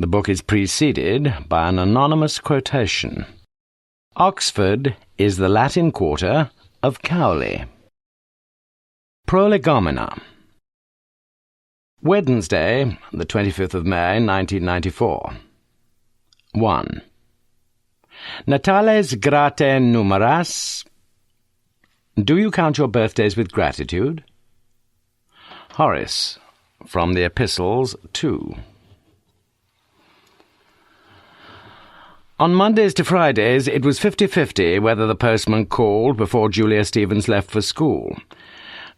The book is preceded by an anonymous quotation. Oxford is the Latin quarter of Cowley. Prolegomena. Wednesday, the 25th of May, 1994. 1. Natales grate numeras. Do you count your birthdays with gratitude? Horace, from the Epistles 2. On Mondays to Fridays, it was 50-50 whether the postman called before Julia Stevens left for school.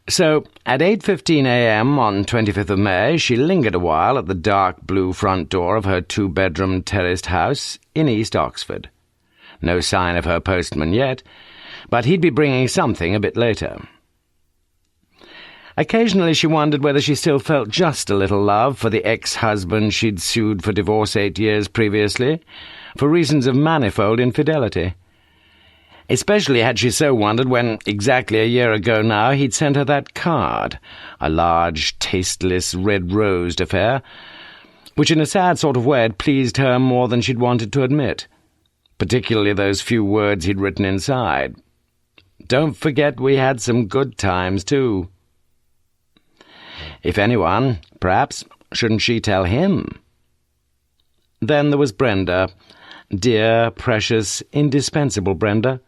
So, at 8:15 a.m. on 25th of May, she lingered a while at the dark blue front door of her two-bedroom terraced house in East Oxford. No sign of her postman yet, but he'd be bringing something a bit later. Occasionally she wondered whether she still felt just a little love for the ex-husband she'd sued for divorce 8 years previously, for reasons of manifold infidelity. Especially had she so wondered when, exactly a year ago now, he'd sent her that card, a large, tasteless, red-rosed affair, which in a sad sort of way had pleased her more than she'd wanted to admit, particularly those few words he'd written inside. Don't forget we had some good times, too. If anyone, perhaps, shouldn't she tell him? Then there was Brenda, dear, precious, indispensable Brenda.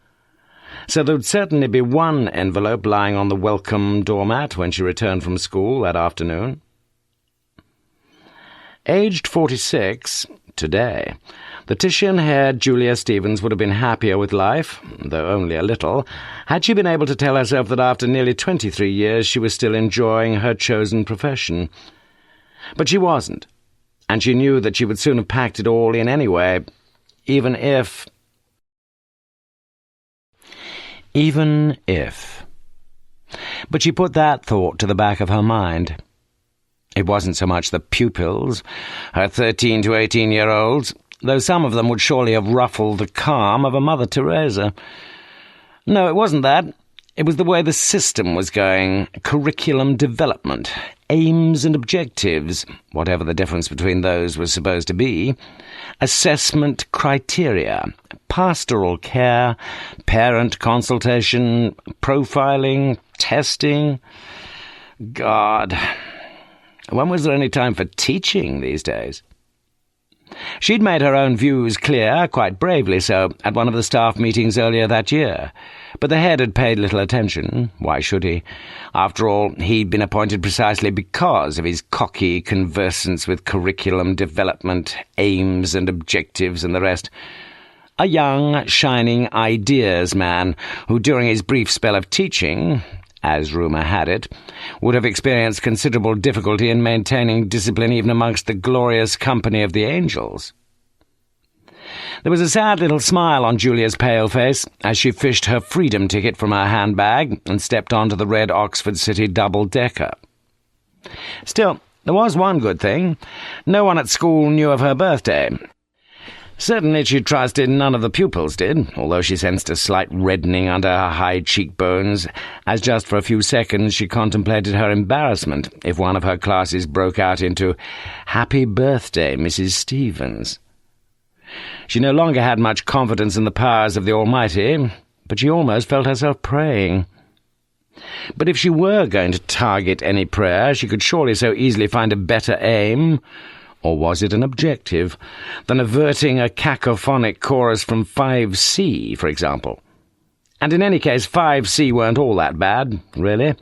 So there would certainly be one envelope lying on the welcome doormat when she returned from school that afternoon. Aged 46, today, the Titian-haired Julia Stevens would have been happier with life, though only a little, had she been able to tell herself that after nearly 23 years she was still enjoying her chosen profession. But she wasn't, and she knew that she would soon have packed it all in anyway, even if... But she put that thought to the back of her mind. It wasn't so much the pupils, her 13 to 18-year-olds, though some of them would surely have ruffled the calm of a Mother Teresa. No, it wasn't that. It was the way the system was going, curriculum development, aims and objectives, whatever the difference between those was supposed to be, assessment criteria, pastoral care, parent consultation, profiling, testing. God, when was there any time for teaching these days? She'd made her own views clear, quite bravely so, at one of the staff meetings earlier that year. But the head had paid little attention. Why should he? After all, he'd been appointed precisely because of his cocky conversance with curriculum development, aims and objectives and the rest. A young, shining ideas man who, during his brief spell of teaching, as rumour had it, would have experienced considerable difficulty in maintaining discipline even amongst the glorious company of the angels. There was a sad little smile on Julia's pale face as she fished her freedom ticket from her handbag and stepped onto the red Oxford City double-decker. Still, there was one good thing. No one at school knew of her birthday. Certainly she trusted none of the pupils did, although she sensed a slight reddening under her high cheekbones, as just for a few seconds she contemplated her embarrassment if one of her classes broke out into "Happy Birthday, Mrs. Stevens." She no longer had much confidence in the powers of the Almighty, but she almost felt herself praying. But if she were going to target any prayer, she could surely so easily find a better aim, or was it an objective, than averting a cacophonic chorus from 5C, for example. And in any case, 5C weren't all that bad, really.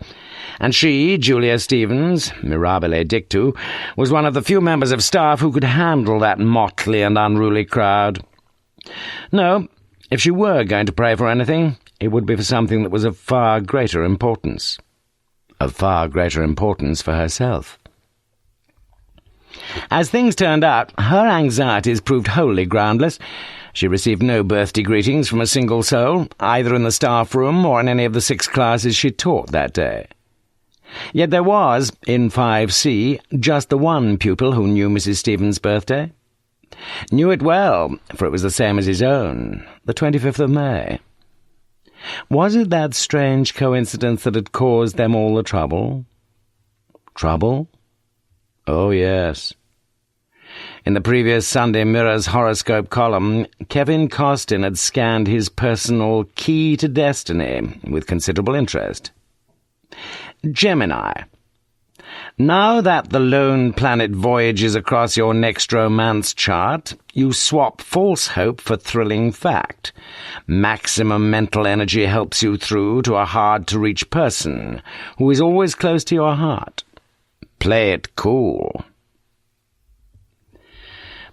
And she, Julia Stevens, mirabile dictu, was one of the few members of staff who could handle that motley and unruly crowd. No, if she were going to pray for anything, it would be for something that was of far greater importance. Of far greater importance for herself. As things turned out, her anxieties proved wholly groundless. She received no birthday greetings from a single soul, either in the staff room or in any of the 6 classes she taught that day. Yet there was, in 5C, just the one pupil who knew Mrs. Stevens' birthday. Knew it well, for it was the same as his own, the 25th of May. Was it that strange coincidence that had caused them all the trouble? Trouble? Oh, yes. In the previous Sunday Mirror's horoscope column, Kevin Costin had scanned his personal key to destiny with considerable interest. Gemini. Now that the lone planet voyages across your next romance chart, you swap false hope for thrilling fact. Maximum mental energy helps you through to a hard-to-reach person who is always close to your heart. Play it cool.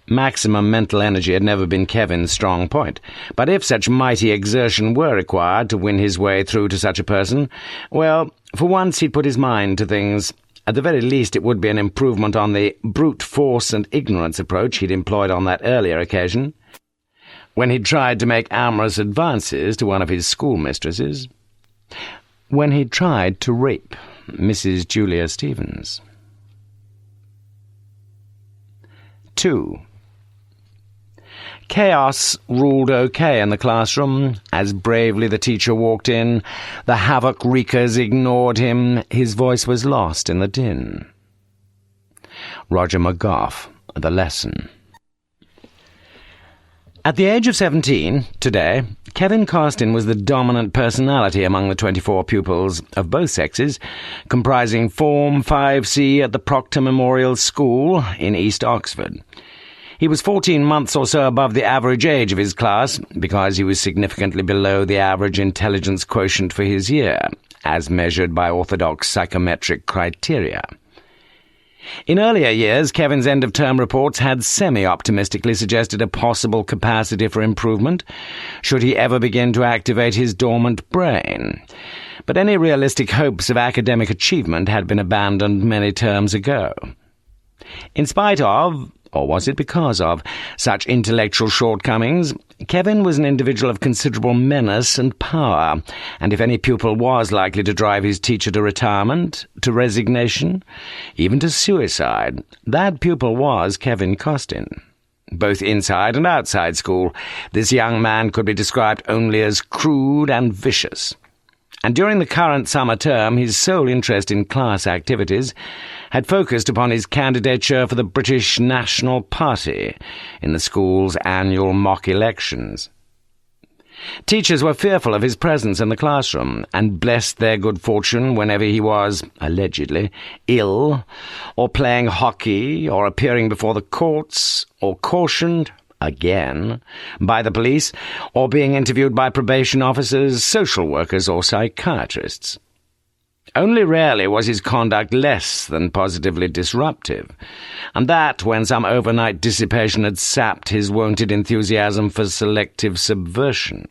Maximum mental energy had never been Kevin's strong point, but if such mighty exertion were required to win his way through to such a person, well, for once he'd put his mind to things. At the very least, it would be an improvement on the brute force and ignorance approach he'd employed on that earlier occasion, when he'd tried to make amorous advances to one of his schoolmistresses, when he'd tried to rape Mrs. Julia Stevens. 2. Chaos ruled okay in the classroom. As bravely the teacher walked in, the havoc-wreakers ignored him. His voice was lost in the din. Roger McGough, The Lesson. At the age of 17, today, Kevin Costin was the dominant personality among the 24 pupils of both sexes, comprising Form 5C at the Proctor Memorial School in East Oxford. He was 14 months or so above the average age of his class, because he was significantly below the average intelligence quotient for his year, as measured by orthodox psychometric criteria. In earlier years, Kevin's end-of-term reports had semi-optimistically suggested a possible capacity for improvement, should he ever begin to activate his dormant brain. But any realistic hopes of academic achievement had been abandoned many terms ago. In spite of, or was it because of, such intellectual shortcomings, Kevin was an individual of considerable menace and power, and if any pupil was likely to drive his teacher to retirement, to resignation, even to suicide, that pupil was Kevin Costin. Both inside and outside school, this young man could be described only as crude and vicious. And during the current summer term, his sole interest in class activities had focused upon his candidature for the British National Party in the school's annual mock elections. Teachers were fearful of his presence in the classroom, and blessed their good fortune whenever he was, allegedly, ill, or playing hockey, or appearing before the courts, or cautioned, again, by the police, or being interviewed by probation officers, social workers, or psychiatrists. Only rarely was his conduct less than positively disruptive, and that when some overnight dissipation had sapped his wonted enthusiasm for selective subversion.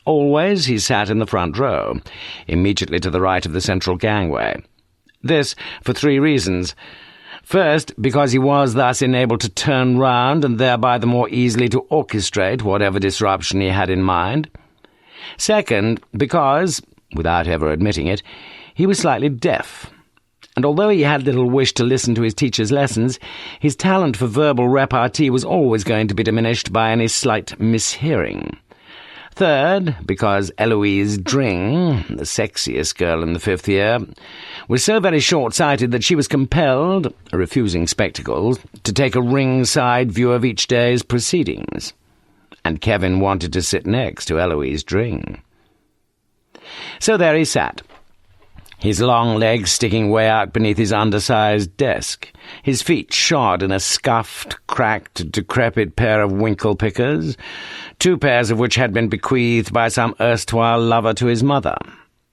Always he sat in the front row, immediately to the right of the central gangway. This for 3 reasons. First, because he was thus enabled to turn round and thereby the more easily to orchestrate whatever disruption he had in mind. Second, because, without ever admitting it, he was slightly deaf, and although he had little wish to listen to his teacher's lessons, his talent for verbal repartee was always going to be diminished by any slight mishearing. Third, because Eloise Dring, the sexiest girl in the 5th year, was so very short-sighted that she was compelled, refusing spectacles, to take a ringside view of each day's proceedings. And Kevin wanted to sit next to Eloise Dring. So there he sat, his long legs sticking way out beneath his undersized desk, his feet shod in a scuffed, cracked, decrepit pair of winkle-pickers, 2 pairs of which had been bequeathed by some erstwhile lover to his mother,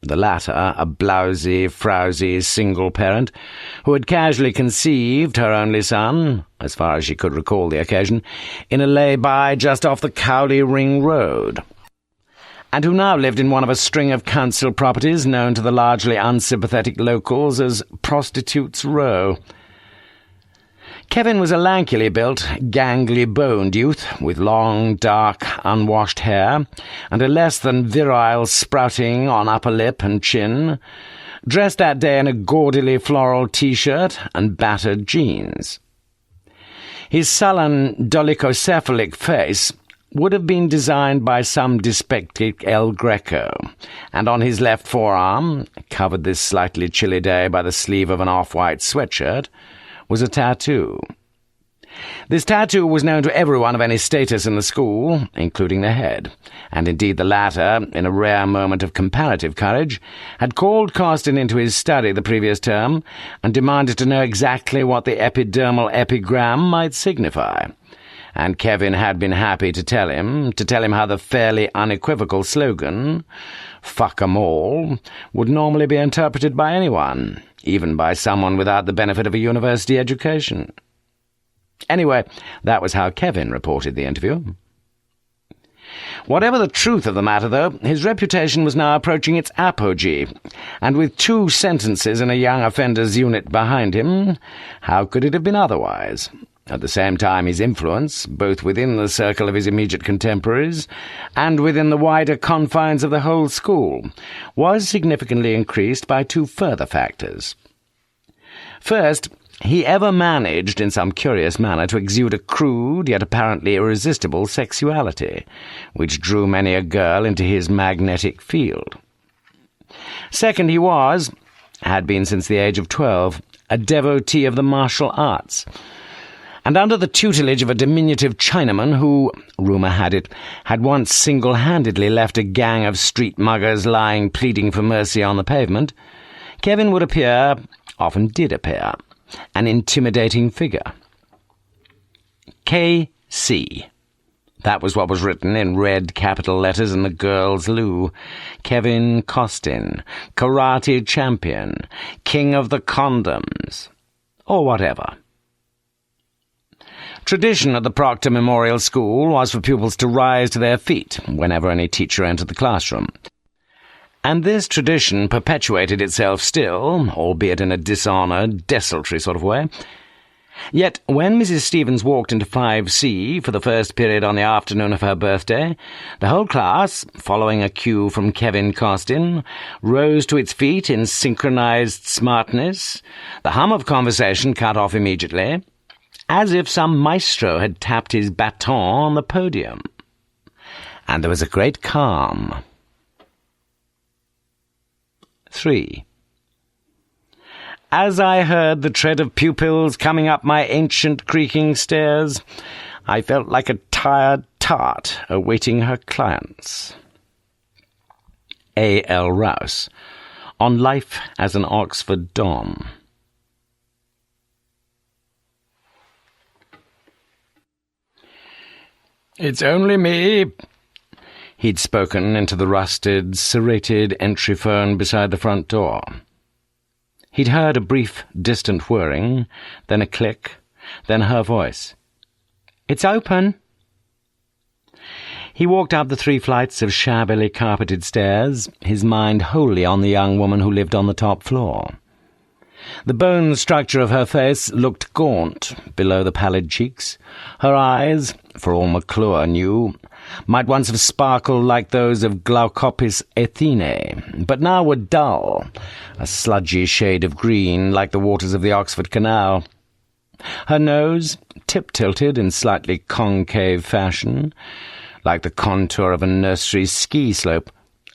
the latter a blousy, frowsy single parent, who had casually conceived her only son, as far as she could recall the occasion, in a lay-by just off the Cowley Ring Road, and who now lived in one of a string of council properties known to the largely unsympathetic locals as Prostitutes' Row. Kevin was a lankily built, gangly-boned youth, with long, dark, unwashed hair, and a less than virile sprouting on upper lip and chin, dressed that day in a gaudily floral T-shirt and battered jeans. His sullen, dolichocephalic face would have been designed by some dyspeptic El Greco, and on his left forearm, covered this slightly chilly day by the sleeve of an off-white sweatshirt, was a tattoo. This tattoo was known to everyone of any status in the school, including the head, and indeed the latter, in a rare moment of comparative courage, had called Costin into his study the previous term and demanded to know exactly what the epidermal epigram might signify. And Kevin had been happy to tell him how the fairly unequivocal slogan, "Fuck 'em all," would normally be interpreted by anyone, even by someone without the benefit of a university education. Anyway, that was how Kevin reported the interview. Whatever the truth of the matter, though, his reputation was now approaching its apogee, and with 2 sentences in a young offenders' unit behind him, how could it have been otherwise? At the same time, his influence, both within the circle of his immediate contemporaries and within the wider confines of the whole school, was significantly increased by 2 further factors. First, he ever managed, in some curious manner, to exude a crude, yet apparently irresistible sexuality, which drew many a girl into his magnetic field. Second, he had been since the age of 12, a devotee of the martial arts, and under the tutelage of a diminutive Chinaman who, rumour had it, had once single-handedly left a gang of street muggers lying pleading for mercy on the pavement, Kevin would appear, often did appear, an intimidating figure. K.C. That was what was written in red capital letters in the girls' loo. Kevin Costin, karate champion, king of the condoms, or whatever. Tradition at the Proctor Memorial School was for pupils to rise to their feet whenever any teacher entered the classroom. And this tradition perpetuated itself still, albeit in a dishonoured, desultory sort of way. Yet when Mrs. Stevens walked into 5C for the first period on the afternoon of her birthday, the whole class, following a cue from Kevin Costin, rose to its feet in synchronized smartness, the hum of conversation cut off immediately, as if some maestro had tapped his baton on the podium. And there was a great calm. 3. As I heard the tread of pupils coming up my ancient creaking stairs, I felt like a tired tart awaiting her clients. A. L. Rouse, on life as an Oxford Dom. "It's only me," he'd spoken into the rusted, serrated entry phone beside the front door. He'd heard a brief, distant whirring, then a click, then her voice. "It's open." He walked up the 3 flights of shabbily carpeted stairs, his mind wholly on the young woman who lived on the top floor. The bone structure of her face looked gaunt below the pallid cheeks. Her eyes, for all McClure knew, might once have sparkled like those of Glaucopis Athenae, but now were dull, a sludgy shade of green like the waters of the Oxford Canal. Her nose, tip-tilted in slightly concave fashion, like the contour of a nursery ski slope,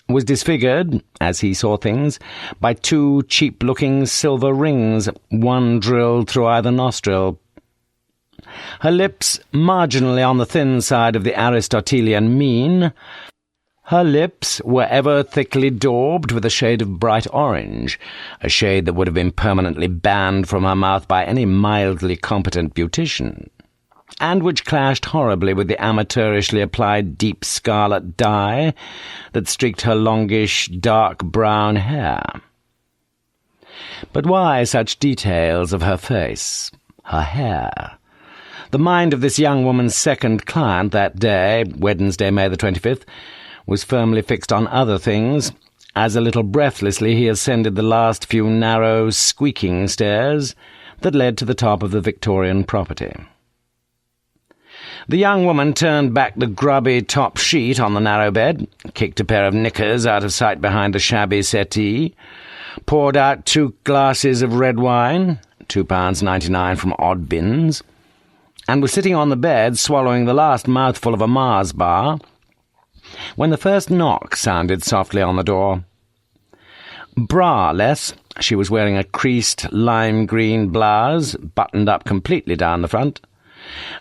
was disfigured, as he saw things, by 2 cheap-looking silver rings, one drilled through either nostril. Her lips marginally on the thin side of the Aristotelian mean. Her lips were ever thickly daubed with a shade of bright orange, a shade that would have been permanently banned from her mouth by any mildly competent beautician, and which clashed horribly with the amateurishly applied deep scarlet dye that streaked her longish, dark brown hair. But why such details of her face, her hair? The mind of this young woman's second client that day, Wednesday, May the 25th, was firmly fixed on other things, as a little breathlessly he ascended the last few narrow, squeaking stairs that led to the top of the Victorian property. The young woman turned back the grubby top sheet on the narrow bed, kicked a pair of knickers out of sight behind the shabby settee, poured out 2 glasses of red wine, £2.99 from Odd Bins, and was sitting on the bed swallowing the last mouthful of a Mars bar, when the first knock sounded softly on the door. Bra-less, she was wearing a creased lime-green blouse, buttoned up completely down the front,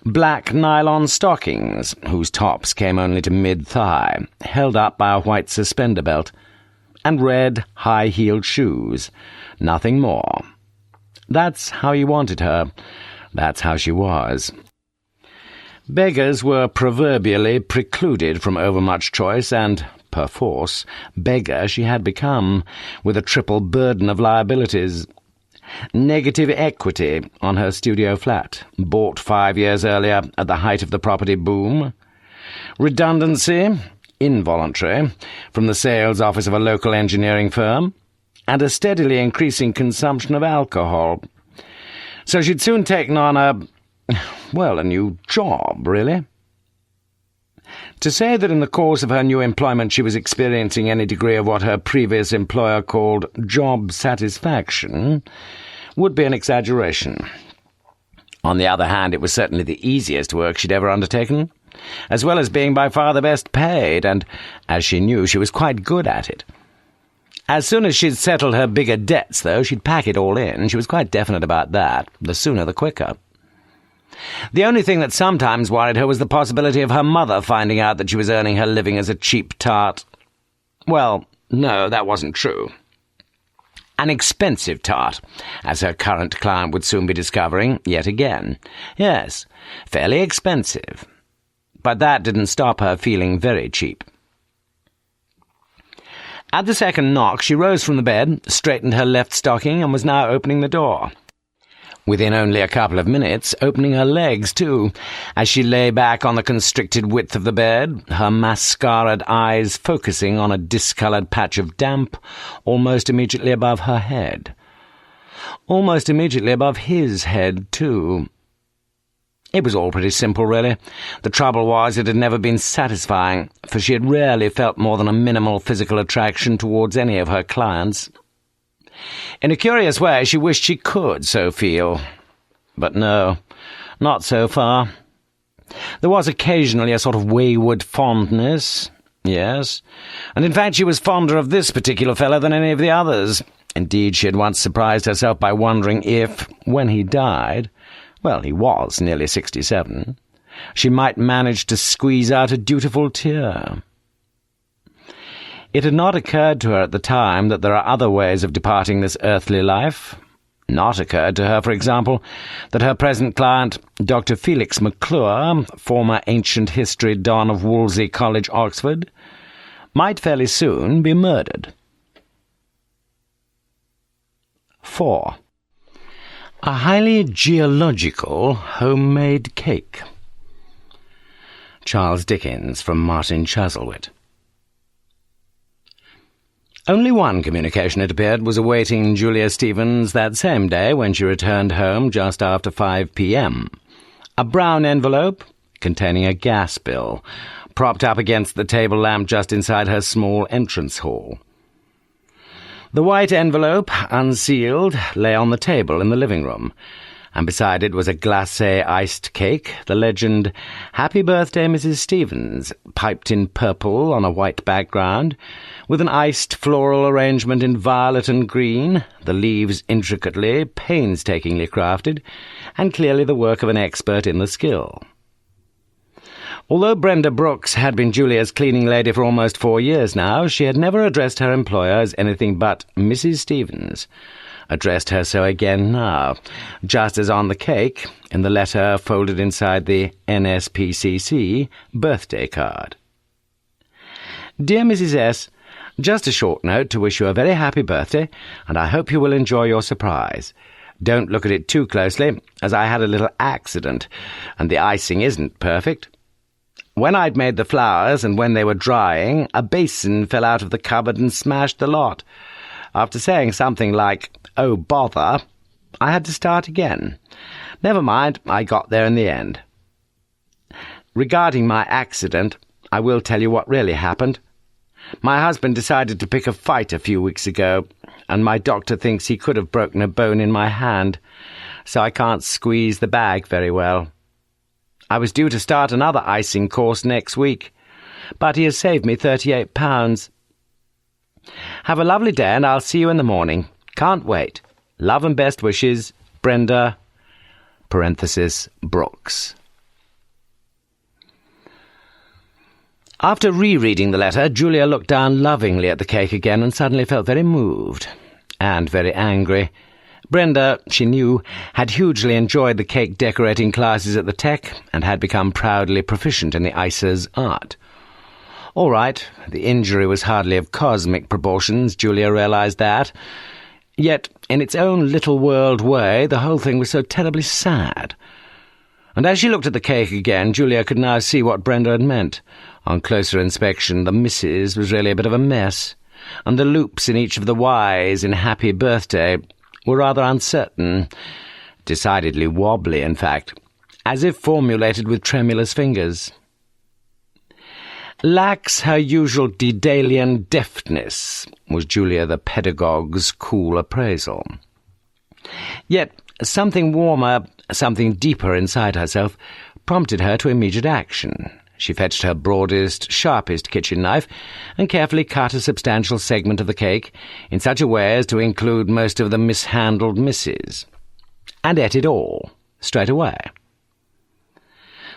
black nylon stockings, whose tops came only to mid-thigh, held up by a white suspender belt, and red, high-heeled shoes. Nothing more. That's how he wanted her. That's how she was. Beggars were proverbially precluded from overmuch choice, and, perforce, beggar she had become, with a triple burden of liabilities. Negative equity on her studio flat, bought 5 years earlier at the height of the property boom. Redundancy, involuntary, from the sales office of a local engineering firm, and a steadily increasing consumption of alcohol. So she'd soon taken on a new job, really. To say that in the course of her new employment she was experiencing any degree of what her previous employer called job satisfaction would be an exaggeration. On the other hand, it was certainly the easiest work she'd ever undertaken, as well as being by far the best paid, and, as she knew, she was quite good at it. As soon as she'd settled her bigger debts, though, she'd pack it all in. She was quite definite about that. The sooner the quicker. The only thing that sometimes worried her was the possibility of her mother finding out that she was earning her living as a cheap tart. Well, no, that wasn't true. An expensive tart, as her current client would soon be discovering, yet again. Yes, fairly expensive. But that didn't stop her feeling very cheap. At the second knock, she rose from the bed, straightened her left stocking, and was now opening the door. Within only a couple of minutes, opening her legs, too, as she lay back on the constricted width of the bed, her mascaraed eyes focusing on a discoloured patch of damp almost immediately above her head. Almost immediately above his head, too. It was all pretty simple, really. The trouble was it had never been satisfying, for she had rarely felt more than a minimal physical attraction towards any of her clients. In a curious way, she wished she could so feel. But no, not so far. There was occasionally a sort of wayward fondness, yes, and in fact she was fonder of this particular fellow than any of the others. Indeed, she had once surprised herself by wondering if, when he died, well, he was nearly 67, she might manage to squeeze out a dutiful tear. It had not occurred to her at the time that there are other ways of departing this earthly life. Not occurred to her, for example, that her present client, Dr. Felix McClure, former ancient history don of Wolsey College, Oxford, might fairly soon be murdered. 4. A highly geological homemade cake. Charles Dickens, from Martin Chuzzlewit. Only one communication, it appeared, was awaiting Julia Stevens that same day when she returned home just after 5 p.m. A brown envelope containing a gas bill, propped up against the table lamp just inside her small entrance hall. The white envelope, unsealed, lay on the table in the living room, and beside it was a glacé iced cake, the legend, "Happy Birthday, Mrs. Stevens," piped in purple on a white background, with an iced floral arrangement in violet and green, the leaves intricately, painstakingly crafted, and clearly the work of an expert in the skill. Although Brenda Brooks had been Julia's cleaning lady for almost 4 years now, she had never addressed her employer as anything but Mrs. Stevens, addressed her so again now, just as on the cake, in the letter folded inside the NSPCC birthday card. Dear Mrs. S., just a short note to wish you a very happy birthday, and I hope you will enjoy your surprise. Don't look at it too closely, as I had a little accident, and the icing isn't perfect. When I'd made the flowers, and when they were drying, a basin fell out of the cupboard and smashed the lot. After saying something like, "Oh, bother," I had to start again. Never mind, I got there in the end. Regarding my accident, I will tell you what really happened. My husband decided to pick a fight a few weeks ago, and my doctor thinks he could have broken a bone in my hand, so I can't squeeze the bag very well. I was due to start another icing course next week, but he has saved me £38. Have a lovely day, and I'll see you in the morning. Can't wait. Love and best wishes, Brenda, .. (Brooks). After rereading the letter, Julia looked down lovingly at the cake again and suddenly felt very moved and very angry. Brenda, she knew, had hugely enjoyed the cake-decorating classes at the Tech and had become proudly proficient in the icer's art. All right, the injury was hardly of cosmic proportions, Julia realized that. Yet, in its own little world way, the whole thing was so terribly sad. And as she looked at the cake again, Julia could now see what Brenda had meant. On closer inspection, the missus was really a bit of a mess, and the loops in each of the Y's in Happy Birthday were rather uncertain, decidedly wobbly, in fact, as if formulated with tremulous fingers. Lacks her usual Dedalian deftness, was Julia the pedagogue's cool appraisal. Yet something warmer, something deeper inside herself, prompted her to immediate action. She fetched her broadest, sharpest kitchen knife and carefully cut a substantial segment of the cake in such a way as to include most of the mishandled misses, and ate it all, straight away.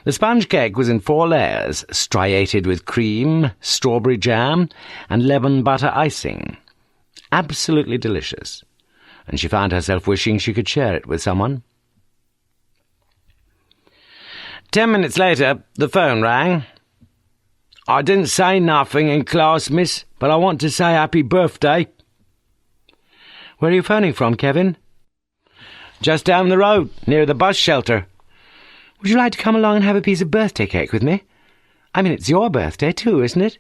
The sponge cake was in 4 layers, striated with cream, strawberry jam, and lemon butter icing. Absolutely delicious, and she found herself wishing she could share it with someone. 10 minutes later, the phone rang. "I didn't say nothing in class, miss, but I want to say happy birthday." "Where are you phoning from, Kevin?" "Just down the road, near the bus shelter." "Would you like to come along and have a piece of birthday cake with me? I mean, it's your birthday too, isn't it?"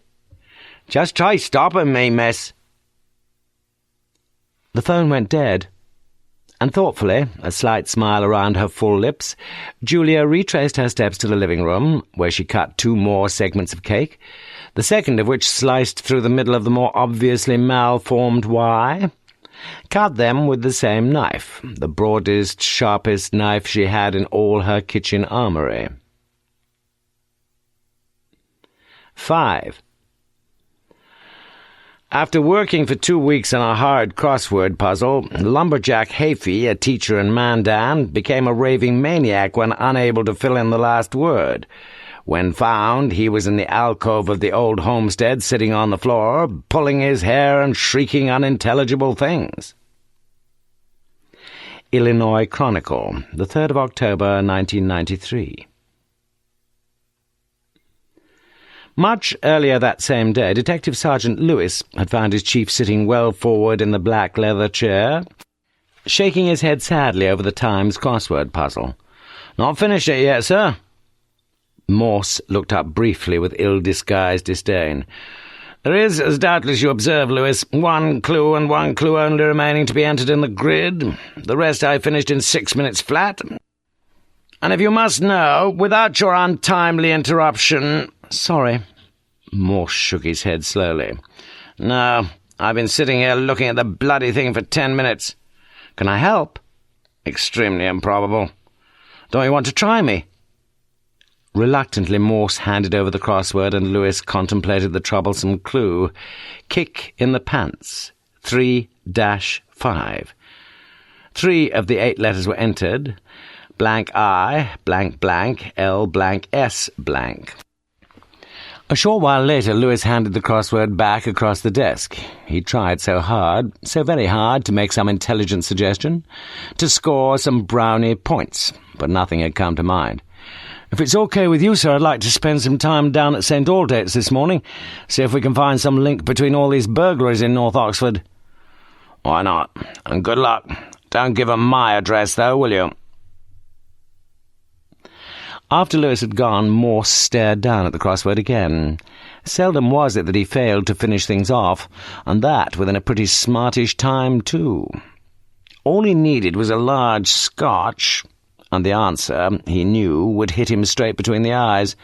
"Just try stopping me, miss." The phone went dead, and thoughtfully, a slight smile around her full lips, Julia retraced her steps to the living room, where she cut 2 more segments of cake, the second of which sliced through the middle of the more obviously malformed Y. Cut them with the same knife, the broadest, sharpest knife she had in all her kitchen armoury. 5. After working for 2 weeks on a hard crossword puzzle, Lumberjack Hafey, a teacher in Mandan, became a raving maniac when unable to fill in the last word. When found, he was in the alcove of the old homestead, sitting on the floor, pulling his hair and shrieking unintelligible things. Illinois Chronicle, the 3rd of October, 1993. Much earlier that same day, Detective Sergeant Lewis had found his chief sitting well forward in the black leather chair, shaking his head sadly over the Times crossword puzzle. "Not finished it yet, sir?" Morse looked up briefly with ill-disguised disdain. "There is, as doubtless you observe, Lewis, 1 clue and 1 clue only remaining to be entered in the grid. The rest I finished in 6 minutes flat. And if you must know, without your untimely interruption—" "Sorry." Morse shook his head slowly. "No, I've been sitting here looking at the bloody thing for 10 minutes. Can I help?" "Extremely improbable." "Don't you want to try me?" Reluctantly, Morse handed over the crossword, and Lewis contemplated the troublesome clue. Kick in the pants. 3-5. 3 of the 8 letters were entered. Blank I, blank blank, L blank S blank. A short while later, Lewis handed the crossword back across the desk. He tried so hard, so very hard, to make some intelligent suggestion, to score some brownie points, but nothing had come to mind. "If it's okay with you, sir, I'd like to spend some time down at St. Aldate's this morning, see if we can find some link between all these burglaries in North Oxford." "Why not? And good luck. Don't give 'em my address, though, will you?" After Lewis had gone, Morse stared down at the crossword again. Seldom was it that he failed to finish things off, and that within a pretty smartish time, too. All he needed was a large scotch, and the answer, he knew, would hit him straight between the eyes.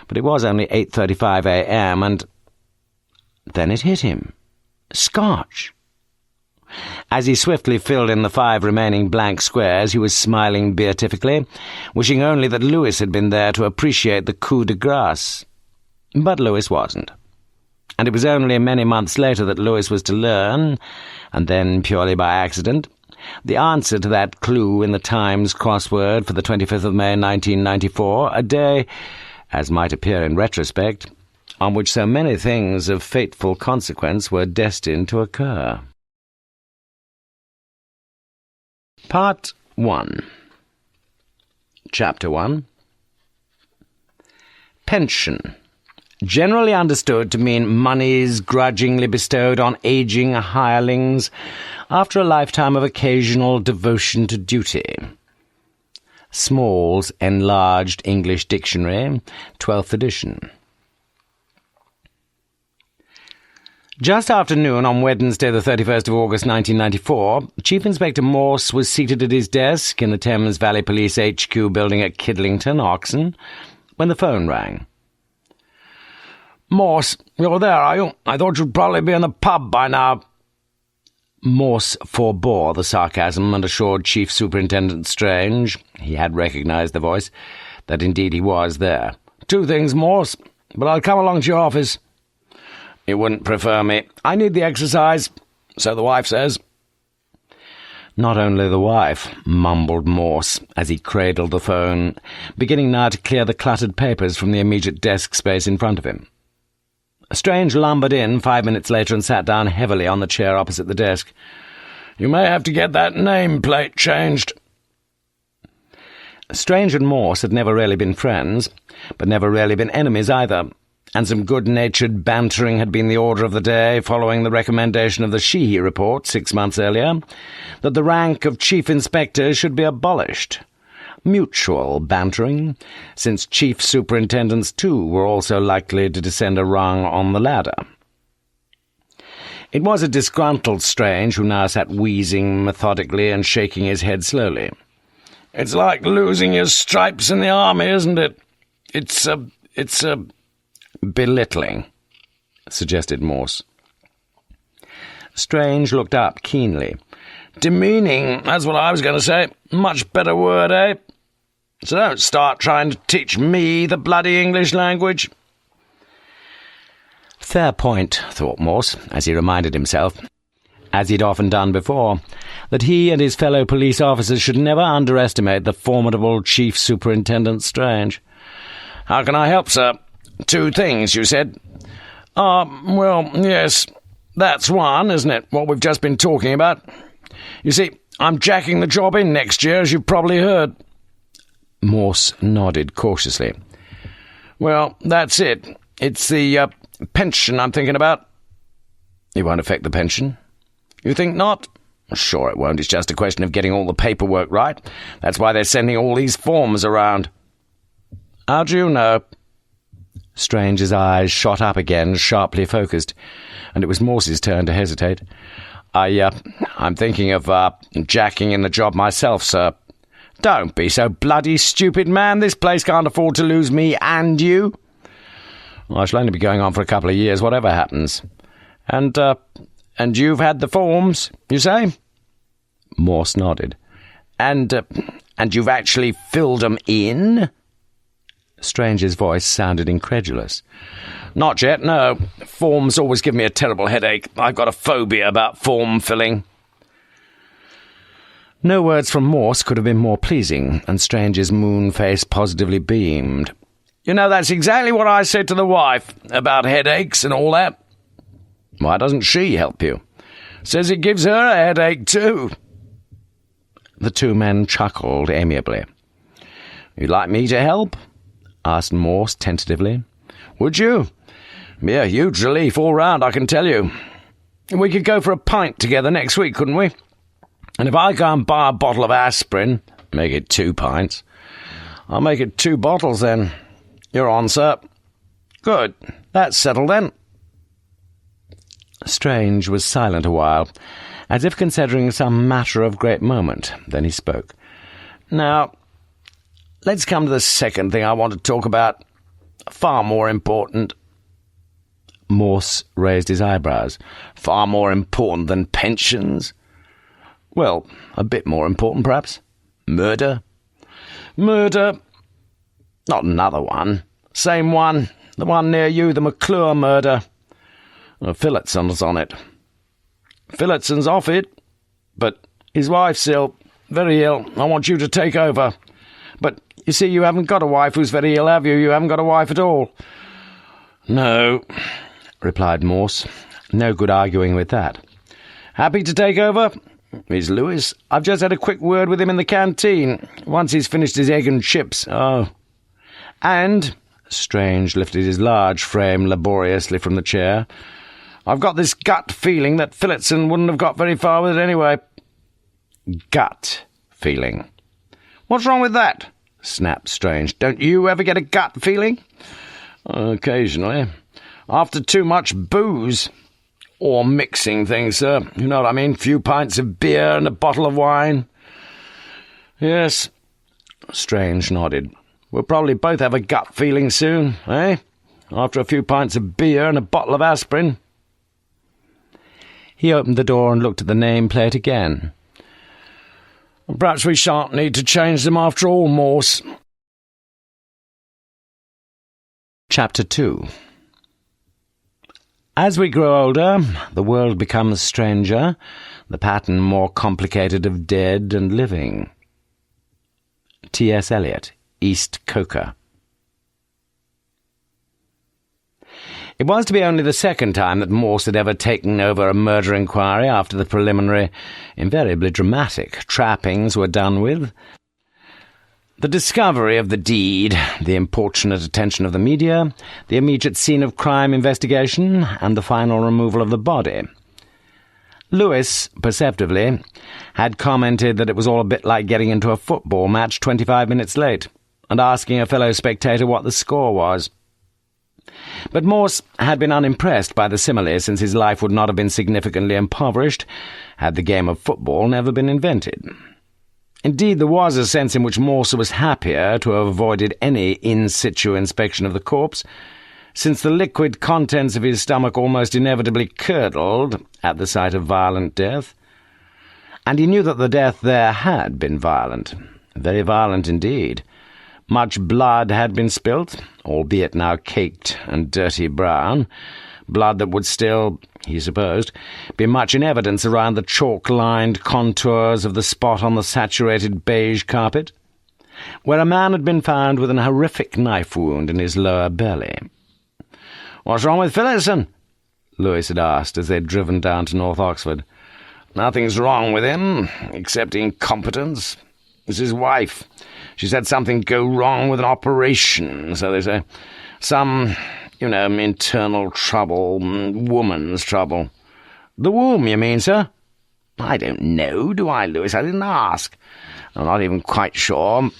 But it was only 8:35 a.m., and then it hit him. Scotch! As he swiftly filled in the 5 remaining blank squares, he was smiling beatifically, wishing only that Lewis had been there to appreciate the coup de grace. But Lewis wasn't. And it was only many months later that Lewis was to learn, and then purely by accident, The answer to that clue in the Times crossword for the 25th of May 1994, a day, as might appear in retrospect, on which so many things of fateful consequence were destined to occur. Part 1. Chapter 1. Pension. Generally understood to mean monies grudgingly bestowed on aging hirelings after a lifetime of occasional devotion to duty. Small's Enlarged English Dictionary, 12th edition. Just after noon on Wednesday the 31st of August 1994, Chief Inspector Morse was seated at his desk in the Thames Valley Police HQ building at Kidlington, Oxon, when the phone rang. "Morse, you're there, are you? I thought you'd probably be in the pub by now." Morse forbore the sarcasm and assured Chief Superintendent Strange, he had recognised the voice, that indeed he was there. "Two things, Morse, but I'll come along to your office." "You wouldn't prefer me. I need the exercise, so the wife says." "Not only the wife," mumbled Morse, as he cradled the phone, beginning now to clear the cluttered papers from the immediate desk space in front of him. Strange lumbered in 5 minutes later and sat down heavily on the chair opposite the desk. "You may have to get that nameplate changed." Strange and Morse had never really been friends, but never really been enemies either, and some good-natured bantering had been the order of the day following the recommendation of the Sheehy report 6 months earlier that the rank of Chief Inspector should be abolished. Mutual bantering, since chief superintendents too were also likely to descend a rung on the ladder. It was a disgruntled Strange who now sat wheezing methodically and shaking his head slowly. "It's like losing your stripes in the army, isn't it? It's belittling," suggested Morse. Strange looked up keenly. "Demeaning, that's what I was going to say. Much better word, eh? So don't start trying to teach me the bloody English language." Fair point, thought Morse, as he reminded himself, as he'd often done before, that he and his fellow police officers should never underestimate the formidable Chief Superintendent Strange. "How can I help, sir? Two things, you said." Well, yes, that's one, isn't it, what we've just been talking about? You see, I'm jacking the job in next year, as you've probably heard." Morse nodded cautiously. "Well, that's it. It's the pension I'm thinking about." "It won't affect the pension?" "You think not?" "Sure it won't. It's just a question of getting all the paperwork right. That's why they're sending all these forms around." "How do you know?" Strange's eyes shot up again, sharply focused, and it was Morse's turn to hesitate. I'm thinking of jacking in the job myself, sir." "Don't be so bloody stupid, man. This place can't afford to lose me and you." "I shall only be going on for a couple of years, whatever happens." And you've had the forms, you say?" Morse nodded. And you've actually filled 'em in?" Strange's voice sounded incredulous. "Not yet, no. Forms always give me a terrible headache. I've got a phobia about form filling." No words from Morse could have been more pleasing, and Strange's moon face positively beamed. "You know, that's exactly what I said to the wife, about headaches and all that." "Why doesn't she help you?" "Says it gives her a headache, too." The two men chuckled amiably. "You'd like me to help?" asked Morse tentatively. "Would you? Be a huge relief all round, I can tell you. We could go for a pint together next week, couldn't we? And if I go and buy a bottle of aspirin, make it 2 pints. I'll make it 2 bottles, then. You're on, sir." "Good. That's settled, then." Strange was silent a while, as if considering some matter of great moment. Then he spoke. "Now, let's come to the second thing I want to talk about. Far more important." Morse raised his eyebrows. "Far more important than pensions?" "Well, a bit more important, perhaps." "Murder?" "Murder. Not another one. Same one. The one near you, the McClure murder. Phillotson's on it." "Phillotson's off it? But His wife's ill, very ill. I want you to take over. But, you see, you haven't got a wife who's very ill, have you? You haven't got a wife at all." "No," replied Morse. No good arguing with that. "Happy to take over?" "He's Lewis. I've just had a quick word with him in the canteen. Once he's finished his egg and chips." "Oh." "And," Strange lifted his large frame laboriously from the chair, "I've got this gut feeling that Phillotson wouldn't have got very far with it anyway." Gut feeling. "What's wrong with that?" snapped Strange. "Don't you ever get a gut feeling?" "Occasionally. After too much booze. Or mixing things, sir. You know what I mean? Few pints of beer and a bottle of wine." "Yes." Strange nodded. "We'll probably both have a gut feeling soon, eh? After a few pints of beer and a bottle of aspirin." He opened the door and looked at the nameplate again. "Perhaps we shan't need to change them after all, Morse." Chapter 2. As we grow older, the world becomes stranger, the pattern more complicated of dead and living. T.S. Eliot, East Coker. It was to be only the second time that Morse had ever taken over a murder inquiry after the preliminary, invariably dramatic, trappings were done with. The discovery of the deed, the importunate attention of the media, the immediate scene of crime investigation, and the final removal of the body. Lewis, perceptively, had commented that it was all a bit like getting into a football match 25 minutes late, and asking a fellow spectator what the score was. But Morse had been unimpressed by the simile, since his life would not have been significantly impoverished had the game of football never been invented. Indeed, there was a sense in which Morse was happier to have avoided any in-situ inspection of the corpse, since the liquid contents of his stomach almost inevitably curdled at the sight of violent death. And he knew that the death there had been violent, very violent indeed. Much blood had been spilt, albeit now caked and dirty brown, blood that would still, he supposed, be much in evidence around the chalk-lined contours of the spot on the saturated beige carpet, where a man had been found with an horrific knife wound in his lower belly. "What's wrong with Phillotson?" Lewis had asked as they'd driven down to North Oxford. "Nothing's wrong with him, except incompetence. It's his wife. She's had something go wrong with an operation, so they say. Some, internal trouble, woman's trouble." "The womb, you mean, sir?" "I don't know, do I, Lewis? I didn't ask. I'm not even quite sure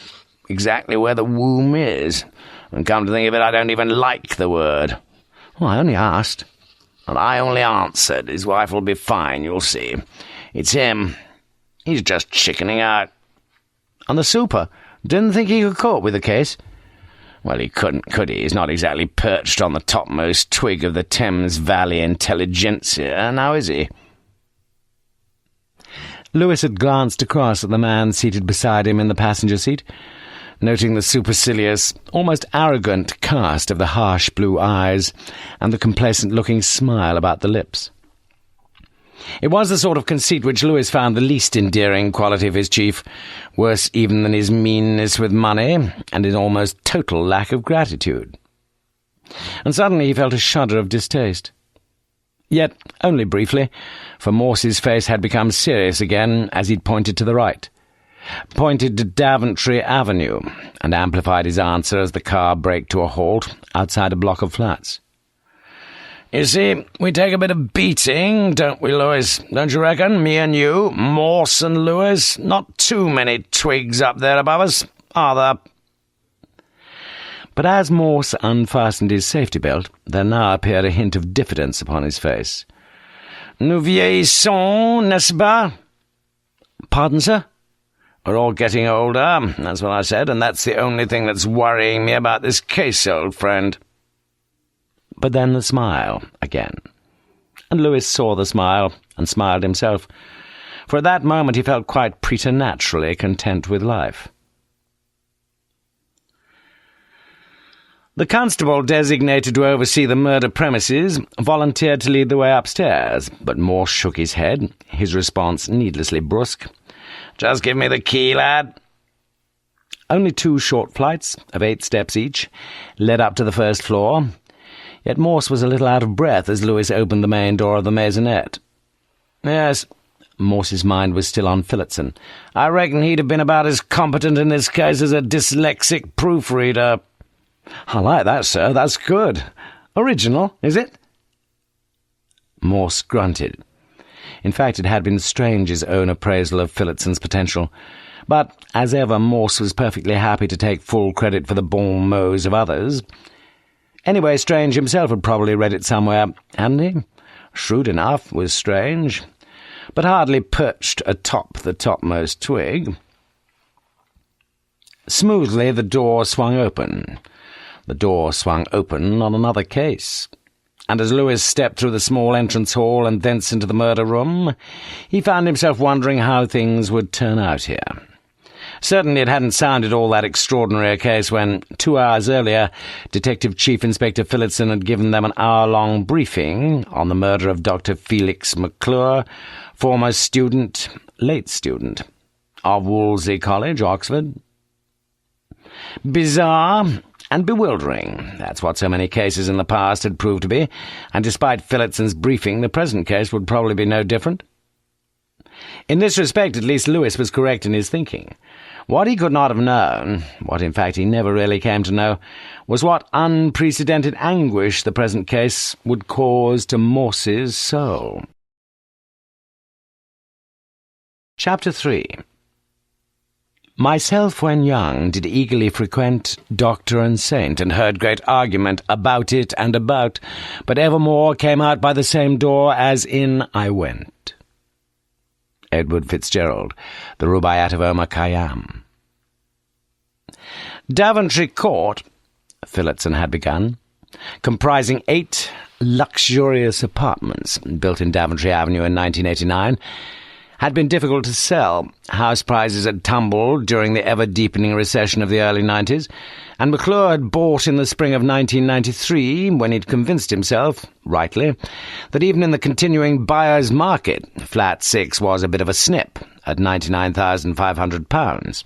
exactly where the womb is. And come to think of it, I don't even like the word." "Well, I only asked." "And I only answered. His wife will be fine, you'll see. It's him. He's just chickening out." "And the super? Didn't think he could cope with the case?" "Well, he couldn't, could he? He's not exactly perched on the topmost twig of the Thames Valley intelligentsia, now is he?" Lewis had glanced across at the man seated beside him in the passenger seat, noting the supercilious, almost arrogant cast of the harsh blue eyes and the complacent-looking smile about the lips. It was the sort of conceit which Lewis found the least endearing quality of his chief, worse even than his meanness with money and his almost total lack of gratitude. And suddenly he felt a shudder of distaste. Yet only briefly, for Morse's face had become serious again as he'd pointed to the right, pointed to Daventry Avenue, and amplified his answer as the car braked to a halt outside a block of flats. "You see, we take a bit of beating, don't we, Lewis? Don't you reckon? Me and you, Morse and Lewis. Not too many twigs up there above us, are there?" But as Morse unfastened his safety belt, there now appeared a hint of diffidence upon his face. "Nous vieillissons, n'est-ce pas?" "Pardon, sir?" "We're all getting older, that's what I said, and that's the only thing that's worrying me about this case, old friend." But then the smile again. And Lewis saw the smile, and smiled himself, for at that moment he felt quite preternaturally content with life. The constable designated to oversee the murder premises volunteered to lead the way upstairs, but Morse shook his head, his response needlessly brusque, Just give me the key, lad." Only 2 short flights, of 8 steps each, led up to the first floor, yet Morse was a little out of breath as Lewis opened the main door of the maisonette. "Yes," Morse's mind was still on Phillotson. "I reckon he'd have been about as competent in this case as a dyslexic proofreader." "I like that, sir. That's good. Original, is it?" Morse grunted. In fact, it had been strange, his own appraisal of Phillotson's potential. But, as ever, Morse was perfectly happy to take full credit for the bon mots of others. Anyway, Strange himself had probably read it somewhere, hadn't he? Shrewd enough was Strange, but hardly perched atop the topmost twig. Smoothly the door swung open. The door swung open on another case, and as Lewis stepped through the small entrance hall and thence into the murder room, he found himself wondering how things would turn out here. Certainly it hadn't sounded all that extraordinary a case when, 2 hours earlier, Detective Chief Inspector Phillotson had given them an hour-long briefing on the murder of Dr. Felix McClure, former student, late student, of Wolsey College, Oxford. Bizarre and bewildering. That's what so many cases in the past had proved to be, and despite Phillotson's briefing, the present case would probably be no different. In this respect, at least, Lewis was correct in his thinking. What he could not have known, what in fact he never really came to know, was what unprecedented anguish the present case would cause to Morse's soul. Chapter 3. Myself, when young, did eagerly frequent doctor and saint, and heard great argument about it and about, but evermore came out by the same door as in I went. Edward Fitzgerald, The Rubaiyat of Omar Khayyam. Daventry Court, Phillotson had begun, comprising 8 luxurious apartments built in Daventry Avenue in 1989, had been difficult to sell. House prices had tumbled during the ever-deepening recession of the early 90s, and McClure had bought in the spring of 1993, when he'd convinced himself, rightly, that even in the continuing buyer's market, Flat 6 was a bit of a snip at £99,500.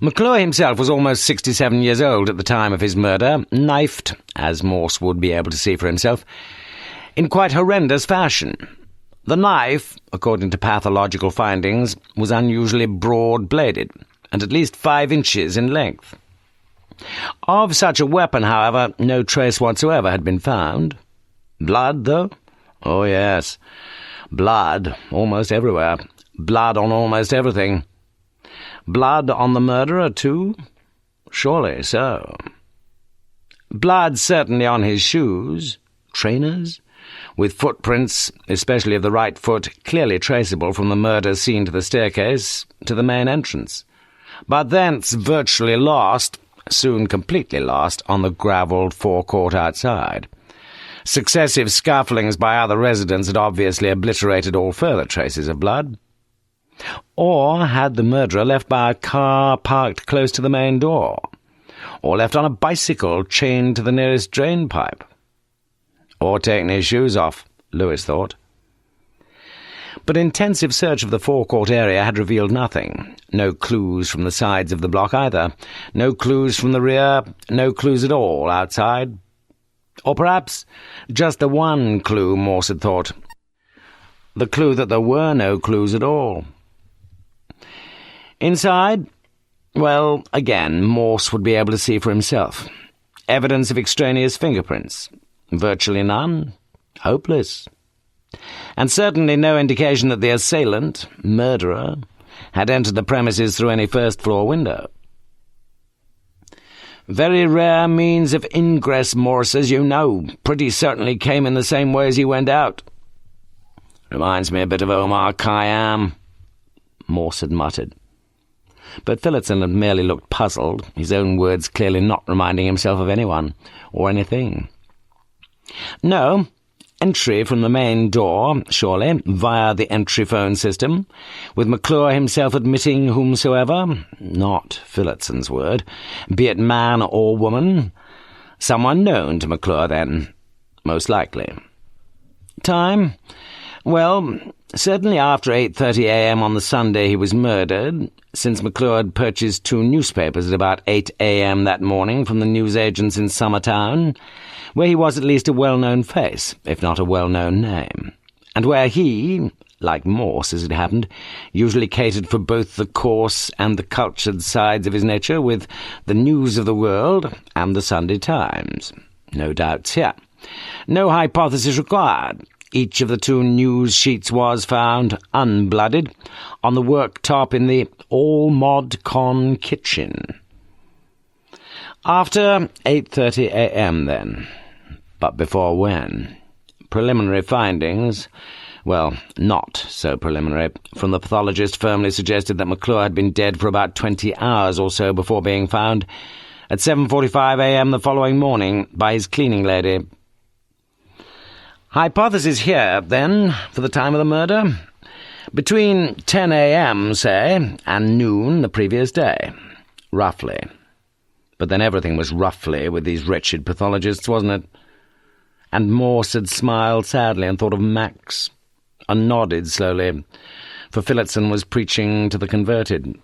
McClure himself was almost 67 years old at the time of his murder, knifed, as Morse would be able to see for himself, in quite horrendous fashion. The knife, according to pathological findings, was unusually broad-bladed, and at least 5 inches in length. Of such a weapon, however, no trace whatsoever had been found. Blood, though? Oh, yes. Blood, almost everywhere. Blood on almost everything. Blood on the murderer, too? Surely so. Blood certainly on his shoes, trainers, with footprints, especially of the right foot, clearly traceable from the murder scene to the staircase, to the main entrance, but thence virtually lost, soon completely lost, on the gravelled forecourt outside. Successive scufflings by other residents had obviously obliterated all further traces of blood. Or had the murderer left by a car parked close to the main door, or left on a bicycle chained to the nearest drain pipe? Or taken his shoes off, Lewis thought. But intensive search of the forecourt area had revealed nothing. No clues from the sides of the block either. No clues from the rear. No clues at all outside. Or perhaps just the one clue, Morse had thought. The clue that there were no clues at all. Inside, well, again, Morse would be able to see for himself. Evidence of extraneous fingerprints. Virtually none. Hopeless. And certainly no indication that the assailant, murderer, had entered the premises through any first-floor window. Very rare means of ingress, Morse, as you know. Pretty certainly came in the same way as he went out. Reminds me a bit of Omar Khayyam, Morse had muttered. But Phillotson had merely looked puzzled, his own words clearly not reminding himself of anyone, or anything. No, entry from the main door, surely, via the entry phone system, with McClure himself admitting whomsoever, not Phillotson's word, be it man or woman, someone known to McClure then, most likely. Time? Well, certainly after 8:30 a.m. on the Sunday he was murdered, since McClure had purchased 2 newspapers at about 8 a.m. that morning from the newsagents in Summertown, where he was at least a well-known face, if not a well-known name, and where he, like Morse as it happened, usually catered for both the coarse and the cultured sides of his nature with the news of the world and the Sunday Times. No doubts here. No hypothesis required. Each of the 2 news sheets was found, unblooded, on the worktop in the all-mod-con kitchen. After 8:30 a.m. then. But before when? Preliminary findings, well, not so preliminary, from the pathologist firmly suggested that McClure had been dead for about 20 hours or so before being found at 7:45 a.m. the following morning by his cleaning lady. Hypothesis here, then, for the time of the murder? Between 10 a.m., say, and noon the previous day. Roughly. But then everything was roughly with these wretched pathologists, wasn't it? And Morse had smiled sadly and thought of Max, and nodded slowly, for Phillotson was preaching to the converted.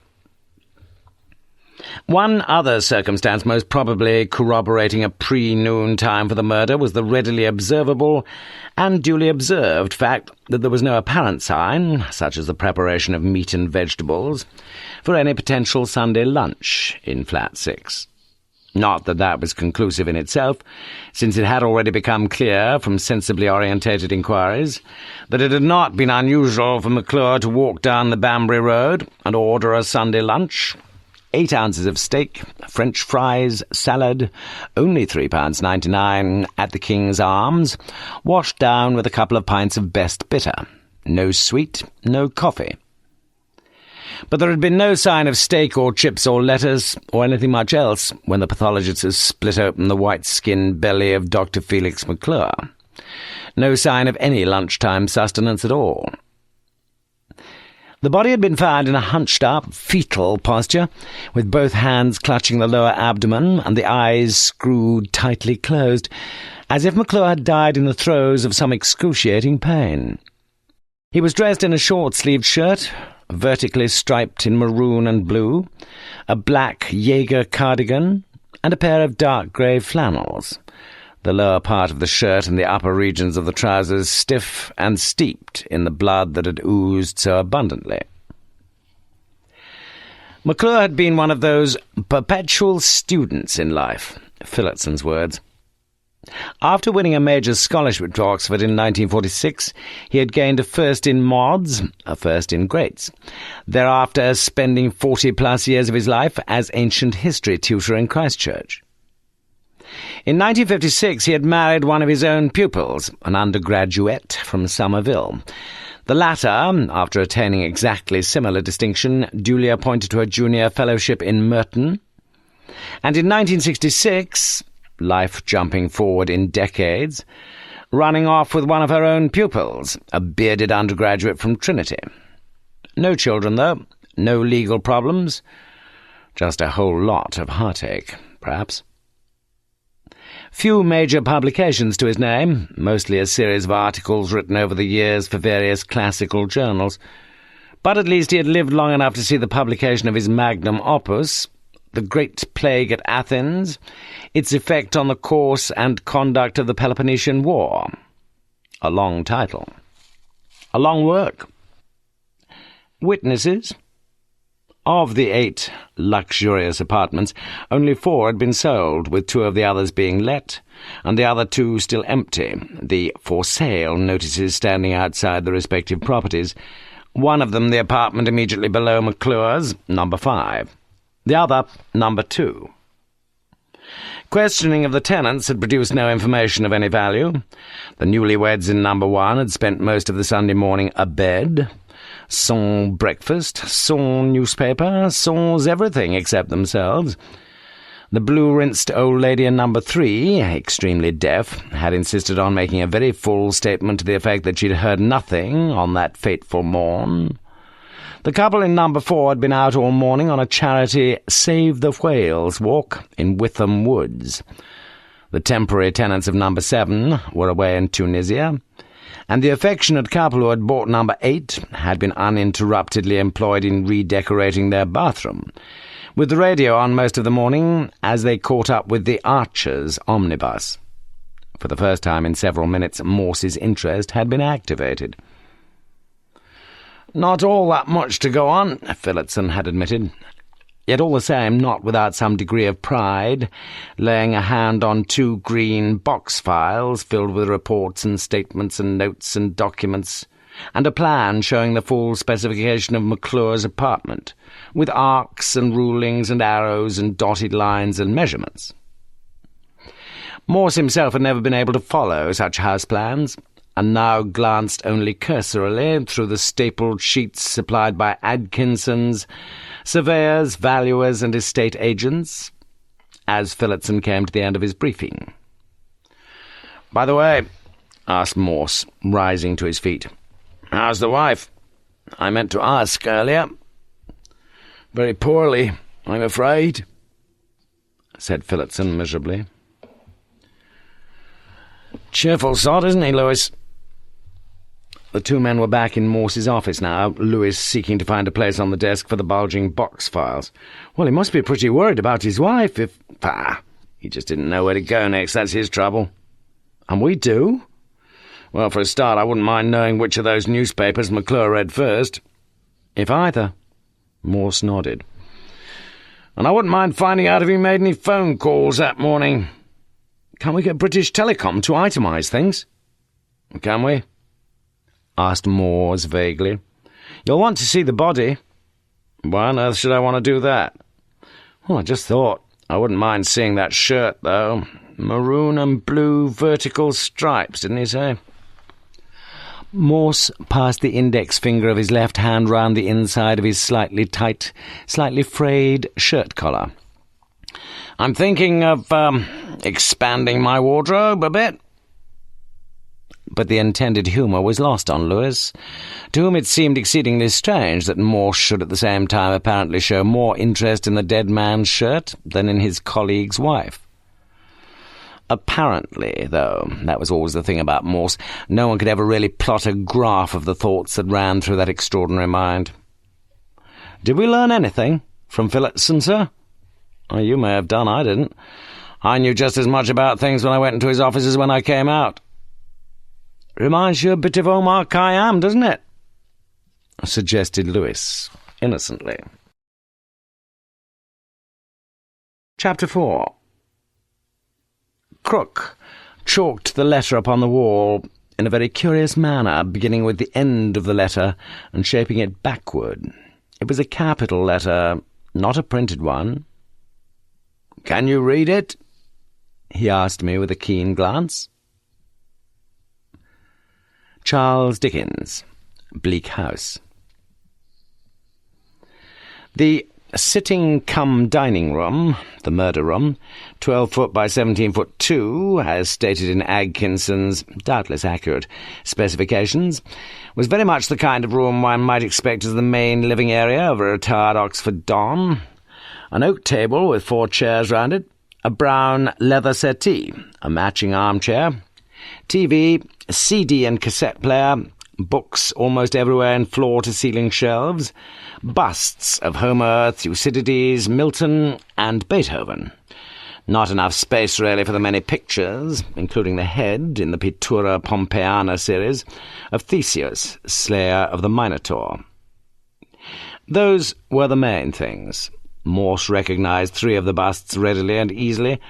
One other circumstance most probably corroborating a pre-noon time for the murder was the readily observable and duly observed fact that there was no apparent sign, such as the preparation of meat and vegetables, for any potential Sunday lunch in Flat 6. Not that that was conclusive in itself, since it had already become clear from sensibly orientated inquiries that it had not been unusual for McClure to walk down the Banbury Road and order a Sunday lunch. 8 ounces of steak, French fries, salad, only £3.99 at the King's Arms, washed down with a couple of pints of best bitter. No sweet, no coffee. But there had been no sign of steak or chips or lettuce or anything much else when the pathologists had split open the white-skinned belly of Dr. Felix McClure. No sign of any lunchtime sustenance at all. The body had been found in a hunched-up, fetal posture, with both hands clutching the lower abdomen and the eyes screwed tightly closed, as if McClure had died in the throes of some excruciating pain. He was dressed in a short-sleeved shirt, vertically striped in maroon and blue, a black Jaeger cardigan, and a pair of dark grey flannels, the lower part of the shirt and the upper regions of the trousers stiff and steeped in the blood that had oozed so abundantly. McClure had been one of those perpetual students in life, Phillotson's words. After winning a major scholarship to Oxford in 1946, he had gained a first in mods, a first in greats, thereafter spending 40-plus years of his life as ancient history tutor in Christchurch. In 1956 he had married one of his own pupils, an undergraduate from Somerville. The latter, after attaining exactly similar distinction, duly appointed to a junior fellowship in Merton. And in 1966, life jumping forward in decades, running off with one of her own pupils, a bearded undergraduate from Trinity. No children, though, no legal problems, just a whole lot of heartache, perhaps. Few major publications to his name, mostly a series of articles written over the years for various classical journals, but at least he had lived long enough to see the publication of his magnum opus, The Great Plague at Athens, its effect on the course and conduct of the Peloponnesian War. A long title. A long work. Witnesses? Of the 8 luxurious apartments, only 4 had been sold, with 2 of the others being let, and the other 2 still empty, the for sale notices standing outside the respective properties, one of them the apartment immediately below McClure's, number 5, the other number 2. Questioning of the tenants had produced no information of any value. The newlyweds in number 1 had spent most of the Sunday morning abed, sans breakfast, sans newspaper, sans everything except themselves. The blue-rinsed old lady in number 3, extremely deaf, had insisted on making a very full statement to the effect that she'd heard nothing on that fateful morn. The couple in number 4 had been out all morning on a charity Save the Whales walk in Witham Woods. The temporary tenants of number 7 were away in Tunisia, and the affectionate couple who had bought number 8 had been uninterruptedly employed in redecorating their bathroom, with the radio on most of the morning as they caught up with the Archers omnibus. For the first time in several minutes, Morse's interest had been activated. "Not all that much to go on," Phillotson had admitted, yet all the same not without some degree of pride, laying a hand on 2 green box files filled with reports and statements and notes and documents, and a plan showing the full specification of McClure's apartment, with arcs and rulings and arrows and dotted lines and measurements. Morse himself had never been able to follow such house plans, and now glanced only cursorily through the stapled sheets supplied by Adkinsons, surveyors, valuers, and estate agents, as Phillotson came to the end of his briefing. "By the way," asked Morse, rising to his feet, "how's the wife? I meant to ask earlier." "Very poorly, I'm afraid," said Phillotson miserably. "Cheerful sod, isn't he, Lewis?" The 2 men were back in Morse's office now, Lewis seeking to find a place on the desk for the bulging box files. "Well, he must be pretty worried about his wife if— he just didn't know where to go next, that's his trouble." "And we do?" "Well, for a start, I wouldn't mind knowing which of those newspapers McClure read first." "If either." Morse nodded. "And I wouldn't mind finding out if he made any phone calls that morning." "Can't we get British Telecom to itemise things?" "Can we?" asked Morse vaguely. "You'll want to see the body." "Why on earth should I want to do that?" "Well, I just thought. I wouldn't mind seeing that shirt, though. Maroon and blue vertical stripes, didn't he say?" Morse passed the index finger of his left hand round the inside of his slightly tight, slightly frayed shirt collar. "I'm thinking of expanding my wardrobe a bit." But the intended humour was lost on Lewis, to whom it seemed exceedingly strange that Morse should at the same time apparently show more interest in the dead man's shirt than in his colleague's wife. Apparently, though, that was always the thing about Morse, no one could ever really plot a graph of the thoughts that ran through that extraordinary mind. "Did we learn anything from Phillotson, sir?" "Oh, you may have done, I didn't. I knew just as much about things when I went into his office as when I came out." "Reminds you a bit of Omar Khayyam, doesn't it?" suggested Lewis, innocently. Chapter 4. Crook chalked the letter upon the wall in a very curious manner, beginning with the end of the letter and shaping it backward. It was a capital letter, not a printed one. "Can you read it?" he asked me with a keen glance. Charles Dickens, Bleak House. The sitting-cum-dining room, the murder room, 12 foot by 17 foot 2, as stated in Adkinson's doubtless accurate specifications, was very much the kind of room one might expect as the main living area of a retired Oxford don. An oak table with 4 chairs round it, a brown leather settee, a matching armchair, TV, CD and cassette player, books almost everywhere in floor-to-ceiling shelves, busts of Homer, Thucydides, Milton, and Beethoven. Not enough space, really, for the many pictures, including the head, in the Pittura Pompeiana series, of Theseus, slayer of the Minotaur. Those were the main things. Morse recognised 3 of the busts readily and easily,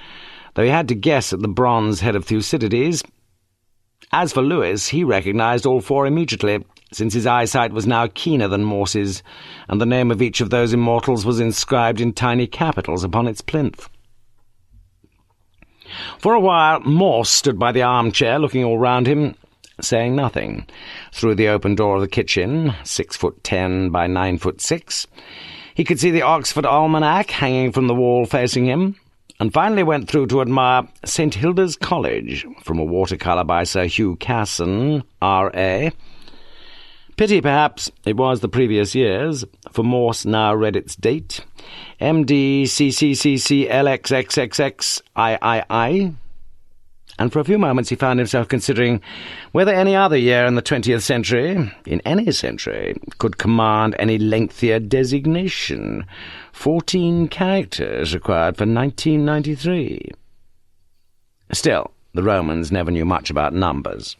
though he had to guess at the bronze head of Thucydides. As for Lewis, he recognised all 4 immediately, since his eyesight was now keener than Morse's, and the name of each of those immortals was inscribed in tiny capitals upon its plinth. For a while Morse stood by the armchair, looking all round him, saying nothing. Through the open door of the kitchen, 6'10" by 9'6", he could see the Oxford Almanac hanging from the wall facing him, and finally went through to admire St. Hilda's College from a watercolour by Sir Hugh Casson, R.A. Pity, perhaps, it was the previous year's, for Morse now read its date, MD CCCC LXXXX III, and for a few moments he found himself considering whether any other year in the 20th century, in any century, could command any lengthier designation. 14 characters required for 1993. Still, the Romans never knew much about numbers.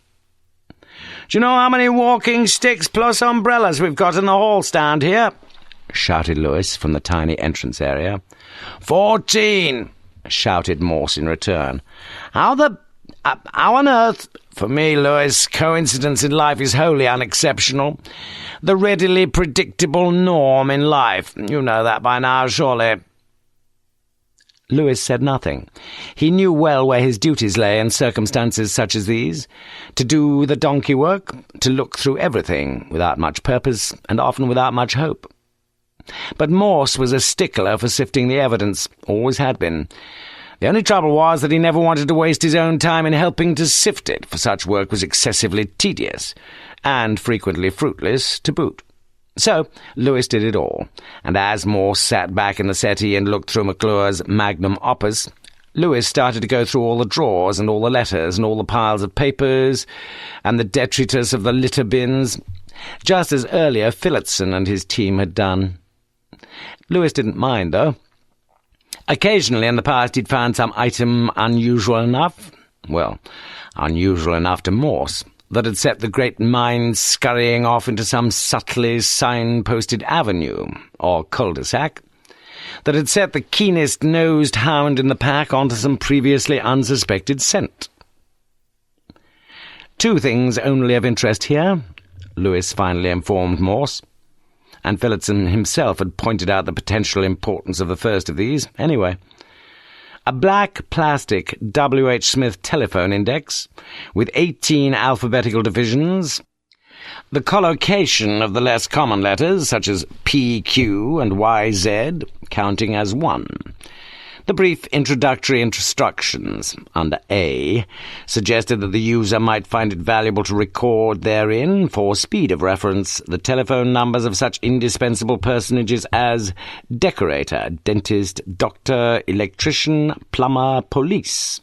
"Do you know how many walking sticks plus umbrellas we've got in the hall stand here?" shouted Lewis from the tiny entrance area. 14, shouted Morse in return. How on earth... For me, Lewis, coincidence in life is wholly unexceptional. The readily predictable norm in life. You know that by now, surely. Lewis said nothing. He knew well where his duties lay in circumstances such as these. To do the donkey work, to look through everything, without much purpose, and often without much hope. But Morse was a stickler for sifting the evidence, always had been. The only trouble was that he never wanted to waste his own time in helping to sift it, for such work was excessively tedious, and frequently fruitless to boot. So Lewis did it all, and as Morse sat back in the settee and looked through McClure's magnum opus, Lewis started to go through all the drawers and all the letters and all the piles of papers and the detritus of the litter bins, just as earlier Phillotson and his team had done. Lewis didn't mind, though. Occasionally in the past he'd found some item unusual enough to Morse, that had set the great mind scurrying off into some subtly signposted avenue, or cul-de-sac, that had set the keenest-nosed hound in the pack onto some previously unsuspected scent. Two things only of interest here, Lewis finally informed Morse, and Phillotson himself had pointed out the potential importance of the first of these, anyway. A black plastic W.H. Smith telephone index, with 18 alphabetical divisions, the collocation of the less common letters, such as P, Q, and Y, Z, counting as 1. The brief introductory instructions, under A, suggested that the user might find it valuable to record therein, for speed of reference, the telephone numbers of such indispensable personages as decorator, dentist, doctor, electrician, plumber, police.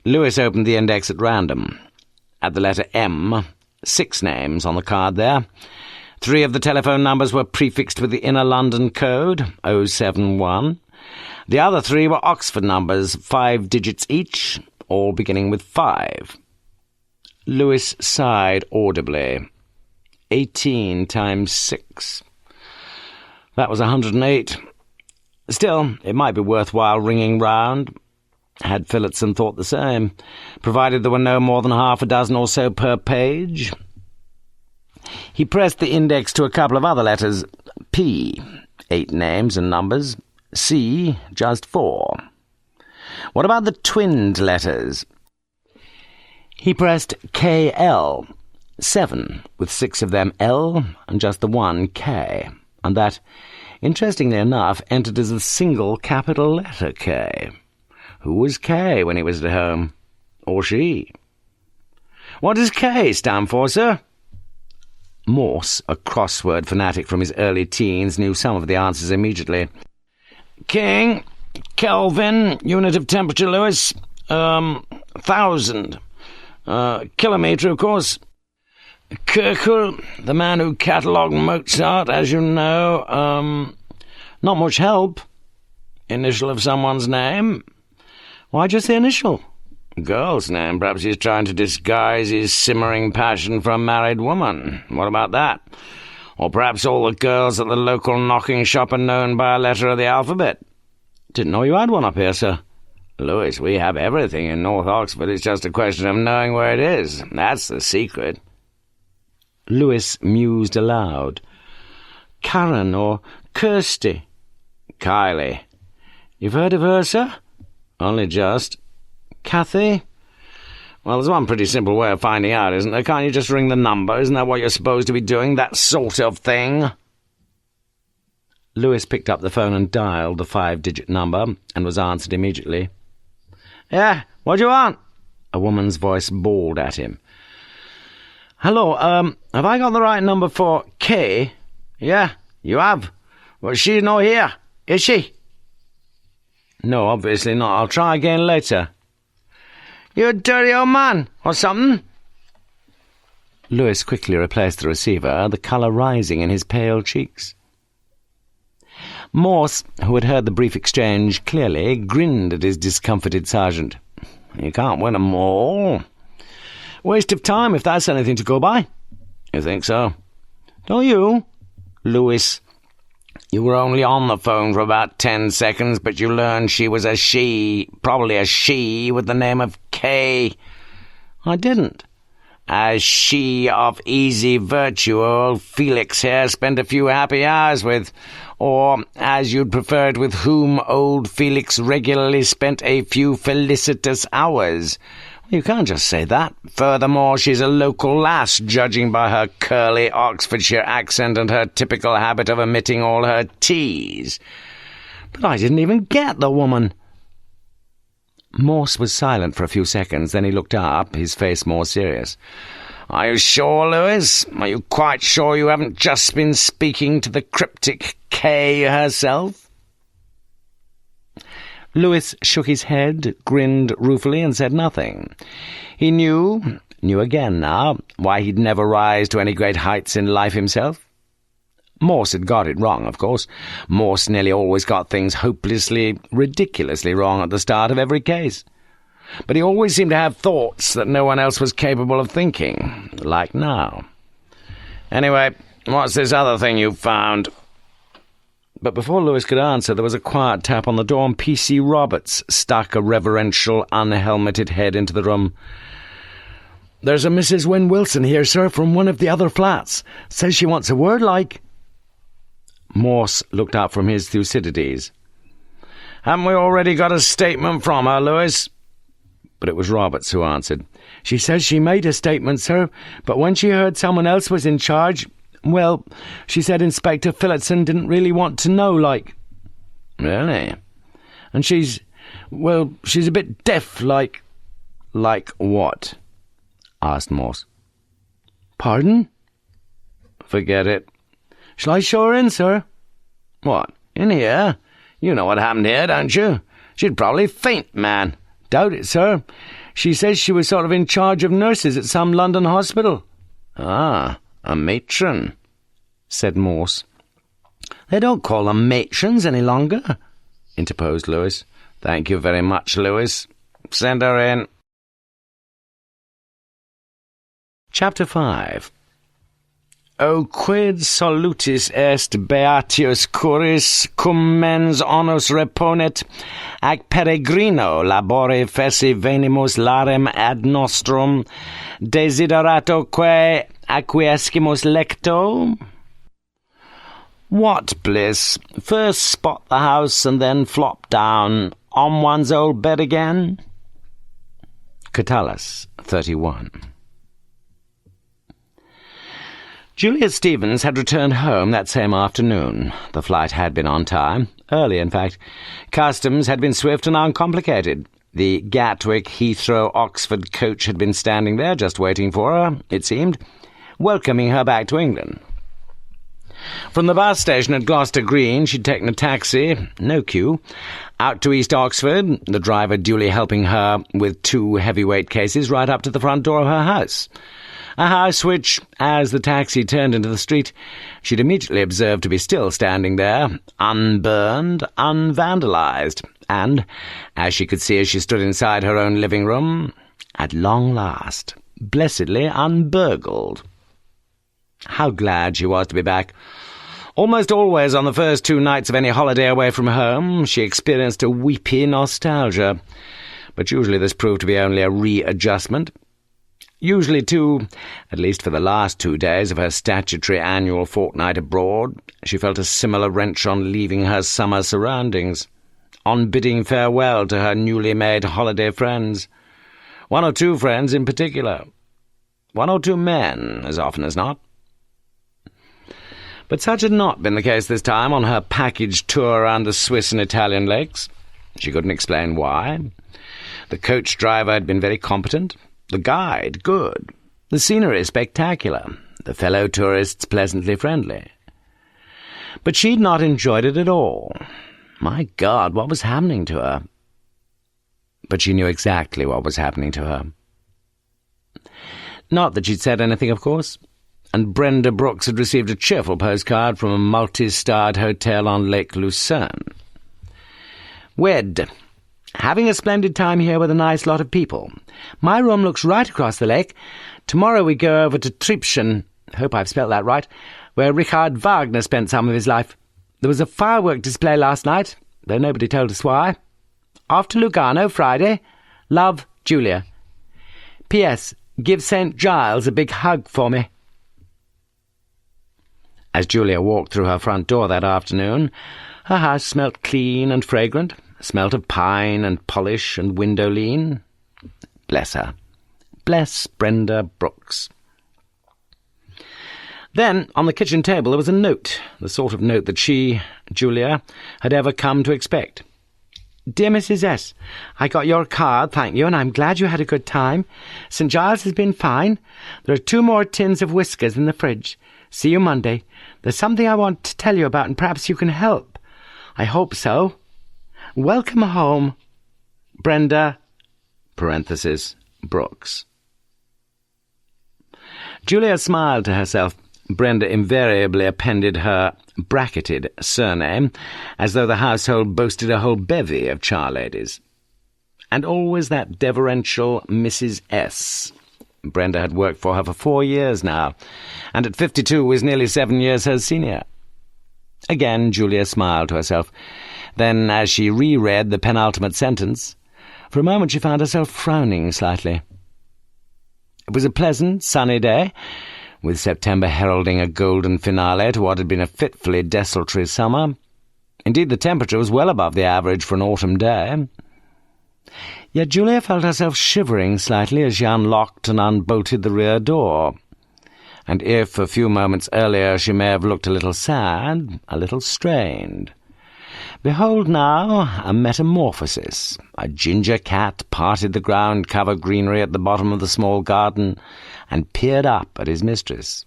Lewis opened the index at random. At the letter M, 6 names on the card there. 3 of the telephone numbers were prefixed with the inner London code, 071. The other 3 were Oxford numbers, 5 digits each, all beginning with 5. Lewis sighed audibly. 18 times 6. That was 108. Still, it might be worthwhile ringing round. Had Phillotson thought the same, provided there were no more than half a dozen or so per page. He pressed the index to a couple of other letters. P, 8 names and numbers. C, just 4. What about the twinned letters? He pressed KL, 7, with 6 of them L and just the one K, and that, interestingly enough, entered as a single capital letter K. Who was K when he was at home? Or she? What does K stand for, sir? Morse, a crossword fanatic from his early teens, knew some of the answers immediately. King, Kelvin, unit of temperature, Lewis, 1,000. Kilometre, of course. Kirkel, the man who catalogued Mozart, as you know, not much help. Initial of someone's name. Why just the initial? Girl's name. Perhaps he's trying to disguise his simmering passion for a married woman. What about that? Or perhaps all the girls at the local knocking shop are known by a letter of the alphabet. Didn't know you had one up here, sir. Lewis, we have everything in North Oxford. It's just a question of knowing where it is. That's the secret. Lewis mused aloud. Karen or Kirsty? Kylie. You've heard of her, sir? Only just. Cathy? Well, there's one pretty simple way of finding out, isn't there? Can't you just ring the number? Isn't that what you're supposed to be doing? That sort of thing? Lewis picked up the phone and dialed the 5-digit number, and was answered immediately. Yeah, what do you want? A woman's voice bawled at him. Hello, have I got the right number for K? Yeah, you have. Well, she's not here, is she? No, obviously not. I'll try again later. You a dirty old man, or something?" Lewis quickly replaced the receiver, the colour rising in his pale cheeks. Morse, who had heard the brief exchange clearly, grinned at his discomfited sergeant. "You can't win 'em all. Waste of time, if that's anything to go by." "You think so?" "Don't you?" "Lewis, you were only on the phone for about 10 seconds, but you learned she was a she, probably a she with the name of K." "I didn't." "A she of easy virtue old Felix here spent a few happy hours with, or, as you'd prefer it, with whom old Felix regularly spent a few felicitous hours." "You can't just say that." "Furthermore, she's a local lass, judging by her curly Oxfordshire accent and her typical habit of omitting all her T's." "But I didn't even get the woman." Morse was silent for a few seconds, then he looked up, his face more serious. "Are you sure, Lewis? Are you quite sure you haven't just been speaking to the cryptic K herself?" Lewis shook his head, grinned ruefully, and said nothing. He knew again now, why he'd never rise to any great heights in life himself. Morse had got it wrong, of course. Morse nearly always got things hopelessly, ridiculously wrong at the start of every case. But he always seemed to have thoughts that no one else was capable of thinking, like now. "Anyway, what's this other thing you found?" But before Lewis could answer, there was a quiet tap on the door, and P.C. Roberts stuck a reverential, unhelmeted head into the room. "There's a Mrs. Wynne Wilson here, sir, from one of the other flats. Says she wants a word, like." Morse looked up from his Thucydides. "Haven't we already got a statement from her, Lewis?" But it was Roberts who answered. "She says she made a statement, sir, but when she heard someone else was in charge, well, she said Inspector Phillotson didn't really want to know, like." "Really?" "And she's a bit deaf, like." "Like what?" asked Morse. "Pardon?" "Forget it." "Shall I show her in, sir?" "What, in here? You know what happened here, don't you? She'd probably faint, man." "Doubt it, sir. She says she was sort of in charge of nurses at some London hospital." "Ah, a matron," said Morse. "They don't call them matrons any longer," interposed Lewis. "Thank you very much, Lewis. Send her in." Chapter 5. O quid solutis est beatius curis cum mens onus reponet, ac peregrino labore feci venimus larem ad nostrum, desideratoque acquiescimus lecto? What bliss! First spot the house and then flop down on one's old bed again? Catullus 31. Juliet Stevens had returned home that same afternoon. The flight had been on time, early in fact. Customs had been swift and uncomplicated. The Gatwick Heathrow Oxford coach had been standing there just waiting for her, it seemed, welcoming her back to England. From the bus station at Gloucester Green she'd taken a taxi, no queue, out to East Oxford, the driver duly helping her with 2 heavyweight cases right up to the front door of her house. A house which, as the taxi turned into the street, she'd immediately observed to be still standing there, unburned, unvandalized, and, as she could see as she stood inside her own living room, at long last, blessedly unburgled. How glad she was to be back. Almost always on the first 2 nights of any holiday away from home, she experienced a weepy nostalgia, but usually this proved to be only a readjustment. Usually, too, at least for the last 2 days of her statutory annual fortnight abroad, she felt a similar wrench on leaving her summer surroundings, on bidding farewell to her newly made holiday friends. 1 or 2 friends in particular. 1 or 2 men, as often as not. But such had not been the case this time on her packaged tour around the Swiss and Italian lakes. She couldn't explain why. The coach driver had been very competent, the guide good, the scenery spectacular, the fellow tourists pleasantly friendly. But she'd not enjoyed it at all. My God, what was happening to her? but she knew exactly what was happening to her. Not that she'd said anything, of course, and Brenda Brooks had received a cheerful postcard from a multi-starred hotel on Lake Lucerne. Wed. Having a splendid time here with a nice lot of people. My room looks right across the lake. Tomorrow we go over to Triebschen, hope I've spelt that right, where Richard Wagner spent some of his life. There was a firework display last night, though nobody told us why. Off to Lugano Friday. Love, Julia. P.S. Give St. Giles a big hug for me. As Julia walked through her front door that afternoon, her house smelt clean and fragrant, smelt of pine and polish and window lean. Bless her. Bless Brenda Brooks. Then, on the kitchen table, there was a note, the sort of note that she, Julia, had ever come to expect. Dear Mrs. S., I got your card, thank you, and I'm glad you had a good time. St. Giles has been fine. There are 2 more tins of whiskers in the fridge. See you Monday. There's something I want to tell you about, and perhaps you can help. I hope so. Welcome home, Brenda, parenthesis, Brooks. Julia smiled to herself. Brenda invariably appended her bracketed surname, as though the household boasted a whole bevy of charladies. And always that deferential Mrs. S. Brenda had worked for her for 4 years now, and at 52 was nearly 7 years her senior. Again Julia smiled to herself. Then, as she reread the penultimate sentence, for a moment she found herself frowning slightly. It was a pleasant, sunny day, with September heralding a golden finale to what had been a fitfully desultory summer. Indeed, the temperature was well above the average for an autumn day. Yet Julia felt herself shivering slightly as she unlocked and unbolted the rear door. And if, a few moments earlier, she may have looked a little sad, a little strained, behold now a metamorphosis. A ginger cat parted the ground-cover greenery at the bottom of the small garden and peered up at his mistress.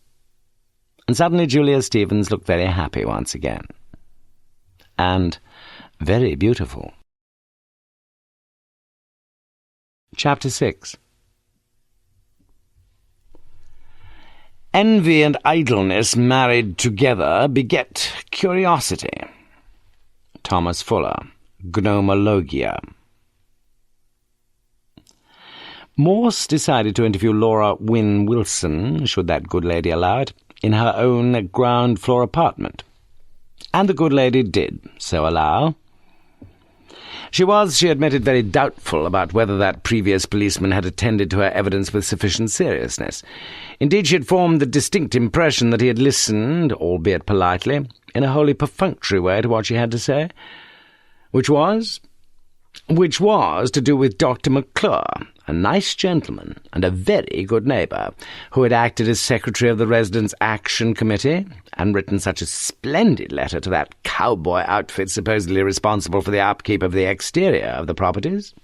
And suddenly Julia Stevens looked very happy once again. And very beautiful. Chapter 6. Envy and idleness married together beget curiosity. Thomas Fuller, Gnomologia. Morse decided to interview Laura Wynne Wilson, should that good lady allow it, in her own ground-floor apartment. And the good lady did so allow. She was, she admitted, very doubtful about whether that previous policeman had attended to her evidence with sufficient seriousness. Indeed, she had formed the distinct impression that he had listened, albeit politely, in a wholly perfunctory way to what she had to say, which was to do with Dr. McClure, a nice gentleman and a very good neighbour, who had acted as secretary of the Residents' Action Committee and written such a splendid letter to that cowboy outfit supposedly responsible for the upkeep of the exterior of the properties.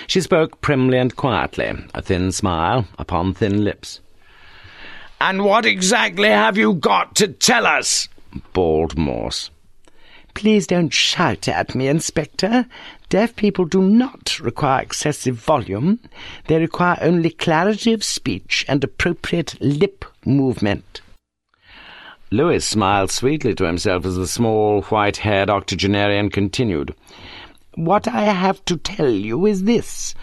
She spoke primly and quietly, a thin smile upon thin lips. "And what exactly have you got to tell us?" bawled Morse. "Please don't shout at me, Inspector. Deaf people do not require excessive volume. They require only clarity of speech and appropriate lip movement." Lewis smiled sweetly to himself as the small, white-haired octogenarian continued. "What I have to tell you is this.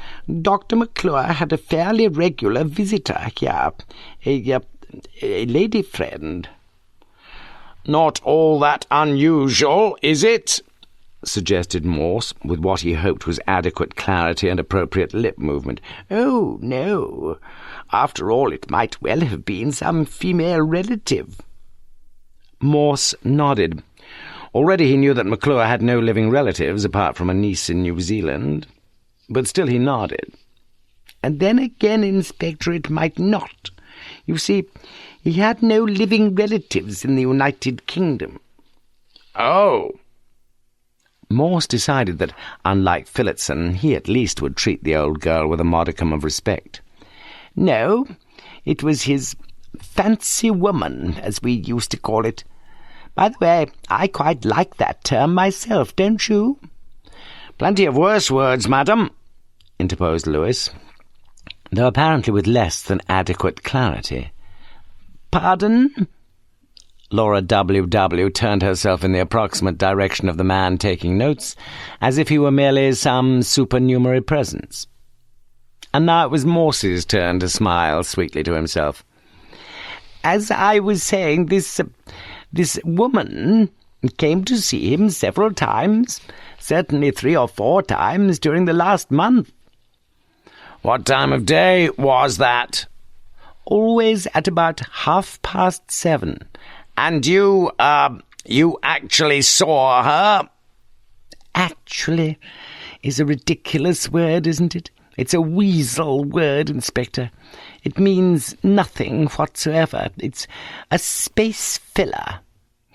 Dr. McClure had a fairly regular visitor here, a lady friend." "Not all that unusual, is it?" suggested Morse, with what he hoped was adequate clarity and appropriate lip movement. "Oh, no. After all, it might well have been some female relative." Morse nodded. Already he knew that McClure had no living relatives apart from a niece in New Zealand, but still he nodded. "And then again, Inspector, it might not. You see, he had no living relatives in the United Kingdom." "Oh!" Morse decided that, unlike Phillotson, he at least would treat the old girl with a modicum of respect. "No, it was his fancy woman, as we used to call it. By the way, I quite like that term myself, don't you?" Plenty of worse words, madam, interposed Lewis, though apparently with less than adequate clarity. Pardon? Laura W.W. turned herself in the approximate direction of the man taking notes, as if he were merely some supernumerary presence. And now it was Morse's turn to smile sweetly to himself. As I was saying, this woman came to see him several times, certainly 3 or 4 times during the last month. What time of day was that? Always at about 7:30. And you actually saw her? Actually is a ridiculous word, isn't it? It's a weasel word, Inspector. It means nothing whatsoever. It's a space filler.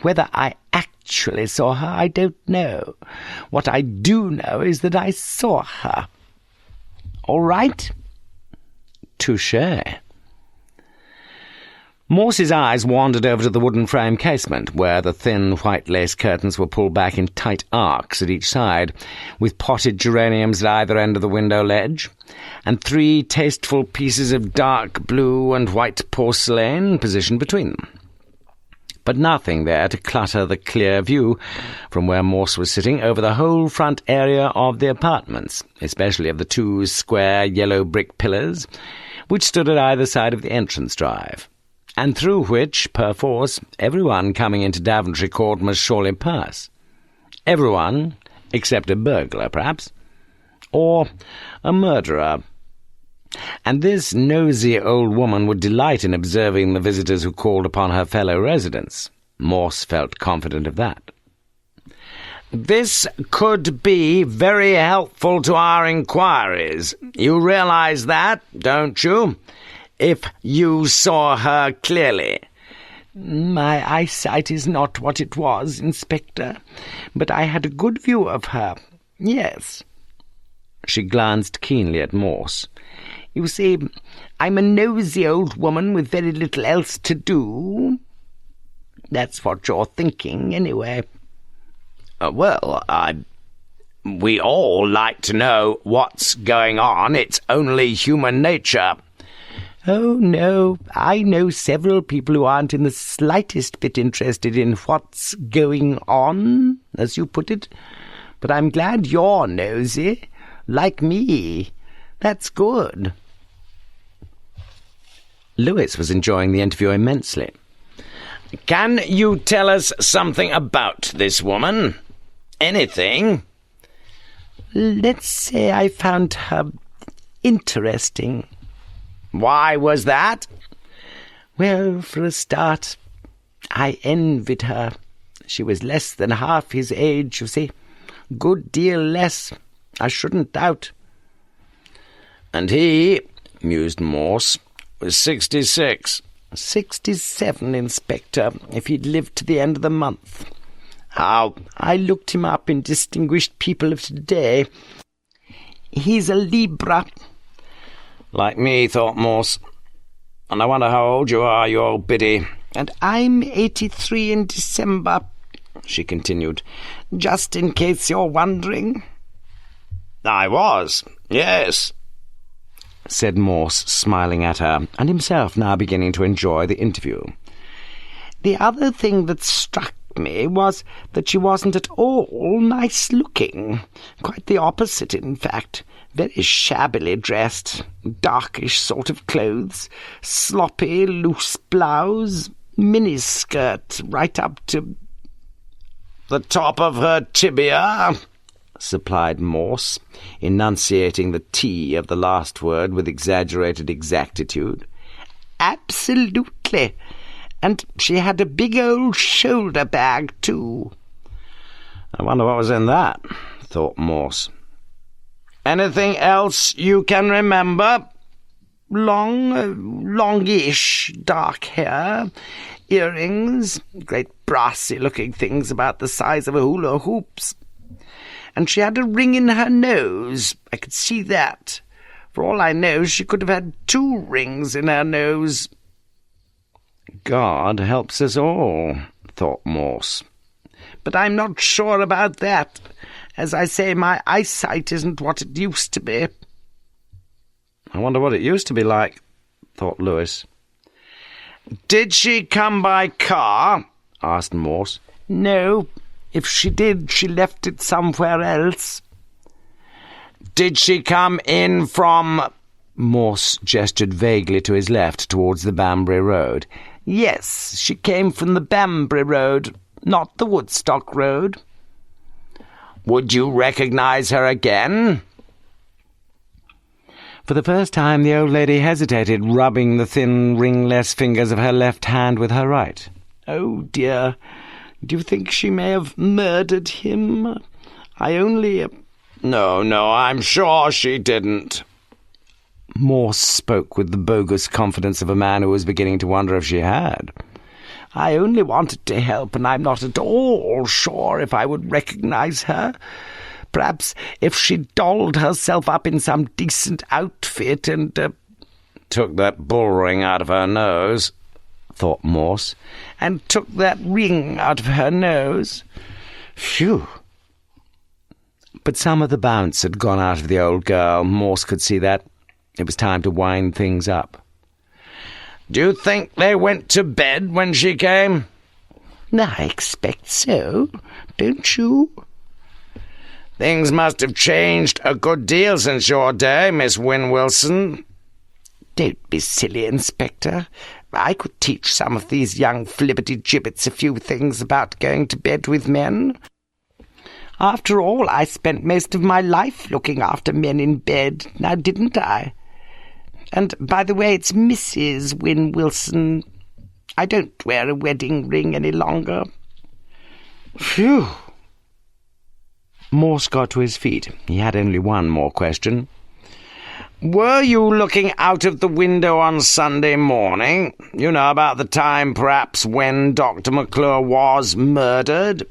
Whether I actually saw her, I don't know. What I do know is that I saw her. All right? Touché. Morse's eyes wandered over to the wooden frame casement, where the thin white lace curtains were pulled back in tight arcs at each side, with potted geraniums at either end of the window ledge, and 3 tasteful pieces of dark blue and white porcelain positioned between them. But nothing there to clutter the clear view from where Morse was sitting over the whole front area of the apartments, especially of the 2 square yellow brick pillars, which stood at either side of the entrance drive, and through which, perforce, everyone coming into Daventry Court must surely pass. Everyone, except a burglar, perhaps, or a murderer. And this nosy old woman would delight in observing the visitors who called upon her fellow residents. Morse felt confident of that. This could be very helpful to our inquiries. You realize that, don't you? If you saw her clearly. My eyesight is not what it was, Inspector, but I had a good view of her, yes. She glanced keenly at Morse. You see, I'm a nosy old woman with very little else to do. That's what you're thinking, anyway. We all like to know what's going on. It's only human nature. Oh, no, I know several people who aren't in the slightest bit interested in what's going on, as you put it. But I'm glad you're nosy, like me. That's good. Lewis was enjoying the interview immensely. Can you tell us something about this woman? Anything? Let's say I found her interesting. Why was that? Well, for a start, I envied her. She was less than half his age, you see. Good deal less, I shouldn't doubt. And he, mused Morse, was 66. 67, Inspector, if he'd lived to the end of the month. How? I looked him up in Distinguished People of Today. He's a Libra. Like me, thought Morse. And I wonder how old you are, you old biddy. And I'm 83 in December, she continued, just in case you're wondering. I was, yes, said Morse, smiling at her, and himself now beginning to enjoy the interview. The other thing that struck me was that she wasn't at all nice-looking. Quite the opposite, in fact. Very shabbily dressed, darkish sort of clothes, sloppy, loose blouse, miniskirt right up to the top of her tibia, supplied Morse, enunciating the T of the last word with exaggerated exactitude. Absolutely. And she had a big old shoulder bag, too. I wonder what was in that, thought Morse. Anything else you can remember? Longish, dark hair, earrings, great brassy-looking things about the size of hula hoops. And she had a ring in her nose. I could see that. For all I know, she could have had 2 rings in her nose. God helps us all, thought Morse. But I'm not sure about that. As I say, my eyesight isn't what it used to be. I wonder what it used to be like, thought Lewis. Did she come by car? Asked Morse. No. If she did, she left it somewhere else. Did she come in from... Morse gestured vaguely to his left towards the Banbury Road. Yes, she came from the Banbury Road, not the Woodstock Road. Would you recognise her again? For the first time the old lady hesitated, rubbing the thin, ringless fingers of her left hand with her right. Oh, dear. Do you think she may have murdered him? I only... No, I'm sure she didn't. Morse spoke with the bogus confidence of a man who was beginning to wonder if she had. I only wanted to help, and I'm not at all sure if I would recognise her. Perhaps if she dolled herself up in some decent outfit and... took that bull ring out of her nose, thought Morse. And took that ring out of her nose. Phew! But some of the bounce had gone out of the old girl. Morse could see that. It was time to wind things up. Do you think they went to bed when she came? I expect so. Don't you? Things must have changed a good deal since your day, Miss Wynne Wilson. Don't be silly, Inspector. I could teach some of these young flibberty-gibbets a few things about going to bed with men. After all, I spent most of my life looking after men in bed, now didn't I? And, by the way, it's Mrs. Wynne Wilson. I don't wear a wedding ring any longer. Phew! Morse got to his feet. He had only one more question. Were you looking out of the window on Sunday morning? You know, about the time, perhaps, when Dr. McClure was murdered?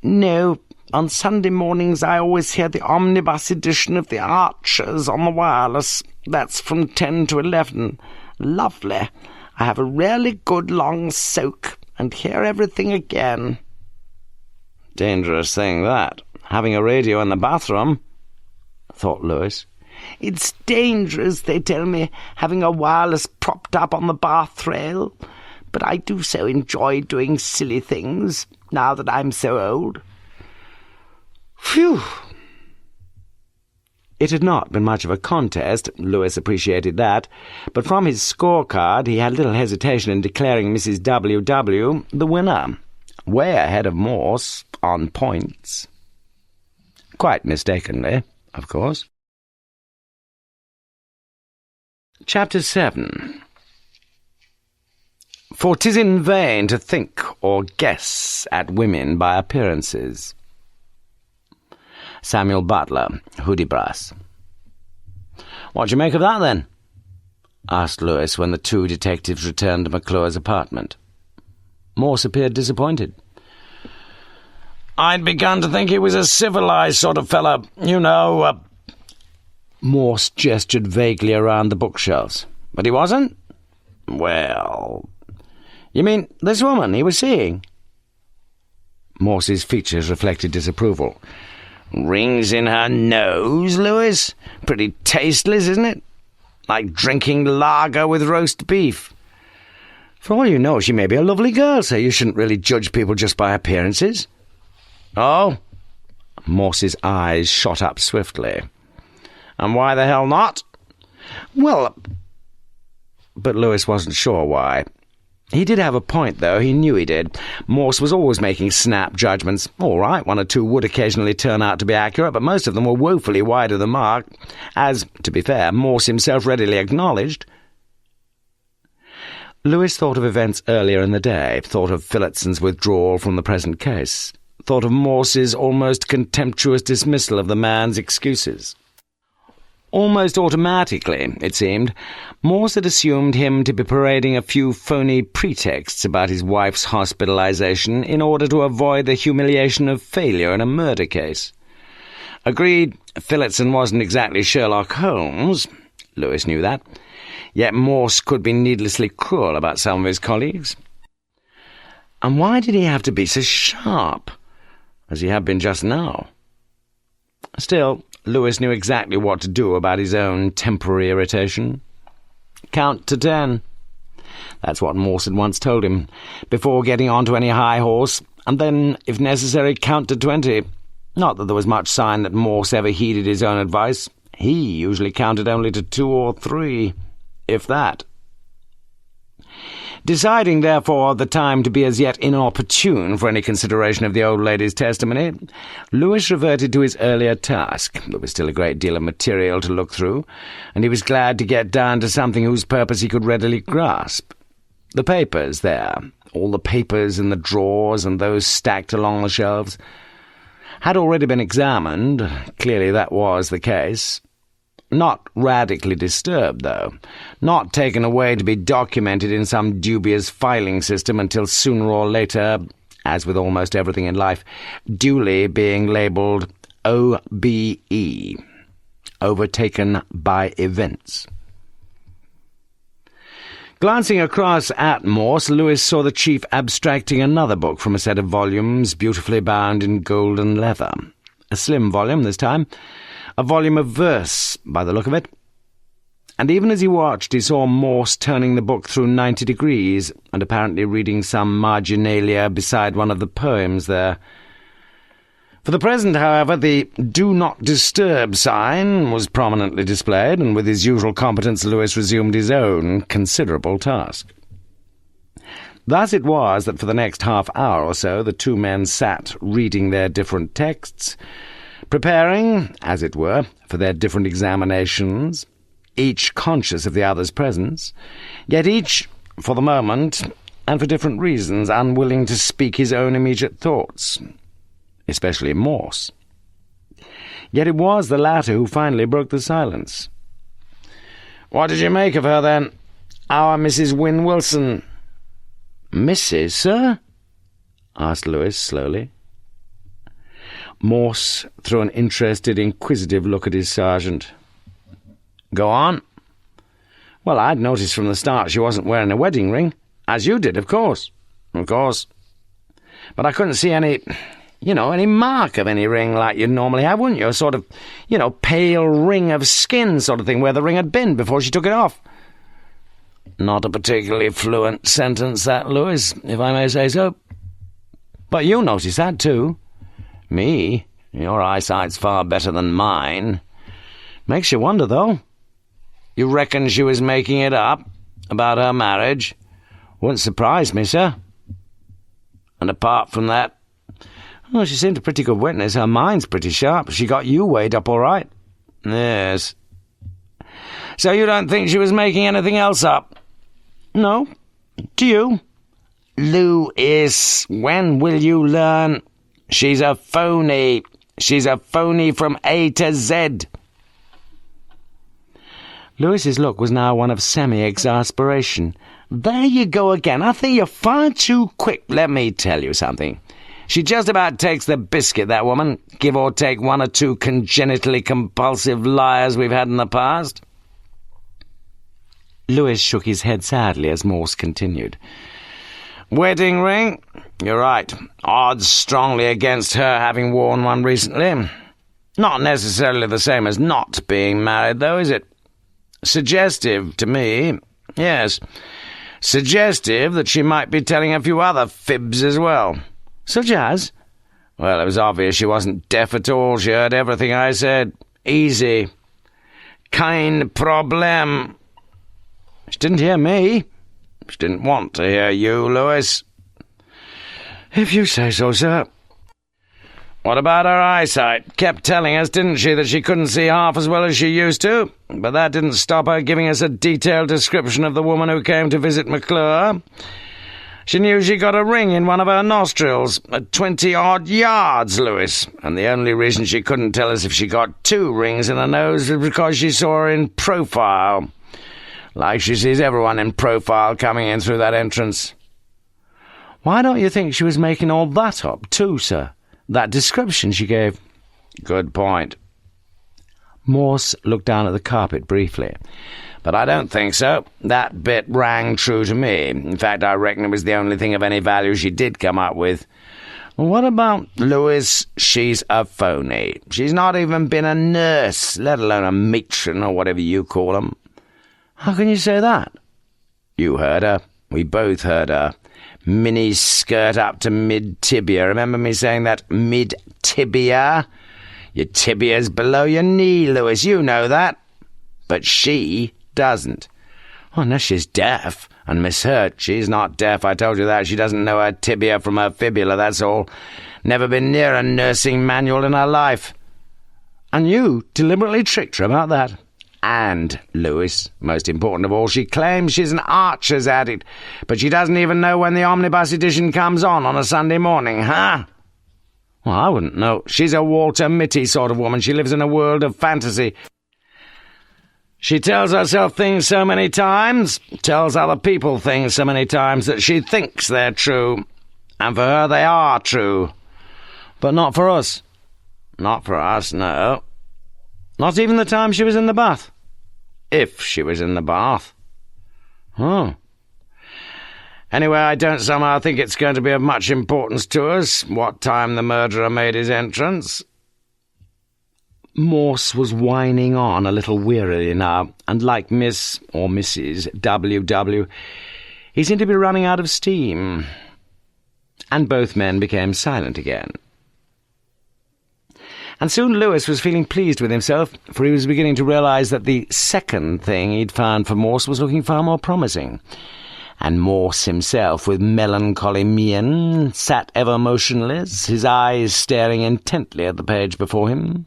No. On Sunday mornings I always hear the omnibus edition of the Archers on the wireless. That's from 10 to 11. Lovely. I have a really good long soak and hear everything again. Dangerous thing, that. Having a radio in the bathroom, thought Lewis. It's dangerous, they tell me, having a wireless propped up on the bath rail. But I do so enjoy doing silly things, now that I'm so old. Phew! It had not been much of a contest, Lewis appreciated that, but from his scorecard he had little hesitation in declaring Mrs. W.W. the winner, way ahead of Morse on points. Quite mistakenly, of course. Chapter 7. For 'tis in vain to think or guess at women by appearances. Samuel Butler, Hudibras. What do you make of that, then? Asked Lewis when the two detectives returned to McClure's apartment. Morse appeared disappointed. I'd begun to think he was a civilized sort of fellow, you know. Morse gestured vaguely around the bookshelves. But he wasn't? Well... You mean this woman he was seeing? Morse's features reflected disapproval. Rings in her nose, Lewis? Pretty tasteless, isn't it? Like drinking lager with roast beef. For all you know, she may be a lovely girl, so you shouldn't really judge people just by appearances. Oh? Morse's eyes shot up swiftly. And why the hell not? Well... But Lewis wasn't sure why. He did have a point, though. He knew he did. Morse was always making snap judgments. All right, one or two would occasionally turn out to be accurate, but most of them were woefully wide of the mark, as, to be fair, Morse himself readily acknowledged. Lewis thought of events earlier in the day, thought of Phillickson's withdrawal from the present case, thought of Morse's almost contemptuous dismissal of the man's excuses. Almost automatically, it seemed, Morse had assumed him to be parading a few phony pretexts about his wife's hospitalization in order to avoid the humiliation of failure in a murder case. Agreed, Phillotson wasn't exactly Sherlock Holmes. Lewis knew that. Yet Morse could be needlessly cruel about some of his colleagues. And why did he have to be so sharp, as he had been just now? Still, Lewis knew exactly what to do about his own temporary irritation. Count to 10. That's what Morse had once told him, before getting on to any high horse, and then, if necessary, count to 20. Not that there was much sign that Morse ever heeded his own advice. He usually counted only to 2 or 3, if that. Deciding, therefore, the time to be as yet inopportune for any consideration of the old lady's testimony, Lewis reverted to his earlier task. There was still a great deal of material to look through, and he was glad to get down to something whose purpose he could readily grasp. The papers there, all the papers in the drawers and those stacked along the shelves, had already been examined. Clearly that was the case. Not radically disturbed, though. Not taken away to be documented in some dubious filing system until sooner or later, as with almost everything in life, duly being labelled OBE, overtaken by events. Glancing across at Morse, Lewis saw the chief abstracting another book from a set of volumes beautifully bound in golden leather. A slim volume this time, a volume of verse, by the look of it. And even as he watched, he saw Morse turning the book through 90 degrees and apparently reading some marginalia beside one of the poems there. For the present, however, the "Do Not Disturb" sign was prominently displayed, and with his usual competence Lewis resumed his own considerable task. Thus it was that for the next half hour or so the two men sat reading their different texts, preparing, as it were, for their different examinations, each conscious of the other's presence, yet each, for the moment, and for different reasons, unwilling to speak his own immediate thoughts, especially Morse. Yet it was the latter who finally broke the silence. "What did you make of her, then? Our Mrs. Wynne Wilson?" "Mrs., sir?" asked Lewis slowly. Morse threw an interested, inquisitive look at his sergeant. "Go on." "Well, I'd noticed from the start she wasn't wearing a wedding ring, as you did, of course." "Of course. But I couldn't see any mark of any ring like you'd normally have, wouldn't you? A sort of, pale ring of skin sort of thing where the ring had been before she took it off." "Not a particularly fluent sentence, that, Lewis, if I may say so." "But you noticed that, too." "Me? Your eyesight's far better than mine." "Makes you wonder, though." "You reckon she was making it up about her marriage?" "Wouldn't surprise me, sir." "And apart from that?" "Well, she seemed a pretty good witness. Her mind's pretty sharp. She got you weighed up all right." "Yes." "So you don't think she was making anything else up?" "No. Do you?" "Lewis, when will you learn? She's a phony. She's a phony from A to Z." Lewis's look was now one of semi-exasperation. "There you go again. I think you're far too quick. Let me tell you something. She just about takes the biscuit, that woman, give or take one or two congenitally compulsive liars we've had in the past." Lewis shook his head sadly as Morse continued. "Wedding ring? You're right. Odds strongly against her having worn one recently. Not necessarily the same as not being married, though, is it? Suggestive to me. Yes. Suggestive that she might be telling a few other fibs as well." "Such as?" "Well, it was obvious she wasn't deaf at all. She heard everything I said. Easy. Kein Problem." "She didn't hear me." "She didn't want to hear you, Lewis." "If you say so, sir." "What about her eyesight? Kept telling us, didn't she, that she couldn't see half as well as she used to? But that didn't stop her giving us a detailed description of the woman who came to visit McClure. She knew she got a ring in one of her nostrils at 20-odd yards, Lewis, and the only reason she couldn't tell us if she got 2 rings in her nose was because she saw her in profile. Like she sees everyone in profile coming in through that entrance." "Why don't you think she was making all that up, too, sir? That description she gave?" "Good point." Morse looked down at the carpet briefly. "But I don't think so. That bit rang true to me. In fact, I reckon it was the only thing of any value she did come up with. What about... Lewis, she's a phony. She's not even been a nurse, let alone a matron or whatever you call them. How can you say that? You heard her. We both heard her. Mini skirt up to mid-tibia. Remember me saying that? Mid-tibia? Your tibia's below your knee, Lewis. You know that. But she doesn't. Well, unless she's deaf. And Miss Hurt, she's not deaf, I told you that. She doesn't know her tibia from her fibula, that's all. Never been near a nursing manual in her life. And you deliberately tricked her about that? And, Lewis, most important of all, she claims she's an Archer's addict, but she doesn't even know when the omnibus edition comes on a Sunday morning, huh? Well, I wouldn't know. She's a Walter Mitty sort of woman. She lives in a world of fantasy. She tells herself things so many times, tells other people things so many times that she thinks they're true. And for her, they are true. But not for us. Not for us, no. Not even the time she was in the bath? If she was in the bath. Oh. Anyway, I don't somehow think it's going to be of much importance to us what time the murderer made his entrance. Morse was whining on a little wearily now, and like Miss, or Mrs. W.W., he seemed to be running out of steam. And both men became silent again. And soon Lewis was feeling pleased with himself, for he was beginning to realise that the second thing he'd found for Morse was looking far more promising. And Morse himself, with melancholy mien, sat ever motionless, his eyes staring intently at the page before him.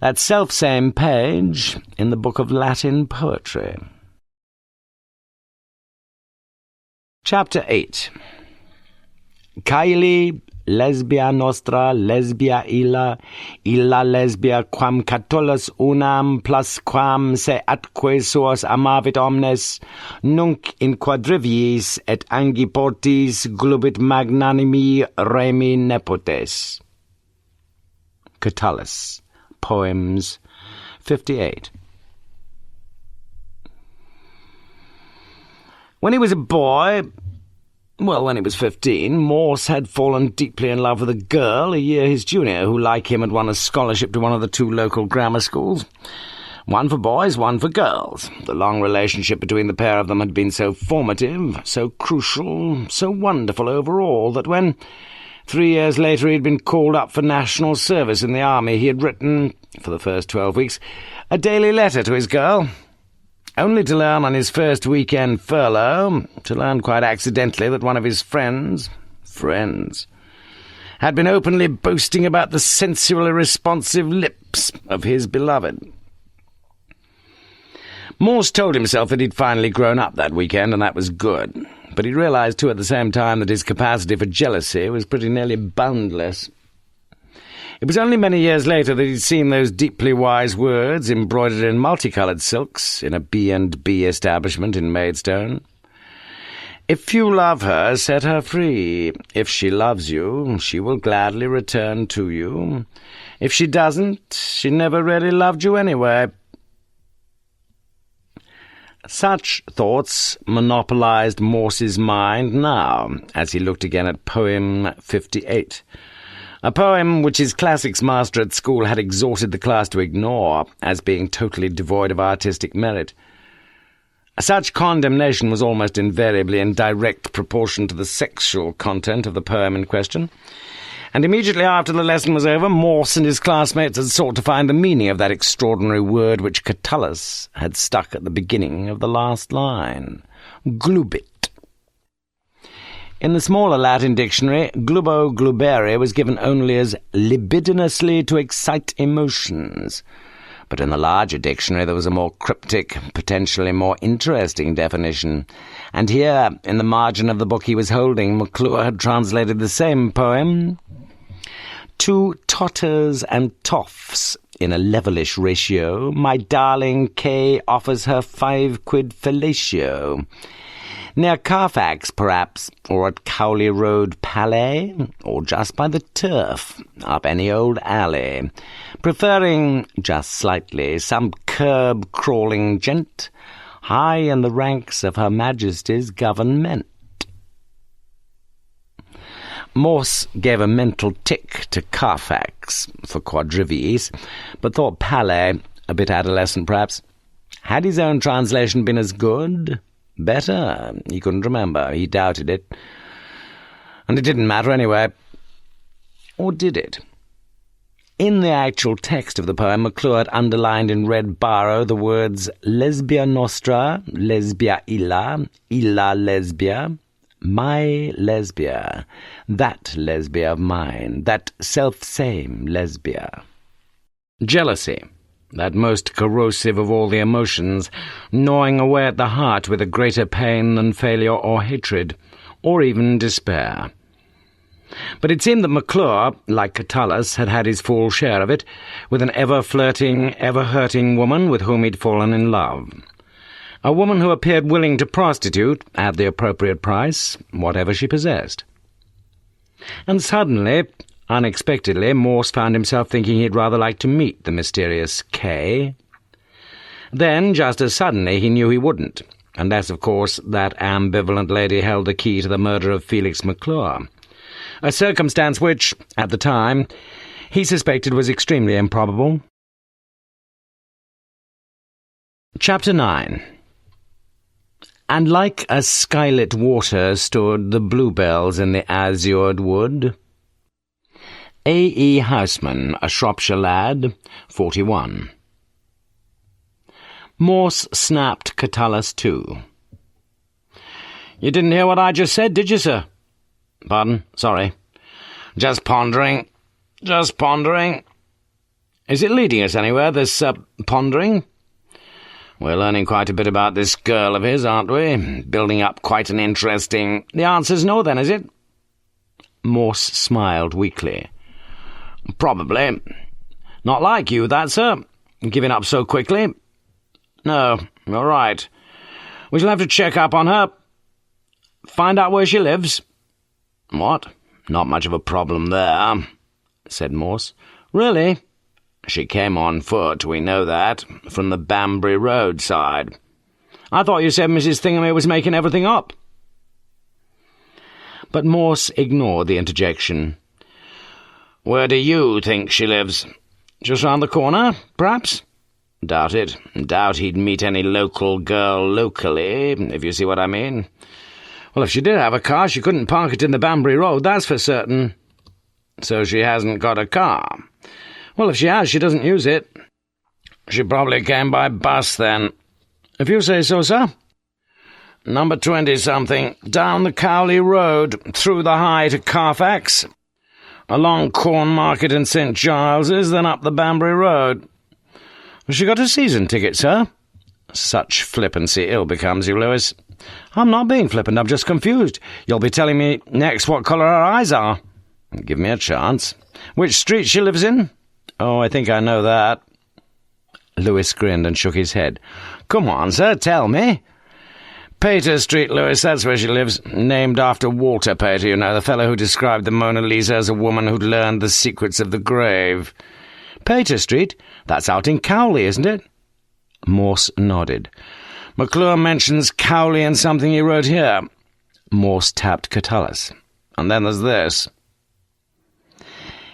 That self-same page in the book of Latin poetry. Chapter 8. Caeli lesbia nostra, lesbia illa lesbia quam Catullus unam plus quam se atque suos amavit omnes, nunc in quadriviis et angiportis glubit magnanimi remi nepotes. Catullus. Poems 58. When he was a boy, when he was 15, Morse had fallen deeply in love with a girl a year his junior, who, like him, had won a scholarship to one of the two local grammar schools. One for boys, one for girls. The long relationship between the pair of them had been so formative, so crucial, so wonderful overall, that when 3 years later he had been called up for national service in the army, he had written, for the first 12 weeks, a daily letter to his girl, only to learn on his first weekend furlough, to learn quite accidentally that one of his friends, had been openly boasting about the sensually responsive lips of his beloved. Morse told himself that he'd finally grown up that weekend, and that was good. But he realised, too, at the same time, that his capacity for jealousy was pretty nearly boundless. It was only many years later that he'd seen those deeply wise words embroidered in multicoloured silks in a B&B establishment in Maidstone. If you love her, set her free. If she loves you, she will gladly return to you. If she doesn't, she never really loved you anyway. Such thoughts monopolized Morse's mind now, as he looked again at poem 58, a poem which his classics master at school had exhorted the class to ignore as being totally devoid of artistic merit. Such condemnation was almost invariably in direct proportion to the sexual content of the poem in question, and immediately after the lesson was over, Morse and his classmates had sought to find the meaning of that extraordinary word which Catullus had stuck at the beginning of the last line, glubit. In the smaller Latin dictionary, glubo glubere was given only as libidinously to excite emotions, but in the larger dictionary there was a more cryptic, potentially more interesting definition, and here, in the margin of the book he was holding, McClure had translated the same poem: two totters and toffs in a levelish ratio, my darling Kay offers her 5 quid fellatio. Near Carfax, perhaps, or at Cowley Road Palais, or just by the turf, up any old alley, preferring, just slightly, some curb-crawling gent, high in the ranks of Her Majesty's government. Morse gave a mental tick to Carfax for quadrivies, but thought Palais a bit adolescent, perhaps. Had his own translation been as good? Better? He couldn't remember. He doubted it. And it didn't matter anyway. Or did it? In the actual text of the poem, McClure had underlined in red baro the words lesbia nostra, lesbia illa, illa lesbia, my lesbia, that lesbia of mine, that self-same lesbia. Jealousy, that most corrosive of all the emotions, gnawing away at the heart with a greater pain than failure or hatred, or even despair. But it seemed that McClure, like Catullus, had had his full share of it, with an ever-flirting, ever-hurting woman with whom he'd fallen in love. A woman who appeared willing to prostitute, at the appropriate price, whatever she possessed. And suddenly, unexpectedly, Morse found himself thinking he'd rather like to meet the mysterious K. Then, just as suddenly, he knew he wouldn't, unless, of course, that ambivalent lady held the key to the murder of Felix McClure, a circumstance which, at the time, he suspected was extremely improbable. Chapter 9. And like a skylit water stood the bluebells in the azured wood. A. E. Houseman, a Shropshire lad, 41. Morse snapped Catullus too. "You didn't hear what I just said, did you, sir?" "Pardon? Sorry." Just pondering. Is it leading us anywhere, this, pondering?" "We're learning quite a bit about this girl of his, aren't we? Building up quite an interesting—" "The answer's no, then, is it?" Morse smiled weakly. "Probably. Not like you, that, sir. Giving up so quickly." "No, you're right. We shall have to check up on her. Find out where she lives." "What? Not much of a problem there," said Morse. "Really?" "She came on foot, we know that, from the Banbury Road side." "I thought you said Mrs. Thingamy was making everything up." But Morse ignored the interjection. "Where do you think she lives? Just round the corner, perhaps?" "Doubt it. Doubt he'd meet any local girl locally, if you see what I mean." "Well, if she did have a car, she couldn't park it in the Banbury Road, that's for certain." "So she hasn't got a car?" "Well, if she has, she doesn't use it." "She probably came by bus, then." "If you say so, sir." "Number 20-something, down the Cowley Road, through the High to Carfax, along Corn Market and St. Giles's, then up the Banbury Road." "Has she got a season ticket, sir?" "Such flippancy ill becomes you, Lewis." "I'm not being flippant, I'm just confused. You'll be telling me next what colour her eyes are." "Give me a chance." "Which street she lives in?" "Oh, I think I know that." Lewis grinned and shook his head. "Come on, sir, tell me." "Pater Street, Lewis, that's where she lives. Named after Walter Pater, you know, the fellow who described the Mona Lisa as a woman who'd learned the secrets of the grave." "Pater Street? That's out in Cowley, isn't it?" Morse nodded. "McClure mentions Cowley in something he wrote here." Morse tapped Catullus. "And then there's this."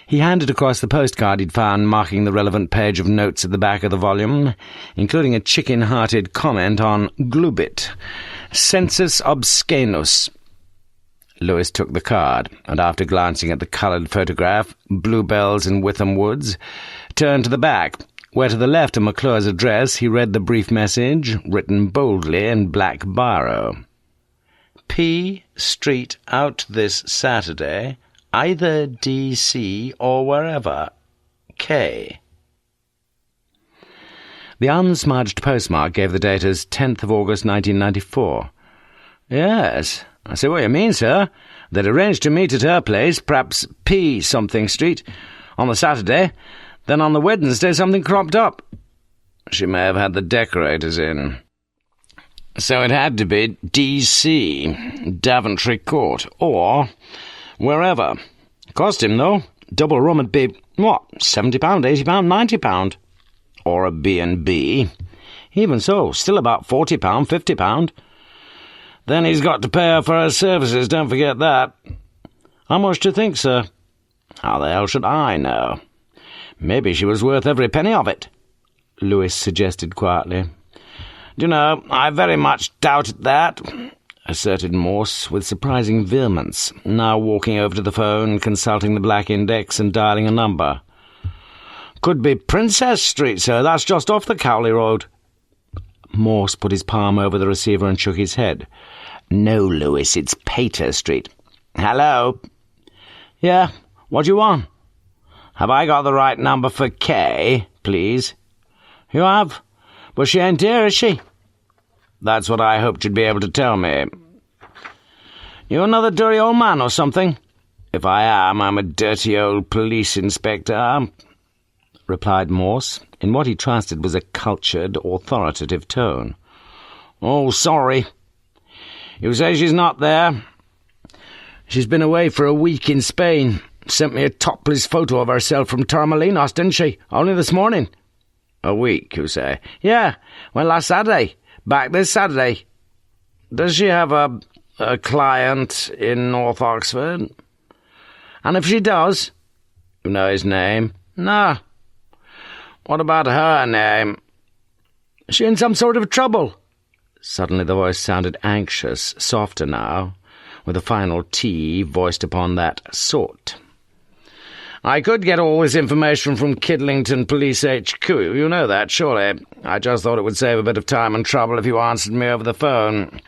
He handed across the postcard he'd found marking the relevant page of notes at the back of the volume, including a chicken-hearted comment on glubit, sensus obscanus. Lewis took the card, and after glancing at the coloured photograph, Bluebells in Witham Woods, turned to the back, where to the left of McClure's address he read the brief message, written boldly in black biro. "P. Street out this Saturday, either D.C. or wherever. K." The unsmudged postmark gave the date as 10th of August 1994. "Yes, I see what you mean, sir. They'd arranged to meet at her place, perhaps P. something Street, on the Saturday. Then on the Wednesday something cropped up. She may have had the decorators in. So it had to be D.C., Daventry Court, or wherever. Cost him, though. Double room would be, what, £70, £80, £90? Or a B&B. Even so, still about £40, £50. Then he's got to pay her for her services, don't forget that. How much do you think, sir? How the hell should I know? Maybe she was worth every penny of it, Lewis suggested quietly. Do you know, I very much doubted that, asserted Morse with surprising vehemence, now walking over to the phone, consulting the black index and dialling a number. Could be Princess Street, sir. That's just off the Cowley Road. Morse put his palm over the receiver and shook his head. No, Lewis, it's Pater Street. Hello? Yeah, what do you want? Have I got the right number for Kay, please? You have? But she ain't here, is she? That's what I hoped you'd be able to tell me. You another dirty old man or something? If I am, I'm a dirty old police inspector, replied Morse, in what he trusted was a cultured, authoritative tone. Oh, sorry. You say she's not there? She's been away for a week in Spain. Sent me a topless photo of herself from Torremolinos, didn't she? Only this morning. A week, you say? Yeah, went last Saturday. Back this Saturday. Does she have a client in North Oxford? And if she does, you know his name? No. What about her name? Is she in some sort of trouble? Suddenly the voice sounded anxious, softer now, with a final T voiced upon that sort. I could get all this information from Kidlington Police HQ. You know that, surely. I just thought it would save a bit of time and trouble if you answered me over the phone.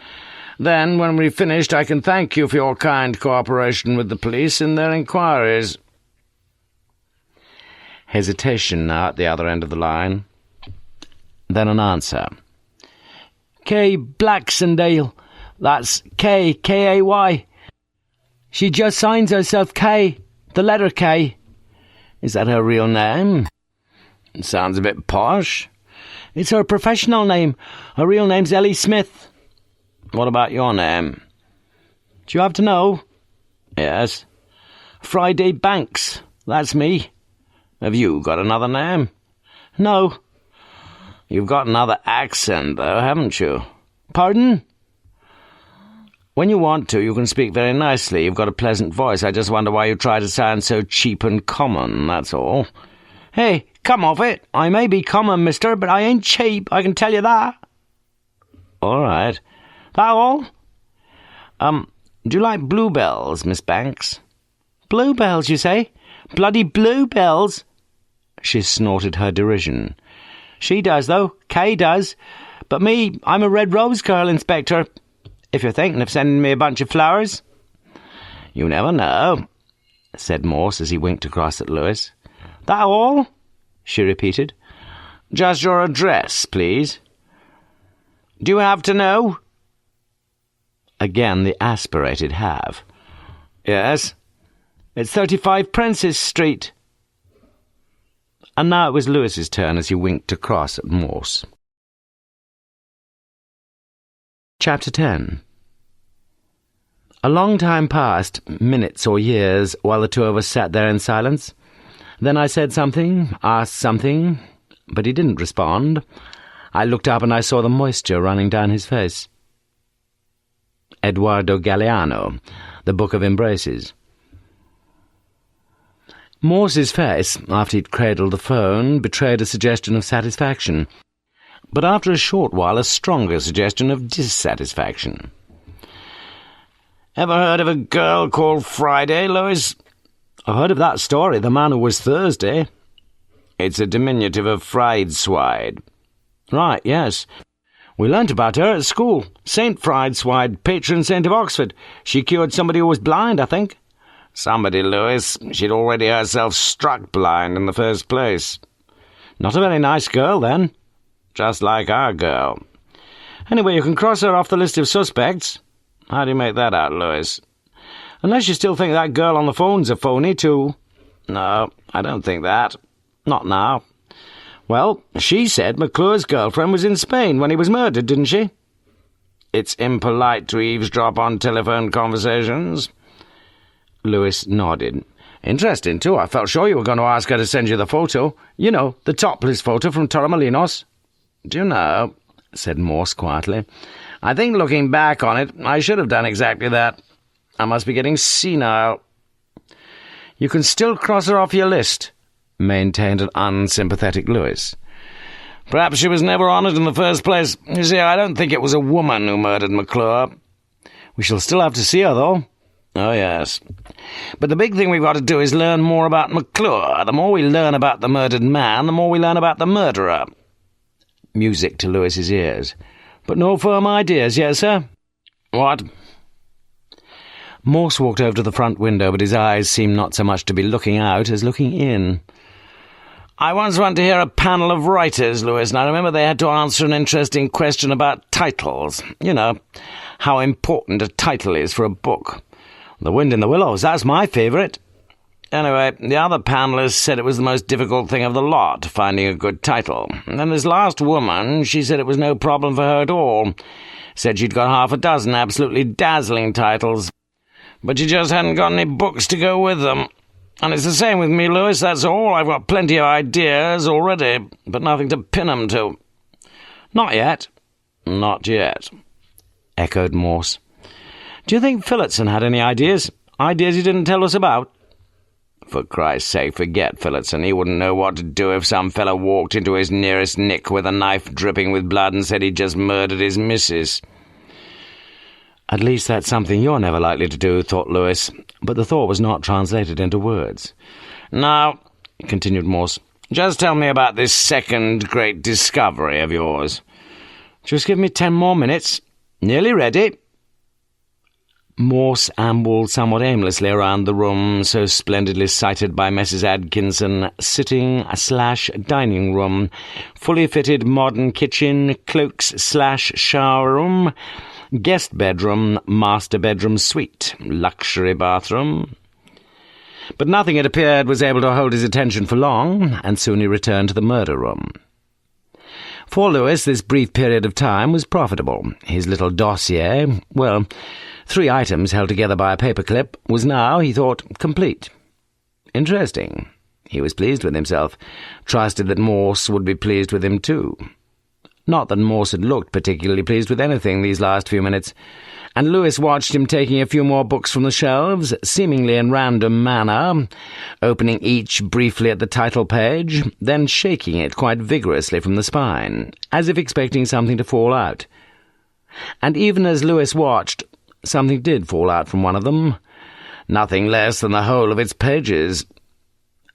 Then, when we've finished, I can thank you for your kind cooperation with the police in their inquiries. Hesitation now at the other end of the line. Then an answer. Kay Blacksondale. That's K, K-A-Y. She just signs herself K, the letter K. Is that her real name? It sounds a bit posh. It's her professional name. Her real name's Ellie Smith. What about your name? Do you have to know? Yes. Friday Banks. That's me. Have you got another name? No. You've got another accent, though, haven't you? Pardon? When you want to, you can speak very nicely. You've got a pleasant voice. I just wonder why you try to sound so cheap and common, that's all. Hey, come off it. I may be common, mister, but I ain't cheap, I can tell you that. All right. That all? Do you like bluebells, Miss Banks? Bluebells, you say? Bloody bluebells? She snorted her derision. She does, though. Kay does. But me, I'm a red rose girl, Inspector. If you're thinking of sending me a bunch of flowers. You never know, said Morse as he winked across at Lewis. That all? She repeated. Just your address, please. Do you have to know? Again the aspirated have. Yes. It's 35 Princess Street. And now it was Lewis's turn as he winked across at Morse. Chapter 10. A long time passed, minutes or years, while the two of us sat there in silence. Then I said something, asked something, but he didn't respond. I looked up and I saw the moisture running down his face. Eduardo Galeano, The Book of Embraces. Morse's face, after he'd cradled the phone, betrayed a suggestion of satisfaction, but after a short while a stronger suggestion of dissatisfaction. Ever heard of a girl called Friday, Lewis? I've heard of that story, the man who was Thursday. It's a diminutive of Friedeswide. Right, yes. We learnt about her at school. St. Friedeswide, patron saint of Oxford. She cured somebody who was blind, I think. Somebody, Lewis. She'd already herself struck blind in the first place. Not a very nice girl, then. Just like our girl. Anyway, you can cross her off the list of suspects. How do you make that out, Lewis? Unless you still think that girl on the phone's a phony, too. No, I don't think that. Not now. Well, she said McClure's girlfriend was in Spain when he was murdered, didn't she? It's impolite to eavesdrop on telephone conversations. Lewis nodded. Interesting, too. I felt sure you were going to ask her to send you the photo. You know, the topless photo from Torremolinos. Do you know, said Morse quietly, I think looking back on it, I should have done exactly that. I must be getting senile. "You can still cross her off your list," maintained an unsympathetic Lewis. "Perhaps she was never on it in the first place. You see, I don't think it was a woman who murdered McClure." "We shall still have to see her, though." "Oh, yes. But the big thing we've got to do is learn more about McClure. The more we learn about the murdered man, the more we learn about the murderer." Music to Lewis's ears. "But no firm ideas yet, sir?" "What?" Morse walked over to the front window, but his eyes seemed not so much to be looking out as looking in. "I once went to hear a panel of writers, Lewis, and I remember they had to answer an interesting question about titles. You know, how important a title is for a book. 'The Wind in the Willows,' that's my favourite. Anyway, the other panellists said it was the most difficult thing of the lot, finding a good title. And then this last woman, she said it was no problem for her at all. Said she'd got half a dozen absolutely dazzling titles, but she just hadn't got any books to go with them. And it's the same with me, Lewis, that's all. I've got plenty of ideas already, but nothing to pin 'em to." "Not yet." "Not yet," echoed Morse. "Do you think Phillotson had any ideas? Ideas he didn't tell us about?" "For Christ's sake, forget Phillotson. He wouldn't know what to do if some fellow walked into his nearest nick with a knife dripping with blood and said he'd just murdered his missus." "At least that's something you're never likely to do," thought Lewis, but the thought was not translated into words. "Now," continued Morse, "just tell me about this second great discovery of yours." "Just give me 10 more minutes. Nearly ready." Morse ambled somewhat aimlessly around the room so splendidly sited by Mrs. Atkinson, sitting/dining room, fully fitted modern kitchen, cloaks/shower room, guest bedroom, master bedroom suite, luxury bathroom. But nothing, it appeared, was able to hold his attention for long, and soon he returned to the murder room. For Lewis, this brief period of time was profitable. His little dossier, well, 3 items held together by a paperclip, was now, he thought, complete. Interesting. He was pleased with himself, trusted that Morse would be pleased with him too. Not that Morse had looked particularly pleased with anything these last few minutes, and Lewis watched him taking a few more books from the shelves, seemingly in random manner, opening each briefly at the title page, then shaking it quite vigorously from the spine, as if expecting something to fall out. And even as Lewis watched, something did fall out from one of them, nothing less than the whole of its pages.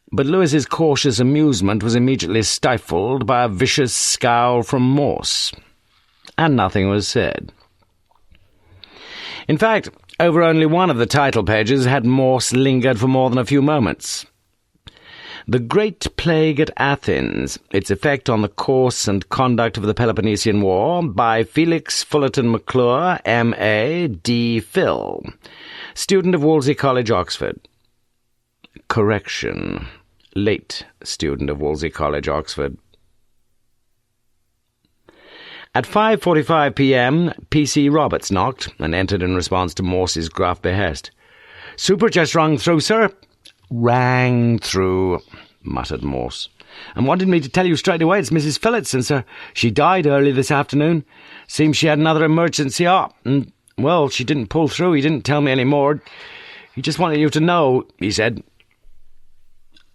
But Lewis's cautious amusement was immediately stifled by a vicious scowl from Morse, and nothing was said. In fact, over only one of the title pages had Morse lingered for more than a few moments. "The Great Plague at Athens, Its Effect on the Course and Conduct of the Peloponnesian War, by Felix Fullerton McClure, M.A., D. Phil, student of Wolsey College, Oxford." Correction. Late student of Wolsey College, Oxford. At 5:45 p.m, P.C. Roberts knocked and entered in response to Morse's gruff behest. "Super just rung through, sir." "Rang through," muttered Morse, "and wanted me to tell you straight away it's Mrs. Phillotson, sir. She died early this afternoon. Seems she had another emergency op, and, well, she didn't pull through. He didn't tell me any more. He just wanted you to know, he said."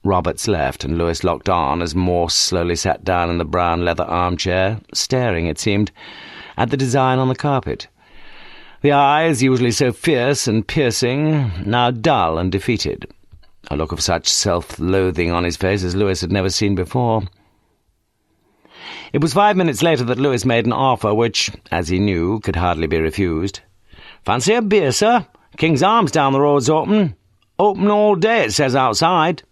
Roberts left, and Lewis locked on as Morse slowly sat down in the brown leather armchair, staring, it seemed, at the design on the carpet. The eyes, usually so fierce and piercing, now dull and defeated. A look of such self-loathing on his face as Lewis had never seen before. It was 5 minutes later that Lewis made an offer which, as he knew, could hardly be refused. "Fancy a beer, sir? King's Arms down the road's open. Open all day, it says outside."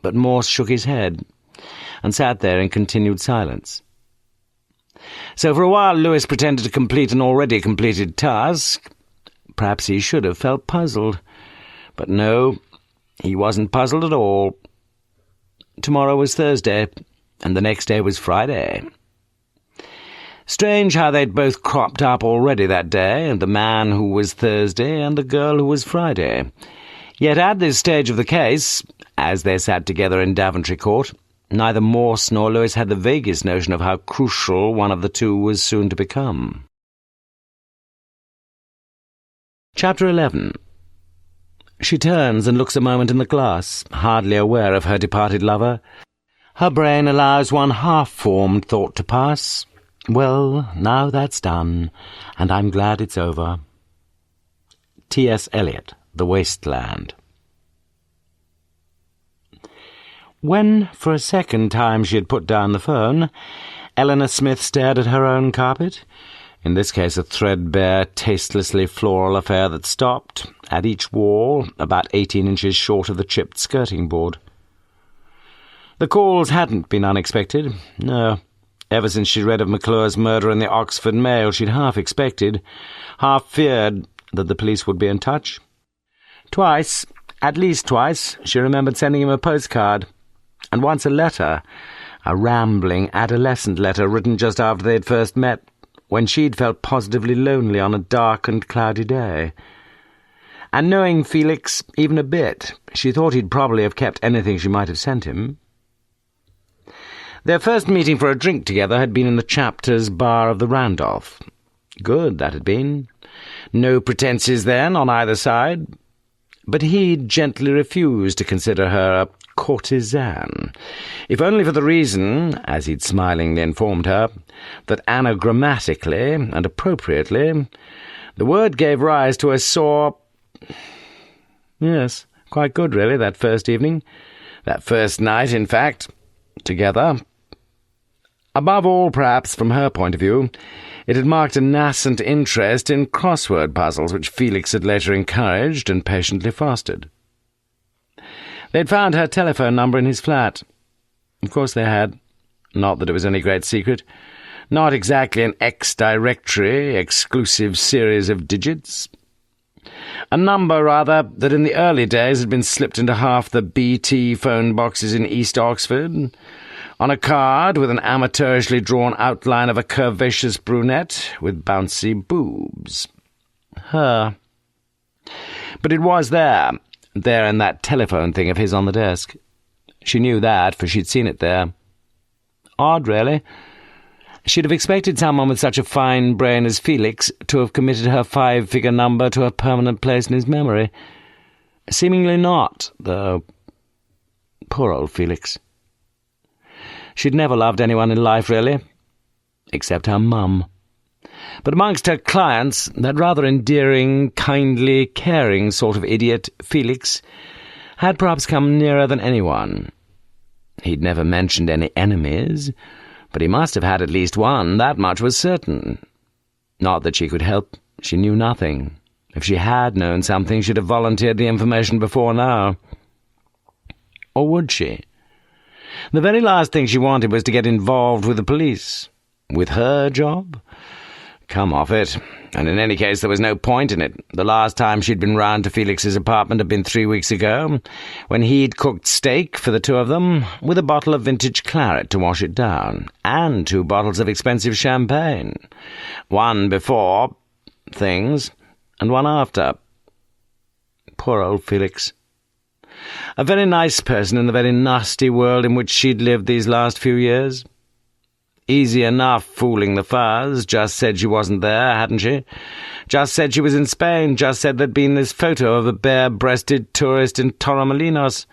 But Morse shook his head, and sat there in continued silence. So for a while Lewis pretended to complete an already completed task. Perhaps he should have felt puzzled. But no, he wasn't puzzled at all. Tomorrow was Thursday, and the next day was Friday. Strange how they'd both cropped up already that day, the man who was Thursday and the girl who was Friday. Yet at this stage of the case, as they sat together in Daventry Court, neither Morse nor Lewis had the vaguest notion of how crucial one of the two was soon to become. Chapter 11. She turns and looks a moment in the glass, hardly aware of her departed lover. Her brain allows one half-formed thought to pass. Well, now that's done, and I'm glad it's over. T.S. Eliot, The Wasteland. When, for a second time, she had put down the phone, Eleanor Smith stared at her own carpet, in this case a threadbare, tastelessly floral affair that stopped, at each wall, about 18 inches short of the chipped skirting board. The calls hadn't been unexpected, no. Ever since she'd read of McClure's murder in the Oxford Mail, she'd half expected, half feared, that the police would be in touch. Twice, at least twice, she remembered sending him a postcard, and once a letter, a rambling adolescent letter written just after they had first met, when she'd felt positively lonely on a dark and cloudy day. And knowing Felix even a bit, she thought he'd probably have kept anything she might have sent him. Their first meeting for a drink together had been in the chapter's bar of the Randolph. Good, that had been. No pretences then on either side. But he'd gently refused to consider her a courtesan, if only for the reason, as he'd smilingly informed her, that anagrammatically and appropriately the word gave rise to a sore— Yes, quite good, really, that first evening. That first night, in fact, together. Above all, perhaps, from her point of view, it had marked a nascent interest in crossword puzzles, which Felix had later encouraged and patiently fostered. They'd found her telephone number in his flat. Of course they had. Not that it was any great secret. Not exactly an X-directory, exclusive series of digits. A number, rather, that in the early days had been slipped into half the BT phone boxes in East Oxford, on a card with an amateurishly drawn outline of a curvaceous brunette with bouncy boobs. Her. But it was there in that telephone thing of his on the desk. She knew that, for she'd seen it there. Odd, really. She'd have expected someone with such a fine brain as Felix to have committed her 5-figure number to a permanent place in his memory. Seemingly not, though. Poor old Felix. She'd never loved anyone in life, really, except her mum. But amongst her clients, that rather endearing, kindly, caring sort of idiot, Felix, had perhaps come nearer than anyone. He'd never mentioned any enemies, but he must have had at least one, that much was certain. Not that she could help, she knew nothing. If she had known something, she'd have volunteered the information before now. Or would she? The very last thing she wanted was to get involved with the police. With her job? Come off it. And in any case, there was no point in it. The last time she'd been round to Felix's apartment had been 3 weeks ago, when he'd cooked steak for the two of them, with a bottle of vintage claret to wash it down, and 2 bottles of expensive champagne. One before things, and one after. Poor old Felix. A very nice person in the very nasty world in which she'd lived these last few years. Easy enough fooling the fuzz, just said she wasn't there, hadn't she? Just said she was in Spain, just said there'd been this photo of a bare-breasted tourist in Torremolinos.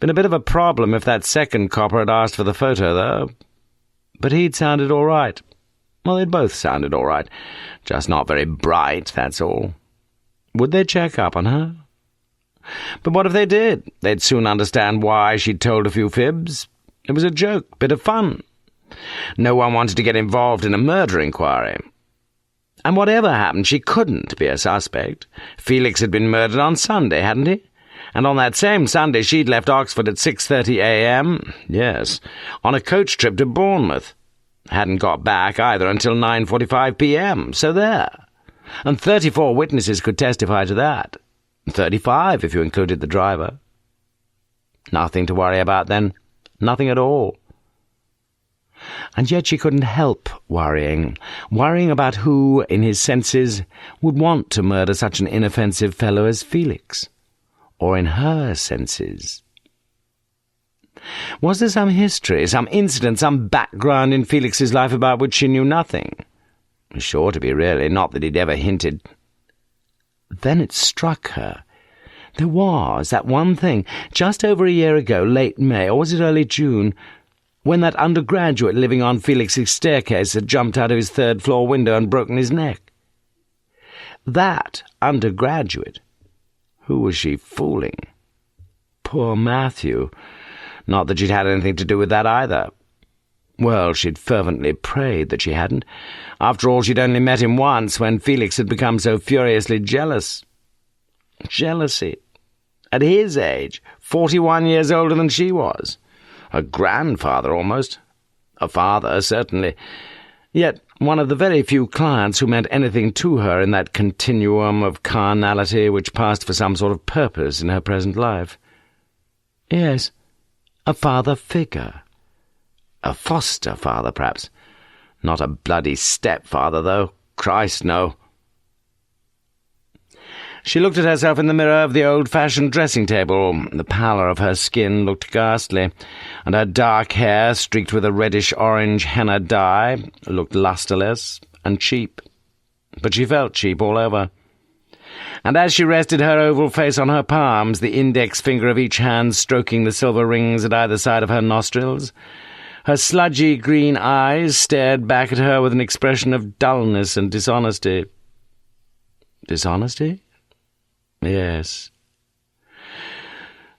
Been a bit of a problem if that second copper had asked for the photo, though. But he'd sounded all right. Well, they'd both sounded all right. Just not very bright, that's all. Would they check up on her? But what if they did? They'd soon understand why she'd told a few fibs. It was a joke, bit of fun. No one wanted to get involved in a murder inquiry. And whatever happened, she couldn't be a suspect. Felix had been murdered on Sunday, hadn't he? And on that same Sunday she'd left Oxford at 6:30 a.m., yes, on a coach trip to Bournemouth. Hadn't got back either until 9:45 p.m., so there. And 34 witnesses could testify to that. 35 if you included the driver. Nothing to worry about then. Nothing at all. And yet she couldn't help worrying about who, in his senses, would want to murder such an inoffensive fellow as Felix. Or in her senses. Was there some history, some incident, some background in Felix's life about which she knew nothing? Sure to be, really, not that he'd ever hinted. Then it struck her There was that one thing, just over a year ago, late May, or was it early June, when that undergraduate living on Felix's staircase had jumped out of his third-floor window and broken his neck. That undergraduate. Who was she fooling? Poor Matthew. Not that she'd had anything to do with that either. Well, she'd fervently prayed that she hadn't. After all, she'd only met him once, when Felix had become so furiously jealous. Jealousy. At his age, 41 years older than she was. A grandfather, almost. A father, certainly. Yet one of the very few clients who meant anything to her in that continuum of carnality which passed for some sort of purpose in her present life. Yes, a father figure. A foster father, perhaps. Not a bloody stepfather, though. Christ, no. She looked at herself in the mirror of the old-fashioned dressing-table. The pallor of her skin looked ghastly, and her dark hair, streaked with a reddish-orange henna dye, looked lustreless and cheap. But she felt cheap all over. And as she rested her oval face on her palms, the index finger of each hand stroking the silver rings at either side of her nostrils, her sludgy green eyes stared back at her with an expression of dullness and dishonesty. Dishonesty? Yes.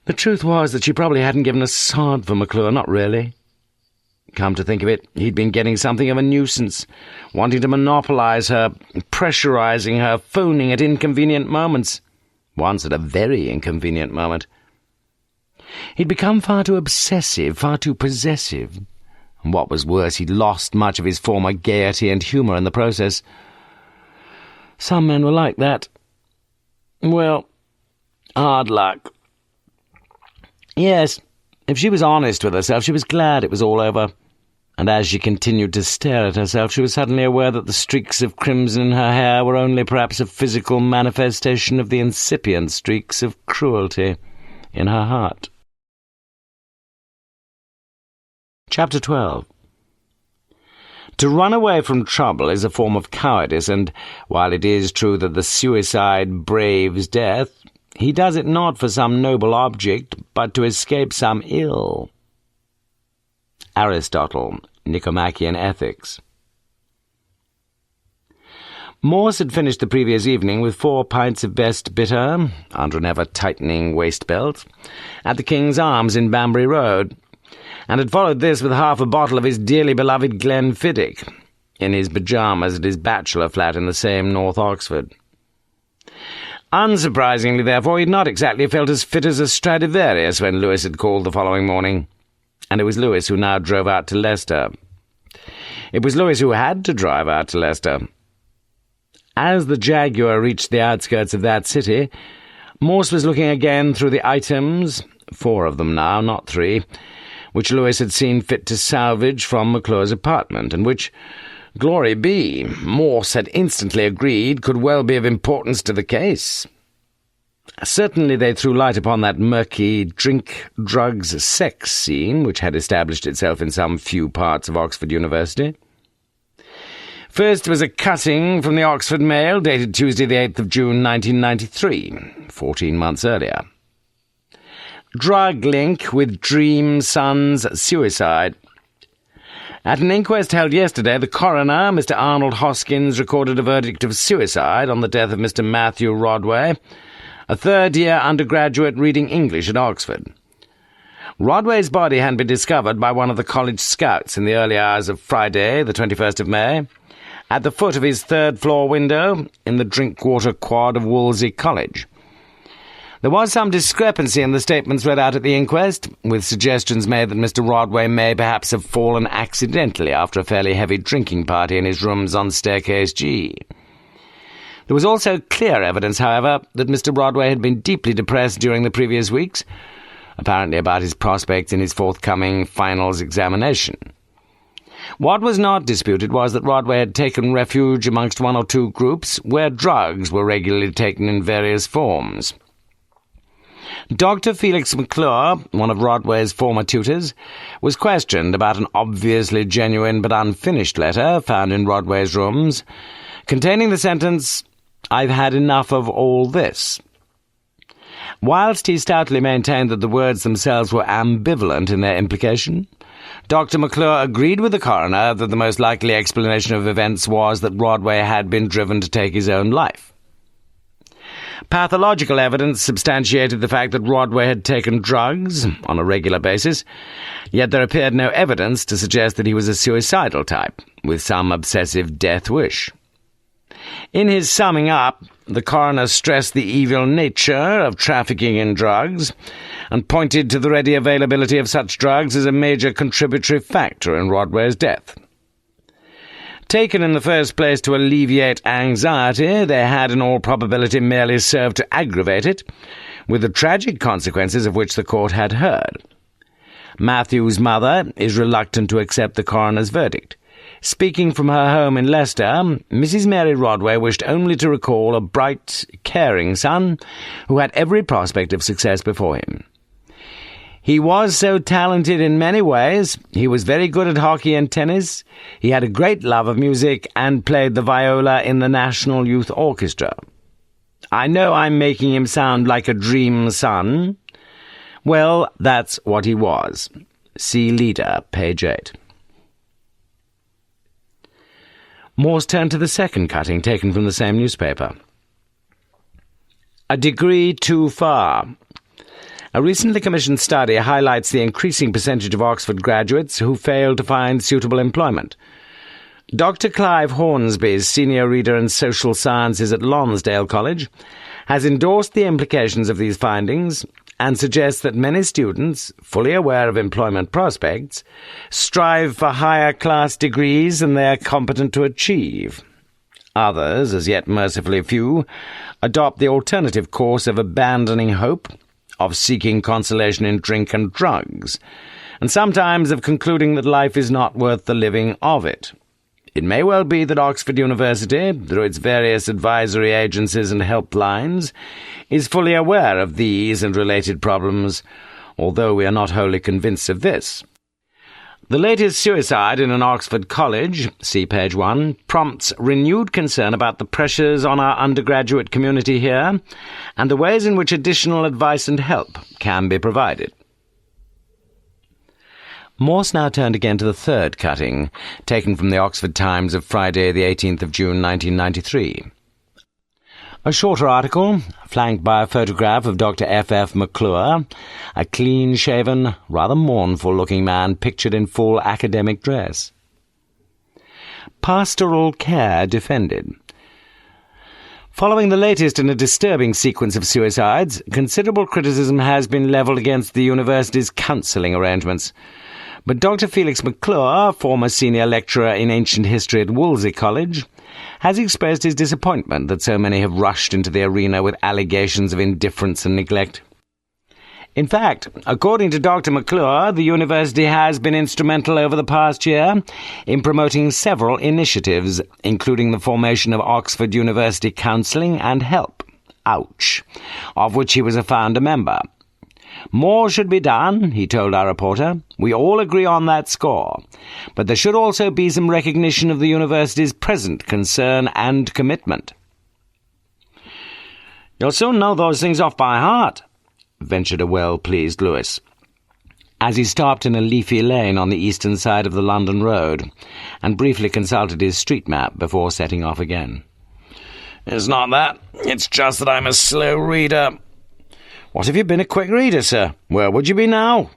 The truth was that she probably hadn't given a sod for McClure, not really. Come to think of it, he'd been getting something of a nuisance, wanting to monopolise her, pressurising her, phoning at inconvenient moments. Once at a very inconvenient moment. He'd become far too obsessive, far too possessive. And what was worse, he'd lost much of his former gaiety and humour in the process. Some men were like that. Well, hard luck. Yes, if she was honest with herself, she was glad it was all over. And as she continued to stare at herself, she was suddenly aware that the streaks of crimson in her hair were only perhaps a physical manifestation of the incipient streaks of cruelty in her heart. Chapter 12. To run away from trouble is a form of cowardice, and while it is true that the suicide braves death, he does it not for some noble object, but to escape some ill. Aristotle, Nicomachean Ethics. Morse had finished the previous evening with 4 pints of best bitter, under an ever-tightening waist-belt, at the King's Arms in Banbury Road, and had followed this with half a bottle of his dearly beloved Glenfiddich, in his pyjamas at his bachelor flat in the same North Oxford. Unsurprisingly, therefore, he had not exactly felt as fit as a Stradivarius when Lewis had called the following morning, and it was Lewis who now drove out to Leicester. It was Lewis who had to drive out to Leicester. As the Jaguar reached the outskirts of that city, Morse was looking again through the items, 4 of them now, not 3, which Lewis had seen fit to salvage from McClure's apartment, and which, glory be, Morse had instantly agreed could well be of importance to the case. Certainly they threw light upon that murky drink, drugs, sex scene which had established itself in some few parts of Oxford University. First was a cutting from the Oxford Mail, dated Tuesday the 8th of June 1993, 14 months earlier. Drug link with Dream Son's suicide. At an inquest held yesterday, the coroner, Mr. Arnold Hoskins, recorded a verdict of suicide on the death of Mr. Matthew Rodway, a third-year undergraduate reading English at Oxford. Rodway's body had been discovered by one of the college scouts in the early hours of Friday, the 21st of May, at the foot of his third-floor window in the Drinkwater quad of Wolsey College. There was some discrepancy in the statements read out at the inquest, with suggestions made that Mr. Rodway may perhaps have fallen accidentally after a fairly heavy drinking party in his rooms on staircase G. There was also clear evidence, however, that Mr. Rodway had been deeply depressed during the previous weeks, apparently about his prospects in his forthcoming finals examination. What was not disputed was that Rodway had taken refuge amongst 1 or 2 groups where drugs were regularly taken in various forms. Dr. Felix McClure, one of Rodway's former tutors, was questioned about an obviously genuine but unfinished letter found in Rodway's rooms, containing the sentence, "I've had enough of all this." Whilst he stoutly maintained that the words themselves were ambivalent in their implication, Dr. McClure agreed with the coroner that the most likely explanation of events was that Rodway had been driven to take his own life. Pathological evidence substantiated the fact that Rodway had taken drugs on a regular basis, yet there appeared no evidence to suggest that he was a suicidal type, with some obsessive death wish. In his summing up, the coroner stressed the evil nature of trafficking in drugs and pointed to the ready availability of such drugs as a major contributory factor in Rodway's death. Taken in the first place to alleviate anxiety, they had in all probability merely served to aggravate it, with the tragic consequences of which the court had heard. Matthew's mother is reluctant to accept the coroner's verdict. Speaking from her home in Leicester, Mrs. Mary Rodway wished only to recall a bright, caring son who had every prospect of success before him. He was so talented in many ways. He was very good at hockey and tennis. He had a great love of music and played the viola in the National Youth Orchestra. I know I'm making him sound like a dream son. Well, that's what he was. See Leader, page 8. Morse turned to the second cutting taken from the same newspaper. A degree too far. A recently commissioned study highlights the increasing percentage of Oxford graduates who fail to find suitable employment. Dr. Clive Hornsby's senior reader in social sciences at Lonsdale College has endorsed the implications of these findings and suggests that many students, fully aware of employment prospects, strive for higher class degrees than they are competent to achieve. Others, as yet mercifully few, adopt the alternative course of abandoning hope, of seeking consolation in drink and drugs, and sometimes of concluding that life is not worth the living of it. It may well be that Oxford University, through its various advisory agencies and helplines, is fully aware of these and related problems, although we are not wholly convinced of this. The latest suicide in an Oxford college, see page 1, prompts renewed concern about the pressures on our undergraduate community here and the ways in which additional advice and help can be provided. Morse now turned again to the third cutting, taken from the Oxford Times of Friday, the 18th of June, 1993. A shorter article, flanked by a photograph of Dr. F. McClure, a clean-shaven, rather mournful-looking man pictured in full academic dress. Pastoral care defended. Following the latest in a disturbing sequence of suicides, considerable criticism has been levelled against the university's counselling arrangements. But Dr. Felix McClure, former senior lecturer in ancient history at Wolsey College, has expressed his disappointment that so many have rushed into the arena with allegations of indifference and neglect. In fact, according to Dr. McClure, the university has been instrumental over the past year in promoting several initiatives, including the formation of Oxford University Counselling and Help, ouch, of which he was a founder member. More should be done, he told our reporter. We all agree on that score. But there should also be some recognition of the university's present concern and commitment. You'll soon know those things off by heart, ventured a well-pleased Lewis, as he stopped in a leafy lane on the eastern side of the London road and briefly consulted his street map before setting off again. It's not that. It's just that I'm a slow reader. What have you been a quick reader, sir? Where would you be now?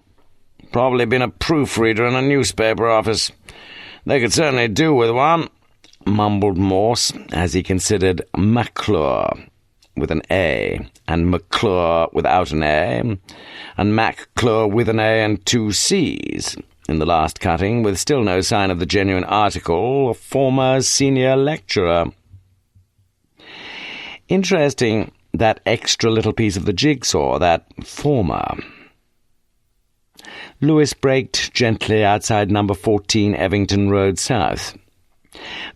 Probably been a proofreader in a newspaper office. They could certainly do with one, mumbled Morse, as he considered McClure, with an A, and McClure without an A, and McClure with an A and 2 C's, in the last cutting, with still no sign of the genuine article, a former senior lecturer. Interesting, that extra little piece of the jigsaw, that former. Lewis braked gently outside number 14 Evington Road South,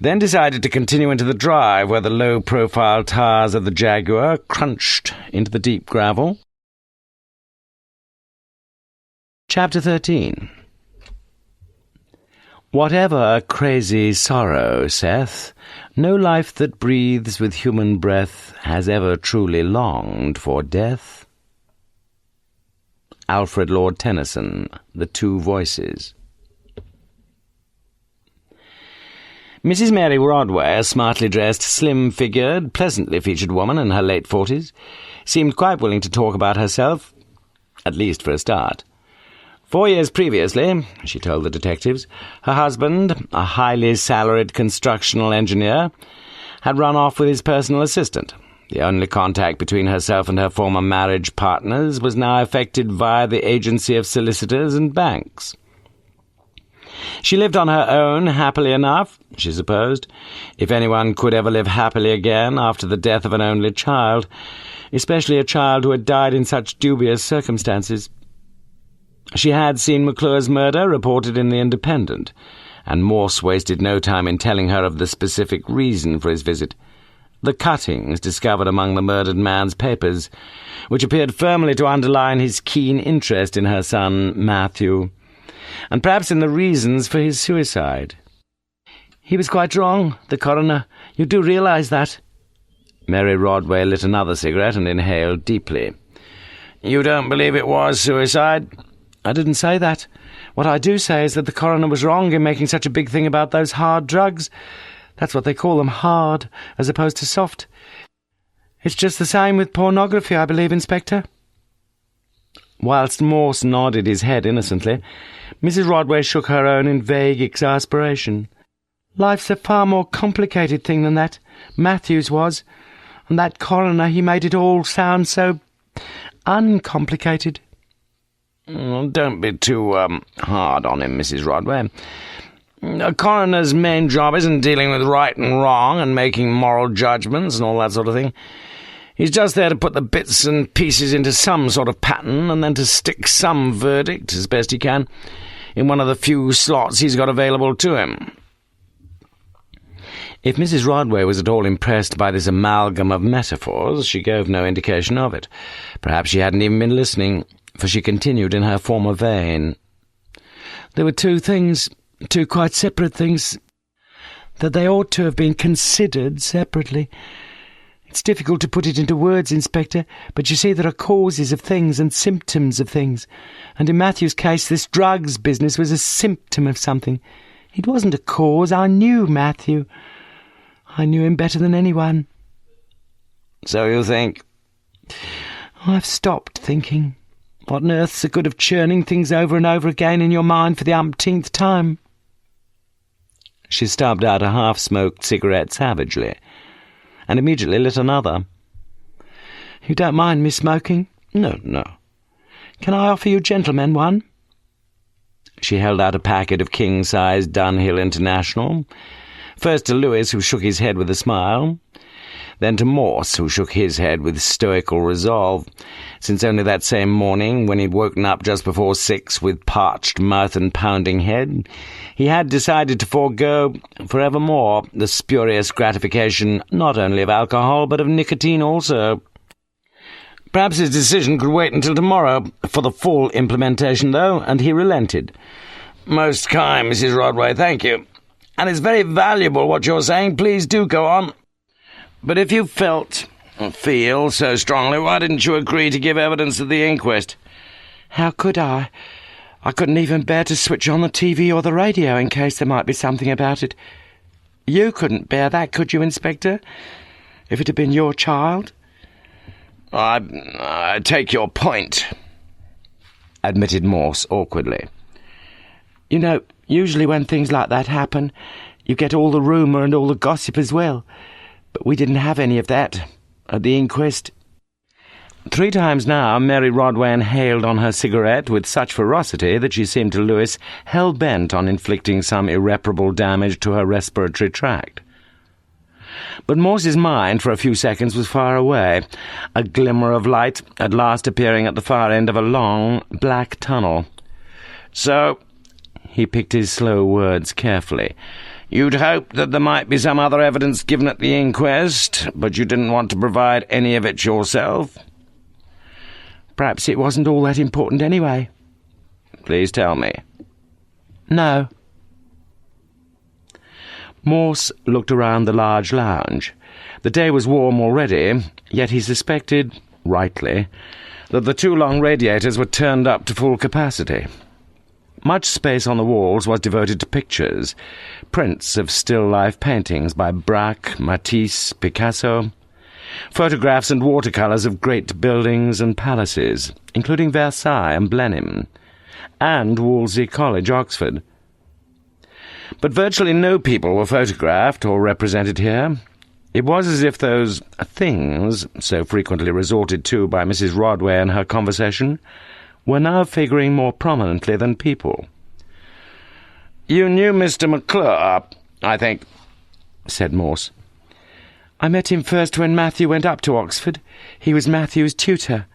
then decided to continue into the drive where the low-profile tires of the Jaguar crunched into the deep gravel. Chapter 13. Whatever crazy sorrow saith, no life that breathes with human breath has ever truly longed for death. Alfred Lord Tennyson, The Two Voices. Mrs. Mary Rodway, a smartly dressed, slim-figured, pleasantly featured woman in her late 40s, seemed quite willing to talk about herself, at least for a start. 4 years previously, she told the detectives, her husband, a highly salaried constructional engineer, had run off with his personal assistant. The only contact between herself and her former marriage partners was now effected via the agency of solicitors and banks. She lived on her own happily enough, she supposed, if anyone could ever live happily again after the death of an only child, especially a child who had died in such dubious circumstances. She had seen McClure's murder reported in the Independent, and Morse wasted no time in telling her of the specific reason for his visit. The cuttings discovered among the murdered man's papers, which appeared firmly to underline his keen interest in her son, Matthew, and perhaps in the reasons for his suicide. "He was quite wrong, the coroner. You do realise that?" Mary Rodway lit another cigarette and inhaled deeply. "You don't believe it was suicide?" "I didn't say that. What I do say is that the coroner was wrong in making such a big thing about those hard drugs. That's what they call them, hard, as opposed to soft. It's just the same with pornography, I believe, Inspector." Whilst Morse nodded his head innocently, Mrs. Rodway shook her own in vague exasperation. "Life's a far more complicated thing than that. Matthew's was. And that coroner, he made it all sound so uncomplicated." Don't be too hard on him, Mrs. Rodway. A coroner's main job isn't dealing with right and wrong and making moral judgments and all that sort of thing. He's just there to put the bits and pieces into some sort of pattern and then to stick some verdict, as best he can, in one of the few slots he's got available to him. If Mrs. Rodway was at all impressed by this amalgam of metaphors, she gave no indication of it. Perhaps she hadn't even been listening, for she continued in her former vein. "There were two quite separate things, that they ought to have been considered separately. It's difficult to put it into words, Inspector, but you see there are causes of things and symptoms of things, and in Matthew's case this drugs business was a symptom of something. It wasn't a cause. I knew Matthew. I knew him better than anyone." "So you think?" "I've stopped thinking. What on earth's the good of churning things over and over again in your mind for the umpteenth time?" She stubbed out a half-smoked cigarette savagely, and immediately lit another. "You don't mind me smoking?" No, no. "Can I offer you gentlemen one?" She held out a packet of king-size Dunhill International, first to Lewis, who shook his head with a smile, then to Morse, who shook his head with stoical resolve, since only that same morning, when he'd woken up just before 6 with parched mouth and pounding head, he had decided to forego, forevermore, the spurious gratification not only of alcohol, but of nicotine also. Perhaps his decision could wait until tomorrow, for the full implementation, though, and he relented. "Most kind, Mrs. Rodway, thank you. And it's very valuable what you're saying. Please do go on. But if you feel so strongly, why didn't you agree to give evidence at the inquest?" "How could I? I couldn't even bear to switch on the TV or the radio in case there might be something about it. You couldn't bear that, could you, Inspector? If it had been your child?" I take your point," admitted Morse awkwardly. "You know, usually when things like that happen, you get all the rumour and all the gossip as well. But we didn't have any of that at the inquest." 3 times now Mary Rodway inhaled on her cigarette with such ferocity that she seemed to Lewis hell-bent on inflicting some irreparable damage to her respiratory tract. But Morse's mind for a few seconds was far away, a glimmer of light at last appearing at the far end of a long, black tunnel. "So," he picked his slow words carefully, "you'd hoped that there might be some other evidence given at the inquest, but you didn't want to provide any of it yourself?" "Perhaps it wasn't all that important anyway." "Please tell me." "No." Morse looked around the large lounge. The day was warm already, yet he suspected, rightly, that the two long radiators were turned up to full capacity. Much space on the walls was devoted to pictures, prints of still-life paintings by Braque, Matisse, Picasso, photographs and watercolours of great buildings and palaces, including Versailles and Blenheim, and Wolsey College, Oxford. But virtually no people were photographed or represented here. It was as if those things, so frequently resorted to by Mrs. Rodway in her conversation, were now figuring more prominently than people. "You knew Mr. McClure, I think," said Morse. "I met him first when Matthew went up to Oxford. He was Matthew's tutor."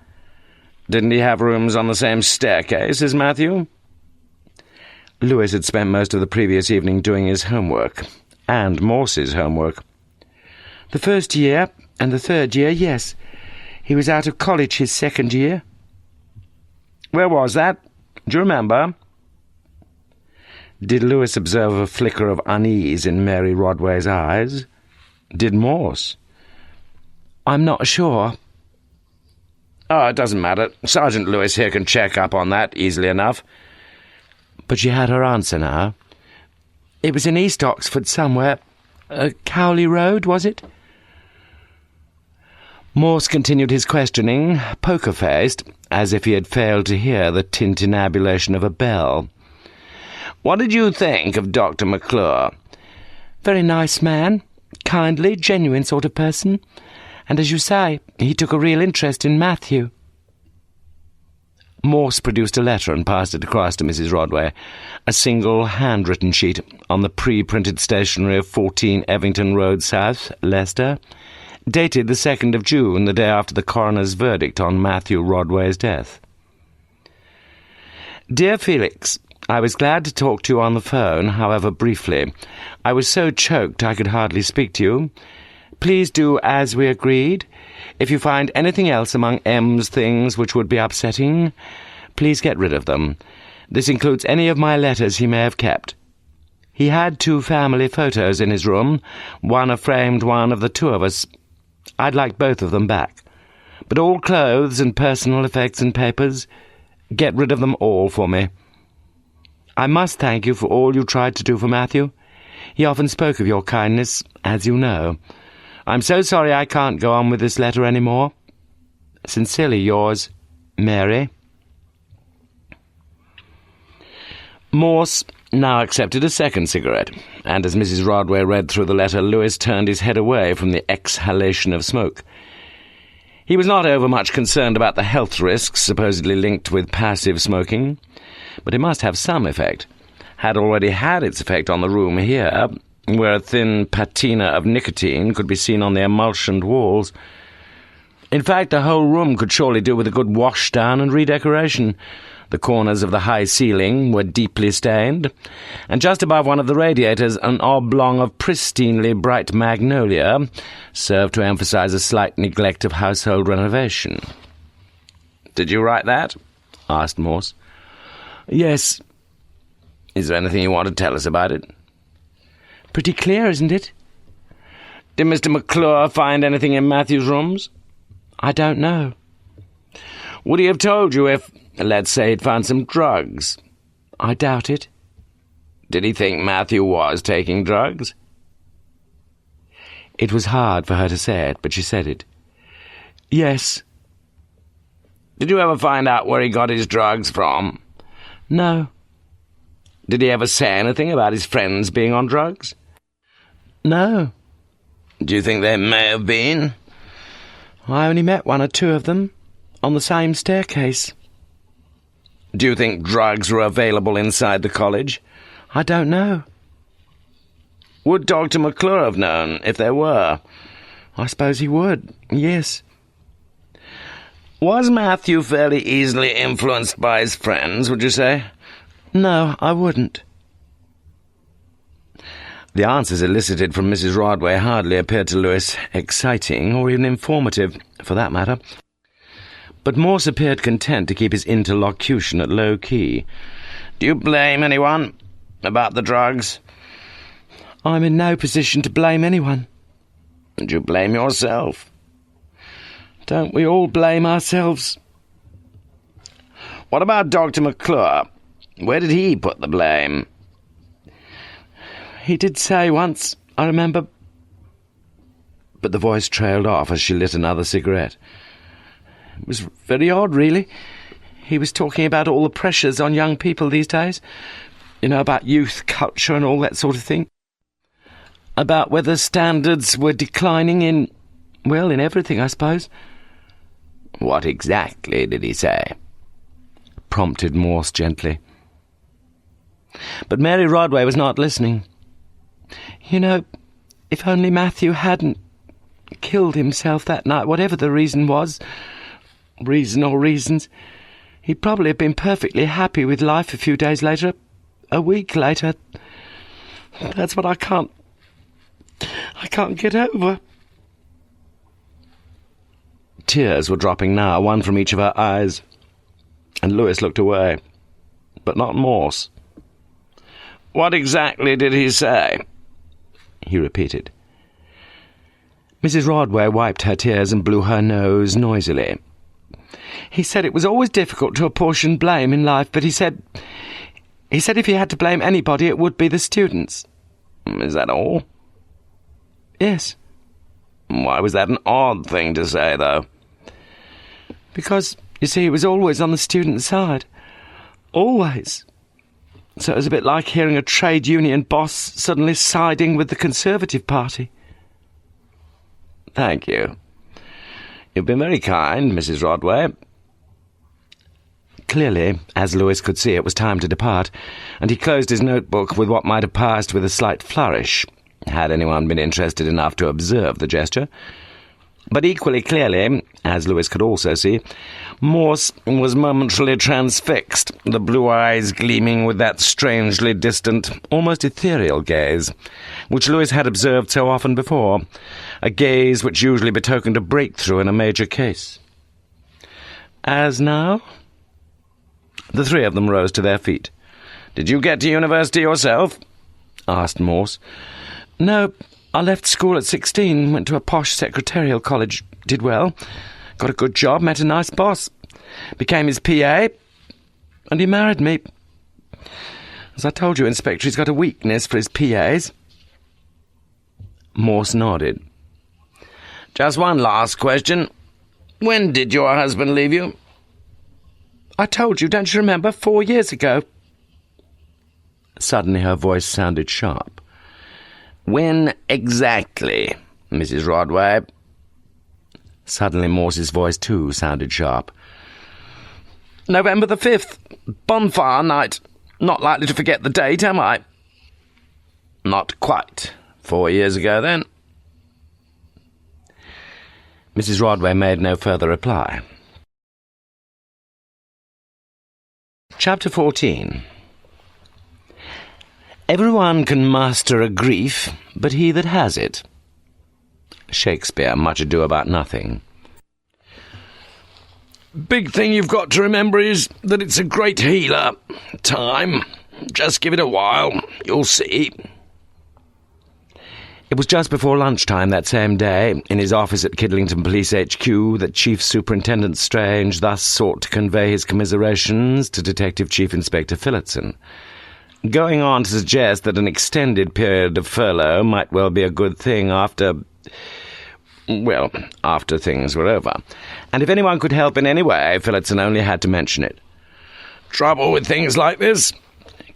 "Didn't he have rooms on the same staircase as Matthew?" Lewis had spent most of the previous evening doing his homework, and Morse's homework. "The first year and the third year, yes. He was out of college his second year." "Where was that? Do you remember?" Did Lewis observe a flicker of unease in Mary Rodway's eyes? Did Morse? "I'm not sure." "Oh, it doesn't matter. Sergeant Lewis here can check up on that easily enough." But she had her answer now. "It was in East Oxford somewhere. Cowley Road, was it?" Morse continued his questioning, poker-faced, as if he had failed to hear the tintinnabulation of a bell. "What did you think of Dr. McClure?" "Very nice man. Kindly, genuine sort of person. And as you say, he took a real interest in Matthew." Morse produced a letter and passed it across to Mrs. Rodway, a single handwritten sheet on the pre-printed stationery of 14 Evington Road South, Leicester, dated the 2nd of June, the day after the coroner's verdict on Matthew Rodway's death. "Dear Felix, I was glad to talk to you on the phone, however briefly. I was so choked I could hardly speak to you. Please do as we agreed. If you find anything else among M's things which would be upsetting, please get rid of them. This includes any of my letters he may have kept. He had 2 family photos in his room, one a framed one of the 2 of us. I'd like both of them back. But all clothes and personal effects and papers, get rid of them all for me. I must thank you for all you tried to do for Matthew. He often spoke of your kindness, as you know. I'm so sorry I can't go on with this letter any more. Sincerely yours, Mary." Morse now accepted a second cigarette, and as Mrs. Rodway read through the letter, Lewis turned his head away from the exhalation of smoke. He was not overmuch concerned about the health risks supposedly linked with passive smoking, but it must have some effect. Had already had its effect on the room here, where a thin patina of nicotine could be seen on the emulsioned walls. In fact, the whole room could surely do with a good wash-down and redecoration. The corners of the high ceiling were deeply stained, and just above one of the radiators an oblong of pristinely bright magnolia served to emphasize a slight neglect of household renovation. "Did you write that?" asked Morse. "Yes." "Is there anything you want to tell us about it?" "Pretty clear, isn't it?" "Did Mr. McClure find anything in Matthew's rooms?" "I don't know." "Would he have told you if, let's say, he'd found some drugs?" "I doubt it." "Did he think Matthew was taking drugs?" It was hard for her to say it, but she said it. "Yes." "Did you ever find out where he got his drugs from?" "No." "Did he ever say anything about his friends being on drugs?" "No." "Do you think they may have been?" "I only met 1 or 2 of them, on the same staircase." "Do you think drugs were available inside the college?" "I don't know." "Would Dr. McClure have known if there were?" "I suppose he would, yes." "Was Matthew fairly easily influenced by his friends, would you say?" "No, I wouldn't." The answers elicited from Mrs. Rodway hardly appeared to Lewis exciting or even informative, for that matter. But Morse appeared content to keep his interlocution at low key. "Do you blame anyone about the drugs?" "I'm in no position to blame anyone." "Do you blame yourself?" "Don't we all blame ourselves?" What about Dr. McClure? Where did he put the blame? He did say once, I remember. But the voice trailed off as she lit another cigarette. It was very odd, really. He was talking about all the pressures on young people these days. You know, about youth culture and all that sort of thing. About whether standards were declining in everything, I suppose. What exactly did he say? Prompted Morse gently. But Mary Rodway was not listening. You know, if only Matthew hadn't killed himself that night, whatever the reason was, reason or reasons, he'd probably have been perfectly happy with life a few days later, a week later. That's what I can't get over. Tears were dropping now, one from each of her eyes, and Lewis looked away, but not Morse. What exactly did he say? He repeated. Mrs. Rodway wiped her tears and blew her nose noisily. He said it was always difficult to apportion blame in life, but he said if he had to blame anybody, it would be the students. Is that all? Yes. Why was that an odd thing to say, though? Because, you see, he was always on the student side. Always. So it was a bit like hearing a trade union boss suddenly siding with the Conservative Party. Thank you. You've been very kind, Mrs. Rodway. Clearly, as Lewis could see, it was time to depart, and he closed his notebook with what might have passed with a slight flourish, had anyone been interested enough to observe the gesture. But equally clearly, as Lewis could also see, Morse was momentarily transfixed, the blue eyes gleaming with that strangely distant, almost ethereal gaze, which Lewis had observed so often before, a gaze which usually betokened a breakthrough in a major case. As now? The three of them rose to their feet. "Did you get to university yourself?" asked Morse. No, I left school at 16, went to a posh secretarial college, did well, got a good job, met a nice boss, became his PA, and he married me. As I told you, Inspector, he's got a weakness for his PAs. Morse nodded. "Just one last question. When did your husband leave you?" I told you, don't you remember, 4 years ago. Suddenly her voice sounded sharp. "When exactly, Mrs. Rodway?" Suddenly Morse's voice too sounded sharp. "November the 5th, bonfire night. Not likely to forget the date, am I?" "Not quite. 4 years ago, then." Mrs. Rodway made no further reply. Chapter 14. Everyone can master a grief, but he that has it. Shakespeare, Much Ado About Nothing. "Big thing you've got to remember is that it's a great healer. Time. Just give it a while. You'll see." It was just before lunchtime that same day, in his office at Kidlington Police HQ, that Chief Superintendent Strange thus sought to convey his commiserations to Detective Chief Inspector Phillotson, going on to suggest that an extended period of furlough might well be a good thing after things were over. And if anyone could help in any way, Phillotson only had to mention it. "Trouble with things like this,"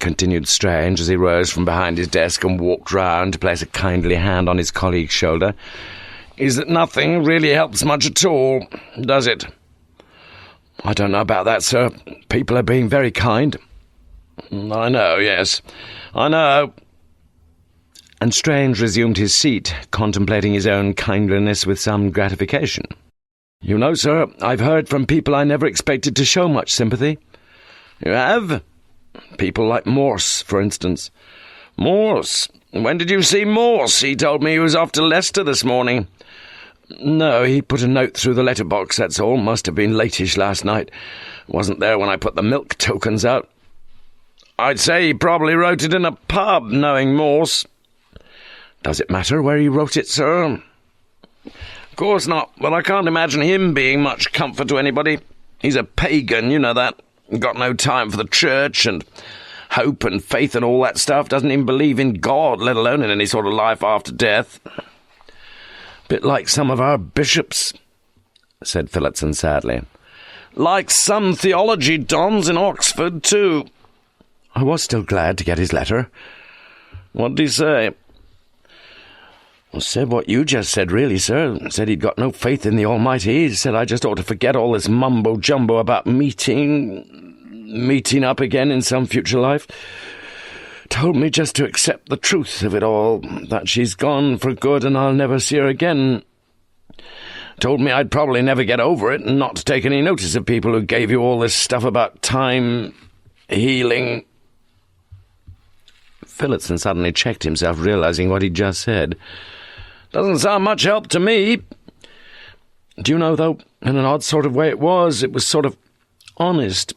continued Strange as he rose from behind his desk and walked round to place a kindly hand on his colleague's shoulder, "is that nothing really helps much at all, does it?" "I don't know about that, sir. People are being very kind." "I know, yes. I know." And Strange resumed his seat, contemplating his own kindliness with some gratification. "You know, sir, I've heard from people I never expected to show much sympathy." "You have? People like Morse, for instance." "Morse? When did you see Morse? He told me he was off to Leicester this morning." "No, he put a note through the letterbox, that's all. Must have been latish last night. Wasn't there when I put the milk tokens out." "I'd say he probably wrote it in a pub, knowing Morse." "Does it matter where he wrote it, sir?" "Of course not, but I can't imagine him being much comfort to anybody. He's a pagan, you know that." Got no time for the church and hope and faith and all that stuff. Doesn't even believe in God, let alone in any sort of life after death. Bit like some of our bishops, said Phillotson sadly. Like some theology dons in Oxford, too. I was still glad to get his letter. What did he say? Well, said what you just said, really, sir. Said he'd got no faith in the Almighty. He said I just ought to forget all this mumbo-jumbo about meeting up again in some future life. Told me just to accept the truth of it all, that she's gone for good and I'll never see her again. Told me I'd probably never get over it and not to take any notice of people who gave you all this stuff about time, healing. Phillotson suddenly checked himself, realizing what he'd just said. Doesn't sound much help to me. Do you know, though, in an odd sort of way it was sort of honest.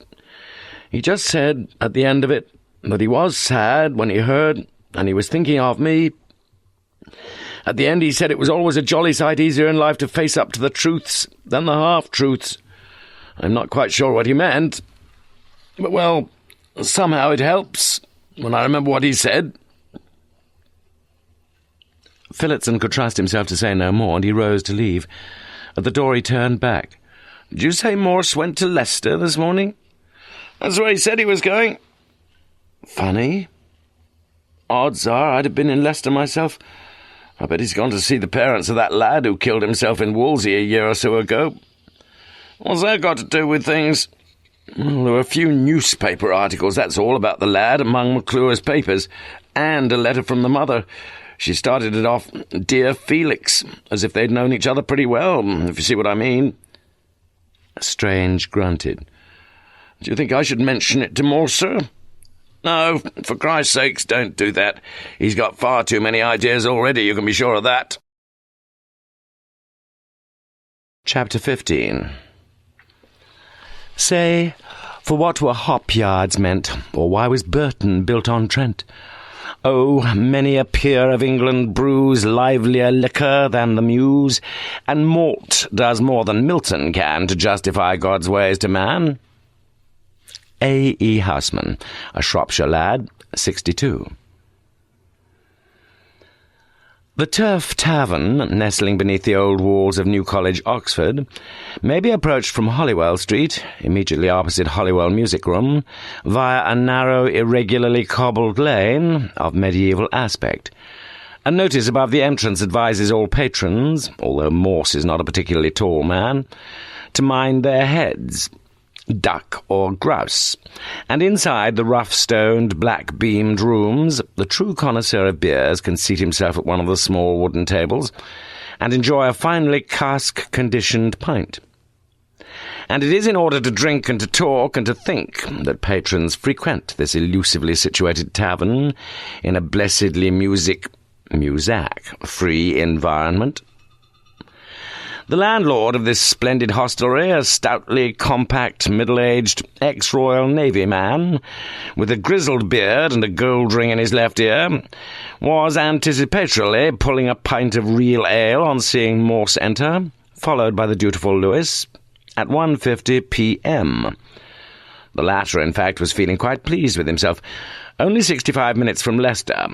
He just said, at the end of it, that he was sad when he heard, and he was thinking of me. At the end he said it was always a jolly sight easier in life to face up to the truths than the half-truths. I'm not quite sure what he meant, but, well, somehow it helps when I remember what he said. Phillotson could trust himself to say no more, and he rose to leave. At the door he turned back. Did you say Morse went to Leicester this morning? That's where he said he was going. Funny. Odds are I'd have been in Leicester myself. I bet he's gone to see the parents of that lad who killed himself in Wolsey a year or so ago. What's that got to do with things? Well, there were a few newspaper articles, that's all, about the lad among McClure's papers, and a letter from the mother. She started it off, Dear Felix, as if they'd known each other pretty well, if you see what I mean. Strange grunted. Do you think I should mention it to Morse, sir? No, for Christ's sakes, don't do that. He's got far too many ideas already, you can be sure of that. Chapter 15. Say, for what were hop yards meant, or why was Burton built on Trent? Oh, many a peer of England brews livelier liquor than the Muse, and malt does more than Milton can to justify God's ways to man. A. E. Houseman, a Shropshire lad, 62. The Turf Tavern, nestling beneath the old walls of New College, Oxford, may be approached from Holywell Street, immediately opposite Holywell Music Room, via a narrow, irregularly cobbled lane of medieval aspect. A notice above the entrance advises all patrons, although Morse is not a particularly tall man, to mind their heads, duck or grouse, and inside the rough-stoned, black-beamed rooms, the true connoisseur of beers can seat himself at one of the small wooden tables and enjoy a finely cask-conditioned pint. And it is in order to drink and to talk and to think that patrons frequent this elusively situated tavern in a blessedly Muzak-free environment. The landlord of this splendid hostelry, a stoutly compact, middle-aged, ex-Royal Navy man, with a grizzled beard and a gold ring in his left ear, was anticipatorily pulling a pint of real ale on seeing Morse enter, followed by the dutiful Lewis, at 1:50 p.m. The latter, in fact, was feeling quite pleased with himself. Only 65 minutes from Leicester.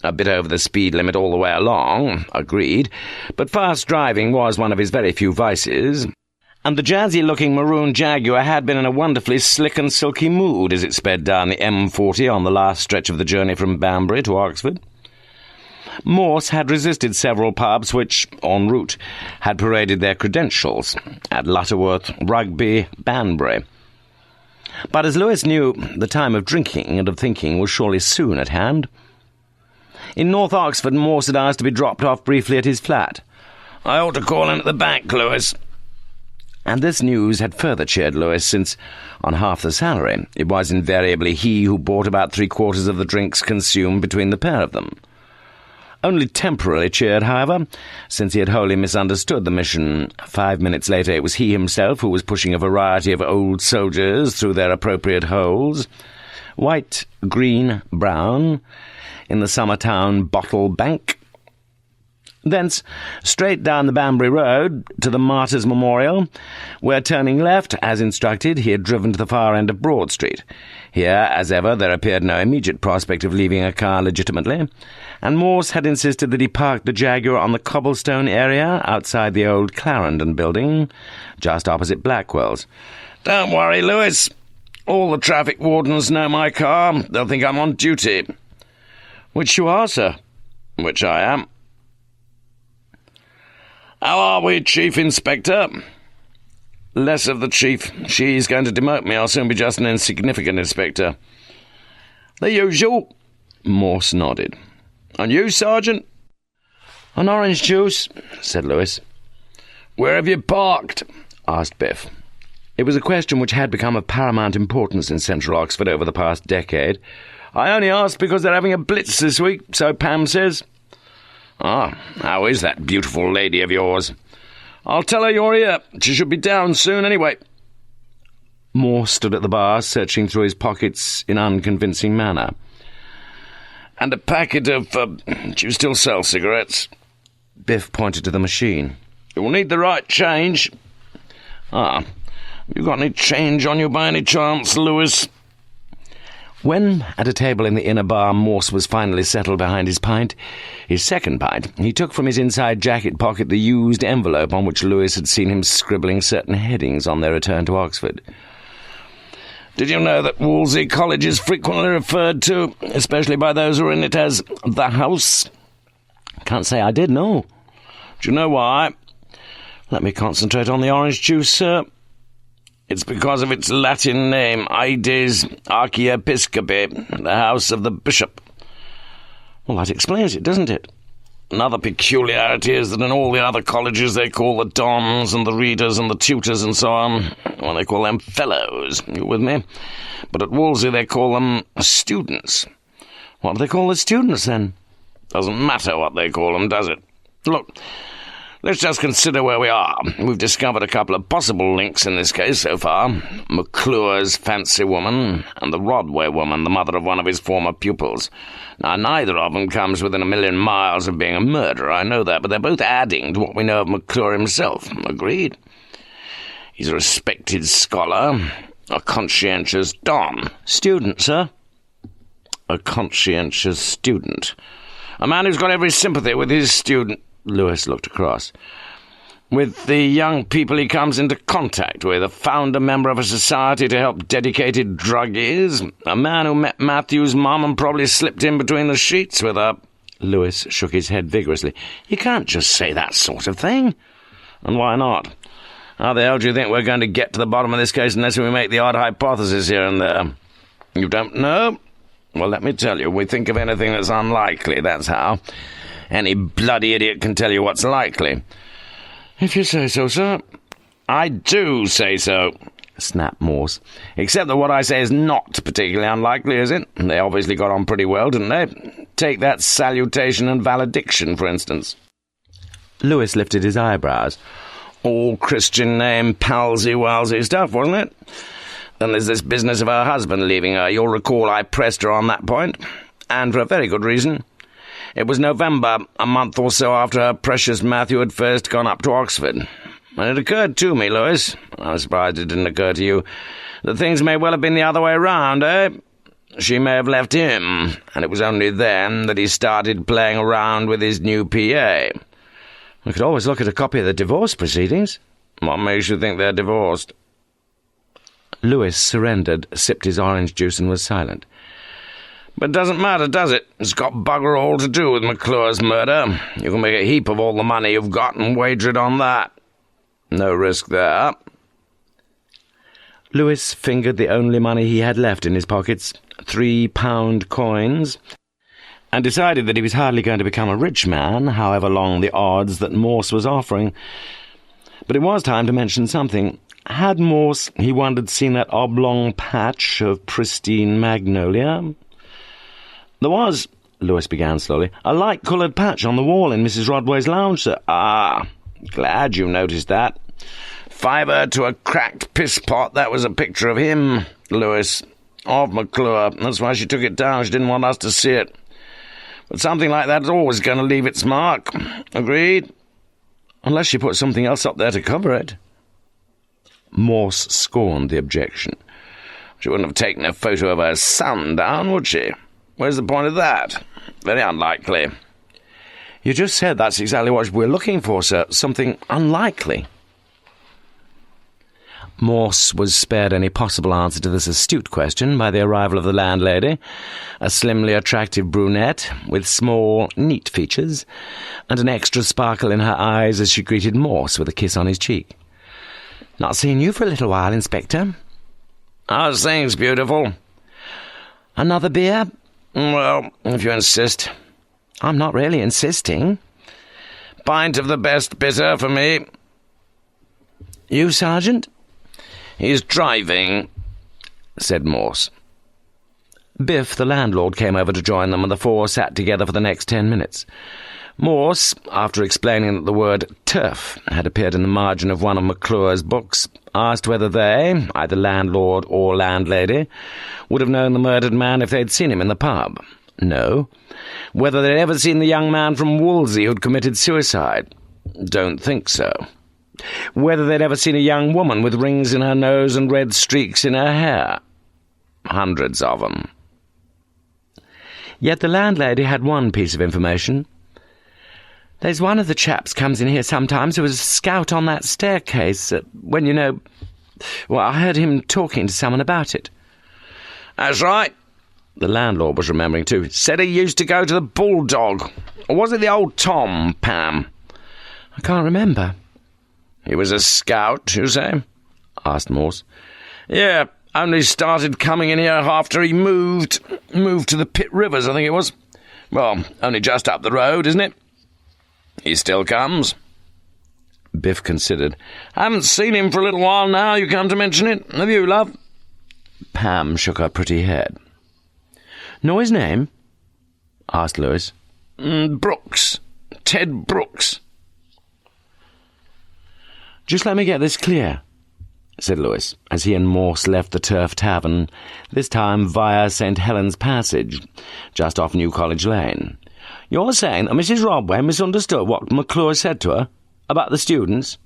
A bit over the speed limit all the way along, agreed, but fast driving was one of his very few vices, and the jazzy-looking maroon Jaguar had been in a wonderfully slick and silky mood as it sped down the M40 on the last stretch of the journey from Banbury to Oxford. Morse had resisted several pubs which, en route, had paraded their credentials at Lutterworth, Rugby, Banbury. But as Lewis knew, the time of drinking and of thinking was surely soon at hand. In North Oxford, Morse had asked to be dropped off briefly at his flat. I ought to call in at the bank, Lewis. And this news had further cheered Lewis, since, on half the salary, it was invariably he who bought about 3/4 of the drinks consumed between the pair of them. Only temporarily cheered, however, since he had wholly misunderstood the mission. 5 minutes later it was he himself who was pushing a variety of old soldiers through their appropriate holes. White, green, brown, in the Summertown Bottle Bank. Thence, straight down the Banbury Road to the Martyrs' Memorial, where, turning left, as instructed, he had driven to the far end of Broad Street. Here, as ever, there appeared no immediate prospect of leaving a car legitimately, and Morse had insisted that he park the Jaguar on the cobblestone area outside the old Clarendon building, just opposite Blackwell's. "Don't worry, Lewis. All the traffic wardens know my car. They'll think I'm on duty." "Which you are, sir." "Which I am." "How are we, Chief Inspector?" "Less of the chief. She's going to demote me. I'll soon be just an insignificant inspector." "The usual?" Morse nodded. "And you, Sergeant?" "An orange juice," said Lewis. "Where have you parked?" asked Biff. It was a question which had become of paramount importance in central Oxford over the past decade. "I only asked because they're having a blitz this week, so Pam says." "Ah, how is that beautiful lady of yours?" "I'll tell her you're here. She should be down soon anyway." Morse stood at the bar, searching through his pockets in unconvincing manner. "And a packet of, do you still sell cigarettes?" Biff pointed to the machine. "You'll need the right change." "Ah, you got any change on you by any chance, Lewis?" When, at a table in the inner bar, Morse was finally settled behind his pint, his second pint, he took from his inside jacket pocket the used envelope on which Lewis had seen him scribbling certain headings on their return to Oxford. "Did you know that Wolsey College is frequently referred to, especially by those who are in it, as the house?" "Can't say I did, no." "Do you know why?" "Let me concentrate on the orange juice, sir." "It's because of its Latin name, Ides Archiepiscopi, the house of the bishop." "Well, that explains it, doesn't it?" "Another peculiarity is that in all the other colleges they call the dons and the readers and the tutors and so on, well, they call them fellows, you with me? But at Wolsey they call them students." "What do they call the students, then?" "Doesn't matter what they call them, does it? Look, let's just consider where we are. We've discovered a couple of possible links in this case so far. McClure's fancy woman and the Rodway woman, the mother of one of his former pupils. Now, neither of them comes within a million miles of being a murderer, I know that, but they're both adding to what we know of McClure himself. Agreed? He's a respected scholar, a conscientious don." "Student, sir." "A conscientious student. A man who's got every sympathy with his student." Lewis looked across. "With the young people he comes into contact with, a founder member of a society to help dedicated druggies, a man who met Matthew's mum and probably slipped in between the sheets with her." Lewis shook his head vigorously. "You can't just say that sort of thing." "And why not? How the hell do you think we're going to get to the bottom of this case unless we make the odd hypothesis here and there? You don't know? Well, let me tell you, we think of anything that's unlikely, that's how. Any bloody idiot can tell you what's likely." "If you say so, sir." "I do say so," snapped Morse. "Except that what I say is not particularly unlikely, is it? They obviously got on pretty well, didn't they? Take that salutation and valediction, for instance." Lewis lifted his eyebrows. "All Christian name, palsy-walsy stuff, wasn't it? Then there's this business of her husband leaving her. You'll recall I pressed her on that point, and for a very good reason. It was November, a month or so after her precious Matthew had first gone up to Oxford. And it occurred to me, Lewis, I'm surprised it didn't occur to you, that things may well have been the other way round, eh? She may have left him, and it was only then that he started playing around with his new PA. We could always look at a copy of the divorce proceedings." "What makes you think they're divorced?" Lewis surrendered, sipped his orange juice, and was silent. "But it doesn't matter, does it? It's got bugger all to do with McClure's murder. You can make a heap of all the money you've got and wager it on that. No risk there." Lewis fingered the only money he had left in his pockets, £3 coins, and decided that he was hardly going to become a rich man, however long the odds that Morse was offering. But it was time to mention something. Had Morse, he wondered, seen that oblong patch of pristine magnolia? "There was," Lewis began slowly, "a light-coloured patch on the wall in Mrs. Rodway's lounge, sir." "Ah, glad you noticed that. Fiver to a cracked piss-pot, that was a picture of him, Lewis, of McClure. That's why she took it down. She didn't want us to see it. But something like that's always going to leave its mark. Agreed? Unless she put something else up there to cover it. Morse scorned the objection. She wouldn't have taken a photo of her son down, would she? Where's the point of that? Very unlikely. You just said that's exactly what we're looking for, sir. Something unlikely. Morse was spared any possible answer to this astute question by the arrival of the landlady, a slimly attractive brunette with small, neat features, and an extra sparkle in her eyes as she greeted Morse with a kiss on his cheek. "Not seen you for a little while, Inspector." "How's things, beautiful?" "Another beer?" "Well, if you insist." "I'm not really insisting." "Pint of the best bitter for me." "You, Sergeant?" "He's driving," said Morse. Biff, the landlord, came over to join them, and the four sat together for the next 10 minutes. Morse, after explaining that the word turf had appeared in the margin of one of McClure's books, asked whether they, either landlord or landlady, would have known the murdered man if they'd seen him in the pub. No. Whether they'd ever seen the young man from Wolsey who'd committed suicide. Don't think so. Whether they'd ever seen a young woman with rings in her nose and red streaks in her hair. Hundreds of them. Yet the landlady had one piece of information. "There's one of the chaps comes in here sometimes who was a scout on that staircase, when, I heard him talking to someone about it." "That's right." The landlord was remembering too. "Said he used to go to the Bulldog. Or was it the old Tom, Pam?" "I can't remember." "He was a scout, you say?" asked Morse. "Yeah, only started coming in here after he moved to the Pit Rivers, I think it was. Well, only just up the road, isn't it?" "He still comes?" Biff considered. "Haven't seen him for a little while now, you come to mention it. Have you, love?" Pam shook her pretty head. "Know his name?" asked Lewis. "Brooks. Ted Brooks." "Just let me get this clear," said Lewis, as he and Morse left the Turf Tavern, this time via St. Helens Passage, just off New College Lane. "You're saying that Mrs. Rodway misunderstood what McClure said to her about the students?"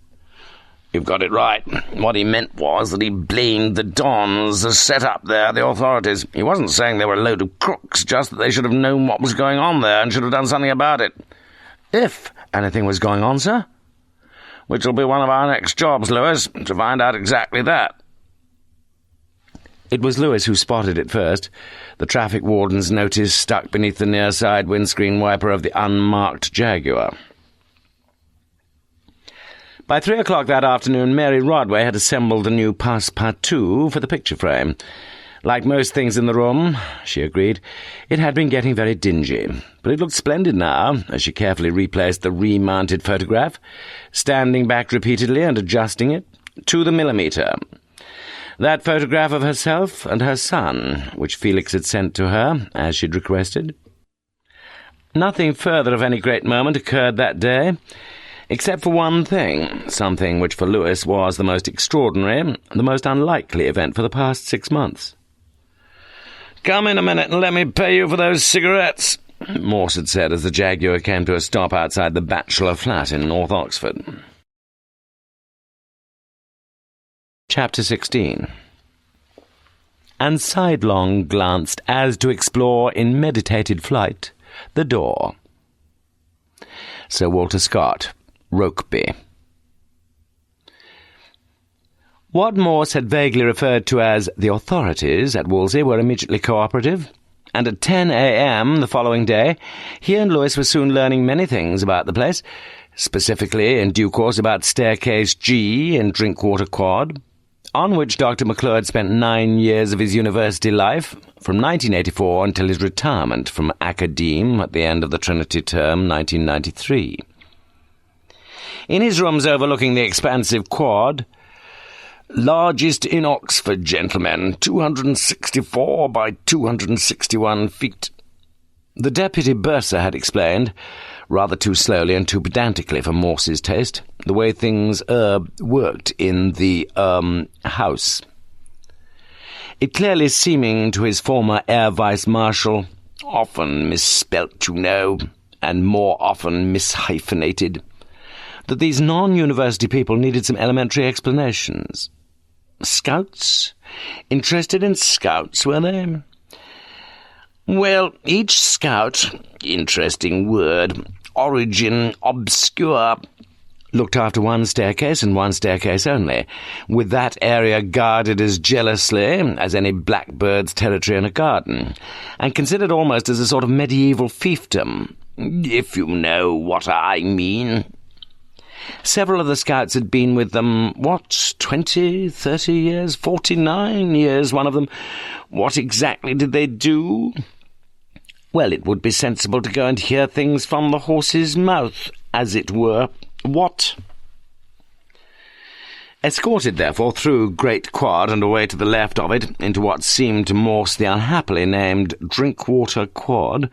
"You've got it right. What he meant was that he blamed the Dons as set up there, the authorities. He wasn't saying they were a load of crooks, just that they should have known what was going on there and should have done something about it." "If anything was going on, sir?" "Which will be one of our next jobs, Lewis, to find out exactly that." It was Lewis who spotted it first, the traffic warden's notice stuck beneath the near side windscreen wiper of the unmarked Jaguar. By 3 o'clock that afternoon, Mary Rodway had assembled a new passe-partout for the picture frame. Like most things in the room, she agreed, it had been getting very dingy, but it looked splendid now, as she carefully replaced the remounted photograph, standing back repeatedly and adjusting it to the millimetre. That photograph of herself and her son, which Felix had sent to her, as she'd requested. Nothing further of any great moment occurred that day, except for one thing, something which for Lewis was the most extraordinary, the most unlikely event for the past 6 months. "Come in a minute and let me pay you for those cigarettes," Morse had said as the Jaguar came to a stop outside the bachelor flat in North Oxford. Chapter 16. And sidelong glanced as to explore in meditated flight the door. Sir Walter Scott, Rokeby. What Morse had vaguely referred to as the authorities at Wolsey were immediately cooperative, and at 10 a.m. the following day he and Lewis were soon learning many things about the place, specifically in due course about Staircase G in Drinkwater Quad, on which Dr. McClure had spent 9 years of his university life, from 1984 until his retirement from Academe at the end of the Trinity term 1993. In his rooms overlooking the expansive quad, "Largest in Oxford, gentlemen, 264 by 261 feet," the deputy bursar had explained, rather too slowly and too pedantically for Morse's taste, the way things, worked in the, house. It clearly seeming to his former Air Vice-Marshal, often misspelt, you know, and more often mishyphenated, that these non-university people needed some elementary explanations. Scouts? Interested in scouts, were they? Well, each scout, interesting word, origin obscure, looked after one staircase and one staircase only, with that area guarded as jealously as any blackbird's territory in a garden, and considered almost as a sort of medieval fiefdom, if you know what I mean. Several of the scouts had been with them, 20, 30 years, 49 years, one of them. What exactly did they do? Well, it would be sensible to go and hear things from the horse's mouth, as it were. What? Escorted, therefore, through Great Quad and away to the left of it, into what seemed to Morse the unhappily named Drinkwater Quad,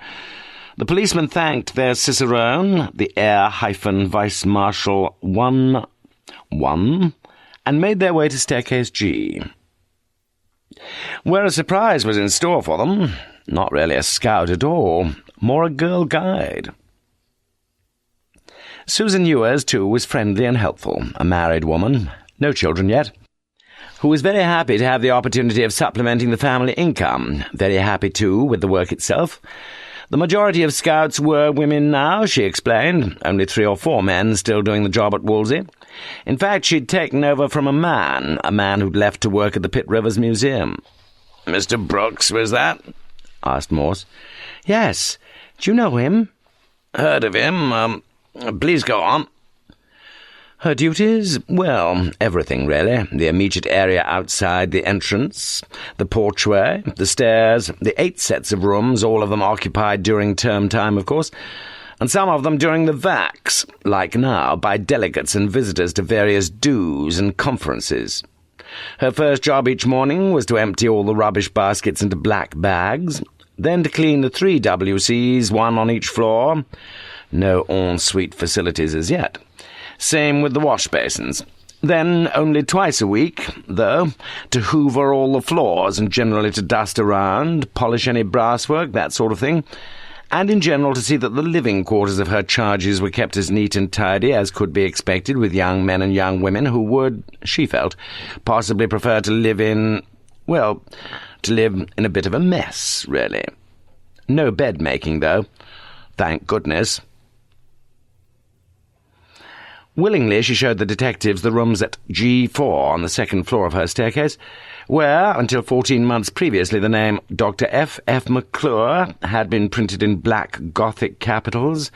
the policemen thanked their cicerone, the Air-Vice-Marshal 1, and made their way to staircase G, where a surprise was in store for them. Not really a scout at all, more a girl guide. Susan Ewers, too, was friendly and helpful, a married woman, no children yet, who was very happy to have the opportunity of supplementing the family income, very happy, too, with the work itself. The majority of scouts were women now, she explained, only 3 or 4 men still doing the job at Wolsey. In fact, she'd taken over from a man who'd left to work at the Pitt Rivers Museum. "Mr. Brooks, was that?" asked Morse. "Yes. Do you know him?" "Heard of him. Please go on." Her duties? Well, everything, really. The immediate area outside the entrance, the porchway, the stairs, the 8 sets of rooms, all of them occupied during term time, of course, and some of them during the vacs, like now, by delegates and visitors to various dues and conferences. Her first job each morning was to empty all the rubbish baskets into black bags, then to clean the 3 WCs, 1 on each floor. No ensuite facilities as yet. Same with the wash basins. Then, only twice a week, though, to hoover all the floors and generally to dust around, polish any brasswork, that sort of thing, and in general to see that the living quarters of her charges were kept as neat and tidy as could be expected with young men and young women who would, she felt, possibly prefer to live in a bit of a mess, really. No bed-making, though. Thank goodness. Willingly she showed the detectives the rooms at G4 on the 2nd floor of her staircase, where, until 14 months previously, the name Dr. F. McClure had been printed in black Gothic capitals,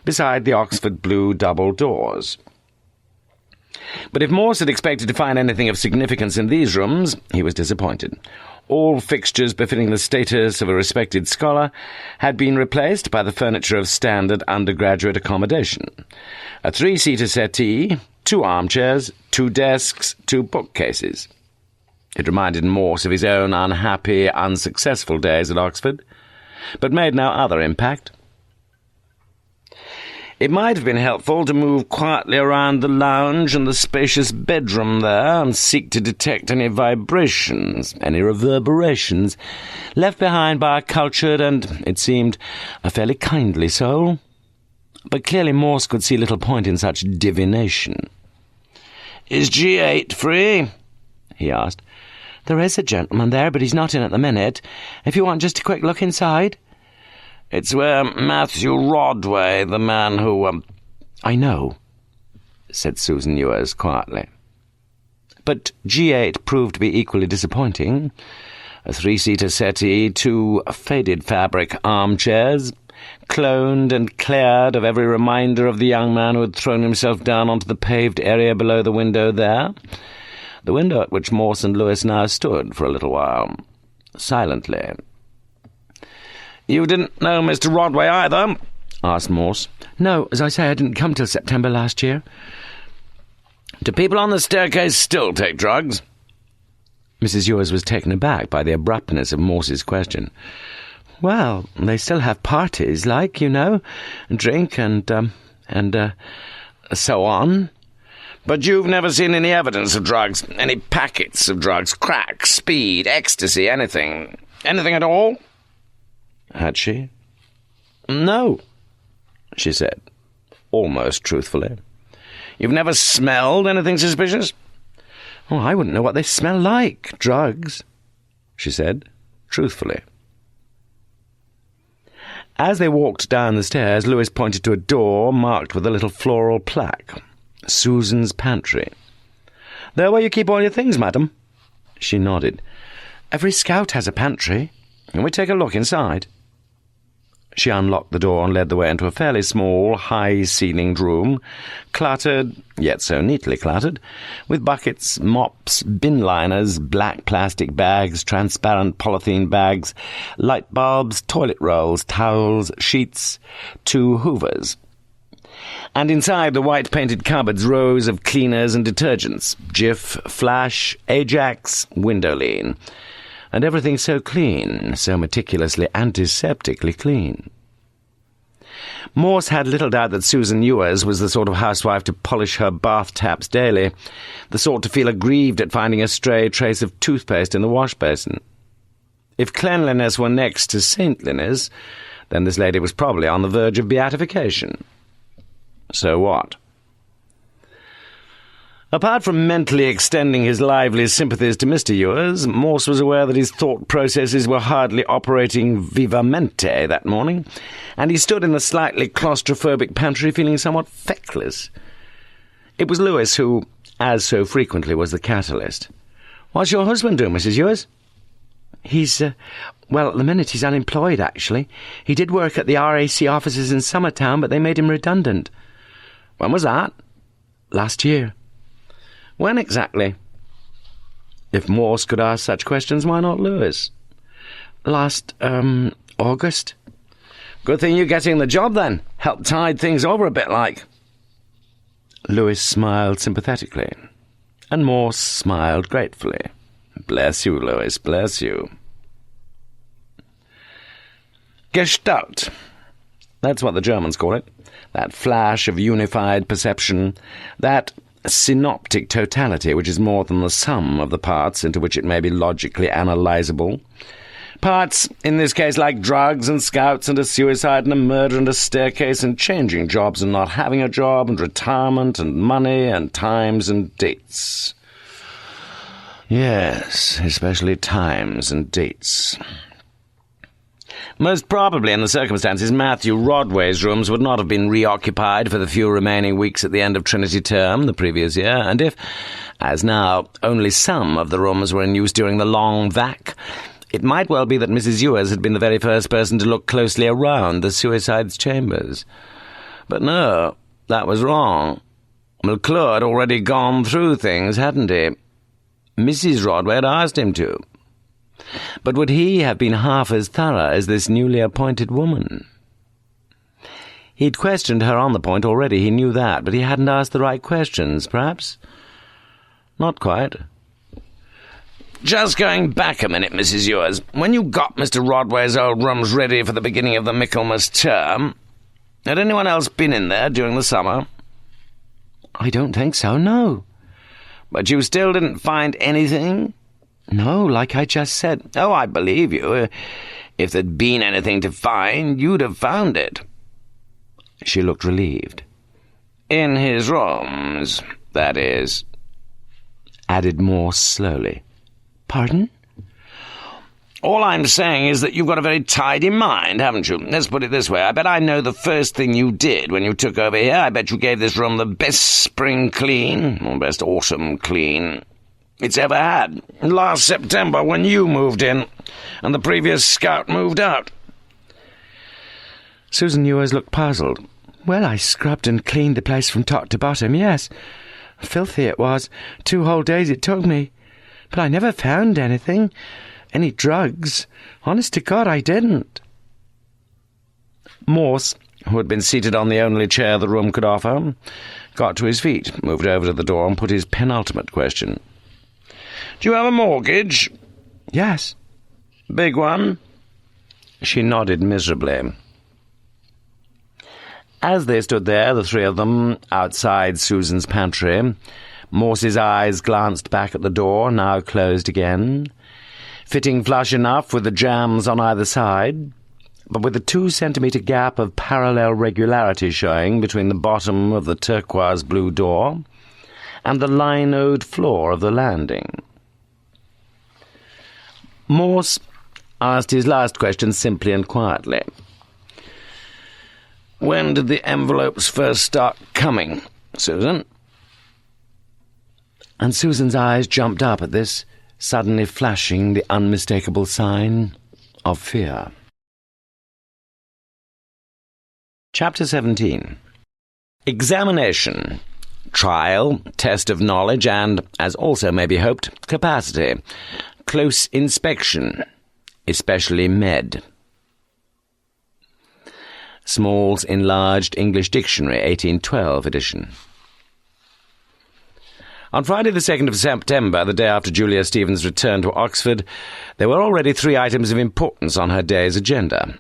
beside the Oxford blue double doors. But if Morse had expected to find anything of significance in these rooms, he was disappointed. All fixtures befitting the status of a respected scholar had been replaced by the furniture of standard undergraduate accommodation. A 3-seater settee, 2 armchairs, 2 desks, 2 bookcases. It reminded Morse of his own unhappy, unsuccessful days at Oxford, but made no other impact. It might have been helpful to move quietly around the lounge and the spacious bedroom there and seek to detect any vibrations, any reverberations, left behind by a cultured and, it seemed, a fairly kindly soul. But clearly Morse could see little point in such divination. "Is G8 free?" he asked. "There is a gentleman there, but he's not in at the minute. If you want just a quick look inside." "It's where Matthew Rodway, the man who, "I know," said Susan Ewers quietly. But G8 proved to be equally disappointing. A 3-seater settee, 2 faded fabric armchairs, cloned and cleared of every reminder of the young man who had thrown himself down onto the paved area below the window there, the window at which Morse and Lewis now stood for a little while, silently. "You didn't know Mr. Rodway either?" asked Morse. "No, as I say, I didn't come till September last year." "Do people on the staircase still take drugs?" Mrs. Ewers was taken aback by the abruptness of Morse's question. "Well, they still have parties, like, you know, drink and so on." "But you've never seen any evidence of drugs? Any packets of drugs? Crack, speed, ecstasy, anything? Anything at all?" Had she? No, she said, almost truthfully. You've never smelled anything suspicious? Oh, I wouldn't know what they smell like. Drugs, she said, truthfully. As they walked down the stairs, Lewis pointed to a door marked with a little floral plaque. Susan's pantry. There where you keep all your things, madam? She nodded. Every scout has a pantry. Can we take a look inside? She unlocked the door and led the way into a fairly small, high-ceilinged room, cluttered, yet so neatly cluttered, with buckets, mops, bin liners, black plastic bags, transparent polythene bags, light bulbs, toilet rolls, towels, sheets, 2 hoovers. And inside the white-painted cupboards, rows of cleaners and detergents, Jif, Flash, Ajax, Windowline. And everything so clean, so meticulously antiseptically clean. Morse had little doubt that Susan Ewers was the sort of housewife to polish her bath taps daily, the sort to feel aggrieved at finding a stray trace of toothpaste in the wash basin. If cleanliness were next to saintliness, then this lady was probably on the verge of beatification. So what? Apart from mentally extending his lively sympathies to Mr. Ewers, Morse was aware that his thought processes were hardly operating vivamente that morning, and he stood in the slightly claustrophobic pantry feeling somewhat feckless. It was Lewis who, as so frequently, was the catalyst. "What's your husband doing, Mrs. Ewers?" "He's, well, at the minute he's unemployed, actually. He did work at the RAC offices in Summertown, but they made him redundant." "When was that?" "Last year." "When exactly?" If Morse could ask such questions, why not Lewis? "Last, August." "Good thing you're getting the job, then. Help tide things over a bit, like." Lewis smiled sympathetically, and Morse smiled gratefully. "Bless you, Lewis, bless you." Gestalt. That's what the Germans call it. That flash of unified perception, that synoptic totality which is more than the sum of the parts into which it may be logically analysable. Parts, in this case, like drugs and scouts and a suicide and a murder and a staircase and changing jobs and not having a job and retirement and money and times and dates. Yes, especially times and dates. Most probably, in the circumstances, Matthew Rodway's rooms would not have been reoccupied for the few remaining weeks at the end of Trinity term the previous year, and if, as now, only some of the rooms were in use during the long vac, it might well be that Mrs. Ewers had been the very first person to look closely around the suicide's chambers. But no, that was wrong. McClure had already gone through things, hadn't he? Mrs. Rodway had asked him to. But would he have been half as thorough as this newly appointed woman? He'd questioned her on the point already, he knew that, but he hadn't asked the right questions, perhaps? Not quite. "Just going back a minute, Mrs. Ewers. When you got Mr. Rodway's old rooms ready for the beginning of the Michaelmas term, had anyone else been in there during the summer?" "I don't think so, no." "But you still didn't find anything?" "No, like I just said." "Oh, I believe you. If there'd been anything to find, you'd have found it." She looked relieved. "In his rooms, that is," added Morse slowly. "Pardon?" "All I'm saying is that you've got a very tidy mind, haven't you? Let's put it this way. I bet I know the first thing you did when you took over here. I bet you gave this room the best spring clean, or best autumn clean it's ever had. Last September, when you moved in, and the previous scout moved out." Susan Ewers looked puzzled. "Well, I scrubbed and cleaned the place from top to bottom, yes. Filthy it was. 2 whole days it took me. But I never found anything. Any drugs. Honest to God, I didn't." Morse, who had been seated on the only chair the room could offer, got to his feet, moved over to the door, and put his penultimate question. "Do you have a mortgage?" "Yes." "Big one?" She nodded miserably. As they stood there, the three of them, outside Susan's pantry, Morse's eyes glanced back at the door, now closed again, fitting flush enough with the jambs on either side, but with a 2-centimetre gap of parallel regularity showing between the bottom of the turquoise blue door and the linoed floor of the landing. Morse asked his last question simply and quietly. "When did the envelopes first start coming, Susan?" And Susan's eyes jumped up at this, suddenly flashing the unmistakable sign of fear. Chapter 17. Examination. Trial, test of knowledge, and, as also may be hoped, capacity. Close inspection, especially med. Small's Enlarged English Dictionary, 1812 edition. On Friday the 2nd of September, the day after Julia Stevens' return to Oxford, there were already 3 items of importance on her day's agenda.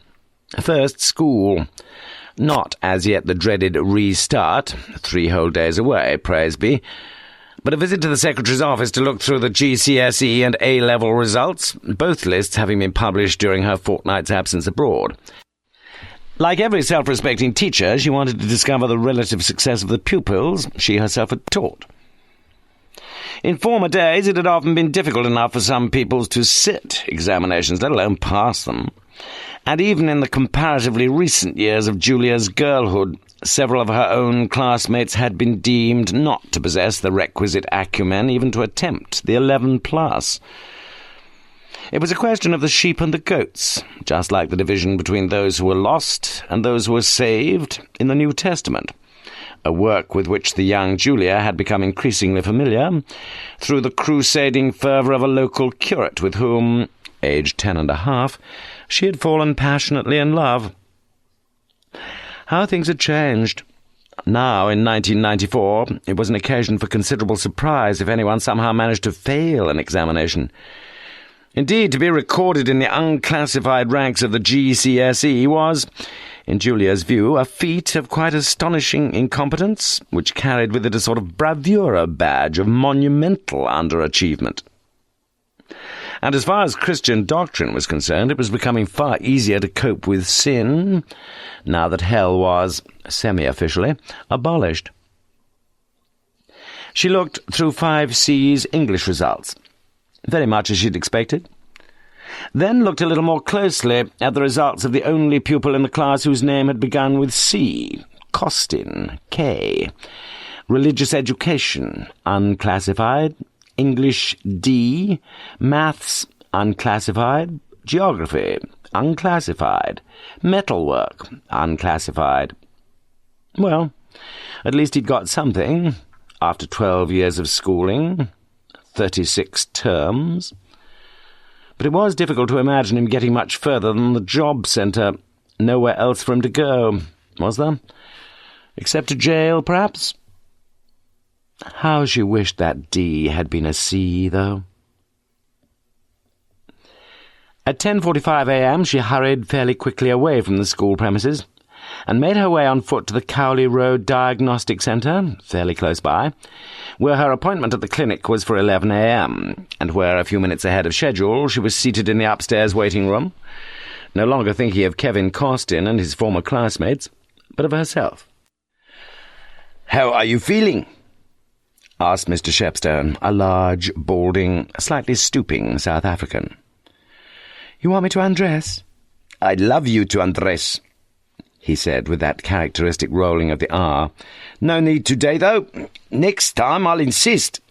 First, school. Not as yet the dreaded restart, 3 whole days away, praise be, but a visit to the Secretary's office to look through the GCSE and A-level results, both lists having been published during her fortnight's absence abroad. Like every self-respecting teacher, she wanted to discover the relative success of the pupils she herself had taught. In former days, it had often been difficult enough for some pupils to sit examinations, let alone pass them. And even in the comparatively recent years of Julia's girlhood, several of her own classmates had been deemed not to possess the requisite acumen even to attempt the 11+. It was a question of the sheep and the goats, just like the division between those who were lost and those who were saved in the New Testament, a work with which the young Julia had become increasingly familiar through the crusading fervour of a local curate with whom, aged 10.5, she had fallen passionately in love. How things had changed. Now, in 1994, it was an occasion for considerable surprise if anyone somehow managed to fail an examination. Indeed, to be recorded in the unclassified ranks of the GCSE was, in Julia's view, a feat of quite astonishing incompetence, which carried with it a sort of bravura badge of monumental underachievement. And as far as Christian doctrine was concerned, it was becoming far easier to cope with sin, now that hell was, semi-officially, abolished. She looked through 5C's English results, very much as she'd expected, then looked a little more closely at the results of the only pupil in the class whose name had begun with C, Costin, K, religious education, unclassified, English D, maths, unclassified, geography, unclassified, metalwork, unclassified. Well, at least he'd got something, after 12 years of schooling, 36 terms. But it was difficult to imagine him getting much further than the job centre. Nowhere else for him to go, was there? Except to jail, perhaps? How she wished that D had been a C, though. At 10:45 a.m. she hurried fairly quickly away from the school premises and made her way on foot to the Cowley Road Diagnostic Centre, fairly close by, where her appointment at the clinic was for 11 a.m, and where, a few minutes ahead of schedule, she was seated in the upstairs waiting room, no longer thinking of Kevin Costin and his former classmates, but of herself. "How are you feeling?" asked Mr. Shepstone, a large, balding, slightly stooping South African. "You want me to undress?" "I'd love you to undress," he said, with that characteristic rolling of the R. "No need today, though. Next time I'll insist."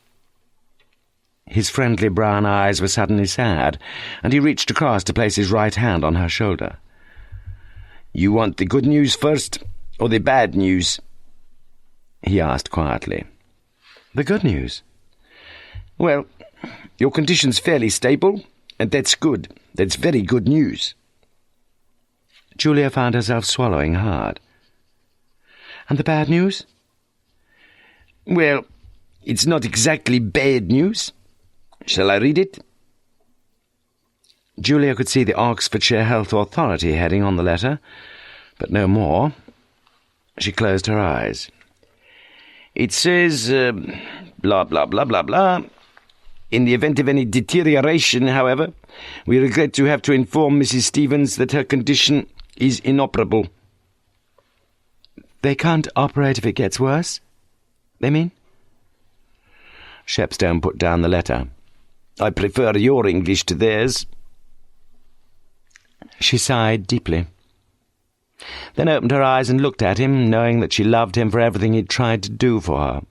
His friendly brown eyes were suddenly sad, and he reached across to place his right hand on her shoulder. "You want the good news first, or the bad news?" he asked quietly. "The good news." "Well, your condition's fairly stable, and that's good. That's very good news." Julia found herself swallowing hard. "And the bad news?" "Well, it's not exactly bad news. Shall I read it?" Julia could see the Oxfordshire Health Authority heading on the letter, but no more. She closed her eyes. "It says, blah, blah, blah, blah, blah. In the event of any deterioration, however, we regret to have to inform Mrs. Stevens that her condition is inoperable. They can't operate if it gets worse? They mean? Shepstone put down the letter. I prefer your English to theirs. She sighed deeply, then opened her eyes and looked at him, knowing that she loved him for everything he'd tried to do for her.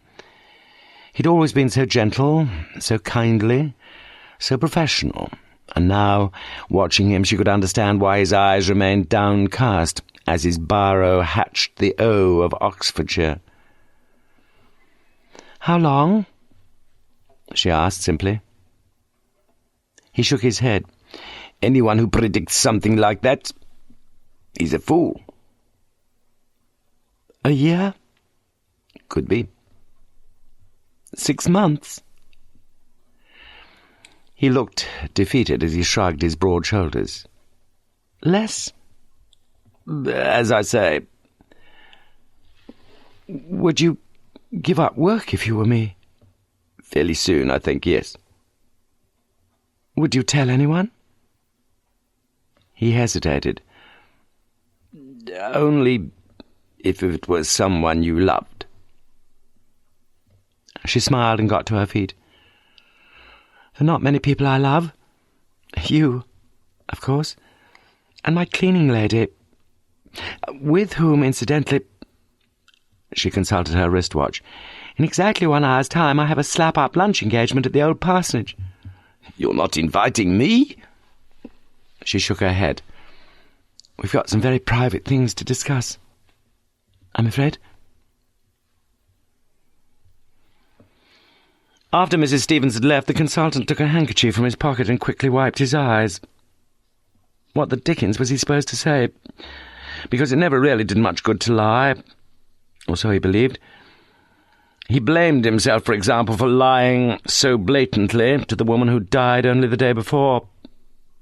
He'd always been so gentle, so kindly, so professional, and now, watching him, she could understand why his eyes remained downcast as his biro hatched the O of Oxfordshire. "How long?" she asked simply. He shook his head. Anyone who predicts something like that is a fool. "A year?" Could be. 6 months? He looked defeated as he shrugged his broad shoulders. "Less?" As I say. "Would you give up work if you were me?" Fairly soon, I think, yes. "Would you tell anyone?" He hesitated. Only if it was someone you loved. She smiled and got to her feet. "There are not many people I love. You, of course, and my cleaning lady, with whom, incidentally—" She consulted her wristwatch. "In exactly 1 hour's time I have a slap-up lunch engagement at the old parsonage." "You're not inviting me?" She shook her head. "We've got some very private things to discuss, I'm afraid." After Mrs. Stevens had left, the consultant took a handkerchief from his pocket and quickly wiped his eyes. What the dickens was he supposed to say? Because it never really did much good to lie, or so he believed. He blamed himself, for example, for lying so blatantly to the woman who died only the day before,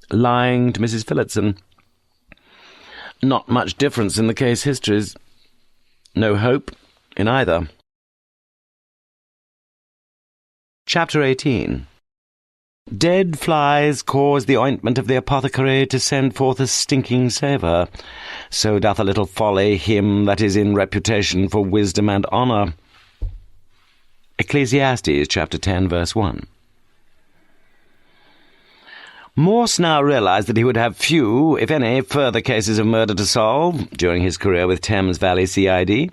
lying to Mrs. Phillotson. Not much difference in the case histories. No hope in either. Chapter 18. Dead flies cause the ointment of the apothecary to send forth a stinking savour. So doth a little folly him that is in reputation for wisdom and honour. Ecclesiastes chapter 10, verse 1. Morse now realised that he would have few, if any, further cases of murder to solve during his career with Thames Valley CID.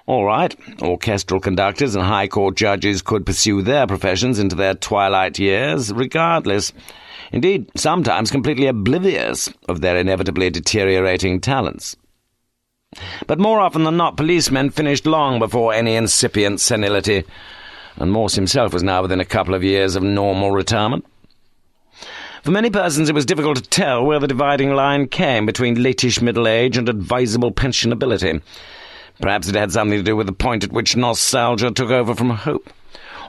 All right, orchestral conductors and High Court judges could pursue their professions into their twilight years, regardless, indeed, sometimes completely oblivious of their inevitably deteriorating talents. But more often than not, policemen finished long before any incipient senility, and Morse himself was now within a couple of years of normal retirement. For many persons it was difficult to tell where the dividing line came between latish middle age and advisable pensionability. Perhaps it had something to do with the point at which nostalgia took over from hope,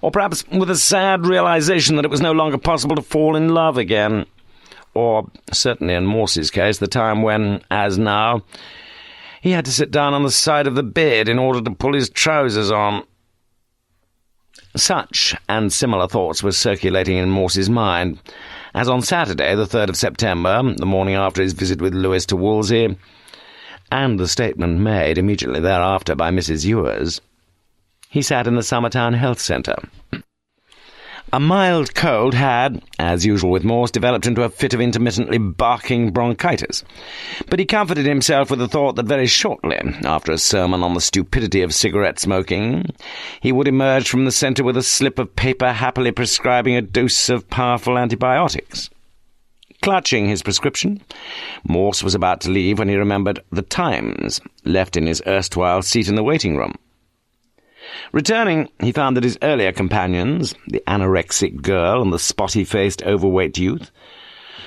or perhaps with a sad realization that it was no longer possible to fall in love again, or, certainly in Morse's case, the time when, as now, he had to sit down on the side of the bed in order to pull his trousers on. Such and similar thoughts were circulating in Morse's mind, as on Saturday, the 3rd of September, the morning after his visit with Lewis to Wolsey, and the statement made immediately thereafter by Mrs. Ewers, he sat in the Summertown Health Centre. A mild cold had, as usual with Morse, developed into a fit of intermittently barking bronchitis, but he comforted himself with the thought that very shortly, after a sermon on the stupidity of cigarette smoking, he would emerge from the centre with a slip of paper happily prescribing a dose of powerful antibiotics. Clutching his prescription, Morse was about to leave when he remembered the Times, left in his erstwhile seat in the waiting-room. Returning, he found that his earlier companions, the anorexic girl and the spotty-faced overweight youth,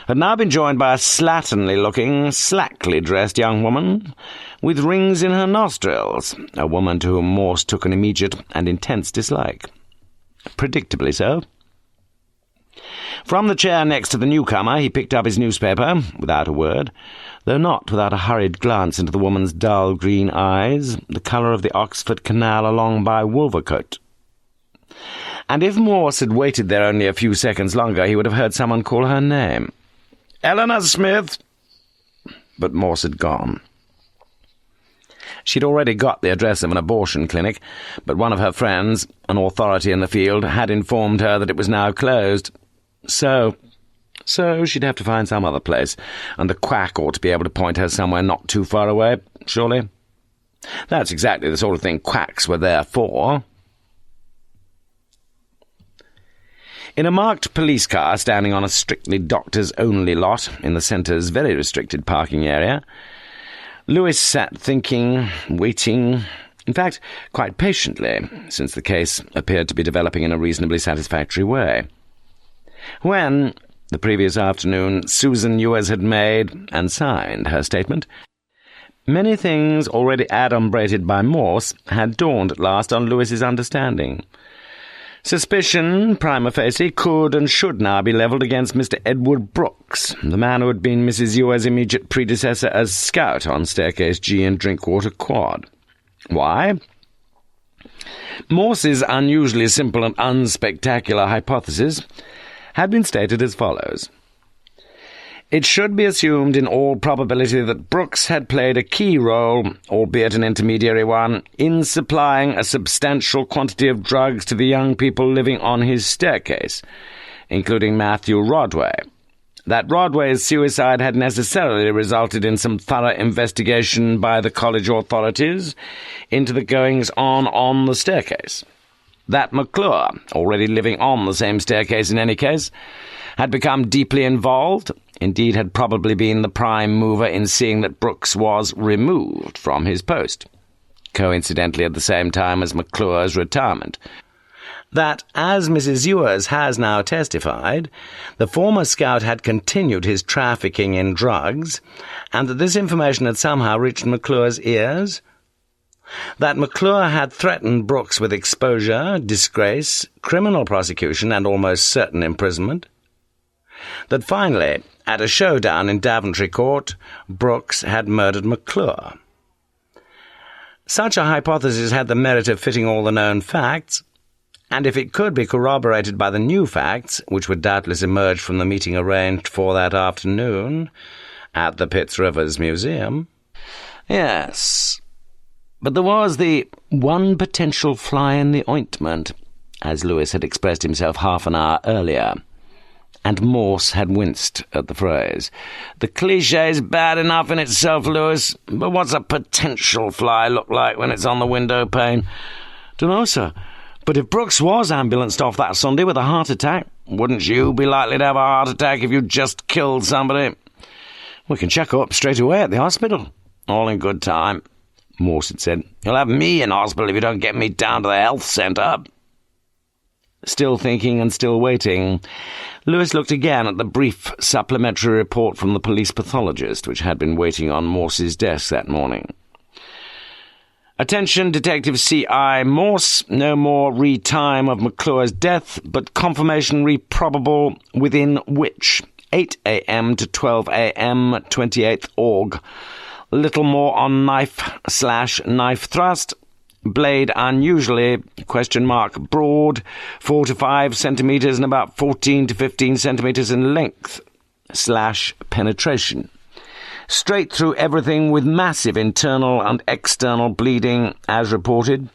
had now been joined by a slatternly-looking, slackly-dressed young woman with rings in her nostrils, a woman to whom Morse took an immediate and intense dislike. Predictably so. From the chair next to the newcomer he picked up his newspaper, without a word, though not without a hurried glance into the woman's dull green eyes, the colour of the Oxford Canal along by Wolvercote. And if Morse had waited there only a few seconds longer, he would have heard someone call her name. "Eleanor Smith!" but Morse had gone. She'd already got the address of an abortion clinic, but one of her friends, an authority in the field, had informed her that it was now closed. So she'd have to find some other place, and the quack ought to be able to point her somewhere not too far away, surely. That's exactly the sort of thing quacks were there for. In a marked police car standing on a strictly doctors-only lot in the centre's very restricted parking area, Lewis sat thinking, waiting, in fact, quite patiently, since the case appeared to be developing in a reasonably satisfactory way. When, the previous afternoon, Susan Ewers had made and signed her statement, many things already adumbrated by Morse had dawned at last on Lewis's understanding. Suspicion, prima facie, could and should now be levelled against Mr. Edward Brooks, the man who had been Mrs. Ewers' immediate predecessor as scout on Staircase G and Drinkwater Quad. Why? Morse's unusually simple and unspectacular hypothesis had been stated as follows. It should be assumed in all probability that Brooks had played a key role, albeit an intermediary one, in supplying a substantial quantity of drugs to the young people living on his staircase, including Matthew Rodway. That Rodway's suicide had necessarily resulted in some thorough investigation by the college authorities into the goings-on the staircase. That McClure, already living on the same staircase in any case, had become deeply involved, indeed had probably been the prime mover in seeing that Brooks was removed from his post, coincidentally at the same time as McClure's retirement. That, as Mrs. Ewers has now testified, the former scout had continued his trafficking in drugs, and that this information had somehow reached McClure's ears. That McClure had threatened Brooks with exposure, disgrace, criminal prosecution, and almost certain imprisonment. That finally, at a showdown in Daventry Court, Brooks had murdered McClure. Such a hypothesis had the merit of fitting all the known facts, and if it could be corroborated by the new facts, which would doubtless emerge from the meeting arranged for that afternoon at the Pitts Rivers Museum. Yes, but there was the one potential fly in the ointment, as Lewis had expressed himself half an hour earlier, and Morse had winced at the phrase. The cliché's bad enough in itself, Lewis, but what's a potential fly look like when it's on the window pane? Dunno, sir, but if Brooks was ambulanced off that Sunday with a heart attack, wouldn't you be likely to have a heart attack if you just killed somebody? We can check up straight away at the hospital. All in good time, Morse had said. You'll have me in hospital if you don't get me down to the health centre. Still thinking and still waiting, Lewis looked again at the brief supplementary report from the police pathologist, which had been waiting on Morse's desk that morning. Attention, Detective C.I. Morse. No more re-time of McClure's death, but confirmation re-probable within which 8 a.m. to 12 a.m. 28th Aug. Little more on knife/knife thrust. Blade unusually, broad, 4 to 5 centimetres and about 14 to 15 centimetres in length, /penetration. Straight through everything with massive internal and external bleeding, as reported.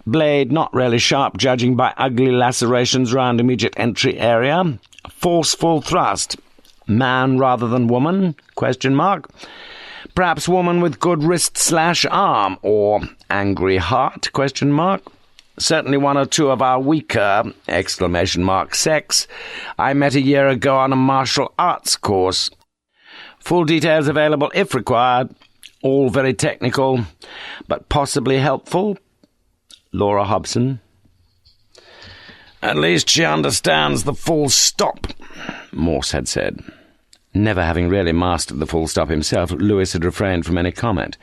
Blade not really sharp, judging by ugly lacerations round immediate entry area. Forceful thrust. Man rather than woman, ? Perhaps woman with good wrist/arm, or angry heart, ? Certainly one or two of our weaker, ! sex, I met a year ago on a martial arts course. Full details available if required. All very technical, but possibly helpful. Laura Hobson. At least she understands the full stop, Morse had said. Never having really mastered the full stop himself, Lewis had refrained from any comment.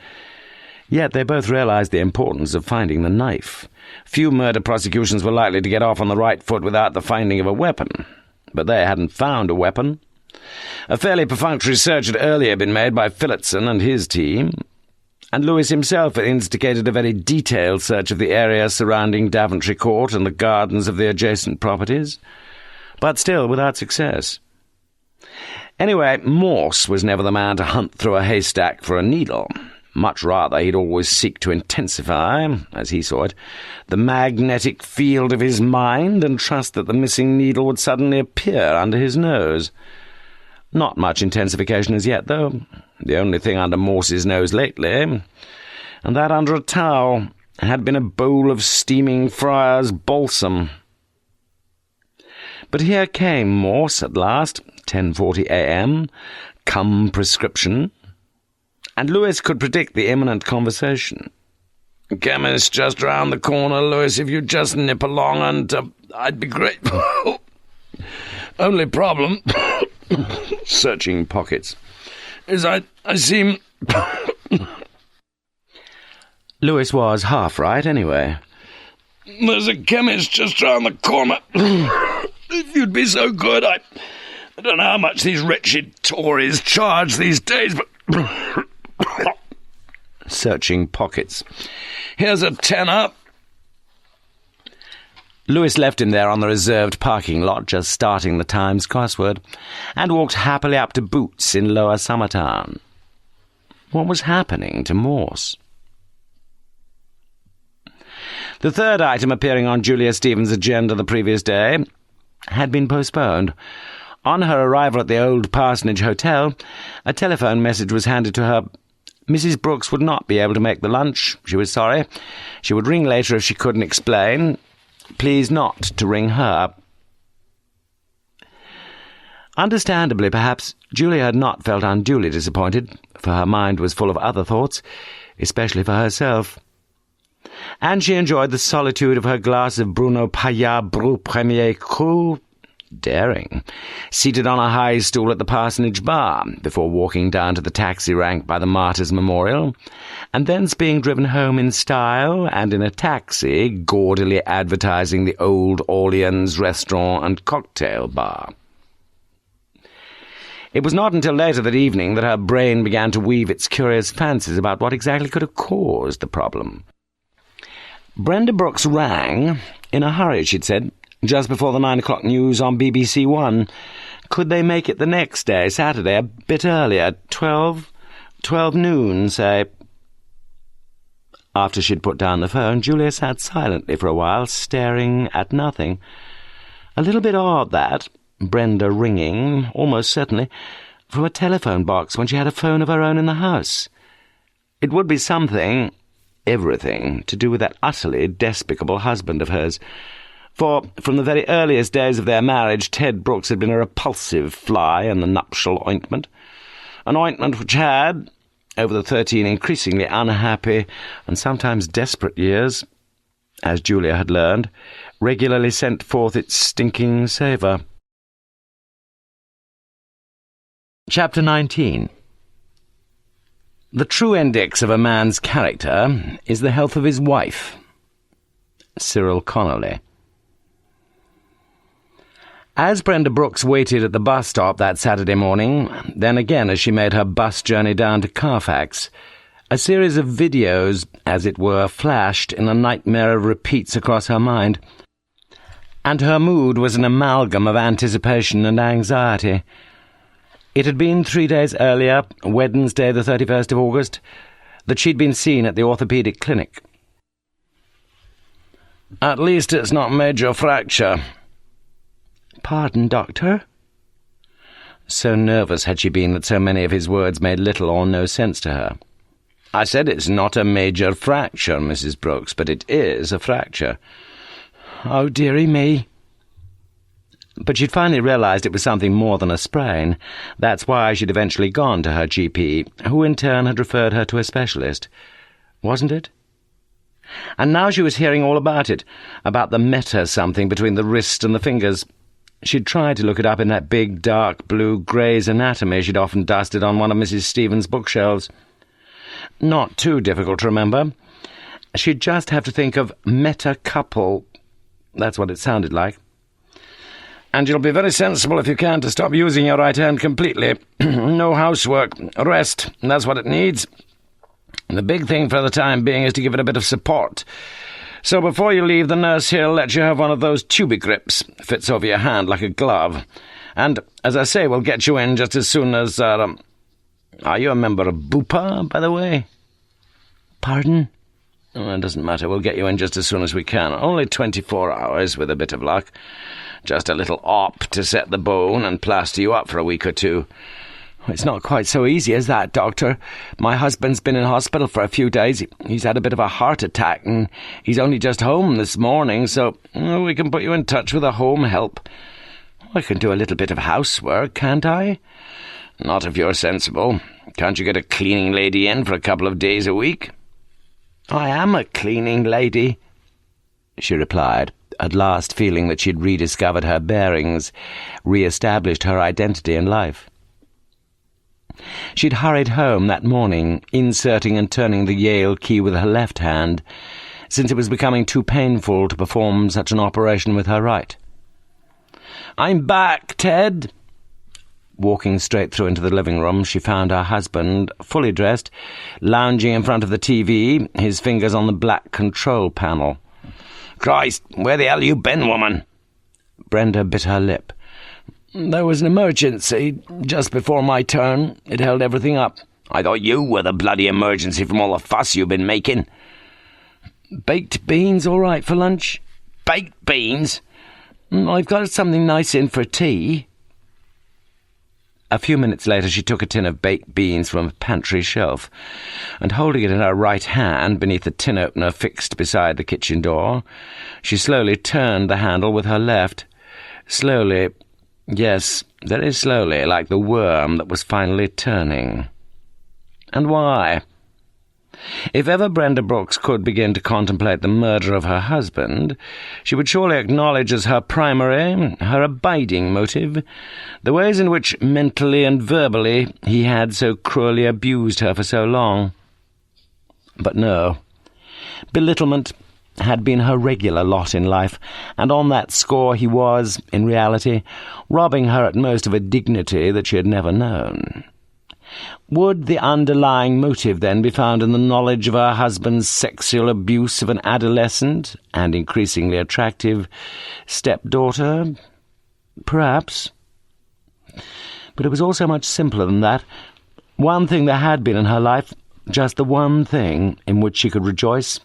Yet they both realized the importance of finding the knife. Few murder prosecutions were likely to get off on the right foot without the finding of a weapon. But they hadn't found a weapon. A fairly perfunctory search had earlier been made by Phillotson and his team, and Lewis himself had instigated a very detailed search of the area surrounding Daventry Court and the gardens of the adjacent properties, but still without success. Anyway, Morse was never the man to hunt through a haystack for a needle. Much rather, he'd always seek to intensify, as he saw it, the magnetic field of his mind and trust that the missing needle would suddenly appear under his nose. Not much intensification as yet, though. The only thing under Morse's nose lately, and that under a towel, had been a bowl of steaming friar's balsam. But here came Morse at last, 10:40 a.m., come prescription, and Lewis could predict the imminent conversation. "Chemist just round the corner, Lewis. If you'd just nip along and I'd be grateful. Only problem," searching pockets, "is I seem..." Lewis was half right, anyway. "There's a chemist just round the corner. If you'd be so good, I don't know how much these wretched Tories charge these days, but..." Searching pockets. "Here's a tenner." Lewis left him there on the reserved parking lot, just starting the Times crossword, and walked happily up to Boots in Lower Summertown. What was happening to Morse? The third item appearing on Julia Stevens' agenda the previous day had been postponed. On her arrival at the old parsonage hotel, a telephone message was handed to her. Mrs. Brooks would not be able to make the lunch. She was sorry. She would ring later if she couldn't explain. Please not to ring her. Understandably, perhaps, Julia had not felt unduly disappointed, for her mind was full of other thoughts, especially for herself. And she enjoyed the solitude of her glass of Bruno Payat Brut Premier Cru, daring, seated on a high stool at the parsonage bar, before walking down to the taxi rank by the Martyrs' Memorial, and thence being driven home in style and in a taxi gaudily advertising the Old Orleans restaurant and cocktail bar. It was not until later that evening that her brain began to weave its curious fancies about what exactly could have caused the problem. Brenda Brooks rang, in a hurry, she'd said, just before the 9 o'clock news on BBC One. Could they make it the next day, Saturday, a bit earlier, 12 noon, say? After she'd put down the phone, Julia sat silently for a while, staring at nothing. A little bit odd, that, Brenda ringing, almost certainly, from a telephone box when she had a phone of her own in the house. It would be something, everything, to do with that utterly despicable husband of hers. For, from the very earliest days of their marriage, Ted Brooks had been a repulsive fly in the nuptial ointment. An ointment which had, over the 13 increasingly unhappy and sometimes desperate years, as Julia had learned, regularly sent forth its stinking savour. Chapter 19. The true index of a man's character is the health of his wife. Cyril Connolly. As Brenda Brooks waited at the bus stop that Saturday morning, then again as she made her bus journey down to Carfax, a series of videos, as it were, flashed in a nightmare of repeats across her mind, and her mood was an amalgam of anticipation and anxiety. It had been 3 days earlier, Wednesday the 31st of August, that she'd been seen at the orthopaedic clinic. "At least it's not major fracture." "Pardon, doctor?" So nervous had she been that so many of his words made little or no sense to her. "I said it's not a major fracture, Mrs. Brooks, but it is a fracture." "Oh, dearie me." But she'd finally realised it was something more than a sprain. That's why she'd eventually gone to her GP, who in turn had referred her to a specialist. Wasn't it? And now she was hearing all about it, about the meta-something between the wrist and the fingers. She'd tried to look it up in that big, dark blue Gray's Anatomy she'd often dusted on one of Mrs. Stevens' bookshelves. Not too difficult to remember. She'd just have to think of meta-couple. That's what it sounded like. "And you'll be very sensible if you can to stop using your right hand completely. No housework. Rest. That's what it needs. The big thing for the time being is to give it a bit of support. So before you leave, the nurse here'll let you have one of those tubey grips. Fits over your hand like a glove. And, as I say, we'll get you in just as soon as, Are you a member of Bupa, by the way? Pardon? Oh, it doesn't matter. We'll get you in just as soon as we can. Only 24 hours, with a bit of luck. Just a little op to set the bone and plaster you up for a week or two. It's not quite so easy as that, Doctor. My husband's been in hospital for a few days. He's had a bit of a heart attack, and he's only just home this morning, so we can put you in touch with a home help. I can do a little bit of housework, can't I? Not if you're sensible. Can't you get a cleaning lady in for a couple of days a week? I am a cleaning lady, she replied, at last feeling that she'd rediscovered her bearings, re-established her identity in life. She'd hurried home that morning, inserting and turning the Yale key with her left hand, since it was becoming too painful to perform such an operation with her right. "I'm back, Ted." Walking straight through into the living room, she found her husband, fully dressed, lounging in front of the TV, his fingers on the black control panel. "Christ, where the hell you been, woman?" Brenda bit her lip. "There was an emergency just before my turn. It held everything up." "I thought you were the bloody emergency from all the fuss you've been making." "Baked beans all right for lunch?" "Baked beans?" "I've got something nice in for tea." A few minutes later she took a tin of baked beans from a pantry shelf, and holding it in her right hand beneath the tin opener fixed beside the kitchen door, she slowly turned the handle with her left. Slowly, yes, very slowly, like the worm that was finally turning. And why? If ever Brenda Brooks could begin to contemplate the murder of her husband, she would surely acknowledge as her primary, her abiding motive, the ways in which, mentally and verbally, he had so cruelly abused her for so long. But no. Belittlement had been her regular lot in life, and on that score he was, in reality, robbing her at most of a dignity that she had never known. Would the underlying motive, then, be found in the knowledge of her husband's sexual abuse of an adolescent and increasingly attractive stepdaughter? Perhaps. But it was also much simpler than that. One thing there had been in her life, just the one thing in which she could rejoice,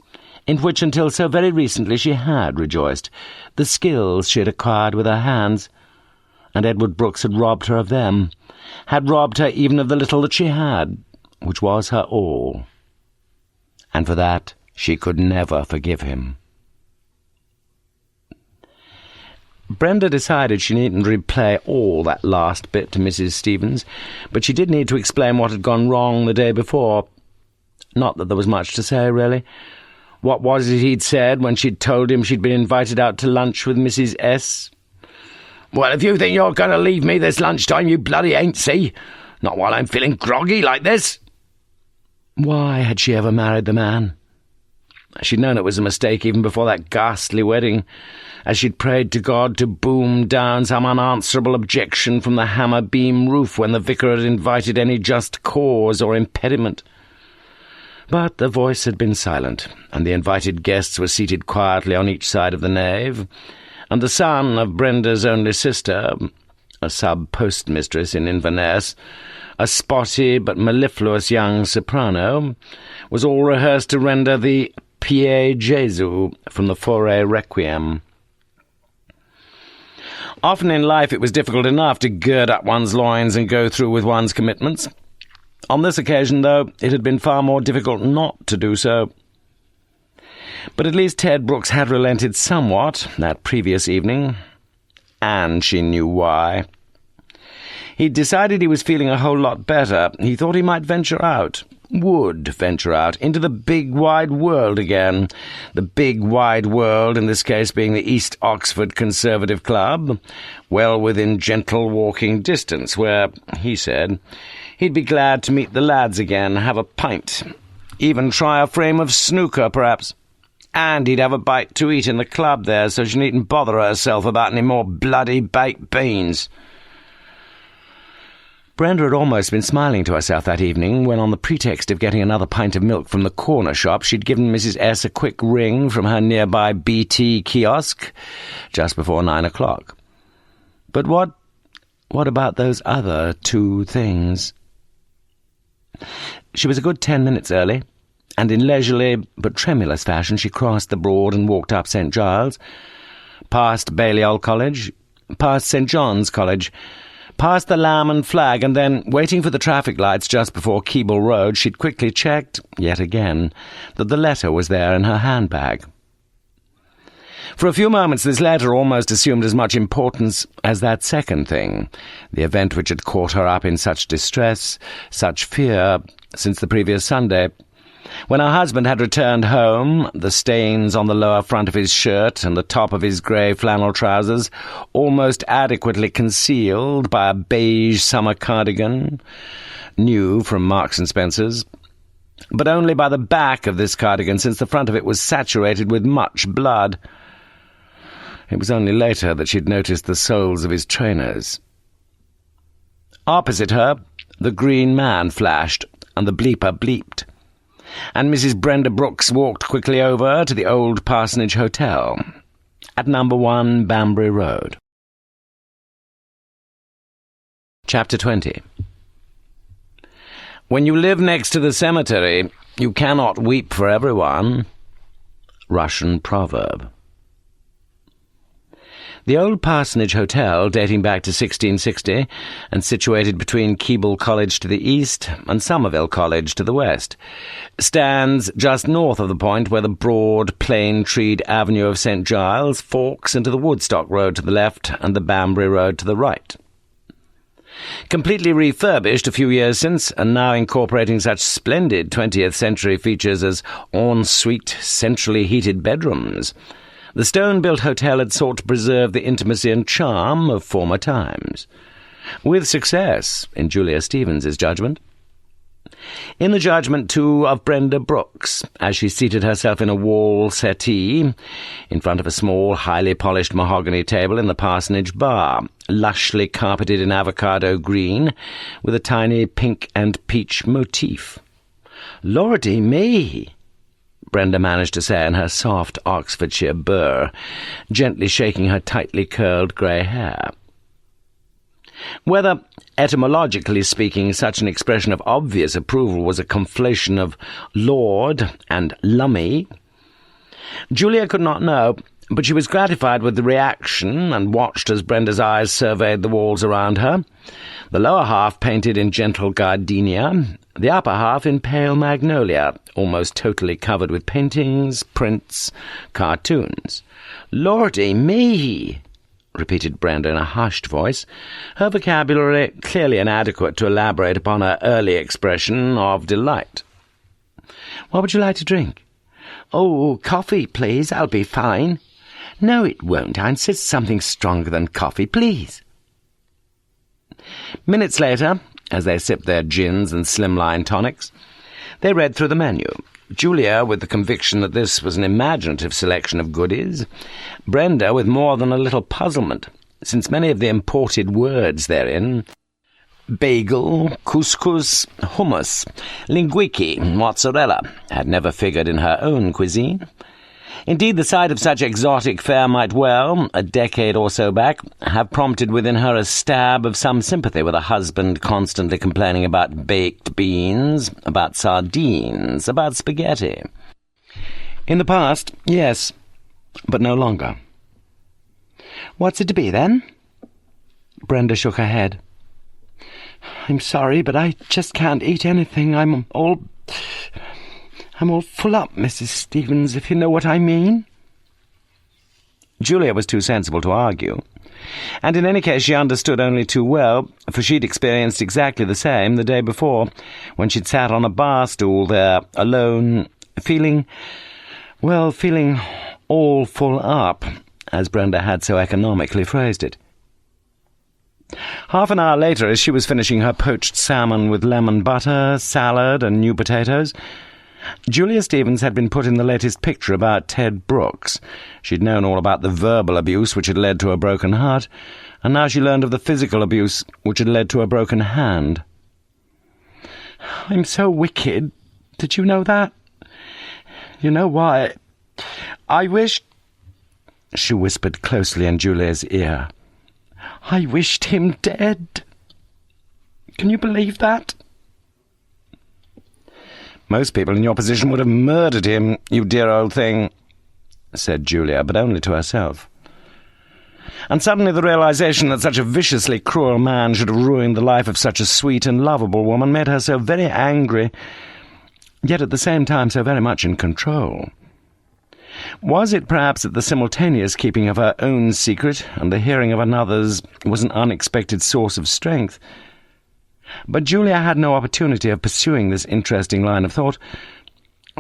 in which until so very recently she had rejoiced, the skills she had acquired with her hands, and Edward Brooks had robbed her of them, had robbed her even of the little that she had, which was her all. And for that she could never forgive him. Brenda decided she needn't replay all that last bit to Mrs. Stevens, but she did need to explain what had gone wrong the day before. Not that there was much to say, really. What was it he'd said when she'd told him she'd been invited out to lunch with Mrs. S.? "Well, if you think you're going to leave me this lunchtime, you bloody ain't, see? Not while I'm feeling groggy like this." Why had she ever married the man? She'd known it was a mistake even before that ghastly wedding, as she'd prayed to God to boom down some unanswerable objection from the hammer-beam roof when the vicar had invited any just cause or impediment. But the voice had been silent, and the invited guests were seated quietly on each side of the nave, and the son of Brenda's only sister, a sub-postmistress in Inverness, a spotty but mellifluous young soprano, was all rehearsed to render the Pie Jesu from the Fauré Requiem. Often in life it was difficult enough to gird up one's loins and go through with one's commitments. On this occasion, though, it had been far more difficult not to do so. But at least Ted Brooks had relented somewhat that previous evening, and she knew why. He'd decided he was feeling a whole lot better. He thought he might would venture out, into the big wide world again. The big wide world, in this case being the East Oxford Conservative Club, well within gentle walking distance, where, he said, he'd be glad to meet the lads again, have a pint, even try a frame of snooker, perhaps. And he'd have a bite to eat in the club there, so she needn't bother herself about any more bloody baked beans. Brenda had almost been smiling to herself that evening when, on the pretext of getting another pint of milk from the corner shop, she'd given Mrs. S. a quick ring from her nearby BT kiosk just before 9 o'clock. But what What about those other 2 things? She was a good 10 minutes early, and in leisurely but tremulous fashion she crossed the Broad and walked up St. Giles, past Balliol College, past St. John's College, past the Lamb and Flag, and then, waiting for the traffic lights just before Keble Road, she'd quickly checked, yet again, that the letter was there in her handbag. For a few moments this letter almost assumed as much importance as that second thing, the event which had caught her up in such distress, such fear, since the previous Sunday. When her husband had returned home, the stains on the lower front of his shirt and the top of his grey flannel trousers almost adequately concealed by a beige summer cardigan, new from Marks and Spencer's, but only by the back of this cardigan, since the front of it was saturated with much blood. It was only later that she'd noticed the soles of his trainers. Opposite her, the green man flashed, and the bleeper bleeped, and Mrs. Brenda Brooks walked quickly over to the old Parsonage Hotel at number 1 Banbury Road. Chapter 20. When you live next to the cemetery, you cannot weep for everyone. Russian proverb. The old Parsonage Hotel, dating back to 1660, and situated between Keble College to the east and Somerville College to the west, stands just north of the point where the broad, plain-treed avenue of St. Giles forks into the Woodstock Road to the left and the Banbury Road to the right. Completely refurbished a few years since, and now incorporating such splendid 20th-century features as en-suite, centrally heated bedrooms, the stone-built hotel had sought to preserve the intimacy and charm of former times, with success, in Julia Stevens's judgment. In the judgment, too, of Brenda Brooks, as she seated herself in a wall settee in front of a small, highly polished mahogany table in the parsonage bar, lushly carpeted in avocado green, with a tiny pink and peach motif. "Lordy me!" Brenda managed to say in her soft Oxfordshire burr, gently shaking her tightly curled grey hair. Whether, etymologically speaking, such an expression of obvious approval was a conflation of lord and lummy, Julia could not know, but she was gratified with the reaction and watched as Brenda's eyes surveyed the walls around her, the lower half painted in gentle gardenia, the upper half in pale magnolia, almost totally covered with paintings, prints, cartoons. "Lordy me!" repeated Brenda in a hushed voice, her vocabulary clearly inadequate to elaborate upon her early expression of delight. "What would you like to drink?" "Oh, coffee, please. I'll be fine." "No, it won't. I insist something stronger than coffee, please." Minutes later, as they sipped their gins and slimline tonics, they read through the menu, Julia with the conviction that this was an imaginative selection of goodies, Brenda with more than a little puzzlement, since many of the imported words therein, bagel, couscous, hummus, linguici, mozzarella, had never figured in her own cuisine. Indeed, the sight of such exotic fare might well, a decade or so back, have prompted within her a stab of some sympathy with a husband constantly complaining about baked beans, about sardines, about spaghetti. In the past, yes, but no longer. "What's it to be, then?" Brenda shook her head. "I'm sorry, but I just can't eat anything. I'm all full up, Mrs. Stevens, if you know what I mean." Julia was too sensible to argue, and in any case she understood only too well, for she'd experienced exactly the same the day before, when she'd sat on a bar stool there, alone, feeling all full up, as Brenda had so economically phrased it. Half an hour later, as she was finishing her poached salmon with lemon butter, salad, and new potatoes, Julia Stevens had been put in the latest picture about Ted Brooks. She'd known all about the verbal abuse which had led to a broken heart, and now she learned of the physical abuse which had led to a broken hand. "I'm so wicked. Did you know that? You know why? I wish—" she whispered closely in Julia's ear. I wished him dead. Can you believe that? Most people in your position would have murdered him, you dear old thing, said Julia, but only to herself. And suddenly the realization that such a viciously cruel man should have ruined the life of such a sweet and lovable woman made her so very angry, yet at the same time so very much in control. Was it perhaps that the simultaneous keeping of her own secret and the hearing of another's was an unexpected source of strength? But Julia had no opportunity of pursuing this interesting line of thought,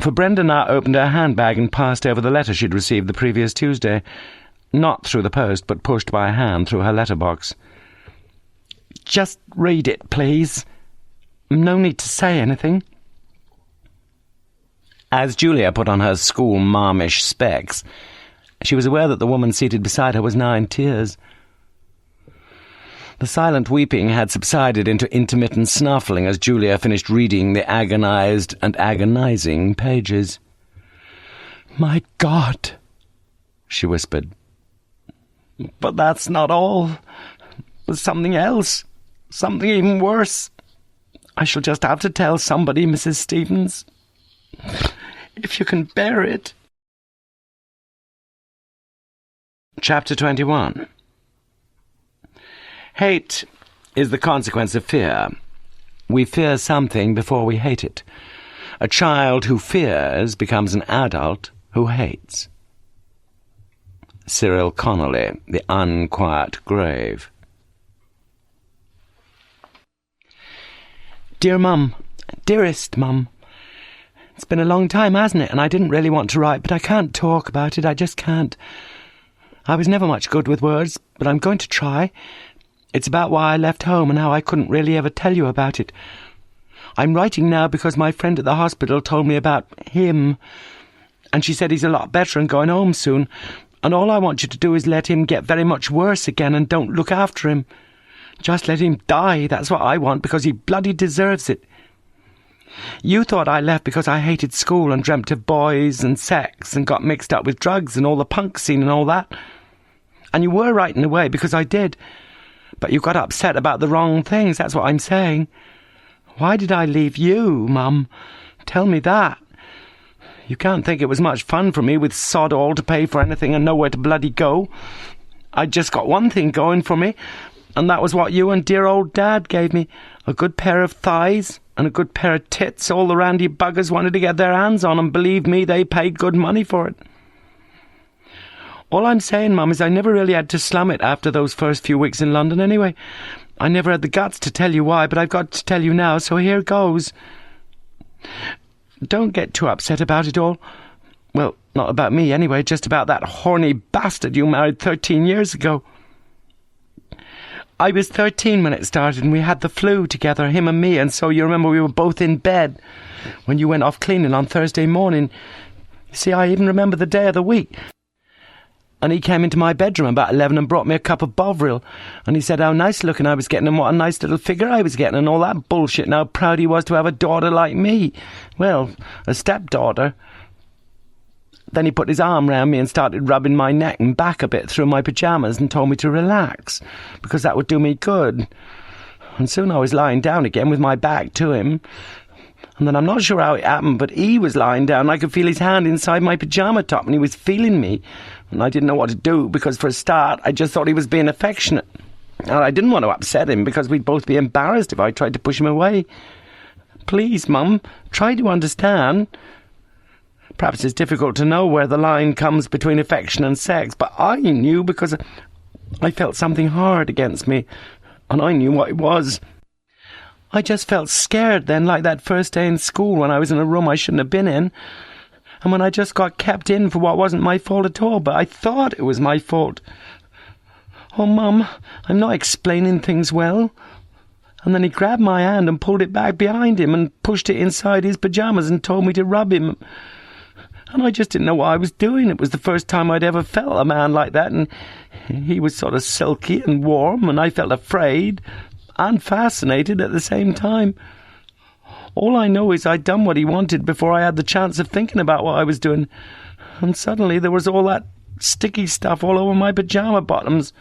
for Brenda now opened her handbag and passed over the letter she'd received the previous Tuesday, not through the post, but pushed by hand through her letterbox. Just read it, please. No need to say anything. As Julia put on her school marmish specs, she was aware that the woman seated beside her was now in tears. The silent weeping had subsided into intermittent snuffling as Julia finished reading the agonized and agonizing pages. "My God," she whispered. "But that's not all. There's something else. Something even worse. I shall just have to tell somebody, Mrs. Stevens. If you can bear it." Chapter 21. Hate is the consequence of fear. We fear something before we hate it. A child who fears becomes an adult who hates. Cyril Connolly, The Unquiet Grave. Dear Mum, dearest Mum, it's been a long time, hasn't it? And I didn't really want to write, but I can't talk about it. I just can't. I was never much good with words, but I'm going to try. It's about why I left home and how I couldn't really ever tell you about it. I'm writing now because my friend at the hospital told me about him, and she said he's a lot better and going home soon, and all I want you to do is let him get very much worse again and don't look after him. Just let him die, that's what I want, because he bloody deserves it. You thought I left because I hated school and dreamt of boys and sex and got mixed up with drugs and all the punk scene and all that. And you were right in a way, because I did. But you got upset about the wrong things, that's what I'm saying. Why did I leave you, Mum? Tell me that. You can't think it was much fun for me with sod all to pay for anything and nowhere to bloody go. I'd just got one thing going for me, and that was what you and dear old Dad gave me, a good pair of thighs and a good pair of tits all the randy buggers wanted to get their hands on, and believe me, they paid good money for it. All I'm saying, Mum, is I never really had to slum it after those first few weeks in London anyway. I never had the guts to tell you why, but I've got to tell you now, so here goes. Don't get too upset about it all. Well, not about me anyway, just about that horny bastard you married 13 years ago. I was 13 when it started, and we had the flu together, him and me, and so you remember we were both in bed when you went off cleaning on Thursday morning. You see, I even remember the day of the week. And he came into my bedroom about 11 and brought me a cup of Bovril, and he said how nice looking I was getting and what a nice little figure I was getting and all that bullshit, and how proud he was to have a daughter like me. Well, a stepdaughter. Then he put his arm round me and started rubbing my neck and back a bit through my pyjamas and told me to relax, because that would do me good. And soon I was lying down again with my back to him. And then I'm not sure how it happened, but he was lying down and I could feel his hand inside my pyjama top and he was feeling me. And I didn't know what to do, because for a start I just thought he was being affectionate. And I didn't want to upset him, because we'd both be embarrassed if I tried to push him away. Please, Mum, try to understand. Perhaps it's difficult to know where the line comes between affection and sex, but I knew, because I felt something hard against me, and I knew what it was. I just felt scared then, like that first day in school when I was in a room I shouldn't have been in, and when I just got kept in for what wasn't my fault at all, but I thought it was my fault. Oh, Mum, I'm not explaining things well. And then he grabbed my hand and pulled it back behind him and pushed it inside his pyjamas and told me to rub him. And I just didn't know what I was doing. It was the first time I'd ever felt a man like that, and he was sort of silky and warm, and I felt afraid and fascinated at the same time. All I know is I'd done what he wanted before I had the chance of thinking about what I was doing. And suddenly there was all that sticky stuff all over my pyjama bottoms.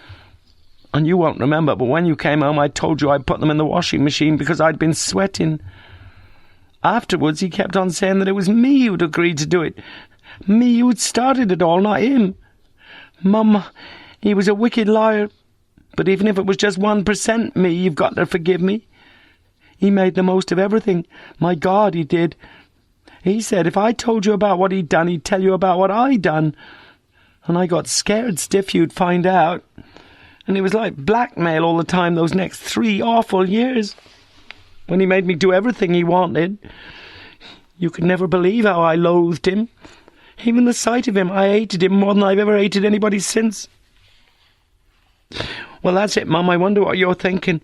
And you won't remember, but when you came home I told you I'd put them in the washing machine because I'd been sweating. Afterwards he kept on saying that it was me who'd agreed to do it. Me who'd started it all, not him. Mum, he was a wicked liar. But even if it was just 1% me, you've got to forgive me. He made the most of everything. My God, he did. He said if I told you about what he'd done, he'd tell you about what I'd done. And I got scared stiff you'd find out. And it was like blackmail all the time those next 3 awful years. When he made me do everything he wanted. You could never believe how I loathed him. Even the sight of him, I hated him more than I've ever hated anybody since. Well, that's it, Mum. I wonder what you're thinking.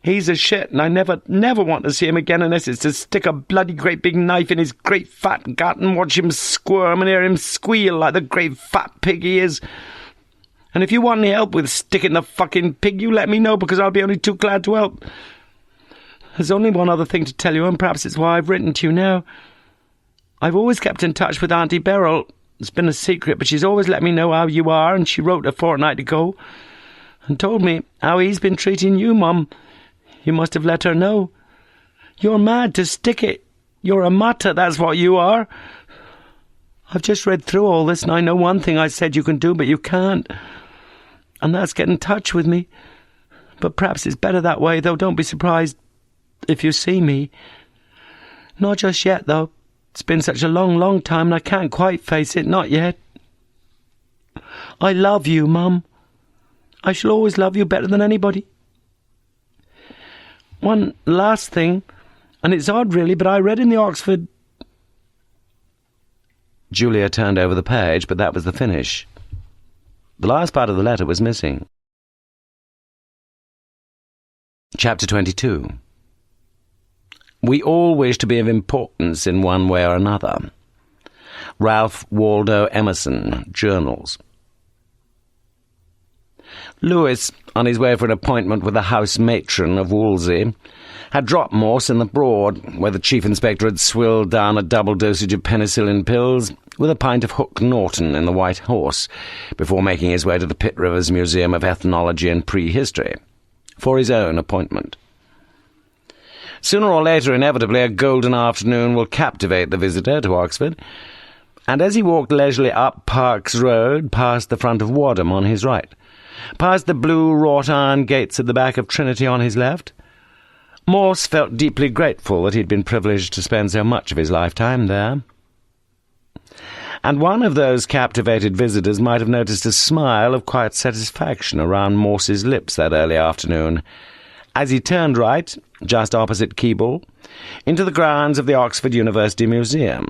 He's a shit, and I never want to see him again unless it's to stick a bloody great big knife in his great fat gut and watch him squirm and hear him squeal like the great fat pig he is. And if you want any help with sticking the fucking pig, you let me know, because I'll be only too glad to help. There's only one other thing to tell you, and perhaps it's why I've written to you now. I've always kept in touch with Auntie Beryl. It's been a secret, but she's always let me know how you are, and she wrote a fortnight ago and told me how he's been treating you, Mum. You must have let her know. You're mad to stick it. You're a mutter, that's what you are. I've just read through all this, and I know one thing I said you can do, but you can't. And that's get in touch with me. But perhaps it's better that way, though. Don't be surprised if you see me. Not just yet, though. It's been such a long, long time, and I can't quite face it. Not yet. I love you, Mum. I shall always love you better than anybody. One last thing, and it's odd really, but I read in the Oxford... Julia turned over the page, but that was the finish. The last part of the letter was missing. Chapter 22. We all wish to be of importance in one way or another. Ralph Waldo Emerson, Journals. Lewis, on his way for an appointment with the house matron of Wolsey, had dropped Morse in the Broad, where the chief inspector had swilled down a double dosage of penicillin pills with a pint of Hook Norton in the White Horse, before making his way to the Pitt Rivers Museum of Ethnology and Prehistory, for his own appointment. Sooner or later, inevitably, a golden afternoon will captivate the visitor to Oxford, and as he walked leisurely up Parks Road, past the front of Wadham on his right, past the blue wrought-iron gates at the back of Trinity on his left, Morse felt deeply grateful that he had been privileged to spend so much of his lifetime there. And one of those captivated visitors might have noticed a smile of quiet satisfaction around Morse's lips that early afternoon, as he turned right, just opposite Keble, into the grounds of the Oxford University Museum,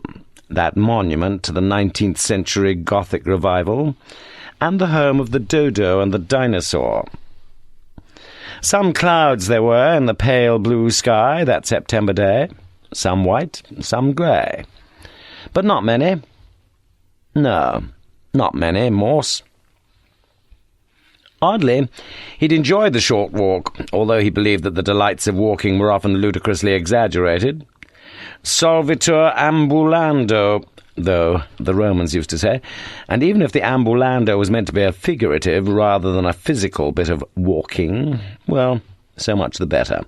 that monument to the 19th century Gothic revival, and the home of the dodo and the dinosaur. Some clouds there were in the pale blue sky that September day, some white, some grey. But not many. No, not many, Morse. Oddly, he'd enjoyed the short walk, although he believed that the delights of walking were often ludicrously exaggerated. Solvitur ambulando, though the Romans used to say, and even if the ambulando was meant to be a figurative rather than a physical bit of walking, well, so much the better.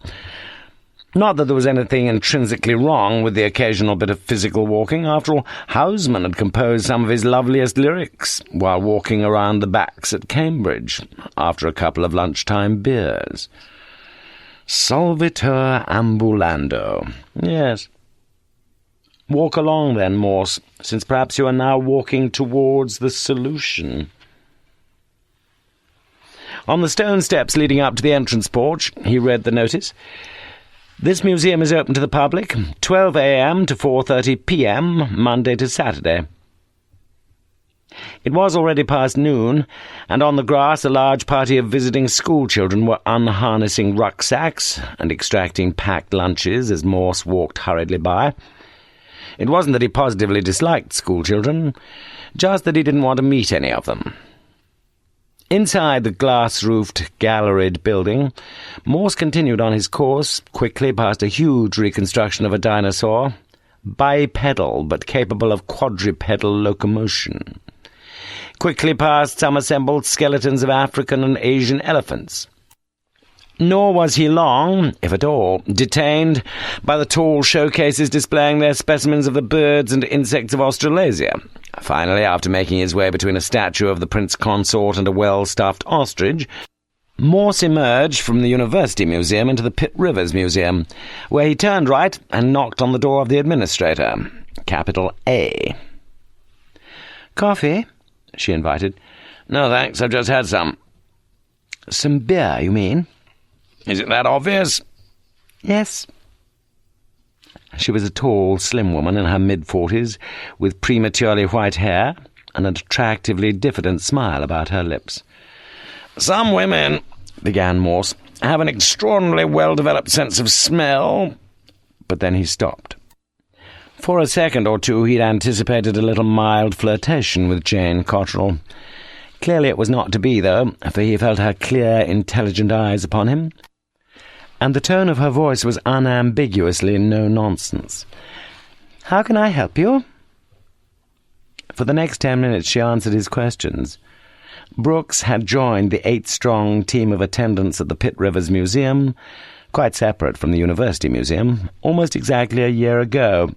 Not that there was anything intrinsically wrong with the occasional bit of physical walking. After all, Houseman had composed some of his loveliest lyrics while walking around the backs at Cambridge after a couple of lunchtime beers. Solvitur ambulando. Yes. Walk along, then, Morse, since perhaps you are now walking towards the solution. On the stone steps leading up to the entrance porch, he read the notice. This museum is open to the public, 12 a.m. to 4:30 p.m., Monday to Saturday. It was already past noon, and on the grass a large party of visiting schoolchildren were unharnessing rucksacks and extracting packed lunches as Morse walked hurriedly by. It wasn't that he positively disliked schoolchildren, just that he didn't want to meet any of them. Inside the glass-roofed, galleried building, Morse continued on his course, quickly past a huge reconstruction of a dinosaur, bipedal but capable of quadrupedal locomotion. quickly past some assembled skeletons of African and Asian elephants. Nor was he long, if at all, detained by the tall showcases displaying their specimens of the birds and insects of Australasia. Finally, after making his way between a statue of the Prince Consort and a well-stuffed ostrich, Morse emerged from the University Museum into the Pitt Rivers Museum, where he turned right and knocked on the door of the administrator, capital A. "Coffee?" she invited. "No, thanks, I've just had some." "Some beer, you mean?" "Is it that obvious?" "Yes." She was a tall, slim woman in her mid-40s, with prematurely white hair and an attractively diffident smile about her lips. "Some women," began Morse, "have an extraordinarily well-developed sense of smell." But then he stopped. For a second or two he'd anticipated a little mild flirtation with Jane Cotterell. Clearly it was not to be, though, for he felt her clear, intelligent eyes upon him, and the tone of her voice was unambiguously no-nonsense. "How can I help you?" For the next 10 minutes she answered his questions. Brooks had joined the 8-strong team of attendants at the Pitt Rivers Museum, quite separate from the University Museum, almost exactly a year ago.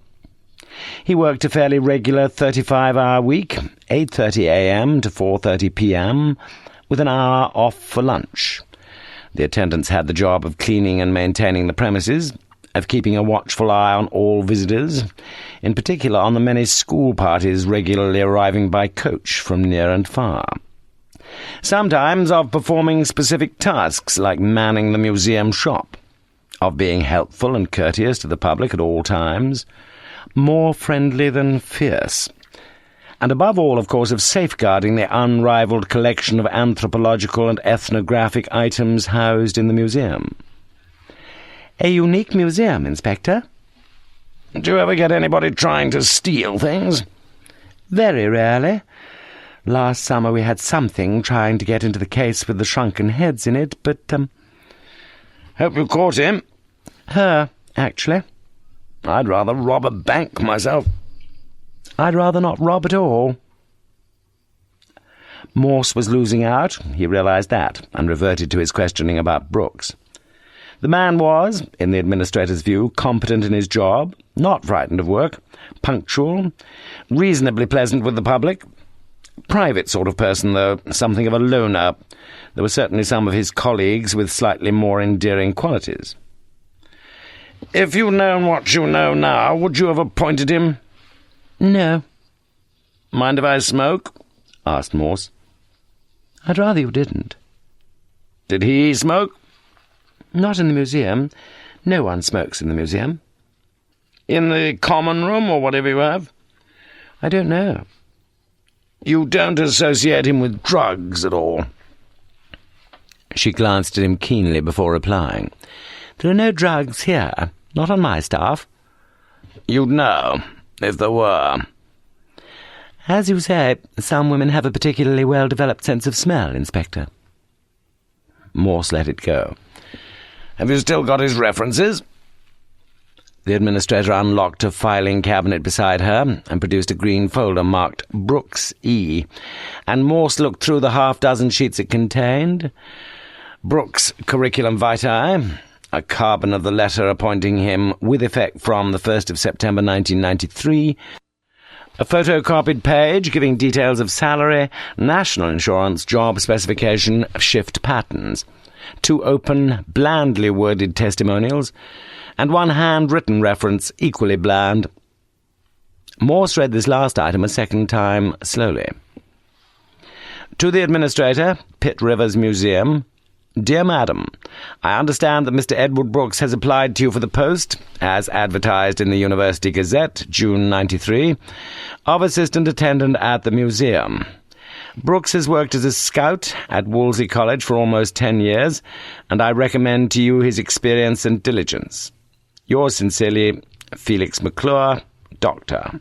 He worked a fairly regular 35-hour week, 8:30 a.m. to 4:30 p.m., with an hour off for lunch. The attendants had the job of cleaning and maintaining the premises, of keeping a watchful eye on all visitors, in particular on the many school parties regularly arriving by coach from near and far. Sometimes of performing specific tasks like manning the museum shop, of being helpful and courteous to the public at all times, more friendly than fierce, and above all, of course, of safeguarding the unrivalled collection of anthropological and ethnographic items housed in the museum. "A unique museum, Inspector." "Do you ever get anybody trying to steal things?" "Very rarely. Last summer we had something trying to get into the case with the shrunken heads in it, but, "Hope you caught him." "Her, actually." "I'd rather rob a bank myself." "I'd rather not rob at all." Morse was losing out, he realized that, and reverted to his questioning about Brooks. The man was, in the administrator's view, competent in his job, not frightened of work, punctual, reasonably pleasant with the public. Private sort of person, though, something of a loner. There were certainly some of his colleagues with slightly more endearing qualities. "If you'd known what you know now, would you have appointed him?" "No." "Mind if I smoke?" asked Morse. "I'd rather you didn't." "Did he smoke?" "Not in the museum. No one smokes in the museum." "In the common room, or whatever you have?" "I don't know." "You don't associate him with drugs at all?" She glanced at him keenly before replying. "There are no drugs here. Not on my staff." "You'd know, if there were." "As you say, some women have a particularly well-developed sense of smell, Inspector." Morse let it go. "Have you still got his references?" The administrator unlocked a filing cabinet beside her and produced a green folder marked Brooks E., and Morse looked through the half-dozen sheets it contained. Brooks' curriculum vitae, a carbon of the letter appointing him with effect from the 1st of September 1993, a photocopied page giving details of salary, national insurance, job specification, shift patterns, 2 open, blandly worded testimonials, and 1 handwritten reference, equally bland. Morse read this last item a second time, slowly. "To the Administrator, Pitt Rivers Museum. Dear Madam, I understand that Mr. Edward Brooks has applied to you for the post, as advertised in the University Gazette, June 93, of Assistant Attendant at the Museum. Brooks has worked as a scout at Wolsey College for almost 10 years, and I recommend to you his experience and diligence. Yours sincerely, Felix McClure, Doctor."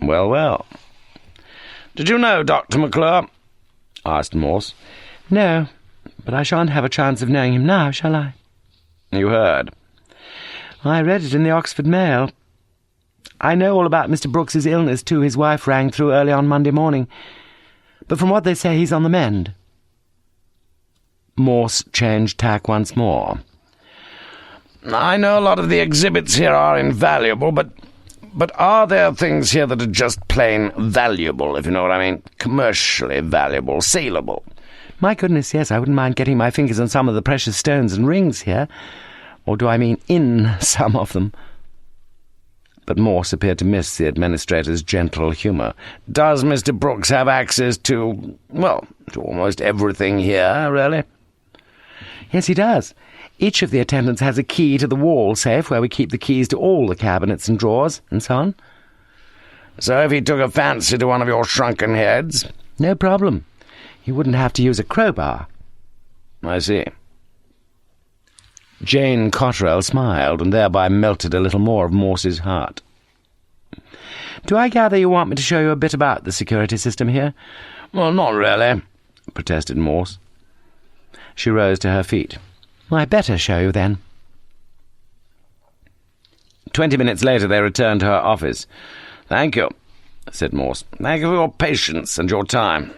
"Well, well." "Did you know Dr. McClure?" asked Morse. "No, but I shan't have a chance of knowing him now, shall I?" "You heard?" "I read it in the Oxford Mail." I know all about Mr. Brooks's illness, too. His wife rang through early on Monday morning. But from what they say, he's on the mend. Morse changed tack once more. I know a lot of the exhibits here are invaluable, but are there things here that are just plain valuable, if you know what I mean? Commercially valuable, saleable? My goodness, yes, I wouldn't mind getting my fingers on some of the precious stones and rings here. Or do I mean in some of them? But Morse appeared to miss the administrator's gentle humour. Does Mr. Brooks have access to almost everything here, really? Yes, he does. Each of the attendants has a key to the wall safe where we keep the keys to all the cabinets and drawers, and so on. So if he took a fancy to one of your shrunken heads? No problem. He wouldn't have to use a crowbar. I see. Jane Cotterell smiled, and thereby melted a little more of Morse's heart. Do I gather you want me to show you a bit about the security system here? Well, not really, protested Morse. She rose to her feet. I better show you, then. 20 minutes later they returned to her office. Thank you, said Morse. Thank you for your patience and your time.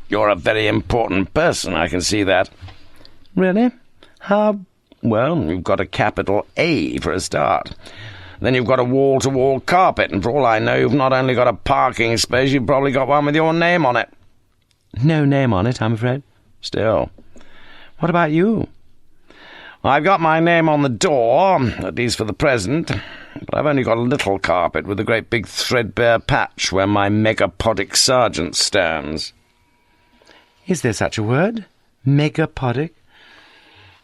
You're a very important person, I can see that. Really? How? Well, you've got a capital A for a start. Then you've got a wall-to-wall carpet, and for all I know, you've not only got a parking space, you've probably got one with your name on it. No name on it, I'm afraid. Still. What about you? I've got my name on the door, at least for the present, but I've only got a little carpet with a great big threadbare patch where my megapodic sergeant stands. Is there such a word? Megapodic?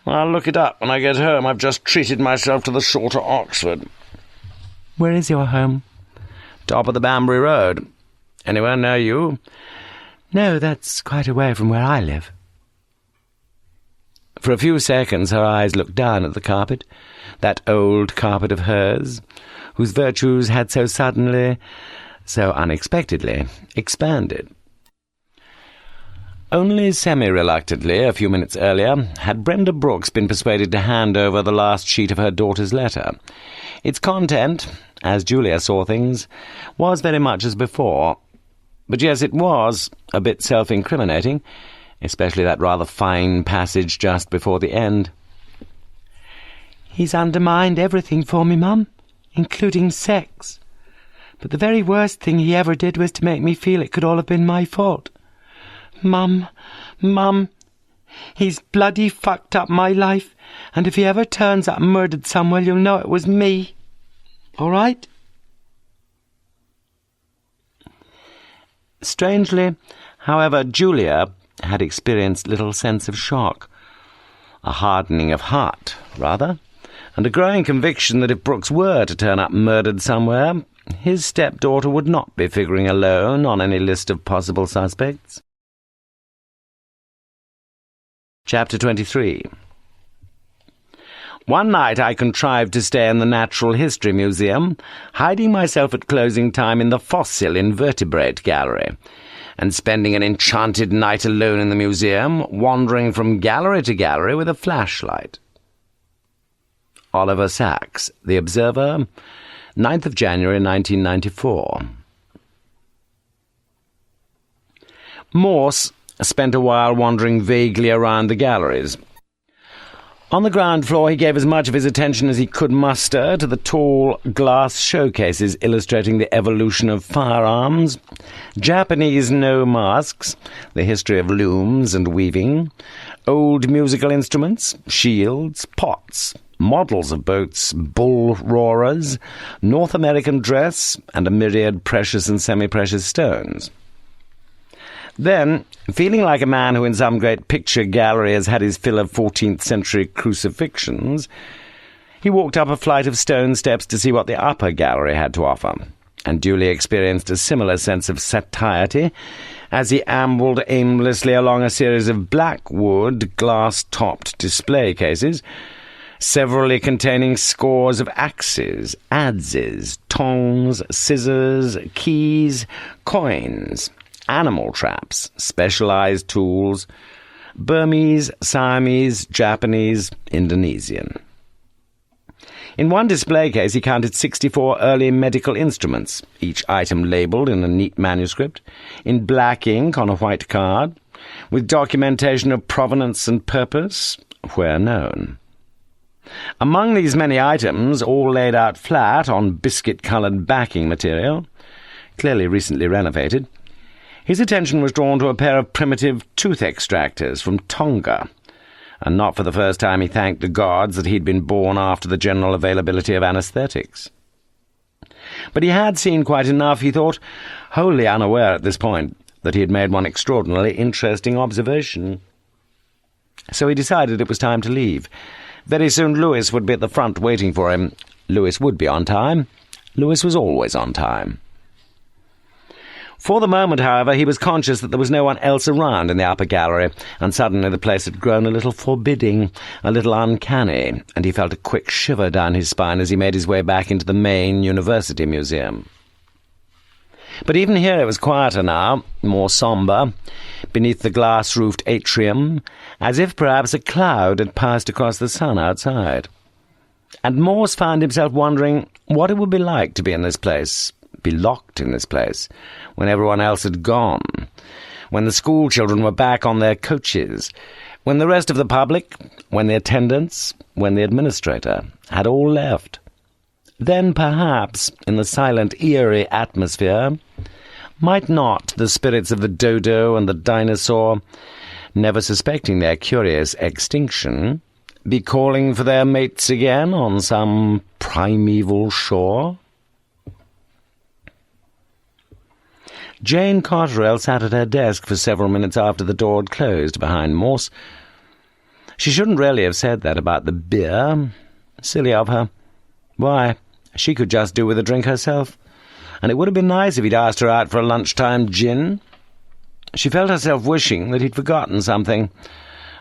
I'll look it up when I get home. I've just treated myself to the shorter Oxford. Where is your home? Top of the Banbury Road. Anywhere near you? No, that's quite away from where I live. For a few seconds her eyes looked down at the carpet, that old carpet of hers, whose virtues had so suddenly, so unexpectedly, expanded. Only semi-reluctantly, a few minutes earlier, had Brenda Brooks been persuaded to hand over the last sheet of her daughter's letter. Its content, as Julia saw things, was very much as before. But yes, it was a bit self-incriminating, especially that rather fine passage just before the end. He's undermined everything for me, Mum, including sex. But the very worst thing he ever did was to make me feel it could all have been my fault. Mum, he's bloody fucked up my life, and if he ever turns up murdered somewhere, you'll know it was me. All right? Strangely, however, Julia had experienced little sense of shock, a hardening of heart, rather, and a growing conviction that if Brooks were to turn up murdered somewhere, his stepdaughter would not be figuring alone on any list of possible suspects. Chapter 23. One night I contrived to stay in the Natural History Museum, hiding myself at closing time in the Fossil Invertebrate Gallery, and spending an enchanted night alone in the museum, wandering from gallery to gallery with a flashlight. Oliver Sacks, The Observer, 9th of January 1994. Morse spent a while wandering vaguely around the galleries. On the ground floor he gave as much of his attention as he could muster to the tall glass showcases illustrating the evolution of firearms, Japanese no-masks, the history of looms and weaving, old musical instruments, shields, pots, models of boats, bull roarers, North American dress, and a myriad precious and semi-precious stones. Then, feeling like a man who in some great picture gallery has had his fill of 14th-century crucifixions, he walked up a flight of stone steps to see what the upper gallery had to offer, and duly experienced a similar sense of satiety as he ambled aimlessly along a series of black wood, glass-topped display cases, severally containing scores of axes, adzes, tongs, scissors, keys, coins, animal traps, specialized tools, Burmese, Siamese, Japanese, Indonesian. In one display case he counted 64 early medical instruments, each item labelled in a neat manuscript, in black ink on a white card, with documentation of provenance and purpose, where known. Among these many items, all laid out flat on biscuit-coloured backing material, clearly recently renovated, his attention was drawn to a pair of primitive tooth extractors from Tonga, and not for the first time he thanked the gods that he'd been born after the general availability of anaesthetics. But he had seen quite enough, he thought, wholly unaware at this point that he had made one extraordinarily interesting observation. So he decided it was time to leave. Very soon Louis would be at the front waiting for him. Louis would be on time. Louis was always on time. For the moment, however, he was conscious that there was no one else around in the upper gallery, and suddenly the place had grown a little forbidding, a little uncanny, and he felt a quick shiver down his spine as he made his way back into the main University Museum. But even here it was quieter now, more sombre, beneath the glass-roofed atrium, as if perhaps a cloud had passed across the sun outside. And Morse found himself wondering what it would be like to be in this place, be locked in this place, when everyone else had gone, when the school children were back on their coaches, when the rest of the public, when the attendants, when the administrator had all left. Then perhaps, in the silent, eerie atmosphere, might not the spirits of the dodo and the dinosaur, never suspecting their curious extinction, be calling for their mates again on some primeval shore? Jane Cotterell sat at her desk for several minutes after the door had closed behind Morse. She shouldn't really have said that about the beer. Silly of her. Why, she could just do with a drink herself, and it would have been nice if he'd asked her out for a lunchtime gin. She felt herself wishing that he'd forgotten something,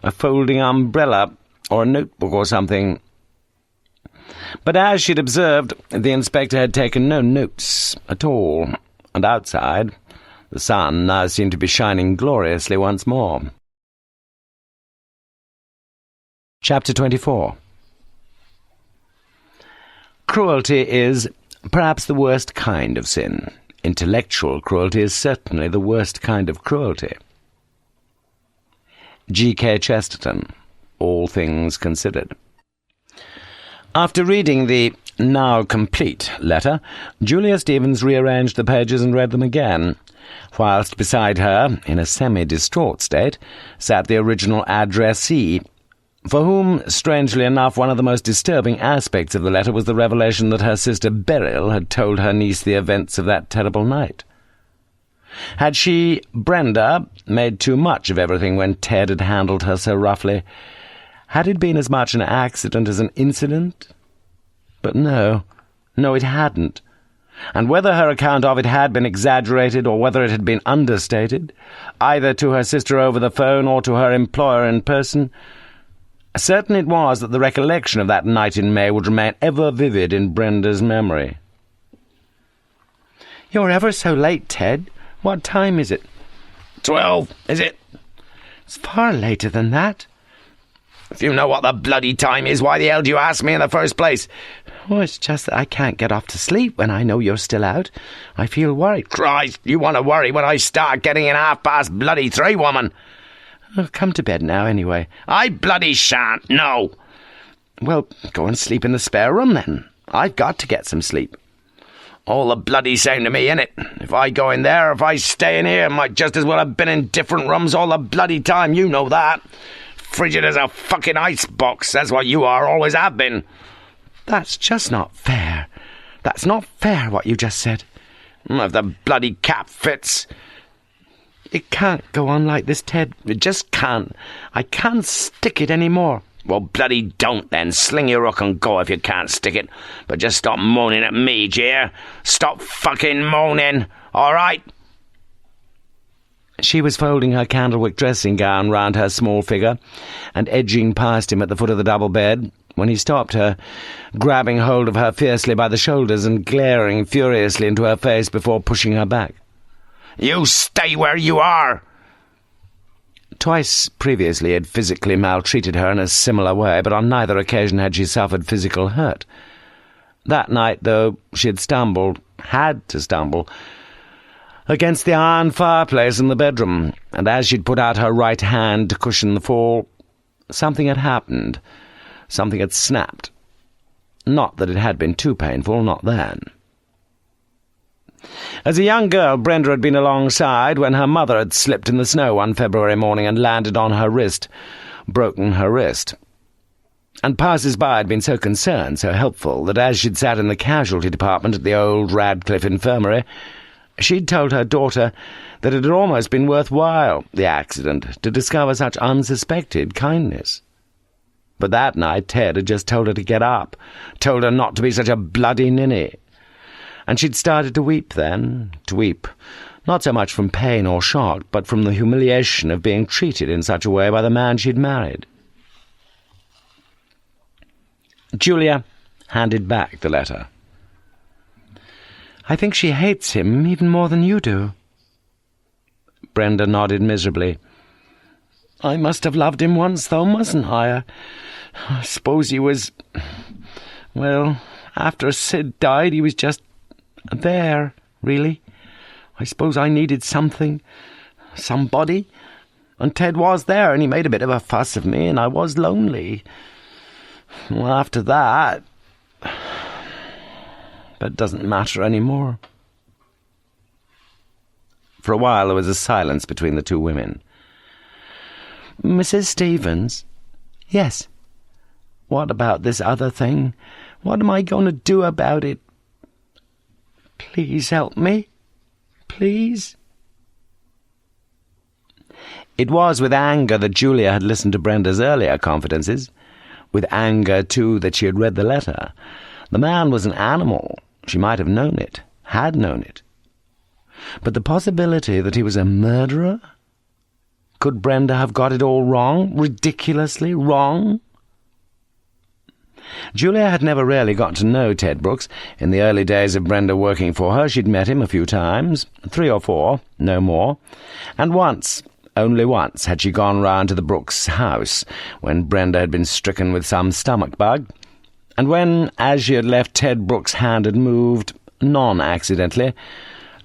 a folding umbrella or a notebook or something. But as she'd observed, the inspector had taken no notes at all, and outside, the sun now seemed to be shining gloriously once more. Chapter 24. Cruelty is perhaps the worst kind of sin. Intellectual cruelty is certainly the worst kind of cruelty. G.K. Chesterton, All Things Considered. After reading the now complete letter, Julia Stevens rearranged the pages and read them again, whilst beside her, in a semi-distraught state, sat the original addressee, for whom, strangely enough, one of the most disturbing aspects of the letter was the revelation that her sister Beryl had told her niece the events of that terrible night. Had she, Brenda, made too much of everything when Ted had handled her so roughly? Had it been as much an accident as an incident? But no, it hadn't. And whether her account of it had been exaggerated or whether it had been understated, either to her sister over the phone or to her employer in person, certain it was that the recollection of that night in May would remain ever vivid in Brenda's memory. "You're ever so late, Ted. What time is it?" 12, is it? "It's far later than that." "If you know what the bloody time is, why the hell do you ask me in the first place?" "Oh, it's just that I can't get off to sleep when I know you're still out. I feel worried." "Christ, you want to worry when I start getting in 3:30, woman." "Oh, come to bed now, anyway." "I bloody shan't, no." "Well, go and sleep in the spare room, then. I've got to get some sleep." "All the bloody same to me, innit? If I go in there, if I stay in here, might just as well have been in different rooms all the bloody time, you know that. Frigid as a fucking icebox, that's what you are, always have been." "That's just not fair. That's not fair, what you just said." "If the bloody cap fits." "It can't go on like this, Ted. It just can't. I can't stick it any more." "Well, bloody don't, then. Sling your hook and go if you can't stick it. But just stop moaning at me, d'ye hear? Stop fucking moaning, all right?" She was folding her candlewick dressing-gown round her small figure and edging past him at the foot of the double bed, when he stopped her, grabbing hold of her fiercely by the shoulders and glaring furiously into her face before pushing her back. "You stay where you are!" Twice previously he had physically maltreated her in a similar way, but on neither occasion had she suffered physical hurt. That night, though, she had to stumble, against the iron fireplace in the bedroom, and as she'd put out her right hand to cushion the fall, something had happened. Something had snapped. Not that it had been too painful, not then. As a young girl, Brenda had been alongside when her mother had slipped in the snow one February morning and landed on her wrist, broken her wrist. And passers-by had been so concerned, so helpful, that as she'd sat in the casualty department at the old Radcliffe Infirmary, she'd told her daughter that it had almost been worthwhile, the accident, to discover such unsuspected kindness. But that night Ted had just told her to get up, told her not to be such a bloody ninny. And she'd started to weep then, not so much from pain or shock, but from the humiliation of being treated in such a way by the man she'd married. Julia handed back the letter. "I think she hates him even more than you do." Brenda nodded miserably. "I must have loved him once, though, mustn't I? I suppose he was... Well, after Sid died, he was just there, really. I suppose I needed somebody, and Ted was there, and he made a bit of a fuss of me, and I was lonely. Well, after that... But it doesn't matter any more." For a while there was a silence between the two women. "Mrs. Stevens?" "Yes." "What about this other thing? What am I going to do about it? Please help me. Please." It was with anger that Julia had listened to Brenda's earlier confidences. With anger, too, that she had read the letter. The man was an animal. She might have known it, had known it. But the possibility that he was a murderer? Could Brenda have got it all wrong, ridiculously wrong? Julia had never really got to know Ted Brooks. In the early days of Brenda working for her, she'd met him a few times, 3 or 4, no more, and once, only once, had she gone round to the Brooks' house, when Brenda had been stricken with some stomach bug, and when, as she had left, Ted Brooks' hand had moved, non-accidentally,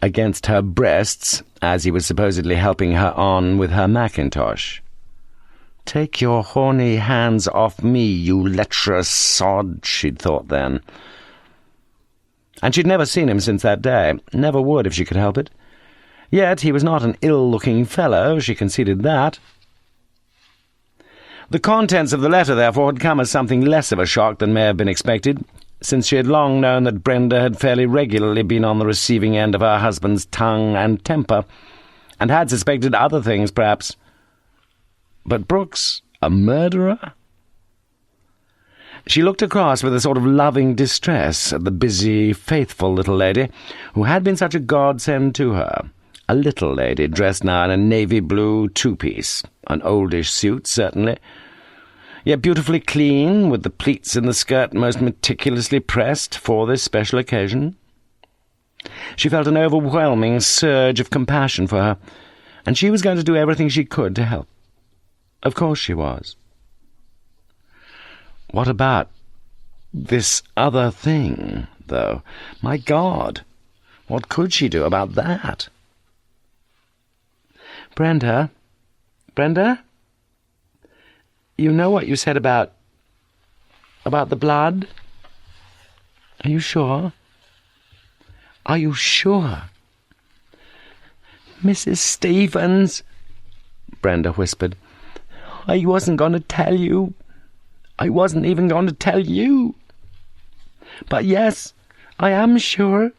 against her breasts, as he was supposedly helping her on with her mackintosh. "Take your horny hands off me, you lecherous sod," she'd thought then. And she'd never seen him since that day, never would if she could help it. Yet he was not an ill-looking fellow, she conceded that. The contents of the letter, therefore, had come as something less of a shock than may have been expected, since she had long known that Brenda had fairly regularly been on the receiving end of her husband's tongue and temper, and had suspected other things, perhaps. But Brooks, a murderer? She looked across with a sort of loving distress at the busy, faithful little lady who had been such a godsend to her. A little lady dressed now in a navy blue two-piece, an oldish suit, certainly, yet beautifully clean, with the pleats in the skirt most meticulously pressed for this special occasion. She felt an overwhelming surge of compassion for her, and she was going to do everything she could to help. Of course she was. What about this other thing, though? My God, what could she do about that? Brenda? You know what you said about the blood? Are you sure? Are you sure? Mrs. Stevens, Brenda whispered, I wasn't going to tell you. I wasn't even going to tell you. But yes, I am sure.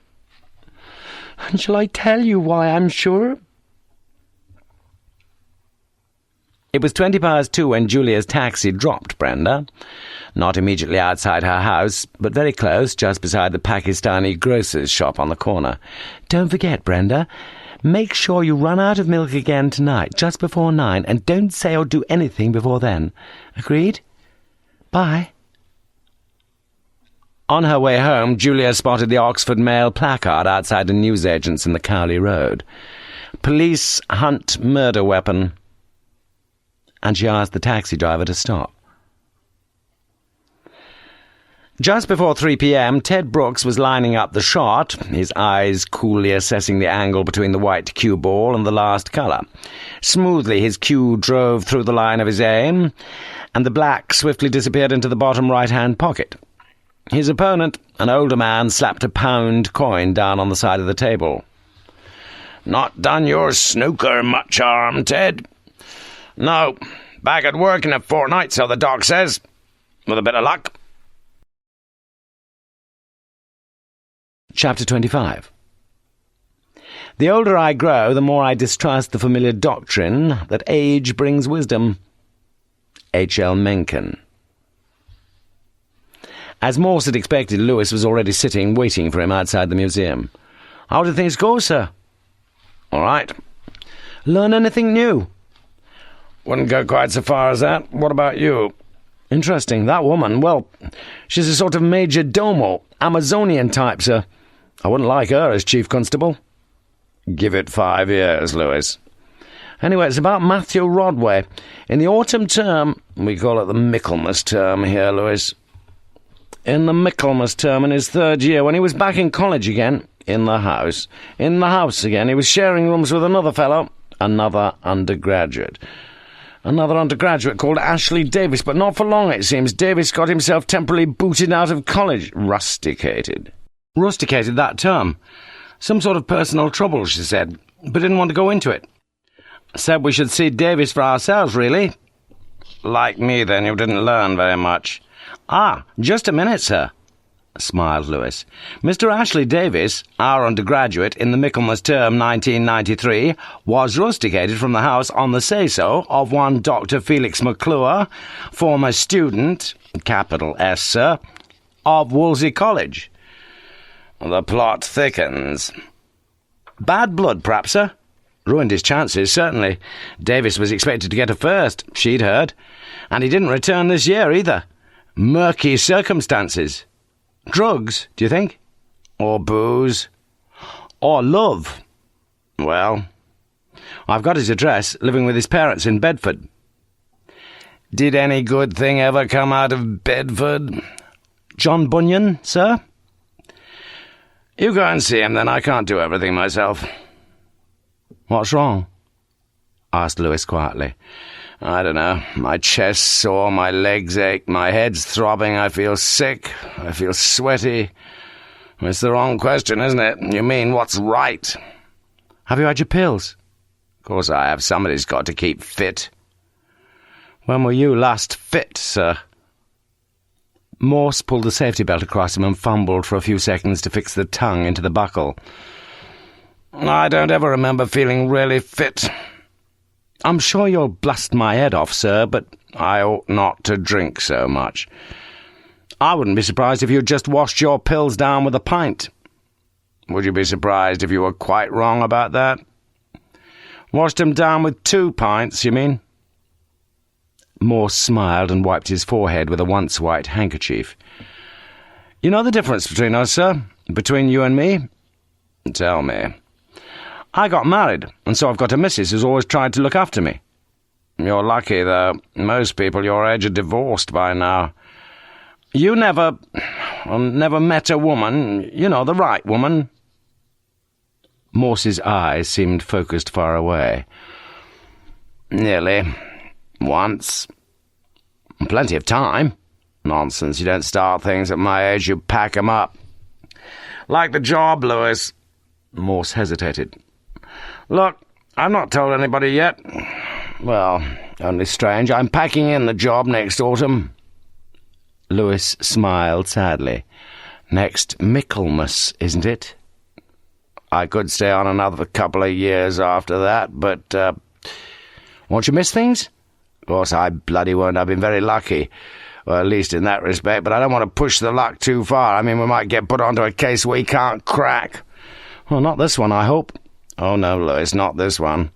And shall I tell you why I'm sure? It was 2:20 when Julia's taxi dropped Brenda, not immediately outside her house, but very close, just beside the Pakistani grocer's shop on the corner. Don't forget, Brenda, make sure you run out of milk again tonight, just before 9, and don't say or do anything before then. Agreed? Bye. On her way home, Julia spotted the Oxford Mail placard outside a newsagent's in the Cowley Road. Police hunt murder weapon. And she asked the taxi driver to stop. Just before 3 p.m, Ted Brooks was lining up the shot, his eyes coolly assessing the angle between the white cue ball and the last colour. Smoothly his cue drove through the line of his aim, and the black swiftly disappeared into the bottom right-hand pocket. His opponent, an older man, slapped a pound coin down on the side of the table. "Not done your snooker much harm, Ted." "No. Back at work in a fortnight, so the doc says. With a bit of luck." Chapter 25. The older I grow, the more I distrust the familiar doctrine that age brings wisdom. H.L. Mencken. As Morse had expected, Lewis was already sitting, waiting for him outside the museum. "How did things go, sir?" "All right." "Learn anything new?" "Wouldn't go quite so far as that. What about you?" "Interesting. That woman, well, she's a sort of major domo, Amazonian type, sir. I wouldn't like her as chief constable." "Give it 5 years, Lewis." "Anyway, it's about Matthew Rodway. In the autumn term—" "We call it the Michaelmas term here, Lewis." "In the Michaelmas term in his 3rd year, when he was back in college again, In the house again, he was sharing rooms with another fellow, Another undergraduate called Ashley Davis, but not for long, it seems. Davis got himself temporarily booted out of college." "Rusticated." "Rusticated that term. Some sort of personal trouble," she said, but didn't want to go into it. Said we should see Davis for ourselves, really." "Like me, then, you didn't learn very much." "Ah, just a minute, sir," smiled Lewis. "Mr. Ashley Davis, our undergraduate in the Michaelmas term 1993, was rusticated from the house on the say-so of one Dr. Felix McClure, former student, capital S, sir, of Wolsey College." "The plot thickens." "Bad blood, perhaps, sir?" "Ruined his chances, certainly. Davis was expected to get a first, she'd heard. And he didn't return this year, either. Murky circumstances. Drugs, do you think? Or booze. Or love." "Well?" "I've got his address, living with his parents in Bedford." "Did any good thing ever come out of Bedford?" "John Bunyan, sir?" "You go and see him, then. I can't do everything myself." "What's wrong?" asked Lewis quietly. "I don't know. My chest's sore, my legs ache, my head's throbbing, I feel sick, I feel sweaty. It's the wrong question, isn't it? You mean, what's right?" "Have you had your pills?" "Of course I have. Somebody's got to keep fit." "When were you last fit, sir?" Morse pulled the safety belt across him and fumbled for a few seconds to fix the tongue into the buckle. "I don't ever remember feeling really fit." "I'm sure you'll blast my head off, sir, but I ought not to drink so much." "I wouldn't be surprised if you'd just washed your pills down with a pint." "Would you be surprised if you were quite wrong about that?" "Washed 'em down with 2 pints, you mean?" Morse smiled and wiped his forehead with a once-white handkerchief. "You know the difference between us, sir? Between you and me?" "Tell me." "I got married, and so I've got a missus who's always tried to look after me." "You're lucky, though. Most people your age are divorced by now." "You never met a woman, you know, the right woman?" Morse's eyes seemed focused far away. "Nearly. Once." "Plenty of time." "Nonsense. You don't start things at my age, you pack 'em up." "Like the job, Lewis." Morse hesitated. "Look, I've not told anybody yet. Well, only strange. I'm packing in the job next autumn." Lewis smiled sadly. "Next Michaelmas, isn't it?" "I could stay on another couple of years after that, but, Won't you miss things?" "Of course I bloody won't. I've been very lucky. Well, at least in that respect, but I don't want to push the luck too far. I mean, we might get put onto a case we can't crack." "Well, not this one, I hope." "Oh, no, Lewis, not this one."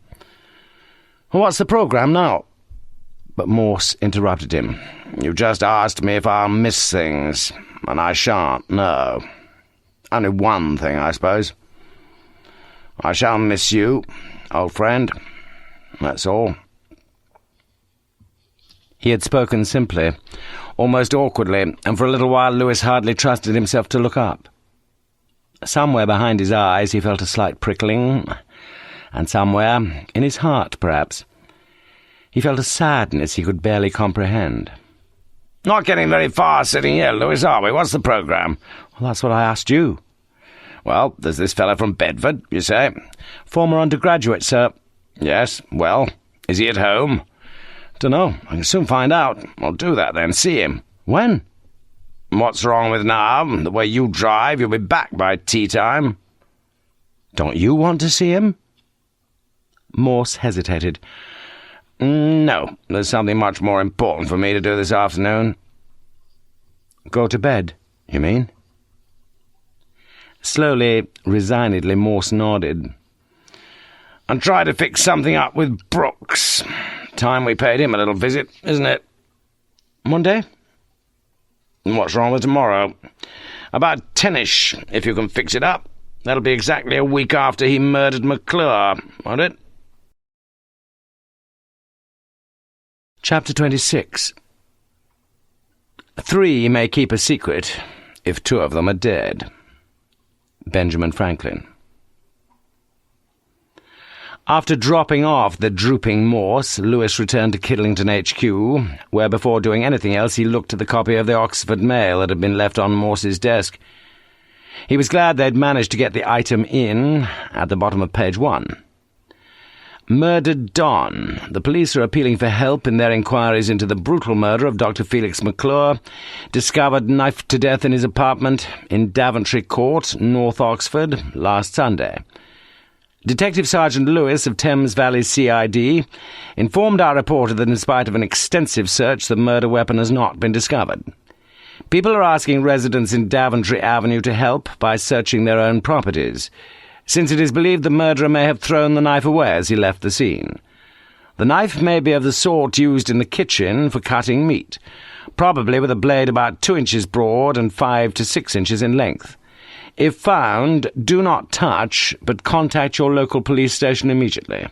"Well, what's the programme now?" But Morse interrupted him. "You just asked me if I'll miss things, and I shan't, no. Only one thing, I suppose. I shall miss you, old friend. That's all." He had spoken simply, almost awkwardly, and for a little while Lewis hardly trusted himself to look up. Somewhere behind his eyes he felt a slight prickling, and somewhere, in his heart perhaps, he felt a sadness he could barely comprehend. "Not getting very far sitting here, Lewis, are we? What's the programme?" "Well, that's what I asked you." "Well, there's this fellow from Bedford, you say?" "Former undergraduate, sir." "Yes, well, is he at home?" "Dunno. I can soon find out." "Well, do that then. See him." "When?" "What's wrong with now? The way you drive, you'll be back by tea-time." "Don't you want to see him?" Morse hesitated. "No, there's something much more important for me to do this afternoon." "Go to bed, you mean?" Slowly, resignedly, Morse nodded. "And try to fix something up with Brooks. Time we paid him a little visit, isn't it?" "Monday?" "What's wrong with tomorrow?" "About 10ish, if you can fix it up. That'll be exactly a week after he murdered McClure, won't it?" Chapter 26. 3 may keep a secret if 2 of them are dead. Benjamin Franklin. After dropping off the drooping Morse, Lewis returned to Kidlington HQ, where before doing anything else he looked at the copy of the Oxford Mail that had been left on Morse's desk. He was glad they'd managed to get the item in at the bottom of page 1. Murdered Don. The police are appealing for help in their inquiries into the brutal murder of Dr. Felix McClure, discovered knifed to death in his apartment in Daventry Court, North Oxford, last Sunday. Detective Sergeant Lewis of Thames Valley CID informed our reporter that in spite of an extensive search, the murder weapon has not been discovered. People are asking residents in Daventry Avenue to help by searching their own properties, since it is believed the murderer may have thrown the knife away as he left the scene. The knife may be of the sort used in the kitchen for cutting meat, probably with a blade about 2 inches broad and 5 to 6 inches in length. If found, do not touch, but contact your local police station immediately.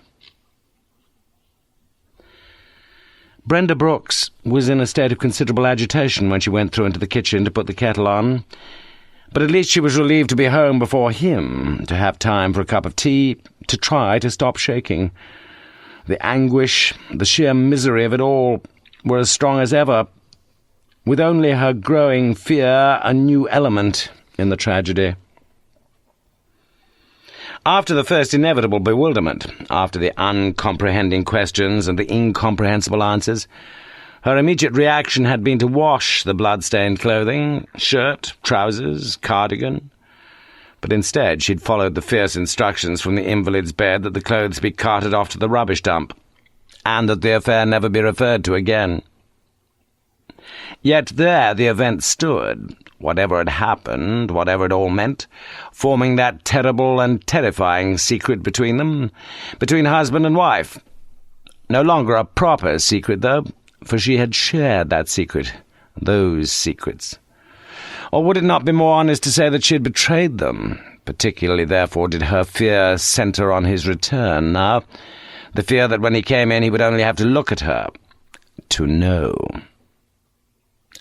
Brenda Brooks was in a state of considerable agitation when she went through into the kitchen to put the kettle on, but at least she was relieved to be home before him, to have time for a cup of tea, to try to stop shaking. The anguish, the sheer misery of it all were as strong as ever, with only her growing fear a new element in the tragedy. After the first inevitable bewilderment, after the uncomprehending questions and the incomprehensible answers, her immediate reaction had been to wash the blood-stained clothing, shirt, trousers, cardigan. But instead she'd followed the fierce instructions from the invalid's bed that the clothes be carted off to the rubbish dump, and that the affair never be referred to again. Yet there the event stood, whatever had happened, whatever it all meant, forming that terrible and terrifying secret between them, between husband and wife. No longer a proper secret, though, for she had shared that secret, those secrets. Or would it not be more honest to say that she had betrayed them? Particularly, therefore, did her fear centre on his return now, the fear that when he came in he would only have to look at her, to know.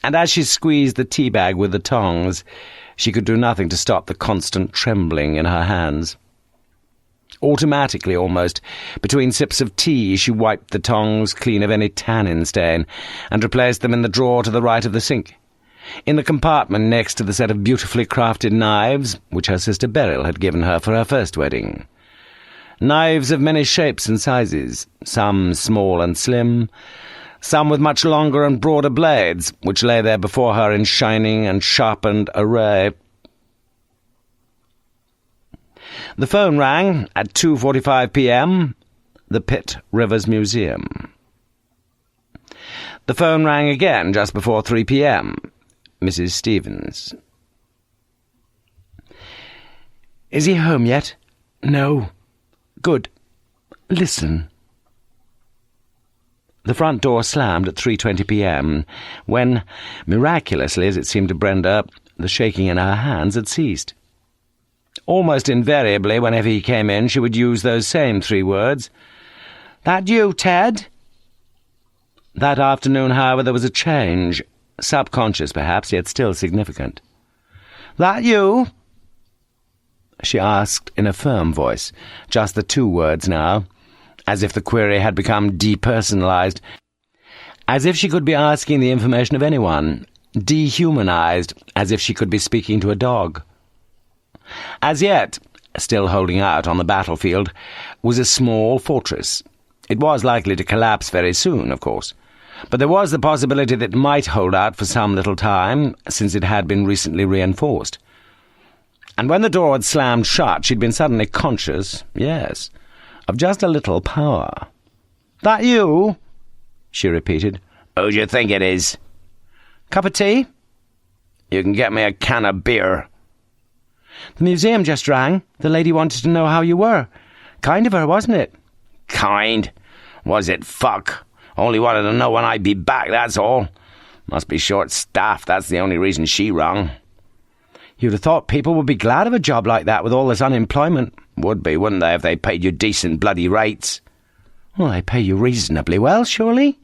And as she squeezed the tea-bag with the tongs, she could do nothing to stop the constant trembling in her hands. Automatically, almost, between sips of tea, she wiped the tongs clean of any tannin stain and replaced them in the drawer to the right of the sink, in the compartment next to the set of beautifully crafted knives which her sister Beryl had given her for her first wedding. Knives of many shapes and sizes, some small and slim, some with much longer and broader blades, which lay there before her in shining and sharpened array. The phone rang at 2:45 p.m., the Pitt Rivers Museum. The phone rang again just before 3 p.m., Mrs. Stevens. "Is he home yet?" "No." "Good. Listen." The front door slammed at 3:20 p.m., when, miraculously as it seemed to Brenda, the shaking in her hands had ceased. Almost invariably, whenever he came in, she would use those same 3 words. "That you, Ted?" That afternoon, however, there was a change. Subconscious, perhaps, yet still significant. "That you?" she asked in a firm voice, just the two words now, as if the query had become depersonalized, as if she could be asking the information of anyone, dehumanized, as if she could be speaking to a dog. As yet, still holding out on the battlefield, was a small fortress. It was likely to collapse very soon, of course, but there was the possibility that it might hold out for some little time, since it had been recently reinforced. And when the door had slammed shut, she'd been suddenly conscious, yes, of just a little power. "That you?" she repeated. "Who do you think it is?" "Cup of tea?" "You can get me a can of beer." "The museum just rang. The lady wanted to know how you were. Kind of her, wasn't it?" "Kind? Was it fuck? Only wanted to know when I'd be back, that's all. Must be short-staffed, that's the only reason she rung." "You'd have thought people would be glad of a job like that with all this unemployment." "Would be, wouldn't they, if they paid you decent bloody rates?" "Well, they pay you reasonably well, surely?"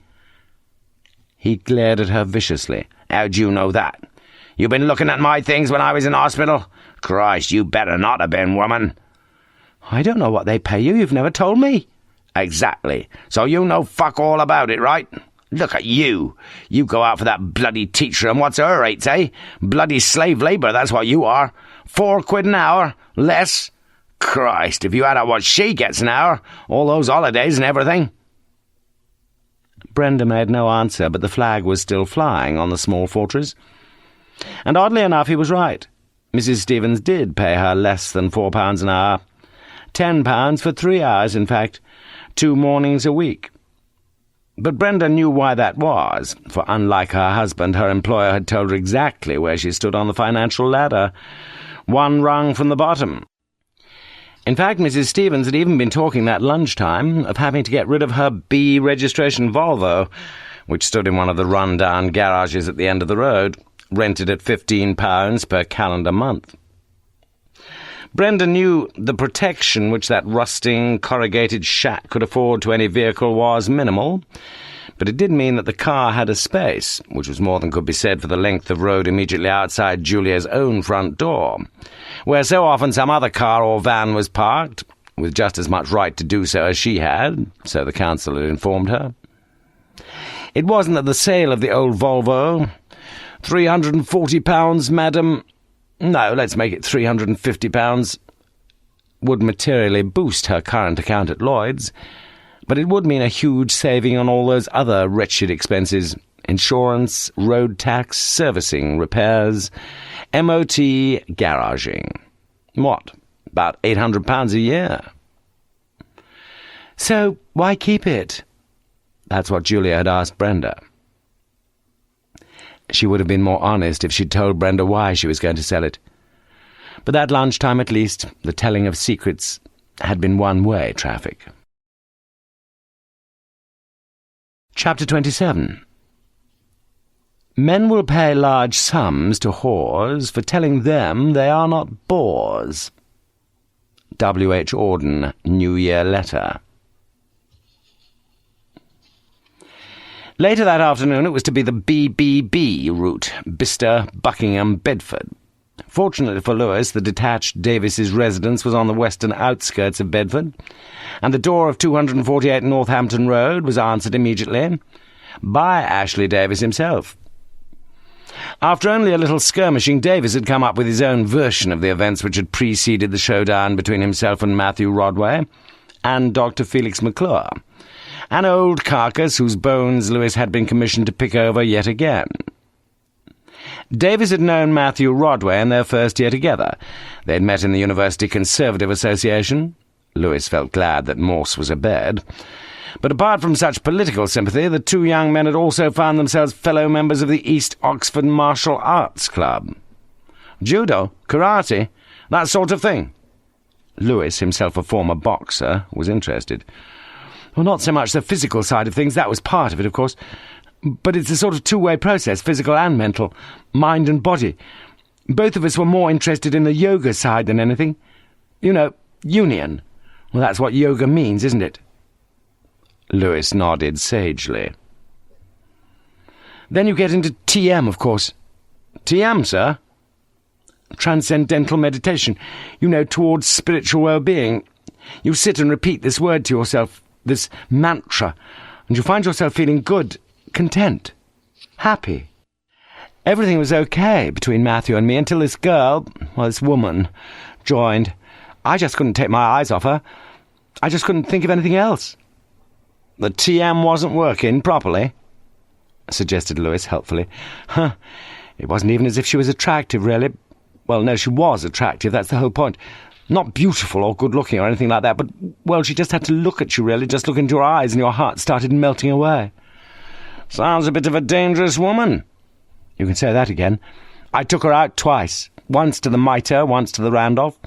He glared at her viciously. "How'd you know that? You been looking at my things when I was in hospital? Christ, you better not have been, woman." "I don't know what they pay you. You've never told me." "Exactly. So you know fuck all about it, right? Look at you. You go out for that bloody teacher, and what's her rates, eh? Bloody slave labour, that's what you are. 4 quid an hour? Less? Christ, if you had out what she gets an hour, all those holidays and everything." Brenda made no answer, but the flag was still flying on the small fortress. And oddly enough, he was right. Mrs. Stevens did pay her less than £4 an hour. £10 for 3 hours, in fact, 2 mornings a week. But Brenda knew why that was, for unlike her husband, her employer had told her exactly where she stood on the financial ladder, 1 rung from the bottom. In fact, Mrs. Stevens had even been talking that lunchtime of having to get rid of her B registration Volvo, which stood in one of the run-down garages at the end of the road, rented at £15 per calendar month. Brenda knew the protection which that rusting, corrugated shack could afford to any vehicle was minimal, but it did mean that the car had a space, which was more than could be said for the length of road immediately outside Julia's own front door, where so often some other car or van was parked, with just as much right to do so as she had, so the council had informed her. It wasn't that the sale of the old Volvo, £340, madam, no, let's make it £350, would materially boost her current account at Lloyd's, but it would mean a huge saving on all those other wretched expenses: insurance, road tax, servicing, repairs, MOT, garaging. What, about £800 a year? So why keep it? That's what Julia had asked Brenda. She would have been more honest if she'd told Brenda why she was going to sell it. But that lunchtime, at least, the telling of secrets had been one-way traffic. Chapter 27. Men will pay large sums to whores for telling them they are not bores. W. H. Auden, New Year Letter. Later that afternoon it was to be the BBB route, Bicester, Buckingham, Bedford. Fortunately for Lewis, the detached Davis's residence was on the western outskirts of Bedford, and the door of 248 Northampton Road was answered immediately by Ashley Davis himself. After only a little skirmishing, Davis had come up with his own version of the events which had preceded the showdown between himself and Matthew Rodway and Dr. Felix McClure, an old carcass whose bones Lewis had been commissioned to pick over yet again. Davis had known Matthew Rodway in their first year together. They had met in the University Conservative Association. Lewis felt glad that Morse was abed. But apart from such political sympathy, the two young men had also found themselves fellow members of the East Oxford Martial Arts Club. Judo, karate, that sort of thing. Lewis, himself a former boxer, was interested. Well, not so much the physical side of things, that was part of it, of course, but it's a sort of two-way process, physical and mental, mind and body. Both of us were more interested in the yoga side than anything. You know, union. Well, that's what yoga means, isn't it? Lewis nodded sagely. Then you get into TM, of course. TM, sir? Transcendental meditation. You know, towards spiritual well-being. You sit and repeat this word to yourself, this mantra, and you find yourself feeling good, content, happy. Everything was okay between Matthew and me until this girl, well, this woman, joined. I just couldn't take my eyes off her. I just couldn't think of anything else. The TM wasn't working properly, suggested Lewis helpfully. It wasn't even as if she was attractive, really. Well, no, she was attractive, that's the whole point. Not beautiful or good-looking or anything like that, but, well, she just had to look at you, really, just look into your eyes, and your heart started melting away. Sounds a bit of a dangerous woman. You can say that again. I took her out twice, once to the Mitre, once to the Randolph,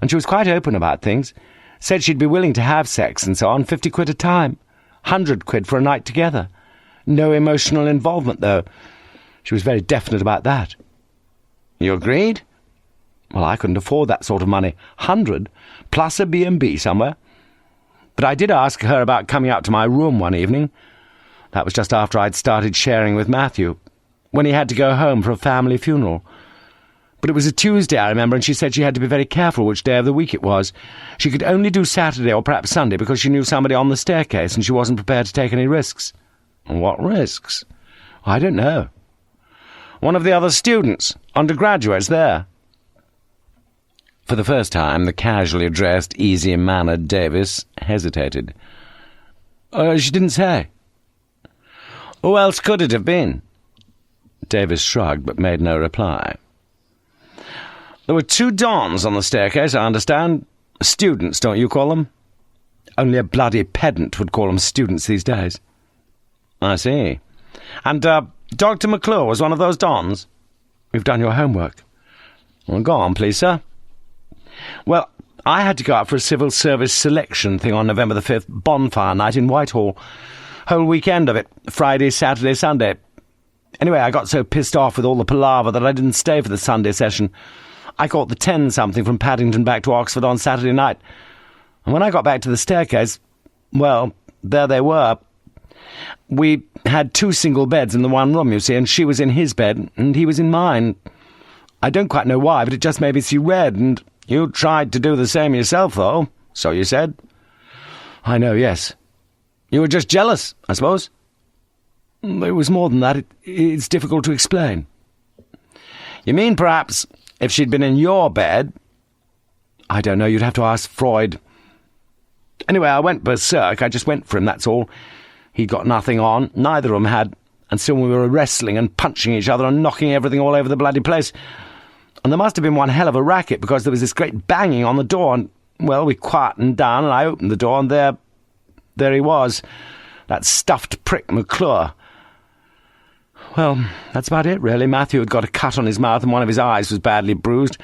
and she was quite open about things. Said she'd be willing to have sex and so on, 50 quid a time, 100 quid for a night together. No emotional involvement, though. She was very definite about that. You agreed? Well, I couldn't afford that sort of money. 100, plus a B&B somewhere. But I did ask her about coming out to my room one evening. That was just after I'd started sharing with Matthew, when he had to go home for a family funeral. But it was a Tuesday, I remember, and she said she had to be very careful which day of the week it was. She could only do Saturday or perhaps Sunday because she knew somebody on the staircase and she wasn't prepared to take any risks. And what risks? I don't know. One of the other students, undergraduates there. For the first time, the casually dressed, easy-mannered Davis hesitated. She didn't say. Who else could it have been? Davis shrugged, but made no reply. There were 2 dons on the staircase, I understand. Students, don't you call them? Only a bloody pedant would call them students these days. I see. And, Dr. McClure was one of those dons? You've done your homework. Well, go on, please, sir. Well, I had to go out for a civil service selection thing on November the 5th, bonfire night in Whitehall. Whole weekend of it, Friday, Saturday, Sunday. Anyway, I got so pissed off with all the palaver that I didn't stay for the Sunday session. I caught the 10-something from Paddington back to Oxford on Saturday night. And when I got back to the staircase, well, there they were. We had 2 single beds in the one room, you see, and she was in his bed, and he was in mine. I don't quite know why, but it just made me see red, and you tried to do the same yourself, though, so you said. I know, yes. You were just jealous, I suppose. It was more than that. It's difficult to explain. You mean, perhaps, if she'd been in your bed? I don't know, you'd have to ask Freud. Anyway, I went berserk. I just went for him, that's all. He'd got nothing on. Neither of them had. And soon we were wrestling and punching each other and knocking everything all over the bloody place. And there must have been one hell of a racket, because there was this great banging on the door, and, well, we quietened down, and I opened the door, and there he was, that stuffed prick McClure. Well, that's about it, really. Matthew had got a cut on his mouth, and one of his eyes was badly bruised.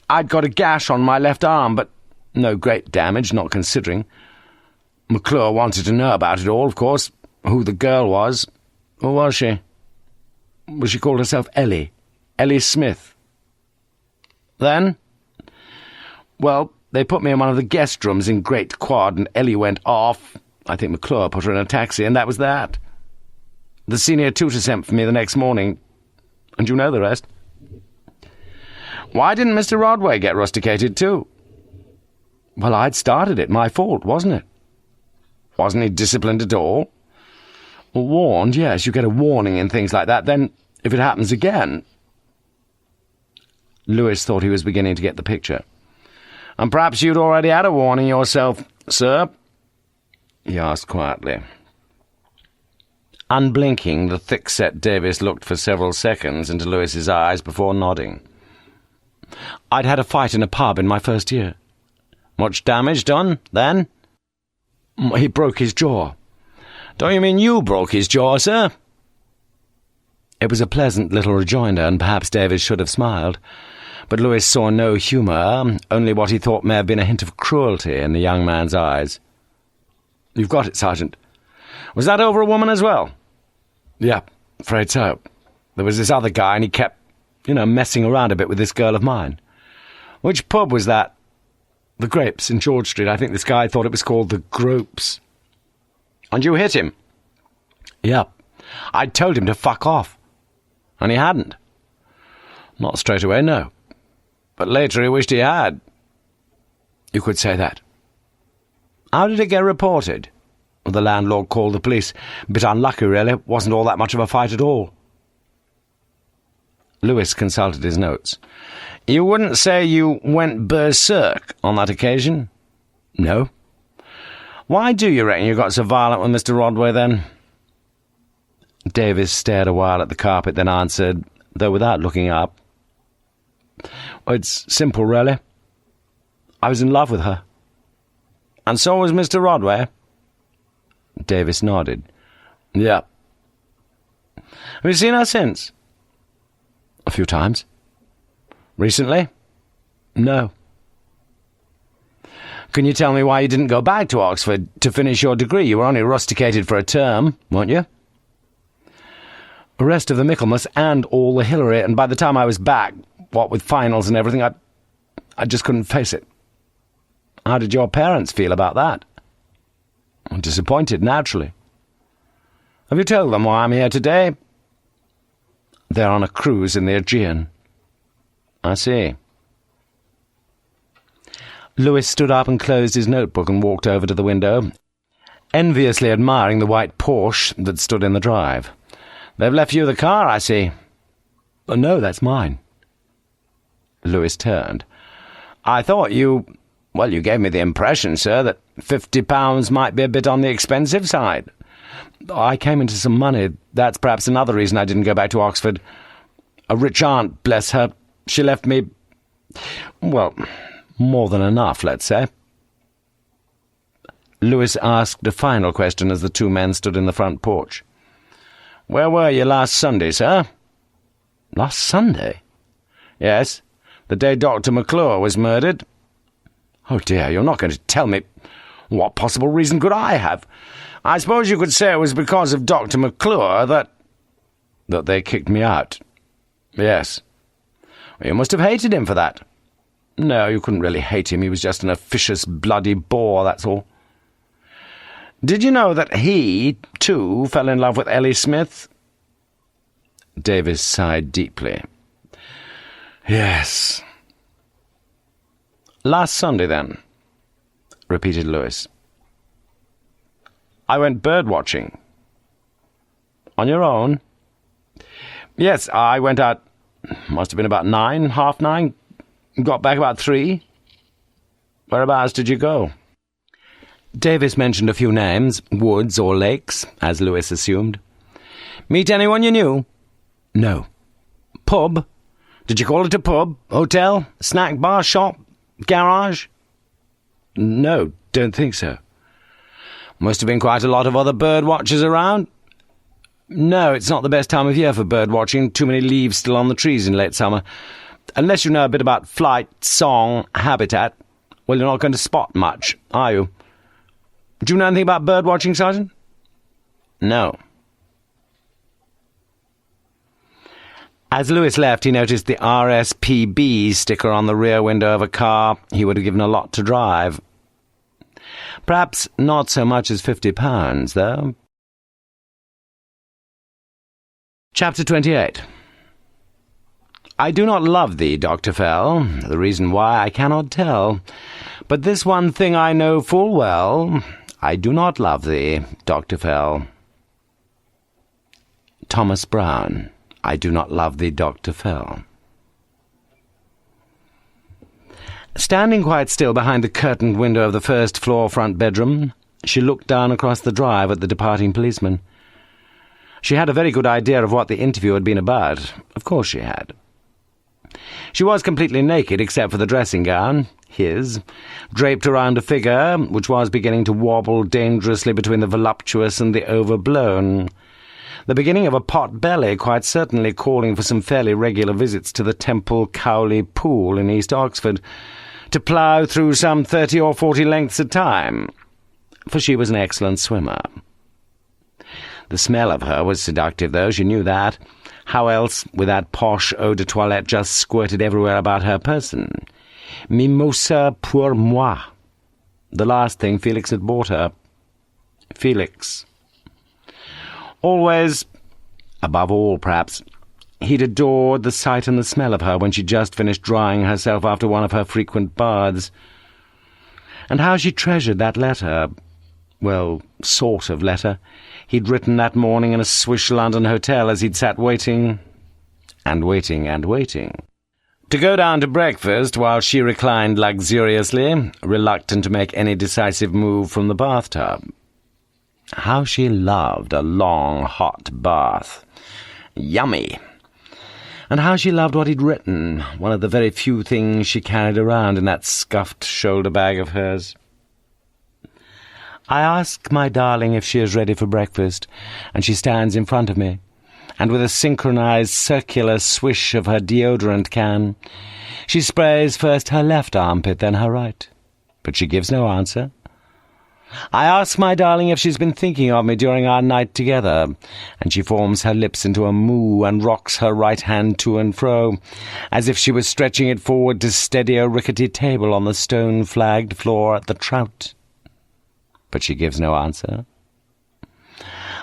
I'd got a gash on my left arm, but no great damage, not considering. McClure wanted to know about it all, of course, who the girl was. Who was she? Well, she called herself Ellie. Ellie Smith. Then? Well, they put me in one of the guest rooms in Great Quad, and Ellie went off. I think McClure put her in a taxi, and that was that. The senior tutor sent for me the next morning, and you know the rest. Why didn't Mr. Rodway get rusticated too? Well, I'd started it. My fault, wasn't it? Wasn't he disciplined at all? Well, warned, yes. You get a warning in things like that. Then, if it happens again... Lewis thought he was beginning to get the picture. And perhaps you'd already had a warning yourself, sir? He asked quietly. Unblinking, the thick-set Davis looked for several seconds into Lewis's eyes before nodding. I'd had a fight in a pub in my first year. Much damage done, then? He broke his jaw. Don't you mean you broke his jaw, sir? It was a pleasant little rejoinder, and perhaps Davis should have smiled. But Lewis saw no humour, only what he thought may have been a hint of cruelty in the young man's eyes. You've got it, Sergeant. Was that over a woman as well? Yeah, afraid so. There was this other guy, and he kept, messing around a bit with this girl of mine. Which pub was that? The Grapes in George Street. I think this guy thought it was called the Gropes. And you hit him? Yeah. I'd told him to fuck off, and he hadn't. Not straight away, no. But later he wished he had. You could say that. How did it get reported? The landlord called the police. A bit unlucky, really. Wasn't all that much of a fight at all. Lewis consulted his notes. You wouldn't say you went berserk on that occasion? No. Why do you reckon you got so violent with Mr. Rodway, then? Davis stared a while at the carpet, then answered, though without looking up. It's simple, really. I was in love with her. And so was Mr. Rodway? Davis nodded. Yeah. Have you seen her since? A few times. Recently? No. Can you tell me why you didn't go back to Oxford to finish your degree? You were only rusticated for a term, weren't you? The rest of the Michaelmas and all the Hillary, and by the time I was back, what with finals and everything, I just couldn't face it. How did your parents feel about that? Disappointed, naturally. Have you told them why I'm here today? They're on a cruise in the Aegean. I see. Lewis stood up and closed his notebook and walked over to the window, enviously admiring the white Porsche that stood in the drive. They've left you the car, I see. Oh, no, that's mine. Lewis turned. I thought you... Well, you gave me the impression, sir, that £50 might be a bit on the expensive side. I came into some money. That's perhaps another reason I didn't go back to Oxford. A rich aunt, bless her. She left me... well, more than enough, let's say. Lewis asked a final question as the two men stood in the front porch. Where were you last Sunday, sir? Last Sunday? Yes, the day Dr. McClure was murdered. Oh dear, you're not going to tell me... What possible reason could I have? I suppose you could say it was because of Dr. McClure that they kicked me out. Yes. Well, you must have hated him for that. No, you couldn't really hate him. He was just an officious, bloody bore, that's all. Did you know that he, too, fell in love with Ellie Smith? Davis sighed deeply. Yes. Last Sunday, then, repeated Lewis. I went bird-watching. On your own? Yes, I went out, must have been about 9, half 9, got back about 3. Whereabouts did you go? Davis mentioned a few names, woods or lakes, as Lewis assumed. Meet anyone you knew? No. Pub? Did you call it a pub? Hotel? Snack bar? Shop? Garage? No, don't think so. Must have been quite a lot of other bird watchers around. No, it's not the best time of year for bird watching. Too many leaves still on the trees in late summer. Unless you know a bit about flight, song, habitat, well, you're not going to spot much, are you? Do you know anything about bird watching, Sergeant? No. As Lewis left, he noticed the RSPB sticker on the rear window of a car he would have given a lot to drive. Perhaps not so much as £50, though. Chapter 28. I do not love thee, Dr. Fell. The reason why I cannot tell. But this one thing I know full well. I do not love thee, Dr. Fell. Thomas Brown. I do not love thee, Dr. Fell. Standing quite still behind the curtained window of the first-floor front bedroom, she looked down across the drive at the departing policeman. She had a very good idea of what the interview had been about. Of course she had. She was completely naked except for the dressing gown, his, draped around a figure which was beginning to wobble dangerously between the voluptuous and the overblown. The beginning of a pot belly, quite certainly calling for some fairly regular visits to the Temple Cowley Pool in East Oxford, to plough through some 30 or 40 lengths at a time, for she was an excellent swimmer. The smell of her was seductive, though, she knew that. How else, with that posh eau de toilette just squirted everywhere about her person? Mimosa pour moi. The last thing Felix had bought her. Felix. Always, above all perhaps, he'd adored the sight and the smell of her when she'd just finished drying herself after one of her frequent baths. And how she treasured that letter, well, sort of letter, he'd written that morning in a swish London hotel as he'd sat waiting, and waiting, and waiting, to go down to breakfast while she reclined luxuriously, reluctant to make any decisive move from the bathtub. How she loved a long, hot bath. Yummy. And how she loved what he'd written, one of the very few things she carried around in that scuffed shoulder bag of hers. I ask my darling if she is ready for breakfast, and she stands in front of me, and with a synchronized circular swish of her deodorant can, she sprays first her left armpit, then her right. But she gives no answer. I ask my darling if she's been thinking of me during our night together, and she forms her lips into a moo and rocks her right hand to and fro, as if she was stretching it forward to steady a rickety table on the stone-flagged floor at the Trout. But she gives no answer.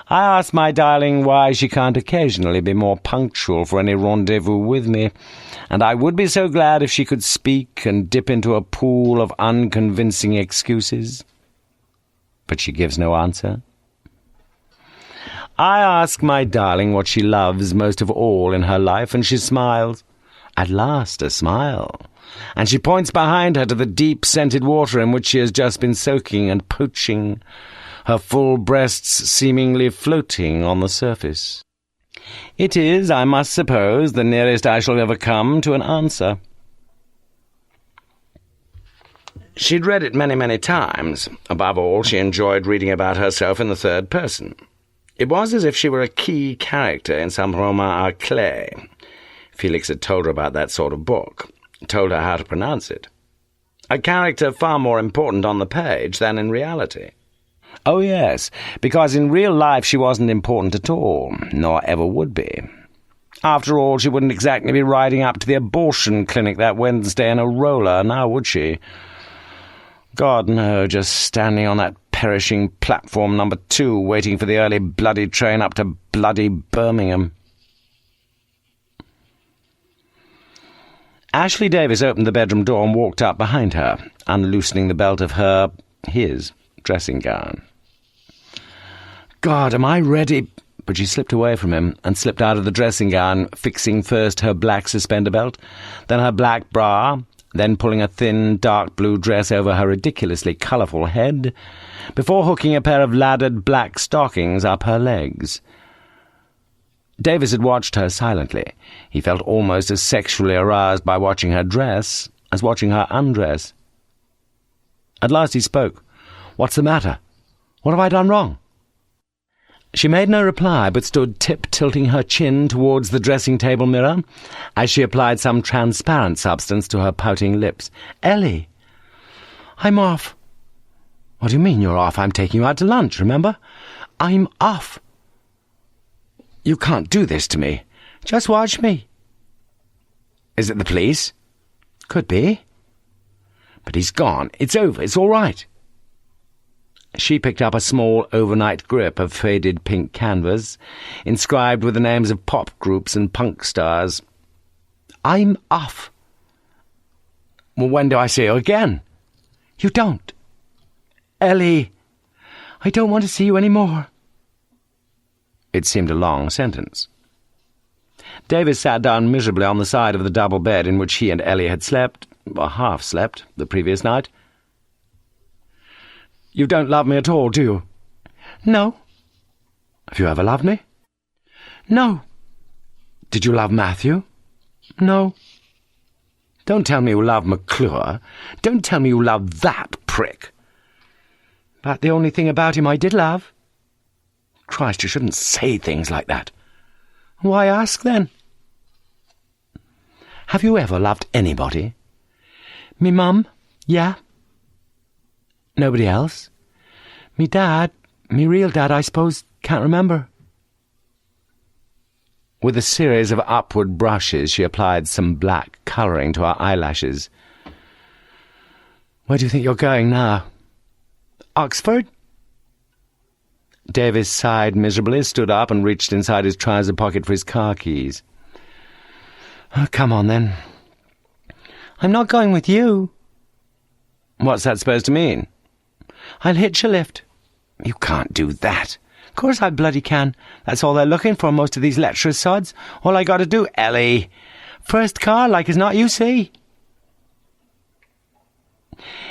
I ask my darling why she can't occasionally be more punctual for any rendezvous with me, and I would be so glad if she could speak and dip into a pool of unconvincing excuses. But she gives no answer. I ask my darling what she loves most of all in her life, and she smiles. At last a smile. And she points behind her to the deep scented water in which she has just been soaking and poaching, her full breasts seemingly floating on the surface. It is, I must suppose, the nearest I shall ever come to an answer. She'd read it many, many times. Above all, she enjoyed reading about herself in the third person. It was as if she were a key character in some roman à clef. Felix had told her about that sort of book, told her how to pronounce it. A character far more important on the page than in reality. Oh yes, because in real life she wasn't important at all, nor ever would be. After all, she wouldn't exactly be riding up to the abortion clinic that Wednesday in a roller, now would she? God, no, just standing on that perishing platform number 2, waiting for the early bloody train up to bloody Birmingham. Ashley Davis opened the bedroom door and walked up behind her, unloosening the belt of his dressing gown. God, am I ready? But she slipped away from him and slipped out of the dressing gown, fixing first her black suspender belt, then her black bra, then pulling a thin, dark blue dress over her ridiculously colourful head, before hooking a pair of laddered black stockings up her legs. Davis had watched her silently. He felt almost as sexually aroused by watching her dress as watching her undress. At last he spoke. "What's the matter? What have I done wrong?" She made no reply, but stood tip-tilting her chin towards the dressing-table mirror as she applied some transparent substance to her pouting lips. "Ellie, I'm off." "What do you mean you're off? I'm taking you out to lunch, remember? I'm off." "You can't do this to me. Just watch me." "Is it the police?" "Could be." "But he's gone. It's over. It's all right." She picked up a small overnight grip of faded pink canvas, inscribed with the names of pop groups and punk stars. "I'm off." "Well, when do I see you again?" "You don't." "Ellie, I don't want to see you any more." It seemed a long sentence. Davis sat down miserably on the side of the double bed in which he and Ellie had slept, or half slept, the previous night. "You don't love me at all, do you?" "No." "Have you ever loved me?" "No." "Did you love Matthew?" "No." "Don't tell me you love McClure. Don't tell me you love that prick." "But the only thing about him I did love." "Christ, you shouldn't say things like that." "Why ask, then?" "Have you ever loved anybody?" "Me mum, yeah." "Nobody else?" "Me dad, me real dad, I suppose, can't remember." With a series of upward brushes, she applied some black colouring to her eyelashes. "Where do you think you're going now?" "Oxford." Davis sighed miserably, stood up and reached inside his trouser pocket for his car keys. "Oh, come on, then." "I'm not going with you." "What's that supposed to mean?" "I'll hitch a lift." "You can't do that." "Of course I bloody can. That's all they're looking for, most of these lecturers' sods. All I got to do, Ellie. First car, like as not, you see."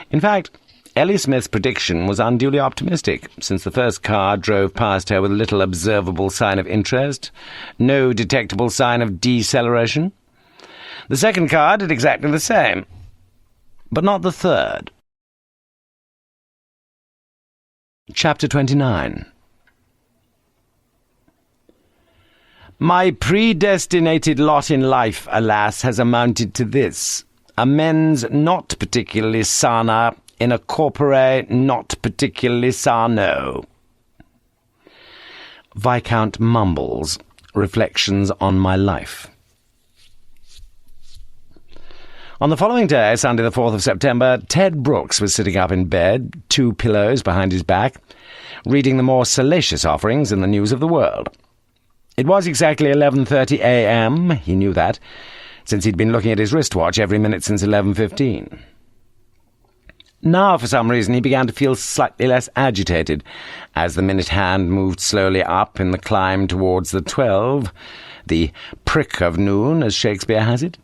In fact, Ellie Smith's prediction was unduly optimistic, since the first car drove past her with little observable sign of interest, no detectable sign of deceleration. The second car did exactly the same, but not the third. Chapter 29. My predestinated lot in life, alas, has amounted to this: a mens not particularly sana, in a corpore not particularly sano. Viscount Mumbles, Reflections on My Life. On the following day, Sunday the 4th of September, Ted Brooks was sitting up in bed, 2 pillows behind his back, reading the more salacious offerings in the news of the world. It was exactly 11:30 a.m., he knew that, since he'd been looking at his wristwatch every minute since 11:15. Now, for some reason, he began to feel slightly less agitated as the minute hand moved slowly up in the climb towards the 12, the prick of noon, as Shakespeare has it.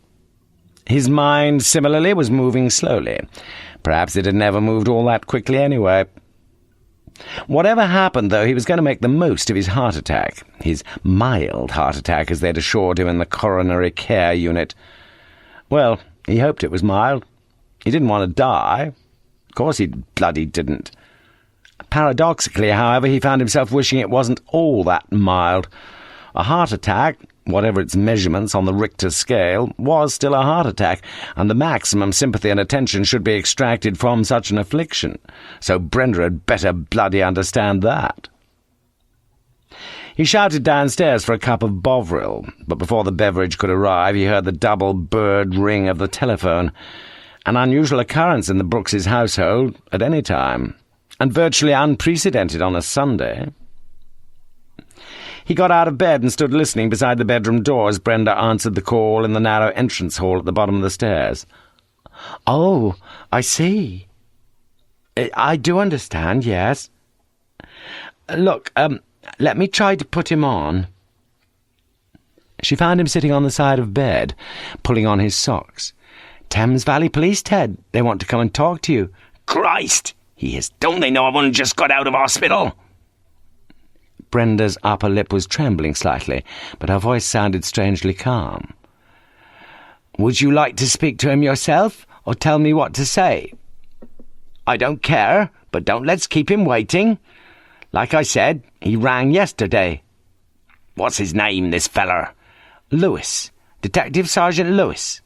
His mind, similarly, was moving slowly. Perhaps it had never moved all that quickly anyway. Whatever happened, though, he was going to make the most of his heart attack, his mild heart attack, as they'd assured him in the coronary care unit. Well, he hoped it was mild. He didn't want to die. Of course he bloody didn't. Paradoxically, however, he found himself wishing it wasn't all that mild. A heart attack, whatever its measurements on the Richter scale, was still a heart attack, and the maximum sympathy and attention should be extracted from such an affliction. So Brenda had better bloody understand that. He shouted downstairs for a cup of Bovril, but before the beverage could arrive he heard the double bird ring of the telephone, an unusual occurrence in the Brookses' household at any time, and virtually unprecedented on a Sunday. He got out of bed and stood listening beside the bedroom door as Brenda answered the call in the narrow entrance hall at the bottom of the stairs. "Oh, I see. I do understand, yes. Look, let me try to put him on." She found him sitting on the side of bed, pulling on his socks. "Thames Valley Police, Ted. They want to come and talk to you." "Christ!" he hissed. "Don't they know I only just got out of hospital?" Brenda's upper lip was trembling slightly, but her voice sounded strangely calm. "Would you like to speak to him yourself, or tell me what to say?" "I don't care, but don't let's keep him waiting. Like I said, he rang yesterday." "What's his name, this feller?" "Lewis. Detective Sergeant Lewis."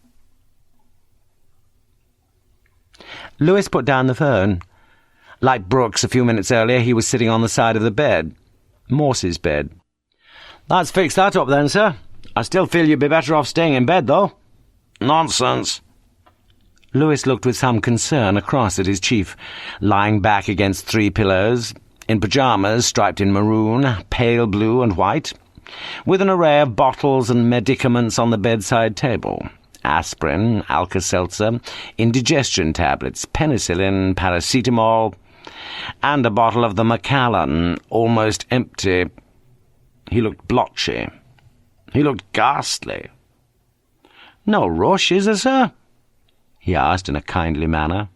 Lewis put down the phone. Like Brooks a few minutes earlier, he was sitting on the side of the bed. Morse's bed. "Let's fix that up then, sir. I still feel you'd be better off staying in bed, though." "Nonsense." Lewis looked with some concern across at his chief, lying back against 3 pillows, in pyjamas striped in maroon, pale blue and white, with an array of bottles and medicaments on the bedside table. Aspirin, Alka-Seltzer, indigestion tablets, penicillin, paracetamol, and a bottle of the Macallan, almost empty. He looked blotchy. He looked ghastly. "No rush, is there, sir?" he asked in a kindly manner.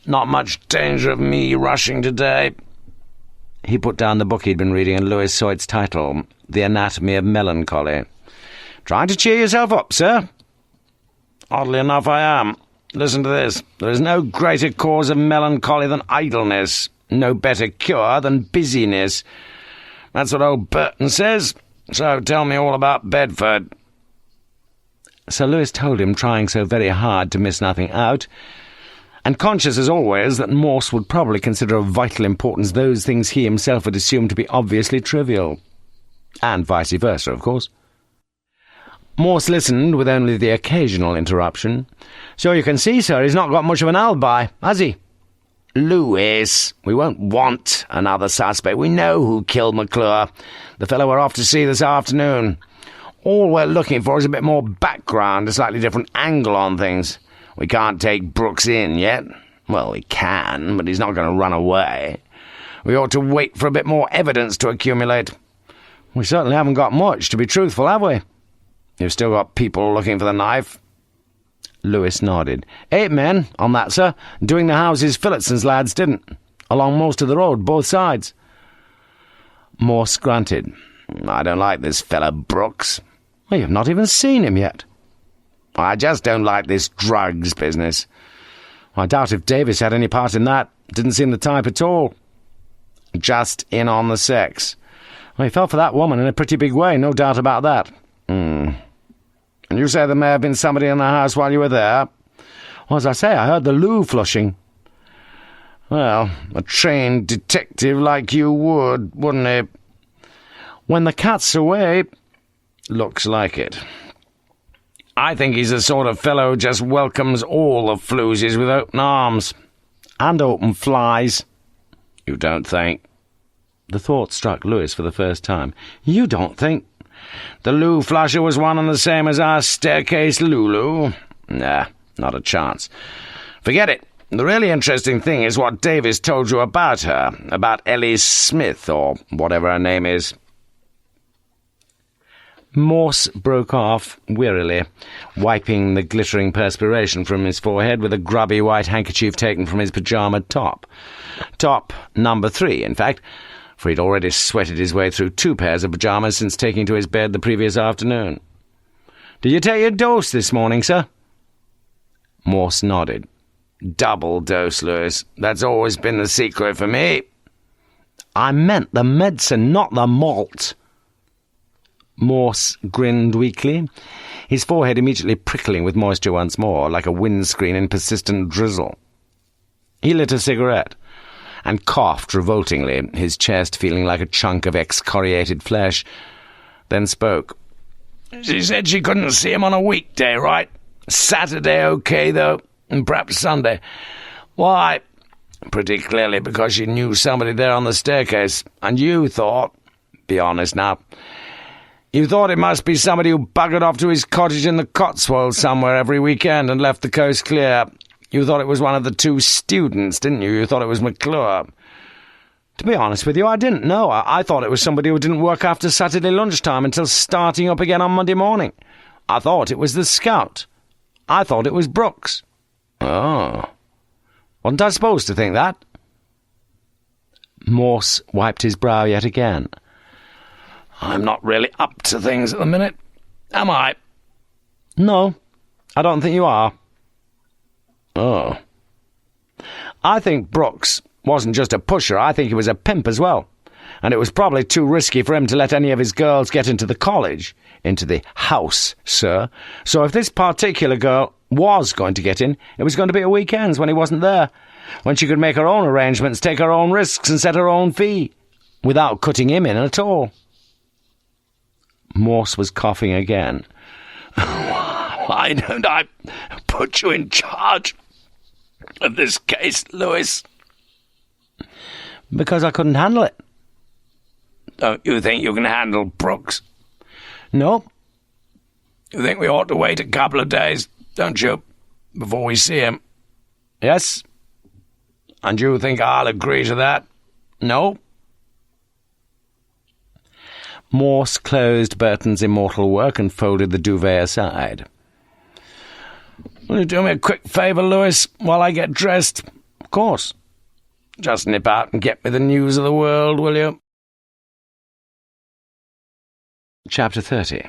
"Not much danger of me rushing today." He put down the book he'd been reading, and Lewis saw its title, The Anatomy of Melancholy. "Trying to cheer yourself up, sir?" "Oddly enough, I am. Listen to this. There is no greater cause of melancholy than idleness, no better cure than busyness. That's what old Burton says. So tell me all about Bedford." So Lewis told him, trying so very hard to miss nothing out, and conscious as always that Morse would probably consider of vital importance those things he himself had assumed to be obviously trivial. And vice versa, of course. Morse listened with only the occasional interruption. "So you can see, sir, he's not got much of an alibi, has he?" Lewis, we won't want another suspect. We know who killed McClure, the fellow we're off to see this afternoon. All we're looking for is a bit more background, a slightly different angle on things. We can't take Brooks in yet. Well, we can, but he's not going to run away. We ought to wait for a bit more evidence to accumulate. We certainly haven't got much, to be truthful, have we? You've still got people looking for the knife? Lewis nodded. 8 men on that, sir. Doing the houses Phillips' lads didn't. Along most of the road, both sides. Morse grunted. I don't like this fella Brooks. Well, you've not even seen him yet. I just don't like this drugs business. I doubt if Davis had any part in that. Didn't seem the type at all. Just in on the sex. Well, he fell for that woman in a pretty big way, no doubt about that. And you say there may have been somebody in the house while you were there? Well, as I say, I heard the loo flushing. Well, a trained detective like you would, wouldn't he? When the cat's away... Looks like it. I think he's the sort of fellow who just welcomes all the floozies with open arms. And open flies. You don't think? The thought struck Lewis for the first time. You don't think? The loo flusher was one and the same as our staircase Lulu? Nah, not a chance. Forget it. The really interesting thing is what Davis told you about her, about Ellie Smith, or whatever her name is. Morse broke off wearily, wiping the glittering perspiration from his forehead with a grubby white handkerchief taken from his pyjama top. Top number 3, in fact, for he'd already sweated his way through 2 pairs of pyjamas since taking to his bed the previous afternoon. "Did you take your dose this morning, sir?" Morse nodded. "Double dose, Lewis. That's always been the secret for me." "I meant the medicine, not the malt." Morse grinned weakly, his forehead immediately prickling with moisture once more, like a windscreen in persistent drizzle. He lit a cigarette, and coughed revoltingly, his chest feeling like a chunk of excoriated flesh, then spoke. "She said she couldn't see him on a weekday, right? Saturday okay, though, and perhaps Sunday. Why? Pretty clearly because she knew somebody there on the staircase, and you thought... Be honest now. You thought it must be somebody who buggered off to his cottage in the Cotswolds somewhere every weekend and left the coast clear. You thought it was one of the 2 students, didn't you? You thought it was McClure." "To be honest with you, I didn't know. I thought it was somebody who didn't work after Saturday lunchtime until starting up again on Monday morning. I thought it was the scout. I thought it was Brooks." "Oh. Wasn't I supposed to think that?" Morse wiped his brow yet again. "I'm not really up to things at the minute, am I?" "No, I don't think you are." "Oh." "I think Brooks wasn't just a pusher, I think he was a pimp as well. And it was probably too risky for him to let any of his girls get into the college, into the house, sir. So if this particular girl was going to get in, it was going to be at weekends when he wasn't there, when she could make her own arrangements, take her own risks and set her own fee, without cutting him in at all." Morse was coughing again. "Why don't I put you in charge of this case, Lewis?" "Because I couldn't handle it." "Don't you think you can handle Brooks?" "No." "You think we ought to wait a couple of days, don't you, before we see him?" "Yes." "And you think I'll agree to that?" "No." Morse closed Burton's immortal work and folded the duvet aside. "Will you do me a quick favour, Lewis, while I get dressed?" "Of course." "Just nip out and get me the news of the world, will you?" Chapter 30.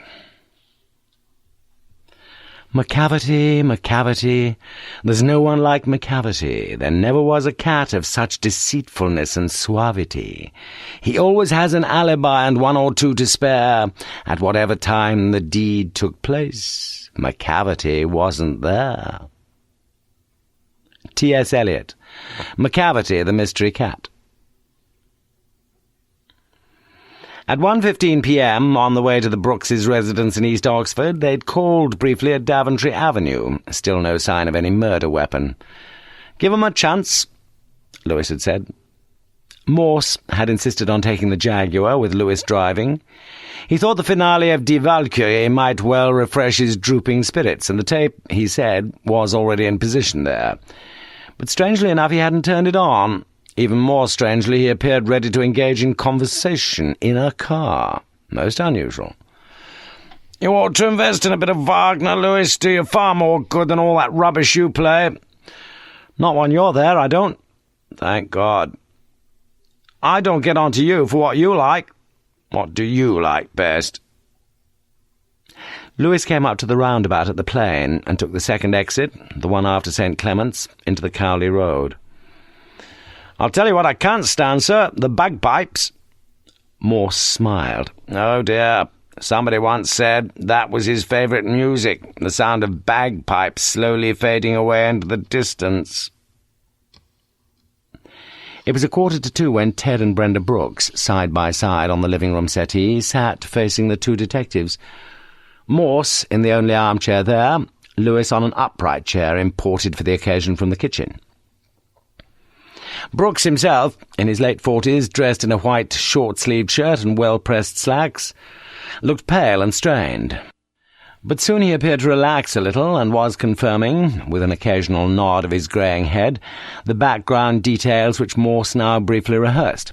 McCavity, McCavity, there's no one like McCavity. There never was a cat of such deceitfulness and suavity. He always has an alibi and 1 or 2 to spare, at whatever time the deed took place. McCavity wasn't there. T.S. Eliot. McCavity, the Mystery Cat. At 1:15 p.m., on the way to the Brookses' residence in East Oxford, they'd called briefly at Daventry Avenue. Still no sign of any murder weapon. "Give 'em a chance." Lewis had said. Morse had insisted on taking the Jaguar, with Lewis driving. He thought the finale of Die Valkyrie might well refresh his drooping spirits, and the tape, he said, was already in position there. But strangely enough, he hadn't turned it on. Even more strangely, he appeared ready to engage in conversation in a car. Most unusual. "You ought to invest in a bit of Wagner, Lewis. Do you far more good than all that rubbish you play." "Not when you're there, I don't." "Thank God." "I don't get on to you for what you like." "What do you like best?" Lewis came up to the roundabout at the Plain and took the second exit, the one after St. Clement's, into the Cowley Road. "I'll tell you what I can't stand, sir, the bagpipes." Morse smiled. "Oh dear, somebody once said that was his favourite music, the sound of bagpipes slowly fading away into the distance." It was 1:45 when Ted and Brenda Brooks, side by side on the living-room settee, sat facing the two detectives. Morse in the only armchair there, Lewis on an upright chair imported for the occasion from the kitchen. Brooks himself, in his late 40s, dressed in a white short-sleeved shirt and well-pressed slacks, looked pale and strained. But soon he appeared to relax a little, and was confirming, with an occasional nod of his greying head, the background details which Morse now briefly rehearsed.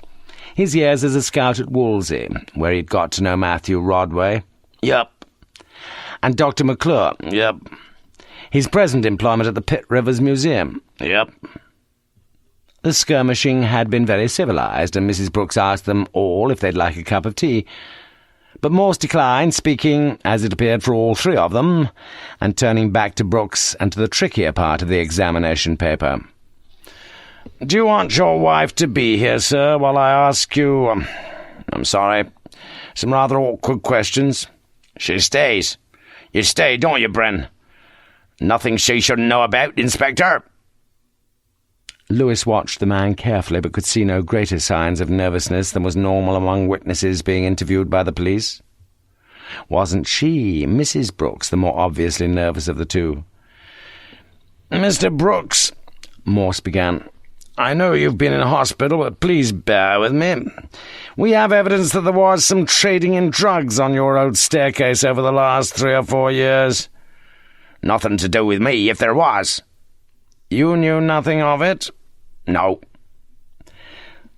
His years as a scout at Wolsey, where he'd got to know Matthew Rodway. "Yup." And Dr. McClure. "Yup." His present employment at the Pitt Rivers Museum. "Yup." The skirmishing had been very civilised, and Mrs. Brooks asked them all if they'd like a cup of tea. But Morse declined, speaking, as it appeared, for all three of them, and turning back to Brooks and to the trickier part of the examination paper. "Do you want your wife to be here, sir, while I ask you, I'm sorry, some rather awkward questions?" "She stays. You stay, don't you, Bren? Nothing she shouldn't know about, Inspector?" Lewis watched the man carefully, but could see no greater signs of nervousness than was normal among witnesses being interviewed by the police. Wasn't she, Mrs. Brooks, the more obviously nervous of the two? "Mr. Brooks," Morse began, "I know you've been in hospital, but please bear with me. We have evidence that there was some trading in drugs on your old staircase over the last 3 or 4 years." "Nothing to do with me, if there was." "You knew nothing of it?" "No."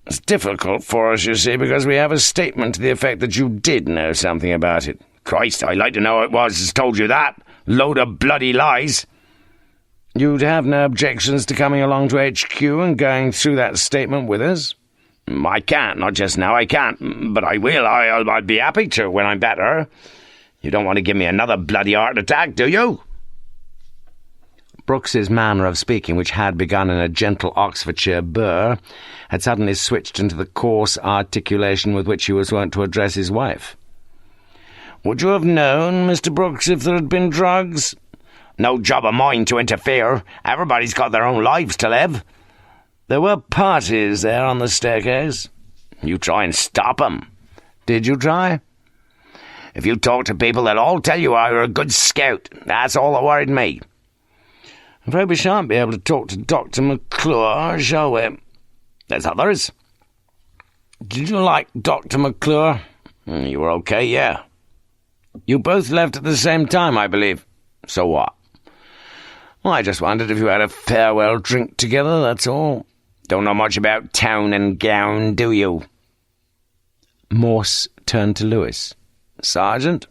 "It's difficult for us, you see, because we have a statement to the effect that you did know something about it." "Christ, I'd like to know who it was that's told you that. Load of bloody lies." "You'd have no objections to coming along to HQ and going through that statement with us?" "I can't, not just now, I can't. But I will, I'll be happy to when I'm better. You don't want to give me another bloody heart attack, do you?" Brooks's manner of speaking, which had begun in a gentle Oxfordshire burr, had suddenly switched into the coarse articulation with which he was wont to address his wife. "Would you have known, Mr. Brooks, if there had been drugs?" "No job of mine to interfere. Everybody's got their own lives to live." "There were parties there on the staircase." "You try and stop 'em." "Did you try?" "If you talk to people, they'll all tell you I were a good scout. That's all that worried me." "I'm afraid we shan't be able to talk to Dr. McClure, shall we?" "There's others." "Did you like Dr. McClure?" "You were okay, yeah." "You both left at the same time, I believe." "So what?" "Well, I just wondered if you had a farewell drink together, that's all." "Don't know much about town and gown, do you?" Morse turned to Lewis. "Sergeant?"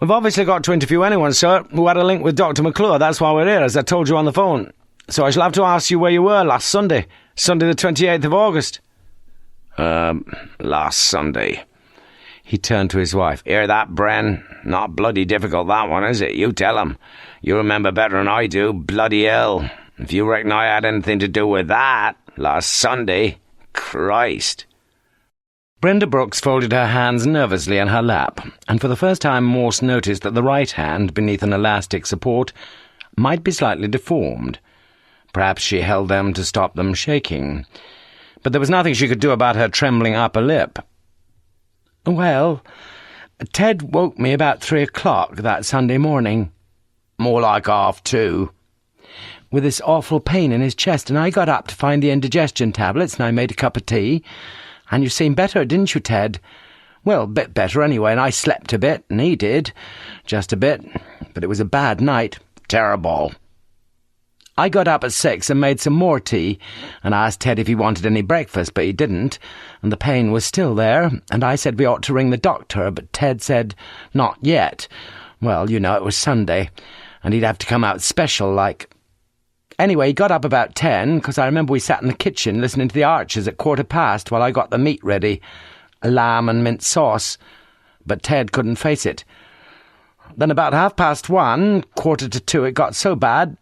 "We've obviously got to interview anyone, sir, who had a link with Dr. McClure. That's why we're here, as I told you on the phone. So I shall have to ask you where you were last Sunday the 28th of August. Last Sunday." He turned to his wife. "Hear that, Bren? Not bloody difficult, that one, is it? You tell him. You remember better than I do. Bloody hell. If you reckon I had anything to do with that last Sunday, Christ." Brenda Brooks folded her hands nervously in her lap, and for the first time Morse noticed that the right hand, beneath an elastic support, might be slightly deformed. Perhaps she held them to stop them shaking, but there was nothing she could do about her trembling upper lip. "Well, Ted woke me about 3 o'clock that Sunday morning." "More like 2:30. with this awful pain in his chest, and I got up to find the indigestion tablets, and I made a cup of tea. And you seemed better, didn't you, Ted? Well, a bit better anyway, and I slept a bit, and he did. Just a bit. But it was a bad night. Terrible. I got up at 6 and made some more tea, and asked Ted if he wanted any breakfast, but he didn't, and the pain was still there, and I said we ought to ring the doctor, but Ted said not yet. Well, you know, it was Sunday, and he'd have to come out special, like. Anyway, he got up about 10, because I remember we sat in the kitchen listening to the Archers at 1:15 while I got the meat ready, a lamb and mint sauce, but Ted couldn't face it. Then about 1:30, 1:45, it got so bad.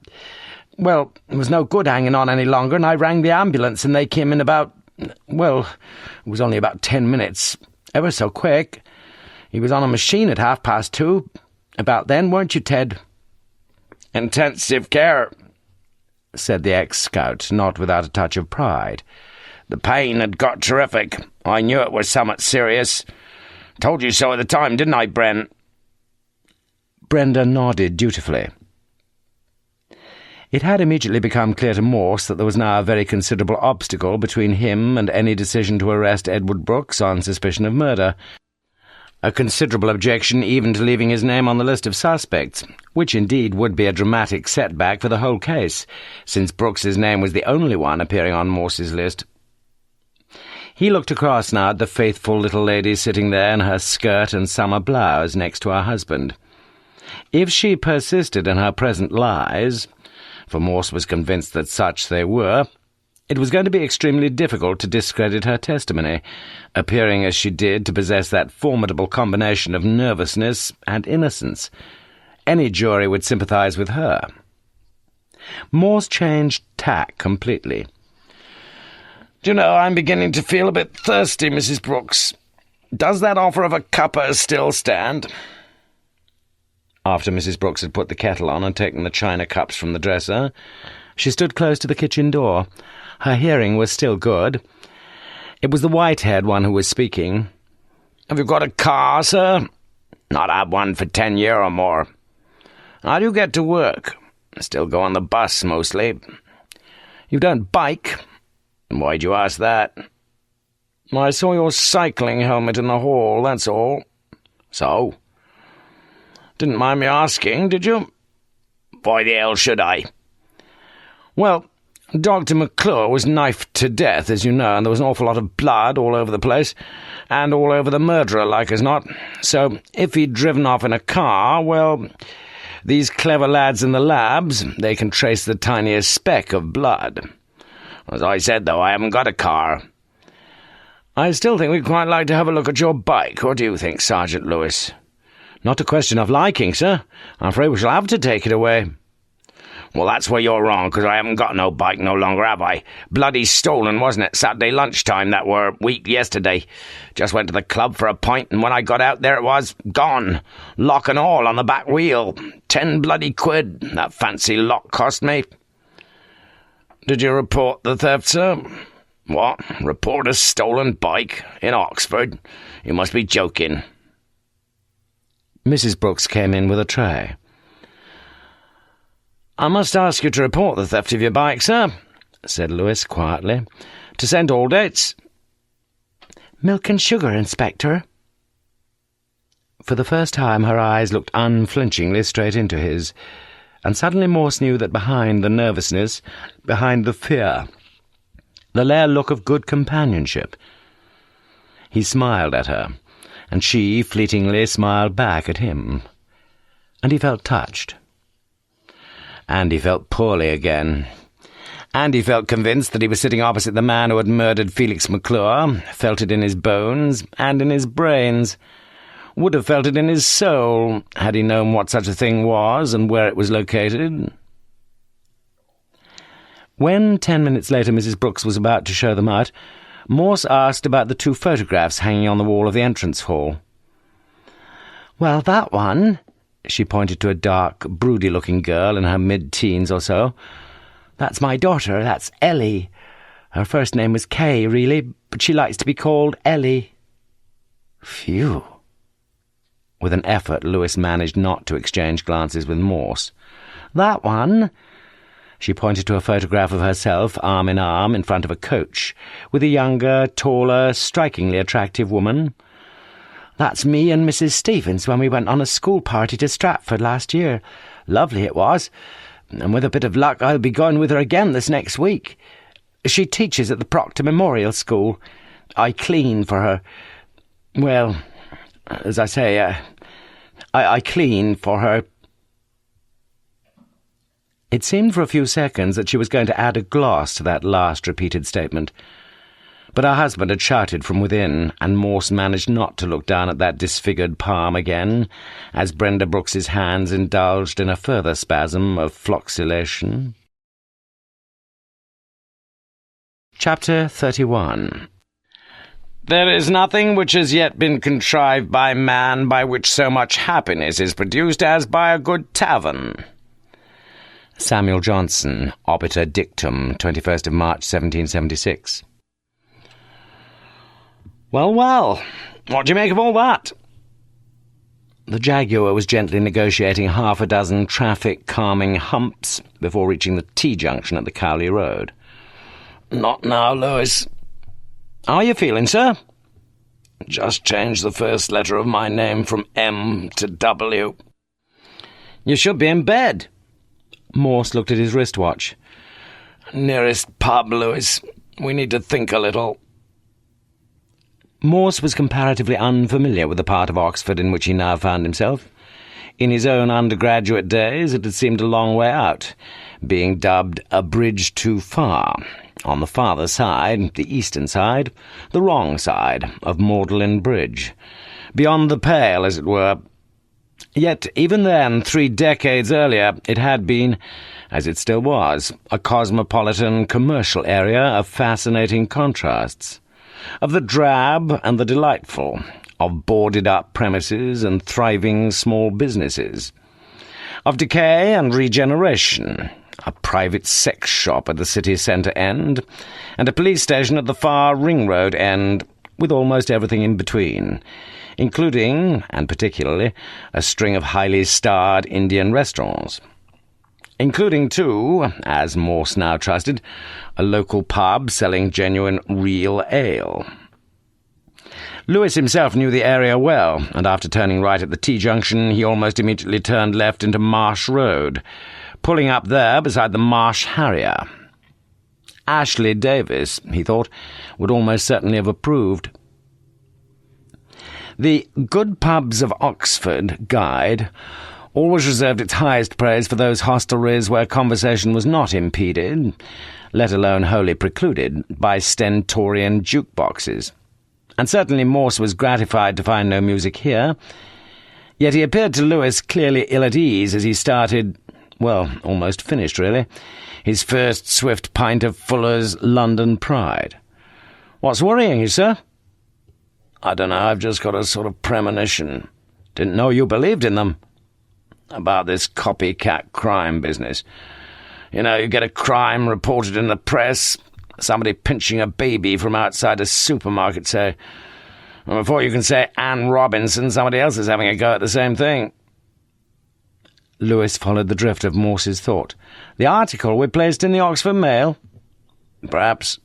Well, it was no good hanging on any longer, and I rang the ambulance, and they came in about, well, it was only about 10 minutes, ever so quick. He was on a machine at 2:30, about then, weren't you, Ted? Intensive care, said the ex-scout, not without a touch of pride. The pain had got terrific. I knew it was somewhat serious. Told you so at the time, didn't I, Brent? Brenda nodded dutifully. It had immediately become clear to Morse that there was now a very considerable obstacle between him and any decision to arrest Edward Brooks on suspicion of murder. A considerable objection even to leaving his name on the list of suspects, which indeed would be a dramatic setback for the whole case, since Brooks's name was the only one appearing on Morse's list. He looked across now at the faithful little lady sitting there in her skirt and summer blouse next to her husband. If she persisted in her present lies, for Morse was convinced that such they were, it was going to be extremely difficult to discredit her testimony, appearing as she did to possess that formidable combination of nervousness and innocence. Any jury would sympathize with her. Morse changed tack completely. "Do you know, I'm beginning to feel a bit thirsty, Mrs. Brooks. Does that offer of a cuppa still stand?" After Mrs. Brooks had put the kettle on and taken the china cups from the dresser, she stood close to the kitchen door. Her hearing was still good. It was the white-haired one who was speaking. "Have you got a car, sir?" "Not had one for 10 year or more." "How do you get to work?" "Still go on the bus, mostly." "You don't bike?" "Why do you ask that?" "I saw your cycling helmet in the hall, that's all." "So?" "Didn't mind me asking, did you?" "Why the hell should I?" "Well, Dr. McClure was knifed to death, as you know, and there was an awful lot of blood all over the place, and all over the murderer, like as not. So, if he'd driven off in a car, well, these clever lads in the labs, they can trace the tiniest speck of blood. As I said, though, I haven't got a car." "I still think we'd quite like to have a look at your bike. What do you think, Sergeant Lewis?" "Not a question of liking, sir. I'm afraid we shall have to take it away." "Well, that's where you're wrong, because I haven't got no bike no longer, have I? Bloody stolen, wasn't it, Saturday lunchtime, that were week yesterday. Just went to the club for a pint, and when I got out there it was gone, lock and all on the back wheel. 10 bloody quid, that fancy lock cost me." "Did you report the theft, sir?" "What? Report a stolen bike? In Oxford? You must be joking." Mrs. Brooks came in with a tray. "I must ask you to report the theft of your bike, sir," said Lewis quietly. "To St. Aldate's." "Milk and sugar, Inspector." For the first time her eyes looked unflinchingly straight into his, and suddenly Morse knew that behind the nervousness, behind the fear, there lay a look of good companionship. He smiled at her, and she fleetingly smiled back at him, and he felt touched. And he felt poorly again. And he felt convinced that he was sitting opposite the man who had murdered Felix McClure, felt it in his bones and in his brains, would have felt it in his soul, had he known what such a thing was and where it was located. When 10 minutes later Mrs. Brooks was about to show them out, Morse asked about the 2 photographs hanging on the wall of the entrance hall. "Well, that one," she pointed to a dark, broody-looking girl in her mid-teens or so. "That's my daughter, that's Ellie. Her first name was Kay, really, but she likes to be called Ellie." Phew. With an effort, Lewis managed not to exchange glances with Morse. "That one," She pointed to a photograph of herself, arm in arm, in front of a coach, with a younger, taller, strikingly attractive woman. "That's me and Mrs. Stevens when we went on a school party to Stratford last year. Lovely it was, and with a bit of luck I'll be going with her again this next week. She teaches at the Proctor Memorial School. I clean for her. Well, as I say, I clean for her." It seemed for a few seconds that she was going to add a gloss to that last repeated statement. But her husband had shouted from within, and Morse managed not to look down at that disfigured palm again, as Brenda Brooks's hands indulged in a further spasm of floccillation. Chapter 31. There is nothing which has yet been contrived by man by which so much happiness is produced as by a good tavern. Samuel Johnson, Obiter Dictum, 21st of March, 1776. Well, what do you make of all that? The Jaguar was gently negotiating half a dozen traffic-calming humps before reaching the T-junction at the Cowley Road. Not now, Lewis. How are you feeling, sir? Just changed the first letter of my name from M to W. You should be in bed. Morse looked at his wristwatch. Nearest pub, Lewis. We need to think a little. Morse was comparatively unfamiliar with the part of Oxford in which he now found himself. In his own undergraduate days it had seemed a long way out, being dubbed a bridge too far. On the farther side, the eastern side, the wrong side of Magdalen Bridge. Beyond the pale, as it were. Yet, even then, 3 decades earlier, it had been, as it still was, a cosmopolitan commercial area of fascinating contrasts, of the drab and the delightful, of boarded-up premises and thriving small businesses, of decay and regeneration, a private sex shop at the city centre end, and a police station at the far Ring Road end, with almost everything in between, including, and particularly, a string of highly starred Indian restaurants. Including, too, as Morse now trusted, a local pub selling genuine real ale. Lewis himself knew the area well, and after turning right at the T-junction, he almost immediately turned left into Marsh Road, pulling up there beside the Marsh Harrier. Ashley Davis, he thought, would almost certainly have approved. The Good Pubs of Oxford guide always reserved its highest praise for those hostelries where conversation was not impeded, let alone wholly precluded, by stentorian jukeboxes. And certainly Morse was gratified to find no music here. Yet he appeared to Lewis clearly ill at ease as he started, well, almost finished, really, his first swift pint of Fuller's London Pride. "What's worrying you, sir?" "I don't know, I've just got a sort of premonition." "Didn't know you believed in them." "About this copycat crime business. You know, you get a crime reported in the press, somebody pinching a baby from outside a supermarket, say, and before you can say Anne Robinson, somebody else is having a go at the same thing." Lewis followed the drift of Morse's thought. "The article we placed in the Oxford Mail?" "Perhaps."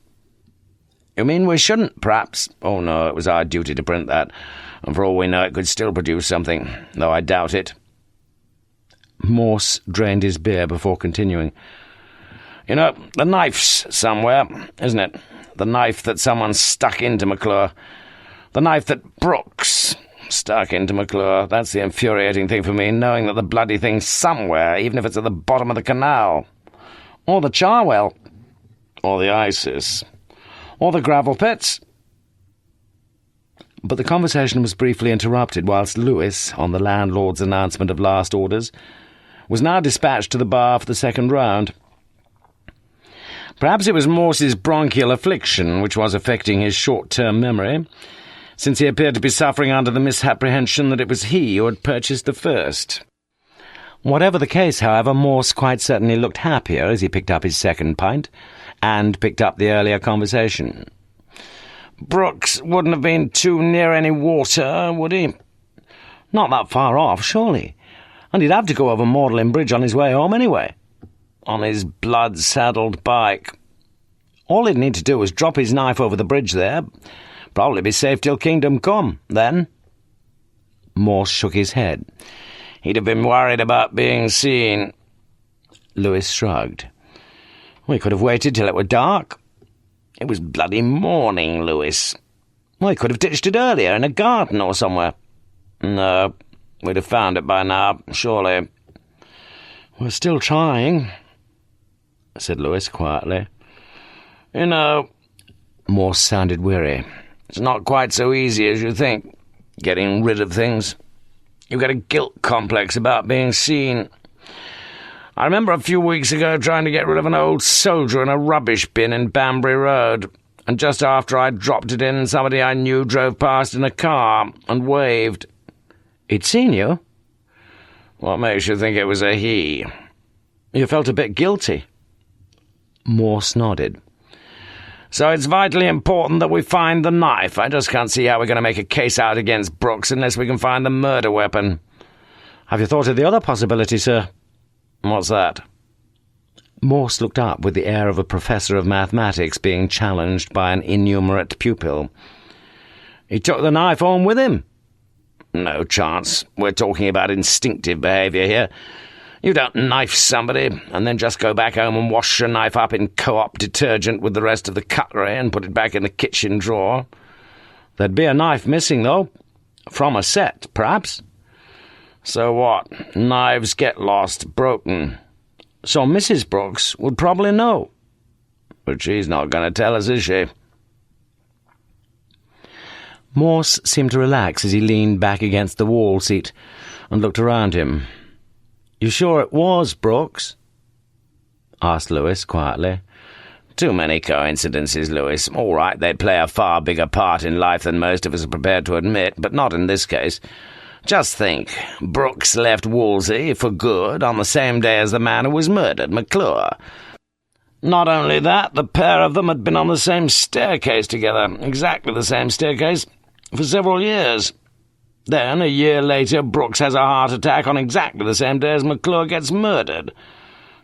"You mean we shouldn't, perhaps?" "Oh, no, it was our duty to print that, and for all we know it could still produce something, though I doubt it." Morse drained his beer before continuing. "You know, the knife's somewhere, isn't it? The knife that someone stuck into McClure. The knife that Brooks stuck into McClure. That's the infuriating thing for me, knowing that the bloody thing's somewhere, even if it's at the bottom of the canal. Or the Charwell. Or the Isis. Or the gravel pits." But the conversation was briefly interrupted whilst Lewis, on the landlord's announcement of last orders, was now dispatched to the bar for the second round. Perhaps it was Morse's bronchial affliction which was affecting his short-term memory, since he appeared to be suffering under the misapprehension that it was he who had purchased the first. Whatever the case, however, Morse quite certainly looked happier as he picked up his second pint, and picked up the earlier conversation. "Brooks wouldn't have been too near any water, would he?" "Not that far off, surely. And he'd have to go over Magdalen Bridge on his way home anyway." on his blood-saddled bike. All he'd need to do was drop his knife over the bridge there. Probably be safe till kingdom come, then. Morse shook his head. He'd have been worried about being seen. Lewis shrugged. We could have waited till it were dark. It was bloody morning, Lewis. We could have ditched it earlier in a garden or somewhere. No, we'd have found it by now, surely. We're still trying, said Lewis quietly. You know, Morse sounded weary. It's not quite so easy as you think, getting rid of things. You get a guilt complex about being seen. I remember a few weeks ago trying to get rid of an old soldier in a rubbish bin in Banbury Road, and just after I dropped it in, somebody I knew drove past in a car and waved. He'd seen you? What makes you think it was a he? You felt a bit guilty. Morse nodded. So it's vitally important that we find the knife. I just can't see how we're going to make a case out against Brooks unless we can find the murder weapon. Have you thought of the other possibility, sir? What's that? Morse looked up with the air of a professor of mathematics being challenged by an innumerate pupil. He took the knife home with him. No chance. We're talking about instinctive behaviour here. You don't knife somebody and then just go back home and wash your knife up in co-op detergent with the rest of the cutlery and put it back in the kitchen drawer. There'd be a knife missing, though. From a set, perhaps. So what? Knives get lost, broken. So Mrs. Brooks would probably know. But she's not going to tell us, is she? Morse seemed to relax as he leaned back against the wall seat and looked around him. You sure it was Brooks? Asked Lewis quietly. Too many coincidences, Lewis. All right, they play a far bigger part in life than most of us are prepared to admit, but not in this case. Just think, Brooks left Wolsey for good on the same day as the man who was murdered, McClure. Not only that, the pair of them had been on the same staircase together, exactly the same staircase, for several years. Then, a year later, Brooks has a heart attack on exactly the same day as McClure gets murdered.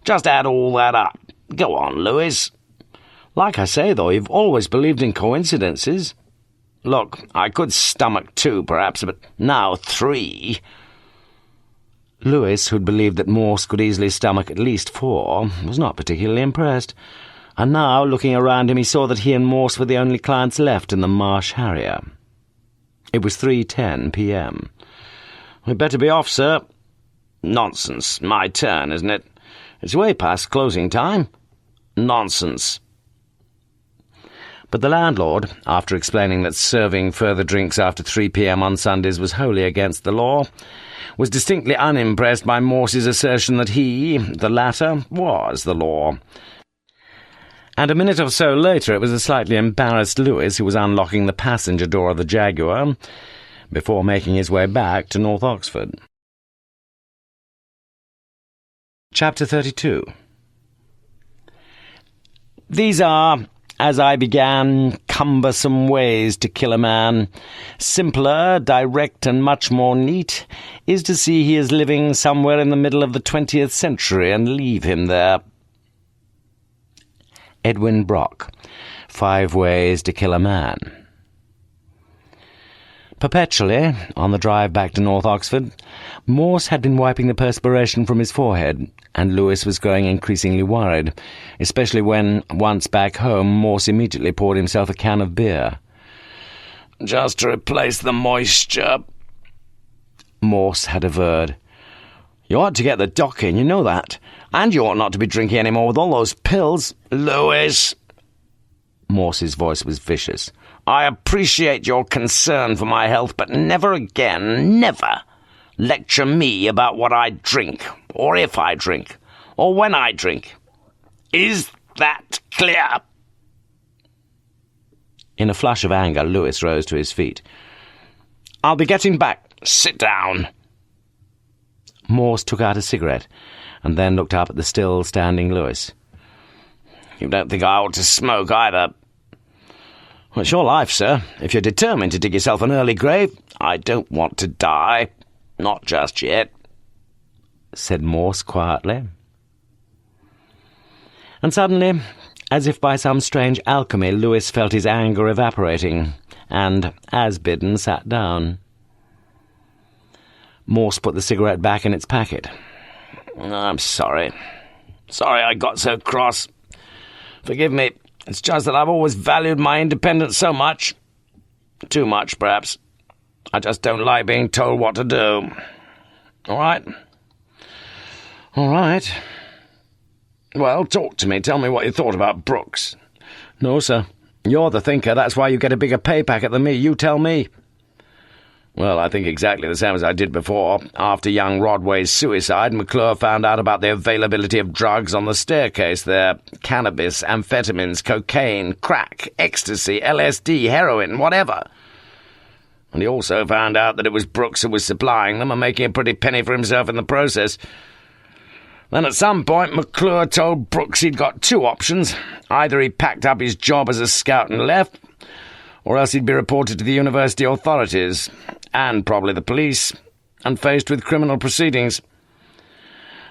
Just add all that up. Go on, Lewis. Like I say, though, you've always believed in coincidences. Look, I could stomach 2, perhaps, but now 3. Lewis, who'd believed that Morse could easily stomach at least 4, was not particularly impressed. And now, looking around him, he saw that he and Morse were the only clients left in the Marsh Harrier. It was 3:10 p.m. We'd better be off, sir. Nonsense. My turn, isn't it? It's way past closing time. Nonsense. But the landlord, after explaining that serving further drinks after 3 p.m. on Sundays was wholly against the law, was distinctly unimpressed by Morse's assertion that he, the latter, was the law. And a minute or so later it was a slightly embarrassed Lewis who was unlocking the passenger door of the Jaguar before making his way back to North Oxford. Chapter 32. These are, as I began, cumbersome ways to kill a man. Simpler, direct, and much more neat is to see he is living somewhere in the middle of the 20th century and leave him there. Edwin Brock, 5 Ways to Kill a Man. Perpetually, on the drive back to North Oxford, Morse had been wiping the perspiration from his forehead, and Lewis was growing increasingly worried, especially when, once back home, Morse immediately poured himself a can of beer. "Just to replace the moisture," Morse had averred. "You ought to get the doc in, you know that. And you ought not to be drinking any more with all those pills." "Lewis!" Morse's voice was vicious. "I appreciate your concern for my health, but never again, never, lecture me about what I drink, or if I drink, or when I drink. Is that clear?" In a flush of anger, Lewis rose to his feet. "I'll be getting back. Sit down." Morse took out a cigarette, and then looked up at the still-standing Lewis. "You don't think I ought to smoke, either?" "Well, it's your life, sir. If you're determined to dig yourself an early grave—" "I don't want to die. Not just yet," said Morse quietly. And suddenly, as if by some strange alchemy, Lewis felt his anger evaporating, and, as bidden, sat down. Morse put the cigarette back in its packet. "I'm sorry. Sorry I got so cross. Forgive me. It's just that I've always valued my independence so much. Too much, perhaps. I just don't like being told what to do. All right?" "All right." "Well, talk to me. Tell me what you thought about Brooks." "No, sir. You're the thinker. That's why you get a bigger pay packet than me. You tell me." "Well, I think exactly the same as I did before. After young Rodway's suicide, McClure found out about the availability of drugs on the staircase there. Cannabis, amphetamines, cocaine, crack, ecstasy, LSD, heroin, whatever. And he also found out that it was Brooks who was supplying them and making a pretty penny for himself in the process. Then at some point, McClure told Brooks he'd got two options. Either he packed up his job as a scout and left, or else he'd be reported to the university authorities, and probably the police, and faced with criminal proceedings.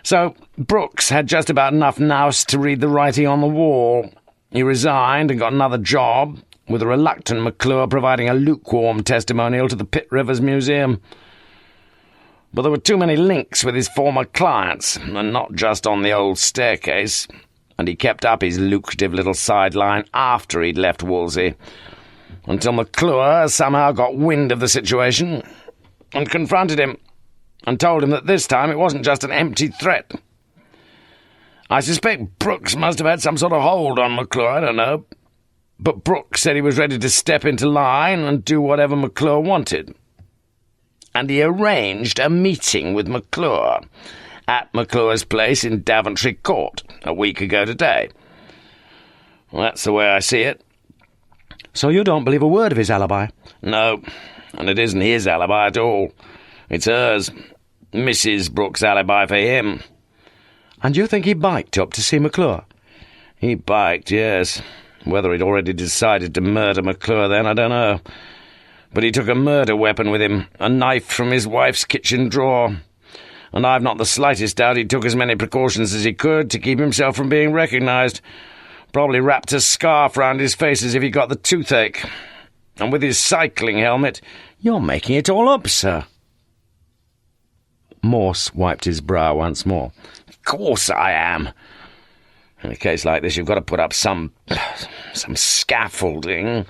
So Brooks had just about enough nous to read the writing on the wall. He resigned and got another job, with a reluctant McClure providing a lukewarm testimonial to the Pitt Rivers Museum. But there were too many links with his former clients, and not just on the old staircase, and he kept up his lucrative little sideline after he'd left Wolsey, until McClure somehow got wind of the situation and confronted him and told him that this time it wasn't just an empty threat. I suspect Brooks must have had some sort of hold on McClure, I don't know, but Brooks said he was ready to step into line and do whatever McClure wanted. And he arranged a meeting with McClure at McClure's place in Daventry Court a week ago today. Well, that's the way I see it. So you don't believe a word of his alibi? No, and it isn't his alibi at all. It's hers. Mrs. Brooks' alibi for him. And you think he biked up to see McClure? He biked, yes. Whether he'd already decided to murder McClure then, I don't know. But he took a murder weapon with him, a knife from his wife's kitchen drawer. And I've not the slightest doubt he took as many precautions as he could to keep himself from being recognised. Probably wrapped a scarf round his face as if he got the toothache. And with his cycling helmet... You're making it all up, sir. Morse wiped his brow once more. Of course I am. In a case like this, you've got to put up some scaffolding.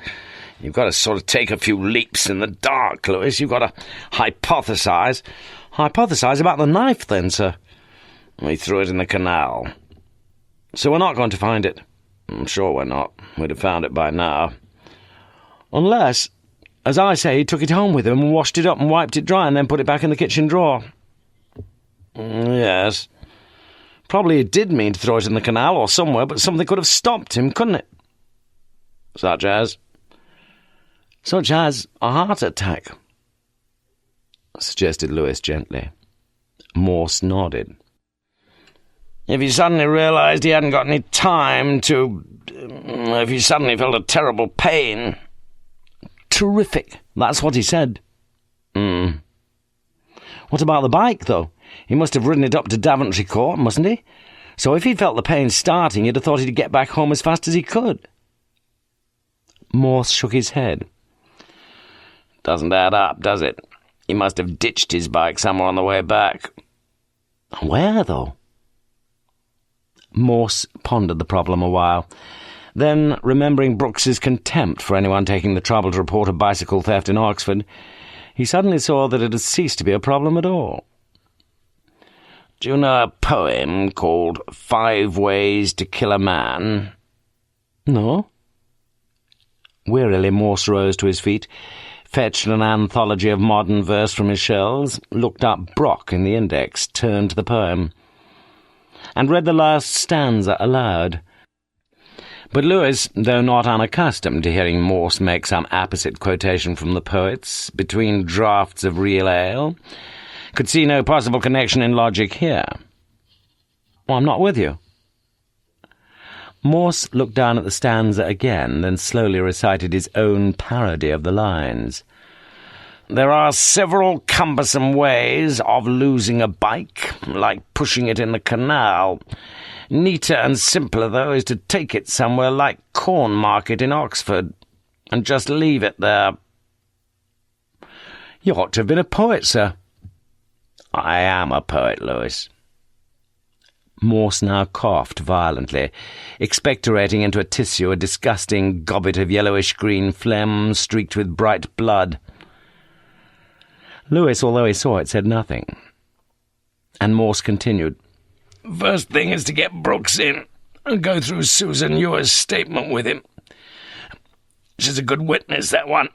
You've got to sort of take a few leaps in the dark, Lewis. You've got to hypothesise. Hypothesise about the knife, then, sir? We threw it in the canal. So we're not going to find it? I'm sure we're not. We'd have found it by now. Unless, as I say, he took it home with him and washed it up and wiped it dry and then put it back in the kitchen drawer. Yes. Probably he did mean to throw it in the canal or somewhere, but something could have stopped him, couldn't it? Such as? Such as a heart attack, suggested Lewis gently. Morse nodded. If he suddenly realised he hadn't got any time to... if he suddenly felt a terrible pain... Terrific. That's what he said. What about the bike, though? He must have ridden it up to Daventry Court, mustn't he? So if he'd felt the pain starting, he'd have thought he'd get back home as fast as he could. Morse shook his head. Doesn't add up, does it? He must have ditched his bike somewhere on the way back. Where, though? Morse pondered the problem a while. Then, remembering Brooks's contempt for anyone taking the trouble to report a bicycle theft in Oxford, he suddenly saw that it had ceased to be a problem at all. Do you know a poem called 5 Ways to Kill a Man? No. Wearily, Morse rose to his feet, fetched an anthology of modern verse from his shelves, looked up Brock in the index, turned to the poem, and read the last stanza aloud. But Lewis, though not unaccustomed to hearing Morse make some apposite quotation from the poets between draughts of real ale, could see no possible connection in logic here. Well, I'm not with you. Morse looked down at the stanza again, then slowly recited his own parody of the lines. There are several cumbersome ways of losing a bike, like pushing it in the canal. Neater and simpler, though, is to take it somewhere like Cornmarket in Oxford and just leave it there. You ought to have been a poet, sir. I am a poet, Lewis. Morse now coughed violently, expectorating into a tissue a disgusting gobbet of yellowish-green phlegm streaked with bright blood. Lewis, although he saw it, said nothing. And Morse continued, First thing is to get Brooks in and go through Susan Ewer's statement with him. She's a good witness, that one.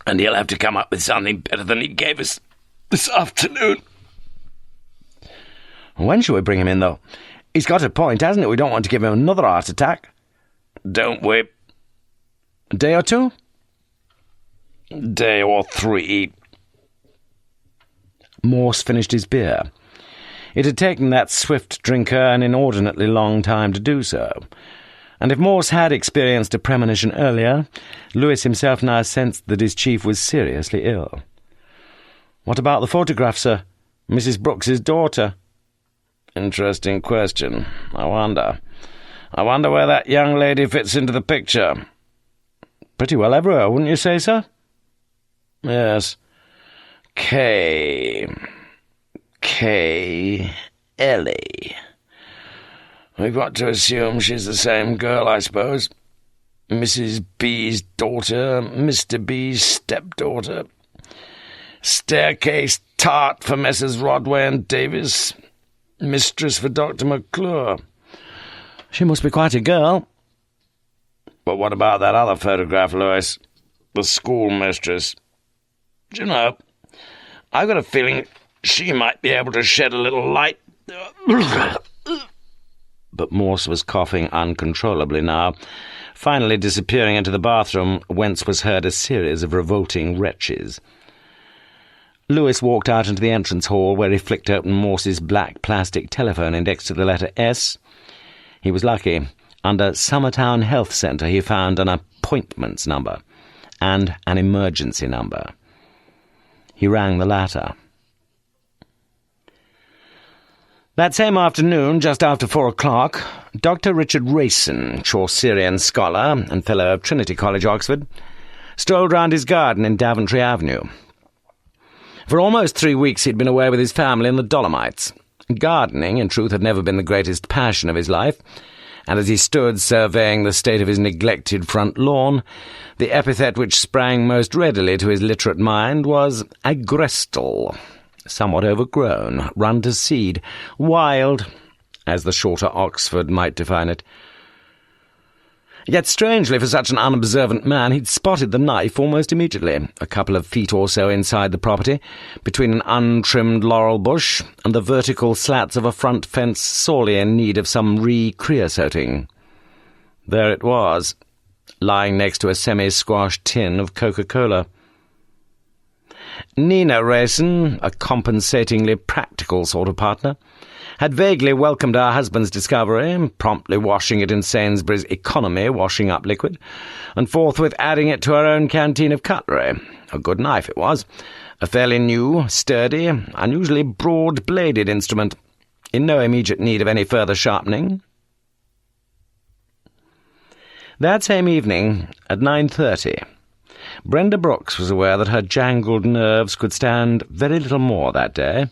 And he'll have to come up with something better than he gave us this afternoon. When shall we bring him in, though? He's got a point, hasn't it? We don't want to give him another heart attack. Don't we? A day or two? A day or 3. Morse finished his beer. It had taken that swift drinker an inordinately long time to do so, and if Morse had experienced a premonition earlier, Lewis himself now sensed that his chief was seriously ill. What about the photograph, sir? Mrs. Brooks's daughter? Interesting question. I wonder where that young lady fits into the picture. Pretty well everywhere, wouldn't you say, sir? Yes. K. Ellie. We've got to assume she's the same girl, I suppose. Mrs. B's daughter, Mr. B's stepdaughter. Staircase tart for Messrs. Rodway and Davis. Mistress for Dr. McClure. She must be quite a girl. But what about that other photograph, Lewis? The schoolmistress. Do you know, I've got a feeling she might be able to shed a little light. But Morse was coughing uncontrollably now, finally disappearing into the bathroom, whence was heard a series of revolting retches. Lewis walked out into the entrance hall, where he flicked open Morse's black plastic telephone indexed to the letter S. He was lucky. Under Summertown Health Centre he found an appointments number and an emergency number. He rang the latter. That same afternoon, just after 4 o'clock, Dr. Richard Rayson, Chaucerian scholar and fellow of Trinity College, Oxford, strolled round his garden in Daventry Avenue. For almost 3 weeks he'd been away with his family in the Dolomites. Gardening, in truth, had never been the greatest passion of his life, and as he stood surveying the state of his neglected front lawn, the epithet which sprang most readily to his literate mind was agrestal, somewhat overgrown, run to seed, wild, as the shorter Oxford might define it. Yet strangely, for such an unobservant man, he'd spotted the knife almost immediately, a couple of feet or so inside the property, between an untrimmed laurel bush and the vertical slats of a front fence sorely in need of some re-creosoting. There it was, lying next to a semi-squashed tin of Coca-Cola. Nina Rayson, a compensatingly practical sort of partner, had vaguely welcomed her husband's discovery, promptly washing it in Sainsbury's economy washing-up liquid, and forthwith adding it to her own canteen of cutlery. A good knife it was, a fairly new, sturdy, unusually broad-bladed instrument, in no immediate need of any further sharpening. That same evening, at 9:30, Brenda Brooks was aware that her jangled nerves could stand very little more that day.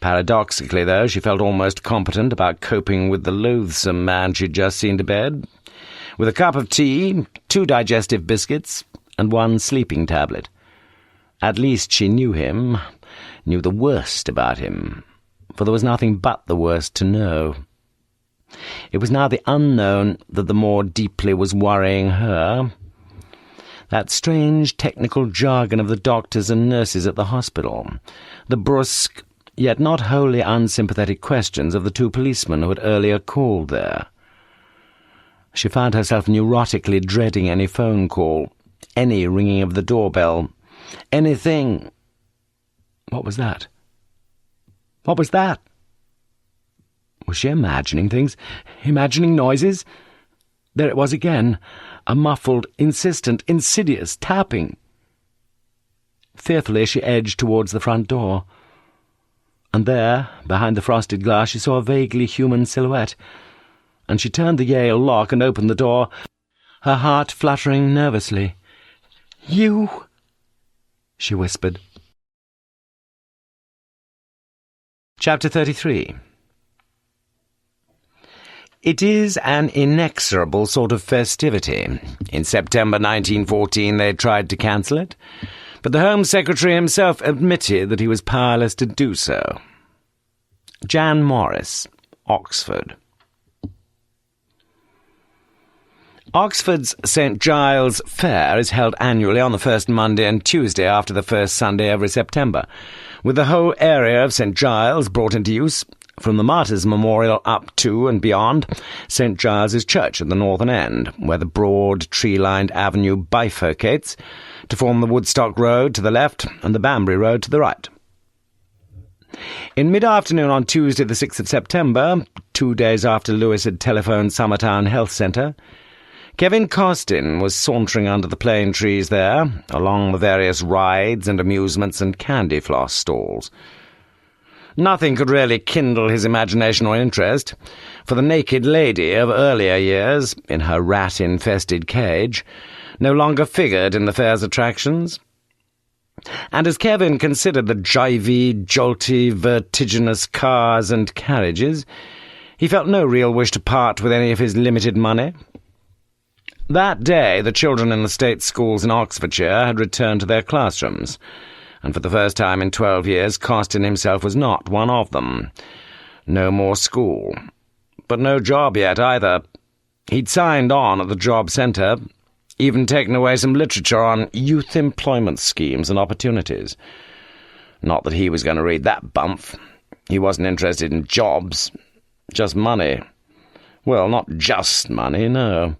Paradoxically, though, she felt almost competent about coping with the loathsome man she'd just seen to bed, with a cup of tea, 2 digestive biscuits, and 1 sleeping tablet. At least she knew him, knew the worst about him, for there was nothing but the worst to know. It was now the unknown that the more deeply was worrying her. That strange technical jargon of the doctors and nurses at the hospital, the brusque, yet not wholly unsympathetic questions of the 2 policemen who had earlier called there. She found herself neurotically dreading any phone call, any ringing of the doorbell, anything. What was that? What was that? Was she imagining things? Imagining noises? There it was again, a muffled, insistent, insidious tapping. Fearfully she edged towards the front door. And there, behind the frosted glass, she saw a vaguely human silhouette, and she turned the Yale lock and opened the door, her heart fluttering nervously. "You," she whispered. Chapter 33. It is an inexorable sort of festivity. In September 1914 they tried to cancel it, but the Home Secretary himself admitted that he was powerless to do so. Jan Morris, Oxford. Oxford's St. Giles Fair is held annually on the first Monday and Tuesday after the first Sunday every September, with the whole area of St. Giles brought into use, from the Martyrs' Memorial up to and beyond St. Giles's Church at the northern end, where the broad, tree-lined avenue bifurcates to form the Woodstock Road to the left and the Banbury Road to the right. In mid-afternoon on Tuesday the 6th of September, 2 days after Lewis had telephoned Summertown Health Centre, Kevin Costin was sauntering under the plane trees there, along the various rides and amusements and candy floss stalls. Nothing could really kindle his imagination or interest, for the naked lady of earlier years, in her rat-infested cage, no longer figured in the fair's attractions. And as Kevin considered the jivey, jolty, vertiginous cars and carriages, he felt no real wish to part with any of his limited money. That day the children in the state schools in Oxfordshire had returned to their classrooms, and for the first time in 12 years Costin himself was not one of them. No more school. But no job yet either. He'd signed on at the job centre, even taken away some literature on youth employment schemes and opportunities. Not that he was going to read that bump. He wasn't interested in jobs. Just money. Well, not just money, no.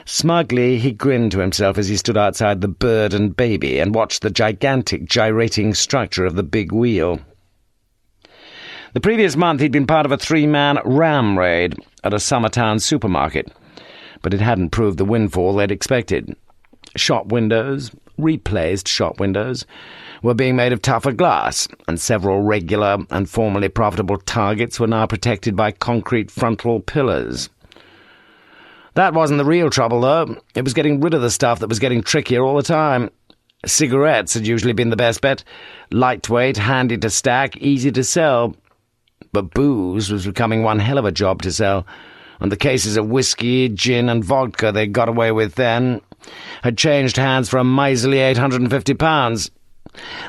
Smugly he grinned to himself as he stood outside the Bird and Baby and watched the gigantic gyrating structure of the big wheel. The previous month he'd been part of a 3-man ram raid at a Summertown supermarket, but it hadn't proved the windfall they'd expected. Shop windows, replaced shop windows, were being made of tougher glass, and several regular and formerly profitable targets were now protected by concrete frontal pillars. That wasn't the real trouble, though. It was getting rid of the stuff that was getting trickier all the time. Cigarettes had usually been the best bet. Lightweight, handy to stack, easy to sell. But booze was becoming one hell of a job to sell, and the cases of whiskey, gin and vodka they got away with then had changed hands for a miserly £850,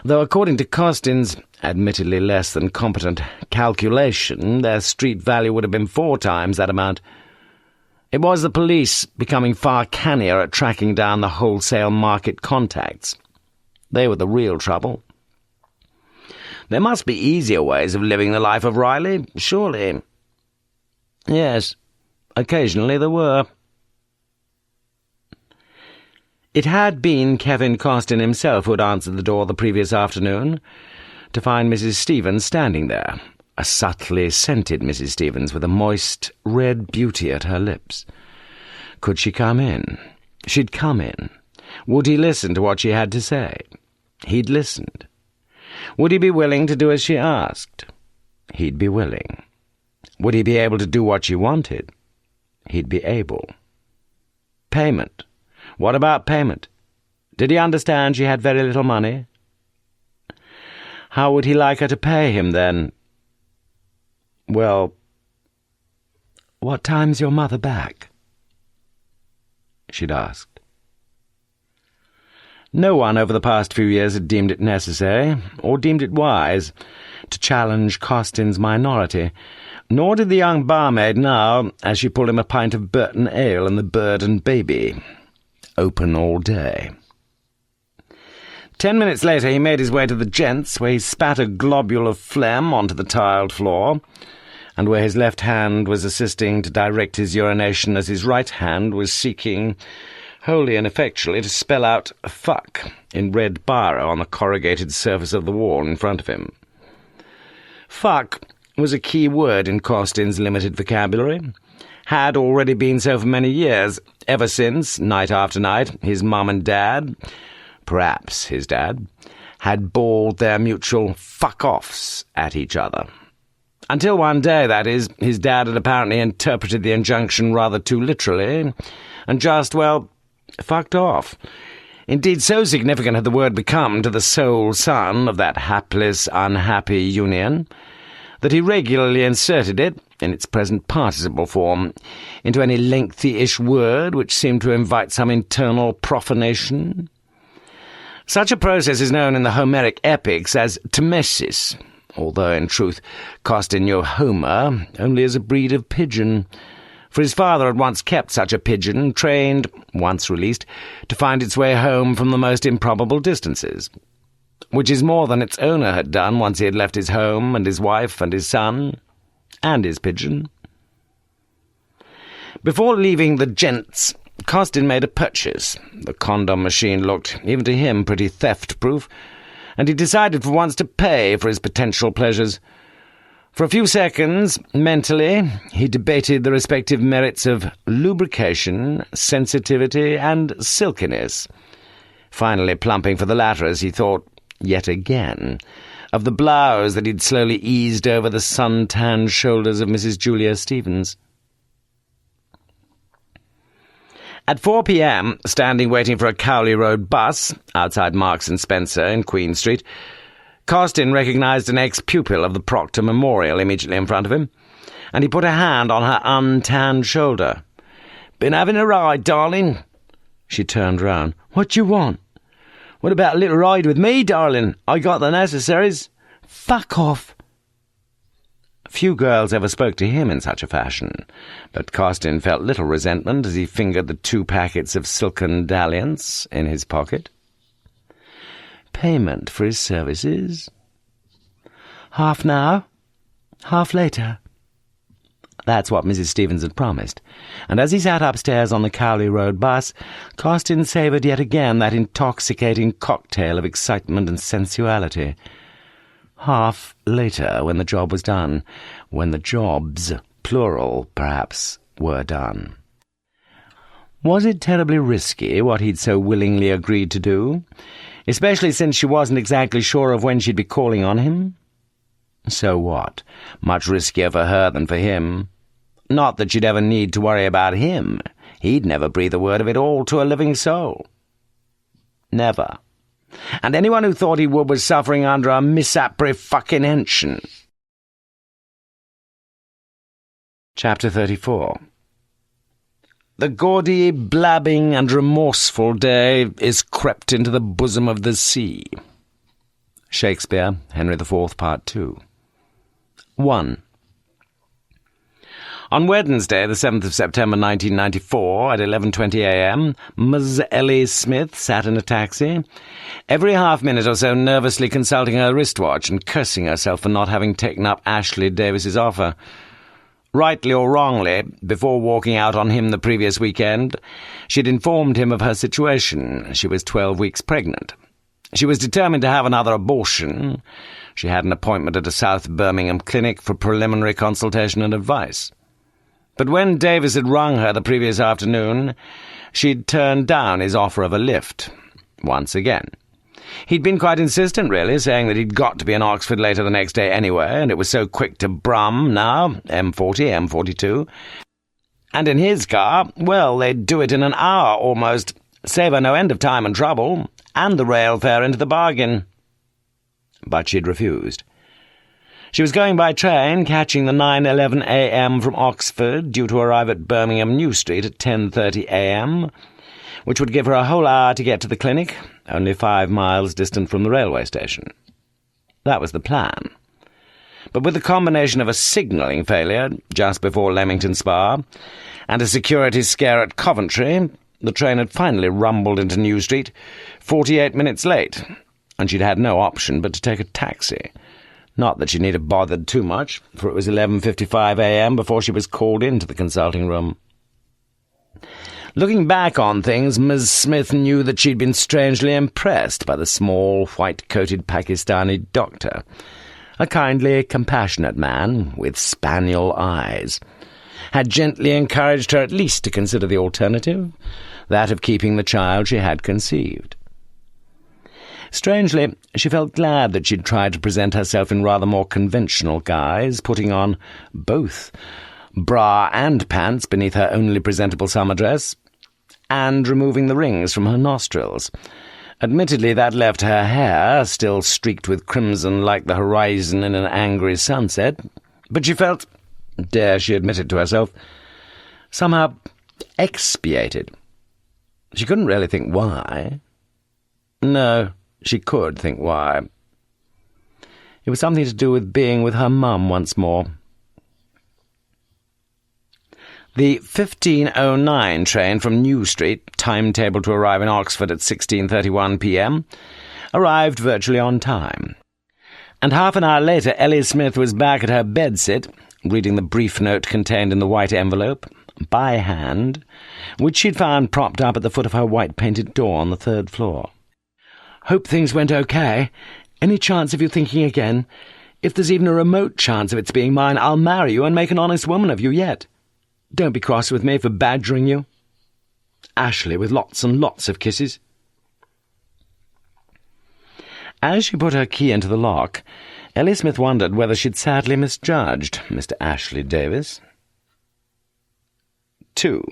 though according to Costin's admittedly less than competent calculation, their street value would have been 4 times that amount. It was the police becoming far cannier at tracking down the wholesale market contacts. They were the real trouble. There must be easier ways of living the life of Riley, surely. Yes, occasionally there were. It had been Kevin Costin himself who had answered the door the previous afternoon, to find Mrs. Stevens standing there, a subtly scented Mrs. Stevens with a moist, red beauty at her lips. Could she come in? She'd come in. Would he listen to what she had to say? He'd listened. Would he be willing to do as she asked? He'd be willing. Would he be able to do what she wanted? He'd be able. Payment. What about payment? Did he understand she had very little money? How would he like her to pay him, then? Well, what time's your mother back? She'd asked. No one over the past few years had deemed it necessary, or deemed it wise, to challenge Costin's minority, nor did the young barmaid now, as she pulled him a pint of Burton ale and the Bird and Baby. Open all day. 10 minutes later he made his way to the gents', where he spat a globule of phlegm onto the tiled floor, and where his left hand was assisting to direct his urination as his right hand was seeking, wholly ineffectually, to spell out "fuck" in red biro on the corrugated surface of the wall in front of him. Fuck was a key word in Costin's limited vocabulary, had already been so for many years, ever since, night after night, his mum and dad, perhaps his dad, had bawled their mutual fuck-offs at each other. Until one day, that is, his dad had apparently interpreted the injunction rather too literally, and just, well, fucked off. Indeed, so significant had the word become to the sole son of that hapless, unhappy union, that he regularly inserted it, in its present participle form, into any lengthy-ish word which seemed to invite some internal profanation. Such a process is known in the Homeric epics as temesis, although in truth Costin knew Homer only as a breed of pigeon, for his father had once kept such a pigeon, trained, once released, to find its way home from the most improbable distances, which is more than its owner had done once he had left his home and his wife and his son, and his pigeon. Before leaving the gents, Costin made a purchase. The condom machine looked, even to him, pretty theft-proof, and he decided for once to pay for his potential pleasures. For a few seconds, mentally, he debated the respective merits of lubrication, sensitivity, and silkiness, finally plumping for the latter as he thought, yet again, of the blouse that he'd slowly eased over the sun-tanned shoulders of Mrs. Julia Stevens. At 4 p.m., standing waiting for a Cowley Road bus outside Marks and Spencer in Queen Street, Costin recognised an ex-pupil of the Proctor Memorial immediately in front of him, and he put a hand on her untanned shoulder. "Been having a ride, darling?" She turned round. "What you want?" "What about a little ride with me, darling? I got the necessaries." "Fuck off." Few girls ever spoke to him in such a fashion, but Costin felt little resentment as he fingered the 2 packets of silken dalliance in his pocket. Payment for his services? Half now, half later. That's what Mrs. Stevens had promised, and as he sat upstairs on the Cowley Road bus, Costin savoured yet again that intoxicating cocktail of excitement and sensuality. Half later, when the job was done, when the jobs, plural, perhaps, were done. Was it terribly risky, what he'd so willingly agreed to do, especially since she wasn't exactly sure of when she'd be calling on him? So what? Much riskier for her than for him. Not that she'd ever need to worry about him. He'd never breathe a word of it all to a living soul. Never. And anyone who thought he would was suffering under a misapprehension. Chapter 34. The gaudy, blabbing, and remorseful day is crept into the bosom of the sea. Shakespeare, Henry IV, Part 2. 1. On Wednesday, the 7th of September 1994, at 11:20 a.m., Ms. Ellie Smith sat in a taxi, every half-minute or so nervously consulting her wristwatch and cursing herself for not having taken up Ashley Davis's offer. Rightly or wrongly, before walking out on him the previous weekend, she'd informed him of her situation. She was 12 weeks pregnant. She was determined to have another abortion. She had an appointment at a South Birmingham clinic for preliminary consultation and advice. But when Davis had rung her the previous afternoon, she'd turned down his offer of a lift. Once again. He'd been quite insistent, really, saying that he'd got to be in Oxford later the next day anyway, and it was so quick to Brum now, M40, M42. And in his car, well, they'd do it in an hour almost, save her no end of time and trouble, and the rail fare into the bargain. But she'd refused. She was going by train, catching the 9:11 a.m. from Oxford, due to arrive at Birmingham New Street at 10:30 a.m., which would give her a whole hour to get to the clinic, only 5 miles distant from the railway station. That was the plan. But with the combination of a signalling failure just before Leamington Spa and a security scare at Coventry, the train had finally rumbled into New Street 48 minutes late, and she'd had no option but to take a taxi. Not that she need have bothered too much, for it was 11:55 a.m. before she was called into the consulting room. Looking back on things, Ms. Smith knew that she'd been strangely impressed by the small, white-coated Pakistani doctor, a kindly, compassionate man with spaniel eyes, had gently encouraged her at least to consider the alternative, that of keeping the child she had conceived. Strangely, she felt glad that she'd tried to present herself in rather more conventional guise, putting on both bra and pants beneath her only presentable summer dress, and removing the rings from her nostrils. Admittedly, that left her hair still streaked with crimson like the horizon in an angry sunset, but she felt, dare she admit it to herself, somehow expiated. She couldn't really think why. No, she could think why. It was something to do with being with her mum once more. The 15:09 train from New Street, timetabled to arrive in Oxford at 16:31 p.m., arrived virtually on time. And half an hour later, Ellie Smith was back at her bedsit, reading the brief note contained in the white envelope, by hand, which she'd found propped up at the foot of her white-painted door on the 3rd floor. "Hope things went okay. Any chance of you thinking again? If there's even a remote chance of its being mine, I'll marry you and make an honest woman of you yet. Don't be cross with me for badgering you. Ashley, with lots and lots of kisses." As she put her key into the lock, Ellie Smith wondered whether she'd sadly misjudged Mr. Ashley Davis. 2.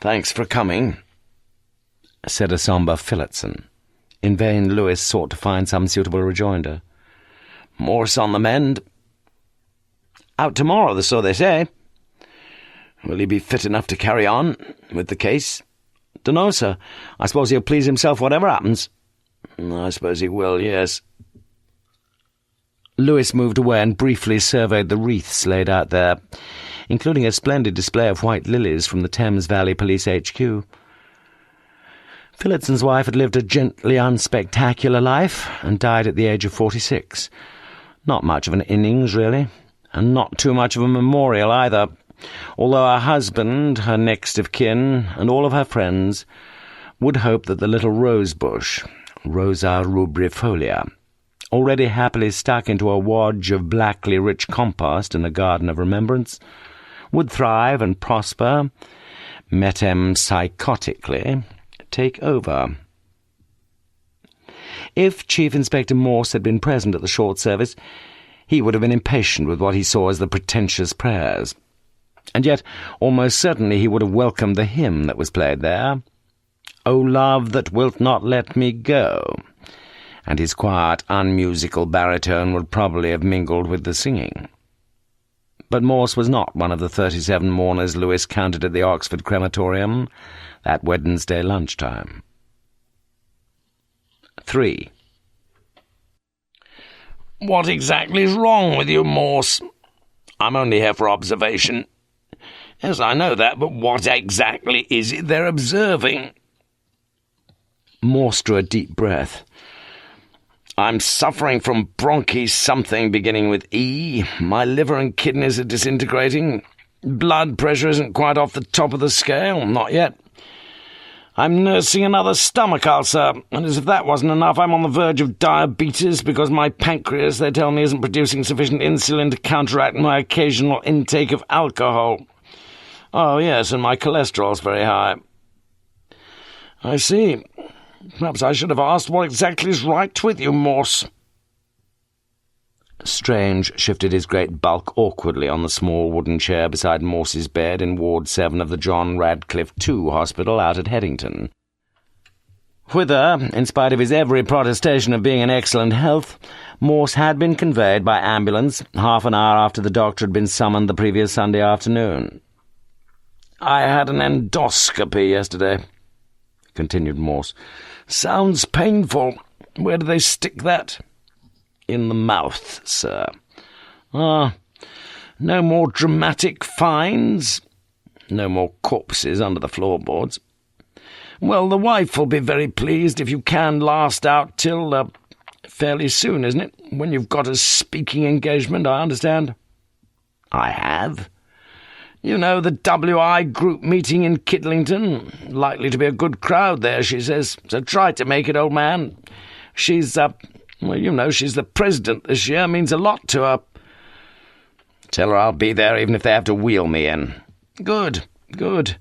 "Thanks for coming," said a sombre Phillotson. In vain Lewis sought to find some suitable rejoinder. "Morse on the mend?" "Out tomorrow, so they say." "Will he be fit enough to carry on with the case?" "Dunno, sir. I suppose he'll please himself whatever happens." "I suppose he will, yes." Lewis moved away and briefly surveyed the wreaths laid out there, including a splendid display of white lilies from the Thames Valley Police HQ. Phillotson's wife had lived a gently unspectacular life and died at the age of 46. Not much of an innings, really, and not too much of a memorial either, although her husband, her next of kin, and all of her friends would hope that the little rose bush, Rosa rubrifolia, already happily stuck into a wadge of blackly rich compost in the garden of remembrance, would thrive and prosper, metempsychotically take over. If Chief Inspector Morse had been present at the short service, he would have been impatient with what he saw as the pretentious prayers. And yet, almost certainly he would have welcomed the hymn that was played there, "O love that wilt not let me go," and his quiet, unmusical baritone would probably have mingled with the singing. But Morse was not one of the 37 mourners Lewis counted at the Oxford crematorium that Wednesday lunchtime. 3. "What exactly is wrong with you, Morse?" "I'm only here for observation." "Yes, I know that, but what exactly is it they're observing?" Morse drew a deep breath. "I'm suffering from bronchi something beginning with E. My liver and kidneys are disintegrating. Blood pressure isn't quite off the top of the scale, not yet. I'm nursing another stomach ulcer, and as if that wasn't enough, I'm on the verge of diabetes because my pancreas, they tell me, isn't producing sufficient insulin to counteract my occasional intake of alcohol. Oh, yes, and my cholesterol's very high." "I see. Perhaps I should have asked what exactly is right with you, Morse." Strange shifted his great bulk awkwardly on the small wooden chair beside Morse's bed in Ward 7 of the John Radcliffe II Hospital out at Headington, whither, in spite of his every protestation of being in excellent health, Morse had been conveyed by ambulance half an hour after the doctor had been summoned the previous Sunday afternoon. "I had an endoscopy yesterday," continued Morse. "Sounds painful. Where do they stick that?" "In the mouth, sir." "Ah, no more dramatic finds?" "No more corpses under the floorboards." "Well, the wife will be very pleased if you can last out till, fairly soon, isn't it? When you've got a speaking engagement, I understand." "I have." "You know, the WI group meeting in Kidlington. Likely to be a good crowd there, she says. So try to make it, old man. She's, well, you know, she's the president this year. Means a lot to her." "Tell her I'll be there even if they have to wheel me in." "Good, good.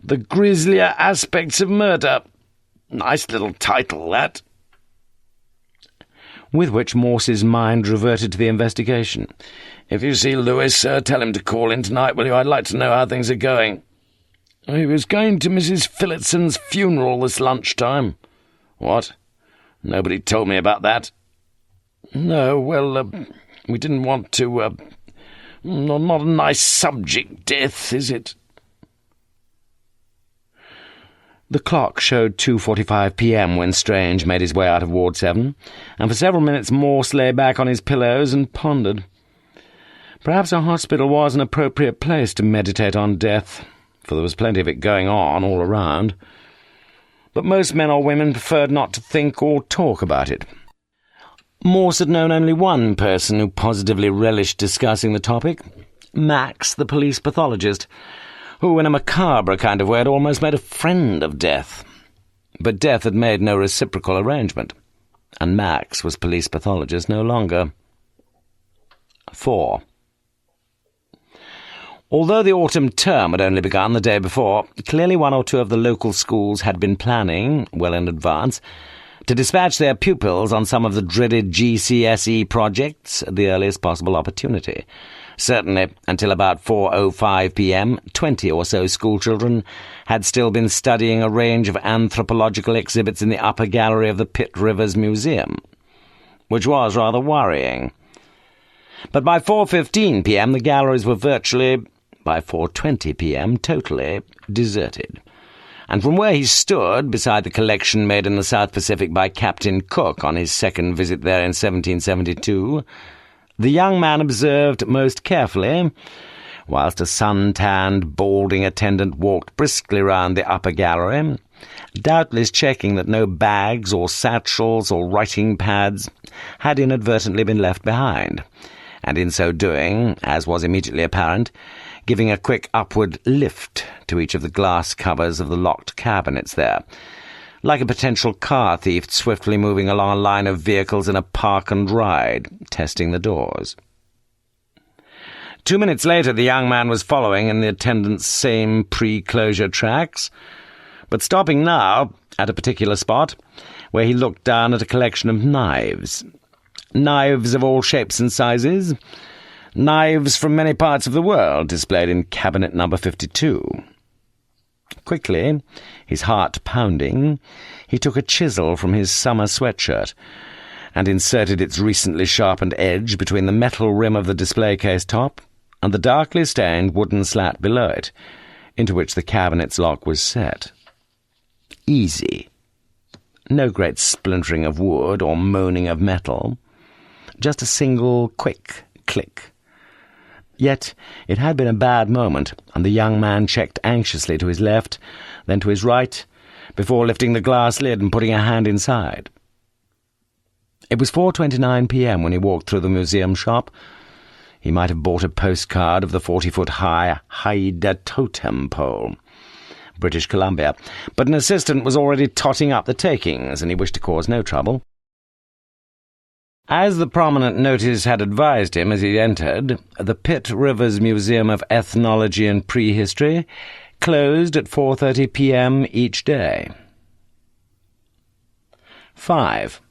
The grislier aspects of murder." Nice little title, that. With which Morse's mind reverted to the investigation. If you see Lewis, sir, tell him to call in tonight, will you? I'd like to know how things are going. He was going to Mrs. Phillickson's funeral this lunchtime. What? Nobody told me about that. No, well, we didn't want to, not a nice subject, death, is it? The clock showed 2:45 p.m. when Strange made his way out of Ward 7, and for several minutes Morse lay back on his pillows and pondered. Perhaps a hospital was an appropriate place to meditate on death, for there was plenty of it going on all around. But most men or women preferred not to think or talk about it. Morse had known only one person who positively relished discussing the topic, Max, the police pathologist, who, in a macabre kind of way, had almost made a friend of death. But death had made no reciprocal arrangement, and Max was police pathologist no longer. 4. Although the autumn term had only begun the day before, clearly one or two of the local schools had been planning, well in advance, to dispatch their pupils on some of the dreaded GCSE projects at the earliest possible opportunity. Certainly, until about 4:05 p.m., 20 or so schoolchildren had still been studying a range of anthropological exhibits in the upper gallery of the Pitt Rivers Museum, which was rather worrying. But by 4:15 p.m. the galleries were virtually, by 4:20 p.m., totally deserted. And from where he stood, beside the collection made in the South Pacific by Captain Cook on his second visit there in 1772, the young man observed most carefully, whilst a sun-tanned, balding attendant walked briskly round the upper gallery, doubtless checking that no bags or satchels or writing pads had inadvertently been left behind, and in so doing, as was immediately apparent, giving a quick upward lift to each of the glass covers of the locked cabinets there, like a potential car thief swiftly moving along a line of vehicles in a park-and-ride, testing the doors. 2 minutes later the young man was following in the attendant's same pre-closure tracks, but stopping now at a particular spot where he looked down at a collection of knives. Knives of all shapes and sizes, knives from many parts of the world displayed in cabinet number 52. Quickly, his heart pounding, he took a chisel from his summer sweatshirt and inserted its recently sharpened edge between the metal rim of the display case top and the darkly stained wooden slat below it, into which the cabinet's lock was set. Easy. No great splintering of wood or moaning of metal. Just a single quick click. Yet it had been a bad moment, and the young man checked anxiously to his left, then to his right, before lifting the glass lid and putting a hand inside. It was 4:29 p.m. when he walked through the museum shop. He might have bought a postcard of the 40-foot-high Haida totem pole, British Columbia, but an assistant was already totting up the takings, and he wished to cause no trouble. As the prominent notice had advised him as he entered, the Pitt Rivers Museum of Ethnology and Prehistory closed at 4:30 p.m. each day. 5.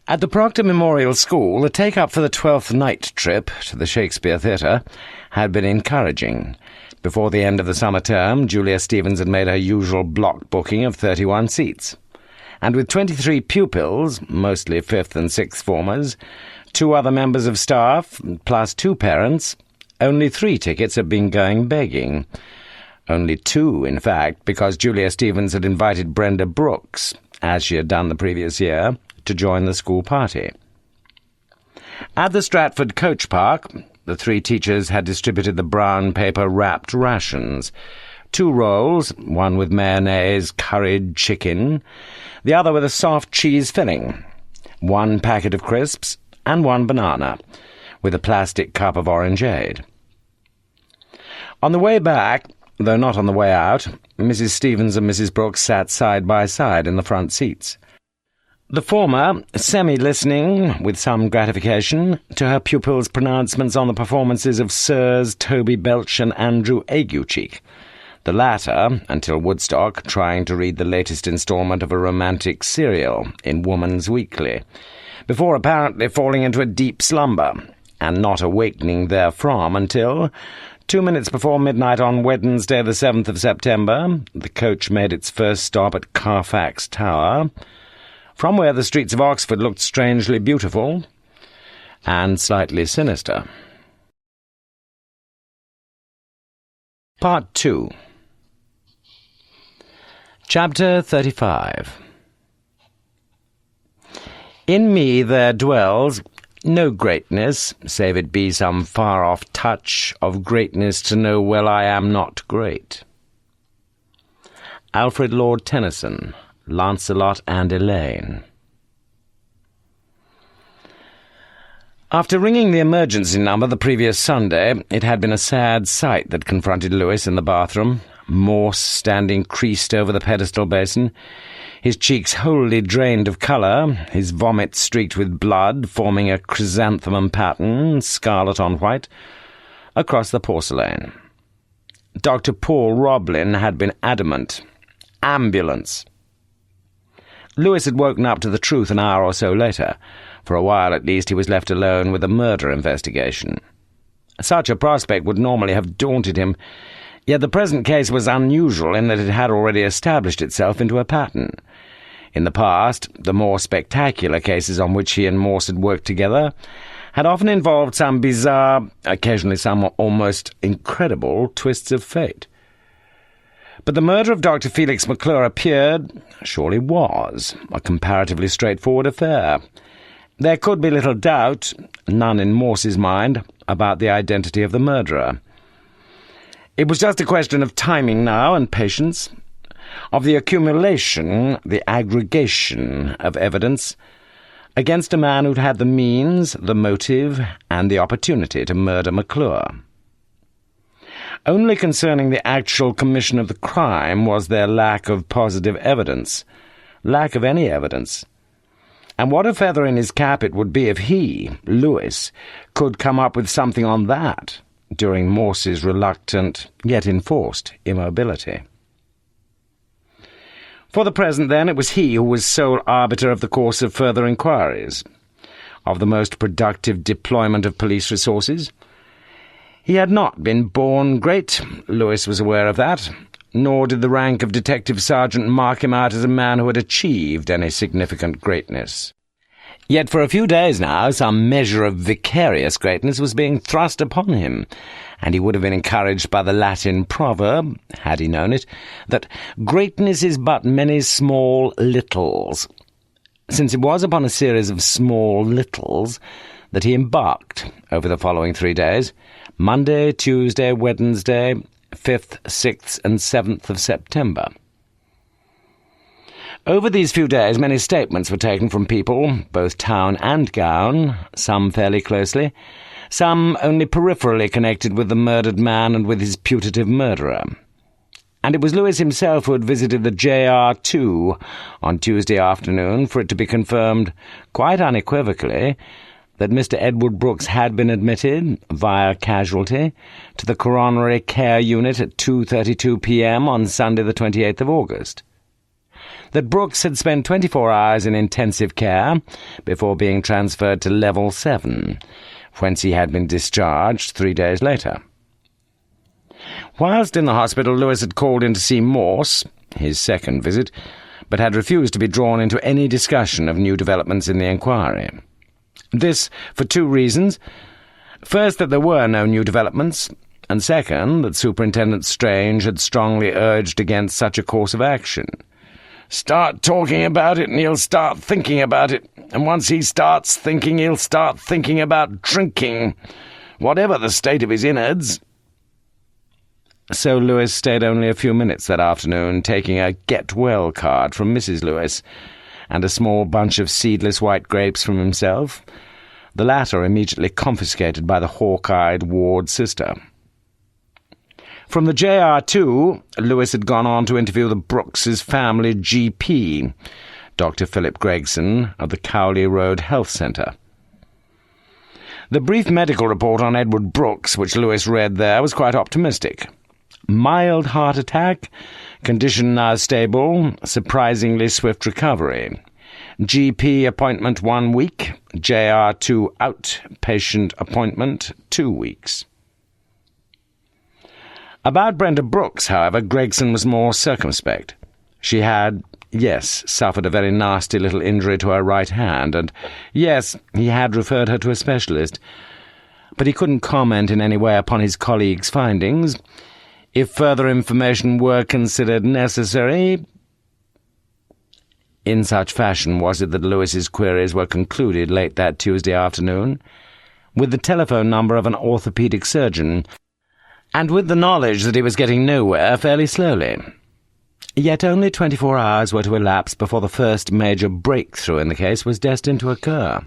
At the Proctor Memorial School, the take-up for the 12th night trip to the Shakespeare Theatre had been encouraging. Before the end of the summer term, Julia Stevens had made her usual block booking of 31 seats. And with 23 pupils, mostly 5th and 6th formers, 2 other members of staff, plus 2 parents, only 3 tickets had been going begging. Only 2, in fact, because Julia Stevens had invited Brenda Brooks, as she had done the previous year, to join the school party. At the Stratford Coach Park, the 3 teachers had distributed the brown paper-wrapped rations, 2 rolls, one with mayonnaise, curried chicken, the other with a soft cheese filling, 1 packet of crisps, and 1 banana, with a plastic cup of orangeade. On the way back, though not on the way out, Mrs. Stevens and Mrs. Brooks sat side by side in the front seats. The former semi-listening, with some gratification, to her pupils' pronouncements on the performances of Sirs Toby Belch and Andrew Aguecheek, The latter, until Woodstock, trying to read the latest instalment of a romantic serial in Woman's Weekly, before apparently falling into a deep slumber, and not awakening therefrom until, 2 minutes before midnight on Wednesday the 7th of September, the coach made its first stop at Carfax Tower, from where the streets of Oxford looked strangely beautiful and slightly sinister. Part 2. Chapter 35. In me there dwells no greatness, save it be some far-off touch of greatness to know well I am not great. Alfred Lord Tennyson, Lancelot and Elaine. After ringing the emergency number the previous Sunday, it had been a sad sight that confronted Lewis in the bathroom, Morse standing creased over the pedestal basin, his cheeks wholly drained of colour, his vomit streaked with blood, forming a chrysanthemum pattern, scarlet on white, across the porcelain. Dr. Paul Roblin had been adamant. Ambulance. Lewis had woken up to the truth an hour or so later. For a while, at least, he was left alone with the murder investigation. Such a prospect would normally have daunted him, yet the present case was unusual in that it had already established itself into a pattern. In the past, the more spectacular cases on which he and Morse had worked together had often involved some bizarre, occasionally some almost incredible twists of fate. But the murder of Dr. Felix McClure surely was, a comparatively straightforward affair. There could be little doubt, none in Morse's mind, about the identity of the murderer. It was just a question of timing now and patience, of the accumulation, the aggregation of evidence against a man who'd had the means, the motive, and the opportunity to murder McClure. Only concerning the actual commission of the crime was there lack of positive evidence, lack of any evidence. And what a feather in his cap it would be if he, Lewis, could come up with something on that during Morse's reluctant, yet enforced, immobility. For the present, then, it was he who was sole arbiter of the course of further inquiries, of the most productive deployment of police resources. He had not been born great, Lewis was aware of that, nor did the rank of detective sergeant mark him out as a man who had achieved any significant greatness. Yet for a few days now some measure of vicarious greatness was being thrust upon him, and he would have been encouraged by the Latin proverb, had he known it, that greatness is but many small littles, since it was upon a series of small littles that he embarked over the following 3 days, Monday, Tuesday, Wednesday, 5th, 6th, and 7th of September. Over these few days many statements were taken from people, both town and gown, some fairly closely, some only peripherally connected with the murdered man and with his putative murderer. And it was Lewis himself who had visited the JR2 on Tuesday afternoon for it to be confirmed, quite unequivocally, that Mr. Edward Brooks had been admitted, via casualty, to the coronary care unit at 2:32 p.m. on Sunday the 28th of August. That Brooks had spent 24 hours in intensive care before being transferred to Level 7, whence he had been discharged 3 days later. Whilst in the hospital, Lewis had called in to see Morse, his second visit, but had refused to be drawn into any discussion of new developments in the inquiry. This for 2 reasons. First, that there were no new developments, and second, that Superintendent Strange had strongly urged against such a course of action. Start talking about it and he'll start thinking about it, and once he starts thinking, he'll start thinking about drinking, whatever the state of his innards. So Lewis stayed only a few minutes that afternoon, taking a get-well card from Mrs. Lewis, and a small bunch of seedless white grapes from himself, the latter immediately confiscated by the hawk-eyed ward sister. From the JR2, Lewis had gone on to interview the Brooks' family GP, Dr. Philip Gregson, of the Cowley Road Health Centre. The brief medical report on Edward Brooks, which Lewis read there, was quite optimistic. Mild heart attack, condition now stable, surprisingly swift recovery. GP appointment 1 week, JR2 out, patient appointment 2 weeks. About Brenda Brooks, however, Gregson was more circumspect. She had, yes, suffered a very nasty little injury to her right hand, and yes, he had referred her to a specialist. But he couldn't comment in any way upon his colleague's findings. If further information were considered necessary... In such fashion was it that Lewis's queries were concluded late that Tuesday afternoon, with the telephone number of an orthopaedic surgeon, and with the knowledge that he was getting nowhere fairly slowly. Yet only 24 hours were to elapse before the first major breakthrough in the case was destined to occur.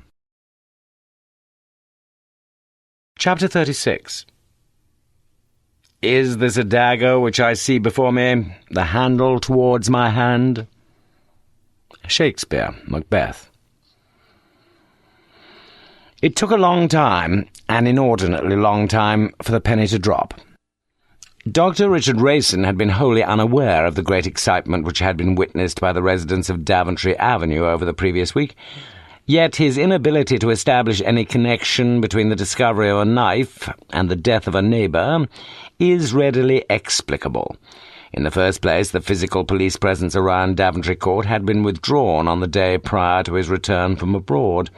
Chapter 36. Is this a dagger which I see before me, the handle towards my hand? Shakespeare, Macbeth. It took a long time, an inordinately long time, for the penny to drop. Dr. Richard Rayson had been wholly unaware of the great excitement which had been witnessed by the residents of Daventry Avenue over the previous week, yet his inability to establish any connection between the discovery of a knife and the death of a neighbour is readily explicable. In the first place, the physical police presence around Daventry Court had been withdrawn on the day prior to his return from abroad.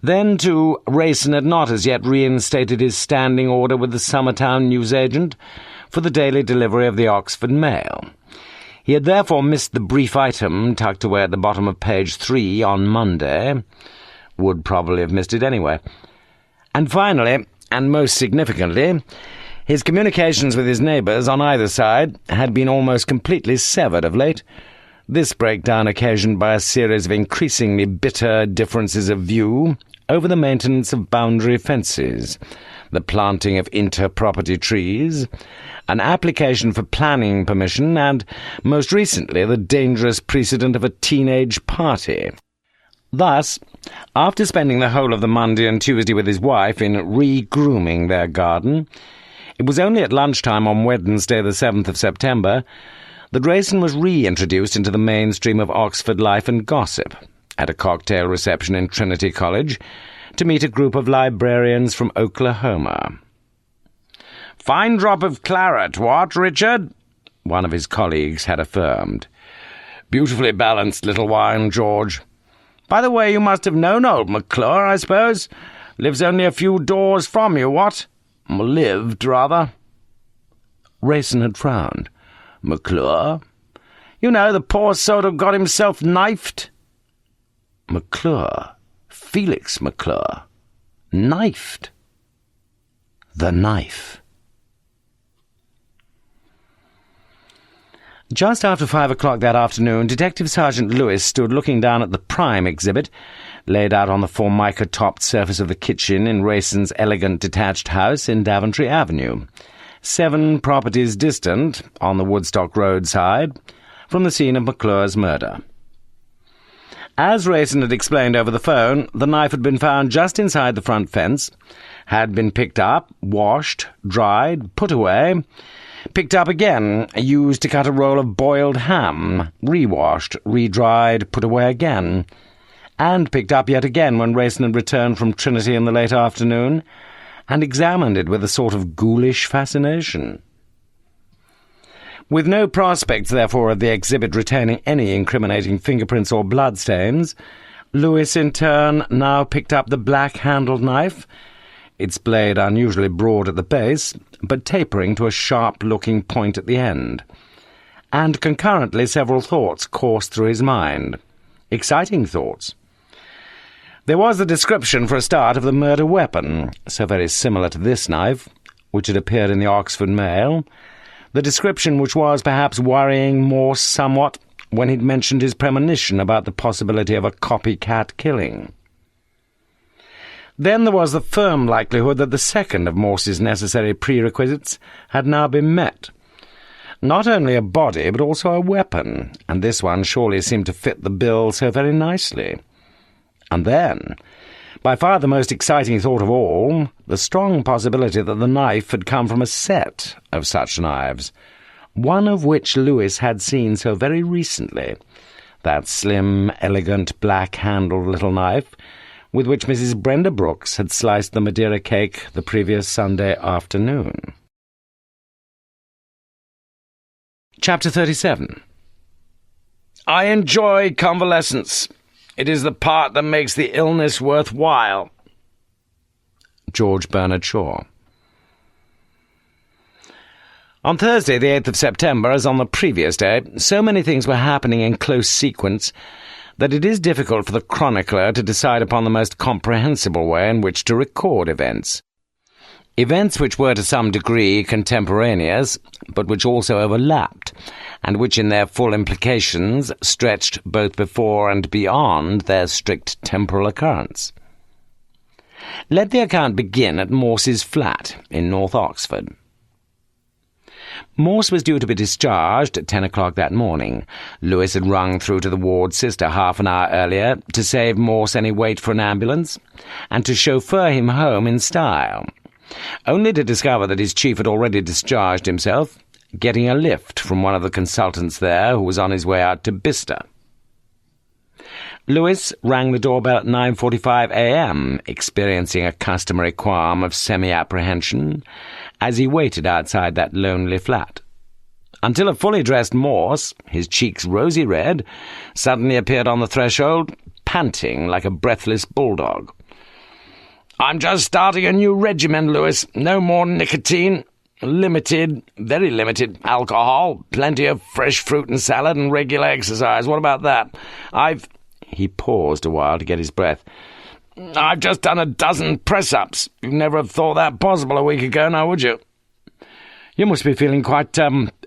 Then, too, Rayson had not as yet reinstated his standing order with the Summertown newsagent for the daily delivery of the Oxford Mail. He had therefore missed the brief item tucked away at the bottom of page 3 on Monday. Would probably have missed it anyway. And finally, and most significantly, his communications with his neighbours on either side had been almost completely severed of late, this breakdown occasioned by a series of increasingly bitter differences of view over the maintenance of boundary fences, the planting of inter-property trees, an application for planning permission, and, most recently, the dangerous precedent of a teenage party. Thus, after spending the whole of the Monday and Tuesday with his wife in re-grooming their garden, it was only at lunchtime on Wednesday the 7th of September that Rayson was reintroduced into the mainstream of Oxford life and gossip, at a cocktail reception in Trinity College, to meet a group of librarians from Oklahoma. "Fine drop of claret, what, Richard?" one of his colleagues had affirmed. "Beautifully balanced little wine, George. By the way, you must have known old McClure, I suppose. Lives only a few doors from you, what? Lived, rather." Rayson had frowned. "McClure? You know, the poor sort of got himself knifed." McClure? Felix McClure? Knifed? The knife. Just after 5 o'clock that afternoon, Detective Sergeant Lewis stood looking down at the prime exhibit, laid out on the formica-topped surface of the kitchen in Rayson's elegant detached house in Daventry Avenue, 7 properties distant, on the Woodstock Road side, from the scene of McClure's murder. As Rayson had explained over the phone, the knife had been found just inside the front fence, had been picked up, washed, dried, put away, picked up again, used to cut a roll of boiled ham, re-washed, re-dried, put away again, and picked up yet again when Rayson had returned from Trinity in the late afternoon, and examined it with a sort of ghoulish fascination. With no prospects, therefore, of the exhibit retaining any incriminating fingerprints or bloodstains, Lewis, in turn, now picked up the black-handled knife, its blade unusually broad at the base, but tapering to a sharp-looking point at the end. And concurrently several thoughts coursed through his mind. Exciting thoughts. There was the description, for a start, of the murder weapon, so very similar to this knife, which had appeared in the Oxford Mail, the description which was perhaps worrying Morse somewhat when he'd mentioned his premonition about the possibility of a copycat killing. Then there was the firm likelihood that the second of Morse's necessary prerequisites had now been met. Not only a body, but also a weapon, and this one surely seemed to fit the bill so very nicely. And then, By far the most exciting thought of all, the strong possibility that the knife had come from a set of such knives, one of which Lewis had seen so very recently, that slim, elegant, black-handled little knife with which Mrs. Brenda Brooks had sliced the Madeira cake the previous Sunday afternoon. Chapter 37. I enjoy convalescence. It is the part that makes the illness worthwhile. George Bernard Shaw. On Thursday, the 8th of September, as on the previous day, so many things were happening in close sequence that it is difficult for the chronicler to decide upon the most comprehensible way in which to record events. Events which were to some degree contemporaneous, but which also overlapped, and which in their full implications stretched both before and beyond their strict temporal occurrence. Let the account begin at Morse's flat in North Oxford. Morse was due to be discharged at 10 o'clock that morning. Lewis had rung through to the ward sister half an hour earlier to save Morse any wait for an ambulance, and to chauffeur him home in style, only to discover that his chief had already discharged himself, getting a lift from one of the consultants there who was on his way out to Bicester. Lewis rang the doorbell at 9:45 a.m., experiencing a customary qualm of semi-apprehension as he waited outside that lonely flat, until a fully dressed Morse, his cheeks rosy red, suddenly appeared on the threshold, panting like a breathless bulldog. "I'm just starting a new regimen, Lewis. No more nicotine. Limited, very limited alcohol, plenty of fresh fruit and salad, and regular exercise. What about that? He paused a while to get his breath. "I've just done a dozen press-ups. You'd never have thought that possible a week ago, now would you?" "You must be feeling quite,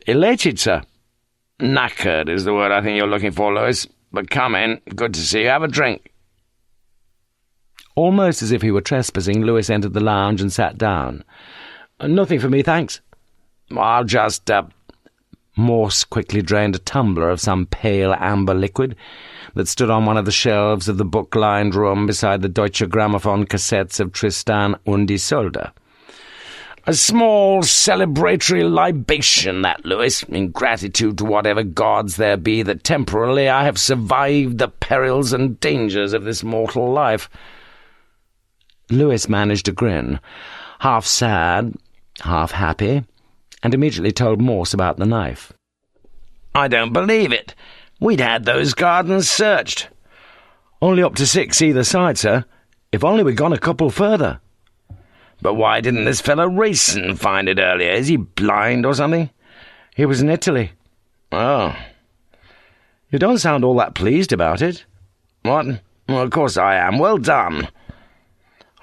elated, sir." "Knackered is the word I think you're looking for, Lewis. But come in. Good to see you. Have a drink." Almost as if he were trespassing, Lewis entered the lounge and sat down. "Nothing for me, thanks." "I'll just, Morse quickly drained a tumbler of some pale amber liquid that stood on one of the shelves of the book-lined room beside the Deutsche Grammophon cassettes of Tristan und Isolde. "A small celebratory libation, that, Lewis, in gratitude to whatever gods there be that temporarily I have survived the perils and dangers of this mortal life." Lewis managed a grin, half sad, half happy, and immediately told Morse about the knife. "I don't believe it. We'd had those gardens searched." "Only up to 6 either side, sir. If only we'd gone a couple further." "But why didn't this fellow Rayson find it earlier? Is he blind or something?" "He was in Italy." "Oh." "You don't sound all that pleased about it." "What? Well, of course I am. Well done."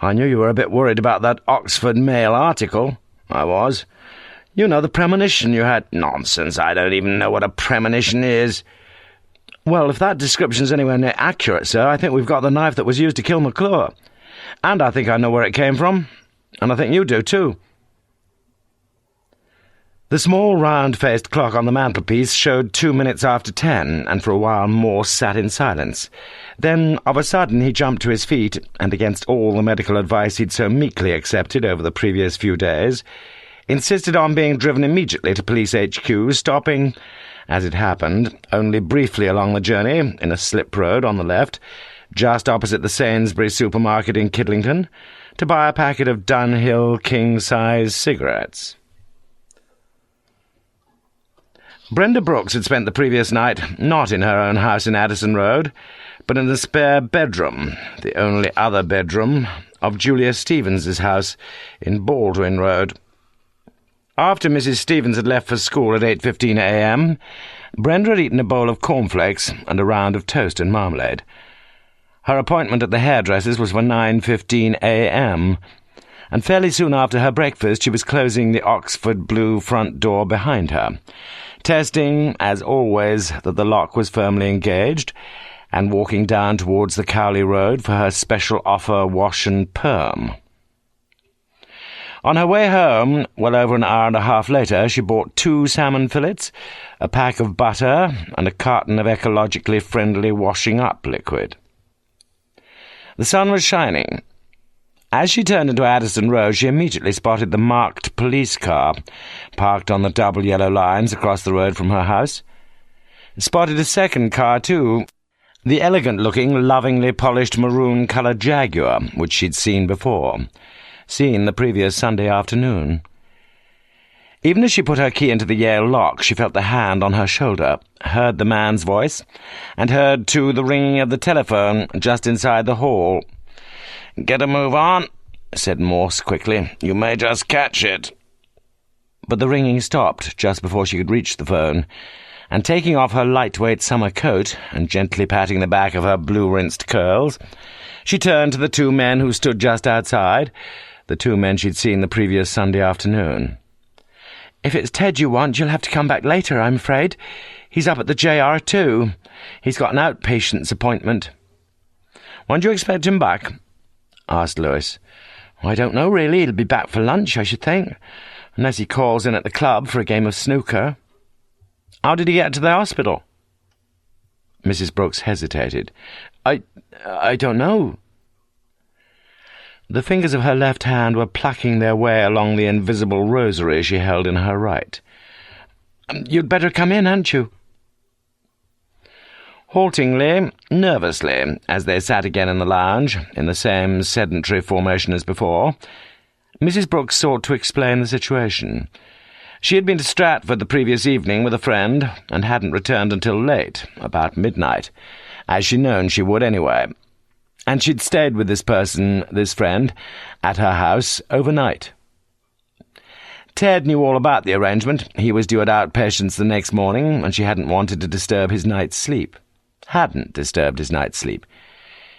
"I knew you were a bit worried about that Oxford Mail article." "I was." "You know, the premonition you had—" "Nonsense, I don't even know what a premonition is." "Well, if that description's anywhere near accurate, sir, I think we've got the knife that was used to kill McClure. And I think I know where it came from. And I think you do, too." The small, round-faced clock on the mantelpiece showed 2 minutes after 10, and for a while Morse sat in silence. Then, of a sudden, he jumped to his feet, and against all the medical advice he'd so meekly accepted over the previous few days, insisted on being driven immediately to Police HQ, stopping, as it happened, only briefly along the journey, in a slip road on the left, just opposite the Sainsbury's supermarket in Kidlington, to buy a packet of Dunhill king-size cigarettes. Brenda Brooks had spent the previous night not in her own house in Addison Road, but in the spare bedroom, the only other bedroom, of Julia Stevens's house in Baldwin Road. After Mrs. Stevens had left for school at 8:15 a.m., Brenda had eaten a bowl of cornflakes and a round of toast and marmalade. Her appointment at the hairdresser's was for 9:15 a.m., and fairly soon after her breakfast she was closing the Oxford blue front door behind her, testing, as always, that the lock was firmly engaged, and walking down towards the Cowley Road for her special offer wash and perm. On her way home, well over an hour and a half later, she bought 2 salmon fillets, a pack of butter, and a carton of ecologically friendly washing-up liquid. The sun was shining. As she turned into Addison Road, she immediately spotted the marked police car, parked on the double yellow lines across the road from her house. Spotted a second car, too, the elegant-looking, lovingly polished maroon-coloured Jaguar, which she'd seen before, seen the previous Sunday afternoon. Even as she put her key into the Yale lock, she felt the hand on her shoulder, heard the man's voice, and heard, too, the ringing of the telephone just inside the hall. "Get a move on," said Morse quickly. "You may just catch it." But the ringing stopped just before she could reach the phone, and taking off her lightweight summer coat and gently patting the back of her blue-rinsed curls, she turned to the two men who stood just outside, the two men she'd seen the previous Sunday afternoon. "If it's Ted you want, you'll have to come back later, I'm afraid. He's up at the JR too. He's got an outpatient's appointment." "When do you expect him back?" asked Lewis. "I don't know, really. He'll be back for lunch, I should think, unless he calls in at the club for a game of snooker." "How did he get to the hospital?" Mrs. Brooks hesitated. I don't know." The fingers of her left hand were plucking their way along the invisible rosary she held in her right. "You'd better come in, hadn't you?" Haltingly, nervously, as they sat again in the lounge, in the same sedentary formation as before, Mrs. Brooks sought to explain the situation. She had been to Stratford the previous evening with a friend, and hadn't returned until late, about midnight, as she'd known she would anyway, and she'd stayed with this friend, at her house overnight. Ted knew all about the arrangement. He was due at outpatients the next morning, and she hadn't wanted to disturb his night's sleep. Hadn't disturbed his night's sleep.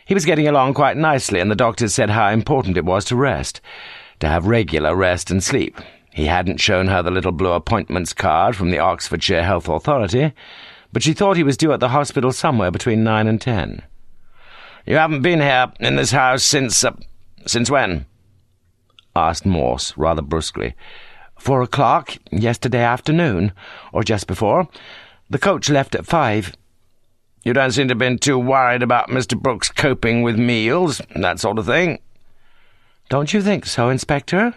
He was getting along quite nicely, and the doctors said how important it was to rest, to have regular rest and sleep. He hadn't shown her the little blue appointments card from the Oxfordshire Health Authority, but she thought he was due at the hospital somewhere between 9 and 10. "You haven't been here in this house since when?" asked Morse, rather brusquely. 4 o'clock yesterday afternoon, or just before. The coach left at 5. "You don't seem to have been too worried about Mr. Brooks coping with meals, that sort of thing." "Don't you think so, Inspector?"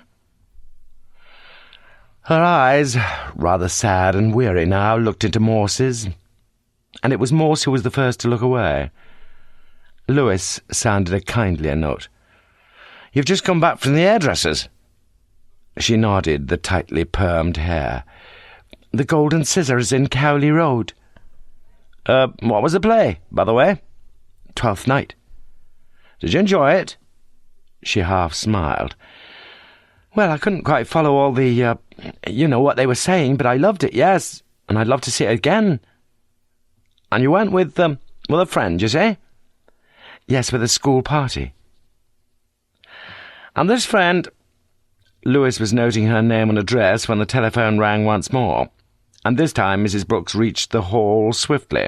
Her eyes, rather sad and weary now, looked into Morse's, and it was Morse who was the first to look away. Lewis sounded a kindlier note. "You've just come back from the hairdresser's?" She nodded the tightly permed hair. "The Golden Scissors in Cowley Road." What was the play, by the way?" "Twelfth Night." "Did you enjoy it?" She half smiled. "Well, I couldn't quite follow all the, what they were saying, but I loved it, yes, and I'd love to see it again." "And you went with a friend, you say?" "Yes, with a school party." "And this friend—" Lewis was noting her name and address when the telephone rang once more, and this time Mrs. Brooks reached the hall swiftly.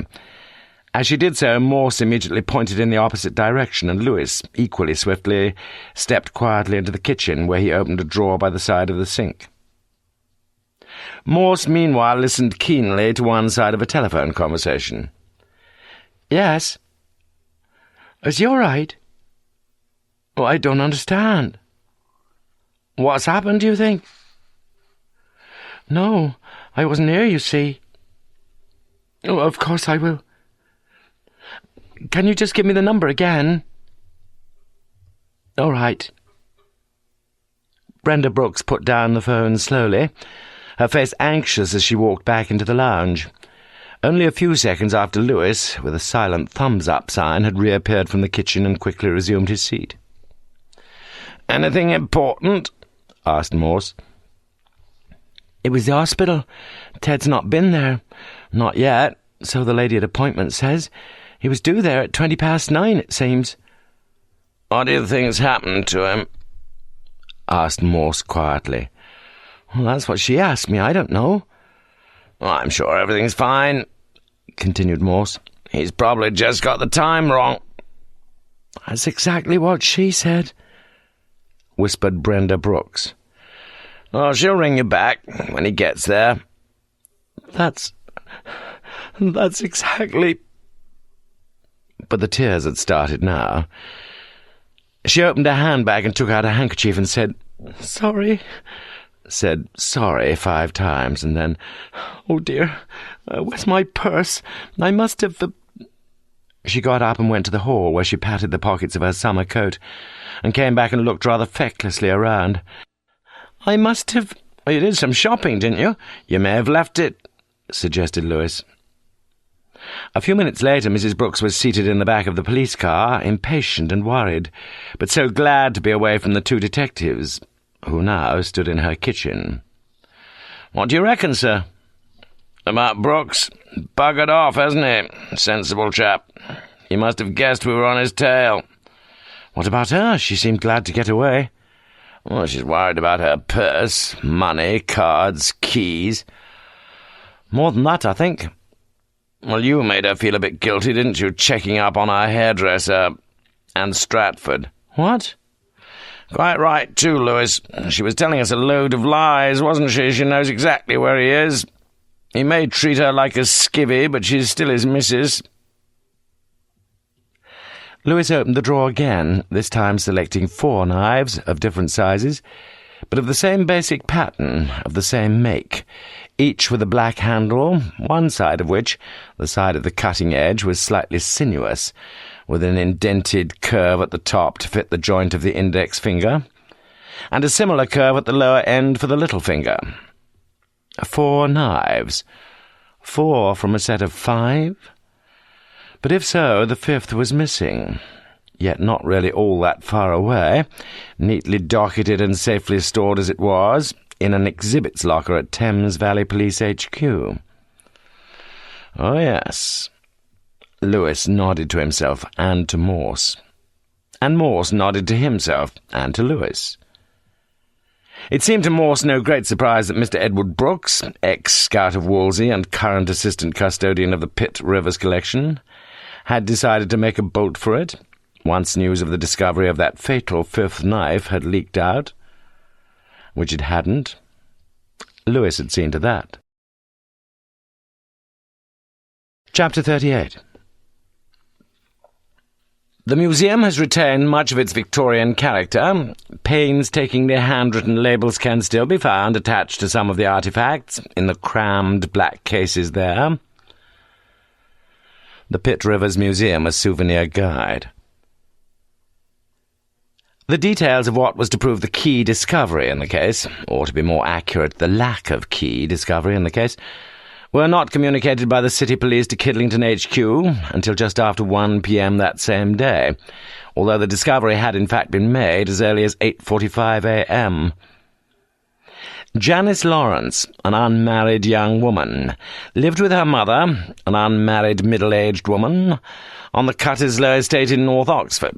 As she did so, Morse immediately pointed in the opposite direction, and Lewis, equally swiftly, stepped quietly into the kitchen, where he opened a drawer by the side of the sink. Morse, meanwhile, listened keenly to one side of a telephone conversation. "Yes? Is he all right?" "Oh, I don't understand." "What's happened, do you think?" "No, I wasn't here, you see." "Oh, of course I will. Can you just give me the number again?" "All right." Brenda Brooks put down the phone slowly, her face anxious as she walked back into the lounge. Only a few seconds after Lewis, with a silent thumbs-up sign, had reappeared from the kitchen and quickly resumed his seat. "Anything important?" asked Morse. "It was the hospital. Ted's not been there. Not yet, so the lady at appointment says. He was due there at 9:20, it seems." "What do you think's happened to him?" asked Morse quietly. "Well, that's what she asked me. I don't know." "Well, I'm sure everything's fine," continued Morse. "He's probably just got the time wrong." "That's exactly what she said," whispered Brenda Brooks. "Oh, she'll ring you back when he gets there." That's exactly—" But the tears had started now. She opened her handbag and took out a handkerchief and said, "Sorry." Said "sorry" 5 times, and then, "Oh dear, where's my purse? I must have..." She got up and went to the hall, where she patted the pockets of her summer coat, and came back and looked rather fecklessly around. "I must have..." "You did some shopping, didn't you? You may have left it," suggested Lewis. A few minutes later, Mrs. Brooks was seated in the back of the police car, impatient and worried, but so glad to be away from the 2 detectives, who now stood in her kitchen. "What do you reckon, sir?" "About Brooks? Buggered off, hasn't he? Sensible chap. He must have guessed we were on his tail." "What about her? She seemed glad to get away." "Well, she's worried about her purse, money, cards, keys." "More than that, I think." "Well, you made her feel a bit guilty, didn't you, checking up on our hairdresser and Stratford?" "What?" "Quite right, too, Lewis. She was telling us a load of lies, wasn't she? She knows exactly where he is. He may treat her like a skivvy, but she's still his missus." Lewis opened the drawer again, this time selecting 4 knives of different sizes, but of the same basic pattern, of the same make, each with a black handle, one side of which, the side of the cutting edge, was slightly sinuous, with an indented curve at the top to fit the joint of the index finger, and a similar curve at the lower end for the little finger. 4 knives. 4 from a set of 5? But if so, the 5th was missing, yet not really all that far away, neatly docketed and safely stored as it was, in an exhibits locker at Thames Valley Police HQ. Oh, yes. Lewis nodded to himself and to Morse, and Morse nodded to himself and to Lewis. It seemed to Morse no great surprise that Mr. Edward Brooks, ex-scout of Wolsey and current assistant custodian of the Pitt Rivers collection, had decided to make a bolt for it, once news of the discovery of that fatal 5th knife had leaked out, which it hadn't. Lewis had seen to that. Chapter 38. The museum has retained much of its Victorian character. Painstakingly handwritten labels can still be found attached to some of the artefacts in the crammed black cases there. The Pitt Rivers Museum, a souvenir guide. The details of what was to prove the key discovery in the case, or to be more accurate, the lack of key discovery in the case, were not communicated by the City Police to Kidlington HQ until just after 1 p.m. that same day, although the discovery had in fact been made as early as 8:45 a.m. Janice Lawrence, an unmarried young woman, lived with her mother, an unmarried middle-aged woman, on the Cutterslow estate in North Oxford.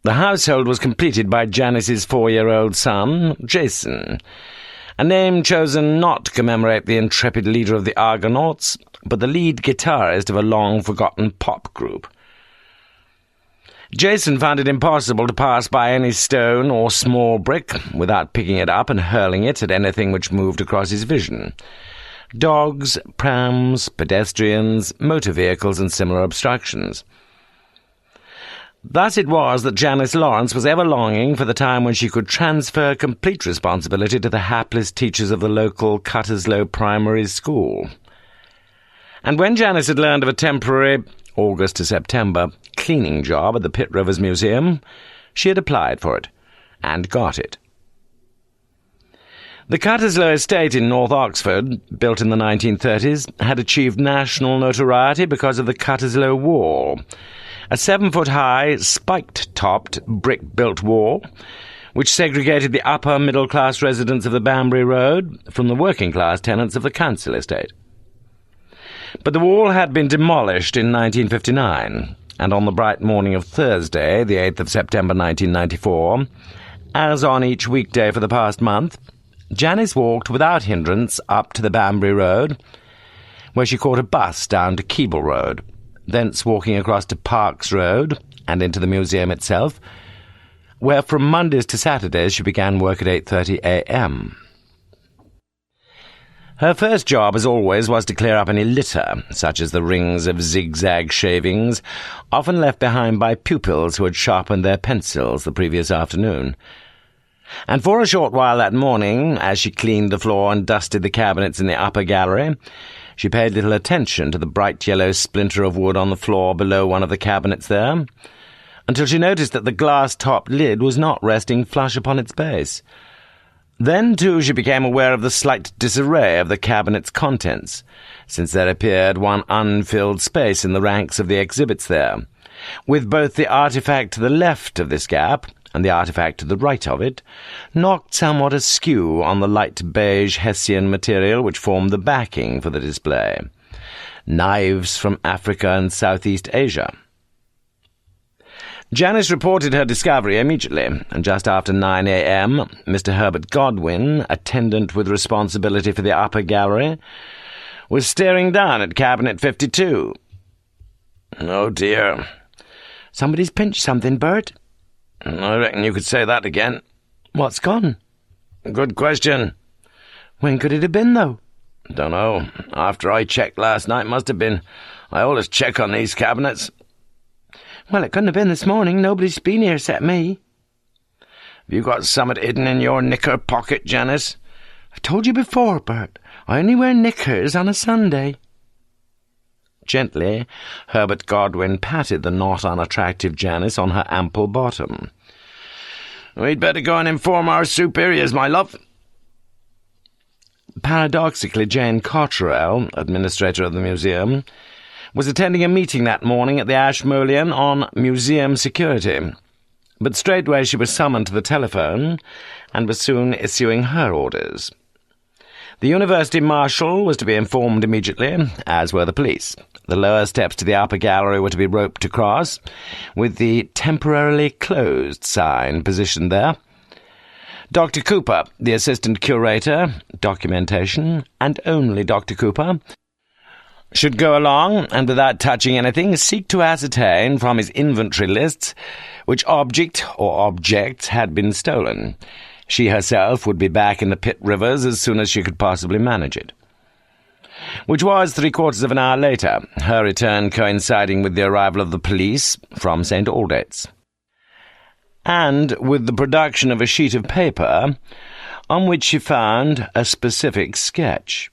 The household was completed by Janice's 4-year-old son, Jason, a name chosen not to commemorate the intrepid leader of the Argonauts, but the lead guitarist of a long-forgotten pop group. Jason found it impossible to pass by any stone or small brick without picking it up and hurling it at anything which moved across his vision. Dogs, prams, pedestrians, motor vehicles, and similar obstructions. Thus it was that Janice Lawrence was ever longing for the time when she could transfer complete responsibility to the hapless teachers of the local Cutterslow Primary School. And when Janice had learned of a temporary, August to September, cleaning job at the Pitt Rivers Museum, she had applied for it, and got it. The Cutterslow estate in North Oxford, built in the 1930s, had achieved national notoriety because of the Cutterslow Wall, a 7-foot-high, spiked-topped, brick-built wall, which segregated the upper-middle-class residents of the Banbury Road from the working-class tenants of the council estate. But the wall had been demolished in 1959, and on the bright morning of Thursday, the 8th of September 1994, as on each weekday for the past month, Janice walked without hindrance up to the Banbury Road, where she caught a bus down to Keble Road, thence walking across to Parks Road and into the museum itself, where from Mondays to Saturdays she began work at 8:30 a.m. Her first job, as always, was to clear up any litter, such as the rings of zigzag shavings, often left behind by pupils who had sharpened their pencils the previous afternoon. And for a short while that morning, as she cleaned the floor and dusted the cabinets in the upper gallery, she paid little attention to the bright yellow splinter of wood on the floor below one of the cabinets there, until she noticed that the glass-topped lid was not resting flush upon its base. Then, too, she became aware of the slight disarray of the cabinet's contents, since there appeared one unfilled space in the ranks of the exhibits there, with both the artifact to the left of this gap and the artifact to the right of it knocked somewhat askew on the light beige Hessian material which formed the backing for the display. Knives from Africa and Southeast Asia. Janice reported her discovery immediately, and just after 9 a.m., Mr. Herbert Godwin, attendant with responsibility for the upper gallery, was staring down at cabinet 52. "Oh, dear. Somebody's pinched something, Bert." "I reckon you could say that again." "What's gone?" "Good question." "When could it have been, though?" "Don't know. After I checked last night, must have been. I always check on these cabinets." "Well, it couldn't have been this morning. Nobody's been here except me." "Have you got something hidden in your knicker pocket, Janice?" "I've told you before, Bert. I only wear knickers on a Sunday." Gently, Herbert Godwin patted the not unattractive Janice on her ample bottom. "We'd better go and inform our superiors, my love." Paradoxically, Jane Cotterell, administrator of the museum, was attending a meeting that morning at the Ashmolean on museum security, but straightway she was summoned to the telephone and was soon issuing her orders. The university marshal was to be informed immediately, as were the police. The lower steps to the upper gallery were to be roped across, with the temporarily closed sign positioned there. Dr. Cooper, the assistant curator, documentation, and only Dr. Cooper, should go along and, without touching anything, seek to ascertain from his inventory lists which object or objects had been stolen. She herself would be back in the Pitt Rivers as soon as she could possibly manage it. Which was 3/4 of an hour later, her return coinciding with the arrival of the police from St. Aldate's, and with the production of a sheet of paper on which she found a specific sketch.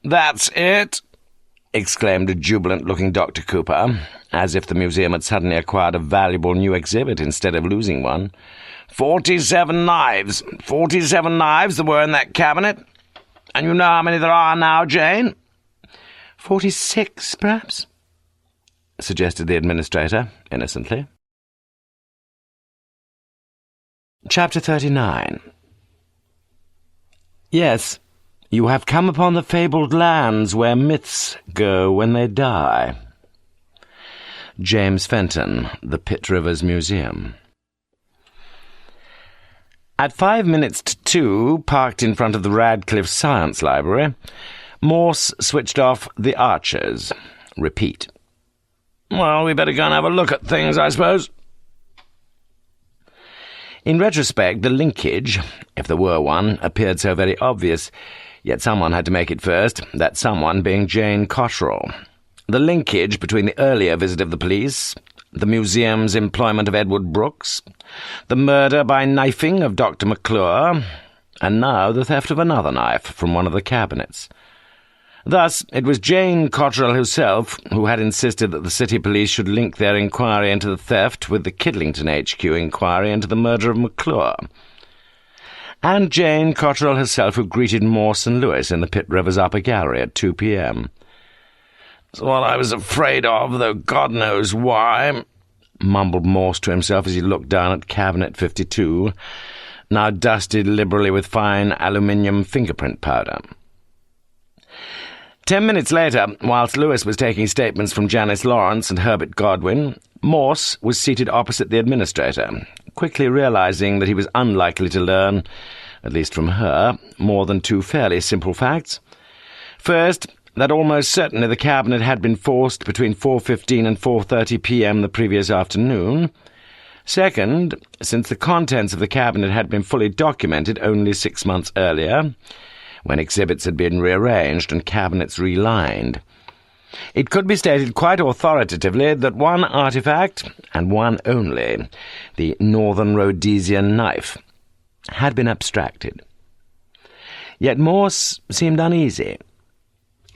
"That's it!" exclaimed a jubilant-looking Dr. Cooper, as if the museum had suddenly acquired a valuable new exhibit instead of losing one. 47 knives. 47 knives there were in that cabinet. And you know how many there are now, Jane?" 46, perhaps?" suggested the administrator, innocently. Chapter 39. "Yes, you have come upon the fabled lands where myths go when they die." James Fenton, The Pitt Rivers Museum. At 5 minutes to 2, parked in front of the Radcliffe Science Library, Morse switched off the Archers. Repeat. "Well, we better go and have a look at things, I suppose." In retrospect, the linkage, if there were one, appeared so very obvious, yet someone had to make it first, that someone being Jane Cotterell. The linkage between the earlier visit of the police, the museum's employment of Edward Brooks, the murder by knifing of Dr. McClure, and now the theft of another knife from one of the cabinets. Thus, it was Jane Cotterell herself who had insisted that the city police should link their inquiry into the theft with the Kidlington HQ inquiry into the murder of McClure, and Jane Cotterell herself who greeted Morse and Lewis in the Pitt Rivers Upper Gallery at 2 p.m. "It's what I was afraid of, though God knows why," mumbled Morse to himself as he looked down at cabinet 52, now dusted liberally with fine aluminium fingerprint powder. 10 minutes later, whilst Lewis was taking statements from Janice Lawrence and Herbert Godwin, Morse was seated opposite the administrator, quickly realizing that he was unlikely to learn, at least from her, more than 2 fairly simple facts. First, that almost certainly the cabinet had been forced between 4:15 and 4:30 p.m. the previous afternoon. Second, since the contents of the cabinet had been fully documented only 6 months earlier, when exhibits had been rearranged and cabinets relined. It could be stated quite authoritatively that one artifact, and one only, the Northern Rhodesian knife, had been abstracted. Yet Morse seemed uneasy.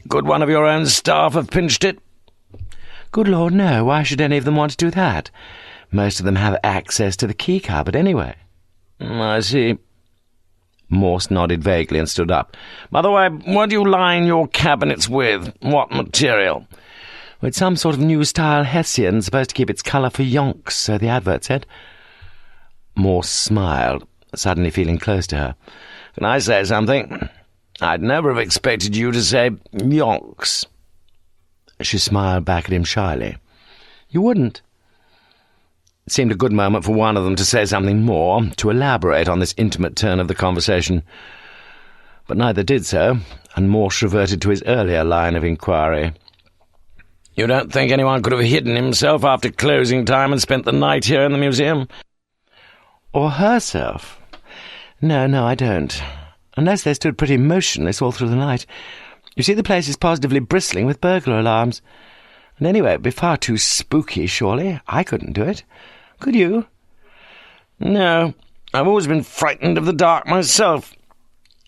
"Could one of your own staff have pinched it?" "Good Lord, no. Why should any of them want to do that? Most of them have access to the key cupboard anyway." "I see." Morse nodded vaguely and stood up. "By the way, what do you line your cabinets with? What material?" "It's some sort of new-style Hessian, supposed to keep its colour for yonks, so the advert said." Morse smiled, suddenly feeling close to her. "Can I say something? I'd never have expected you to say yonks." She smiled back at him shyly. "You wouldn't?" It seemed a good moment for one of them to say something more, to elaborate on this intimate turn of the conversation. But neither did so, and Morse reverted to his earlier line of inquiry. "You don't think anyone could have hidden himself after closing time and spent the night here in the museum?" "Or herself? No, I don't. Unless they stood pretty motionless all through the night. You see, the place is positively bristling with burglar alarms. And anyway, it'd be far too spooky, surely. I couldn't do it. Could you?" "No, I've always been frightened of the dark myself,"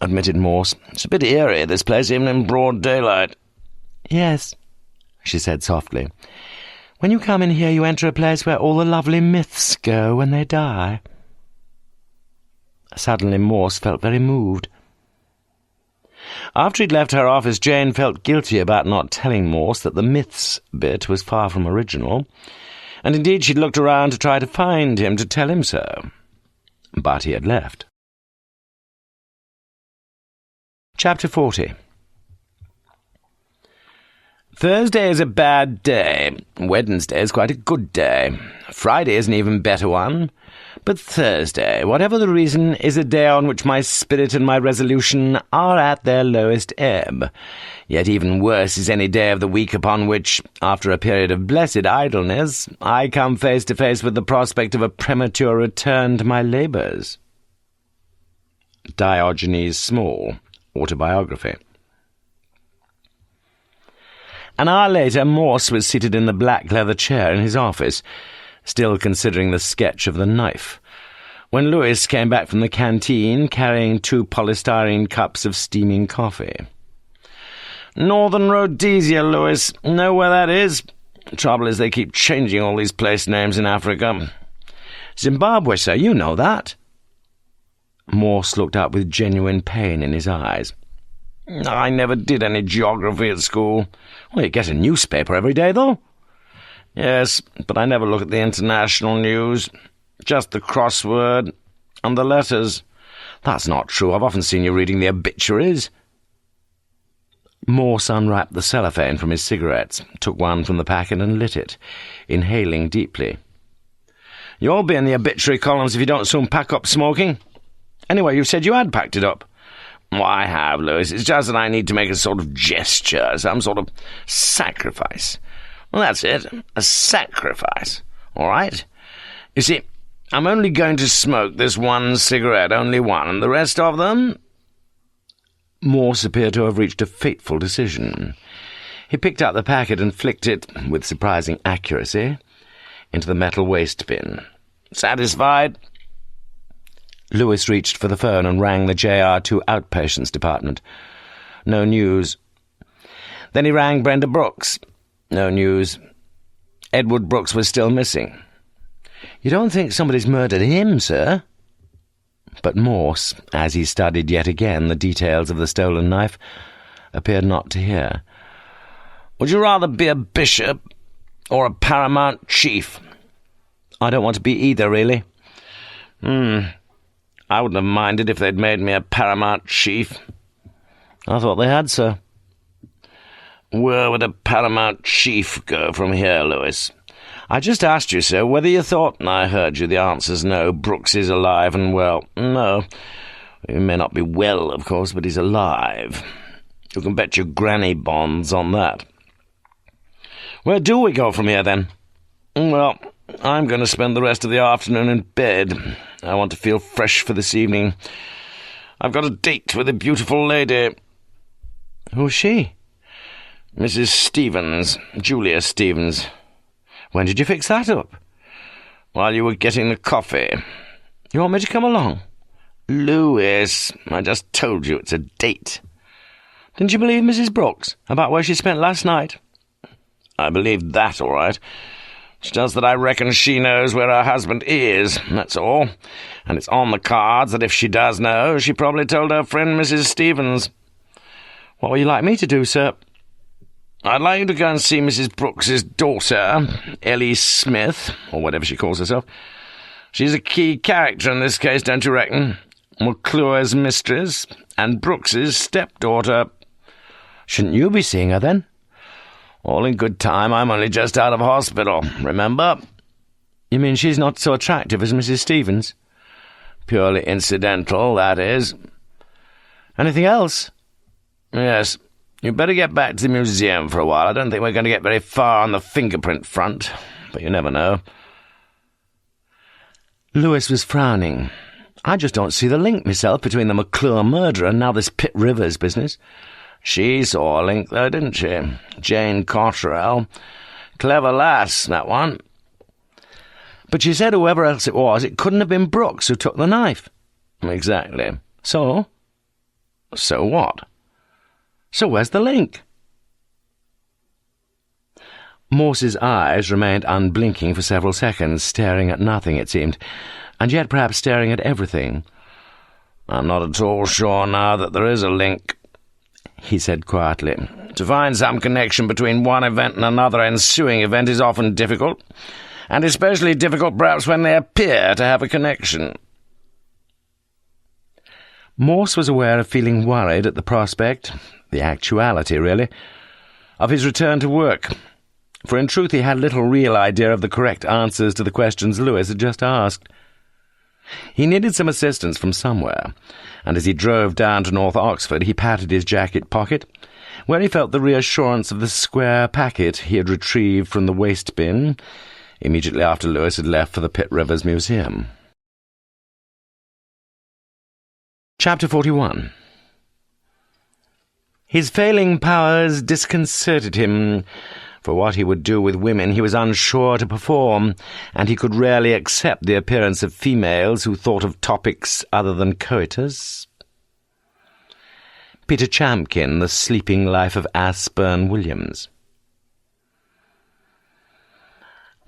admitted Morse. "It's a bit eerie, this place, even in broad daylight." "Yes," she said softly. "When you come in here, you enter a place where all the lovely myths go when they die." Suddenly Morse felt very moved. After he'd left her office, Jane felt guilty about not telling Morse that the myths bit was far from original, and indeed she'd looked around to try to find him to tell him so. But he had left. Chapter 40. Thursday is a bad day. Wednesday is quite a good day. Friday is an even better one. But Thursday, whatever the reason, is a day on which my spirit and my resolution are at their lowest ebb. Yet even worse is any day of the week upon which, after a period of blessed idleness, I come face to face with the prospect of a premature return to my labours. Diogenes Small, Autobiography. An hour later, Morse was seated in the black leather chair in his office, still considering the sketch of the knife, when Lewis came back from the canteen carrying 2 polystyrene cups of steaming coffee. "Northern Rhodesia, Lewis. Know where that is? Trouble is they keep changing all these place names in Africa." "Zimbabwe, sir, you know that." Morse looked up with genuine pain in his eyes. "I never did any geography at school." "Well, you get a newspaper every day, though." "Yes, but I never look at the international news. Just the crossword and the letters." "That's not true. I've often seen you reading the obituaries." Morse unwrapped the cellophane from his cigarettes, took one from the packet and lit it, inhaling deeply. "You'll be in the obituary columns if you don't soon pack up smoking. Anyway, you said you had packed it up." "Well, I have, Lewis. It's just that I need to make a sort of gesture, some sort of sacrifice." "Well, that's it, a sacrifice. All right. You see, I'm only going to smoke this one cigarette, only one, and the rest of them—" Morse appeared to have reached a fateful decision. He picked up the packet and flicked it, with surprising accuracy, into the metal waste bin. "Satisfied?" Lewis reached for the phone and rang the JR2 outpatients department. No news. Then he rang Brenda Brooks. No news. Edward Brooks was still missing. "You don't think somebody's murdered him, sir?" But Morse, as he studied yet again the details of the stolen knife, appeared not to hear. "Would you rather be a bishop or a paramount chief?" "I don't want to be either, really." I wouldn't have minded if they'd made me a paramount chief." "I thought they had, sir." "Where would a paramount chief go from here, Lewis?" "I just asked you, sir, whether you thought—" "I heard you. The answer's no. Brooks is alive and well." "No. He may not be well, of course, but he's alive. You can bet your granny bonds on that." "Where do we go from here, then?" "Well, I'm going to spend the rest of the afternoon in bed. I want to feel fresh for this evening. I've got a date with a beautiful lady." "Who's she?" "Mrs. Stevens, Julia Stevens." "When did you fix that up?" "While you were getting the coffee." "You want me to come along?" "Louis, I just told you it's a date." "Didn't you believe Mrs. Brooks about where she spent last night?" "I believed that, all right. It's just that I reckon she knows where her husband is, that's all. And it's on the cards that if she does know, she probably told her friend Mrs. Stevens." "What would you like me to do, sir?" "I'd like you to go and see Mrs. Brooks's daughter, Ellie Smith, or whatever she calls herself. She's a key character in this case, don't you reckon? McClure's mistress, and Brooks's stepdaughter." "Shouldn't you be seeing her, then?" "All in good time. I'm only just out of hospital, remember?" "You mean she's not so attractive as Mrs. Stevens?" "Purely incidental, that is." "Anything else?" "Yes. You'd better get back to the museum for a while. I don't think we're going to get very far on the fingerprint front, but you never know." Louis was frowning. "I just don't see the link myself between the McClure murder and now this Pitt Rivers business." "She saw a link, though, didn't she? Jane Cotterell. Clever lass, that one." "But she said whoever else it was, it couldn't have been Brooks who took the knife." "Exactly." "So?" "So what?" "So where's the link?" Morse's eyes remained unblinking for several seconds, staring at nothing, it seemed, and yet perhaps staring at everything. "I'm not at all sure now that there is a link," he said quietly. "To find some connection between one event and another ensuing event is often difficult, and especially difficult perhaps when they appear to have a connection." Morse was aware of feeling worried at the prospect, the actuality, really, of his return to work, for in truth he had little real idea of the correct answers to the questions Louis had just asked. He needed some assistance from somewhere, and as he drove down to North Oxford he patted his jacket pocket, where he felt the reassurance of the square packet he had retrieved from the waste bin immediately after Louis had left for the Pitt Rivers Museum. Chapter 41. His failing powers disconcerted him. For what he would do with women he was unsure to perform, and he could rarely accept the appearance of females who thought of topics other than coitus. Peter Champkin, The Sleeping Life of Asburn Williams.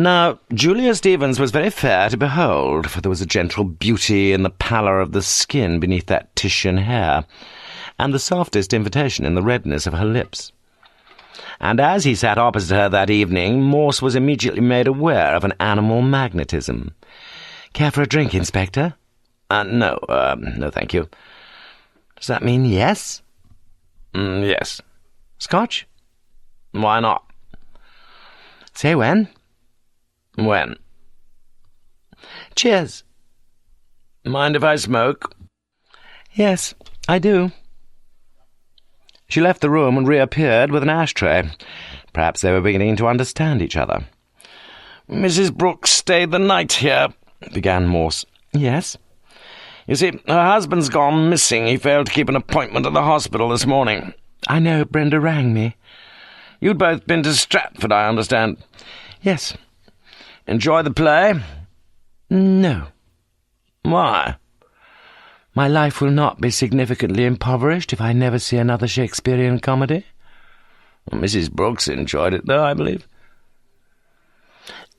Now, Julia Stevens was very fair to behold, for there was a gentle beauty in the pallor of the skin beneath that Titian hair, and the softest invitation in the redness of her lips. And as he sat opposite her that evening, Morse was immediately made aware of an animal magnetism. "Care for a drink, Inspector?" No, thank you." "Does that mean yes?" Yes." "Scotch?" "Why not?" "Say when?" "When?" "Cheers." "Mind if I smoke?" "Yes, I do." She left the room and reappeared with an ashtray. Perhaps they were beginning to understand each other. "Mrs. Brooks stayed the night here," began Morse. "Yes?" "You see, her husband's gone missing. He failed to keep an appointment at the hospital this morning." "I know, Brenda rang me." "You'd both been to Stratford, I understand." "Yes." "Enjoy the play?" "No." "Why?" "My life will not be significantly impoverished if I never see another Shakespearean comedy." Well, Mrs. Brooks enjoyed it, though, I believe.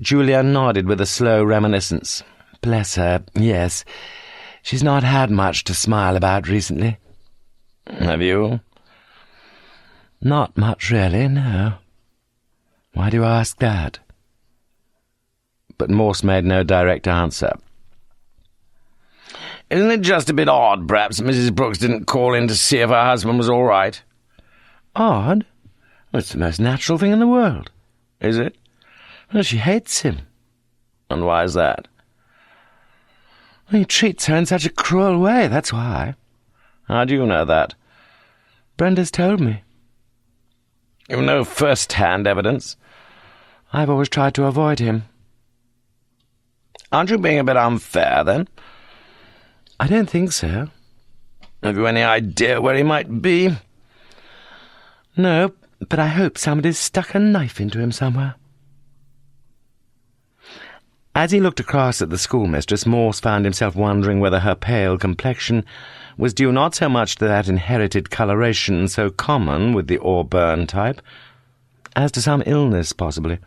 Julia nodded with a slow reminiscence. "Bless her, yes. She's not had much to smile about recently." "Have you?" "Not much, really, no." "Why do you ask that?" But Morse made no direct answer. "Isn't it just a bit odd, perhaps, Mrs. Brooks didn't call in to see if her husband was all right?" "Odd? Well, it's the most natural thing in the world." "Is it?" "Well, she hates him." "And why is that?" "Well, he treats her in such a cruel way, that's why." "How do you know that?" "Brenda's told me." "You've no first-hand evidence?" "I've always tried to avoid him." "Aren't you being a bit unfair, then?" "I don't think so." Have you any idea where he might be? No, but I hope somebody's stuck a knife into him somewhere. As he looked across at the schoolmistress, Morse found himself wondering whether her pale complexion was due not so much to that inherited coloration so common with the auburn type, as to some illness, possibly.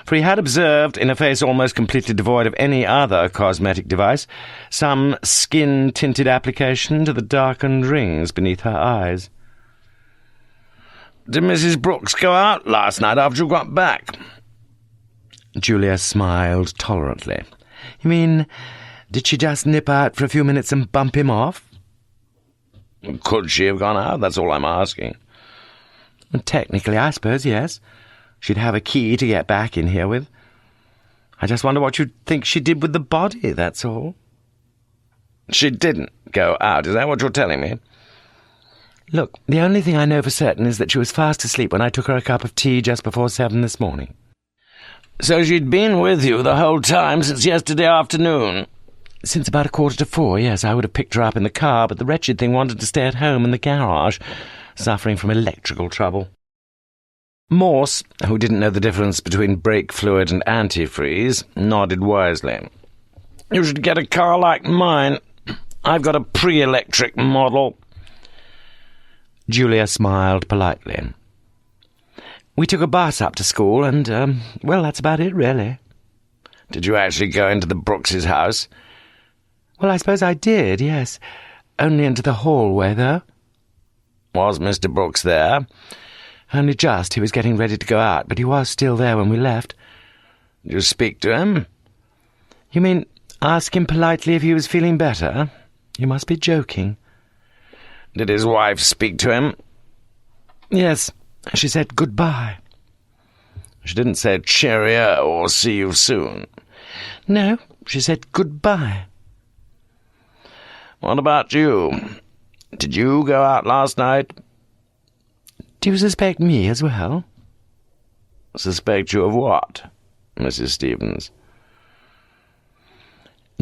For he had observed, in a face almost completely devoid of any other cosmetic device, some skin-tinted application to the darkened rings beneath her eyes. Did Mrs. Brooks go out last night after you got back? Julia smiled tolerantly. You mean, did she just nip out for a few minutes and bump him off? Could she have gone out? That's all I'm asking. Technically, I suppose, yes. She'd have a key to get back in here with. I just wonder what you'd think she did with the body, that's all. She didn't go out, is that what you're telling me? Look, the only thing I know for certain is that she was fast asleep when I took her a cup of tea just before 7 this morning. So she'd been with you the whole time since yesterday afternoon? Since about 3:45, yes. I would have picked her up in the car, but the wretched thing wanted to stay at home in the garage, suffering from electrical trouble. Morse, who didn't know the difference between brake fluid and antifreeze, nodded wisely. You should get a car like mine. I've got a pre-electric model. Julia smiled politely. We took a bus up to school, and, well, that's about it, really. Did you actually go into the Brookses' house? Well, I suppose I did, yes. Only into the hallway, though. Was Mr. Brooks there? Only just. He was getting ready to go out, but he was still there when we left. Did you speak to him? You mean ask him politely if he was feeling better? You must be joking. Did his wife speak to him? Yes. She said goodbye. She didn't say cheerio or see you soon? No, she said goodbye. What about you? Did you go out last night? Do you suspect me as well? Suspect you of what, Mrs. Stevens?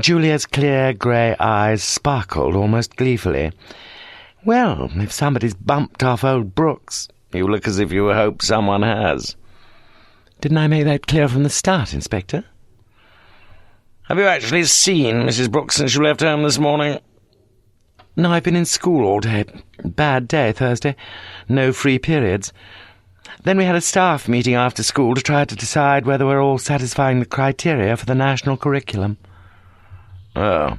Julia's clear grey eyes sparkled almost gleefully. Well, if somebody's bumped off old Brooks... You look as if you hope someone has. Didn't I make that clear from the start, Inspector? Have you actually seen Mrs. Brooks since you left home this morning? No, I've been in school all day. Bad day, Thursday. No free periods. Then we had a staff meeting after school to try to decide whether we're all satisfying the criteria for the national curriculum. Oh.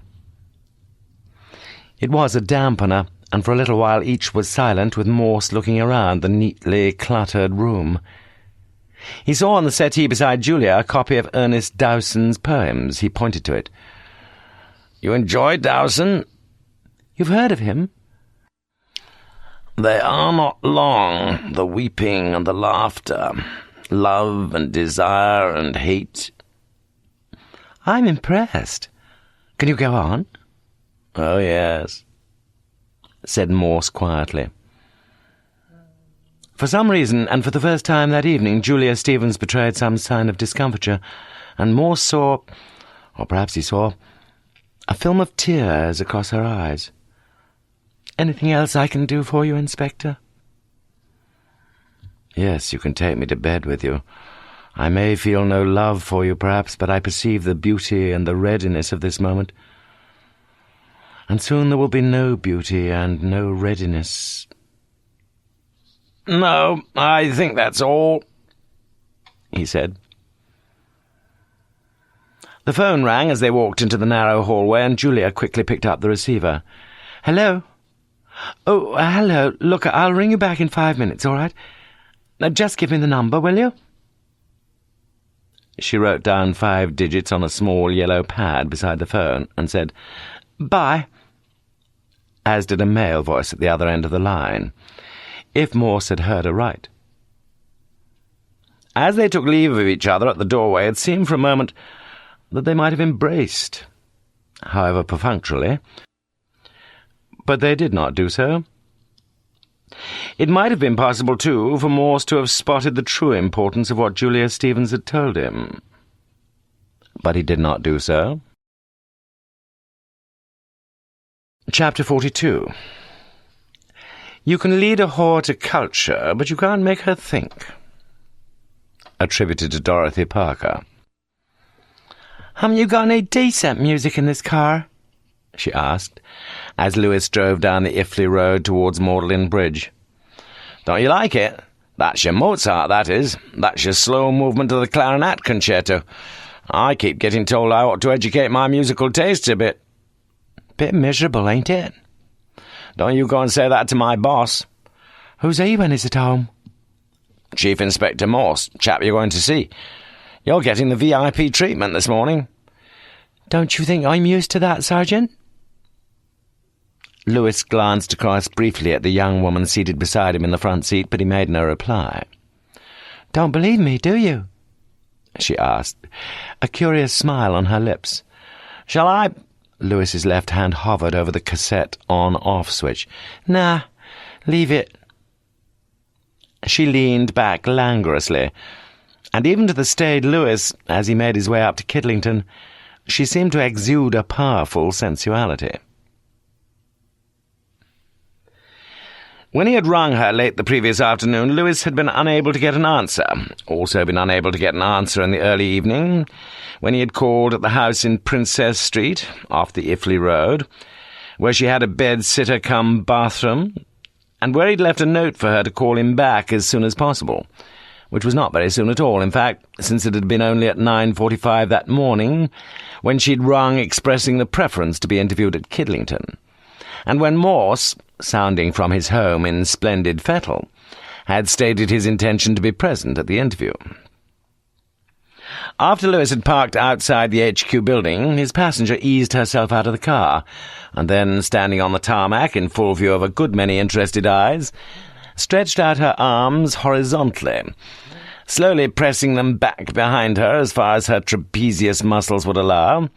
It was a dampener, and for a little while each was silent, with Morse looking around the neatly cluttered room. He saw on the settee beside Julia a copy of Ernest Dowson's poems. He pointed to it. You enjoy Dowson? You've heard of him? They are not long, the weeping and the laughter, love and desire and hate. I'm impressed. Can you go on? Oh, yes, said Morse quietly. For some reason, and for the first time that evening, Julia Stevens betrayed some sign of discomfiture, and Morse saw, or perhaps he saw, a film of tears across her eyes. Anything else I can do for you, Inspector? Yes, you can take me to bed with you. I may feel no love for you, perhaps, but I perceive the beauty and the readiness of this moment. And soon there will be no beauty and no readiness. No, I think that's all, he said. The phone rang as they walked into the narrow hallway, and Julia quickly picked up the receiver. Hello? Oh, hello. Look, I'll ring you back in 5 minutes, all right? Now, just give me the number, will you? She wrote down 5 digits on a small yellow pad beside the phone and said, Bye, as did a male voice at the other end of the line, if Morse had heard aright. As they took leave of each other at the doorway, it seemed for a moment that they might have embraced, however perfunctorily, but they did not do so. It might have been possible, too, for Morse to have spotted the true importance of what Julia Stevens had told him, but he did not do so. Chapter 42. You can lead a whore to culture, but you can't make her think. Attributed to Dorothy Parker. Haven't you got any decent music in this car? She asked, as Lewis drove down the Iffley Road towards Magdalen Bridge. Don't you like it? That's your Mozart, that is. That's your slow movement of the clarinet concerto. I keep getting told I ought to educate my musical tastes a bit. Bit miserable, ain't it? Don't you go and say that to my boss. Who's he when he's at home? Chief Inspector Morse, chap you're going to see. You're getting the VIP treatment this morning. Don't you think I'm used to that, Sergeant? Lewis glanced across briefly at the young woman seated beside him in the front seat, but he made no reply. Don't believe me, do you? She asked, a curious smile on her lips. Shall I? Lewis's left hand hovered over the cassette on-off switch. Nah, leave it. She leaned back languorously, and even to the staid Lewis, as he made his way up to Kidlington, she seemed to exude a powerful sensuality. When he had rung her late the previous afternoon, Lewis had been unable to get an answer. Also been unable to get an answer in the early evening, when he had called at the house in Princess Street, off the Iffley Road, where she had a bed-sitter-cum-bathroom, and where he'd left a note for her to call him back as soon as possible, which was not very soon at all, in fact, since it had been only at 9:45 that morning, when she'd rung expressing the preference to be interviewed at Kidlington, and when Morse, sounding from his home in splendid fettle, had stated his intention to be present at the interview. After Lewis had parked outside the HQ building, his passenger eased herself out of the car, and then, standing on the tarmac in full view of a good many interested eyes, stretched out her arms horizontally, slowly pressing them back behind her as far as her trapezius muscles would allow,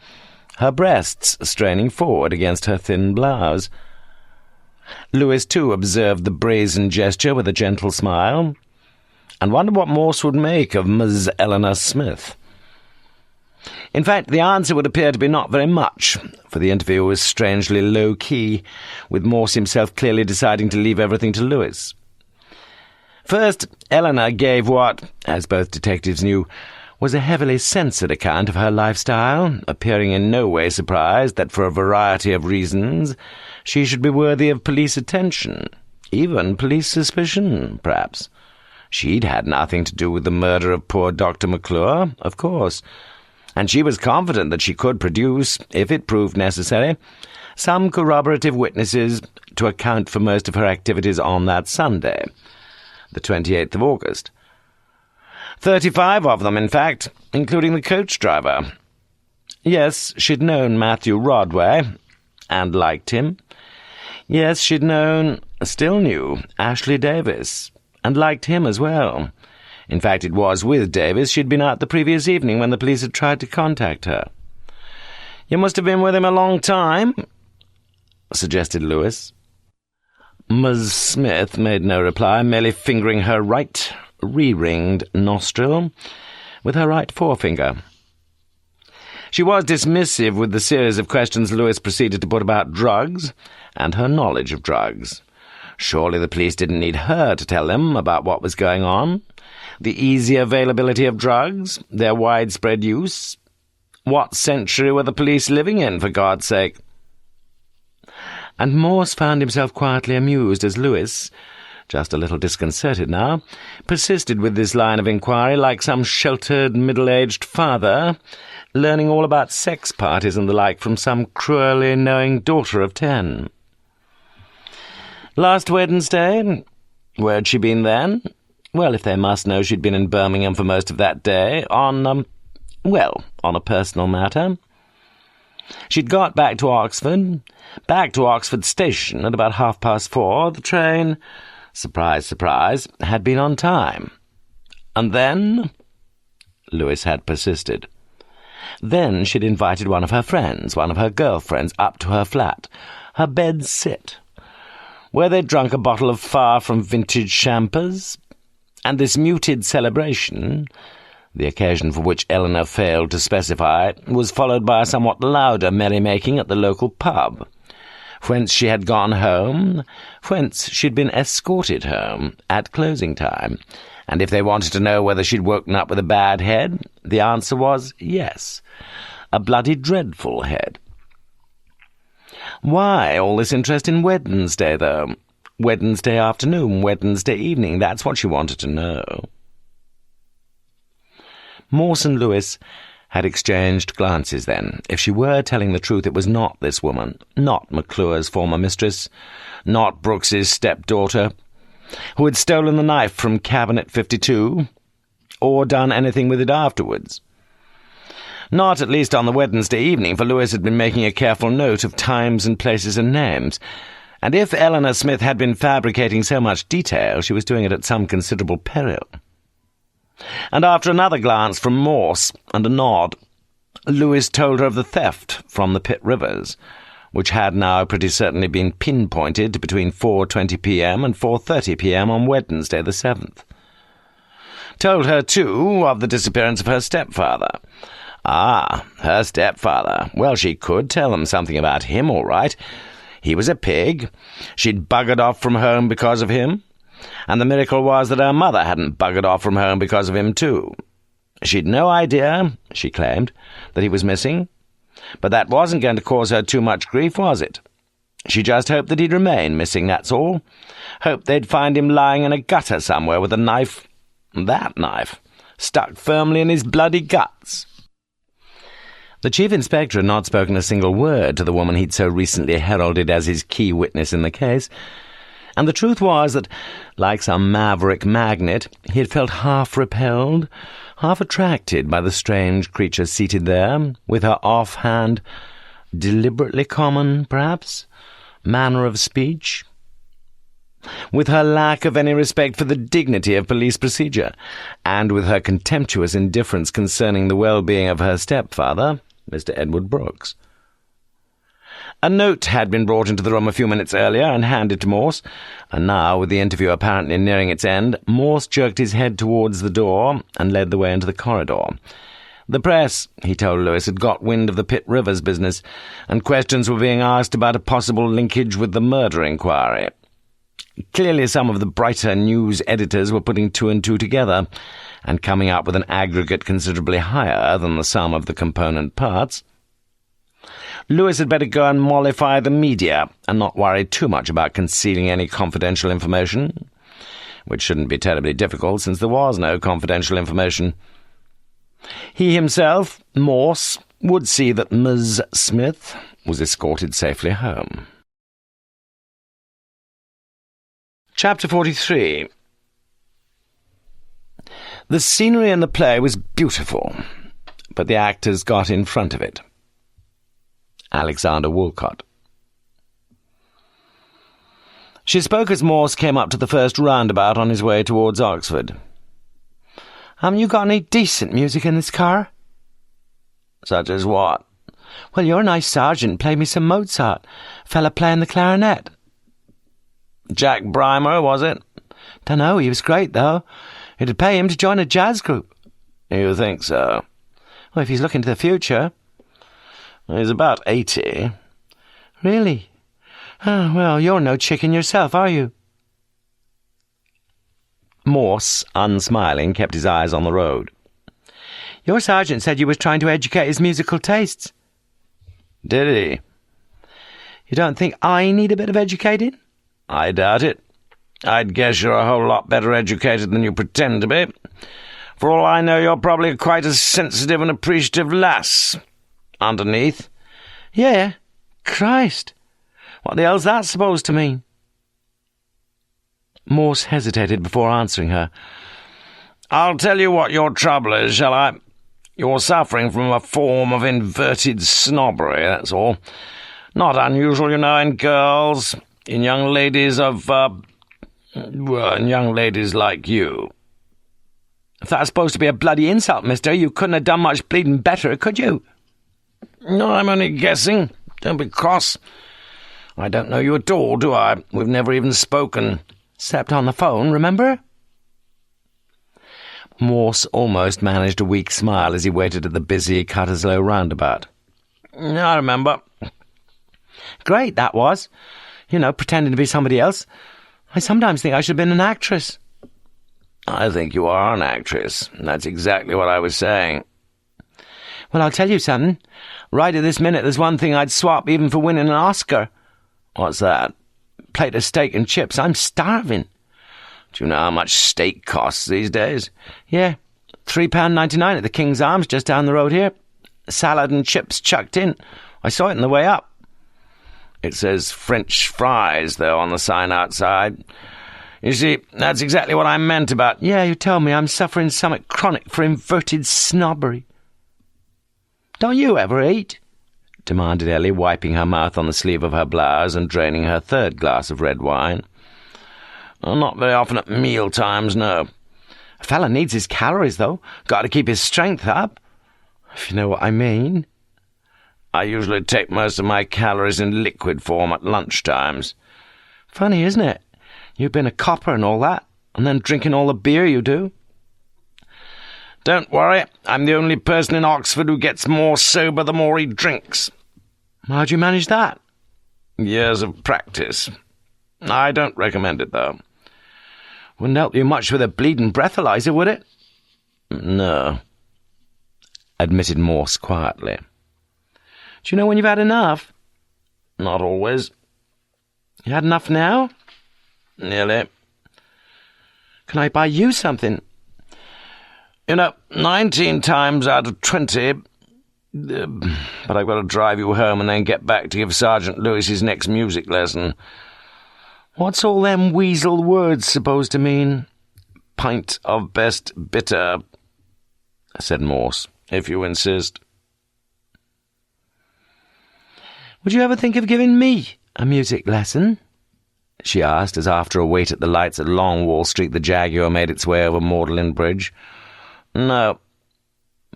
her breasts straining forward against her thin blouse. Lewis, too, observed the brazen gesture with a gentle smile, and wondered what Morse would make of Ms. Eleanor Smith. In fact, the answer would appear to be not very much, for the interview was strangely low-key, with Morse himself clearly deciding to leave everything to Lewis. First, Eleanor gave what, as both detectives knew, was a heavily censored account of her lifestyle, appearing in no way surprised that for a variety of reasons she should be worthy of police attention, even police suspicion, perhaps. She'd had nothing to do with the murder of poor Dr. McClure, of course, and she was confident that she could produce, if it proved necessary, some corroborative witnesses to account for most of her activities on that Sunday, the 28th of August. 35 of them, in fact, including the coach driver. Yes, she'd known Matthew Rodway, and liked him. Yes, she'd known, still knew, Ashley Davis, and liked him as well. In fact, it was with Davis she'd been out the previous evening when the police had tried to contact her. "You must have been with him a long time," suggested Lewis. Ms. Smith made no reply, merely fingering her right, re-ringed nostril with her right forefinger. She was dismissive with the series of questions Lewis proceeded to put about drugs and her knowledge of drugs. Surely the police didn't need her to tell them about what was going on, the easy availability of drugs, their widespread use. What century were the police living in, for God's sake? And Morse found himself quietly amused as Lewis, just a little disconcerted now, persisted with this line of inquiry like some sheltered, middle-aged father, learning all about sex parties and the like from some cruelly knowing daughter of 10. Last Wednesday? Where'd she been then? Well, if they must know, she'd been in Birmingham for most of that day, on a personal matter. She'd got back to Oxford Station at about 4:30. The train, surprise, surprise, had been on time. And then? Lewis had persisted. Then she'd invited one of her friends, one of her girlfriends, up to her flat, her bed sit, where they'd drunk a bottle of far-from-vintage champers, and this muted celebration, the occasion for which Eleanor failed to specify, was followed by a somewhat louder merrymaking at the local pub, whence she had gone home, whence she'd been escorted home at closing time, and if they wanted to know whether she'd woken up with a bad head, the answer was yes, a bloody dreadful head. Why all this interest in Wednesday, though? Wednesday afternoon, Wednesday evening, that's what she wanted to know. Morse and Lewis had exchanged glances then. If she were telling the truth, it was not this woman, not McClure's former mistress, not Brooks's stepdaughter, who had stolen the knife from Cabinet 52, or done anything with it afterwards. Not at least on the Wednesday evening, for Lewis had been making a careful note of times and places and names, and if Eleanor Smith had been fabricating so much detail, she was doing it at some considerable peril. And after another glance from Morse and a nod, Lewis told her of the theft from the Pitt Rivers, which had now pretty certainly been pinpointed between 4:20 p.m. and 4:30 p.m. on Wednesday the 7th. Told her, too, of the disappearance of her stepfather. Ah, her stepfather. Well, she could tell them something about him, all right. He was a pig. She'd buggered off from home because of him. And the miracle was that her mother hadn't buggered off from home because of him, too. She'd no idea, she claimed, that he was missing, but that wasn't going to cause her too much grief, was it? She just hoped that he'd remain missing, that's all. Hoped they'd find him lying in a gutter somewhere with a knife, that knife, stuck firmly in his bloody guts. The Chief Inspector had not spoken a single word to the woman he'd so recently heralded as his key witness in the case, and the truth was that, like some maverick magnet, he had felt half repelled, half attracted by the strange creature seated there, with her offhand, deliberately common, perhaps, manner of speech, with her lack of any respect for the dignity of police procedure, and with her contemptuous indifference concerning the well-being of her stepfather, Mr. Edward Brooks. A note had been brought into the room a few minutes earlier and handed to Morse, and now, with the interview apparently nearing its end, Morse jerked his head towards the door and led the way into the corridor. The press, he told Lewis, had got wind of the Pitt Rivers business, and questions were being asked about a possible linkage with the murder inquiry. Clearly some of the brighter news editors were putting two and two together, and coming up with an aggregate considerably higher than the sum of the component parts. Lewis had better go and mollify the media, and not worry too much about concealing any confidential information, which shouldn't be terribly difficult, since there was no confidential information. He himself, Morse, would see that Ms. Smith was escorted safely home. Chapter 43. The scenery in the play was beautiful, but the actors got in front of it. Alexander Woolcott. She spoke as Morse came up to the first roundabout on his way towards Oxford. Haven't you got any decent music in this car? Such as what? Well, your nice sergeant played me some Mozart, fella playing the clarinet. Jack Brymer, was it? Dunno, he was great, though. It'd pay him to join a jazz group. You think so? Well, if he's looking to the future. He's about 80. Really? Oh, well, you're no chicken yourself, are you? Morse, unsmiling, kept his eyes on the road. Your sergeant said you was trying to educate his musical tastes. Did he? You don't think I need a bit of educating? I doubt it. I'd guess you're a whole lot better educated than you pretend to be. For all I know, you're probably quite a sensitive and appreciative lass. Underneath. Yeah, Christ. What the hell's that supposed to mean? Morse hesitated before answering her. I'll tell you what your trouble is, shall I? You're suffering from a form of inverted snobbery, that's all. Not unusual, you know, in girls, in young ladies in young ladies like you. If that's supposed to be a bloody insult, mister, you couldn't have done much bleeding better, could you? No, I'm only guessing. Don't be cross. I don't know you at all, do I? We've never even spoken. Except on the phone, remember? Morse almost managed a weak smile as he waited at the busy Cutterslow roundabout. I remember. Great, that was. You know, pretending to be somebody else. I sometimes think I should have been an actress. I think you are an actress. That's exactly what I was saying. Well, I'll tell you something. Right at this minute, there's one thing I'd swap even for winning an Oscar. What's that? Plate of steak and chips. I'm starving. Do you know how much steak costs these days? Yeah, £3.99 at the King's Arms just down the road here. Salad and chips chucked in. I saw it on the way up. It says French fries, though, on the sign outside. You see, that's exactly what I meant about... Yeah, you tell me I'm suffering something chronic for inverted snobbery. Don't you ever eat? Demanded Ellie, wiping her mouth on the sleeve of her blouse and draining her third glass of red wine. Well, not very often at meal times, no. A fella needs his calories, though. Got to keep his strength up. If you know what I mean. I usually take most of my calories in liquid form at lunch times. Funny, isn't it? You've been a copper and all that, and then drinking all the beer you do. Don't worry, I'm the only person in Oxford who gets more sober the more he drinks. How'd you manage that? Years of practice. I don't recommend it, though. Wouldn't help you much with a bleeding breathalyzer, would it? No, admitted Morse quietly. Do you know when you've had enough? Not always. You had enough now? Nearly. Can I buy you something? 19 times out of 20... but I've got to drive you home and then get back to give Sergeant Lewis his next music lesson. What's all them weasel words supposed to mean? Pint of best bitter, said Morse, if you insist. Would you ever think of giving me a music lesson? She asked, as after a wait at the lights at Longwall Street the Jaguar made its way over Magdalen Bridge. No.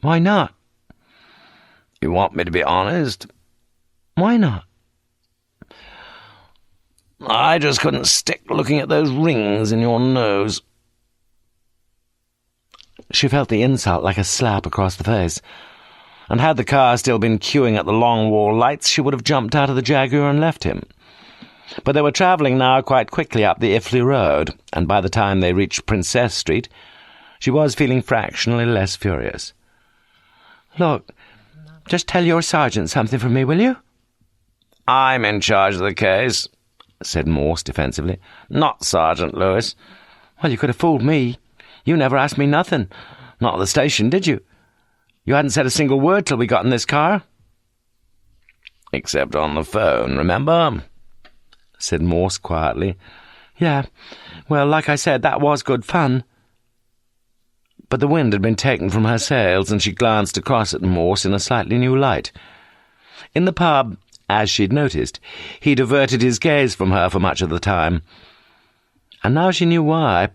Why not? You want me to be honest? Why not? I just couldn't stick looking at those rings in your nose. She felt the insult like a slap across the face, and had the car still been queuing at the Longwall lights, she would have jumped out of the Jaguar and left him. But they were travelling now quite quickly up the Iffley Road, and by the time they reached Princess Street, she was feeling fractionally less furious. Look, just tell your sergeant something from me, will you? I'm in charge of the case, said Morse defensively. Not Sergeant Lewis. Well, you could have fooled me. You never asked me nothing. Not at the station, did you? You hadn't said a single word till we got in this car. Except on the phone, remember? Said Morse quietly. Yeah, well, like I said, that was good fun. But the wind had been taken from her sails, and she glanced across at Morse in a slightly new light. In the pub, as she'd noticed, he'd averted his gaze from her for much of the time. And now she knew why.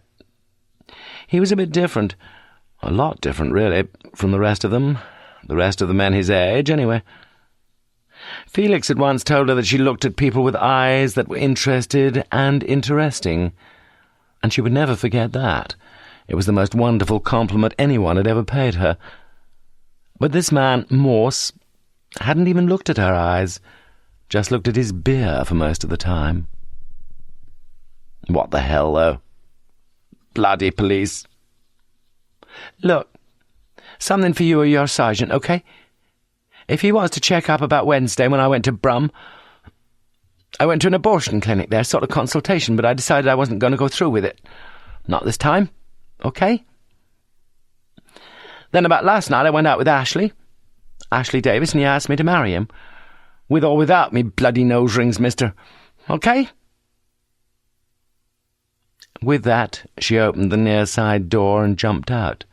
He was a bit different, a lot different, really, from the rest of them, the rest of the men his age, anyway. Felix had once told her that she looked at people with eyes that were interested and interesting, and she would never forget that. It was the most wonderful compliment anyone had ever paid her. But this man, Morse, hadn't even looked at her eyes, just looked at his beer for most of the time. What the hell, though? Bloody police. Look, something for you or your sergeant, okay? If he wants to check up about Wednesday when I went to Brum, I went to an abortion clinic there, sort of consultation, but I decided I wasn't going to go through with it. Not this time, okay? Then about last night I went out with Ashley Davis, and he asked me to marry him. With or without me bloody nose rings, mister. Okay? With that, she opened the near side door and jumped out.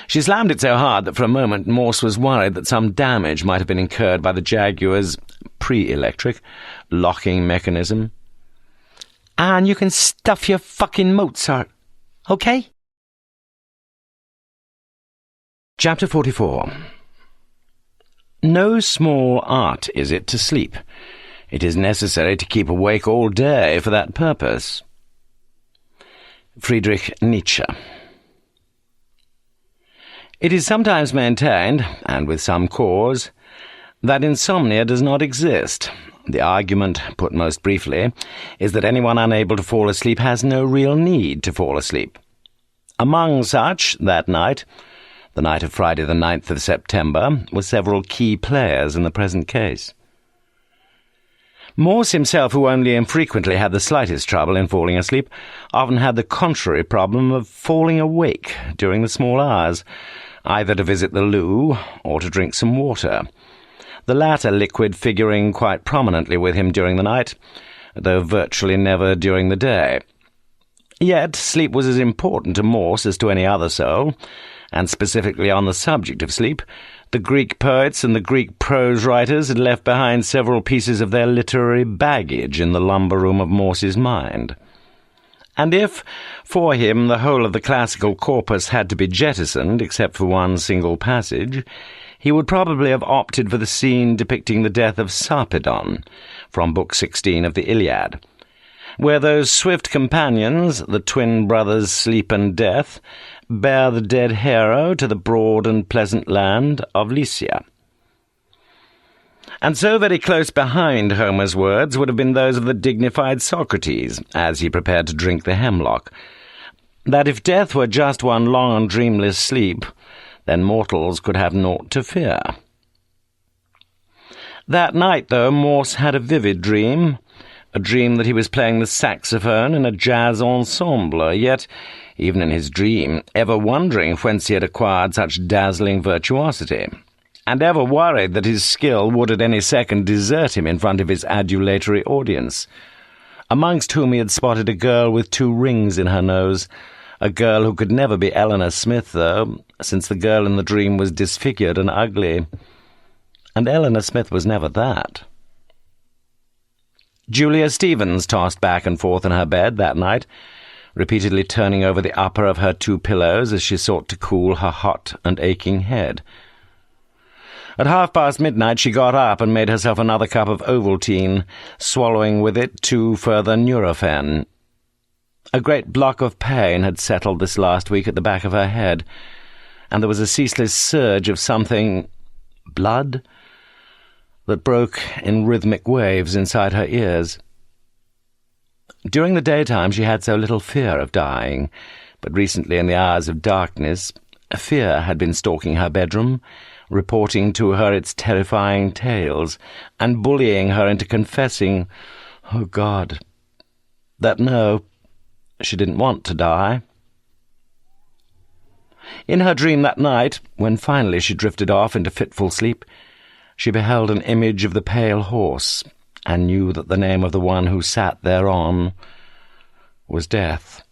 She slammed it so hard that for a moment Morse was worried that some damage might have been incurred by the Jaguar's pre-electric locking mechanism. And you can stuff your fucking Mozart, okay? Chapter 44. No small art is it to sleep. It is necessary to keep awake all day for that purpose. Friedrich Nietzsche. It is sometimes maintained, and with some cause, that insomnia does not exist. The argument, put most briefly, is that anyone unable to fall asleep has no real need to fall asleep. Among such, that night, the night of Friday the 9th of September, were several key players in the present case. Morse himself, who only infrequently had the slightest trouble in falling asleep, often had the contrary problem of falling awake during the small hours, either to visit the loo or to drink some water, the latter liquid figuring quite prominently with him during the night, though virtually never during the day. Yet sleep was as important to Morse as to any other soul, and specifically on the subject of sleep, the Greek poets and the Greek prose writers had left behind several pieces of their literary baggage in the lumber room of Morse's mind. And if, for him, the whole of the classical corpus had to be jettisoned, except for one single passage, he would probably have opted for the scene depicting the death of Sarpedon, from Book 16 of the Iliad, where those swift companions, the twin brothers Sleep and Death, bear the dead hero to the broad and pleasant land of Lycia. And so very close behind Homer's words would have been those of the dignified Socrates, as he prepared to drink the hemlock, that if death were just one long and dreamless sleep, then mortals could have naught to fear. That night, though, Morse had a vivid dream, a dream that he was playing the saxophone in a jazz ensemble, yet, even in his dream, ever wondering whence he had acquired such dazzling virtuosity, and ever worried that his skill would at any second desert him in front of his adulatory audience, amongst whom he had spotted a girl with 2 rings in her nose, a girl who could never be Eleanor Smith, though, since the girl in the dream was disfigured and ugly, and Eleanor Smith was never that. Julia Stevens tossed back and forth in her bed that night, repeatedly turning over the upper of her 2 pillows as she sought to cool her hot and aching head. At midnight she got up and made herself another cup of Ovaltine, swallowing with it 2 further Nurofen. A great block of pain had settled this last week at the back of her head, and there was a ceaseless surge of something, blood, that broke in rhythmic waves inside her ears. During the daytime she had so little fear of dying, but recently in the hours of darkness, fear had been stalking her bedroom, reporting to her its terrifying tales, and bullying her into confessing, oh God, that no, she didn't want to die. In her dream that night, when finally she drifted off into fitful sleep, she beheld an image of the pale horse, and knew that the name of the one who sat thereon was Death.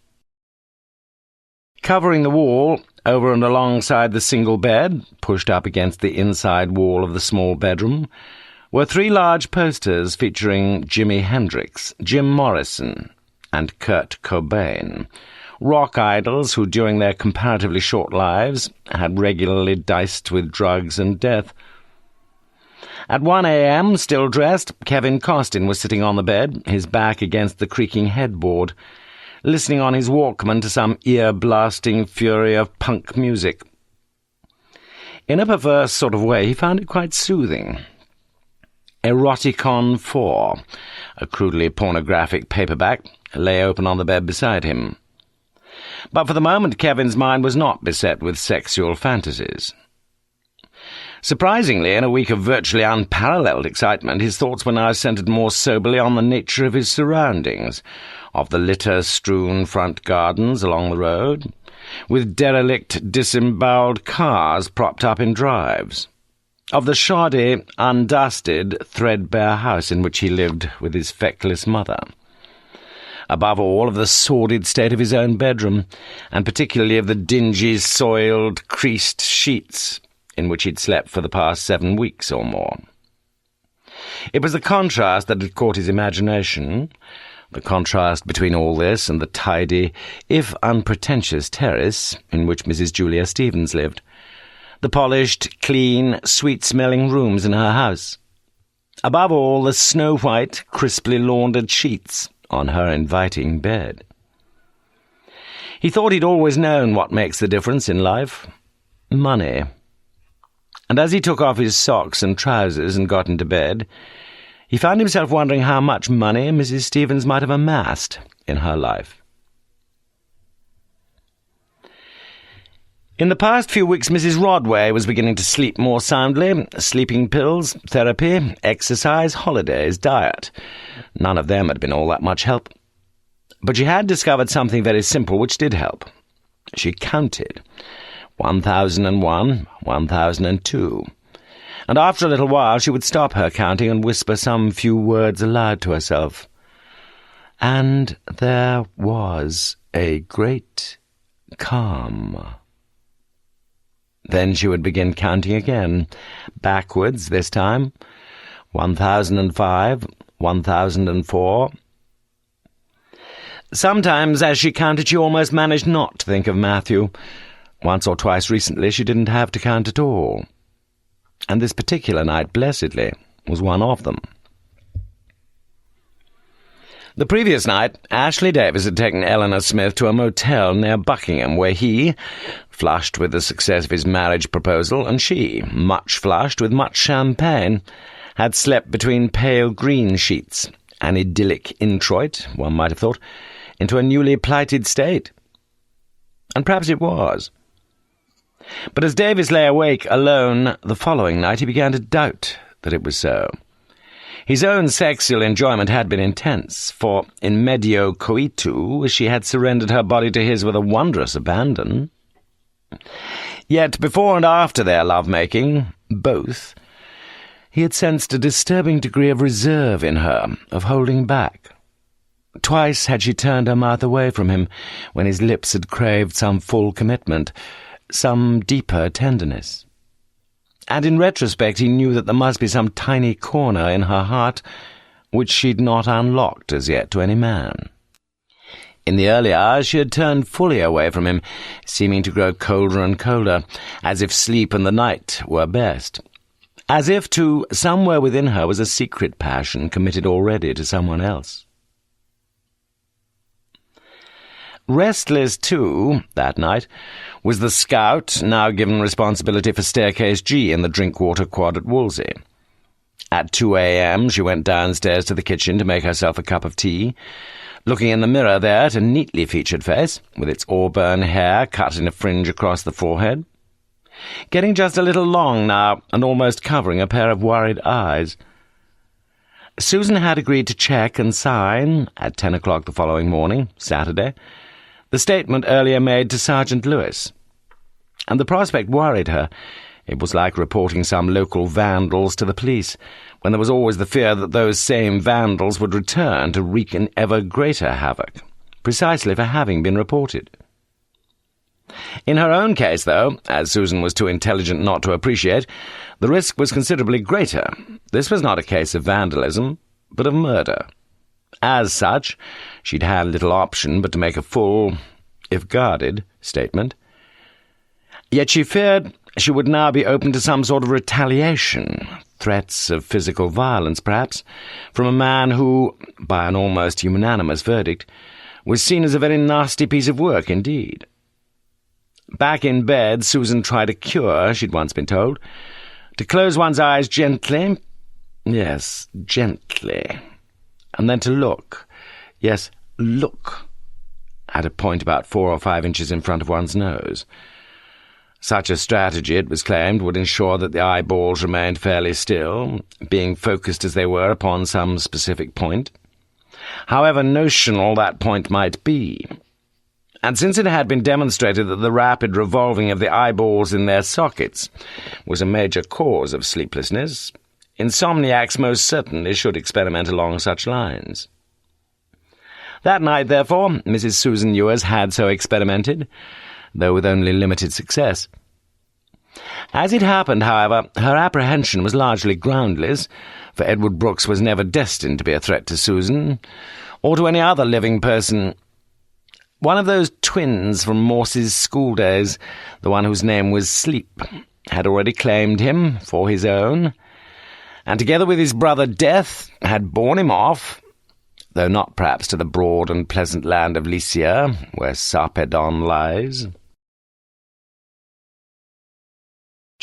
Covering the wall, over and alongside the single bed, pushed up against the inside wall of the small bedroom, were 3 large posters featuring Jimi Hendrix, Jim Morrison, and Kurt Cobain, rock idols who during their comparatively short lives had regularly diced with drugs and death. At 1 a.m., still dressed, Kevin Costin was sitting on the bed, his back against the creaking headboard, listening on his Walkman to some ear-blasting fury of punk music. In a perverse sort of way, he found it quite soothing. Eroticon 4, a crudely pornographic paperback, lay open on the bed beside him. But for the moment, Kevin's mind was not beset with sexual fantasies. Surprisingly, in a week of virtually unparalleled excitement, his thoughts were now centred more soberly on the nature of his surroundings, of the litter-strewn front gardens along the road, with derelict, disembowelled cars propped up in drives, of the shoddy, undusted, threadbare house in which he lived with his feckless mother. Above all, of the sordid state of his own bedroom, and particularly of the dingy, soiled, creased sheets in which he'd slept for the past 7 weeks or more. It was the contrast that had caught his imagination, the contrast between all this and the tidy, if unpretentious terrace in which Mrs. Julia Stevens lived, the polished, clean, sweet-smelling rooms in her house. Above all, the snow-white, crisply laundered sheets on her inviting bed. He thought he'd always known what makes the difference in life. Money. and as he took off his socks and trousers and got into bed, he found himself wondering how much money Mrs. Stevens might have amassed in her life. In the past few weeks, Mrs. Rodway was beginning to sleep more soundly. Sleeping pills, therapy, exercise, holidays, diet. None of them had been all that much help. But she had discovered something very simple which did help. She counted. 1001, 1002. And after a little while she would stop her counting and whisper some few words aloud to herself. And there was a great calm. Then she would begin counting again, backwards this time. 1005, 1004. Sometimes, as she counted, she almost managed not to think of Matthew. Once or twice recently she didn't have to count at all. And this particular night, blessedly, was one of them. The previous night, Ashley Davis had taken Eleanor Smith to a motel near Buckingham, where he, flushed with the success of his marriage proposal, and she, much flushed with much champagne, had slept between pale green sheets, an idyllic introit, one might have thought, into a newly plighted state. And perhaps it was. But as Davis lay awake alone the following night, he began to doubt that it was so. His own sexual enjoyment had been intense, for in medio coitu she had surrendered her body to his with a wondrous abandon. Yet before and after their love-making, both, he had sensed a disturbing degree of reserve in her, of holding back. Twice had she turned her mouth away from him when his lips had craved some full commitment, some deeper tenderness. And in retrospect he knew that there must be some tiny corner in her heart which she'd not unlocked as yet to any man. In the early hours she had turned fully away from him, seeming to grow colder and colder, as if sleep and the night were best, as if to somewhere within her was a secret passion committed already to someone else. Restless, too, that night, was the scout, now given responsibility for Staircase G in the Drinkwater Quad at Wolsey. At 2 a.m. she went downstairs to the kitchen to make herself a cup of tea, looking in the mirror there at a neatly featured face, with its auburn hair cut in a fringe across the forehead, getting just a little long now and almost covering a pair of worried eyes. Susan had agreed to check and sign, at 10 o'clock the following morning, Saturday, the statement earlier made to Sergeant Lewis. And the prospect worried her. It was like reporting some local vandals to the police, when there was always the fear that those same vandals would return to wreak an ever greater havoc, precisely for having been reported. In her own case, though, as Susan was too intelligent not to appreciate, the risk was considerably greater. This was not a case of vandalism, but of murder. As such, she'd had little option but to make a full, if guarded, statement. Yet she feared she would now be open to some sort of retaliation, threats of physical violence, perhaps, from a man who, by an almost unanimous verdict, was seen as a very nasty piece of work indeed. Back in bed, Susan tried a cure, she'd once been told, to close one's eyes gently, yes, gently, and then to look, yes, look, at a point about 4 or 5 inches in front of one's nose. Such a strategy, it was claimed, would ensure that the eyeballs remained fairly still, being focused as they were upon some specific point, however notional that point might be. And since it had been demonstrated that the rapid revolving of the eyeballs in their sockets was a major cause of sleeplessness, insomniacs most certainly should experiment along such lines. That night, therefore, Mrs. Susan Ewers had so experimented, though with only limited success. As it happened, however, her apprehension was largely groundless, for Edward Brooks was never destined to be a threat to Susan, or to any other living person. One of those twins from Morse's school days, the one whose name was Sleep, had already claimed him for his own, and together with his brother Death had borne him off, though not perhaps to the broad and pleasant land of Lycia, where Sarpedon lies.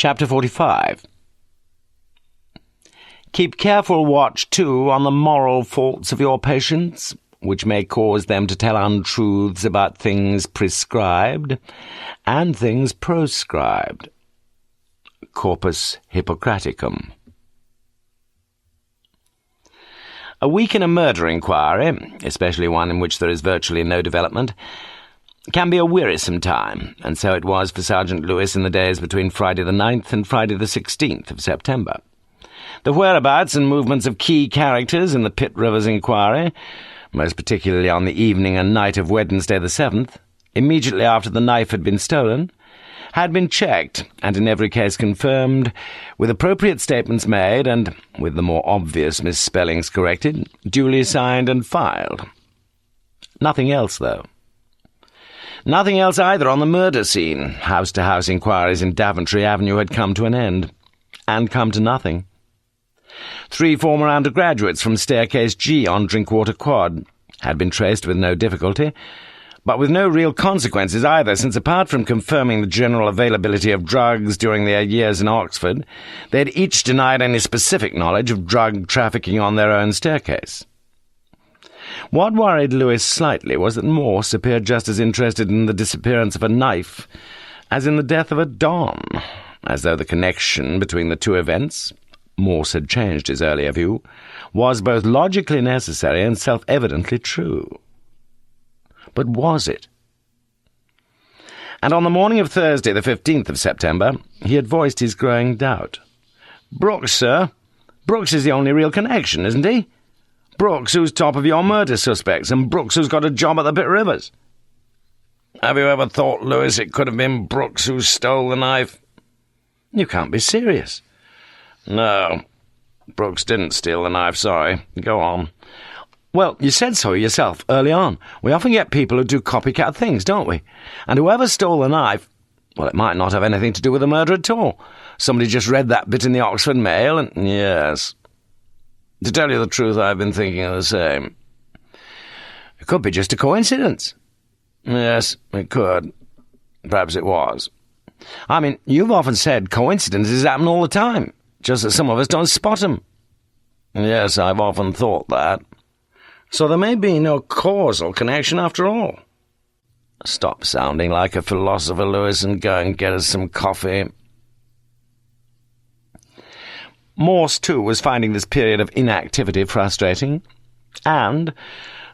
Chapter 45. Keep careful watch, too, on the moral faults of your patients, which may cause them to tell untruths about things prescribed and things proscribed. Corpus Hippocraticum. A week in a murder inquiry, especially one in which there is virtually no development, can be a wearisome time, and so it was for Sergeant Lewis in the days between Friday the 9th and Friday the 16th of September. The whereabouts and movements of key characters in the Pitt Rivers inquiry, most particularly on the evening and night of Wednesday the 7th, immediately after the knife had been stolen, had been checked, and in every case confirmed, with appropriate statements made, and, with the more obvious misspellings corrected, duly signed and filed. Nothing else, though. Nothing else either on the murder scene. House-to-house inquiries in Daventry Avenue had come to an end, and come to nothing. 3 former undergraduates from Staircase G on Drinkwater Quad had been traced with no difficulty, but with no real consequences either, since apart from confirming the general availability of drugs during their years in Oxford, they had each denied any specific knowledge of drug trafficking on their own staircase. What worried Lewis slightly was that Morse appeared just as interested in the disappearance of a knife as in the death of a Don, as though the connection between the two events, Morse had changed his earlier view, was both logically necessary and self-evidently true. But was it? And on the morning of Thursday, the 15th of September, he had voiced his growing doubt. "Brooks, sir. Brooks is the only real connection, isn't he? Brooks, who's top of your murder suspects, and Brooks, who's got a job at the Pitt Rivers." "Have you ever thought, Lewis, it could have been Brooks who stole the knife?" "You can't be serious." "No. Brooks didn't steal the knife, sorry. Go on." "Well, you said so yourself early on. We often get people who do copycat things, don't we? And whoever stole the knife, well, it might not have anything to do with the murder at all. Somebody just read that bit in the Oxford Mail and—" "Yes. To tell you the truth, I've been thinking of the same." "It could be just a coincidence." "Yes, it could. Perhaps it was." "I mean, you've often said coincidences happen all the time, just that some of us don't spot them." "Yes, I've often thought that." "So there may be no causal connection after all." "Stop sounding like a philosopher, Lewis, and go and get us some coffee." Morse, too, was finding this period of inactivity frustrating, and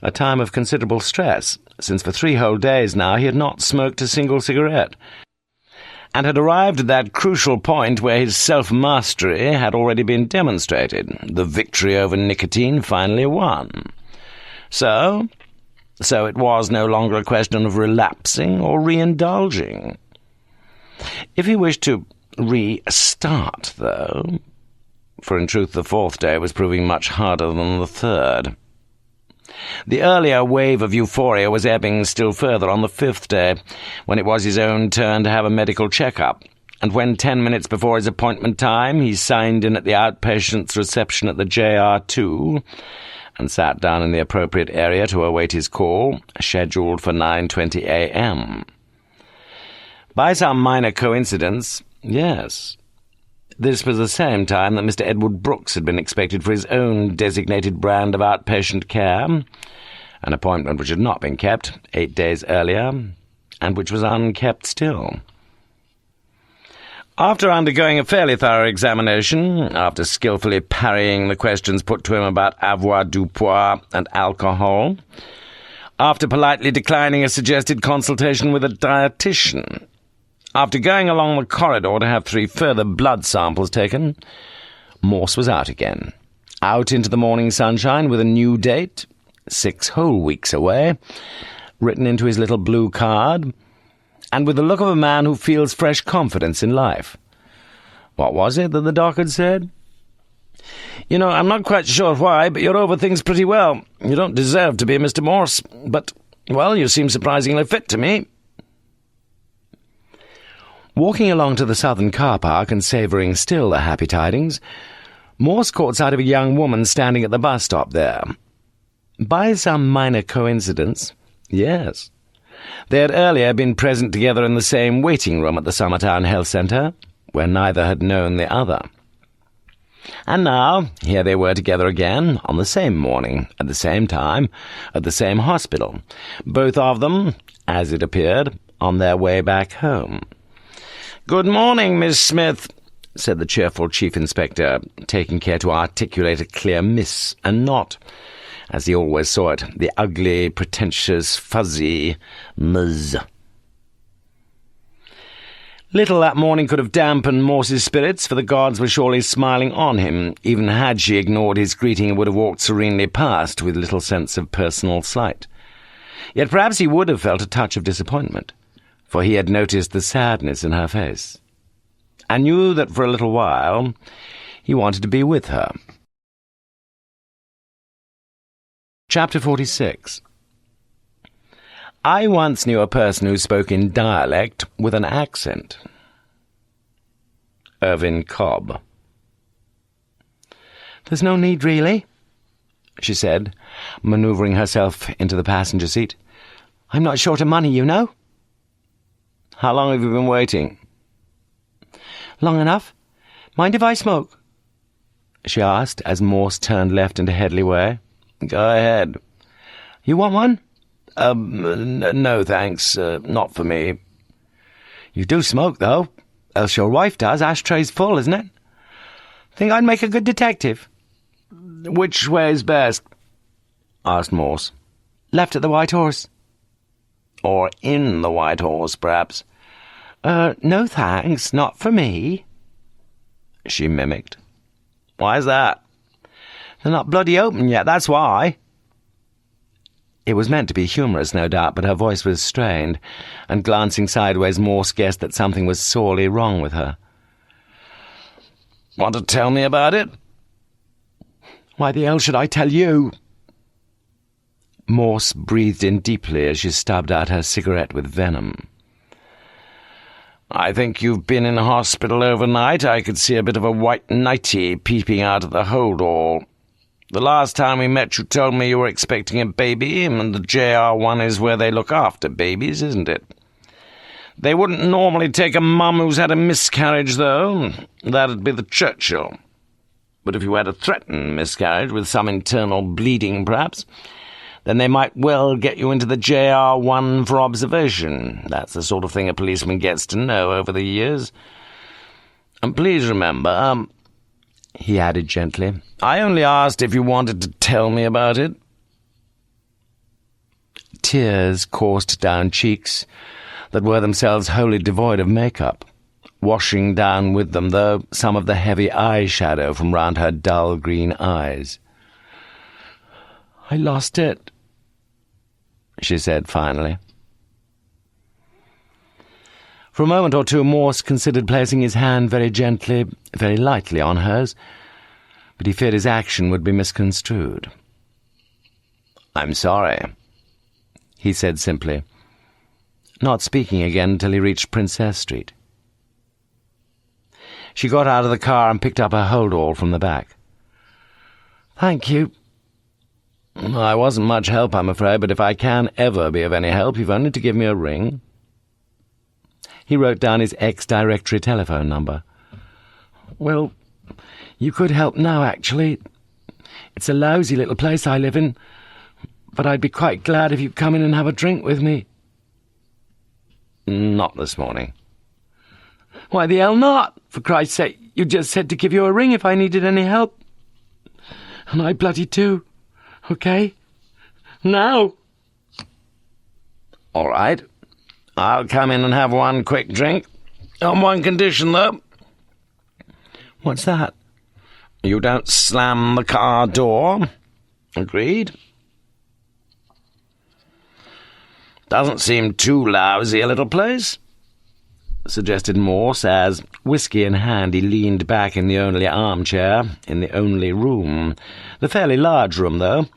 a time of considerable stress, since for 3 whole days now he had not smoked a single cigarette, and had arrived at that crucial point where his self-mastery had already been demonstrated, the victory over nicotine finally won. So it was no longer a question of relapsing or re-indulging. If he wished to restart, though, for in truth the 4th day was proving much harder than the 3rd. The earlier wave of euphoria was ebbing still further on the 5th day, when it was his own turn to have a medical check-up, and when 10 minutes before his appointment time he signed in at the outpatient's reception at the JR2 and sat down in the appropriate area to await his call, scheduled for 9:20 a.m. By some minor coincidence, yes, this was the same time that Mr. Edward Brooks had been expected for his own designated brand of outpatient care, an appointment which had not been kept 8 days earlier, and which was unkept still. After undergoing a fairly thorough examination, after skillfully parrying the questions put to him about avoirdupois and alcohol, after politely declining a suggested consultation with a dietitian, after going along the corridor to have 3 further blood samples taken, Morse was out again, out into the morning sunshine with a new date, 6 whole weeks away, written into his little blue card, and with the look of a man who feels fresh confidence in life. What was it that the doc had said? "You know, I'm not quite sure why, but you're over things pretty well. You don't deserve to be Mr. Morse, but, well, you seem surprisingly fit to me." Walking along to the southern car park and savouring still the happy tidings, Morse caught sight of a young woman standing at the bus stop there. By some minor coincidence, yes, they had earlier been present together in the same waiting room at the Summertown Health Centre, where neither had known the other. And now, here they were together again, on the same morning, at the same time, at the same hospital, both of them, as it appeared, on their way back home. "Good morning, Miss Smith," said the cheerful Chief Inspector, taking care to articulate a clear miss, and not, as he always saw it, the ugly, pretentious, fuzzy Ms. Little that morning could have dampened Morse's spirits, for the gods were surely smiling on him. Even had she ignored his greeting and would have walked serenely past, with little sense of personal slight. Yet perhaps he would have felt a touch of disappointment, for he had noticed the sadness in her face, and knew that for a little while he wanted to be with her. Chapter 46. I once knew a person who spoke in dialect with an accent. Irvin Cobb. "There's no need, really," she said, manoeuvring herself into the passenger seat. "I'm not short of money, you know." "How long have you been waiting?" "Long enough. Mind if I smoke?" she asked, as Morse turned left into Headley Way. "Go ahead." "You want one?" No, thanks. Not for me." "You do smoke, though. Else your wife does. Ashtray's full, isn't it? Think I'd make a good detective?" "Which way's best?" asked Morse. "Left at the White Horse." "Or in the White Horse, perhaps?" No, thanks. Not for me," she mimicked. "Why's that?" "They're not bloody open yet, that's why." It was meant to be humorous, no doubt, but her voice was strained, and glancing sideways, Morse guessed that something was sorely wrong with her. "Want to tell me about it?" "Why the hell should I tell you?" Morse breathed in deeply as she stubbed out her cigarette with venom. "I think you've been in hospital overnight. I could see a bit of a white nightie peeping out of the hold all. The last time we met you told me you were expecting a baby, and the JR1 is where they look after babies, isn't it? They wouldn't normally take a mum who's had a miscarriage, though. That'd be the Churchill. But if you had a threatened miscarriage, with some internal bleeding, perhaps, then they might well get you into the JR1 for observation. That's the sort of thing a policeman gets to know over the years. And please remember, he added gently, I only asked if you wanted to tell me about it." Tears coursed down cheeks that were themselves wholly devoid of makeup, washing down with them, though, some of the heavy eyeshadow from round her dull green eyes. "I lost it," she said finally. For a moment or two, Morse considered placing his hand very gently, very lightly on hers, but he feared his action would be misconstrued. "I'm sorry," he said simply, not speaking again until he reached Princess Street. She got out of the car and picked up her hold-all from the back. "Thank you." "I wasn't much help, I'm afraid, but if I can ever be of any help, you've only to give me a ring." He wrote down his ex-directory telephone number. "Well, you could help now, actually. It's a lousy little place I live in, but I'd be quite glad if you'd come in and have a drink with me." "Not this morning." "Why the hell not? For Christ's sake, you just said to give you a ring if I needed any help. And I bloody do. Okay? Now." "All right. I'll come in and have one quick drink. On one condition, though." "What's that?" "You don't slam the car door. Agreed?" "Doesn't seem too lousy a little place," suggested Morse, as, whisky in hand, he leaned back in the only armchair, in the only room, the fairly large room, though,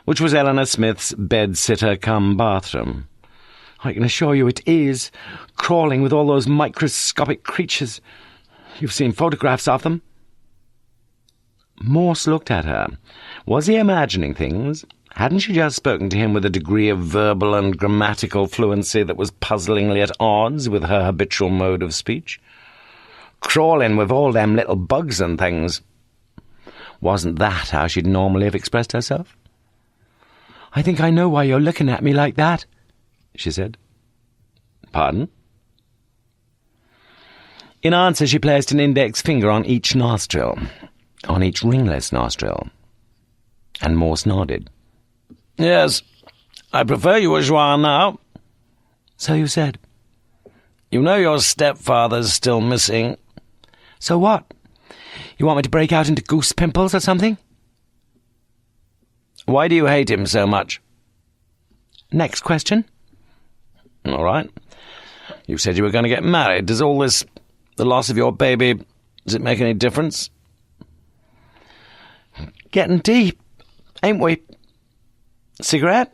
which was Eleanor Smith's bed-sitter-cum-bathroom. "I can assure you it is, crawling with all those microscopic creatures. You've seen photographs of them?" Morse looked at her. Was he imagining things? Hadn't she just spoken to him with a degree of verbal and grammatical fluency that was puzzlingly at odds with her habitual mode of speech? crawling with all them little bugs and things. Wasn't that how she'd normally have expressed herself? I think I know why you're looking at me like that, she said. Pardon? In answer, she placed an index finger on each nostril, on each ringless nostril, and Morse nodded. Yes, I prefer you as you are now. So you said. You know your stepfather's still missing. So what? You want me to break out into goose pimples or something? Why do you hate him so much? Next question. All right. You said you were going to get married. Does all this, the loss of your baby, does it make any difference? Getting deep, ain't we? Cigarette?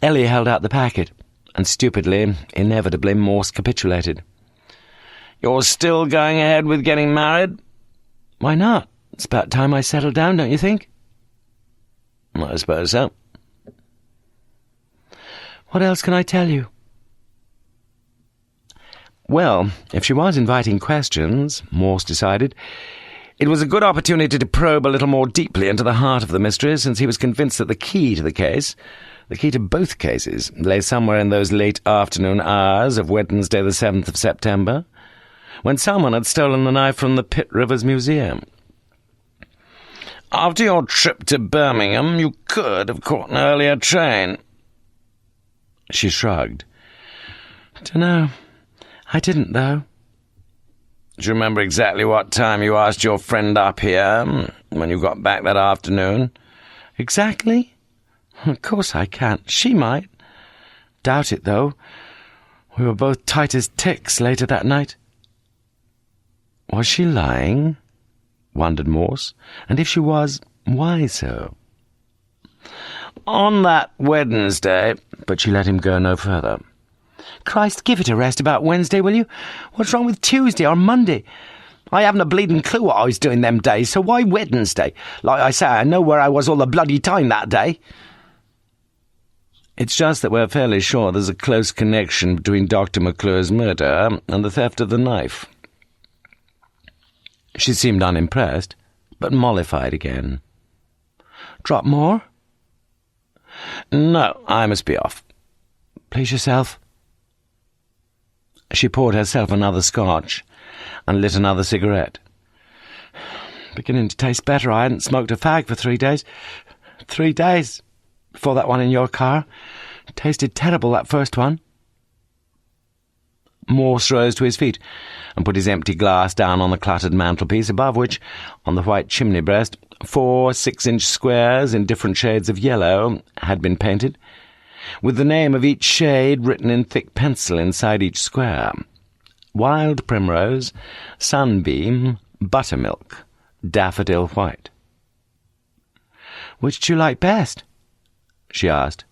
Ellie held out the packet, and stupidly, inevitably, Morse capitulated. You're still going ahead with getting married? Why not? It's about time I settled down, don't you think? I suppose so. What else can I tell you? Well, if she was inviting questions, Morse decided, it was a good opportunity to probe a little more deeply into the heart of the mystery, since he was convinced that the key to the case, the key to both cases, lay somewhere in those late afternoon hours of Wednesday the 7th of September, when someone had stolen the knife from the Pitt Rivers Museum. After your trip to Birmingham, you could have caught an earlier train. She shrugged. Dunno. I didn't, though. Do you remember exactly what time you asked your friend up here, when you got back that afternoon? Exactly? Of course I can't. She might. Doubt it, though. We were both tight as ticks later that night. Was she lying? Wondered Morse. And if she was, why so? On that Wednesday... But she let him go no further. Christ, give it a rest about Wednesday, will you? What's wrong with Tuesday or Monday? I haven't a bleeding clue what I was doing them days, so why Wednesday? Like I say, I know where I was all the bloody time that day. It's just that we're fairly sure there's a close connection between Dr. McClure's murder and the theft of the knife. She seemed unimpressed, but mollified again. Drop more? No, I must be off. Please yourself. She poured herself another scotch and lit another cigarette. Beginning to taste better. I hadn't smoked a fag for 3 days. 3 days before that one in your car. Tasted terrible, that first one. Morse rose to his feet and put his empty glass down on the cluttered mantelpiece, above which, on the white chimney breast, 4 6-inch squares in different shades of yellow had been painted, with the name of each shade written in thick pencil inside each square. Wild primrose, sunbeam, buttermilk, daffodil white. Which do you like best? She asked.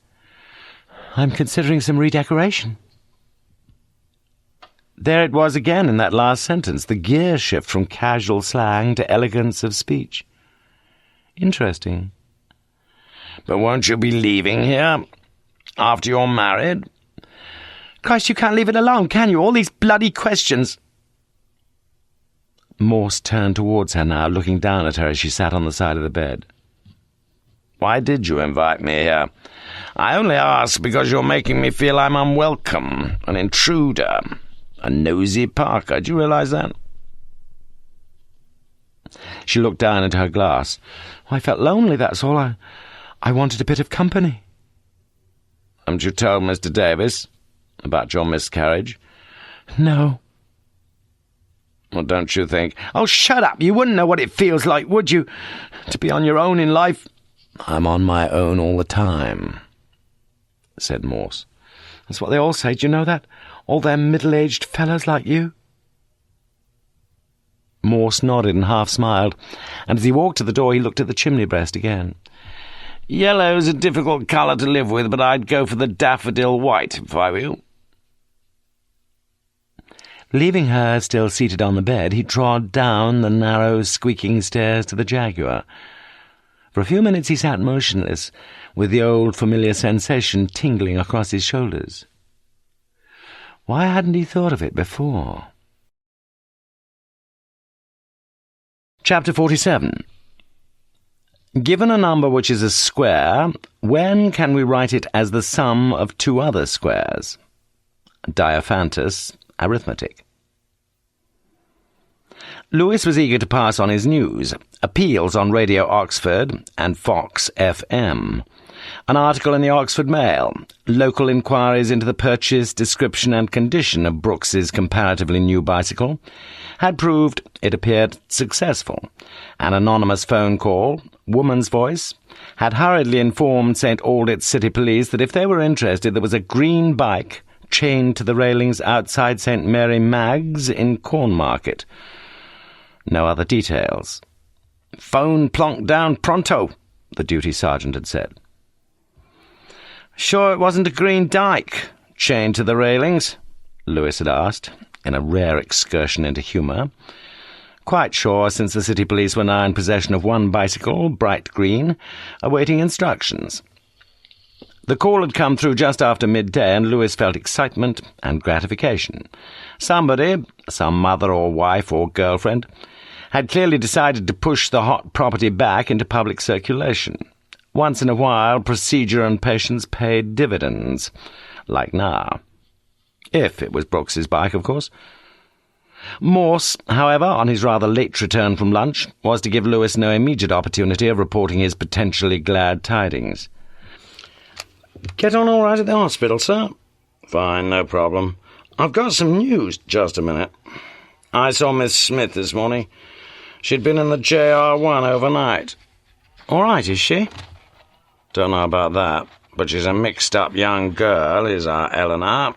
I'm considering some redecoration. There it was again in that last sentence, the gear shift from casual slang to elegance of speech. Interesting. But won't you be leaving here after you're married? Christ, you can't leave it alone, can you? All these bloody questions. Morse turned towards her now, looking down at her as she sat on the side of the bed. Why did you invite me here? I only ask because you're making me feel I'm unwelcome, an intruder, a nosy Parker. Do you realise that? She looked down into her glass. I felt lonely, that's all. I wanted a bit of company. Haven't you told Mr. Davis about your miscarriage? No. Well, don't you think... Oh, shut up! You wouldn't know what it feels like, would you? To be on your own in life. I'm on my own all the time, said Morse. That's what they all say, do you know that? All them middle-aged fellas like you. Morse nodded and half-smiled, and as he walked to the door he looked at the chimney breast again. Yellow's a difficult colour to live with, but I'd go for the daffodil white, if I were you. Leaving her still seated on the bed, he trod down the narrow, squeaking stairs to the Jaguar. For a few minutes he sat motionless, with the old familiar sensation tingling across his shoulders. Why hadn't he thought of it before? Chapter 47. Given a number which is a square, when can we write it as the sum of two other squares? Diophantus, arithmetic. Lewis was eager to pass on his news, appeals on Radio Oxford and Fox FM, an article in the Oxford Mail, local inquiries into the purchase, description and condition of Brooks's comparatively new bicycle, had proved, it appeared, successful. An anonymous phone call, woman's voice, had hurriedly informed St. Aldit's City Police that if they were interested there was a green bike chained to the railings outside St. Mary Mag's in Cornmarket. No other details. "Phone plonked down pronto," the duty sergeant had said. "Sure it wasn't a green dyke chained to the railings?" Lewis had asked, in a rare excursion into humour. Quite sure, since the City Police were now in possession of one bicycle, bright green, awaiting instructions. The call had come through just after midday, and Lewis felt excitement and gratification. Somebody, some mother or wife or girlfriend, had clearly decided to push the hot property back into public circulation. Once in a while, procedure and patience paid dividends, like now. If it was Brooks's bike, of course. Morse, however, on his rather late return from lunch, was to give Lewis no immediate opportunity of reporting his potentially glad tidings. "Get on all right at the hospital, sir?" "Fine, no problem. I've got some news. Just a minute. I saw Miss Smith this morning. She'd been in the JR1 overnight." "All right, is she?" "Don't know about that, but she's a mixed-up young girl, is our Eleanor,"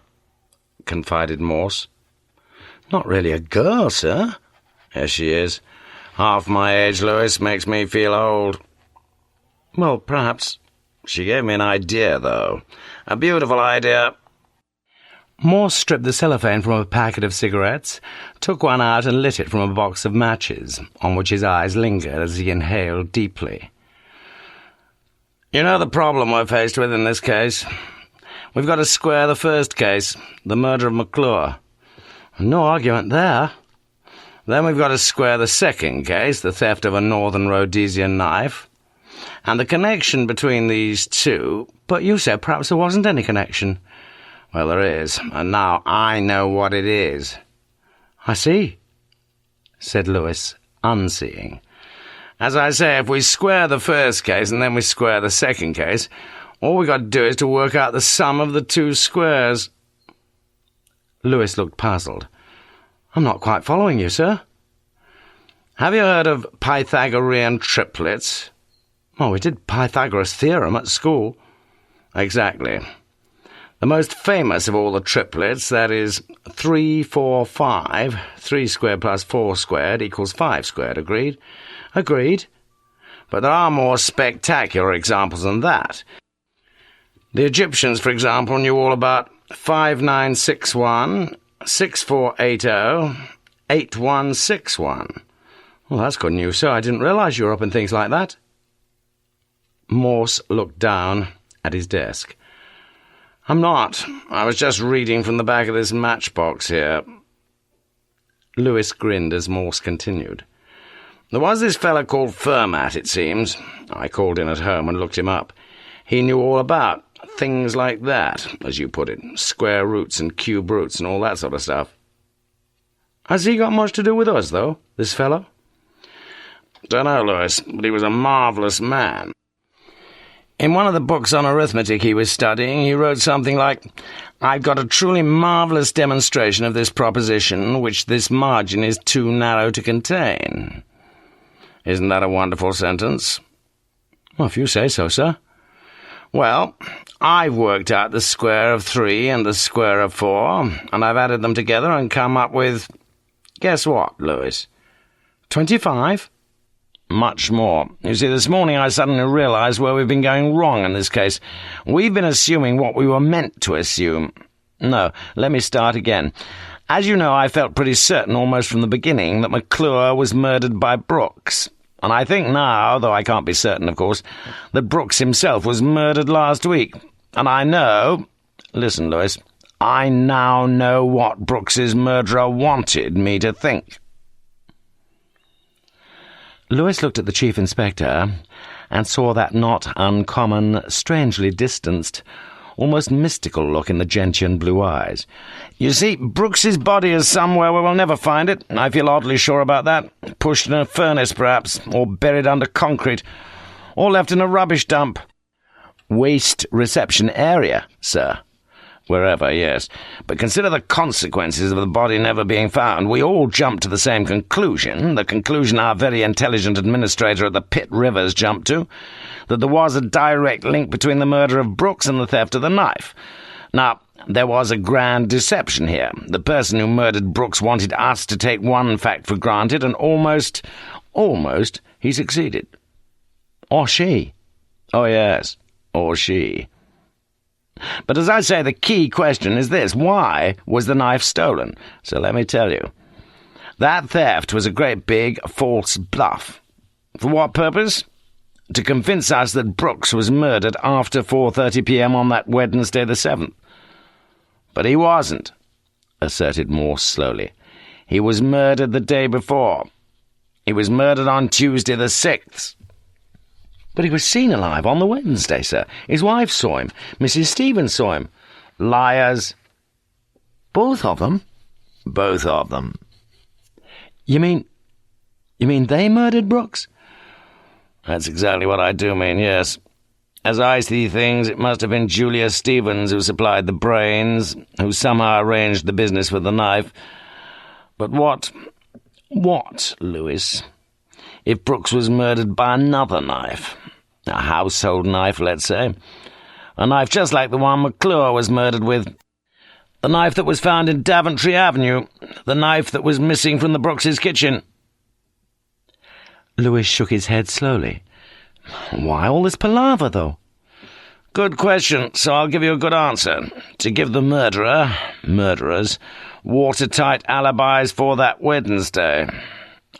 confided Morse. "Not really a girl, sir." "Yes, she is. Half my age, Lewis, makes me feel old." "Well, perhaps—" "She gave me an idea, though. A beautiful idea." Morse stripped the cellophane from a packet of cigarettes, took one out and lit it from a box of matches, on which his eyes lingered as he inhaled deeply. "You know the problem we're faced with in this case? We've got to square the first case, the murder of McClure. No argument there. Then we've got to square the second case, the theft of a Northern Rhodesian knife. And the connection between these two—" "But you said perhaps there wasn't any connection." "Well, there is, and now I know what it is." "I see," said Lewis, unseeing. "As I say, if we square the first case and then we square the second case, all we got to do is to work out the sum of the two squares." Lewis looked puzzled. "I'm not quite following you, sir." "Have you heard of Pythagorean triplets?" "Oh, we did Pythagoras' theorem at school." "Exactly. The most famous of all the triplets, that is 3, 4, 5, 3 squared plus 4 squared equals 5 squared, agreed?" "Agreed." "But there are more spectacular examples than that. The Egyptians, for example, knew all about 5961, 6480, 8161. "Well, that's good news, sir. I didn't realise you were up in things like that." Morse looked down at his desk. "I'm not. I was just reading from the back of this matchbox here." Lewis grinned as Morse continued. "There was this fellow called Fermat, it seems. I called in at home and looked him up. He knew all about things like that, as you put it, square roots and cube roots and all that sort of stuff." "Has he got much to do with us, though, this fellow?" "Don't know, Lewis, but he was a marvellous man. In one of the books on arithmetic he was studying, he wrote something like, 'I've got a truly marvellous demonstration of this proposition, which this margin is too narrow to contain.' Isn't that a wonderful sentence?" "Well, if you say so, sir." "Well, I've worked out the square of 3 and the square of 4, and I've added them together and come up with— guess what, Lewis?" 25? "Much more. You see, this morning I suddenly realised where we've been going wrong in this case. We've been assuming what we were meant to assume. No, let me start again. As you know, I felt pretty certain almost from the beginning that McClure was murdered by Brooks. And I think now, though I can't be certain, of course, that Brooks himself was murdered last week. And I know— listen, Lewis, I now know what Brooks's murderer wanted me to think." Lewis looked at the Chief Inspector and saw that not uncommon, strangely distanced, almost mystical look in the gentian blue eyes. "You see, Brooks's body is somewhere where we'll never find it. I feel oddly sure about that. Pushed in a furnace, perhaps, or buried under concrete, or left in a rubbish dump." "Waste reception area, sir." "Wherever, yes. But consider the consequences of the body never being found. We all jumped to the same conclusion, the conclusion our very intelligent administrator at the Pitt Rivers jumped to, that there was a direct link between the murder of Brooks and the theft of the knife. Now, there was a grand deception here. The person who murdered Brooks wanted us to take one fact for granted, and almost, he succeeded." "Or she." "Oh, yes, or she. But as I say, the key question is this: why was the knife stolen? So let me tell you. That theft was a great big false bluff. For what purpose? To convince us that Brooks was murdered after 4:30 p.m. on that Wednesday the 7th. But he wasn't," asserted Morse slowly. "He was murdered the day before. He was murdered on Tuesday the 6th. "But he was seen alive on the Wednesday, sir. His wife saw him. Mrs. Stevens saw him." "Liars." "Both of them?" "Both of them." You mean they murdered Brooks?" "That's exactly what I do mean, yes. As I see things, it must have been Julia Stevens who supplied the brains, who somehow arranged the business with the knife. But what, Lewis, if Brooks was murdered by another knife? A household knife, let's say. A knife just like the one McClure was murdered with. The knife that was found in Daventry Avenue. The knife that was missing from the Brooks' kitchen." Lewis shook his head slowly. "Why all this palaver, though?" "Good question, so I'll give you a good answer. To give the murderers, watertight alibis for that Wednesday.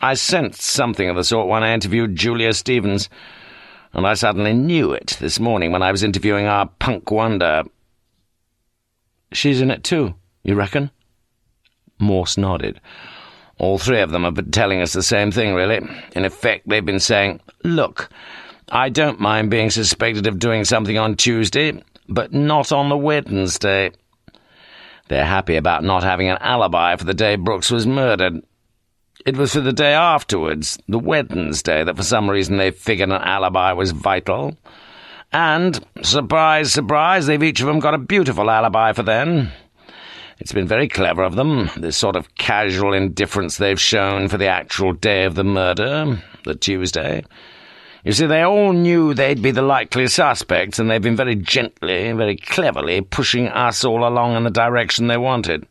I sensed something of the sort when I interviewed Julia Stevens, and I suddenly knew it this morning when I was interviewing our punk wonder." "She's in it too, you reckon?" Morse nodded. "All three of them have been telling us the same thing, really. In effect, they've been saying, 'Look, I don't mind being suspected of doing something on Tuesday, but not on the Wednesday.' They're happy about not having an alibi for the day Brooks was murdered. It was for the day afterwards, the Wednesday, that for some reason they figured an alibi was vital. And, surprise, surprise, they've each of them got a beautiful alibi for then. It's been very clever of them, this sort of casual indifference they've shown for the actual day of the murder, the Tuesday. You see, they all knew they'd be the likely suspects, and they've been very gently, very cleverly pushing us all along in the direction they wanted."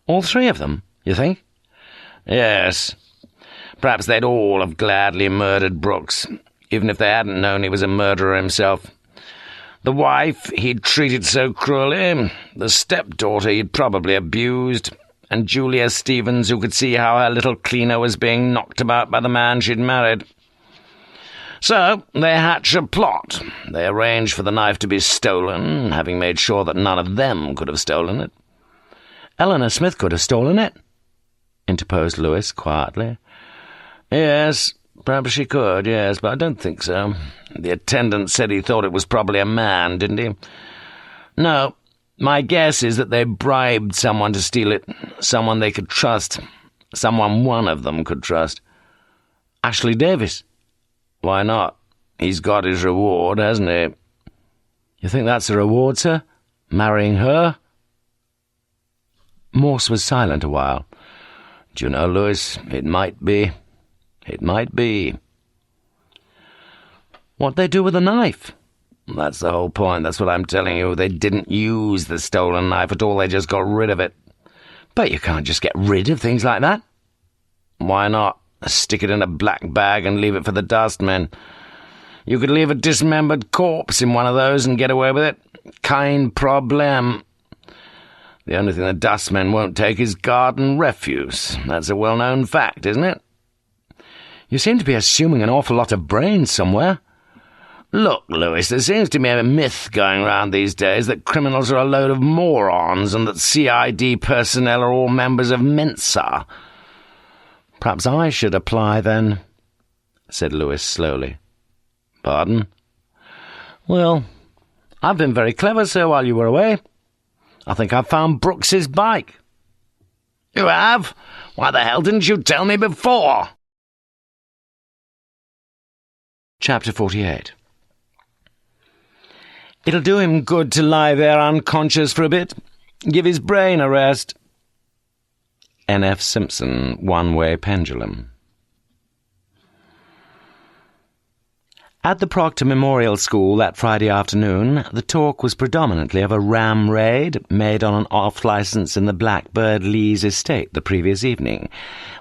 "All three of them, you think?" "Yes. Perhaps they'd all have gladly murdered Brooks, even if they hadn't known he was a murderer himself. The wife he'd treated so cruelly, the stepdaughter he'd probably abused, and Julia Stevens, who could see how her little cleaner was being knocked about by the man she'd married. So they hatch a plot. They arrange for the knife to be stolen, having made sure that none of them could have stolen it." "Eleanor Smith could have stolen it," interposed Lewis quietly. "Yes, perhaps she could, yes, but I don't think so. The attendant said he thought it was probably a man, didn't he? No, my guess is that they bribed someone to steal it, someone they could trust, someone one of them could trust." "Ashley Davis?" "Why not? He's got his reward, hasn't he?" "You think that's a reward, sir? Marrying her?" Morse was silent a while. "Do you know, Lewis, it might be. It might be." "What'd they do with the knife?" "That's the whole point. That's what I'm telling you. They didn't use the stolen knife at all. They just got rid of it." "But you can't just get rid of things like that." "Why not? Stick it in a black bag and leave it for the dustmen. You could leave a dismembered corpse in one of those and get away with it. Kein Problem. The only thing the dustmen won't take is garden refuse. That's a well-known fact, isn't it?" "You seem to be assuming an awful lot of brains somewhere." "Look, Lewis, there seems to be a myth going round these days that criminals are a load of morons and that CID personnel are all members of Mensa." "Perhaps I should apply, then." said Lewis slowly. "Pardon?" "Well, I've been very clever, sir, while you were away. I think I've found Brooks's bike." "You have? Why the hell didn't you tell me before?" Chapter 48. "It'll do him good to lie there unconscious for a bit. Give his brain a rest." N.F. Simpson, One-Way Pendulum. At the Proctor Memorial School that Friday afternoon, the talk was predominantly of a ram raid made on an off-licence in the Blackbird Lees estate the previous evening,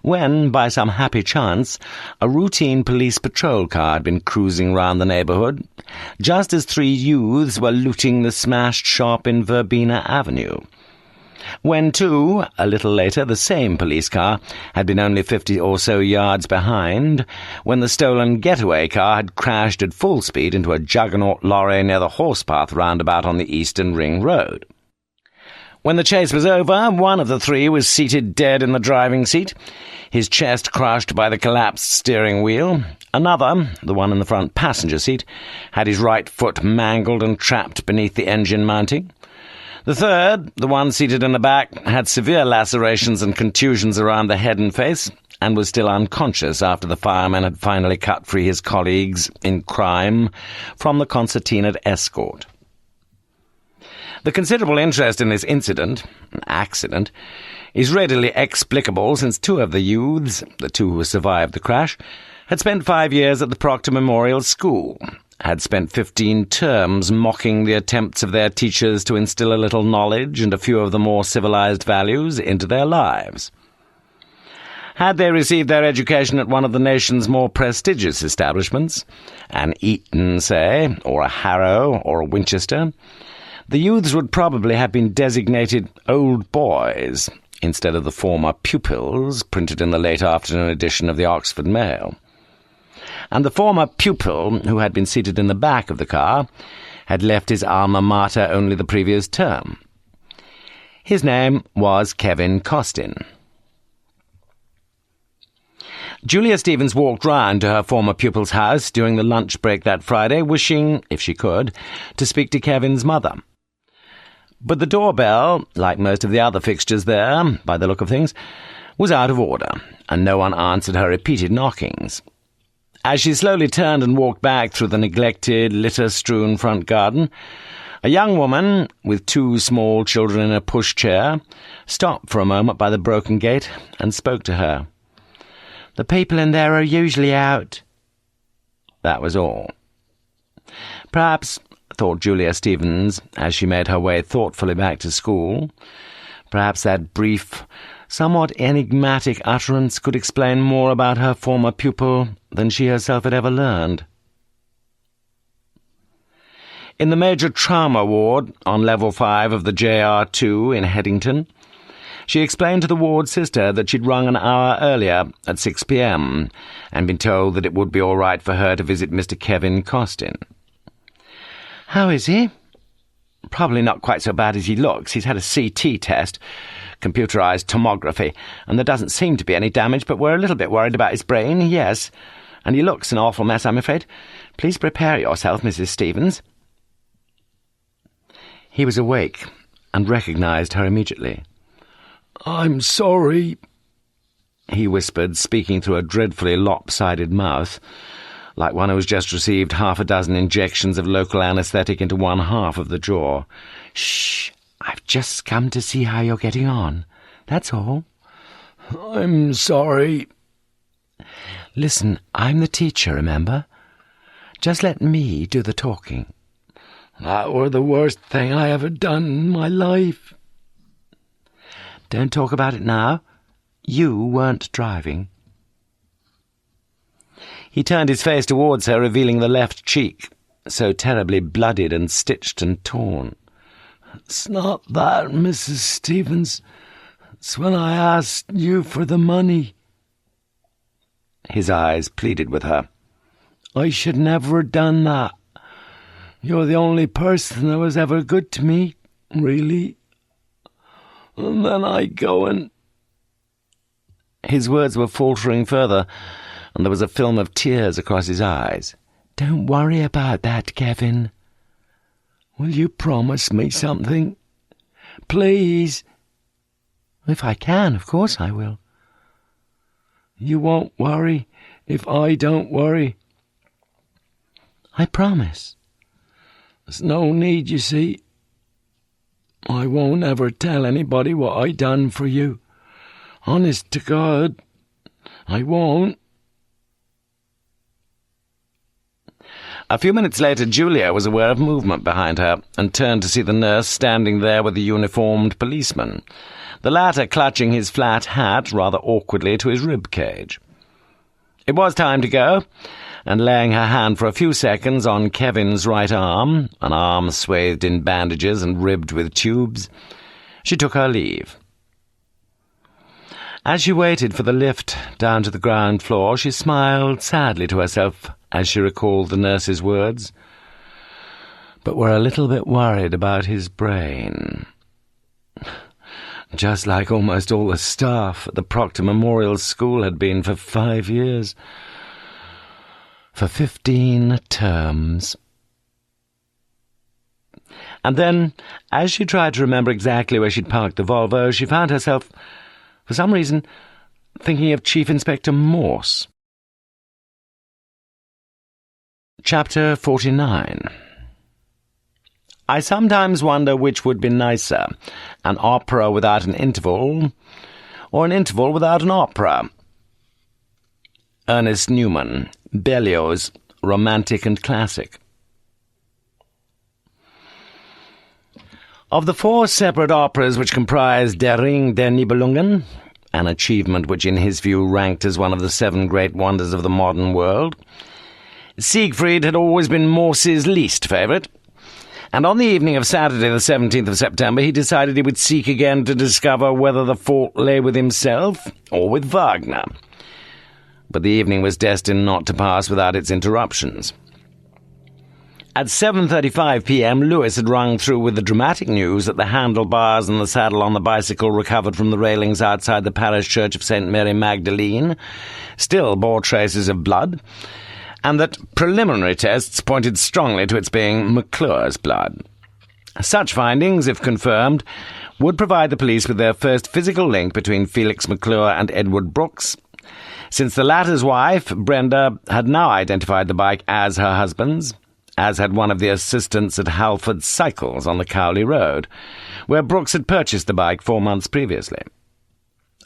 when, by some happy chance, a routine police patrol car had been cruising round the neighbourhood, just as 3 youths were looting the smashed shop in Verbena Avenue. When, too, a little later, the same police car had been only 50 or so yards behind, when the stolen getaway car had crashed at full speed into a juggernaut lorry near the horsepath roundabout on the Eastern Ring Road. When the chase was over, one of the 3 was seated dead in the driving seat, his chest crushed by the collapsed steering wheel. Another, the one in the front passenger seat, had his right foot mangled and trapped beneath the engine mounting. The third, the one seated in the back, had severe lacerations and contusions around the head and face, and was still unconscious after the fireman had finally cut free his colleagues in crime from the concertinaed escort. The considerable interest in this accident, is readily explicable, since 2 of the youths, the 2 who survived the crash, had spent 5 years at the Proctor Memorial School, had spent 15 terms mocking the attempts of their teachers to instill a little knowledge and a few of the more civilized values into their lives. Had they received their education at one of the nation's more prestigious establishments, an Eton, say, or a Harrow, or a Winchester, the youths would probably have been designated old boys instead of the former pupils printed in the late afternoon edition of the Oxford Mail. And the former pupil, who had been seated in the back of the car, had left his alma mater only the previous term. His name was Kevin Costin. Julia Stevens walked round to her former pupil's house during the lunch break that Friday, wishing, if she could, to speak to Kevin's mother. But the doorbell, like most of the other fixtures there, by the look of things, was out of order, and no one answered her repeated knockings. As she slowly turned and walked back through the neglected, litter-strewn front garden, a young woman, with 2 small children in a pushchair, stopped for a moment by the broken gate and spoke to her. "The people in there are usually out." That was all. Perhaps, thought Julia Stevens, as she made her way thoughtfully back to school, perhaps that brief, somewhat enigmatic utterance could explain more about her former pupil than she herself had ever learned. In the major trauma ward on level 5 of the JR2 in Headington, she explained to the ward sister that she'd rung an hour earlier at 6 p.m. and been told that it would be all right for her to visit Mr. Kevin Costin. "How is he?" "Probably not quite so bad as he looks. He's had a CT test, computerized tomography, and there doesn't seem to be any damage, but we're a little bit worried about his brain, yes. And he looks an awful mess, I'm afraid. Please prepare yourself, Mrs. Stevens." He was awake and recognized her immediately. "I'm sorry," he whispered, speaking through a dreadfully lopsided mouth, like one who has just received 6 injections of local anaesthetic into one half of the jaw. "Shh, I've just come to see how you're getting on. That's all." "I'm sorry." "Listen, I'm the teacher, remember? Just let me do the talking." "That were the worst thing I ever done in my life." "Don't talk about it now. You weren't driving." He turned his face towards her, revealing the left cheek, so terribly bloodied and stitched and torn. "It's not that, Mrs. Stevens. It's when I asked you for the money." His eyes pleaded with her. "I should never have done that. You're the only person that was ever good to me, really. And then I go and—" His words were faltering further, and there was a film of tears across his eyes. "Don't worry about that, Kevin. Will you promise me something? Please." "If I can, of course I will." "You won't worry if I don't worry?" "I promise." "There's no need, you see. I won't ever tell anybody what I done for you. Honest to God, I won't." A few minutes later, Julia was aware of movement behind her and turned to see the nurse standing there with the uniformed policeman, the latter clutching his flat hat rather awkwardly to his rib cage. It was time to go, and laying her hand for a few seconds on Kevin's right arm, an arm swathed in bandages and ribbed with tubes, she took her leave. As she waited for the lift down to the ground floor, she smiled sadly to herself as she recalled the nurse's words, but were a little bit worried about his brain. Just like almost all the staff at the Proctor Memorial School had been for 5 years. For 15 terms. And then, as she tried to remember exactly where she'd parked the Volvo, she found herself, for some reason, thinking of Chief Inspector Morse. Chapter 49. I sometimes wonder which would be nicer, an opera without an interval, or an interval without an opera. Ernest Newman, Berlioz, Romantic and Classic. Of the 4 separate operas which comprised Der Ring der Nibelungen, an achievement which in his view ranked as one of the 7 great wonders of the modern world, Siegfried had always been Morse's least favourite, and on the evening of Saturday the 17th of September he decided he would seek again to discover whether the fault lay with himself or with Wagner. But the evening was destined not to pass without its interruptions. At 7:35 p.m. Lewis had rung through with the dramatic news that the handlebars and the saddle on the bicycle recovered from the railings outside the parish church of St. Mary Magdalene still bore traces of blood, and that preliminary tests pointed strongly to its being McClure's blood. Such findings, if confirmed, would provide the police with their first physical link between Felix McClure and Edward Brooks, since the latter's wife, Brenda, had now identified the bike as her husband's, as had one of the assistants at Halford Cycles on the Cowley Road, where Brooks had purchased the bike 4 months previously.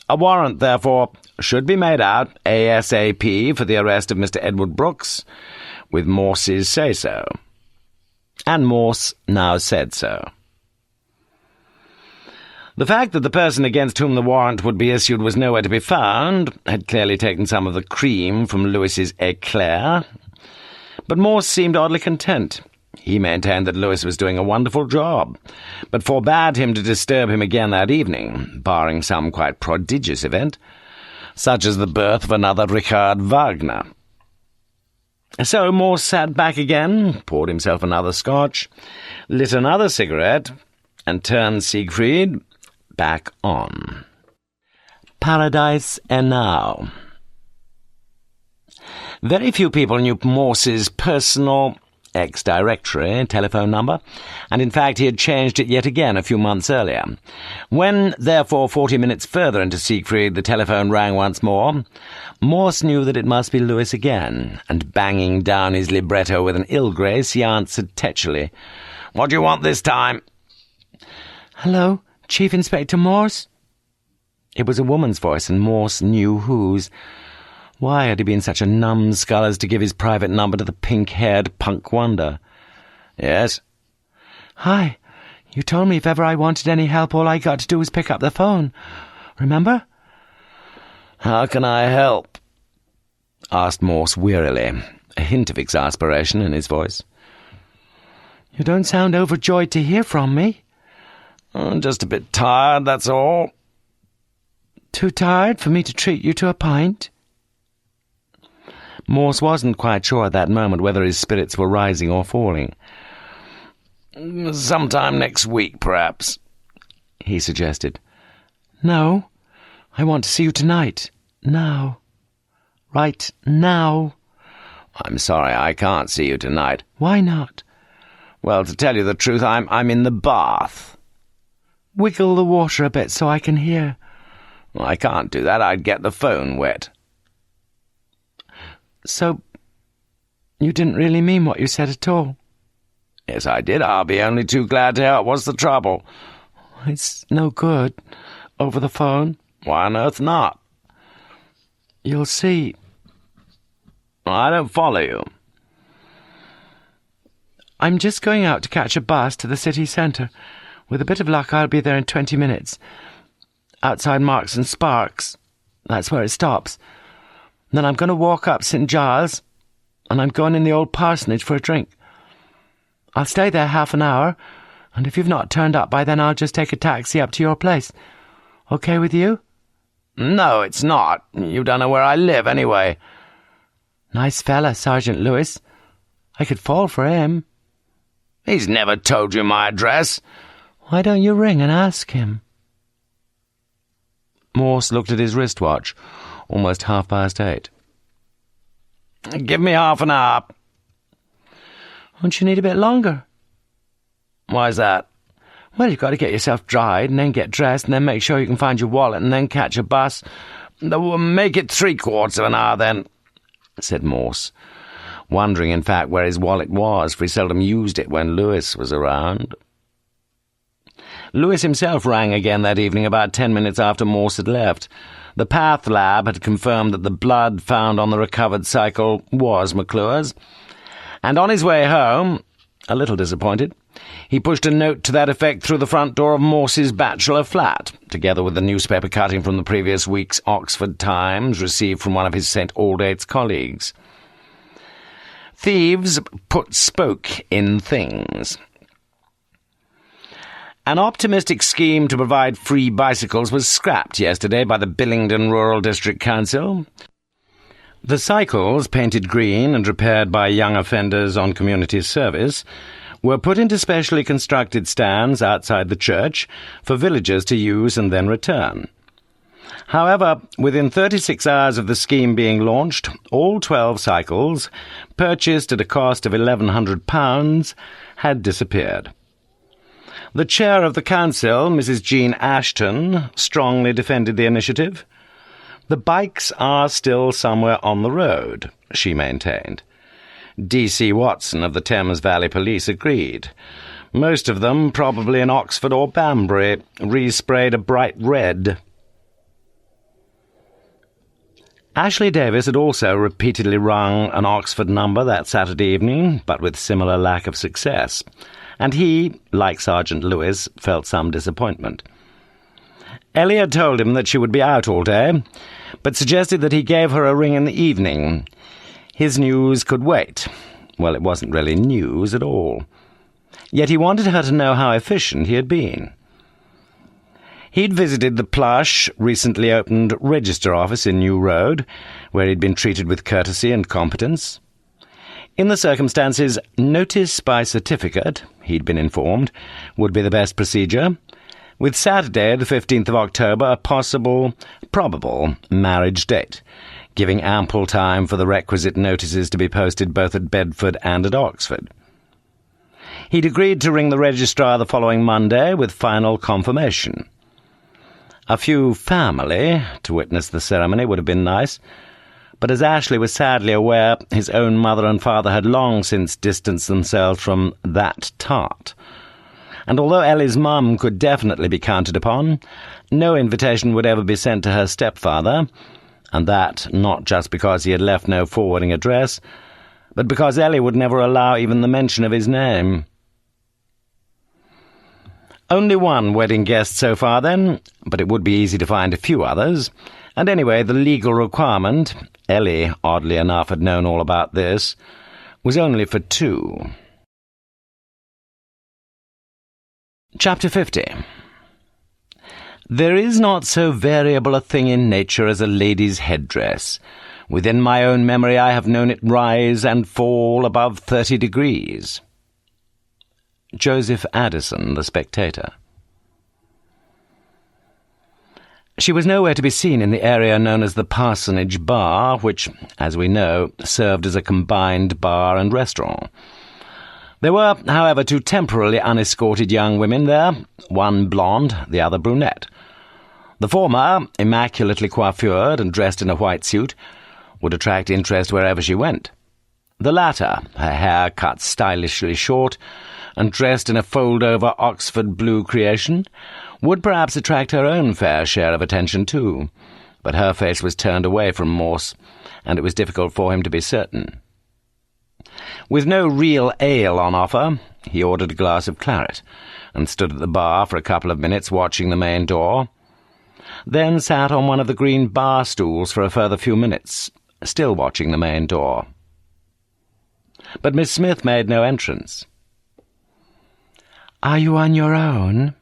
A warrant, therefore, should be made out ASAP for the arrest of Mr. Edward Brooks, with Morse's say-so. And Morse now said so. The fact that the person against whom the warrant would be issued was nowhere to be found had clearly taken some of the cream from Lewis's eclair, but Morse seemed oddly content. He maintained that Lewis was doing a wonderful job, but forbade him to disturb him again that evening, barring some quite prodigious event, such as the birth of another Richard Wagner. So Morse sat back again, poured himself another scotch, lit another cigarette, and turned Siegfried back on. Paradise and Now. Very few people knew Morse's personal ex-directory telephone number, and in fact he had changed it yet again a few months earlier. When, therefore, 40 minutes further into Siegfried, the telephone rang once more, Morse knew that it must be Lewis again, and banging down his libretto with an ill grace, he answered tetchily, "What do you want this time?" "Hello, Chief Inspector Morse?" It was a woman's voice, and Morse knew whose. Why had he been such a numbskull as to give his private number to the pink-haired punk wonder? "Yes?" "Hi. You told me if ever I wanted any help, all I got to do was pick up the phone. Remember?" "How can I help?" asked Morse wearily, a hint of exasperation in his voice. "You don't sound overjoyed to hear from me." Just a bit tired, that's all." "Too tired for me to treat you to a pint?" Morse wasn't quite sure at that moment whether his spirits were rising or falling. "Sometime next week, perhaps," he suggested. "No, I want to see you tonight. Now. Right now. I'm sorry, I can't see you tonight. Why not? Well, to tell you the truth, I'm in the bath. Wiggle the water a bit so I can hear. Well, I can't do that. I'd get the phone wet. So, you didn't really mean what you said at all? Yes, I did. I'll be only too glad to help. What's the trouble? It's no good. Over the phone. Why on earth not? You'll see. I don't follow you. I'm just going out to catch a bus to the city centre. With a bit of luck, I'll be there in 20 minutes. Outside Marks and Sparks. That's where it stops. Then I'm going to walk up St. Giles, and I'm going in the old parsonage for a drink. I'll stay there half an hour, and if you've not turned up by then, I'll just take a taxi up to your place. Okay with you? No, it's not. You don't know where I live, anyway. Nice fella, Sergeant Lewis. I could fall for him. He's never told you my address. Why don't you ring and ask him? Morse looked at his wristwatch. Almost 8:30. Give me half an hour. Won't you need a bit longer? Why's that? Well, you've got to get yourself dried, and then get dressed, and then make sure you can find your wallet, and then catch a bus. We'll make it 3/4 of an hour, then, said Morse, wondering, in fact, where his wallet was, for he seldom used it when Lewis was around. Lewis himself rang again that evening about 10 minutes after Morse had left. The Path Lab had confirmed that the blood found on the recovered cycle was McClure's, and on his way home, a little disappointed, he pushed a note to that effect through the front door of Morse's bachelor flat, together with the newspaper cutting from the previous week's Oxford Times, received from one of his St. Aldate's colleagues. Thieves put spoke in things. An optimistic scheme to provide free bicycles was scrapped yesterday by the Billingdon Rural District Council. The cycles, painted green and repaired by young offenders on community service, were put into specially constructed stands outside the church for villagers to use and then return. However, within 36 hours of the scheme being launched, all 12 cycles, purchased at a cost of £1,100, had disappeared. The chair of the council, Mrs. Jean Ashton, strongly defended the initiative. The bikes are still somewhere on the road, she maintained. D.C. Watson of the Thames Valley Police agreed. Most of them, probably in Oxford or Banbury, resprayed a bright red. Ashley Davis had also repeatedly rung an Oxford number that Saturday evening, but with similar lack of success, and he, like Sergeant Lewis, felt some disappointment. Ellie had told him that she would be out all day, but suggested that he gave her a ring in the evening. His news could wait. Well, it wasn't really news at all. Yet he wanted her to know how efficient he had been. He'd visited the plush, recently opened register office in New Road, where he'd been treated with courtesy and competence. In the circumstances, notice by certificate, he'd been informed, would be the best procedure, with Saturday, the 15th of October, a probable marriage date, giving ample time for the requisite notices to be posted both at Bedford and at Oxford. He'd agreed to ring the registrar the following Monday with final confirmation. A few family to witness the ceremony would have been nice, but as Ashley was sadly aware, his own mother and father had long since distanced themselves from that tart. And although Ellie's mum could definitely be counted upon, no invitation would ever be sent to her stepfather, and that not just because he had left no forwarding address, but because Ellie would never allow even the mention of his name. Only one wedding guest so far, then, but it would be easy to find a few others, and anyway, the legal requirement, Ellie, oddly enough, had known all about this, was only for 2. Chapter 50. There is not so variable a thing in nature as a lady's headdress. Within my own memory I have known it rise and fall above 30 degrees. Joseph Addison, The Spectator. She was nowhere to be seen in the area known as the Parsonage Bar, which, as we know, served as a combined bar and restaurant. There were, however, two temporarily unescorted young women there, one blonde, the other brunette. The former, immaculately coiffured and dressed in a white suit, would attract interest wherever she went. The latter, her hair cut stylishly short and dressed in a fold-over Oxford blue creation, would perhaps attract her own fair share of attention too, but her face was turned away from Morse, and it was difficult for him to be certain. With no real ale on offer, he ordered a glass of claret, and stood at the bar for a couple of minutes watching the main door, then sat on one of the green bar stools for a further few minutes, still watching the main door. But Miss Smith made no entrance. "Are you on your own?"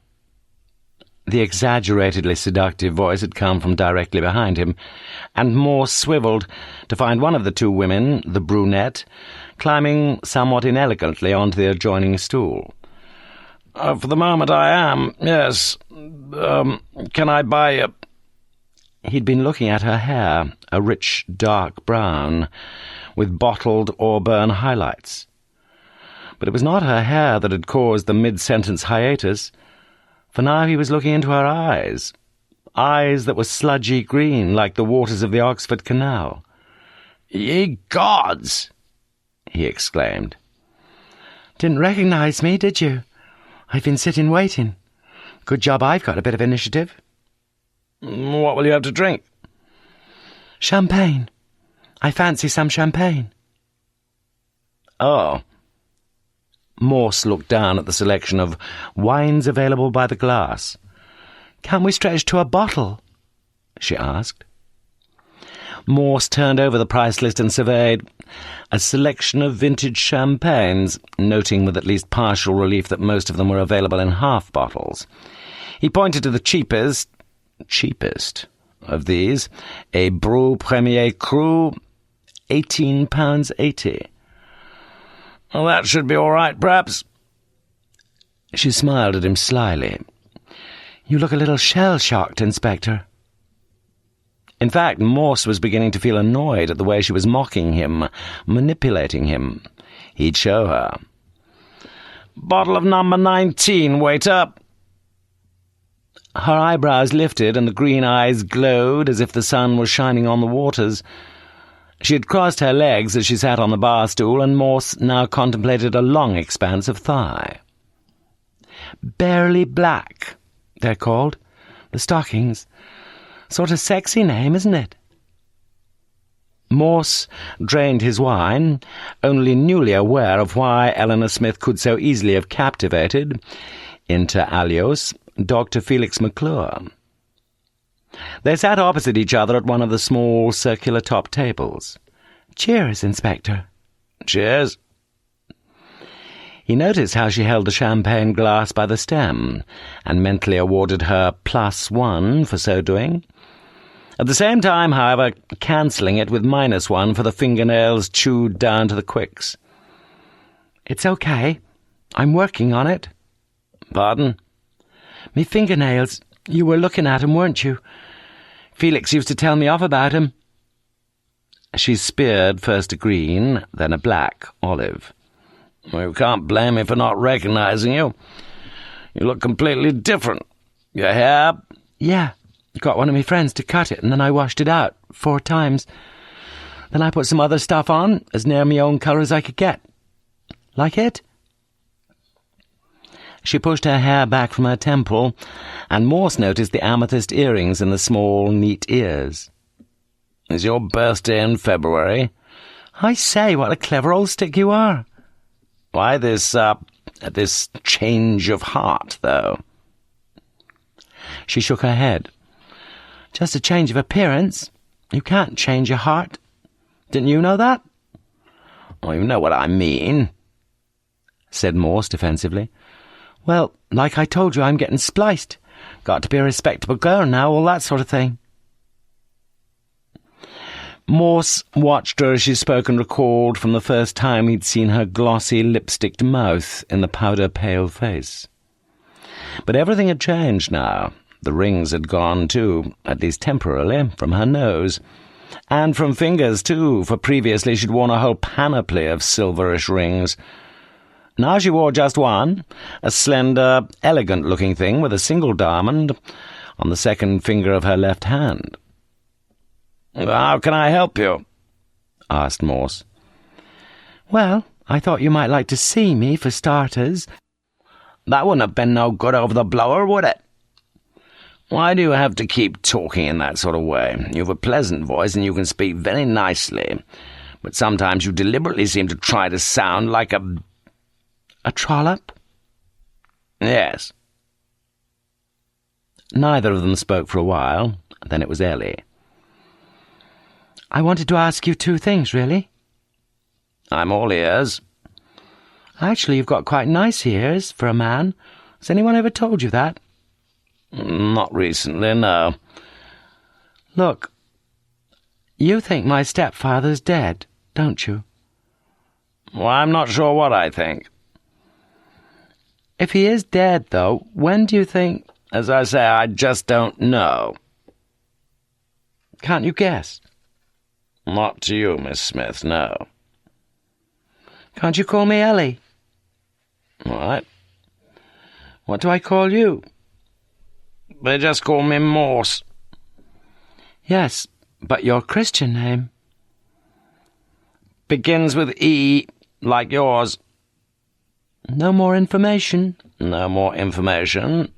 The exaggeratedly seductive voice had come from directly behind him, and Morse swiveled to find one of the two women, the brunette, climbing somewhat inelegantly onto the adjoining stool. For the moment I am, yes. Can I buy a—" He'd been looking at her hair, a rich dark brown, with bottled auburn highlights. But it was not her hair that had caused the mid-sentence hiatus, for now he was looking into her eyes that were sludgy green like the waters of the Oxford Canal. "Ye gods!" he exclaimed. "Didn't recognize me, did you? I've been sitting waiting. Good job I've got a bit of initiative." "What will you have to drink?" "Champagne. I fancy some champagne." "Oh." Morse looked down at the selection of wines available by the glass. "Can't we stretch to a bottle?" she asked. Morse turned over the price list and surveyed a selection of vintage champagnes, noting with at least partial relief that most of them were available in half bottles. He pointed to the cheapest of these, a Brut Premier Cru, £18.80. "Well, that should be all right, perhaps." She smiled at him slyly. "You look a little shell-shocked, Inspector." In fact, Morse was beginning to feel annoyed at the way she was mocking him, manipulating him. He'd show her. "Bottle of number 19, waiter." Her eyebrows lifted and the green eyes glowed as if the sun was shining on the waters. She had crossed her legs as she sat on the bar stool, and Morse now contemplated a long expanse of thigh. "Barely Black, they're called. The stockings. Sort of sexy name, isn't it?" Morse drained his wine, only newly aware of why Eleanor Smith could so easily have captivated, inter alios, Dr. Felix McClure. They sat opposite each other at one of the small circular-top tables. "Cheers, Inspector." "Cheers." He noticed how she held the champagne glass by the stem, and mentally awarded her +1 for so doing. At the same time, however, cancelling it with -1 for the fingernails chewed down to the quicks. "It's okay. I'm working on it." "Pardon?" "Me fingernails. You were looking at 'em, weren't you? Felix used to tell me off about 'em." She speared first a green, then a black olive. "Well, you can't blame me for not recognising you. You look completely different. Your hair—" "Yeah. Got one of my friends to cut it, and then I washed it out 4 times. Then I put some other stuff on, as near me own colour as I could get. Like it?" She pushed her hair back from her temple, and Morse noticed the amethyst earrings in the small, neat ears. "Is your birthday in February?" "I say, what a clever old stick you are." "Why this change of heart, though?" She shook her head. "Just a change of appearance. You can't change your heart. Didn't you know that?" "Well, you know what I mean," said Morse defensively. "Well, like I told you, I'm getting spliced. Got to be a respectable girl now, all that sort of thing." Morse watched her as she spoke and recalled from the first time he'd seen her glossy, lipsticked mouth in the powder-pale face. But everything had changed now. The rings had gone, too, at least temporarily, from her nose. And from fingers, too, for previously she'd worn a whole panoply of silverish rings. Now she wore just one, a slender, elegant-looking thing with a single diamond on the second finger of her left hand. "How can I help you?" asked Morse. "Well, I thought you might like to see me, for starters." "That wouldn't have been no good over the blower, would it?" "Why do you have to keep talking in that sort of way? You've a pleasant voice and you can speak very nicely, but sometimes you deliberately seem to try to sound like a—" "A trollop?" "Yes." Neither of them spoke for a while. Then it was Ellie. "I wanted to ask you 2 things, really." "I'm all ears." "Actually, you've got quite nice ears, for a man. Has anyone ever told you that?" "Not recently, no." "Look, you think my stepfather's dead, don't you?" "Well, I'm not sure what I think." "If he is dead, though, when do you think—" "As I say, I just don't know." "Can't you guess?" "Not to you, Miss Smith, no." "Can't you call me Ellie?" "What?" "What do I call you?" "They just call me Morse." "Yes, but your Christian name?" "Begins with E, like yours." "No more information?" "No more information."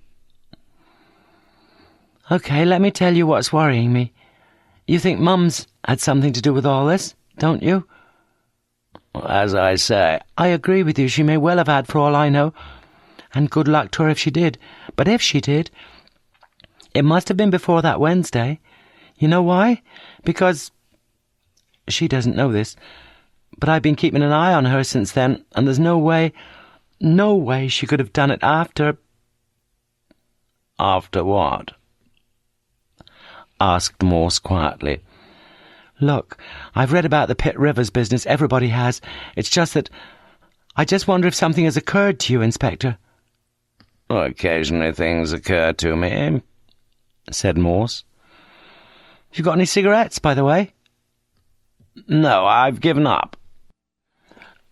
"OK, let me tell you what's worrying me. You think Mum's had something to do with all this, don't you?" "As I say—" "I agree with you. She may well have had, for all I know. And good luck to her if she did. But if she did, it must have been before that Wednesday. You know why? Because— she doesn't know this, but I've been keeping an eye on her since then, and there's no way she could have done it after—" "After what?" asked Morse quietly. "Look, I've read about the Pitt Rivers business. Everybody has. It's just that I just wonder if something has occurred to you, Inspector." "Occasionally things occur to me," said Morse. "Have you got any cigarettes, by the way?" "No, I've given up."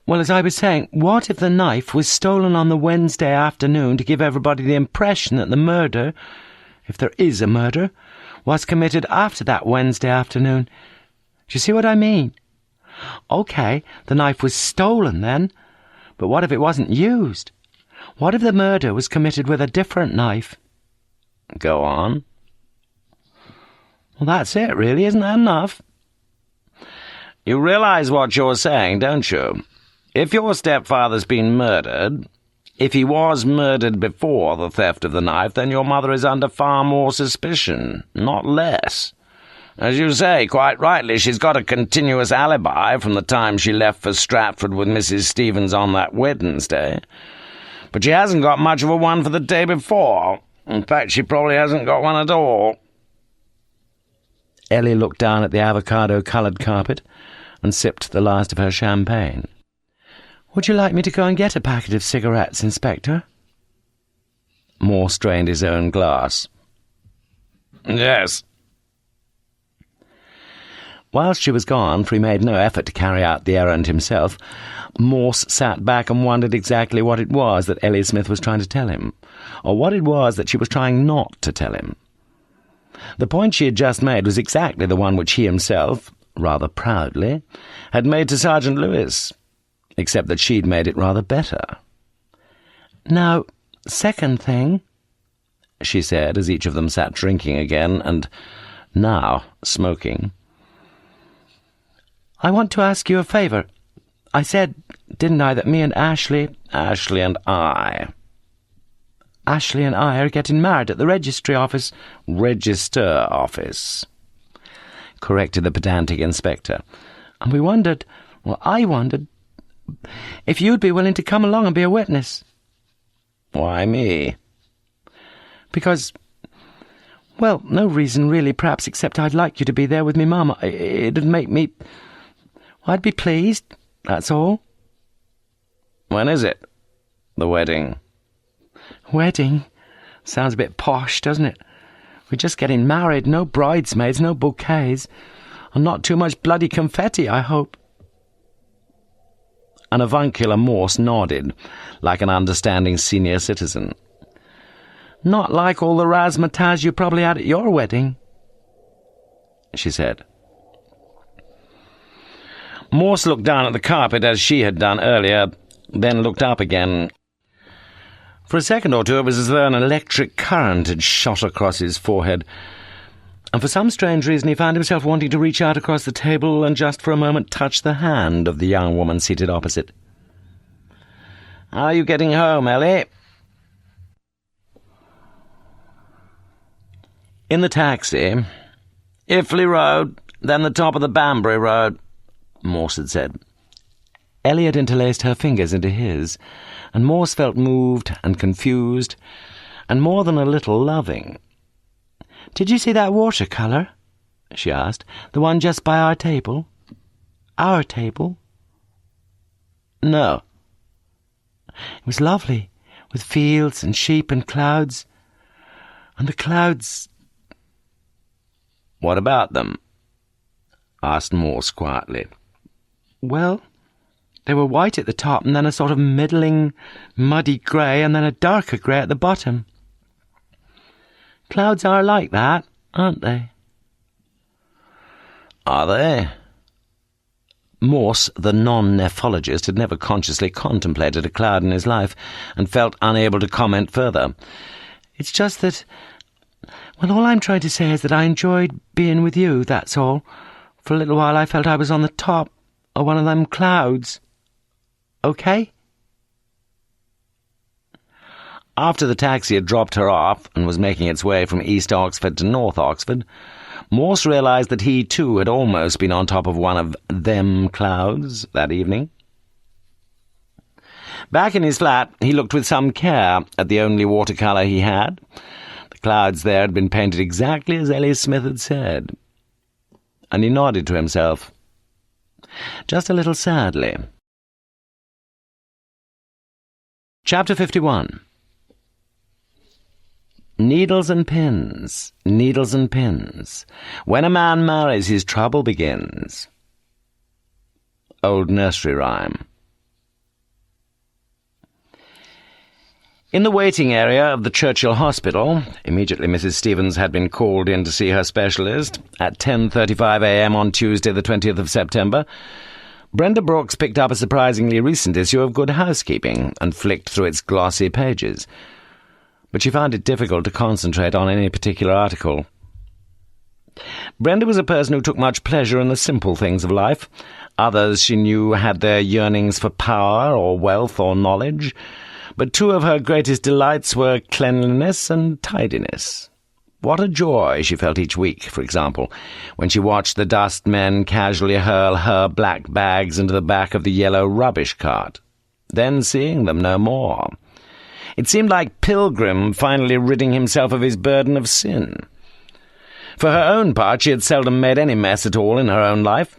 "Well, as I was saying, what if the knife was stolen on the Wednesday afternoon to give everybody the impression that the murder, if there is a murder, was committed after that Wednesday afternoon? Do you see what I mean? OK, the knife was stolen then, but what if it wasn't used? What if the murder was committed with a different knife?" "Go on." "Well, that's it, really. Isn't that enough?" "You realise what you're saying, don't you? If your stepfather's been murdered, if he was murdered before the theft of the knife, then your mother is under far more suspicion, not less. As you say, quite rightly, she's got a continuous alibi from the time she left for Stratford with Mrs. Stevens on that Wednesday. But she hasn't got much of a one for the day before. In fact, she probably hasn't got one at all." Ellie looked down at the avocado-coloured carpet and sipped the last of her champagne. "Would you like me to go and get a packet of cigarettes, Inspector?" Morse drained his own glass. "Yes." Whilst she was gone, for he made no effort to carry out the errand himself, Morse sat back and wondered exactly what it was that Ellie Smith was trying to tell him, or what it was that she was trying not to tell him. The point she had just made was exactly the one which he himself, rather proudly, had made to Sergeant Lewis, except that she'd made it rather better. "Now, second thing," she said, as each of them sat drinking again, and now smoking. "I want to ask you a favour. I said, didn't I, that me and Ashley—" "Ashley and I." "Ashley and I are getting married at the registry office." "Register office," corrected the pedantic inspector. "And we wondered, well, I wondered, if you'd be willing to come along and be a witness." "Why me?" "Because, well, no reason really, perhaps, except I'd like you to be there with me mum. It'd make me— I'd be pleased, that's all." "When is it? The wedding?" "Wedding? Sounds a bit posh, doesn't it? We're just getting married, no bridesmaids, no bouquets, and not too much bloody confetti, I hope." An avuncular Morse nodded, like an understanding senior citizen. "Not like all the razzmatazz you probably had at your wedding," she said. Morse looked down at the carpet as she had done earlier, then looked up again. For a second or two it was as though an electric current had shot across his forehead, and for some strange reason he found himself wanting to reach out across the table and just for a moment touch the hand of the young woman seated opposite. "How are you getting home, Ellie?" "In the taxi. Iffley Road, then the top of the Banbury Road," Morse had said. Ellie had interlaced her fingers into his, and Morse felt moved and confused, and more than a little loving. "Did you see that watercolour?" she asked. "The one just by our table?" "Our table?" "No." "It was lovely, with fields and sheep and clouds. And the clouds—" "What about them?" asked Morse quietly. "Well, they were white at the top, and then a sort of middling, muddy grey, and then a darker grey at the bottom. Clouds are like that, aren't they?" "Are they?" Morse, the non-nephologist, had never consciously contemplated a cloud in his life, and felt unable to comment further. "It's just that... Well, all I'm trying to say is that I enjoyed being with you, that's all. For a little while I felt I was on the top of one of them clouds. Okay?" After the taxi had dropped her off and was making its way from East Oxford to North Oxford, Morse realised that he too had almost been on top of one of them clouds that evening. Back in his flat, he looked with some care at the only watercolour he had. The clouds there had been painted exactly as Ellie Smith had said, and he nodded to himself, just a little sadly. Chapter 51. Needles and pins, needles and pins. When a man marries, his trouble begins. Old nursery rhyme. In the waiting area of the Churchill Hospital, immediately Mrs. Stevens had been called in to see her specialist, at 10:35 a.m. on Tuesday the 20th of September, Brenda Brooks picked up a surprisingly recent issue of Good Housekeeping and flicked through its glossy pages. But she found it difficult to concentrate on any particular article. Brenda was a person who took much pleasure in the simple things of life. Others, she knew, had their yearnings for power or wealth or knowledge, but two of her greatest delights were cleanliness and tidiness. What a joy she felt each week, for example, when she watched the dustmen casually hurl her black bags into the back of the yellow rubbish cart, then seeing them no more. It seemed like Pilgrim finally ridding himself of his burden of sin. For her own part, she had seldom made any mess at all in her own life,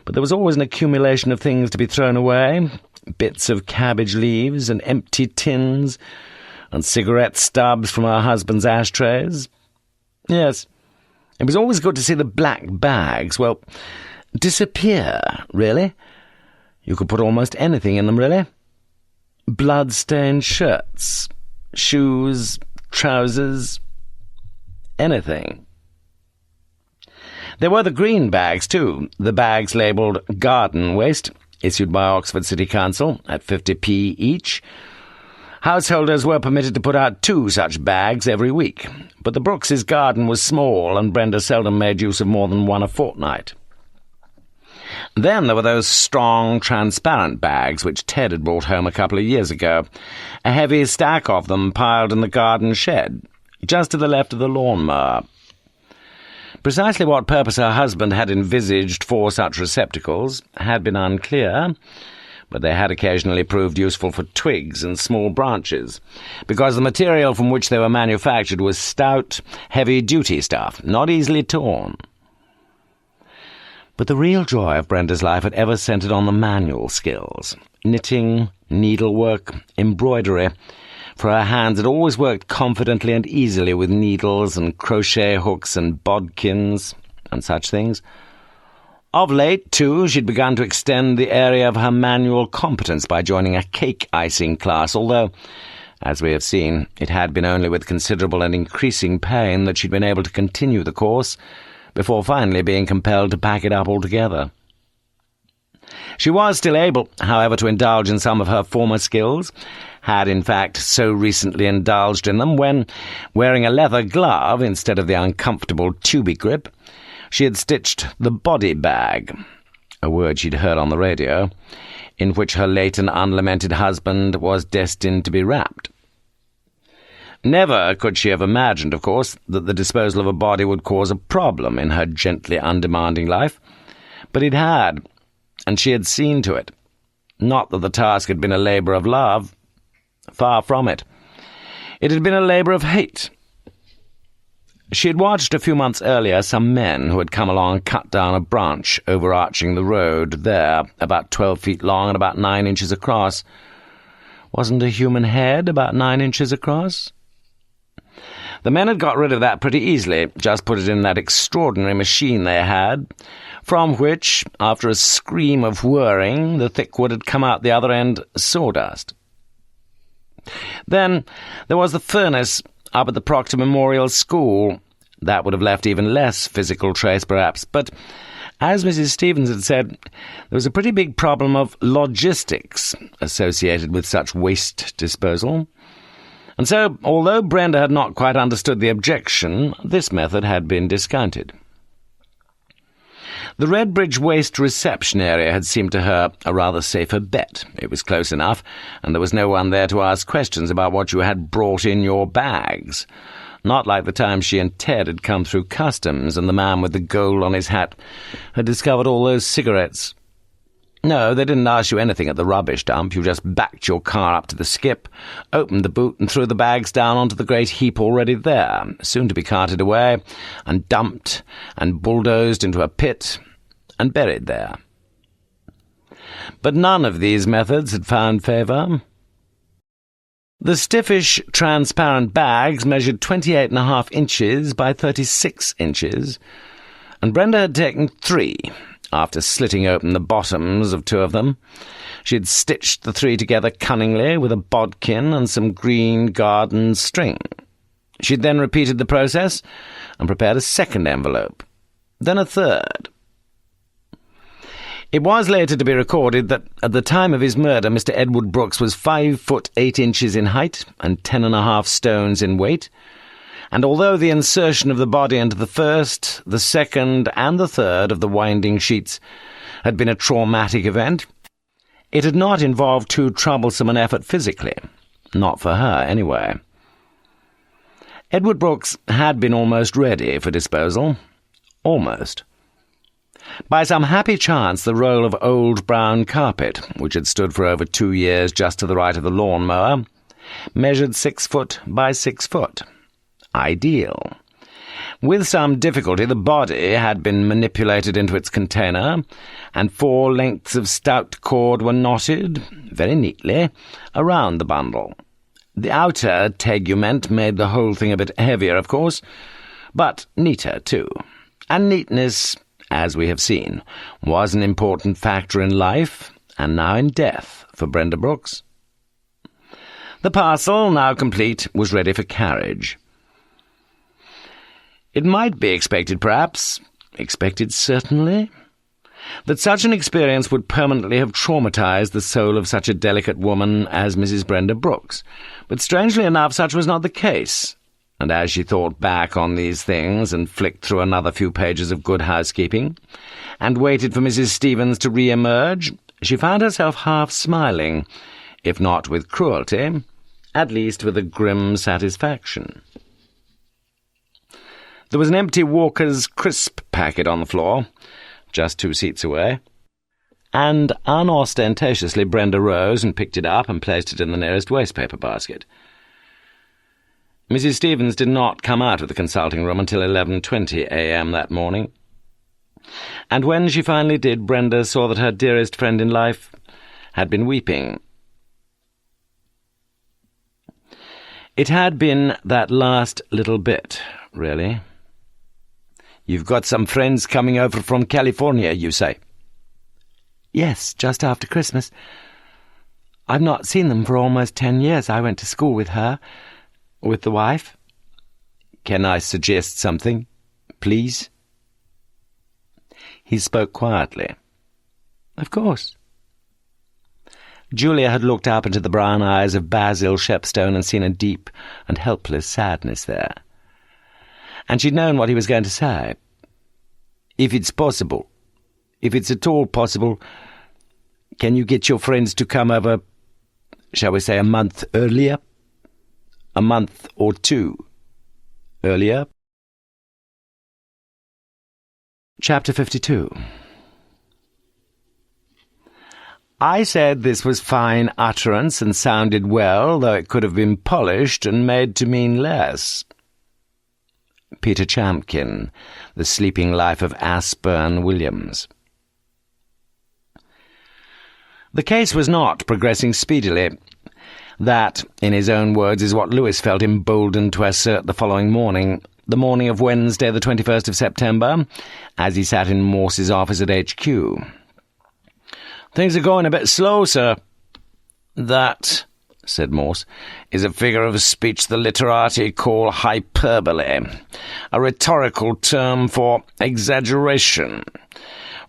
but there was always an accumulation of things to be thrown away, bits of cabbage leaves and empty tins, and cigarette stubs from her husband's ashtrays. Yes, it was always good to see the black bags, well, disappear, really. You could put almost anything in them, really. Blood-stained shirts, shoes, trousers, anything. There were the green bags, too, the bags labelled garden waste, issued by Oxford City Council at 50p each. Householders were permitted to put out 2 such bags every week, but the Brookses' garden was small, and Brenda seldom made use of more than one a fortnight. Then there were those strong, transparent bags which Ted had brought home a couple of years ago, a heavy stack of them piled in the garden shed, just to the left of the lawnmower. Precisely what purpose her husband had envisaged for such receptacles had been unclear, but they had occasionally proved useful for twigs and small branches, because the material from which they were manufactured was stout, heavy-duty stuff, not easily torn. But the real joy of Brenda's life had ever centred on the manual skills, knitting, needlework, embroidery, for her hands had always worked confidently and easily with needles and crochet hooks and bodkins and such things. Of late, too, she'd begun to extend the area of her manual competence by joining a cake icing class, although, as we have seen, it had been only with considerable and increasing pain that she'd been able to continue the course, before finally being compelled to pack it up altogether. She was still able, however, to indulge in some of her former skills, had in fact so recently indulged in them when, wearing a leather glove instead of the uncomfortable tubey grip, she had stitched the body bag, a word she'd heard on the radio, in which her late and unlamented husband was destined to be wrapped. Never could she have imagined, of course, that the disposal of a body would cause a problem in her gently undemanding life, but it had, and she had seen to it. Not that the task had been a labour of love. Far from it. It had been a labour of hate. She had watched a few months earlier some men who had come along and cut down a branch overarching the road there, about 12 feet long and about 9 inches across. Wasn't a human head about 9 inches across? The men had got rid of that pretty easily, just put it in that extraordinary machine they had, from which, after a scream of whirring, the thick wood had come out the other end sawdust. Then there was the furnace up at the Proctor Memorial School. That would have left even less physical trace, perhaps, but as Mrs. Stevens had said, there was a pretty big problem of logistics associated with such waste disposal. And so, although Brenda had not quite understood the objection, this method had been discounted. The Redbridge waste reception area had seemed to her a rather safer bet. It was close enough, and there was no one there to ask questions about what you had brought in your bags. Not like the time she and Ted had come through customs, and the man with the gold on his hat had discovered all those cigarettes. No, they didn't ask you anything at the rubbish dump. You just backed your car up to the skip, opened the boot and threw the bags down onto the great heap already there, soon to be carted away, and dumped, and bulldozed into a pit, and buried there. But none of these methods had found favour. The stiffish, transparent bags measured 28.5 inches by 36 inches, and Brenda had taken 3, after slitting open the bottoms of 2 of them. She had stitched the 3 together cunningly with a bodkin and some green garden string. She had then repeated the process and prepared a second envelope, then a third. It was later to be recorded that at the time of his murder Mr. Edward Brooks was 5 foot 8 inches in height and 10.5 stones in weight, and although the insertion of the body into the first, the second, and the third of the winding sheets had been a traumatic event, it had not involved too troublesome an effort physically. Not for her, anyway. Edward Brooks had been almost ready for disposal. Almost. By some happy chance, the roll of old brown carpet, which had stood for over 2 years just to the right of the lawn-mower, measured 6 foot by 6 foot. Ideal. With some difficulty, the body had been manipulated into its container, and 4 lengths of stout cord were knotted, very neatly, around the bundle. The outer tegument made the whole thing a bit heavier, of course, but neater, too. And neatness, as we have seen, was an important factor in life, and now in death, for Brenda Brooks. The parcel, now complete, was ready for carriage. It might be expected, perhaps, expected certainly, that such an experience would permanently have traumatized the soul of such a delicate woman as Mrs. Brenda Brooks. But strangely enough, such was not the case, and as she thought back on these things and flicked through another few pages of Good Housekeeping, and waited for Mrs. Stevens to re-emerge, she found herself half smiling, if not with cruelty, at least with a grim satisfaction. There was an empty Walker's crisp packet on the floor, just 2 seats away, and unostentatiously Brenda rose and picked it up and placed it in the nearest wastepaper basket. Mrs. Stevens did not come out of the consulting room until 11:20 a.m. that morning, and when she finally did, Brenda saw that her dearest friend in life had been weeping. It had been that last little bit, really. "You've got some friends coming over from California, you say?" "Yes, just after Christmas. I've not seen them for almost 10 years. I went to school with her, with the wife." "Can I suggest something, please?" He spoke quietly. "Of course." Julia had looked up into the brown eyes of Basil Shepstone and seen a deep and helpless sadness there. And she'd known what he was going to say. "If it's possible, if it's at all possible, can you get your friends to come over, shall we say, a month earlier? A month or two earlier?" Chapter 52. I said this was fine utterance and sounded well, though it could have been polished and made to mean less. Peter Champkin, The Sleeping Life of Asburn Williams. The case was not progressing speedily. That, in his own words, is what Lewis felt emboldened to assert the following morning, the morning of Wednesday, the 21st of September, as he sat in Morse's office at HQ. "Things are going a bit slow, sir." "That," said Morse, "is a figure of speech the literati call hyperbole, a rhetorical term for exaggeration.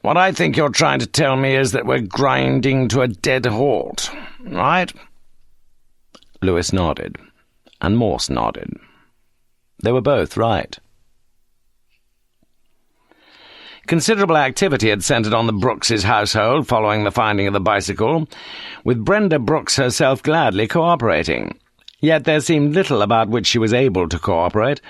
What I think you're trying to tell me is that we're grinding to a dead halt, right?" Lewis nodded, and Morse nodded. They were both right. Considerable activity had centred on the Brookses' household following the finding of the bicycle, with Brenda Brooks herself gladly cooperating. Yet there seemed little about which she was able to cooperate,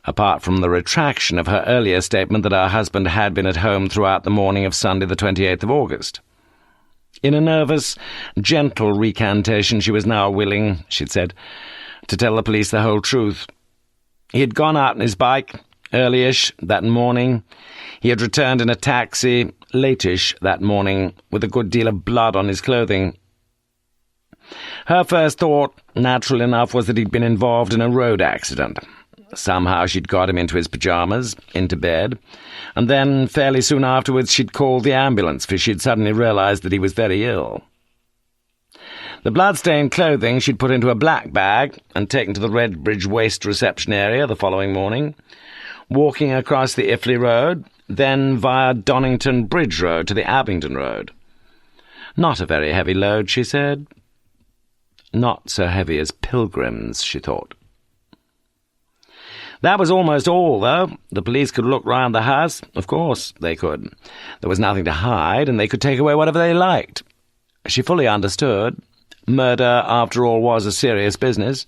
apart from the retraction of her earlier statement that her husband had been at home throughout the morning of Sunday the 28th of August. In a nervous, gentle recantation she was now willing, she'd said, to tell the police the whole truth. He had gone out on his bike, early-ish that morning. He had returned in a taxi, late-ish that morning, with a good deal of blood on his clothing. Her first thought, natural enough, was that he'd been involved in a road accident. Somehow she'd got him into his pyjamas, into bed, and then, fairly soon afterwards, she'd called the ambulance, for she'd suddenly realised that he was very ill. The blood-stained clothing she'd put into a black bag and taken to the Redbridge Waste reception area the following morning, walking across the Iffley Road, then via Donington Bridge Road to the Abingdon Road. Not a very heavy load, she said. Not so heavy as pilgrims, she thought. That was almost all, though. The police could look round the house. Of course they could. There was nothing to hide, and they could take away whatever they liked. She fully understood. Murder, after all, was a serious business.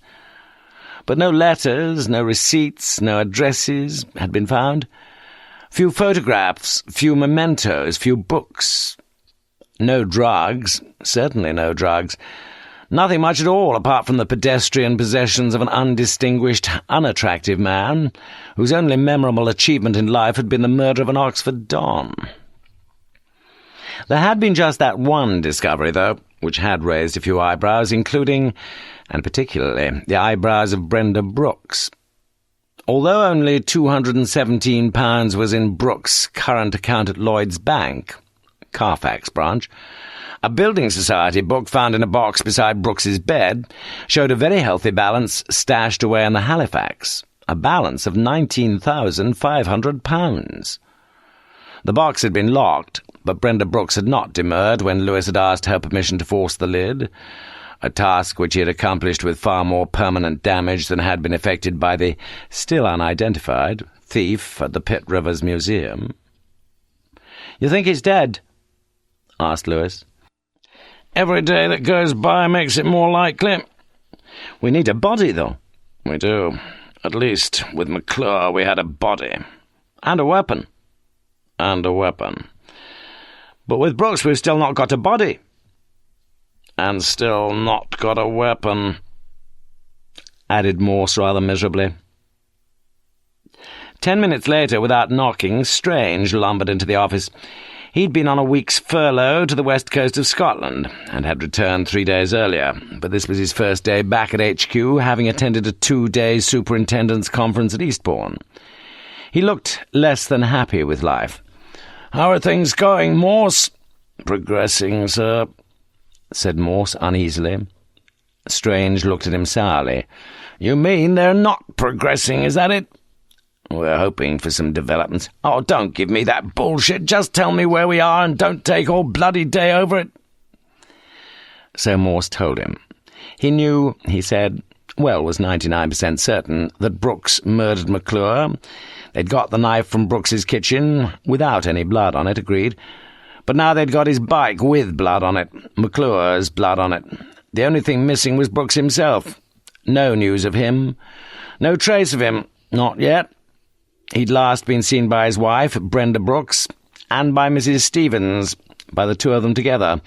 But no letters, no receipts, no addresses had been found. Few photographs, few mementos, few books. No drugs, certainly no drugs. Nothing much at all, apart from the pedestrian possessions of an undistinguished, unattractive man, whose only memorable achievement in life had been the murder of an Oxford don. There had been just that one discovery, though, which had raised a few eyebrows, including, and particularly, the eyebrows of Brenda Brooks. Although only £217 was in Brooks' current account at Lloyd's Bank, Carfax branch, a building society book found in a box beside Brooks's bed showed a very healthy balance stashed away in the Halifax, a balance of £19,500. The box had been locked, but Brenda Brooks had not demurred when Lewis had asked her permission to force the lid, a task which he had accomplished with far more permanent damage than had been effected by the still unidentified thief at the Pitt Rivers Museum. "You think he's dead?" asked Lewis. "Every day that goes by makes it more likely." "We need a body, though." "We do. At least, with McClure we had a body. And a weapon." "And a weapon." "But with Brooks we've still not got a body." "And still not got a weapon," added Morse rather miserably. 10 minutes later, without knocking, Strange lumbered into the office. He'd been on a week's furlough to the west coast of Scotland, and had returned 3 days earlier, but this was his first day back at HQ, having attended a 2-day superintendent's conference at Eastbourne. He looked less than happy with life. "How are things going, Morse?" "Progressing, sir," said Morse uneasily. Strange looked at him sourly. "You mean they're not progressing, is that it?" "We're hoping for some developments." "Oh, don't give me that bullshit. Just tell me where we are and don't take all bloody day over it." So Morse told him. He knew, he said, was 99% certain, that Brooks murdered McClure. They'd got the knife from Brooks's kitchen, without any blood on it, agreed. But now they'd got his bike with blood on it, McClure's blood on it. The only thing missing was Brooks himself. No news of him. No trace of him. Not yet. He'd last been seen by his wife, Brenda Brooks, and by Mrs. Stevens, by the two of them together,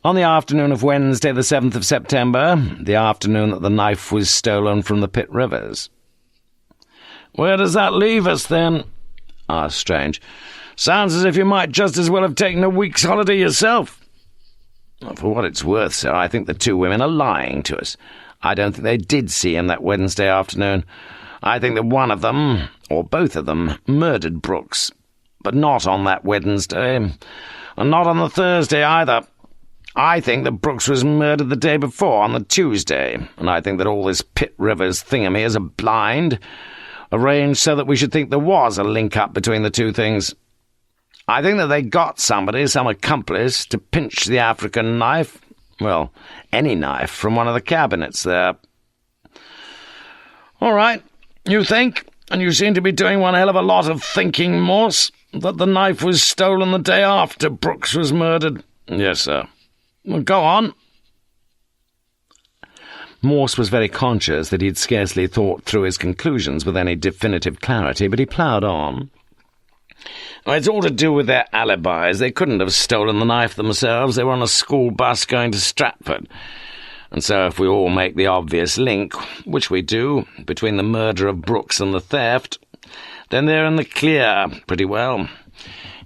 on the afternoon of Wednesday the 7th of September, the afternoon that the knife was stolen from the Pitt Rivers. "Where does that leave us, then?" asked Strange. "Sounds as if you might just as well have taken a week's holiday yourself." "For what it's worth, sir, I think the two women are lying to us. I don't think they did see him that Wednesday afternoon. I think that one of them, or both of them, murdered Brooks. But not on that Wednesday, and not on the Thursday either. I think that Brooks was murdered the day before, on the Tuesday, and I think that all this Pitt Rivers thingamy is a blind, arranged so that we should think there was a link-up between the two things. I think that they got somebody, some accomplice, to pinch the African knife, any knife, from one of the cabinets there." "All right, you think, and you seem to be doing one hell of a lot of thinking, Morse, that the knife was stolen the day after Brooks was murdered?" "Yes, sir." "Well, go on." Morse was very conscious that he'd scarcely thought through his conclusions with any definitive clarity, but he ploughed on. "It's all to do with their alibis. They couldn't have stolen the knife themselves. They were on a school bus going to Stratford. And so if we all make the obvious link, which we do, between the murder of Brooks and the theft, then they're in the clear pretty well.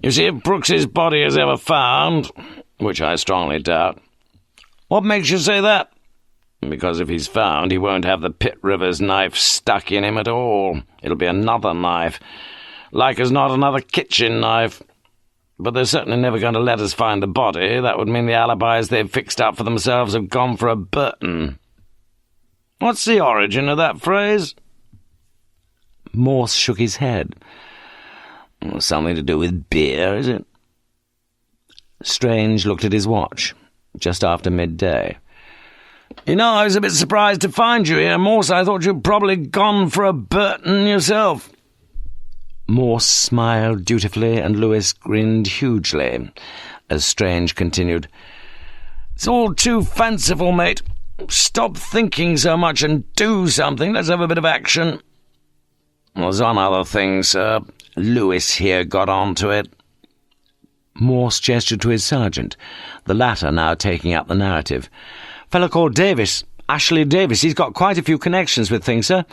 You see, if Brooks's body is ever found, which I strongly doubt." "What makes you say that?" "Because if he's found, he won't have the Pitt Rivers knife stuck in him at all. It'll be another knife. Like as not another kitchen knife. But they're certainly never going to let us find the body. That would mean the alibis they've fixed up for themselves have gone for a Burton." "What's the origin of that phrase?" Morse shook his head. "Something to do with beer, is it?" Strange looked at his watch, just after midday. "You know, I was a bit surprised to find you here, Morse. I thought you'd probably gone for a Burton yourself." Morse smiled dutifully, and Lewis grinned hugely, as Strange continued, "It's all too fanciful, mate. Stop thinking so much and do something. Let's have a bit of action." "There's one other thing, sir. Lewis here got on to it." Morse gestured to his sergeant, the latter now taking up the narrative. "Fellow called Davis, Ashley Davis. He's got quite a few connections with things, sir.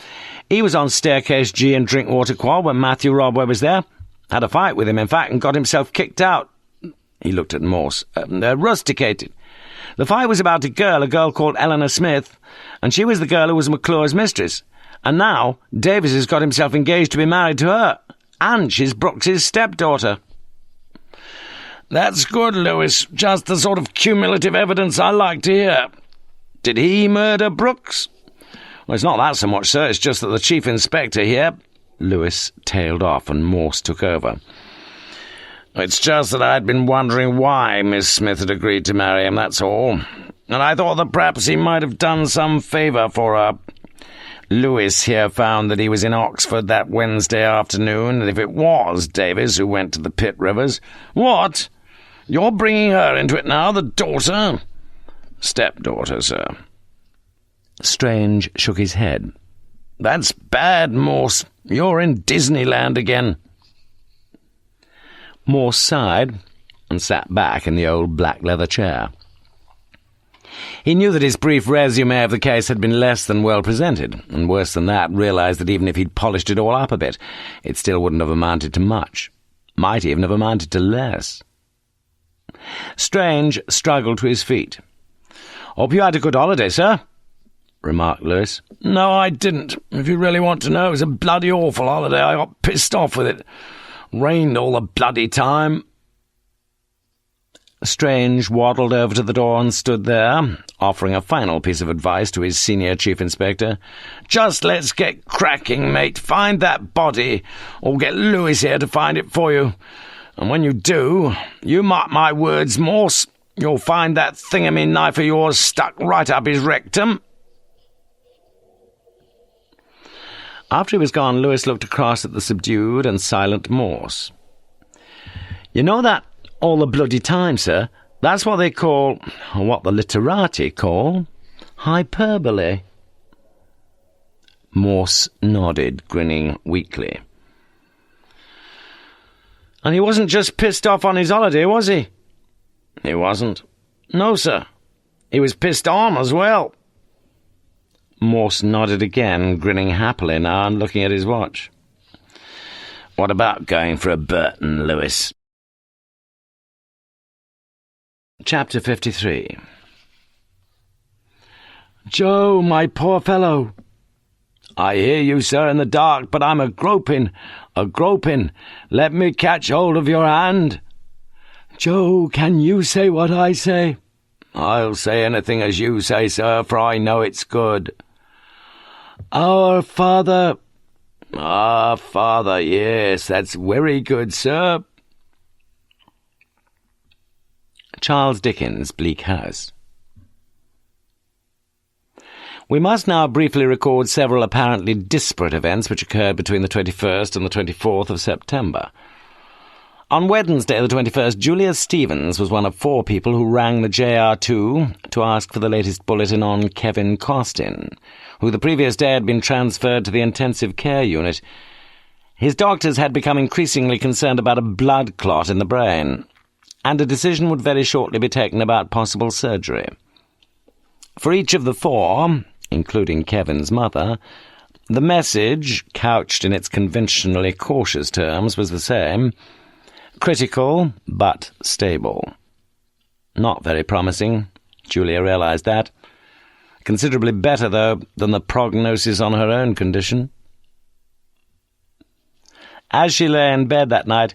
He was on Staircase G in Drinkwater Quad when Matthew Rodway was there. Had a fight with him, in fact, and got himself kicked out." He looked at Morse. "Rusticated. The fight was about a girl called Eleanor Smith, and she was the girl who was McClure's mistress. And now Davis has got himself engaged to be married to her, and she's Brooks's stepdaughter." "That's good, Lewis. Just the sort of cumulative evidence I like to hear. Did he murder Brooks?" "Well, it's not that so much, sir. It's just that the chief inspector here—" Lewis tailed off, and Morse took over. "It's just that I'd been wondering why Miss Smith had agreed to marry him, that's all. And I thought that perhaps he might have done some favour for her. Lewis here found that he was in Oxford that Wednesday afternoon, and if it was Davis who went to the Pitt Rivers—" "What? You're bringing her into it now, the daughter?" "Stepdaughter, sir." Strange shook his head. "That's bad, Morse. You're in Disneyland again." Morse sighed and sat back in the old black leather chair. He knew that his brief resume of the case had been less than well presented, and worse than that, realised that even if he'd polished it all up a bit, it still wouldn't have amounted to much. Might even have amounted to less. Strange struggled to his feet. "Hope you had a good holiday, sir," remarked Lewis. "No, I didn't. If you really want to know, it was a bloody awful holiday. I got pissed off with it. Rained all the bloody time." Strange waddled over to the door and stood there, offering a final piece of advice to his senior chief inspector. "Just let's get cracking, mate. Find that body, or get Lewis here to find it for you. And when you do, you mark my words, Morse, you'll find that thingamy knife of yours stuck right up his rectum." After he was gone, Lewis looked across at the subdued and silent Morse. "You know that all the bloody time, sir? That's what they call, or what the literati call, hyperbole." Morse nodded, grinning weakly. "And he wasn't just pissed off on his holiday, was he?" "He wasn't. No, sir. He was pissed on as well." Morse nodded again, grinning happily now and looking at his watch. "What about going for a Burton, Lewis?" Chapter 53. "Joe, my poor fellow." "I hear you, sir, in the dark, but I'm a-groping. Let me catch hold of your hand." "Joe, can you say what I say?" "I'll say anything as you say, sir, for I know it's good." "Our Father." "Our Father, yes, that's very good, sir." Charles Dickens' Bleak House. We must now briefly record several apparently disparate events which occurred between the 21st and the 24th of September. On Wednesday the 21st, Julia Stevens was one of 4 people who rang the JR2 to ask for the latest bulletin on Kevin Costin, who the previous day had been transferred to the intensive care unit. His doctors had become increasingly concerned about a blood clot in the brain, and a decision would very shortly be taken about possible surgery. For each of the 4, including Kevin's mother, the message, couched in its conventionally cautious terms, was the same: critical, but stable. Not very promising, Julia realized that. Considerably better, though, than the prognosis on her own condition. As she lay in bed that night,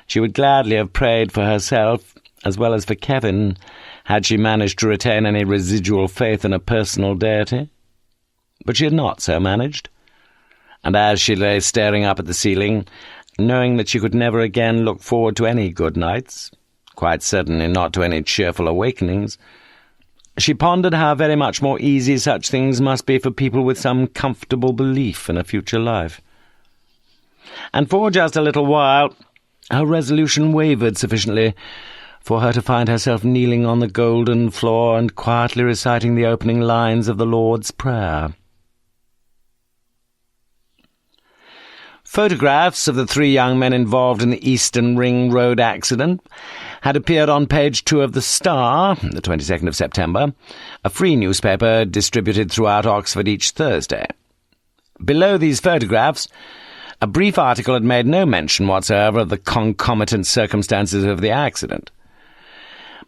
she would gladly have prayed for herself, as well as for Kevin, had she managed to retain any residual faith in a personal deity. But she had not so managed, and as she lay staring up at the ceiling, knowing that she could never again look forward to any good nights, quite certainly not to any cheerful awakenings, she pondered how very much more easy such things must be for people with some comfortable belief in a future life. And for just a little while her resolution wavered sufficiently for her to find herself kneeling on the golden floor and quietly reciting the opening lines of the Lord's Prayer. Photographs of the 3 young men involved in the Eastern Ring Road accident had appeared on page 2 of The Star, the 22nd of September, a free newspaper distributed throughout Oxford each Thursday. Below these photographs, a brief article had made no mention whatsoever of the concomitant circumstances of the accident.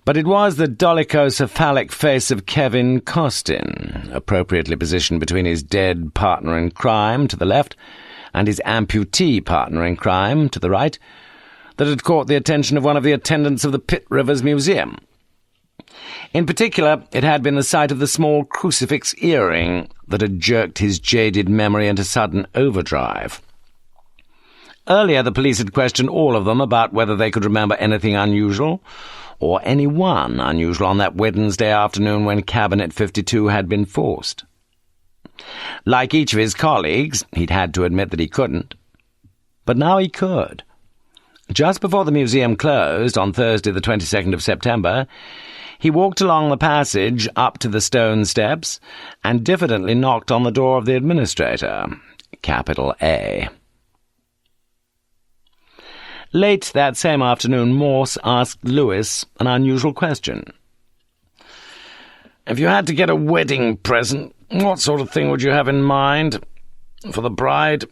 But it was the dolichocephalic face of Kevin Costin, appropriately positioned between his dead partner in crime to the left and his amputee partner in crime to the right, that had caught the attention of one of the attendants of the Pitt Rivers Museum. In particular, it had been the sight of the small crucifix earring that had jerked his jaded memory into sudden overdrive. Earlier, the police had questioned all of them about whether they could remember anything unusual, or anyone unusual on that Wednesday afternoon when Cabinet 52 had been forced. Like each of his colleagues, he'd had to admit that he couldn't. But now he could. Just before the museum closed, on Thursday the 22nd of September, he walked along the passage up to the stone steps and diffidently knocked on the door of the administrator, capital A. Late that same afternoon, Morse asked Lewis an unusual question. "If you had to get a wedding present, what sort of thing would you have in mind? For the bride?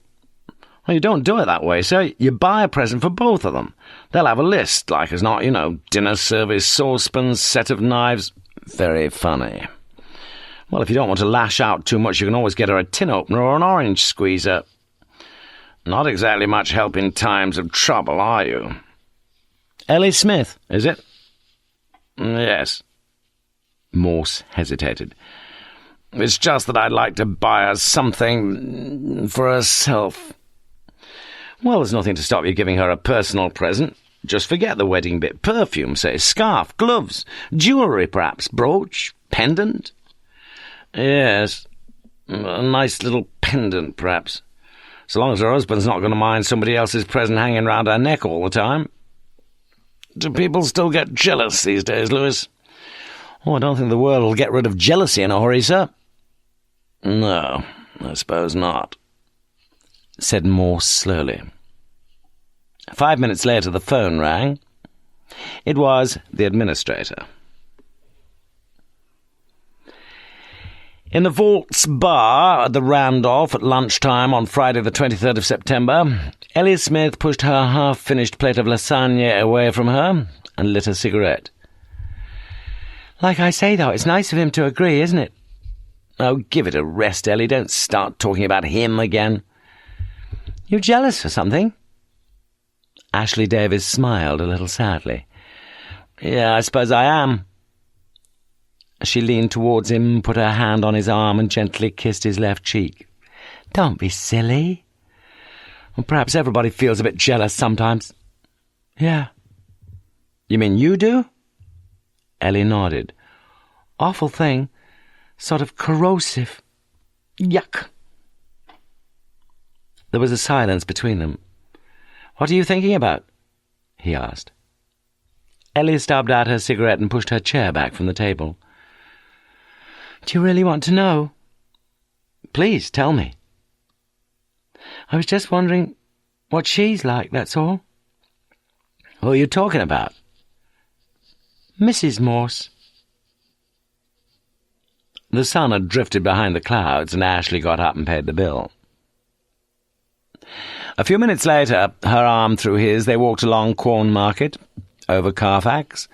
Well, you don't do it that way, sir. You buy a present for both of them. They'll have a list, like as not, dinner service, saucepans, set of knives. Very funny. Well, if you don't want to lash out too much, you can always get her a tin opener or an orange squeezer. Not exactly much help in times of trouble, are you? Ellie Smith, is it? Yes. Morse hesitated. It's just that I'd like to buy her something for herself. Well, there's nothing to stop you giving her a personal present. Just forget the wedding bit. Perfume, say, scarf, gloves, jewellery, perhaps, brooch, pendant. Yes, a nice little pendant, perhaps. So long as her husband's not going to mind somebody else's present hanging round her neck all the time. Do people still get jealous these days, Lewis? Oh, I don't think the world will get rid of jealousy in a hurry, sir. No, I suppose not, said Morse slowly. 5 minutes later, the phone rang. It was the administrator. In the Vaults Bar at the Randolph at lunchtime on Friday the 23rd of September, Ellie Smith pushed her half-finished plate of lasagna away from her and lit a cigarette. Like I say, though, it's nice of him to agree, isn't it? Oh, give it a rest, Ellie. Don't start talking about him again. You jealous or something? Ashley Davis smiled a little sadly. Yeah, I suppose I am. She leaned towards him, put her hand on his arm and gently kissed his left cheek. Don't be silly. Well, perhaps everybody feels a bit jealous sometimes. Yeah. You mean you do? Ellie nodded. Awful thing. Sort of corrosive. Yuck. There was a silence between them. What are you thinking about? He asked. Ellie stubbed out her cigarette and pushed her chair back from the table. Do you really want to know? Please, tell me. I was just wondering what she's like, that's all. Who are you talking about? Mrs. Morse. The sun had drifted behind the clouds, and Ashley got up and paid the bill. A few minutes later, her arm through his, they walked along Corn Market, over Carfax,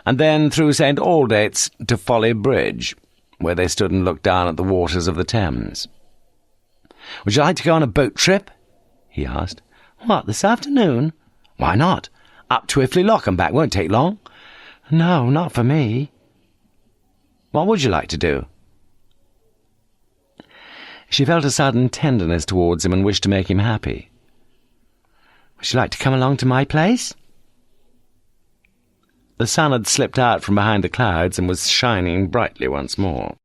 and then through St. Aldate's to Folly Bridge, where they stood and looked down at the waters of the Thames. Would you like to go on a boat trip? He asked. What, this afternoon? Why not? Up to Iffley Lock and back won't take long. No, not for me. What would you like to do? She felt a sudden tenderness towards him and wished to make him happy. Would you like to come along to my place? The sun had slipped out from behind the clouds and was shining brightly once more.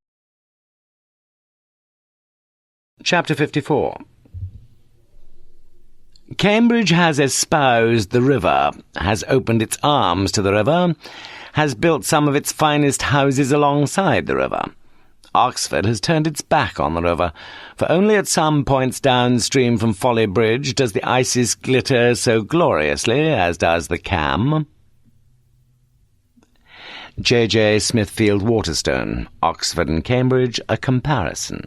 Chapter 54. Cambridge has espoused the river, has opened its arms to the river, has built some of its finest houses alongside the river. Oxford has turned its back on the river, for only at some points downstream from Folly Bridge does the Isis glitter so gloriously as does the Cam. J.J. Smithfield Waterstone, Oxford and Cambridge, a comparison.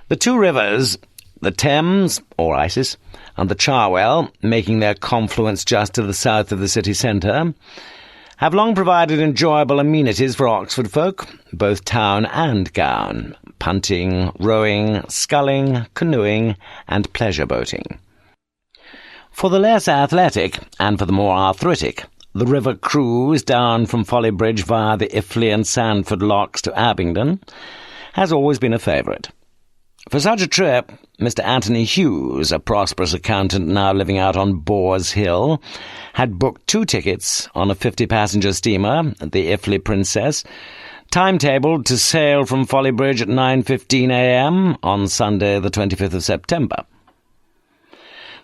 The two rivers, the Thames, or Isis, and the Cherwell, making their confluence just to the south of the city centre, have long provided enjoyable amenities for Oxford folk, both town and gown, punting, rowing, sculling, canoeing, and pleasure boating. For the less athletic, and for the more arthritic, the river cruise down from Folly Bridge via the Iffley and Sandford locks to Abingdon has always been a favourite. For such a trip, Mr. Anthony Hughes, a prosperous accountant now living out on Boar's Hill, had booked 2 tickets on a 50-passenger steamer at the Iffley Princess, timetabled to sail from Folly Bridge at 9:15 a.m. on Sunday the 25th of September.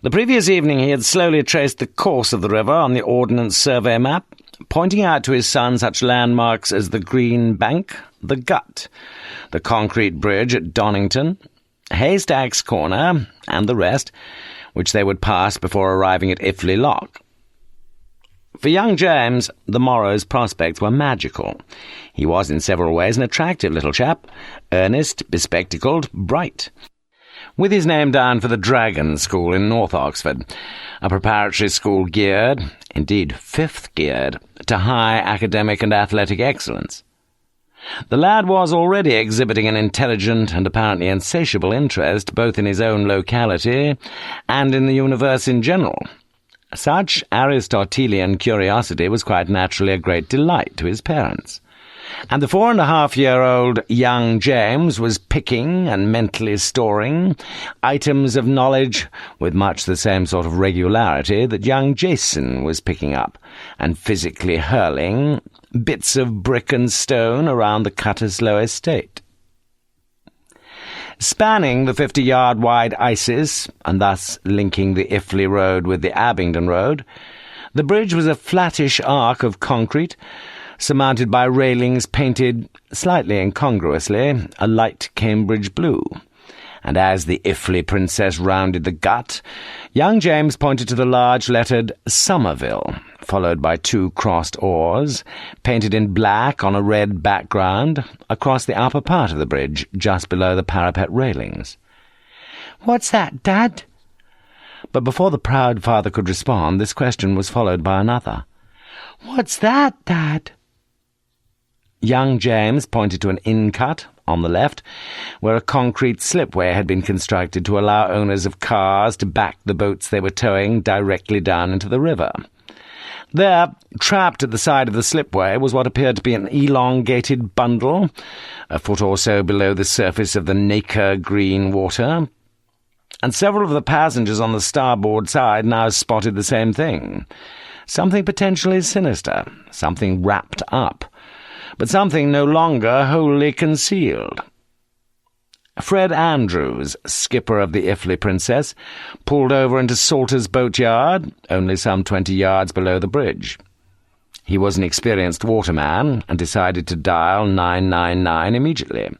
The previous evening he had slowly traced the course of the river on the Ordnance Survey map, pointing out to his son such landmarks as the Green Bank, the Gut, the concrete bridge at Donington, Haystack's Corner, and the rest, which they would pass before arriving at Iffley Lock. For young James, the morrow's prospects were magical. He was in several ways an attractive little chap, earnest, bespectacled, bright. with his name down for the Dragon School in North Oxford, a preparatory school geared, indeed fifth geared, to high academic and athletic excellence. The lad was already exhibiting an intelligent and apparently insatiable interest both in his own locality and in the universe in general. Such Aristotelian curiosity was quite naturally a great delight to his parents, and the 4.5-year-old young James was picking and mentally storing items of knowledge with much the same sort of regularity that young Jason was picking up and physically hurling bits of brick and stone around the Cutteslowe estate. Spanning the 50-yard-wide Isis, and thus linking the Iffley Road with the Abingdon Road, the bridge was a flattish arc of concrete, surmounted by railings painted, slightly incongruously, a light Cambridge blue. And as the Iffley princess rounded the gut, young James pointed to the large lettered Somerville, followed by 2 crossed oars, painted in black on a red background, across the upper part of the bridge, just below the parapet railings. "What's that, Dad?" But before the proud father could respond, this question was followed by another. "What's that, Dad?" Young James pointed to an in-cut on the left, where a concrete slipway had been constructed to allow owners of cars to back the boats they were towing directly down into the river. There, trapped at the side of the slipway, was what appeared to be an elongated bundle, a foot or so below the surface of the nacre green water, and several of the passengers on the starboard side now spotted the same thing. Something potentially sinister, something wrapped up, but something no longer wholly concealed. Fred Andrews, skipper of the Iffley Princess, pulled over into Salter's boatyard, only some 20 yards below the bridge. He was an experienced waterman, and decided to dial 999 immediately.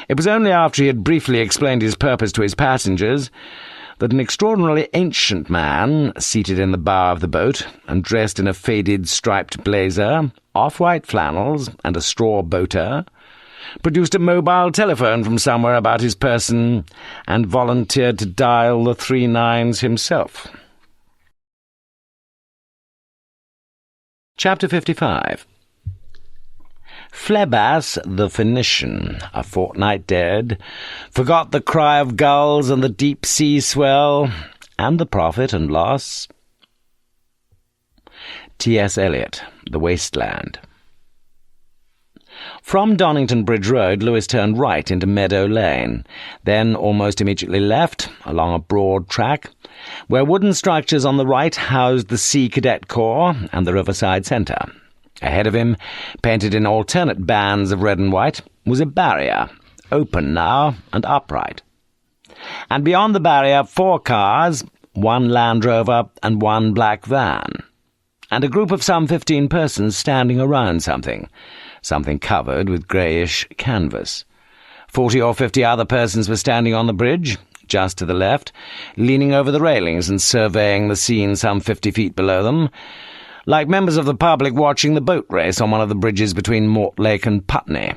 It was only after he had briefly explained his purpose to his passengers that an extraordinarily ancient man, seated in the bow of the boat, and dressed in a faded striped blazer, off-white flannels, and a straw boater, produced a mobile telephone from somewhere about his person and volunteered to dial the 3 9s himself. Chapter 55. Phlebas the Phoenician, a fortnight dead, forgot the cry of gulls and the deep sea swell, and the profit and loss. T.S. Eliot, The Wasteland. From Donington Bridge Road, Lewis turned right into Meadow Lane, then almost immediately left, along a broad track, where wooden structures on the right housed the Sea Cadet Corps and the Riverside Centre. Ahead of him, painted in alternate bands of red and white, was a barrier, open now and upright. And beyond the barrier, 4 cars, 1 Land Rover and 1 black van, and a group of some 15 persons standing around something covered with greyish canvas. 40 or 50 other persons were standing on the bridge, just to the left, leaning over the railings and surveying the scene some 50 feet below them, like members of the public watching the boat race on one of the bridges between Mortlake and Putney.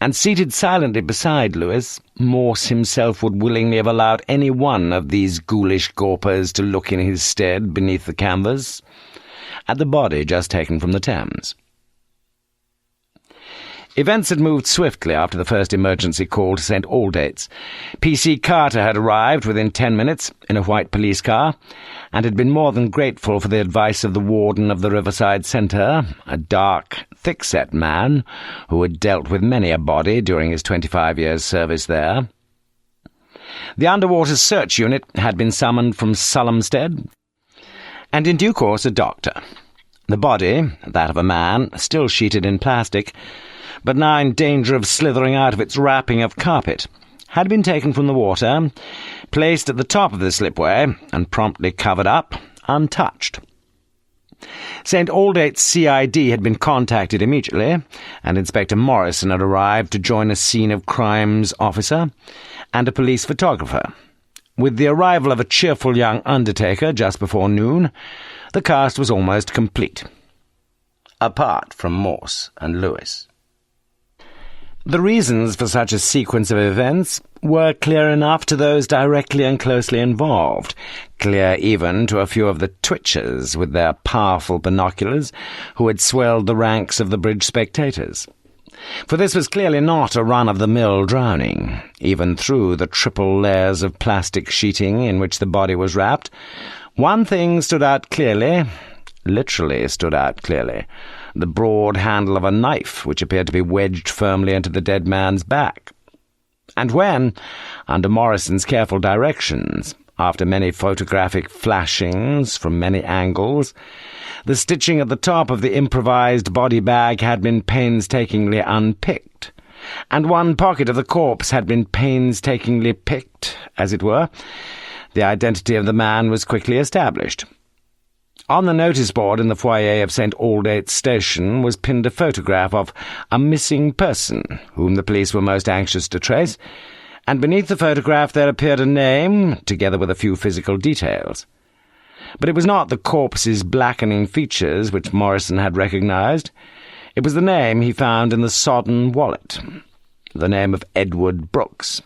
And seated silently beside Lewis, Morse himself would willingly have allowed any one of these ghoulish gawpers to look in his stead beneath the canvas, at the body just taken from the Thames. Events had moved swiftly after the first emergency call to St. Aldate's. P.C. Carter had arrived within 10 minutes in a white police car, and had been more than grateful for the advice of the warden of the Riverside Centre, a dark, thick-set man who had dealt with many a body during his 25 years' service there. The underwater search unit had been summoned from Sulhamstead, and in due course a doctor. The body, that of a man, still sheeted in plastic, but now in danger of slithering out of its wrapping of carpet, had been taken from the water, placed at the top of the slipway, and promptly covered up, untouched. St. Aldate's CID had been contacted immediately, and Inspector Morrison had arrived to join a scene of crimes officer and a police photographer. With the arrival of a cheerful young undertaker just before noon, the cast was almost complete, apart from Morse and Lewis. The reasons for such a sequence of events were clear enough to those directly and closely involved, clear even to a few of the twitchers with their powerful binoculars who had swelled the ranks of the bridge spectators. For this was clearly not a run-of-the-mill drowning. Even through the triple layers of plastic sheeting in which the body was wrapped, one thing stood out clearly, literally stood out clearly, the broad handle of a knife which appeared to be wedged firmly into the dead man's back. And when, under Morrison's careful directions, after many photographic flashings from many angles, the stitching at the top of the improvised body bag had been painstakingly unpicked, and one pocket of the corpse had been painstakingly picked, as it were, the identity of the man was quickly established. On the notice board in the foyer of St. Aldate's Station was pinned a photograph of a missing person, whom the police were most anxious to trace, and beneath the photograph there appeared a name, together with a few physical details. But it was not the corpse's blackening features which Morrison had recognized. It was the name he found in the sodden wallet, the name of Edward Brooks.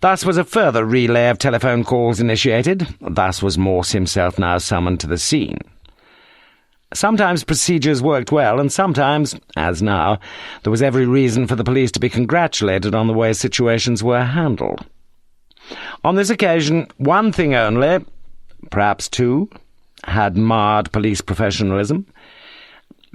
Thus was a further relay of telephone calls initiated. Thus was Morse himself now summoned to the scene. Sometimes procedures worked well, and sometimes, as now, there was every reason for the police to be congratulated on the way situations were handled. On this occasion, one thing only, perhaps two, had marred police professionalism.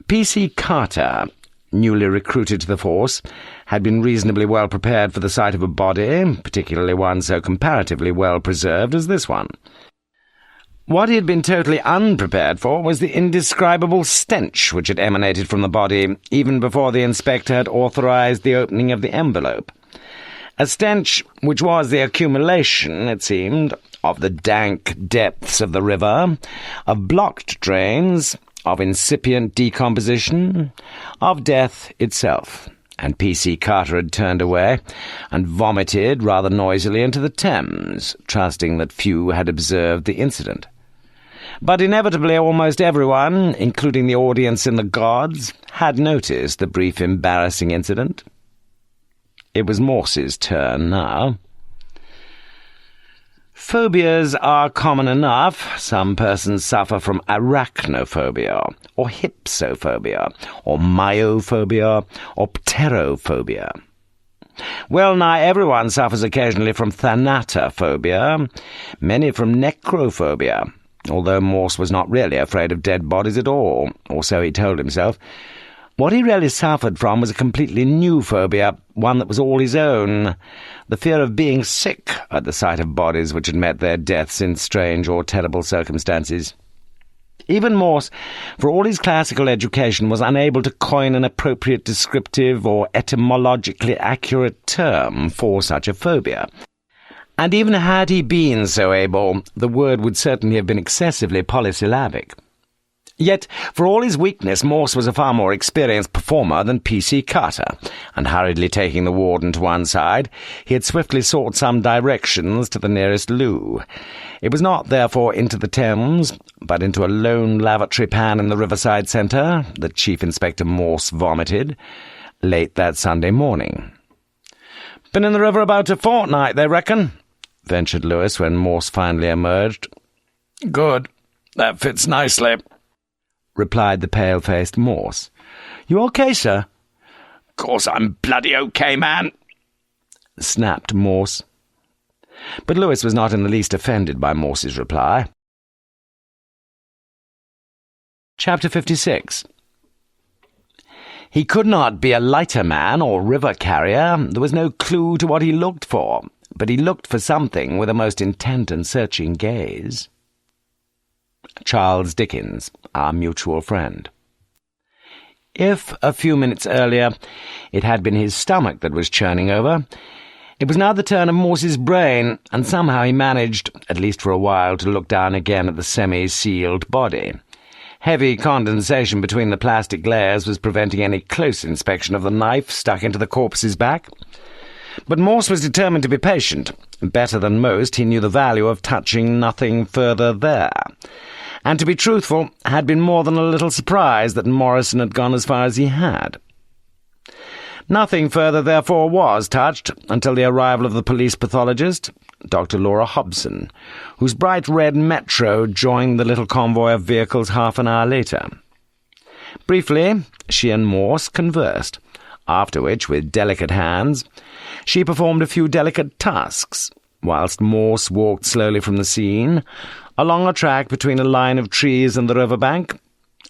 P.C. Carter, newly recruited to the force, had been reasonably well prepared for the sight of a body, particularly one so comparatively well preserved as this one. What he had been totally unprepared for was the indescribable stench which had emanated from the body even before the inspector had authorized the opening of the envelope. A stench which was the accumulation, it seemed, of the dank depths of the river, of blocked drains, of incipient decomposition, of death itself. And P.C. Carter had turned away and vomited rather noisily into the Thames, trusting that few had observed the incident. But inevitably almost everyone, including the audience in the gods, had noticed the brief embarrassing incident. It was Morse's turn now. Phobias are common enough. Some persons suffer from arachnophobia, or hypsophobia, or myophobia, or pterophobia. Well nigh everyone suffers occasionally from thanatophobia, many from necrophobia, although Morse was not really afraid of dead bodies at all, or so he told himself. What he really suffered from was a completely new phobia, one that was all his own, the fear of being sick at the sight of bodies which had met their deaths in strange or terrible circumstances. Even Morse, for all his classical education, was unable to coin an appropriate descriptive or etymologically accurate term for such a phobia. And even had he been so able, the word would certainly have been excessively polysyllabic. Yet, for all his weakness, Morse was a far more experienced performer than P.C. Carter, and hurriedly taking the warden to one side, he had swiftly sought some directions to the nearest loo. It was not, therefore, into the Thames, but into a lone lavatory pan in the riverside centre that Chief Inspector Morse vomited, late that Sunday morning. "Been in the river about a fortnight, they reckon?" ventured Lewis when Morse finally emerged. "Good. That fits nicely," replied the pale-faced Morse. "You okay, sir?" "Course I'm bloody okay, man," snapped Morse. But Lewis was not in the least offended by Morse's reply. Chapter 56. He could not be a lighterman or river carrier. There was no clue to what he looked for, but he looked for something with a most intent and searching gaze. Charles Dickens, our mutual friend. If, a few minutes earlier, it had been his stomach that was churning over, it was now the turn of Morse's brain, and somehow he managed, at least for a while, to look down again at the semi-sealed body. Heavy condensation between the plastic layers was preventing any close inspection of the knife stuck into the corpse's back. But Morse was determined to be patient. Better than most, he knew the value of touching nothing further there, and to be truthful, had been more than a little surprised that Morrison had gone as far as he had. Nothing further, therefore, was touched until the arrival of the police pathologist, Dr. Laura Hobson, whose bright red metro joined the little convoy of vehicles half an hour later. Briefly, she and Morse conversed, after which, with delicate hands, she performed a few delicate tasks, whilst Morse walked slowly from the scene, along a track between a line of trees and the riverbank,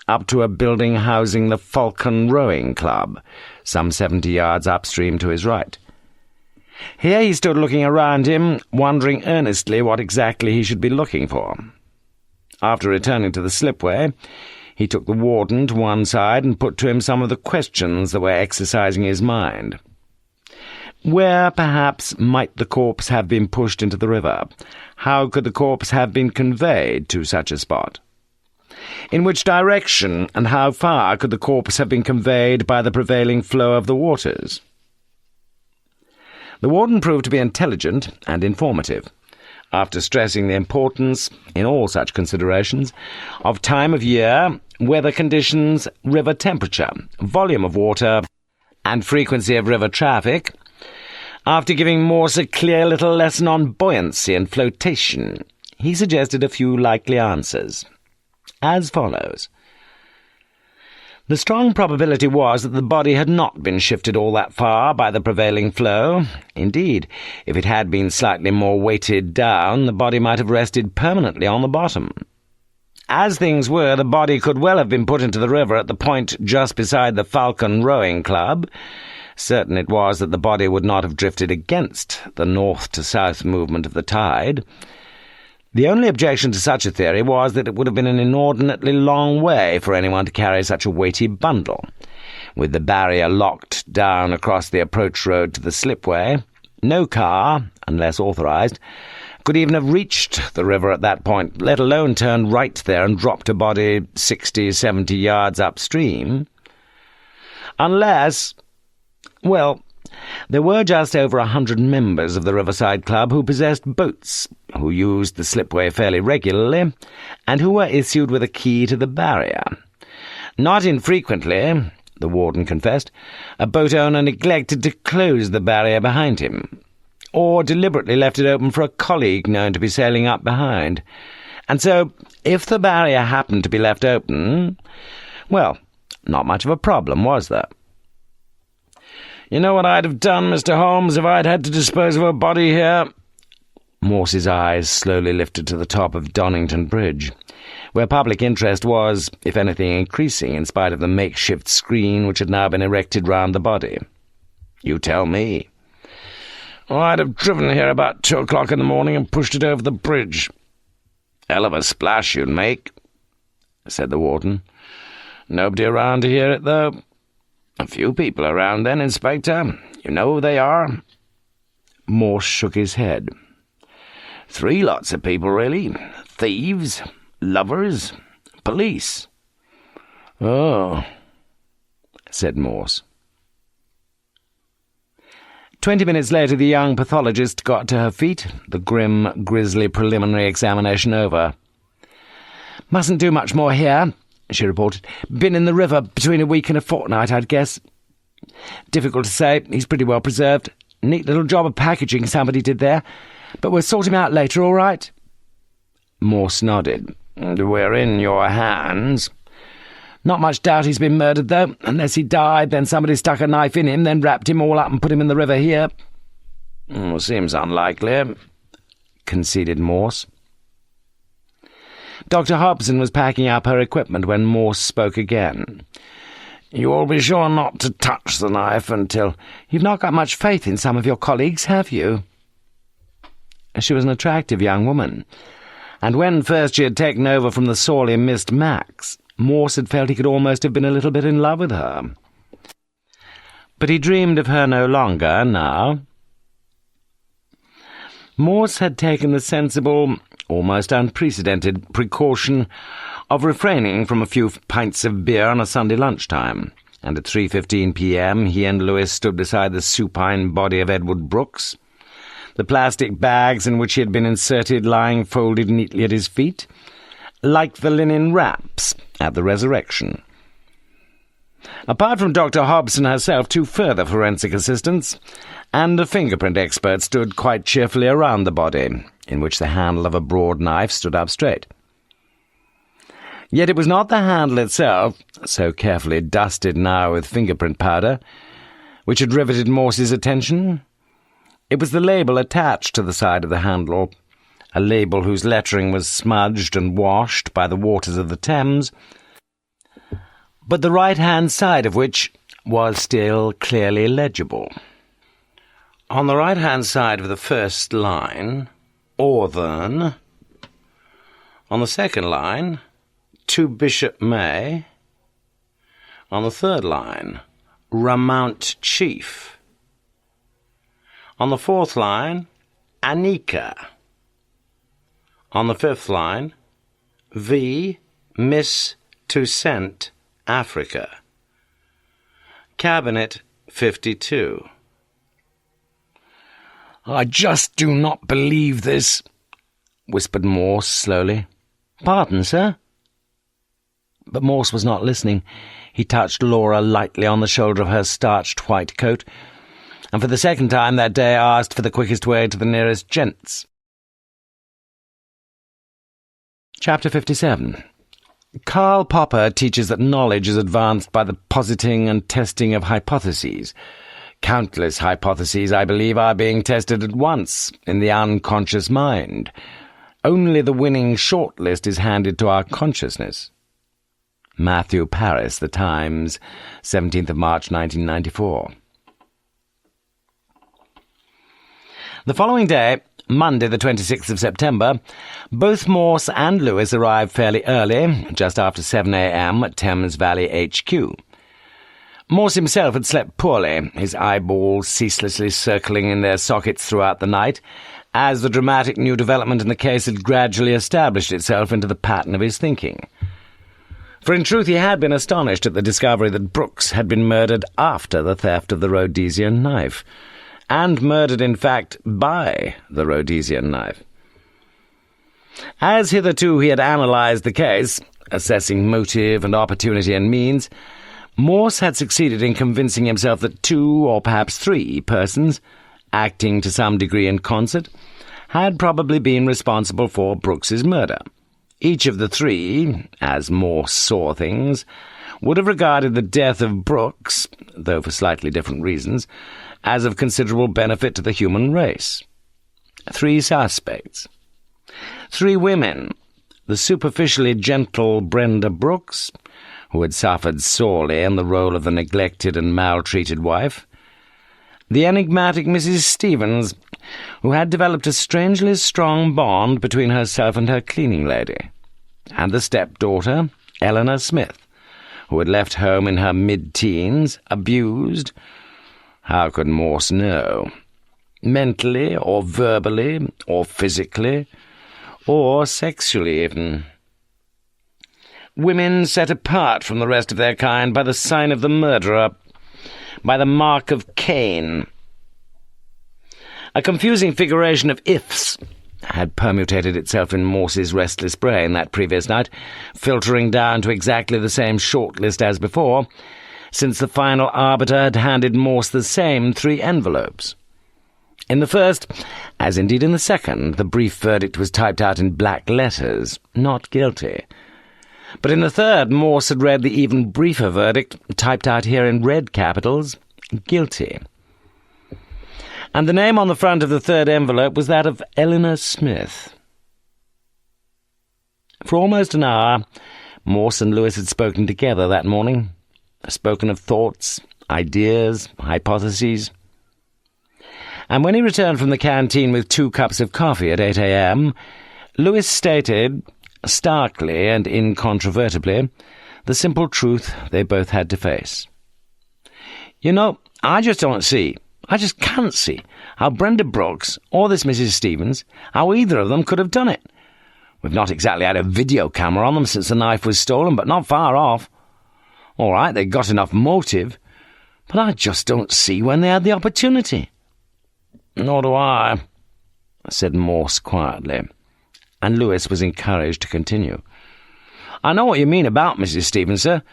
up to a building housing the Falcon Rowing Club, some 70 yards upstream to his right. Here he stood looking around him, wondering earnestly what exactly he should be looking for. After returning to the slipway, he took the warden to one side and put to him some of the questions that were exercising his mind. Where, perhaps, might the corpse have been pushed into the river? How could the corpse have been conveyed to such a spot? In which direction and how far could the corpse have been conveyed by the prevailing flow of the waters? The warden proved to be intelligent and informative, after stressing the importance, in all such considerations, of time of year, weather conditions, river temperature, volume of water, and frequency of river traffic. After giving Morse a clear little lesson on buoyancy and flotation, he suggested a few likely answers, as follows. The strong probability was that the body had not been shifted all that far by the prevailing flow. Indeed, if it had been slightly more weighted down, the body might have rested permanently on the bottom. As things were, the body could well have been put into the river at the point just beside the Falcon Rowing Club. Certain it was that the body would not have drifted against the north-to-south movement of the tide. The only objection to such a theory was that it would have been an inordinately long way for anyone to carry such a weighty bundle. With the barrier locked down across the approach road to the slipway, no car, unless authorized, could even have reached the river at that point, let alone turned right there and dropped a body 60, 70 yards upstream. Unless, well, there were just over 100 members of the Riverside Club who possessed boats, who used the slipway fairly regularly, and who were issued with a key to the barrier. Not infrequently, the warden confessed, a boat owner neglected to close the barrier behind him, or deliberately left it open for a colleague known to be sailing up behind. And so, if the barrier happened to be left open, well, not much of a problem, was there? "You know what I'd have done, Mr. Holmes, if I'd had to dispose of a body here?" Morse's eyes slowly lifted to the top of Donnington Bridge, where public interest was, if anything, increasing in spite of the makeshift screen which had now been erected round the body. "You tell me." "Oh, I'd have driven here about 2 o'clock in the morning and pushed it over the bridge." "Hell of a splash you'd make," said the warden. "Nobody around to hear it, though?" "A few people around then, Inspector. You know who they are?" Morse shook his head. "3 lots of people, really. Thieves, lovers, police." "Oh," said Morse. 20 minutes later the young pathologist got to her feet, the grim, grisly preliminary examination over. "Mustn't do much more here," she reported. "Been in the river between a week and a fortnight, I'd guess. Difficult to say. He's pretty well preserved. Neat little job of packaging somebody did there. But we'll sort him out later, all right?" Morse nodded. "We're in your hands." "Not much doubt he's been murdered, though. Unless he died, then somebody stuck a knife in him, then wrapped him all up and put him in the river here." "Seems unlikely," conceded Morse. Dr. Hobson was packing up her equipment when Morse spoke again. "You'll be sure not to touch the knife until—" "You've not got much faith in some of your colleagues, have you?" She was an attractive young woman, and when first she had taken over from the sorely missed Max, Morse had felt he could almost have been a little bit in love with her. But he dreamed of her no longer now. Morse had taken the sensible, almost unprecedented precaution of refraining from a few pints of beer on a Sunday lunchtime, and at 3:15 p.m. he and Lewis stood beside the supine body of Edward Brooks, the plastic bags in which he had been inserted lying folded neatly at his feet, like the linen wraps at the resurrection. Apart from Dr. Hobson herself, 2 further forensic assistants and a fingerprint expert stood quite cheerfully around the body, in which the handle of a broad knife stood up straight. Yet it was not the handle itself, so carefully dusted now with fingerprint powder, which had riveted Morse's attention. It was the label attached to the side of the handle, a label whose lettering was smudged and washed by the waters of the Thames, but the right-hand side of which was still clearly legible. On the right-hand side of the first line, Orthern. On the second line, To Bishop May. On the third line, Ramount Chief. On the fourth line, Anika. On the fifth line, V. Miss Toussaint, Africa. Cabinet 52. "I just do not believe this," whispered Morse slowly. "Pardon, sir?" But Morse was not listening. He touched Laura lightly on the shoulder of her starched white coat, and for the second time that day asked for the quickest way to the nearest gents. Chapter 57. Karl Popper teaches that knowledge is advanced by the positing and testing of hypotheses. Countless hypotheses, I believe, are being tested at once in the unconscious mind. Only the winning shortlist is handed to our consciousness. Matthew Paris, The Times, 17th of March, 1994. The following day, Monday the 26th of September, both Morse and Lewis arrived fairly early, just after 7 a.m. at Thames Valley HQ. Morse himself had slept poorly, his eyeballs ceaselessly circling in their sockets throughout the night, as the dramatic new development in the case had gradually established itself into the pattern of his thinking. For in truth he had been astonished at the discovery that Brooks had been murdered after the theft of the Rhodesian knife, and murdered, in fact, by the Rhodesian knife. As hitherto he had analysed the case, assessing motive and opportunity and means, Morse had succeeded in convincing himself that 2 or perhaps 3 persons, acting to some degree in concert, had probably been responsible for Brooks's murder. Each of the 3, as Morse saw things, would have regarded the death of Brooks, though for slightly different reasons, as of considerable benefit to the human race. 3 suspects. 3 women: the superficially gentle Brenda Brooks, who had suffered sorely in the role of the neglected and maltreated wife; the enigmatic Mrs. Stevens, who had developed a strangely strong bond between herself and her cleaning lady; and the stepdaughter, Eleanor Smith, who had left home in her mid-teens, abused, how could Morse know, mentally or verbally or physically or sexually even. Women set apart from the rest of their kind by the sign of the murderer, by the mark of Cain. A confusing figuration of ifs had permutated itself in Morse's restless brain that previous night, filtering down to exactly the same shortlist as before, since the final arbiter had handed Morse the same 3 envelopes. In the first, as indeed in the second, the brief verdict was typed out in black letters, not guilty. But in the third, Morse had read the even briefer verdict, typed out here in red capitals, guilty. And the name on the front of the third envelope was that of Eleanor Smith. For almost an hour, Morse and Lewis had spoken together that morning, spoken of thoughts, ideas, hypotheses. And when he returned from the canteen with 2 cups of coffee at 8 a.m., Lewis stated, starkly and incontrovertibly, the simple truth they both had to face. "You know, I just can't see how Brenda Brooks or this Mrs. Stevens, how either of them could have done it. We've not exactly had a video camera on them since the knife was stolen, but not far off. All right, they got enough motive, but I just don't see when they had the opportunity." "Nor do I," said Morse quietly, and Lewis was encouraged to continue. "I know what you mean about Mrs. Stevens, sir.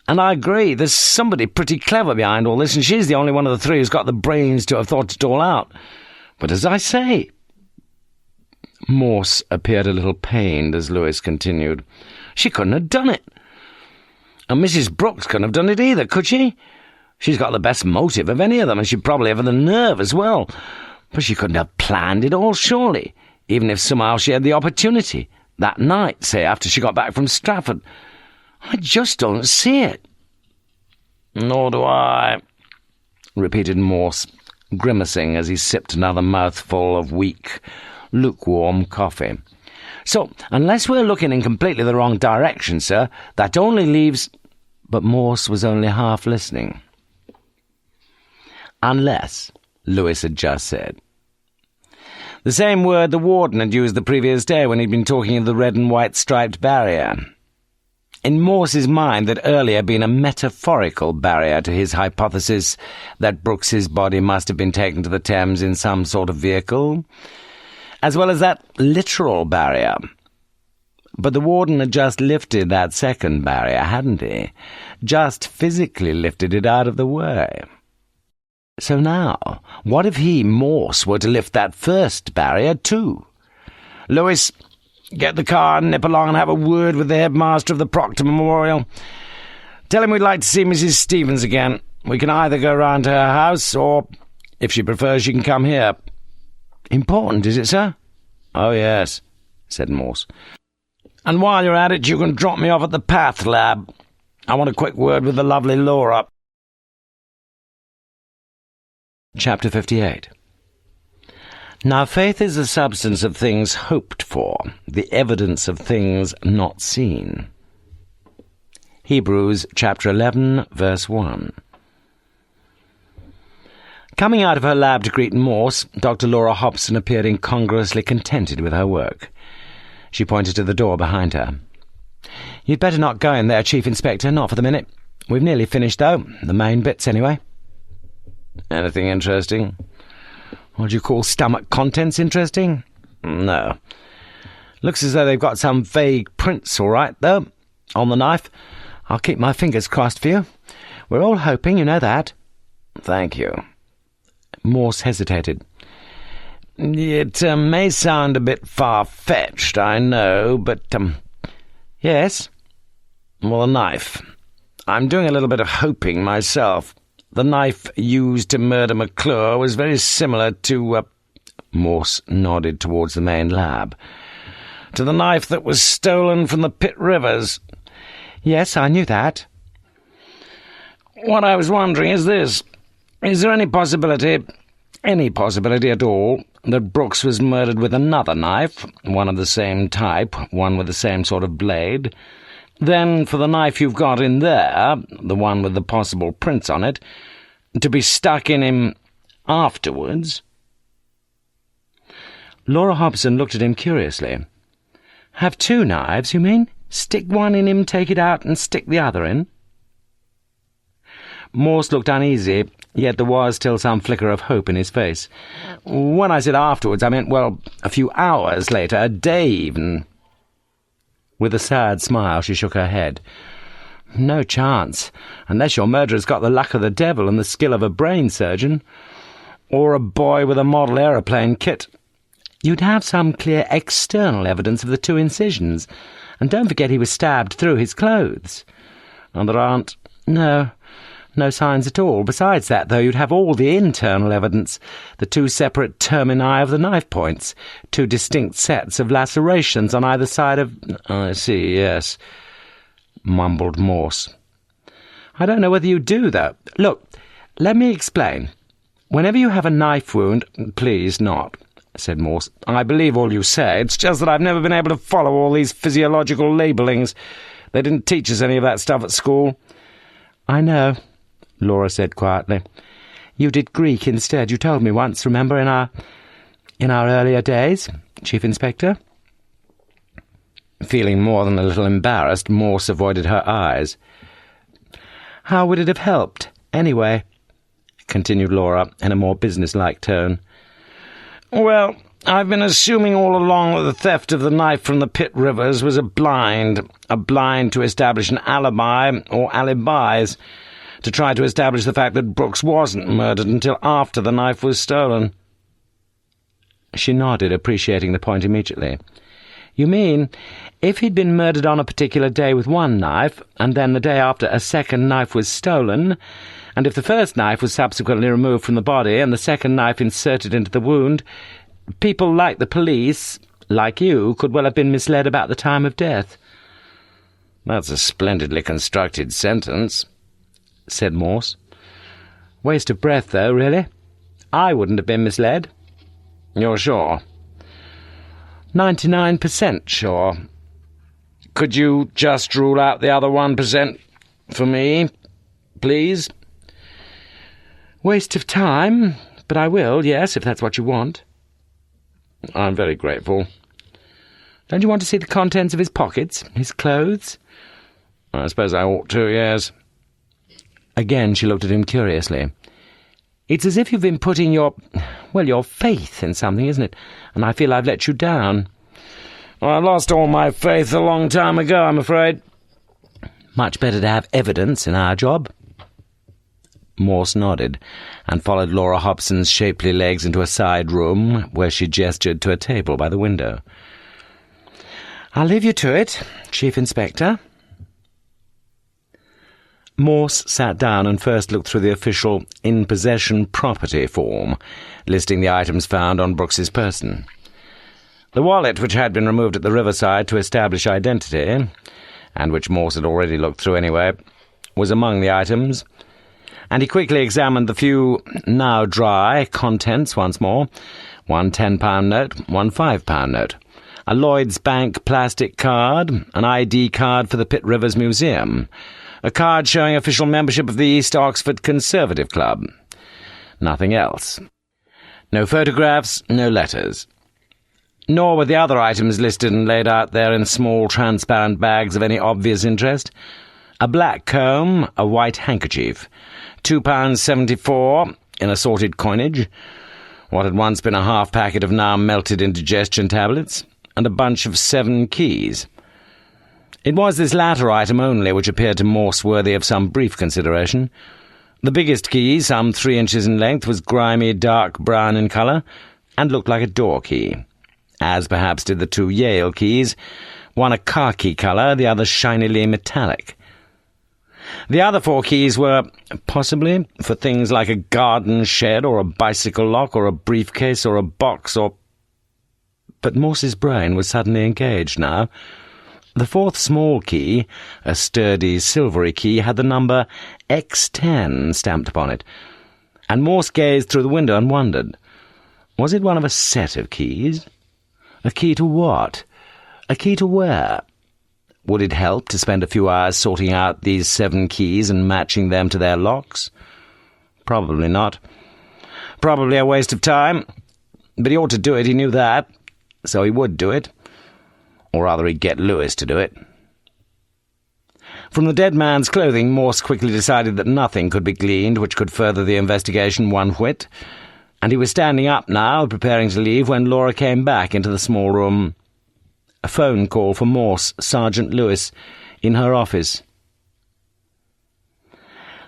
And I agree, there's somebody pretty clever behind all this, and she's the only one of the three who's got the brains to have thought it all out. But as I say—" Morse appeared a little pained as Lewis continued. "She couldn't have done it. And Mrs. Brooks couldn't have done it either, could she? She's got the best motive of any of them, and she'd probably have the nerve as well. But she couldn't have planned it all, surely, even if somehow she had the opportunity. That night, say, after she got back from Stratford. I just don't see it." "Nor do I," repeated Morse, grimacing as he sipped another mouthful of weak, lukewarm coffee. "So, unless we're looking in completely the wrong direction, sir, that only leaves—" But Morse was only half listening. "Unless," Lewis had just said. The same word the warden had used the previous day when he'd been talking of the red and white striped barrier. In Morse's mind, there'd earlier been a metaphorical barrier to his hypothesis that Brooks's body must have been taken to the Thames in some sort of vehicle, as well as that literal barrier. But the warden had just lifted that second barrier, hadn't he? Just physically lifted it out of the way. So now, what if he, Morse, were to lift that first barrier too? "Lewis, get the car and nip along and have a word with the headmaster of the Proctor Memorial. Tell him we'd like to see Mrs. Stevens again. We can either go round to her house, or, if she prefers, she can come here." "Important, is it, sir?" "Oh, yes," said Morse. "And while you're at it, you can drop me off at the Path Lab. I want a quick word with the lovely Laura." Chapter 58. Now faith is the substance of things hoped for, the evidence of things not seen. Hebrews chapter 11, verse 1. Coming out of her lab to greet Morse, Dr. Laura Hobson appeared incongruously contented with her work. She pointed to the door behind her. "You'd better not go in there, Chief Inspector, not for the minute. We've nearly finished, though, the main bits anyway." "Anything interesting?" "What do you call stomach contents interesting?" "No. Looks as though they've got some vague prints all right, though, on the knife. I'll keep my fingers crossed for you. We're all hoping, you know that." "Thank you." Morse hesitated. "It may sound a bit far-fetched, I know, but, Yes?" "Well, the knife. I'm doing a little bit of hoping myself. The knife used to murder McClure was very similar to—" Morse nodded towards the main lab. "To the knife that was stolen from the Pitt Rivers." "Yes, I knew that." "What I was wondering is this. Is there any possibility at all, that Brooks was murdered with another knife, one of the same type, one with the same sort of blade? Then, for the knife you've got in there, the one with the possible prints on it, to be stuck in him afterwards?" Laura Hobson looked at him curiously. "Have two knives, you mean? Stick one in him, take it out, and stick the other in?" Morse looked uneasy, yet there was still some flicker of hope in his face. "When I said afterwards, I meant, well, a few hours later, a day even." With a sad smile, she shook her head. "No chance, unless your murderer's got the luck of the devil and the skill of a brain surgeon. Or a boy with a model aeroplane kit. You'd have some clear external evidence of the two incisions, and don't forget he was stabbed through his clothes. And there aren't— No signs at all. Besides that, though, you'd have all the internal evidence, the two separate termini of the knife points, two distinct sets of lacerations on either side of— "I see, yes," mumbled Morse. "I don't know whether you do, though. Look, let me explain. Whenever you have a knife wound—" "Please not," said Morse. "I believe all you say. It's just that I've never been able to follow all these physiological labellings. They didn't teach us any of that stuff at school." "I know," Laura said quietly. "You did Greek instead. You told me once, remember, in our earlier days, Chief Inspector?" Feeling more than a little embarrassed, Morse avoided her eyes. "How would it have helped, anyway?" continued Laura in a more businesslike tone. "Well, I've been assuming all along that the theft of the knife from the Pit Rivers was a blind to establish an alibi or alibis, to try to establish the fact that Brooks wasn't murdered until after the knife was stolen." She nodded, appreciating the point immediately. "You mean, if he'd been murdered on a particular day with one knife, and then the day after a second knife was stolen, and if the first knife was subsequently removed from the body and the second knife inserted into the wound, people like the police, like you, could well have been misled about the time of death." "That's a splendidly constructed sentence," said Morse. "Waste of breath, though, really. I wouldn't have been misled." "You're sure?" 99% sure. "Could you just rule out the other 1% for me, please?" "Waste of time, but I will, yes, if that's what you want." "I'm very grateful." "Don't you want to see the contents of his pockets, his clothes?" "I suppose I ought to, yes." Again she looked at him curiously. "It's as if you've been putting your faith in something, isn't it? And I feel I've let you down." "I lost all my faith a long time ago, I'm afraid." "Much better to have evidence in our job." Morse nodded, and followed Laura Hobson's shapely legs into a side room, where she gestured to a table by the window. "I'll leave you to it, Chief Inspector." Morse sat down and first looked through the official in-possession property form, listing the items found on Brooks's person. The wallet, which had been removed at the riverside to establish identity, and which Morse had already looked through anyway, was among the items, and he quickly examined the few, now dry, contents once more: one £10 note, one £5 note, a Lloyd's Bank plastic card, an ID card for the Pitt Rivers Museum, a card showing official membership of the East Oxford Conservative Club. Nothing else. No photographs, no letters. Nor were the other items listed and laid out there in small transparent bags of any obvious interest. A black comb, a white handkerchief, £2.74 in assorted coinage, what had once been a half packet of now melted indigestion tablets, and a bunch of 7 keys. It was this latter item only which appeared to Morse worthy of some brief consideration. The biggest key, some 3 inches in length, was grimy dark brown in colour, and looked like a door key, as perhaps did the 2 Yale keys, one a khaki colour, the other shinily metallic. The other 4 keys were, possibly, for things like a garden shed, or a bicycle lock, or a briefcase, or a box, or... But Morse's brain was suddenly engaged now. The 4th small key, a sturdy silvery key, had the number X10 stamped upon it, and Morse gazed through the window and wondered. Was it one of a set of keys? A key to what? A key to where? Would it help to spend a few hours sorting out these 7 keys and matching them to their locks? Probably not. Probably a waste of time. But he ought to do it, he knew that. So he would do it. Or rather, he'd get Lewis to do it. From the dead man's clothing, Morse quickly decided that nothing could be gleaned which could further the investigation one whit, and he was standing up now, preparing to leave, when Laura came back into the small room. A phone call for Morse, Sergeant Lewis, in her office.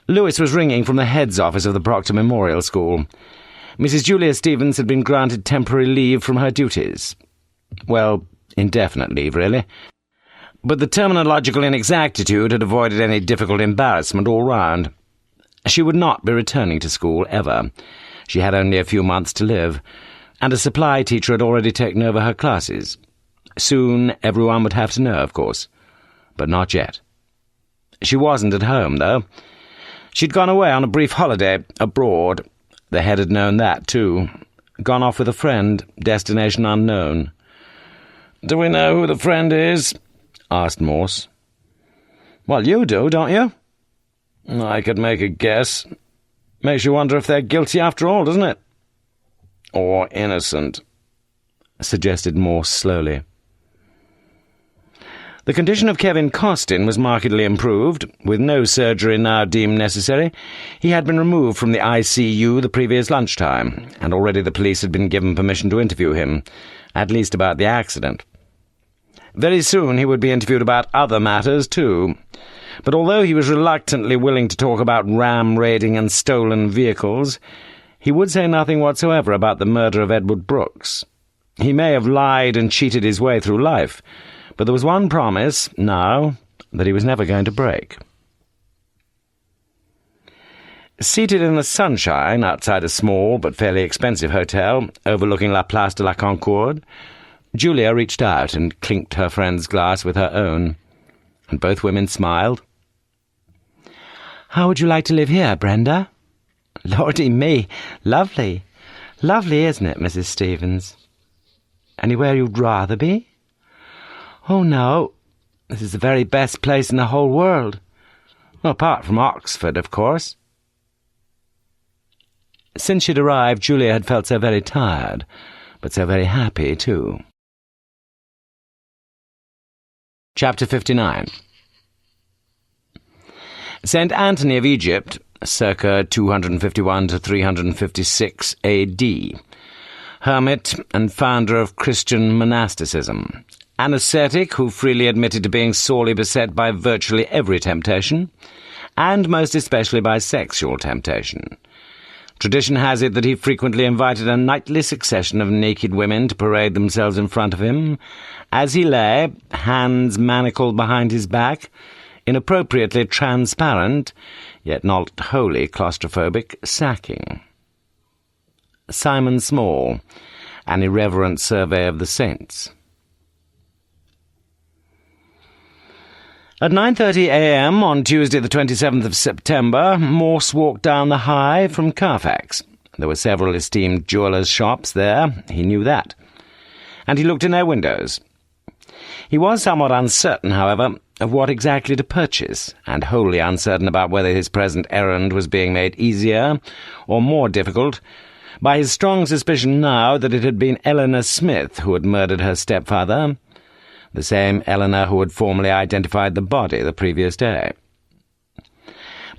Lewis was ringing from the head's office of the Proctor Memorial School. Mrs. Julia Stevens had been granted temporary leave from her duties. Well, indefinite leave, really. But the terminological inexactitude had avoided any difficult embarrassment all round. She would not be returning to school, ever. She had only a few months to live, and a supply teacher had already taken over her classes. Soon everyone would have to know, of course, but not yet. She wasn't at home, though. She'd gone away on a brief holiday, abroad. The head had known that, too. Gone off with a friend, destination unknown. "Do we know who the friend is?" asked Morse. "Well, you do, don't you?" "I could make a guess. Makes you wonder if they're guilty after all, doesn't it? Or innocent," suggested Morse slowly. The condition of Kevin Costin was markedly improved. With no surgery now deemed necessary, he had been removed from the ICU the previous lunchtime, and already the police had been given permission to interview him, at least about the accident. Very soon he would be interviewed about other matters, too. But although he was reluctantly willing to talk about ram raiding and stolen vehicles, he would say nothing whatsoever about the murder of Edward Brooks. He may have lied and cheated his way through life, but there was one promise, now, that he was never going to break. Seated in the sunshine outside a small but fairly expensive hotel overlooking La Place de la Concorde, Julia reached out and clinked her friend's glass with her own, and both women smiled. "How would you like to live here, Brenda?" "Lordy me, lovely. Lovely, isn't it, Mrs. Stevens? Anywhere you'd rather be?" "Oh, no. This is the very best place in the whole world. Well, apart from Oxford, of course." Since she'd arrived, Julia had felt so very tired, but so very happy, too. Chapter 59. St. Anthony of Egypt, circa 251 to 356 A.D., hermit and founder of Christian monasticism, an ascetic who freely admitted to being sorely beset by virtually every temptation, and most especially by sexual temptation. Tradition has it that he frequently invited a nightly succession of naked women to parade themselves in front of him, as he lay, hands manacled behind his back, inappropriately transparent, yet not wholly claustrophobic, sacking. Simon Small, An Irreverent Survey of the Saints. At 9:30 a.m. on Tuesday the 27th of September, Morse walked down the High from Carfax. There were several esteemed jewellers' shops there, he knew that, and he looked in their windows. He was somewhat uncertain, however, of what exactly to purchase, and wholly uncertain about whether his present errand was being made easier or more difficult by his strong suspicion now that it had been Eleanor Smith who had murdered her stepfather, the same Eleanor who had formally identified the body the previous day.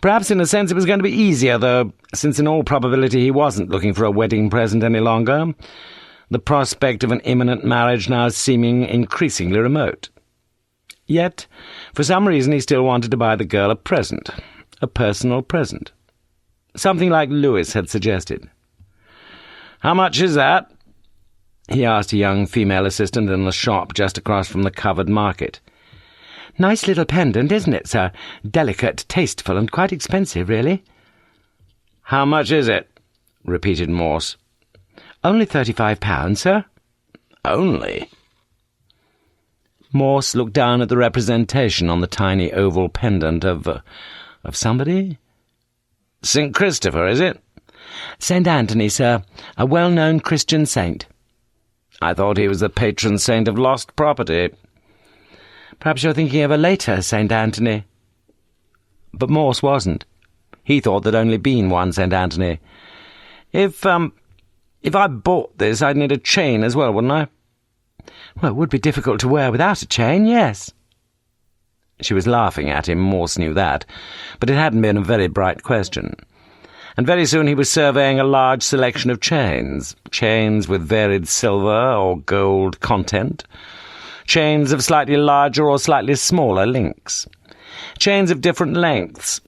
Perhaps in a sense it was going to be easier, though, since in all probability he wasn't looking for a wedding present any longer, the prospect of an imminent marriage now seeming increasingly remote. Yet, for some reason he still wanted to buy the girl a present, a personal present. Something like Lewis had suggested. "How much is that?" he asked a young female assistant in the shop just across from the covered market. "Nice little pendant, isn't it, sir? Delicate, tasteful, and quite expensive, really." "How much is it?" repeated Morse. "Only £35, sir." "Only?" Morse looked down at the representation on the tiny oval pendant of somebody. "St. Christopher, is it?" "St. Anthony, sir. A well-known Christian saint." "I thought he was the patron saint of lost property." "Perhaps you're thinking of a later St. Anthony." But Morse wasn't. He thought there'd only been one St. Anthony. If I bought this, I'd need a chain as well, wouldn't I?" "Well, it would be difficult to wear without a chain, yes." She was laughing at him, Morse knew that, but it hadn't been a very bright question. And very soon he was surveying a large selection of chains with varied silver or gold content, chains of slightly larger or slightly smaller links, chains of different lengths,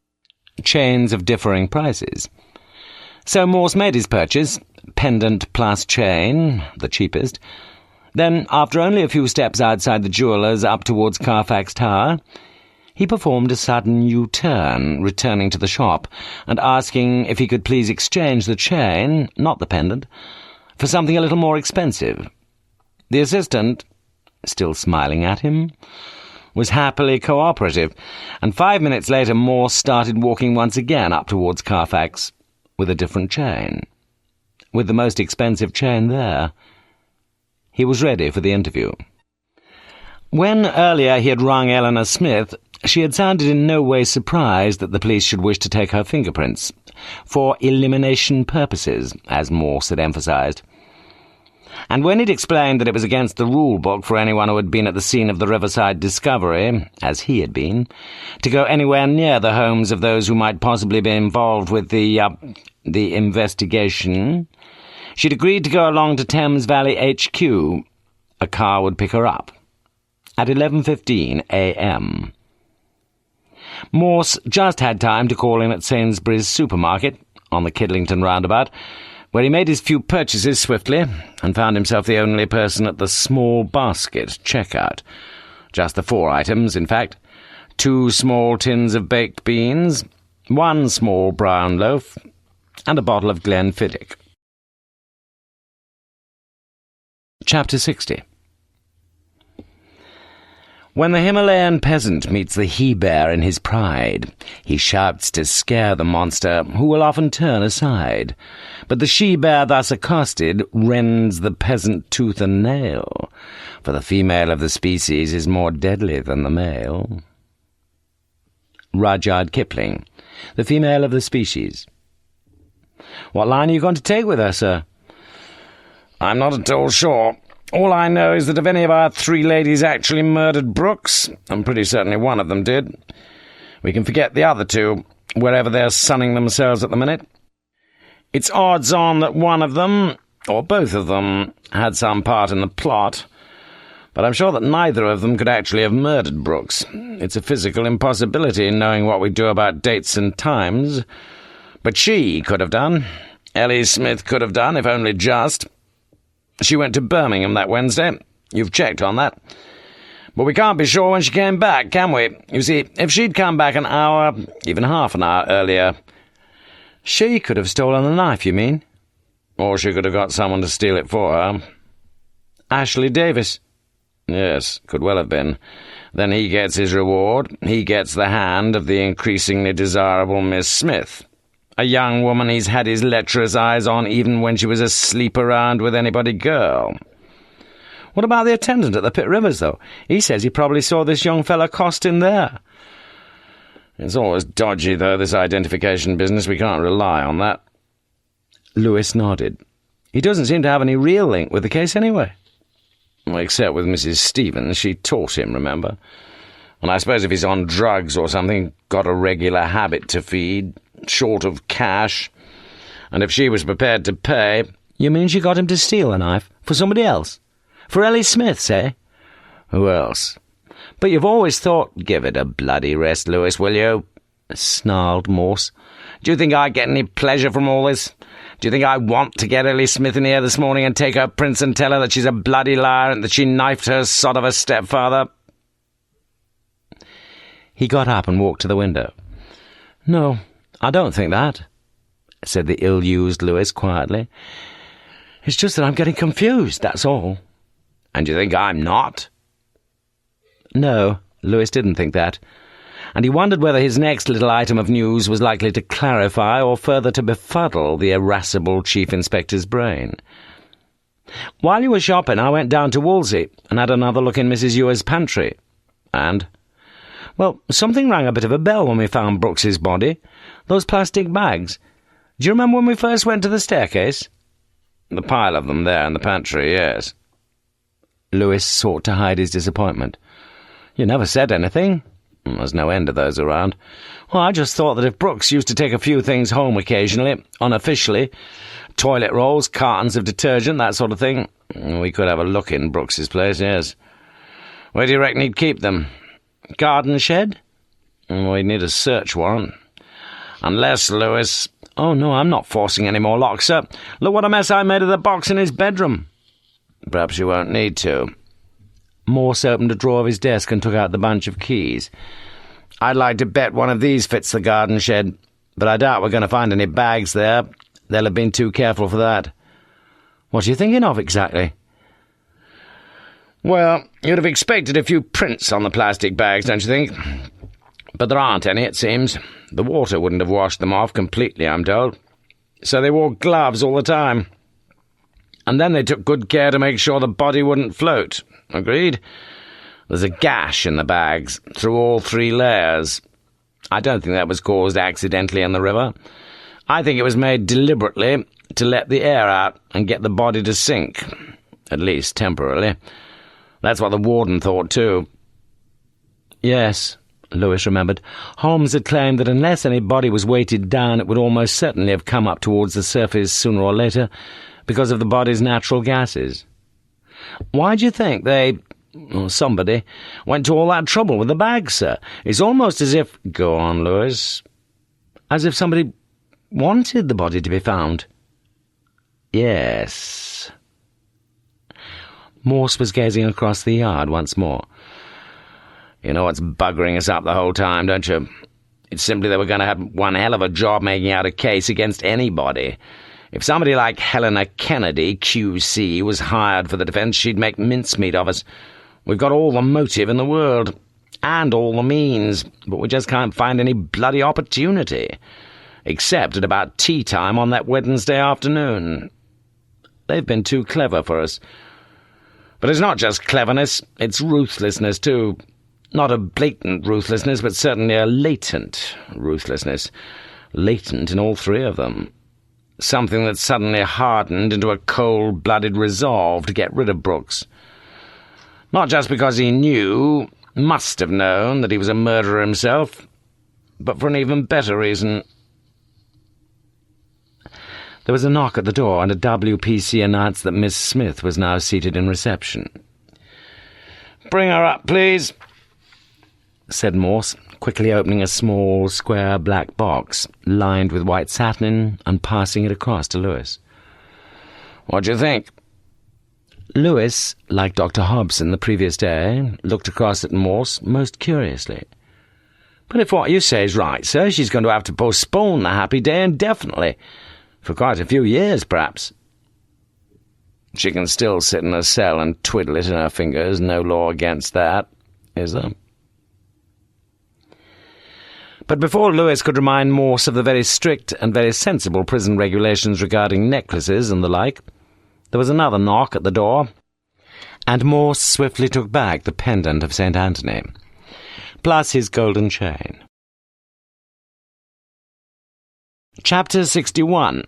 chains of differing prices. So Morse made his purchase, pendant plus chain, the cheapest. Then, after only a few steps outside the jeweller's up towards Carfax Tower, he performed a sudden U-turn, returning to the shop, and asking if he could please exchange the chain, not the pendant, for something a little more expensive. The assistant, still smiling at him, was happily cooperative, and 5 minutes later Morse started walking once again up towards Carfax, with a different chain, with the most expensive chain there. He was ready for the interview. When earlier he had rung Eleanor Smith, she had sounded in no way surprised that the police should wish to take her fingerprints, for elimination purposes, as Morse had emphasized. And when he'd explained that it was against the rule book for anyone who had been at the scene of the Riverside discovery, as he had been, to go anywhere near the homes of those who might possibly be involved with the investigation, she'd agreed to go along to Thames Valley HQ. A car would pick her up at 11:15 a.m. Morse just had time to call in at Sainsbury's supermarket on the Kidlington roundabout, where he made his few purchases swiftly and found himself the only person at the small basket checkout. Just the 4 items, in fact. 2 small tins of baked beans, 1 small brown loaf, and a bottle of Glenfiddich. Chapter 60. When the Himalayan peasant meets the he-bear in his pride, he shouts to scare the monster, who will often turn aside. But the she-bear thus accosted rends the peasant tooth and nail, for the female of the species is more deadly than the male. Rudyard Kipling, The Female of the Species. What line are you going to take with her, sir? I'm not at all sure. All I know is that if any of our 3 ladies actually murdered Brooks, I'm pretty certain one of them did, we can forget the other 2, wherever they're sunning themselves at the minute. It's odds on that one of them, or both of them, had some part in the plot, but I'm sure that neither of them could actually have murdered Brooks. It's a physical impossibility, knowing what we do about dates and times. But she could have done. Ellie Smith could have done, if only just. She went to Birmingham that Wednesday. You've checked on that. But we can't be sure when she came back, can we? You see, if she'd come back an hour, even half an hour earlier... She could have stolen the knife, you mean? Or she could have got someone to steal it for her. Ashley Davis? Yes, could well have been. Then he gets his reward. He gets the hand of the increasingly desirable Miss Smith. A young woman he's had his lecherous eyes on even when she was asleep around with anybody girl. What about the attendant at the Pitt Rivers, though? He says he probably saw this young fella crossed in there. It's always dodgy, though, this identification business. We can't rely on that. Lewis nodded. He doesn't seem to have any real link with the case anyway. Well, except with Mrs. Stevens. She taught him, remember? And I suppose if he's on drugs or something, got a regular habit to feed, short of cash, and if she was prepared to pay... You mean she got him to steal a knife? For somebody else? For Ellie Smith, say? Who else? But you've always thought... Give it a bloody rest, Lewis, will you? Snarled Morse. Do you think I get any pleasure from all this? Do you think I want to get Ellie Smith in here this morning and take her prince and tell her that she's a bloody liar and that she knifed her sod of a stepfather? He got up and walked to the window. No, I don't think that, said the ill-used Lewis quietly. It's just that I'm getting confused, that's all. And you think I'm not? No, Lewis didn't think that, and he wondered whether his next little item of news was likely to clarify or further to befuddle the irascible Chief Inspector's brain. While you were shopping, I went down to Wolsey and had another look in Mrs. Ewer's pantry. And... well, something rang a bit of a bell when we found Brooks's body. Those plastic bags. Do you remember when we first went to the staircase? The pile of them there in the pantry, yes. Lewis sought to hide his disappointment. You never said anything. There's no end of those around. Well, I just thought that if Brooks used to take a few things home occasionally, unofficially, toilet rolls, cartons of detergent, that sort of thing, we could have a look in Brooks's place, yes. Where do you reckon he'd keep them? Garden shed? We'd need a search warrant. Unless, Lewis... Oh, no, I'm not forcing any more locks, sir. Look what a mess I made of the box in his bedroom. Perhaps you won't need to. Morse opened a drawer of his desk and took out the bunch of keys. I'd like to bet one of these fits the garden shed, but I doubt we're going to find any bags there. They'll have been too careful for that. What are you thinking of, exactly? Well, you'd have expected a few prints on the plastic bags, don't you think? But there aren't any, it seems. The water wouldn't have washed them off completely, I'm told. So they wore gloves all the time. And then they took good care to make sure the body wouldn't float. Agreed? There's a gash in the bags, through all 3 layers. I don't think that was caused accidentally in the river. I think it was made deliberately to let the air out and get the body to sink. At least temporarily. That's what the warden thought, too. Yes, Lewis remembered. Holmes had claimed that unless any body was weighted down, it would almost certainly have come up towards the surface sooner or later because of the body's natural gases. Why do you think they, or somebody, went to all that trouble with the bag, sir? It's almost as if— Go on, Lewis. As if somebody wanted the body to be found. Yes. Morse was gazing across the yard once more. You know what's buggering us up the whole time, don't you? It's simply that we're going to have one hell of a job making out a case against anybody. If somebody like Helena Kennedy, QC, was hired for the defence, she'd make mincemeat of us. We've got all the motive in the world, and all the means, but we just can't find any bloody opportunity, except at about tea time on that Wednesday afternoon. They've been too clever for us. But it's not just cleverness, it's ruthlessness too. Not a blatant ruthlessness, but certainly a latent ruthlessness. Latent in all three of them. Something that suddenly hardened into a cold-blooded resolve to get rid of Brooks. Not just because he knew, must have known, that he was a murderer himself, but for an even better reason. There was a knock at the door, and a WPC announced that Miss Smith was now seated in reception. "Bring her up, please," said Morse, quickly opening a small, square black box, lined with white satin, and passing it across to Lewis. "What do you think?" Lewis, like Dr. Hobson the previous day, looked across at Morse most curiously. "But if what you say is right, sir, she's going to have to postpone the happy day indefinitely. For quite a few years, perhaps." "She can still sit in a cell and twiddle it in her fingers. No law against that, is there?" But before Lewis could remind Morse of the very strict and very sensible prison regulations regarding necklaces and the like, there was another knock at the door, and Morse swiftly took back the pendant of St. Anthony, plus his golden chain. Chapter 61.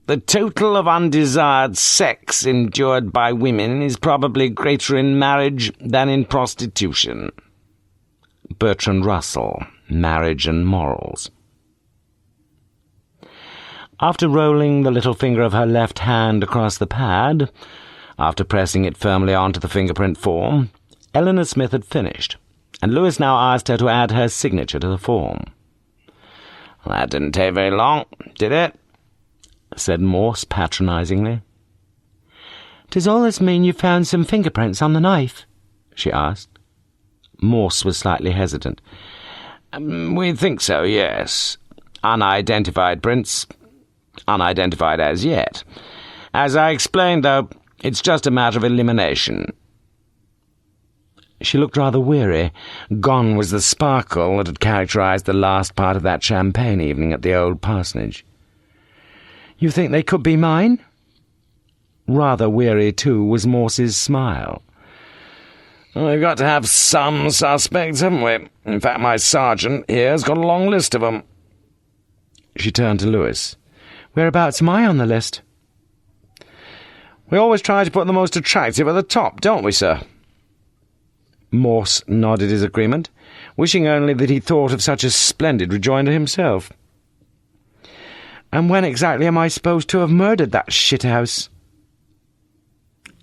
The total of undesired sex endured by women is probably greater in marriage than in prostitution. Bertrand Russell, Marriage and Morals. After rolling the little finger of her left hand across the pad, after pressing it firmly onto the fingerprint form, Eleanor Smith had finished, and Lewis now asked her to add her signature to the form. "That didn't take very long, did it?" said Morse patronizingly. "Does all this mean you found some fingerprints on the knife?" she asked. Morse was slightly hesitant. "We think so, yes. Unidentified prints. Unidentified as yet. As I explained, though, it's just a matter of elimination." She looked rather weary. Gone was the sparkle that had characterized the last part of that champagne evening at the old parsonage. "You think they could be mine?" Rather weary, too, was Morse's smile. "We've got to have some suspects, haven't we? In fact, my sergeant here's got a long list of them." She turned to Lewis. "Whereabouts am I on the list?" "We always try to put the most attractive at the top, don't we, sir?" Morse nodded his agreement, wishing only that he thought of such a splendid rejoinder himself. "And when exactly am I supposed to have murdered that shithouse?"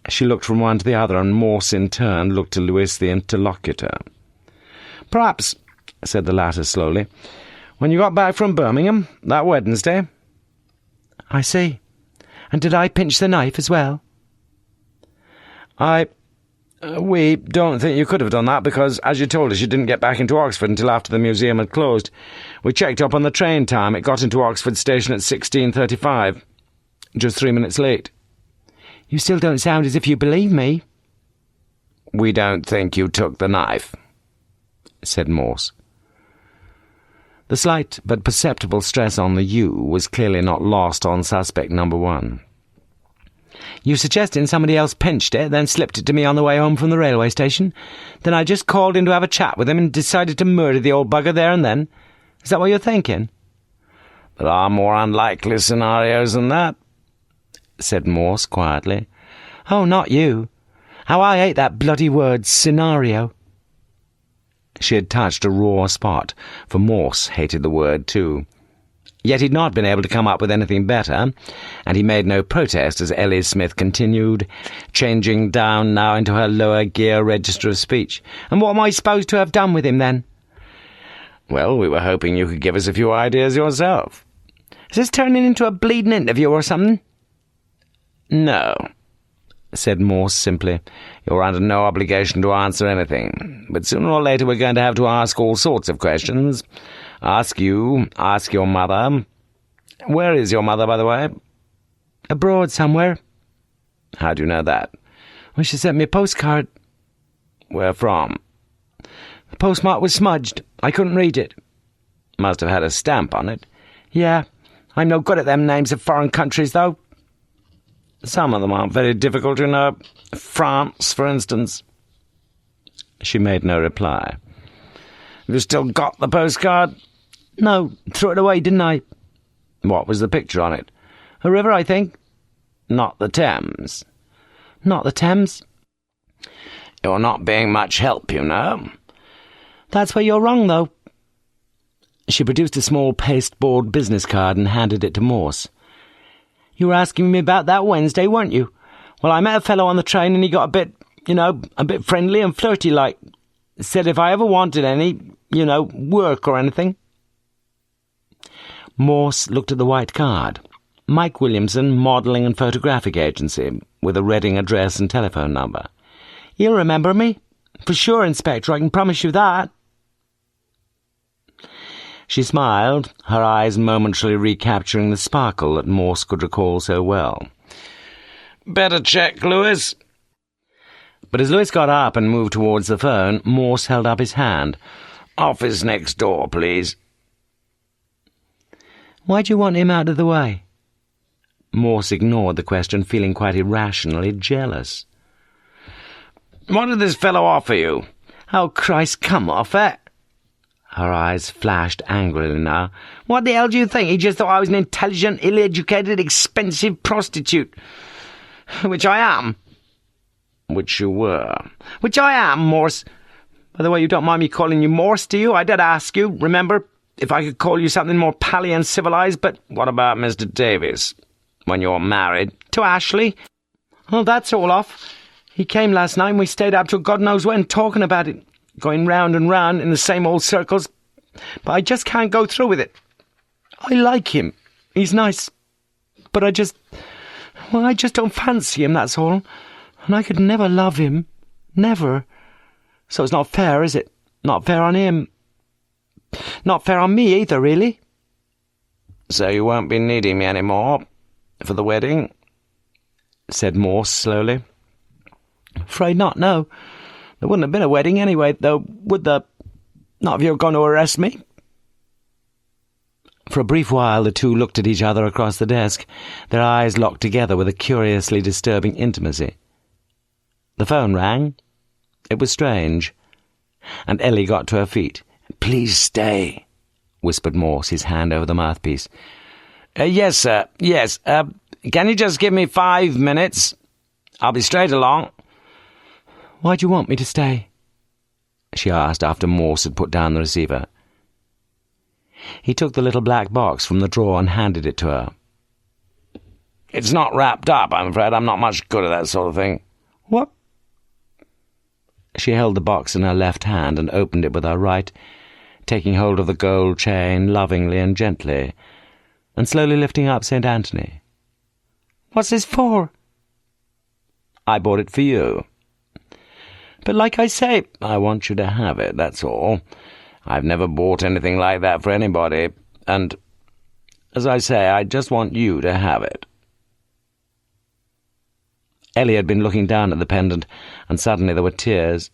She looked from one to the other, and Morse in turn looked to Lewis, the interlocutor. "Perhaps," said the latter slowly, "when you got back from Birmingham, that Wednesday." "I see. And did I pinch the knife as well?" We don't think you could have done that because, as you told us, you didn't get back into Oxford until after the museum had closed. We checked up on the train time. It got into Oxford station at 16:35. Just 3 minutes late." "You still don't sound as if you believe me." "We don't think you took the knife," said Morse. The slight but perceptible stress on the "you" was clearly not lost on suspect number one. "You suggesting somebody else pinched it, then slipped it to me on the way home from the railway station? Then I just called in to have a chat with him and decided to murder the old bugger there and then? Is that what you're thinking?" "There are more unlikely scenarios than that," said Morse quietly. Oh, not you. How I hate that bloody word, scenario. She had touched a raw spot, for Morse hated the word too. Yet he'd not been able to come up with anything better, and he made no protest as Ellie Smith continued, changing down now into her lower gear register of speech. And what am I supposed to have done with him, then? Well, we were hoping you could give us a few ideas yourself. Is this turning into a bleeding interview or something? No, said Morse simply. You're under no obligation to answer anything, but sooner or later we're going to have to ask all sorts of questions. Ask you, ask your mother. Where is your mother, by the way? Abroad somewhere. How do you know that? Well, she sent me a postcard. Where from? The postmark was smudged. I couldn't read it. Must have had a stamp on it. Yeah, I'm no good at them names of foreign countries, though. Some of them aren't very difficult, you know. France, for instance. She made no reply. Have you still got the postcard? No, threw it away, didn't I? What was the picture on it? A river, I think. Not the Thames. Not the Thames. You're not being much help, you know. That's where you're wrong, though. She produced a small pasteboard business card and handed it to Morse. You were asking me about that Wednesday, weren't you? Well, I met a fellow on the train and he got a bit friendly and flirty-like. Said if I ever wanted any, work or anything. Morse looked at the white card. Mike Williamson, Modelling and Photographic Agency, with a Reading address and telephone number. You'll remember me? For sure, Inspector, I can promise you that. She smiled, her eyes momentarily recapturing the sparkle that Morse could recall so well. Better check, Lewis. But as Lewis got up and moved towards the phone, Morse held up his hand. Office next door, please. Why do you want him out of the way? Morse ignored the question, feeling quite irrationally jealous. What did this fellow offer you? Oh, Christ, come off it. Her eyes flashed angrily now. What the hell do you think? He just thought I was an intelligent, ill-educated, expensive prostitute. Which I am. Which you were. Which I am, Morse. By the way, you don't mind me calling you Morse, do you? I did ask you, remember, if I could call you something more pally and civilized, but... What about Mr. Davies? When you're married? To Ashley? Oh, that's all off. He came last night and we stayed up till God knows when talking about it. Going round and round in the same old circles. But I just can't go through with it. I like him. He's nice. But I just don't fancy him, that's all. And I could never love him. Never. So it's not fair, is it? Not fair on him. Not fair on me either, really. So you won't be needing me any more for the wedding? Said Morse slowly. Afraid not, no. There wouldn't have been a wedding anyway, though, would there? Not if you were going to arrest me. For a brief while the two looked at each other across the desk, their eyes locked together with a curiously disturbing intimacy. The phone rang. It was strange. And Ellie got to her feet. "Please stay," whispered Morse, his hand over the mouthpiece. Yes, sir, yes. Can you just give me 5 minutes? I'll be straight along. Why do you want me to stay? She asked after Morse had put down the receiver. He took the little black box from the drawer and handed it to her. It's not wrapped up, I'm afraid. I'm not much good at that sort of thing. What? She held the box in her left hand and opened it with her right, taking hold of the gold chain lovingly and gently, and slowly lifting up St. Anthony. What's this for? I bought it for you. But like I say, I want you to have it, that's all. I've never bought anything like that for anybody, and, as I say, I just want you to have it. Ellie had been looking down at the pendant, and suddenly there were tears.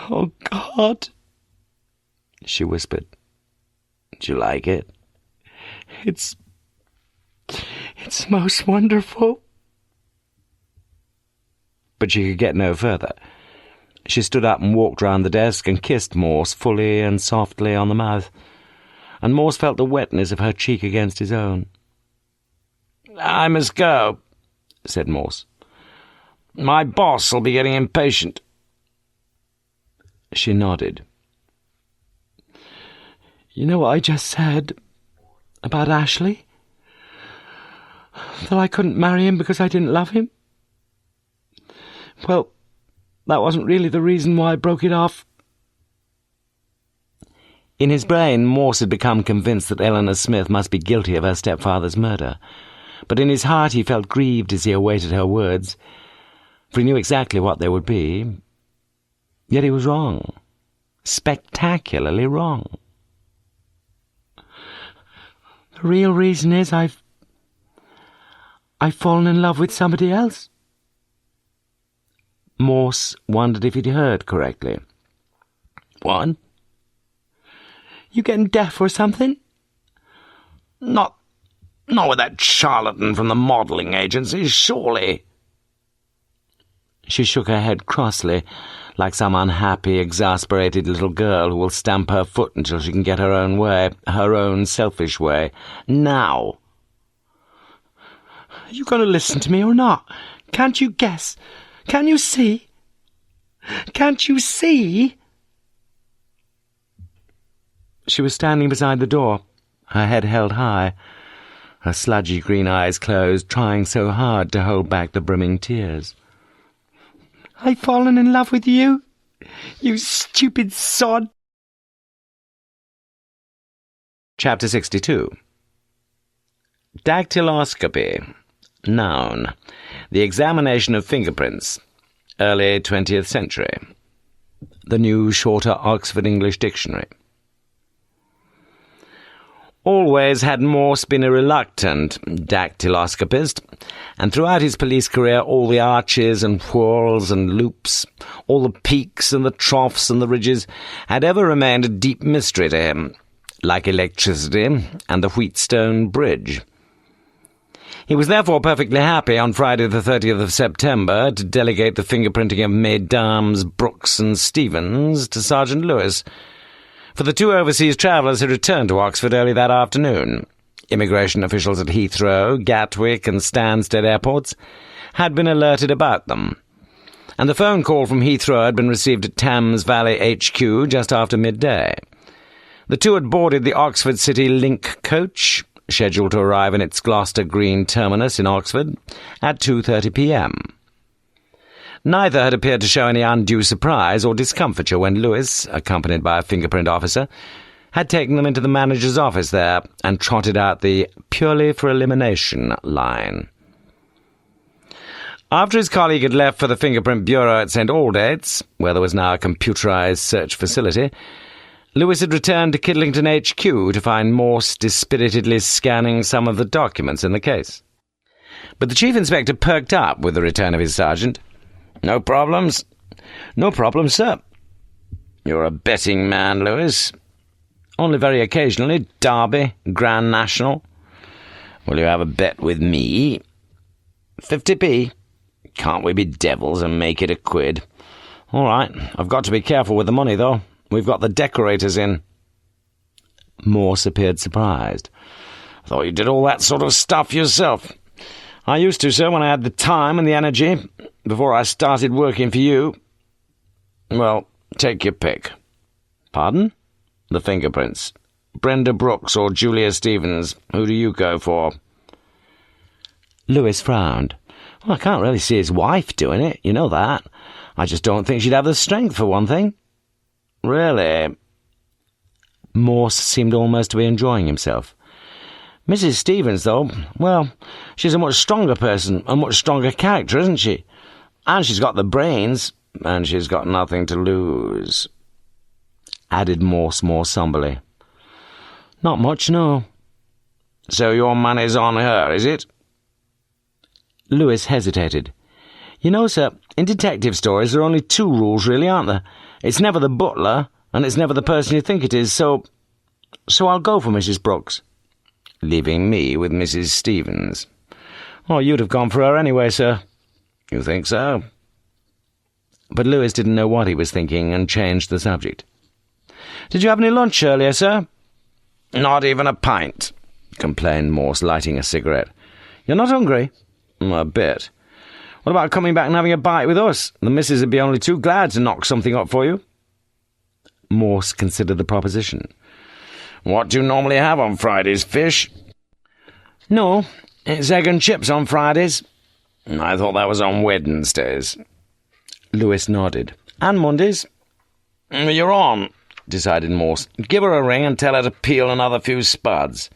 "Oh, God," she whispered. Do you like it? It's most wonderful." But she could get no further. She stood up and walked round the desk and kissed Morse fully and softly on the mouth, and Morse felt the wetness of her cheek against his own. "I must go," said Morse. My boss will be getting impatient. She nodded. You know what I just said about Ashley? That I couldn't marry him because I didn't love him? Well, that wasn't really the reason why I broke it off. In his brain, Morse had become convinced that Eleanor Smith must be guilty of her stepfather's murder. But in his heart he felt grieved as he awaited her words, for he knew exactly what they would be. Yet he was wrong. Spectacularly wrong. The real reason is I've fallen in love with somebody else. Morse wondered if he'd heard correctly. What? You getting deaf or something? Not with that charlatan from the modelling agency, surely. She shook her head crossly, like some unhappy, exasperated little girl who will stamp her foot until she can get her own way, her own selfish way. Now. Are you going to listen to me or not? Can't you guess? Can you see? Can't you see? She was standing beside the door, her head held high, her sludgy green eyes closed, trying so hard to hold back the brimming tears. I've fallen in love with you, you stupid sod. Chapter 62. Dactyloscopy. Noun. The examination of fingerprints. Early 20th century. The new shorter Oxford English Dictionary. Always had Morse been a reluctant dactyloscopist, and throughout his police career all the arches and whorls and loops, all the peaks and the troughs and the ridges, had ever remained a deep mystery to him, like electricity and the Wheatstone Bridge. He was therefore perfectly happy on Friday the 30th of September to delegate the fingerprinting of Mesdames Brooks and Stevens to Sergeant Lewis, for the two overseas travellers had returned to Oxford early that afternoon. Immigration officials at Heathrow, Gatwick and Stansted airports had been alerted about them, and the phone call from Heathrow had been received at Thames Valley HQ just after midday. The two had boarded the Oxford City Link coach, scheduled to arrive in its Gloucester Green terminus in Oxford at 2:30 p.m. Neither had appeared to show any undue surprise or discomfiture when Lewis, accompanied by a fingerprint officer, had taken them into the manager's office there and trotted out the purely for elimination line. After his colleague had left for the fingerprint bureau at St Aldate's, where there was now a computerised search facility, Lewis had returned to Kidlington HQ to find Morse dispiritedly scanning some of the documents in the case. But the Chief Inspector perked up with the return of his sergeant. "No problems?" "No problems, sir." "You're a betting man, Lewis." "Only very occasionally. Derby, Grand National." "Will you have a bet with me?" 50p. "Can't we be devils and make it a quid?" "All right. I've got to be careful with the money, though. We've got the decorators in." Morse appeared surprised. "I thought you did all that sort of stuff yourself." "I used to, sir, when I had the time and the energy, before I started working for you." "Well, take your pick." "Pardon?" "The fingerprints. Brenda Brooks or Julia Stevens. Who do you go for?" Lewis frowned. "Well, I can't really see his wife doing it, you know that. I just don't think she'd have the strength, for one thing." "Really?" Morse seemed almost to be enjoying himself. "Mrs. Stevens, though, well, she's a much stronger person, a much stronger character, isn't she? And she's got the brains, and she's got nothing to lose," added Morse more somberly. "Not much, no." "So your money's on her, is it?" Lewis hesitated. "You know, sir, in detective stories there are only two rules, really, aren't there? It's never the butler, and it's never the person you think it is, so I'll go for Mrs. Brooks." "Leaving me with Mrs. Stevens?" "Oh, you'd have gone for her anyway, sir." "You think so?" But Lewis didn't know what he was thinking and changed the subject. "Did you have any lunch earlier, sir?" "Not even a pint," complained Morse, lighting a cigarette. "You're not hungry?" "A bit." What about coming back and having a bite with us? The missus would be only too glad to knock something up for you. Morse considered the proposition. What do you normally have on Fridays, fish? No, it's egg and chips on Fridays. I thought that was on Wednesdays. Lewis nodded. And Mondays? You're on, decided Morse. Give her a ring and tell her to peel another few spuds.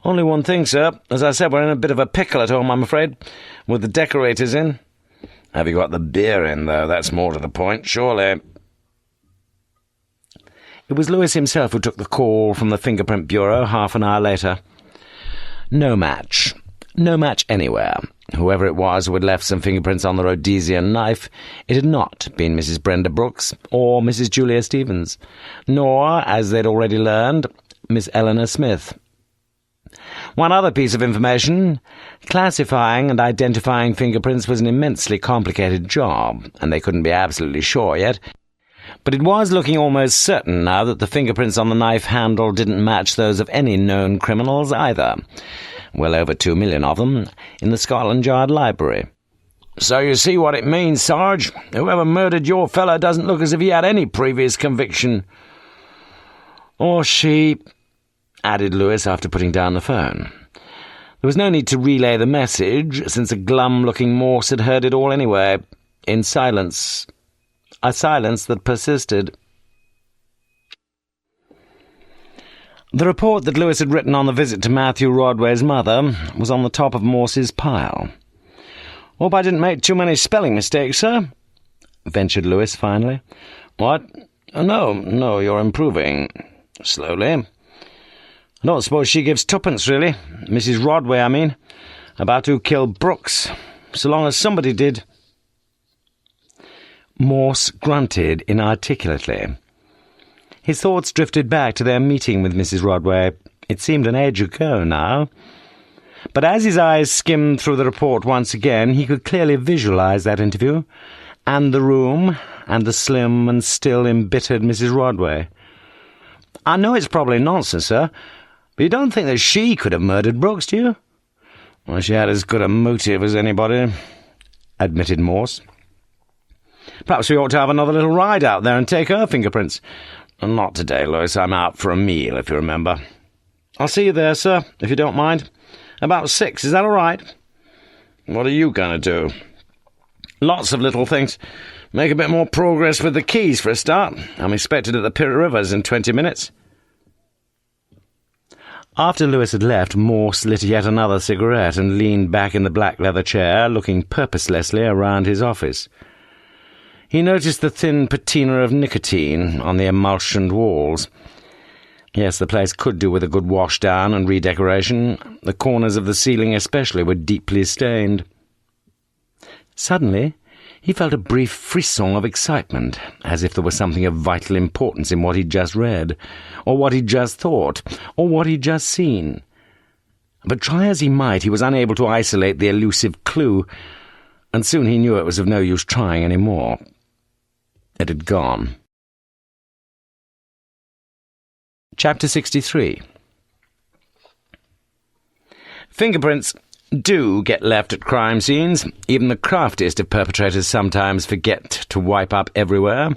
Only one thing, sir. As I said, we're in a bit of a pickle at home, I'm afraid, with the decorators in. Have you got the beer in, though? That's more to the point, surely. It was Lewis himself who took the call from the Fingerprint Bureau half an hour later. No match. No match anywhere. Whoever it was who had left some fingerprints on the Rhodesian knife, it had not been Mrs. Brenda Brooks or Mrs. Julia Stevens, nor, as they'd already learned, Miss Eleanor Smith. One other piece of information: classifying and identifying fingerprints was an immensely complicated job, and they couldn't be absolutely sure yet. But it was looking almost certain now that the fingerprints on the knife handle didn't match those of any known criminals either. Well over 2 million of them in the Scotland Yard Library. So you see what it means, Sarge. Whoever murdered your fella doesn't look as if he had any previous conviction. Or she, added Lewis after putting down the phone. There was no need to relay the message, since a glum-looking Morse had heard it all anyway, in silence. A silence that persisted. The report that Lewis had written on the visit to Matthew Rodway's mother was on the top of Morse's pile. "Hope I didn't make too many spelling mistakes, sir," ventured Lewis finally. "What? No, you're improving. Slowly. I don't suppose she gives twopence, really. Mrs. Rodway, I mean. About who killed Brooks. So long as somebody did." Morse grunted inarticulately. His thoughts drifted back to their meeting with Mrs. Rodway. It seemed an age ago now. But as his eyes skimmed through the report once again, he could clearly visualize that interview, and the room, and the slim and still embittered Mrs. Rodway. "I know it's probably nonsense, sir, but you don't think that she could have murdered Brooks, do you?" "Well, she had as good a motive as anybody," admitted Morse. "Perhaps we ought to have another little ride out there and take her fingerprints." "Not today, Lewis. I'm out for a meal, if you remember." "I'll see you there, sir, if you don't mind. About 6, is that all right?" "What are you going to do?" "Lots of little things. Make a bit more progress with the keys, for a start. I'm expected at the Pitt Rivers in 20 minutes. After Lewis had left, Morse lit yet another cigarette and leaned back in the black leather chair, looking purposelessly around his office. He noticed the thin patina of nicotine on the emulsioned walls. Yes, the place could do with a good wash-down and redecoration. The corners of the ceiling especially were deeply stained. Suddenly, he felt a brief frisson of excitement, as if there was something of vital importance in what he'd just read, or what he'd just thought, or what he'd just seen. But try as he might, he was unable to isolate the elusive clue, and soon he knew it was of no use trying any more. It had gone. Chapter 63. Fingerprints do get left at crime scenes. Even the craftiest of perpetrators sometimes forget to wipe up everywhere.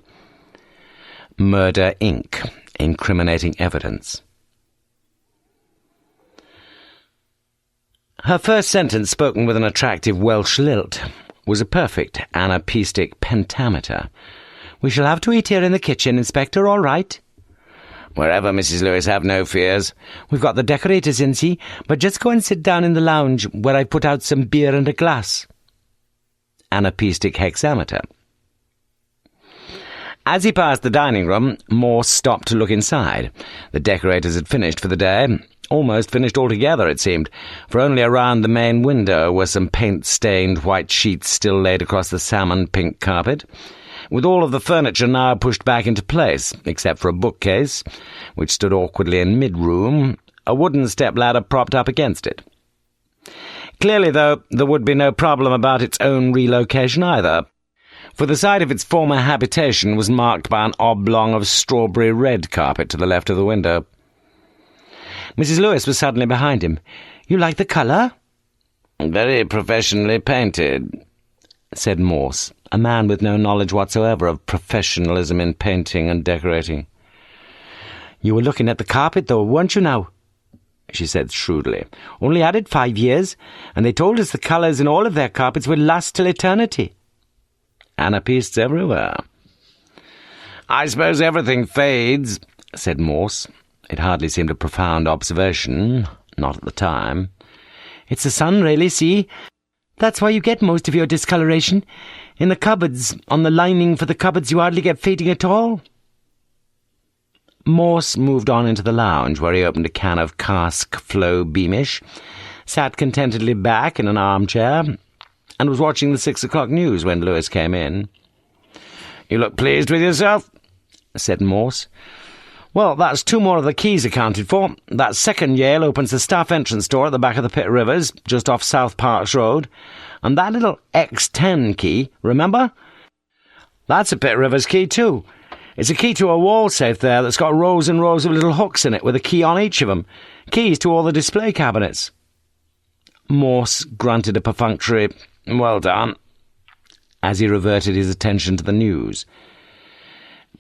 Murder, Inc. Incriminating evidence. Her first sentence, spoken with an attractive Welsh lilt, was a perfect anapaestic pentameter. "We shall have to eat here in the kitchen, Inspector, all right?" "Wherever, Mrs. Lewis, have no fears." "We've got the decorators in, see, but just go and sit down in the lounge where I've put out some beer and a glass." Anapaestic hexameter. As he passed the dining room, Morse stopped to look inside. The decorators had finished for the day. Almost finished altogether, it seemed, for only around the main window were some paint-stained white sheets still laid across the salmon-pink carpet, with all of the furniture now pushed back into place, except for a bookcase, which stood awkwardly in mid-room, a wooden step-ladder propped up against it. Clearly, though, there would be no problem about its own relocation either, for the site of its former habitation was marked by an oblong of strawberry-red carpet to the left of the window. Mrs. Lewis was suddenly behind him. "You like the colour?" "Very professionally painted." said Morse, a man with no knowledge whatsoever of professionalism in painting and decorating. "You were looking at the carpet, though, weren't you now?" she said shrewdly. "Only had it 5 years, and they told us the colours in all of their carpets would last till eternity." "Anapaests everywhere." "I suppose everything fades," said Morse. It hardly seemed a profound observation, not at the time. "It's the sun, really, see? That's why you get most of your discoloration. In the cupboards, on the lining for the cupboards, you hardly get fading at all." Morse moved on into the lounge, where he opened a can of cask flow beamish, sat contentedly back in an armchair, and was watching the 6 o'clock news when Lewis came in. "You look pleased with yourself," said Morse. "Well, that's 2 more of the keys accounted for. That second Yale opens the staff entrance door at the back of the Pitt Rivers, just off South Parks Road. And that little X10 key, remember? That's a Pitt Rivers key, too. It's a key to a wall safe there that's got rows and rows of little hooks in it with a key on each of them. Keys to all the display cabinets." Morse grunted a perfunctory, "Well done," as he reverted his attention to the news.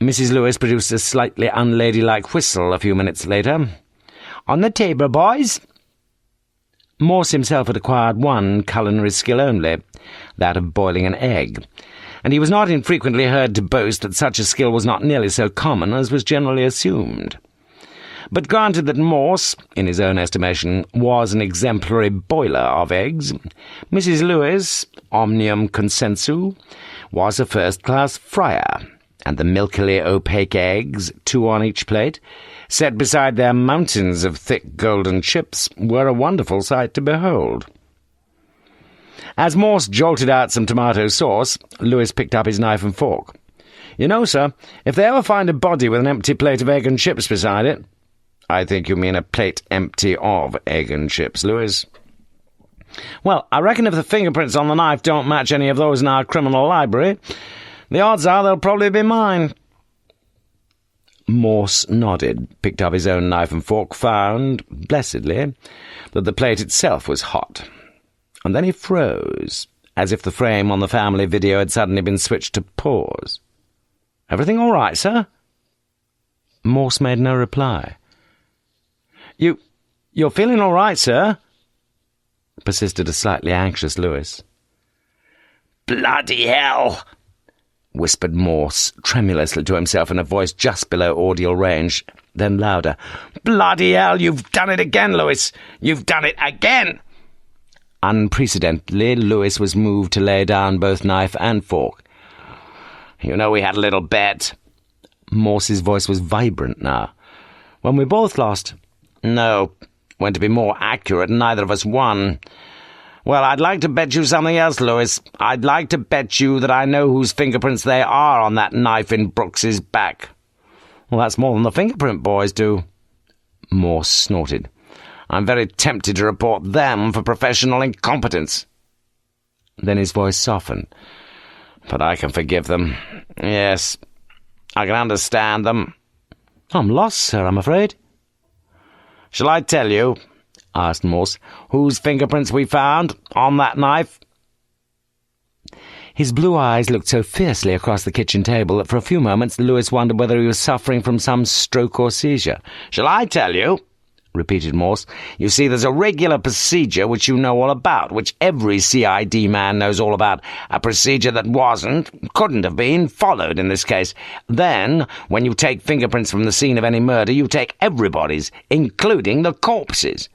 Mrs. Lewis produced a slightly unladylike whistle a few minutes later. "On the table, boys." Morse himself had acquired one culinary skill only, that of boiling an egg, and he was not infrequently heard to boast that such a skill was not nearly so common as was generally assumed. But granted that Morse, in his own estimation, was an exemplary boiler of eggs, Mrs. Lewis, omnium consensu, was a first-class fryer, and the milkily opaque eggs, 2 on each plate, set beside their mountains of thick golden chips, were a wonderful sight to behold. As Morse jolted out some tomato sauce, Lewis picked up his knife and fork. "You know, sir, if they ever find a body with an empty plate of egg and chips beside it—" "I think you mean a plate empty of egg and chips, Lewis." "Well, I reckon if the fingerprints on the knife don't match any of those in our criminal library, the odds are they'll probably be mine." Morse nodded, picked up his own knife and fork, found, blessedly, that the plate itself was hot. And then he froze, as if the frame on the family video had suddenly been switched to pause. "Everything all right, sir?" Morse made no reply. You're feeling all right, sir?" persisted a slightly anxious Lewis. "Bloody hell!" whispered Morse tremulously to himself in a voice just below audial range, then louder. "Bloody hell, you've done it again, Lewis! You've done it again!" Unprecedentedly, Lewis was moved to lay down both knife and fork. "You know we had a little bet." Morse's voice was vibrant now. "When we both lost?" "No. When to be more accurate, neither of us won. Well, I'd like to bet you something else, Lewis. I'd like to bet you that I know whose fingerprints they are on that knife in Brooks's back." "Well, that's more than the fingerprint boys do." Morse snorted. "I'm very tempted to report them for professional incompetence." Then his voice softened. "But I can forgive them. Yes, I can understand them." "I'm lost, sir, I'm afraid." "Shall I tell you," asked Morse, "whose fingerprints we found on that knife?" His blue eyes looked so fiercely across the kitchen table that for a few moments Lewis wondered whether he was suffering from some stroke or seizure. "Shall I tell you?" repeated Morse. "You see, there's a regular procedure which you know all about, which every CID man knows all about, a procedure that couldn't have been, followed in this case. Then, when you take fingerprints from the scene of any murder, you take everybody's, including the corpse's."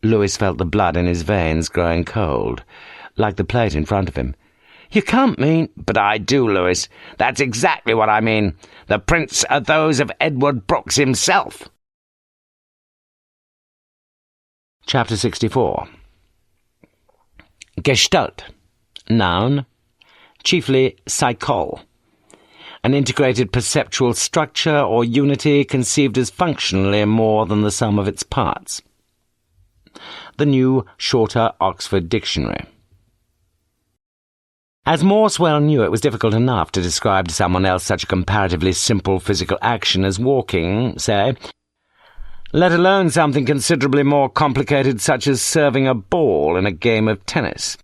Lewis felt the blood in his veins growing cold, like the plate in front of him. "You can't mean—" "But I do, Lewis. That's exactly what I mean. The prints are those of Edward Brooks himself." Chapter 64. Gestalt. Noun. Chiefly psychol. An integrated perceptual structure or unity conceived as functionally more than the sum of its parts. The New Shorter Oxford Dictionary. As Morse well knew, it was difficult enough to describe to someone else such a comparatively simple physical action as walking, say, let alone something considerably more complicated such as serving a ball in a game of tennis.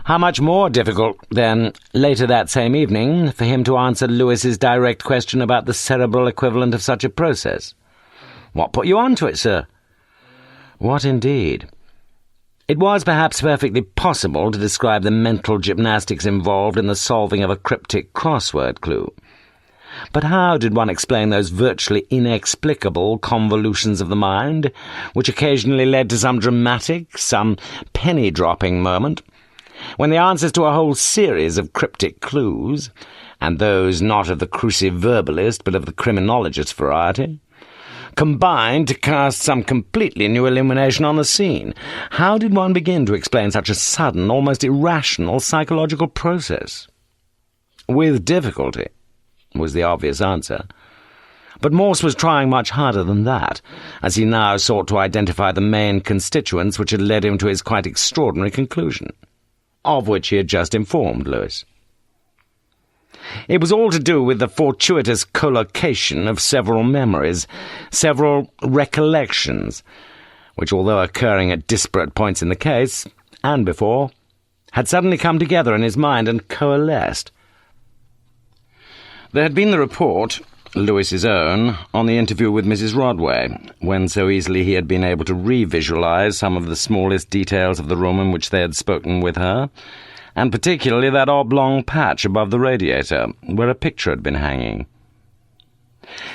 How much more difficult, then, later that same evening, for him to answer Lewis's direct question about the cerebral equivalent of such a process. "What put you on to it, sir?" What indeed? It was perhaps perfectly possible to describe the mental gymnastics involved in the solving of a cryptic crossword clue. But how did one explain those virtually inexplicable convolutions of the mind, which occasionally led to some dramatic, some penny-dropping moment, when the answers to a whole series of cryptic clues, and those not of the cruciverbalist but of the criminologist variety, combined to cast some completely new illumination on the scene? How did one begin to explain such a sudden, almost irrational psychological process? With difficulty, was the obvious answer. But Morse was trying much harder than that, as he now sought to identify the main constituents which had led him to his quite extraordinary conclusion, of which he had just informed Lewis. It was all to do with the fortuitous collocation of several memories, several recollections, which, although occurring at disparate points in the case, and before, had suddenly come together in his mind and coalesced. There had been the report, Lewis's own, on the interview with Mrs. Rodway, when so easily he had been able to re-visualize some of the smallest details of the room in which they had spoken with her, and particularly that oblong patch above the radiator, where a picture had been hanging.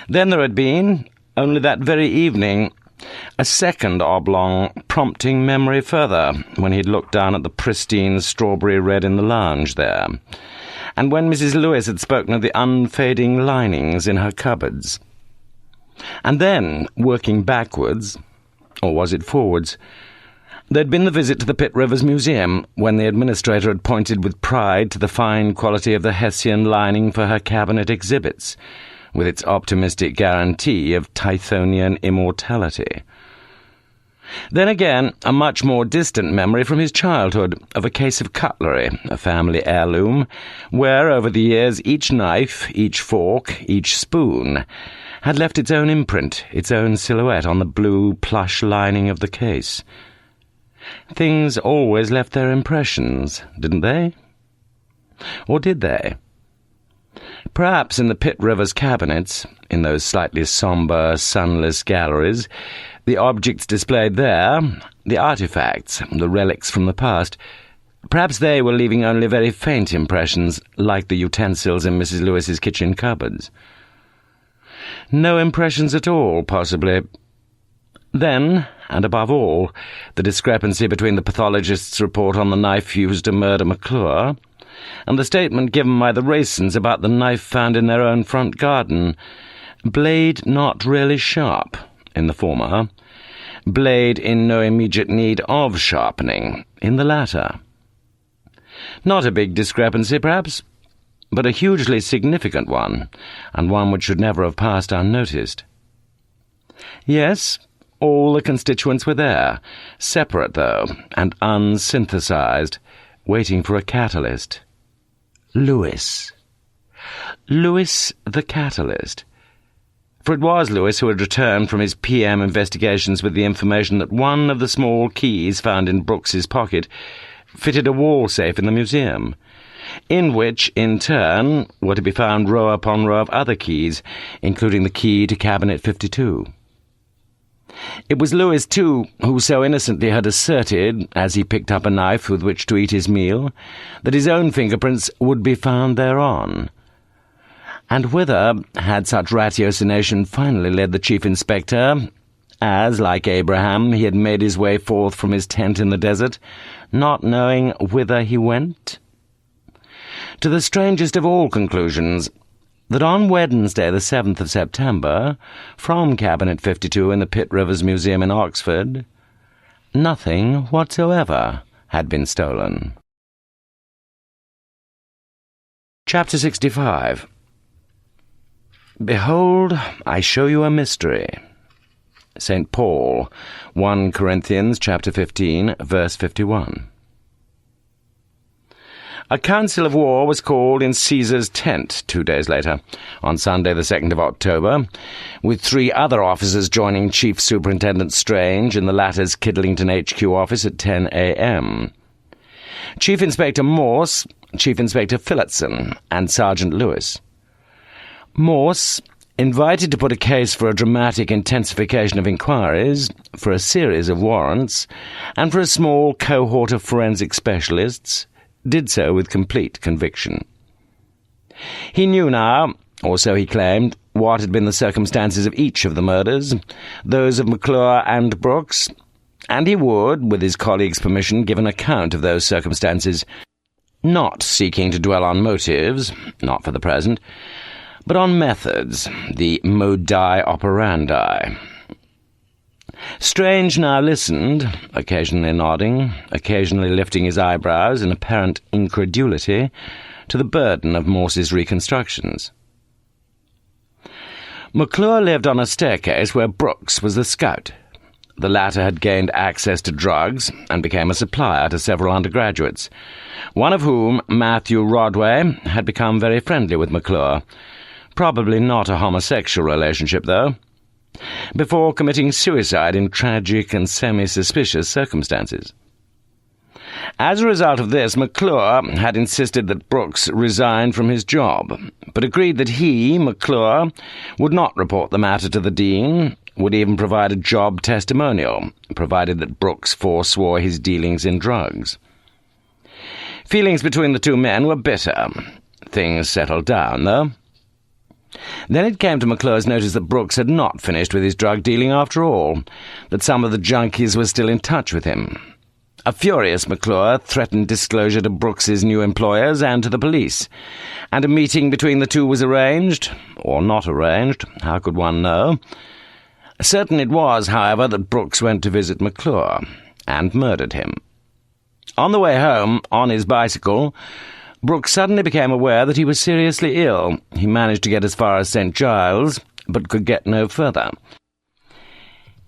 Then there had been, only that very evening, a second oblong, prompting memory further, when he had looked down at the pristine strawberry red in the lounge there, and when Mrs. Lewis had spoken of the unfading linings in her cupboards. And then, working backwards, or was it forwards, there'd been the visit to the Pitt Rivers Museum, when the administrator had pointed with pride to the fine quality of the Hessian lining for her cabinet exhibits, with its optimistic guarantee of Tithonian immortality. Then again, a much more distant memory from his childhood of a case of cutlery, a family heirloom, where, over the years, each knife, each fork, each spoon had left its own imprint, its own silhouette on the blue plush lining of the case. Things always left their impressions, didn't they? Or did they? Perhaps in the Pitt Rivers cabinets, in those slightly sombre, sunless galleries, the objects displayed there, the artifacts, the relics from the past, perhaps they were leaving only very faint impressions, like the utensils in Mrs. Lewis's kitchen cupboards. No impressions at all, possibly. Then, and above all, the discrepancy between the pathologist's report on the knife used to murder McClure and the statement given by the Raysons about the knife found in their own front garden. Blade not really sharp, in the former. Blade in no immediate need of sharpening, in the latter. Not a big discrepancy, perhaps, but a hugely significant one, and one which should never have passed unnoticed. Yes, all the constituents were there, separate, though, and unsynthesized, waiting for a catalyst. Lewis. Lewis the catalyst. For it was Lewis who had returned from his PM investigations with the information that one of the small keys found in Brooks's pocket fitted a wall safe in the museum, in which, in turn, were to be found row upon row of other keys, including the key to Cabinet 52. It was Lewis, too, who so innocently had asserted, as he picked up a knife with which to eat his meal, that his own fingerprints would be found thereon. And whither had such ratiocination finally led the chief inspector, as, like Abraham, he had made his way forth from his tent in the desert, not knowing whither he went? To the strangest of all conclusions, that on Wednesday the 7th of September, from Cabinet 52 in the Pitt Rivers Museum in Oxford, nothing whatsoever had been stolen. Chapter 65. Behold, I show you a mystery. St. Paul, 1 Corinthians chapter 15, verse 51. A council of war was called in Caesar's tent 2 days later, on Sunday the 2nd of October, with 3 other officers joining Chief Superintendent Strange in the latter's Kiddlington HQ office at 10 a.m. Chief Inspector Morse, Chief Inspector Phillotson, and Sergeant Lewis. Morse, invited to put a case for a dramatic intensification of inquiries, for a series of warrants, and for a small cohort of forensic specialists, did so with complete conviction. He knew now, or so he claimed, what had been the circumstances of each of the murders, those of McClure and Brooks, and he would, with his colleagues' permission, give an account of those circumstances, not seeking to dwell on motives, not for the present, but on methods, the modi operandi. Strange now listened, occasionally nodding, occasionally lifting his eyebrows in apparent incredulity, to the burden of Morse's reconstructions. McClure lived on a staircase where Brooks was the scout. The latter had gained access to drugs and became a supplier to several undergraduates, one of whom, Matthew Rodway, had become very friendly with McClure. Probably not a homosexual relationship, though, before committing suicide in tragic and semi-suspicious circumstances. As a result of this, McClure had insisted that Brooks resign from his job, but agreed that he, McClure, would not report the matter to the dean, would even provide a job testimonial, provided that Brooks forswore his dealings in drugs. Feelings between the two men were bitter. Things settled down, though. Then it came to McClure's notice that Brooks had not finished with his drug dealing after all, that some of the junkies were still in touch with him. A furious McClure threatened disclosure to Brooks's new employers and to the police, and a meeting between the two was arranged, or not arranged, how could one know? Certain it was, however, that Brooks went to visit McClure, and murdered him. On the way home, on his bicycle, Brooks suddenly became aware that he was seriously ill. He managed to get as far as St. Giles, but could get no further.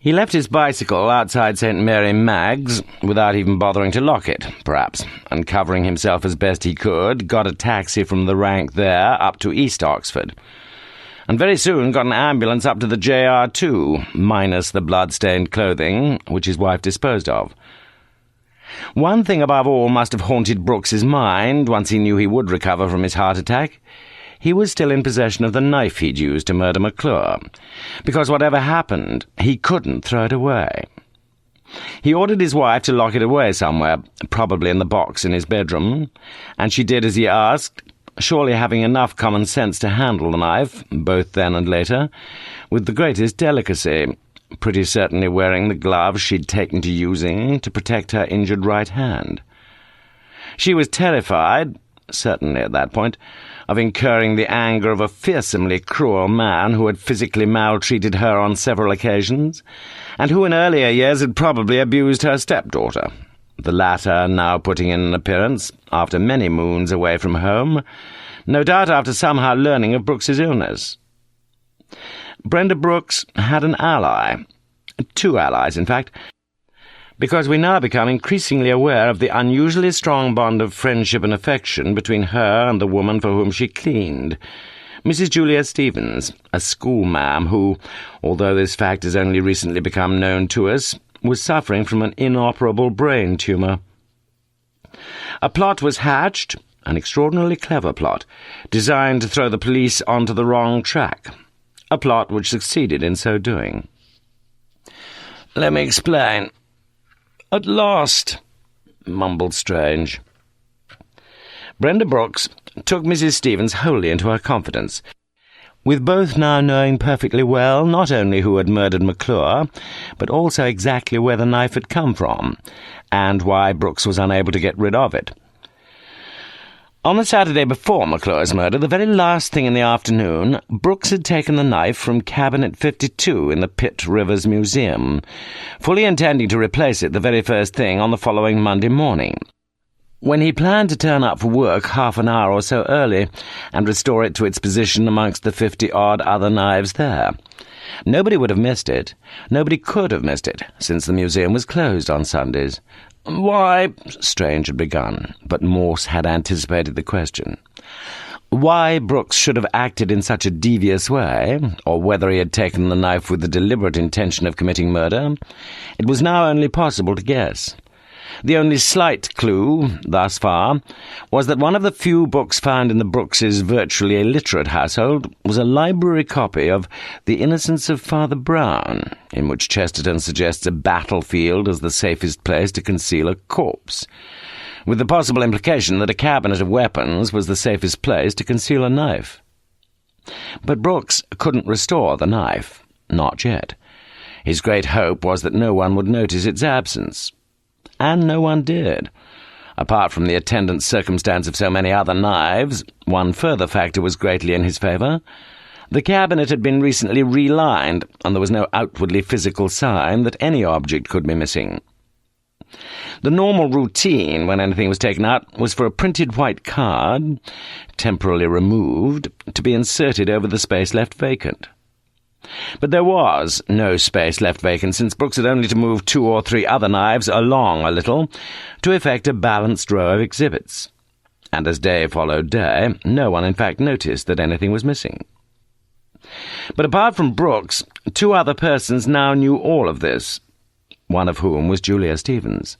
He left his bicycle outside St. Mary Mag's, without even bothering to lock it, perhaps, and covering himself as best he could, got a taxi from the rank there up to East Oxford, and very soon got an ambulance up to the JR2, minus the blood-stained clothing, which his wife disposed of. One thing above all must have haunted Brooks's mind, once he knew he would recover from his heart attack. He was still in possession of the knife he'd used to murder McClure, because whatever happened, he couldn't throw it away. He ordered his wife to lock it away somewhere, probably in the box in his bedroom, and she did as he asked, surely having enough common sense to handle the knife, both then and later, with the greatest delicacy, pretty certainly wearing the gloves she'd taken to using to protect her injured right hand. She was terrified, certainly at that point, of incurring the anger of a fearsomely cruel man who had physically maltreated her on several occasions, and who in earlier years had probably abused her stepdaughter, the latter now putting in an appearance, after many moons away from home, no doubt after somehow learning of Brooks's illness. Brenda Brooks had an ally, two allies, in fact, because we now become increasingly aware of the unusually strong bond of friendship and affection between her and the woman for whom she cleaned, Mrs. Julia Stevens, a schoolma'am who, although this fact has only recently become known to us, was suffering from an inoperable brain tumour. A plot was hatched, an extraordinarily clever plot, designed to throw the police onto the wrong track, a plot which succeeded in so doing. "Let me explain. At last," mumbled Strange. Brenda Brooks took Mrs. Stevens wholly into her confidence, with both now knowing perfectly well not only who had murdered McClure, but also exactly where the knife had come from, and why Brooks was unable to get rid of it. On the Saturday before McClure's murder, the very last thing in the afternoon, Brooks had taken the knife from Cabinet 52 in the Pitt Rivers Museum, fully intending to replace it the very first thing on the following Monday morning, when he planned to turn up for work half an hour or so early and restore it to its position amongst the 50-odd other knives there. Nobody would have missed it. Nobody could have missed it, since the museum was closed on Sundays. "Why," Strange had begun, but Morse had anticipated the question. Why Brooks should have acted in such a devious way, or whether he had taken the knife with the deliberate intention of committing murder, it was now only possible to guess. The only slight clue, thus far, was that one of the few books found in the Brookses' virtually illiterate household was a library copy of The Innocence of Father Brown, in which Chesterton suggests a battlefield as the safest place to conceal a corpse, with the possible implication that a cabinet of weapons was the safest place to conceal a knife. But Brooks couldn't restore the knife, not yet. His great hope was that no one would notice its absence. And no one did. Apart from the attendant circumstance of so many other knives, one further factor was greatly in his favour. The cabinet had been recently relined, and there was no outwardly physical sign that any object could be missing. The normal routine when anything was taken out was for a printed white card, temporarily removed, to be inserted over the space left vacant. But there was no space left vacant, since Brooks had only to move 2 or 3 other knives along a little to effect a balanced row of exhibits. And as day followed day, no one in fact noticed that anything was missing. But apart from Brooks, 2 other persons now knew all of this, one of whom was Julia Stevens.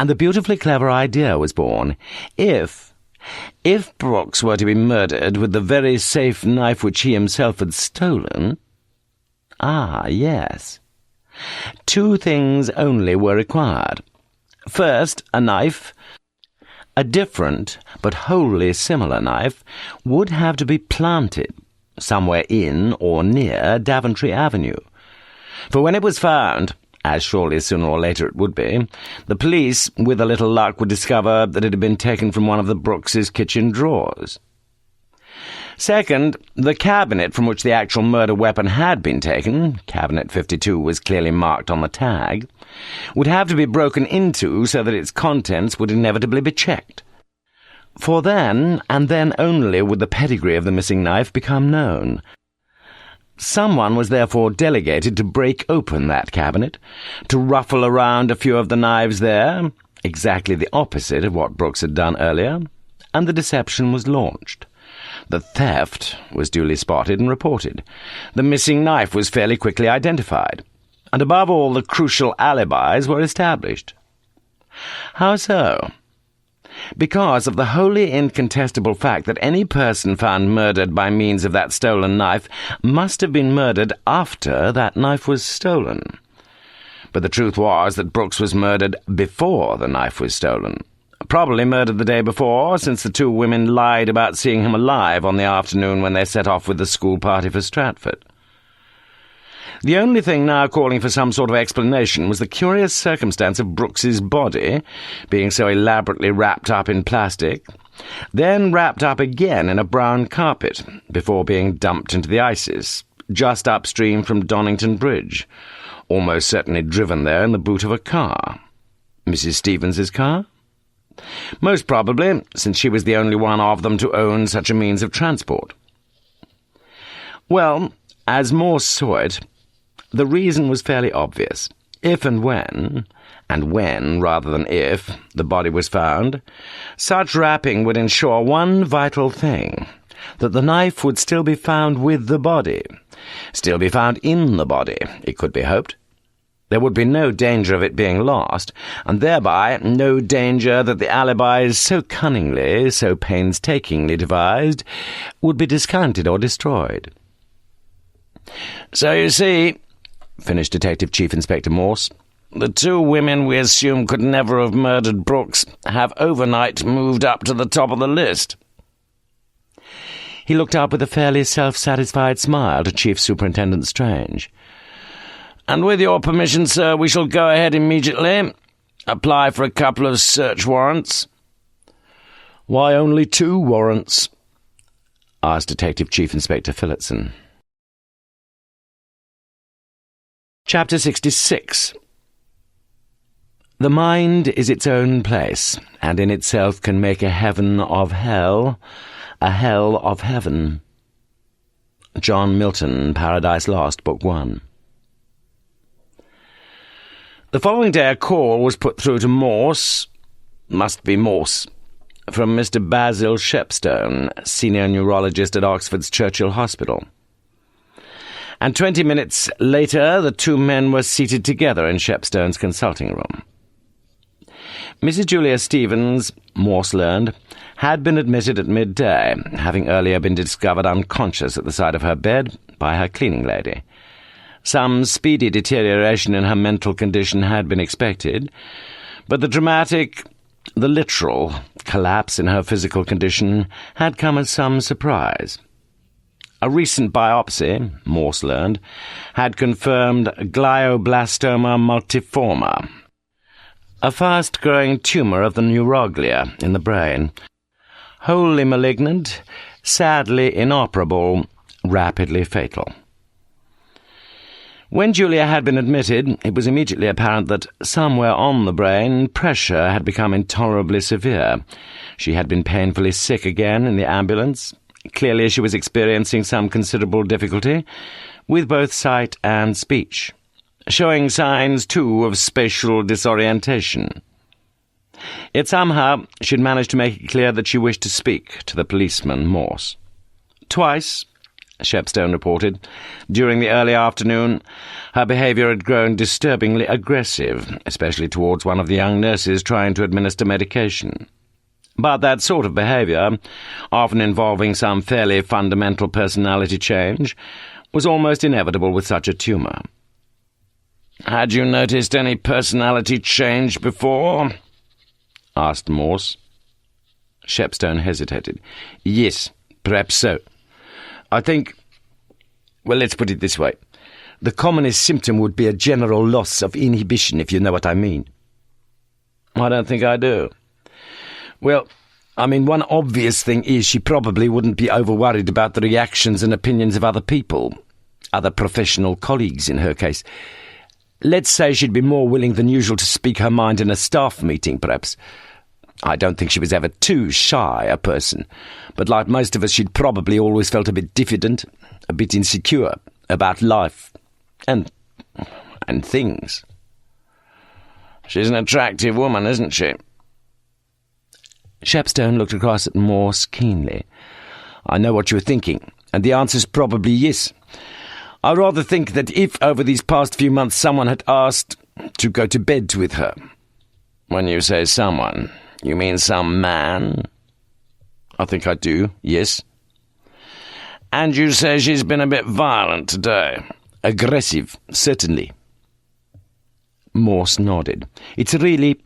And the beautifully clever idea was born. If Brooks were to be murdered with the very safe knife which he himself had stolen... Ah, yes. 2 things only were required. First, a knife. A different, but wholly similar knife, would have to be planted somewhere in or near Daventry Avenue. For when it was found, as surely sooner or later it would be, the police, with a little luck, would discover that it had been taken from one of the Brookses' kitchen drawers. Second, the cabinet from which the actual murder weapon had been taken, Cabinet 52 was clearly marked on the tag, would have to be broken into so that its contents would inevitably be checked. For then, and then only, would the pedigree of the missing knife become known. Someone was therefore delegated to break open that cabinet, to ruffle around a few of the knives there, exactly the opposite of what Brooks had done earlier, and the deception was launched. The theft was duly spotted and reported. The missing knife was fairly quickly identified, and above all the crucial alibis were established. How so? Because of the wholly incontestable fact that any person found murdered by means of that stolen knife must have been murdered after that knife was stolen. But the truth was that Brooks was murdered before the knife was stolen. Probably murdered the day before, since the 2 women lied about seeing him alive on the afternoon when they set off with the school party for Stratford. The only thing now calling for some sort of explanation was the curious circumstance of Brooks's body being so elaborately wrapped up in plastic, then wrapped up again in a brown carpet, before being dumped into the Isis, just upstream from Donington Bridge, almost certainly driven there in the boot of a car. Mrs. Stevens's car? Most probably, since she was the only one of them to own such a means of transport. Well, as Morse saw it, the reason was fairly obvious. If and when rather than if, the body was found, such wrapping would ensure one vital thing, that the knife would still be found with the body, still be found in the body, it could be hoped. There would be no danger of it being lost, and thereby no danger that the alibis so cunningly, so painstakingly devised, would be discounted or destroyed. "So you see," finished Detective Chief Inspector Morse, "the 2 women we assume could never have murdered Brooks have overnight moved up to the top of the list." He looked up with a fairly self-satisfied smile to Chief Superintendent Strange. "And with your permission, sir, we shall go ahead immediately. Apply for a couple of search warrants." "Why only 2 warrants?" asked Detective Chief Inspector Phillotson. Chapter 66. The mind is its own place, and in itself can make a heaven of hell, a hell of heaven. John Milton, Paradise Lost, Book 1. The following day a call was put through to Morse, from Mr. Basil Shepstone, senior neurologist at Oxford's Churchill Hospital. And 20 minutes later the 2 men were seated together in Shepstone's consulting room. Mrs. Julia Stevens, Morse learned, had been admitted at midday, having earlier been discovered unconscious at the side of her bed by her cleaning lady. Some speedy deterioration in her mental condition had been expected, but the literal collapse in her physical condition had come as some surprise. A recent biopsy, Morse learned, had confirmed glioblastoma multiforme, a fast-growing tumour of the neuroglia in the brain, wholly malignant, sadly inoperable, rapidly fatal. When Julia had been admitted, it was immediately apparent that somewhere on the brain pressure had become intolerably severe. She had been painfully sick again in the ambulance. Clearly she was experiencing some considerable difficulty with both sight and speech, showing signs, too, of spatial disorientation. Yet somehow she'd managed to make it clear that she wished to speak to the policeman, Morse. Twice, Shepstone reported, during the early afternoon, her behaviour had grown disturbingly aggressive, especially towards one of the young nurses trying to administer medication. But that sort of behaviour, often involving some fairly fundamental personality change, was almost inevitable with such a tumour. "Had you noticed any personality change before?" asked Morse. Shepstone hesitated. "Yes, perhaps so. I think, well, let's put it this way. The commonest symptom would be a general loss of inhibition, if you know what I mean." "I don't think I do." "Well, I mean, one obvious thing is she probably wouldn't be over-worried about the reactions and opinions of other people, other professional colleagues in her case. Let's say she'd be more willing than usual to speak her mind in a staff meeting, perhaps. I don't think she was ever too shy a person, but like most of us, she'd probably always felt a bit diffident, a bit insecure about life and things." "She's an attractive woman, isn't she?" Shepstone looked across at Morse keenly. "I know what you're thinking, and the answer's probably yes. I rather think that if, over these past few months, someone had asked to go to bed with her—" "When you say someone, you mean some man?" "I think I do, yes." "And you say she's been a bit violent today?" "Aggressive, certainly." Morse nodded. "It's really,"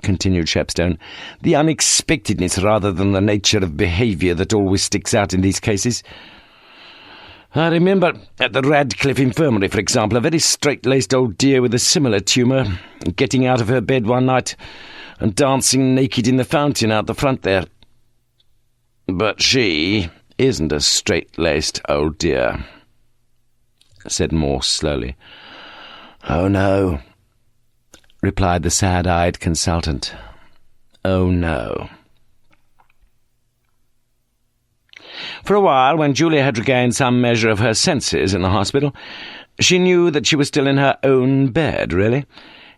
continued Shepstone, "the unexpectedness rather than the nature of behaviour that always sticks out in these cases. I remember at the Radcliffe Infirmary, for example, a very straight-laced old dear with a similar tumour getting out of her bed one night and dancing naked in the fountain out the front there." "But she isn't a straight-laced old dear," said Morse slowly. "Oh, no," replied the sad-eyed consultant. "Oh, no." For a while, when Julia had regained some measure of her senses in the hospital, she knew that she was still in her own bed, really.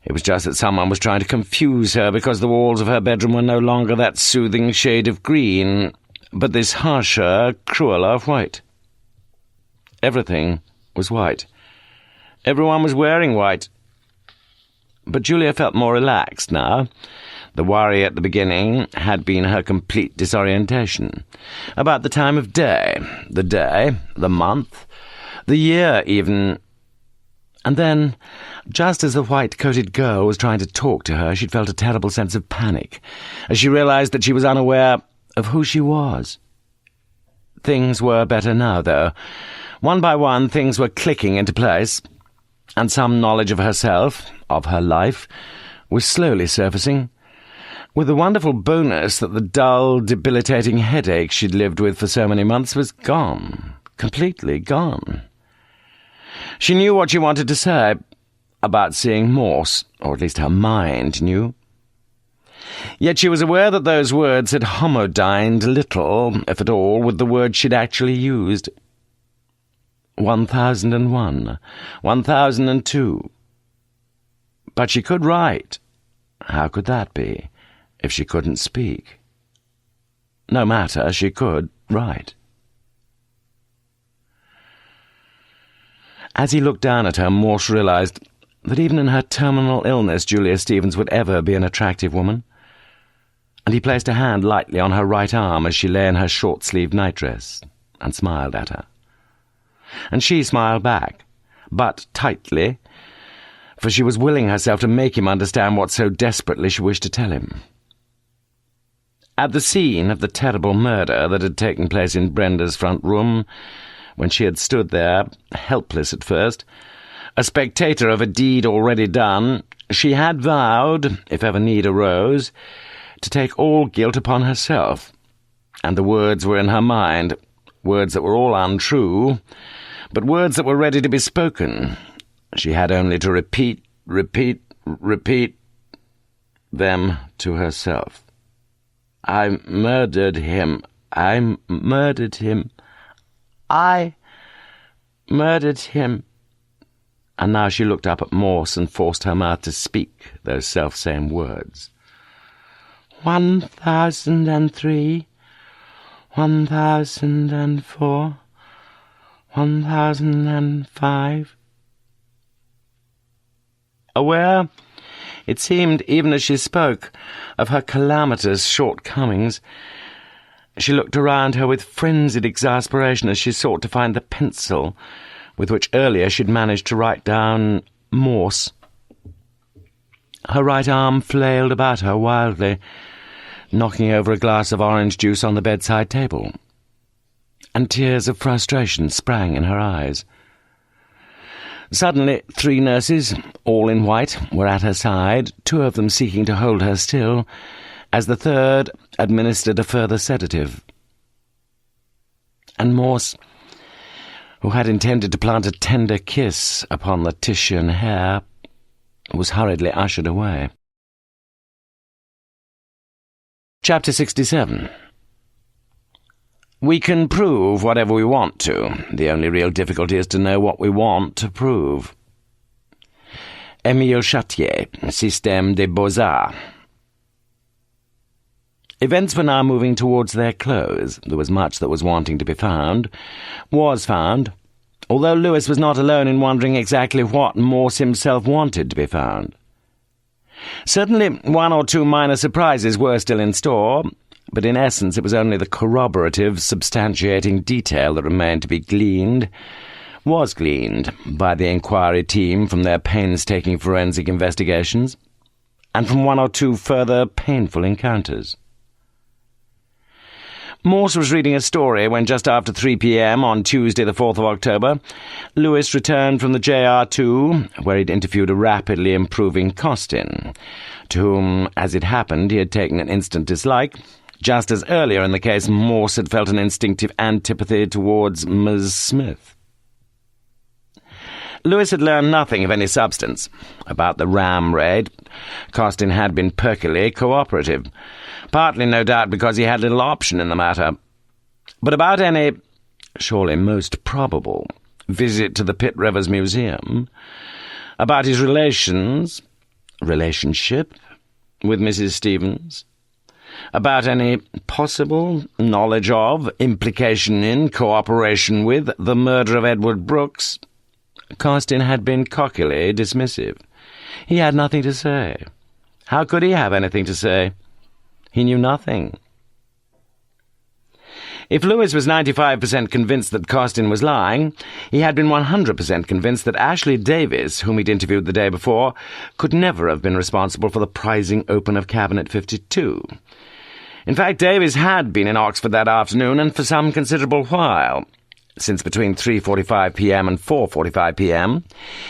It was just that someone was trying to confuse her because the walls of her bedroom were no longer that soothing shade of green, but this harsher, crueler white. Everything was white. Everyone was wearing white. But Julia felt more relaxed now. The worry at the beginning had been her complete disorientation. About the time of day, the month, the year even. And then, just as the white-coated girl was trying to talk to her, she'd felt a terrible sense of panic, as she realized that she was unaware of who she was. Things were better now, though. One by one, things were clicking into place, and some knowledge of herself, of her life, was slowly surfacing, with the wonderful bonus that the dull, debilitating headache she'd lived with for so many months was gone, completely gone. She knew what she wanted to say about seeing Morse, or at least her mind knew. Yet she was aware that those words had homodyned little, if at all, with the words she'd actually used. 1001, 1002. But she could write. How could that be, if she couldn't speak? No matter, she could write. As he looked down at her, Morse realized that even in her terminal illness Julia Stevens would ever be an attractive woman. and he placed a hand lightly on her right arm as she lay in her short-sleeved nightdress, and smiled at her. And she smiled back, but tightly, for she was willing herself to make him understand what so desperately she wished to tell him. At the scene of the terrible murder that had taken place in Brenda's front room, when she had stood there, helpless at first, a spectator of a deed already done, she had vowed, if ever need arose, to take all guilt upon herself, and the words were in her mind, words that were all untrue, but words that were ready to be spoken. She had only to repeat them to herself. I murdered him. I murdered him. I murdered him. And now she looked up at Morse and forced her mouth to speak those self-same words. 1003, 1004, 1005. Aware, it seemed, even as she spoke, of her calamitous shortcomings, she looked around her with frenzied exasperation as she sought to find the pencil with which earlier she'd managed to write down Morse. Her right arm flailed about her wildly, knocking over a glass of orange juice on the bedside table, and tears of frustration sprang in her eyes. Suddenly 3 nurses, all in white, were at her side, 2 of them seeking to hold her still, as the 3rd administered a further sedative. And Morse, who had intended to plant a tender kiss upon the Titian hair, was hurriedly ushered away. Chapter 67. We can prove whatever we want to. The only real difficulty is to know what we want to prove. Émile Chartier, Système des Beaux-Arts. Events were now moving towards their close. There was much that was wanting to be found, was found, although Lewis was not alone in wondering exactly what Morse himself wanted to be found. Certainly 1 or 2 minor surprises were still in store, but in essence it was only the corroborative, substantiating detail that remained to be gleaned, was gleaned by the inquiry team from their painstaking forensic investigations, and from 1 or 2 further painful encounters. Morse was reading a story when just after 3 p.m. on Tuesday the 4th of October, Lewis returned from the JR2, where he'd interviewed a rapidly improving Costin, to whom, as it happened, he had taken an instant dislike, just as earlier in the case Morse had felt an instinctive antipathy towards Ms. Smith. Lewis had learned nothing of any substance. About the ram raid, Costin had been perkily cooperative, partly no doubt because he had little option in the matter. But about any, surely most probable, visit to the Pitt Rivers Museum, about his relationship with Mrs. Stevens, about any possible knowledge of, implication in, cooperation with the murder of Edward Brooks, Costin had been cockily dismissive. He had nothing to say. How could he have anything to say? He knew nothing. If Lewis was 95% convinced that Costin was lying, he had been 100% convinced that Ashley Davis, whom he'd interviewed the day before, could never have been responsible for the prizing open of Cabinet 52. In fact, Davis had been in Oxford that afternoon, and for some considerable while. Since between 3:45 p.m. and 4:45 p.m.,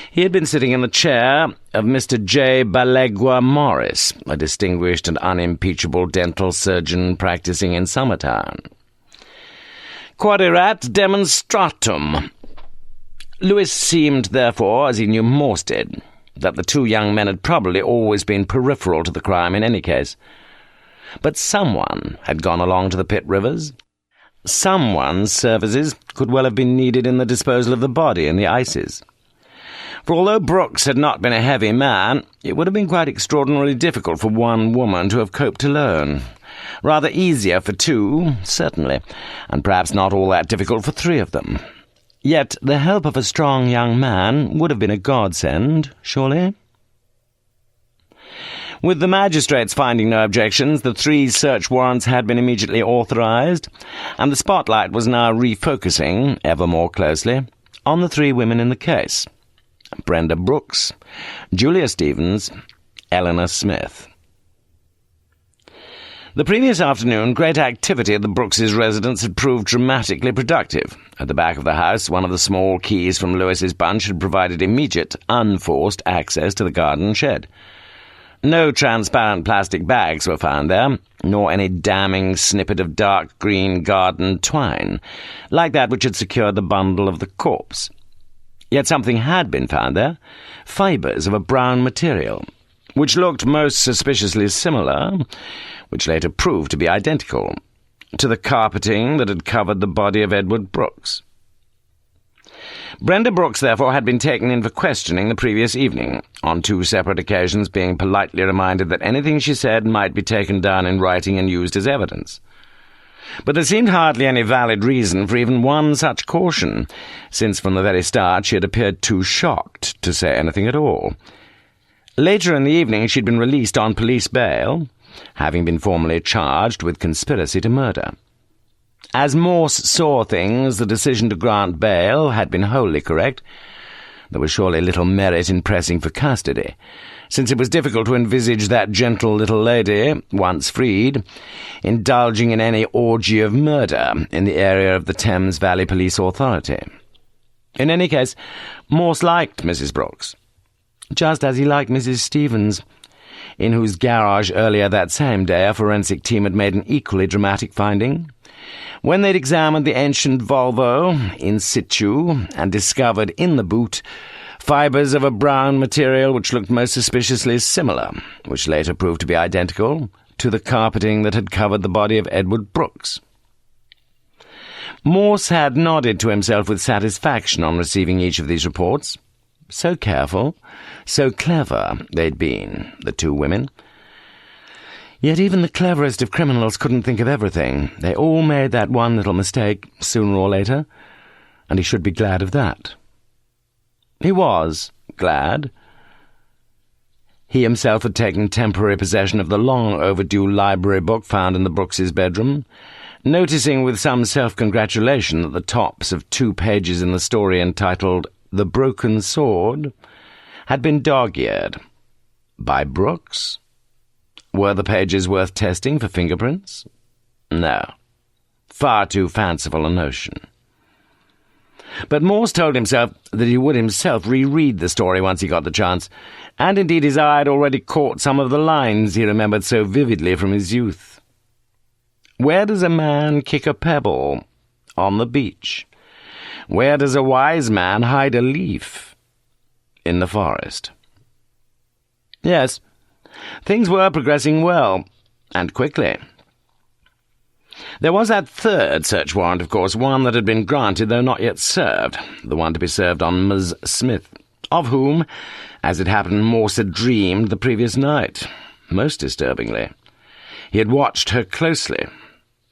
he had been sitting in the chair of Mr. J. Balegua Morris, a distinguished and unimpeachable dental surgeon practising in Summertown. Quaderat demonstratum. Lewis seemed, therefore, as he knew Morse did, that the 2 young men had probably always been peripheral to the crime in any case. But someone had gone along to the Pitt Rivers. Someone's services could well have been needed in the disposal of the body in the ices. For although Brooks had not been a heavy man, it would have been quite extraordinarily difficult for 1 woman to have coped alone. Rather easier for 2, certainly, and perhaps not all that difficult for 3 of them. Yet the help of a strong young man would have been a godsend, surely? With the magistrates finding no objections, the 3 search warrants had been immediately authorised, and the spotlight was now refocusing, ever more closely, on the 3 women in the case: Brenda Brooks, Julia Stevens, Eleanor Smith. The previous afternoon, great activity at the Brooks' residence had proved dramatically productive. At the back of the house, one of the small keys from Lewis's bunch had provided immediate, unforced access to the garden shed. No transparent plastic bags were found there, nor any damning snippet of dark green garden twine, like that which had secured the bundle of the corpse. Yet something had been found there, fibres of a brown material, which looked most suspiciously similar, which later proved to be identical, to the carpeting that had covered the body of Edward Brooks. Brenda Brooks, therefore, had been taken in for questioning the previous evening, on 2 separate occasions being politely reminded that anything she said might be taken down in writing and used as evidence. But there seemed hardly any valid reason for even one such caution, since from the very start she had appeared too shocked to say anything at all. Later in the evening she'd been released on police bail, having been formally charged with conspiracy to murder. As Morse saw things, the decision to grant bail had been wholly correct. There was surely little merit in pressing for custody, since it was difficult to envisage that gentle little lady, once freed, indulging in any orgy of murder in the area of the Thames Valley Police Authority. In any case, Morse liked Mrs. Brooks, just as he liked Mrs. Stevens, in whose garage earlier that same day a forensic team had made an equally dramatic finding. When they'd examined the ancient Volvo in situ and discovered in the boot fibres of a brown material which looked most suspiciously similar, which later proved to be identical, to the carpeting that had covered the body of Edward Brooks. Morse had nodded to himself with satisfaction on receiving each of these reports. So careful, so clever they'd been, the 2 women. Yet even the cleverest of criminals couldn't think of everything. They all made that one little mistake, sooner or later, and he should be glad of that. He was glad. He himself had taken temporary possession of the long-overdue library book found in the Brooks' bedroom, noticing with some self-congratulation that the tops of 2 pages in the story entitled "The Broken Sword" had been dog-eared. By Brooks? Were the pages worth testing for fingerprints? No. Far too fanciful a notion. But Morse told himself that he would himself reread the story once he got the chance, and indeed his eye had already caught some of the lines he remembered so vividly from his youth. Where does a man kick a pebble? On the beach. Where does a wise man hide a leaf? In the forest. Yes, things were progressing well, and quickly. There was that 3rd search warrant, of course, one that had been granted though not yet served, the one to be served on Ms. Smith, of whom, as it happened, Morse had dreamed the previous night, most disturbingly. He had watched her closely.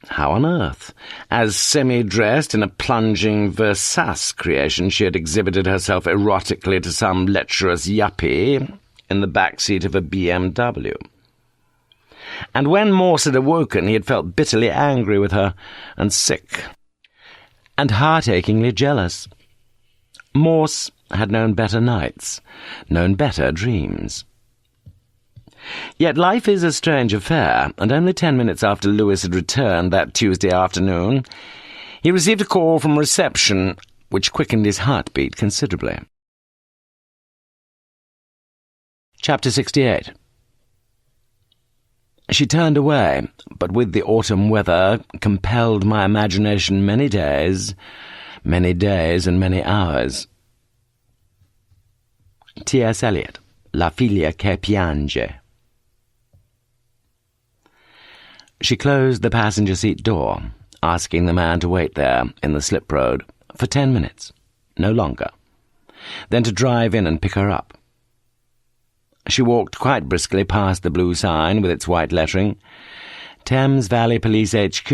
How on earth, as semi-dressed in a plunging Versace creation, she had exhibited herself erotically to some lecherous yuppie in the back seat of a BMW. And when Morse had awoken, he had felt bitterly angry with her, and sick, and heart-achingly jealous. Morse had known better nights, known better dreams. Yet life is a strange affair, and only 10 minutes after Lewis had returned that Tuesday afternoon, he received a call from reception which quickened his heartbeat considerably. Chapter 68. She turned away, but with the autumn weather compelled my imagination many days and many hours. T.S. Eliot, La figlia che piange. She closed the passenger seat door, asking the man to wait there in the slip road for 10 minutes, no longer, then to drive in and pick her up. She walked quite briskly past the blue sign with its white lettering, Thames Valley Police HQ,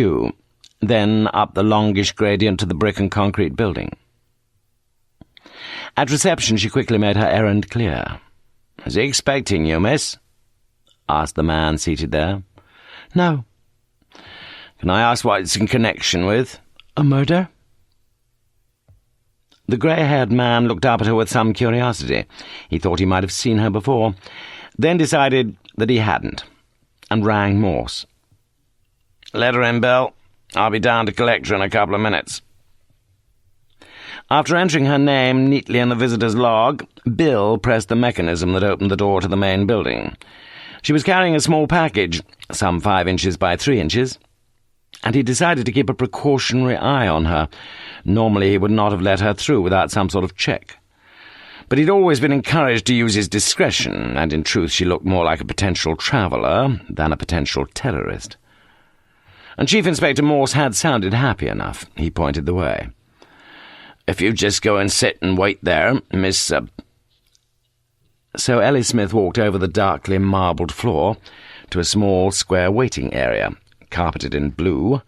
then up the longish gradient to the brick and concrete building. At reception she quickly made her errand clear. "Is he expecting you, miss?" asked the man seated there. No. Can I ask what it's in connection with? A murder? The grey-haired man looked up at her with some curiosity. He thought he might have seen her before, then decided that he hadn't, and rang Morse. "Let her in, Bill. I'll be down to collect her in a couple of minutes." After entering her name neatly in the visitor's log, Bill pressed the mechanism that opened the door to the main building. She was carrying a small package, some 5 inches by 3 inches, and he decided to keep a precautionary eye on her. Normally he would not have let her through without some sort of check. But he'd always been encouraged to use his discretion, and in truth she looked more like a potential traveller than a potential terrorist. And Chief Inspector Morse had sounded happy enough. He pointed the way. "If you just go and sit and wait there, Miss..." So Ellie Smith walked over the darkly marbled floor to a small square waiting area, carpeted in blue,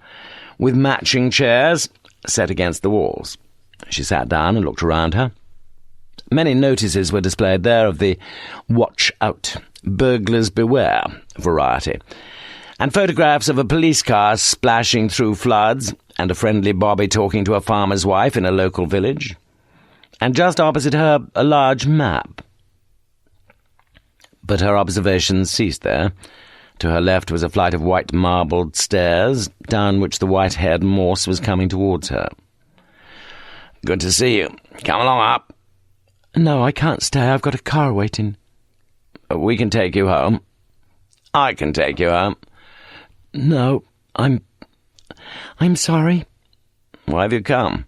with matching chairs set against the walls. She sat down and looked around her. Many notices were displayed there of the "Watch Out, Burglars Beware" variety, and photographs of a police car splashing through floods, and a friendly bobby talking to a farmer's wife in a local village, and just opposite her a large map. But her observations ceased there. To her left was a flight of white marbled stairs, down which the white-haired Morse was coming towards her. "Good to see you. Come along up." "No, I can't stay. I've got a car waiting." "We can take you home." "I can take you home." "No, I'm sorry." "Why have you come?"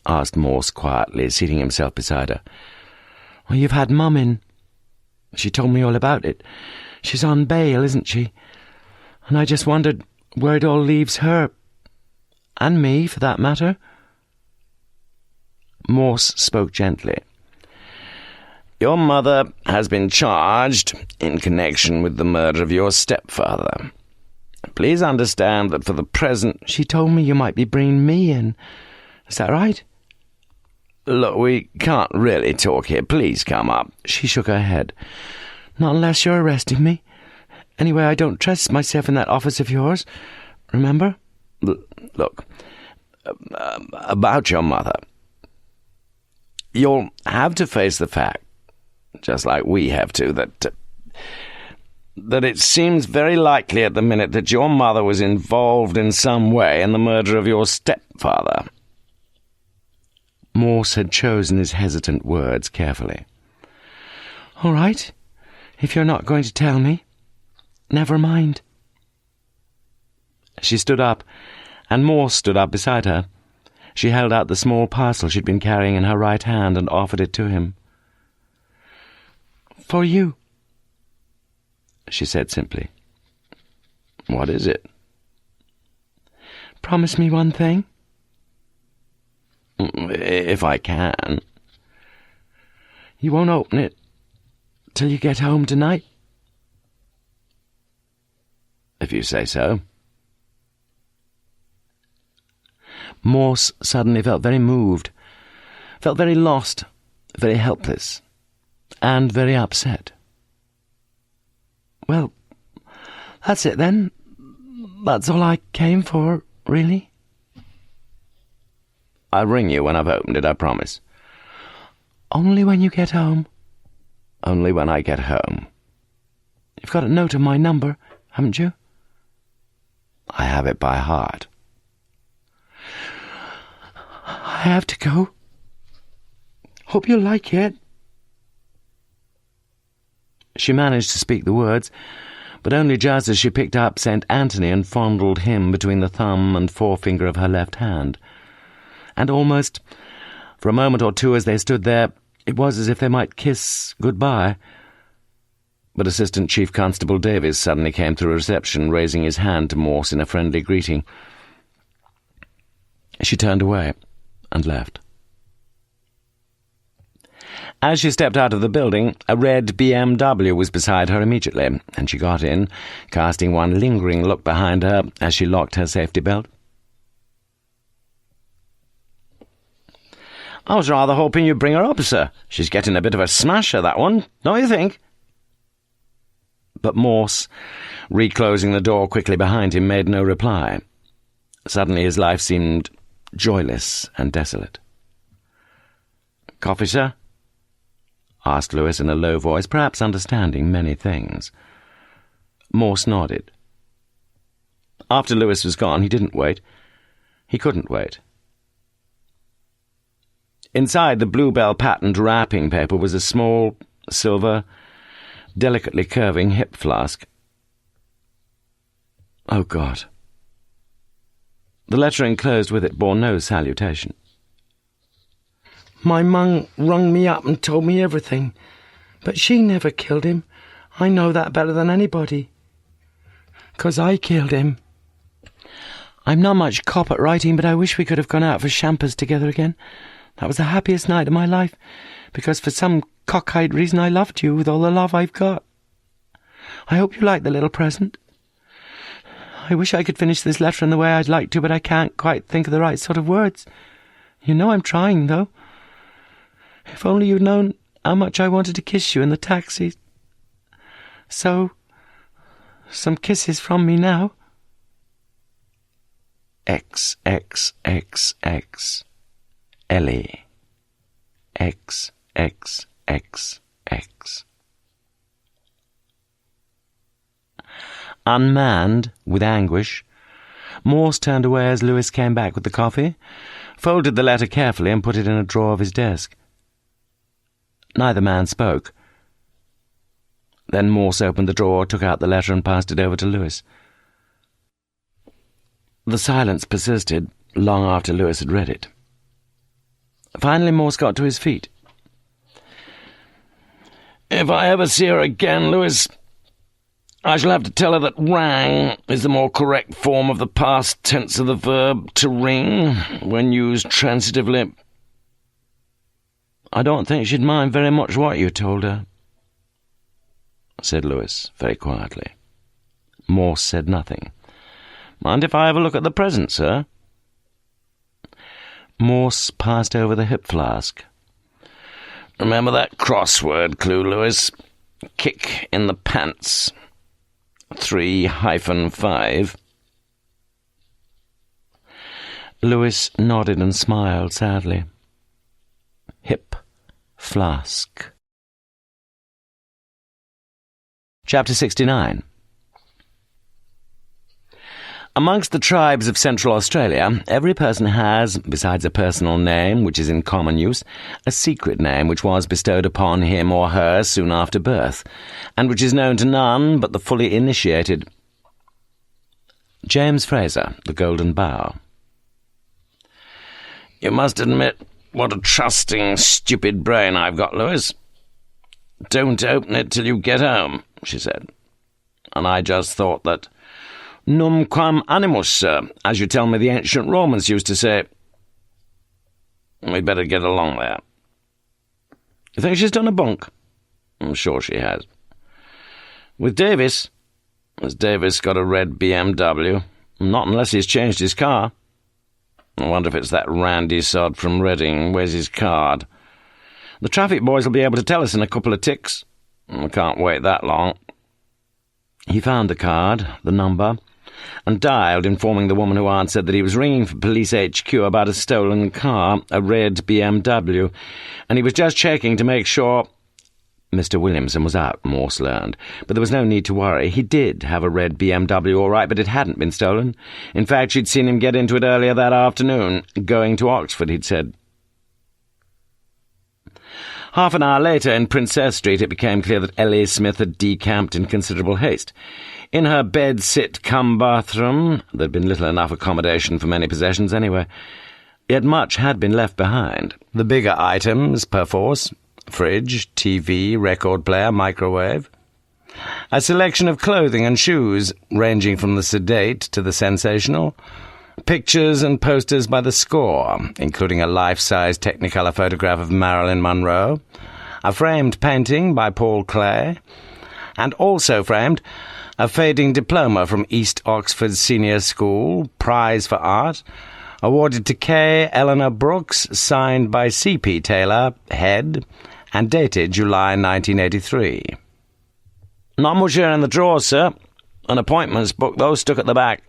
asked Morse quietly, seating himself beside her. "Well, you've had Mum in. She told me all about it. She's on bail, isn't she? And I just wondered where it all leaves her. And me, for that matter." Morse spoke gently. "Your mother has been charged in connection with the murder of your stepfather. Please understand that for the present..." "She told me you might be bringing me in. Is that right?" "Look, we can't really talk here. Please come up." She shook her head. "Not unless you're arresting me. Anyway, I don't trust myself in that office of yours. Remember?" Look, about your mother. You'll have to face the fact, just like we have to, that it seems very likely at the minute that your mother was involved in some way in the murder of your stepfather." Morse had chosen his hesitant words carefully. "All right. If you're not going to tell me, never mind." She stood up, and Morse stood up beside her. She held out the small parcel she'd been carrying in her right hand and offered it to him. "For you," she said simply. "What is it?" "Promise me one thing." "If I can." "You won't open it till you get home tonight?" "If you say so." Morse suddenly felt very moved, felt very lost, very helpless, and very upset. "Well, that's it then. That's all I came for, really." "I'll ring you when I've opened it, I promise." "Only when you get home?" "Only when I get home." "You've got a note of my number, haven't you?" "I have it by heart." "I have to go. Hope you like it." She managed to speak the words, but only just as she picked up St. Anthony and fondled him between the thumb and forefinger of her left hand. And almost, for a moment or two as they stood there, it was as if they might kiss goodbye. But Assistant Chief Constable Davies suddenly came through reception, raising his hand to Morse in a friendly greeting. She turned away and left. As she stepped out of the building, a red BMW was beside her immediately, and she got in, casting one lingering look behind her as she locked her safety belt. "I was rather hoping you'd bring her up, sir. She's getting a bit of a smasher, that one, don't you think?" But Morse, reclosing the door quickly behind him, made no reply. Suddenly his life seemed joyless and desolate. "Coffee, sir?" asked Lewis in a low voice, perhaps understanding many things. Morse nodded. After Lewis was gone, he didn't wait. He couldn't wait. Inside the bluebell-patterned wrapping paper was a small, silver, delicately curving hip flask. Oh, God. The letter enclosed with it bore no salutation. "My mum rung me up and told me everything, but she never killed him. I know that better than anybody. 'Cause I killed him. I'm not much cop at writing, but I wish we could have gone out for champers together again. That was the happiest night of my life, because for some cockeyed reason I loved you with all the love I've got. I hope you like the little present. I wish I could finish this letter in the way I'd like to, but I can't quite think of the right sort of words. You know I'm trying, though. If only you'd known how much I wanted to kiss you in the taxi. So, some kisses from me now." XXXX. Ellie. XXXX. Unmanned with anguish, Morse turned away as Lewis came back with the coffee, folded the letter carefully and put it in a drawer of his desk. Neither man spoke. Then Morse opened the drawer, took out the letter and passed it over to Lewis. The silence persisted long after Lewis had read it. Finally Morse got to his feet. "If I ever see her again, Lewis, I shall have to tell her that rang is the more correct form of the past tense of the verb to ring when used transitively." "I don't think she'd mind very much what you told her," said Lewis very quietly. Morse said nothing. "Mind if I have a look at the present, sir?" Morse passed over the hip flask. "Remember that crossword clue, Lewis? Kick in the pants. 3-5. Lewis nodded and smiled sadly. Hip flask. Chapter 69. Amongst the tribes of Central Australia, every person has, besides a personal name which is in common use, a secret name which was bestowed upon him or her soon after birth, and which is known to none but the fully initiated. James Fraser, The Golden Bough. "You must admit what a trusting, stupid brain I've got, Lewis. Don't open it till you get home," she said. "And I just thought that numquam animus, sir, as you tell me the ancient Romans used to say. We'd better get along there." "You think she's done a bunk?" "I'm sure she has." "With Davis?" "Has Davis got a red BMW?" "Not unless he's changed his car." "I wonder if it's that randy sod from Reading. Where's his card?" "The traffic boys will be able to tell us in a couple of ticks." "I can't wait that long." He found the card, the number, and dialed, informing the woman who answered that he was ringing for Police HQ about a stolen car, a red BMW, and he was just checking to make sure. Mr. Williamson was out, Morse learned, but there was no need to worry. He did have a red BMW all right, but it hadn't been stolen. In fact, she'd seen him get into it earlier that afternoon. Going to Oxford, he'd said. Half an hour later, in Princess Street, it became clear that Ellie Smith had decamped in considerable haste. In her bed-sit-cum-bathroom, there'd been little enough accommodation for many possessions anyway. Yet much had been left behind. The bigger items, perforce: fridge, TV, record player, microwave. A selection of clothing and shoes, ranging from the sedate to the sensational. Pictures and posters by the score, including a life-size Technicolor photograph of Marilyn Monroe, a framed painting by Paul Klee, and also framed a fading diploma from East Oxford Senior School, prize for art, awarded to K. Eleanor Brooks, signed by C.P. Taylor, head, and dated July 1983. Not much here in the drawers, sir. An appointments book, though, stuck at the back.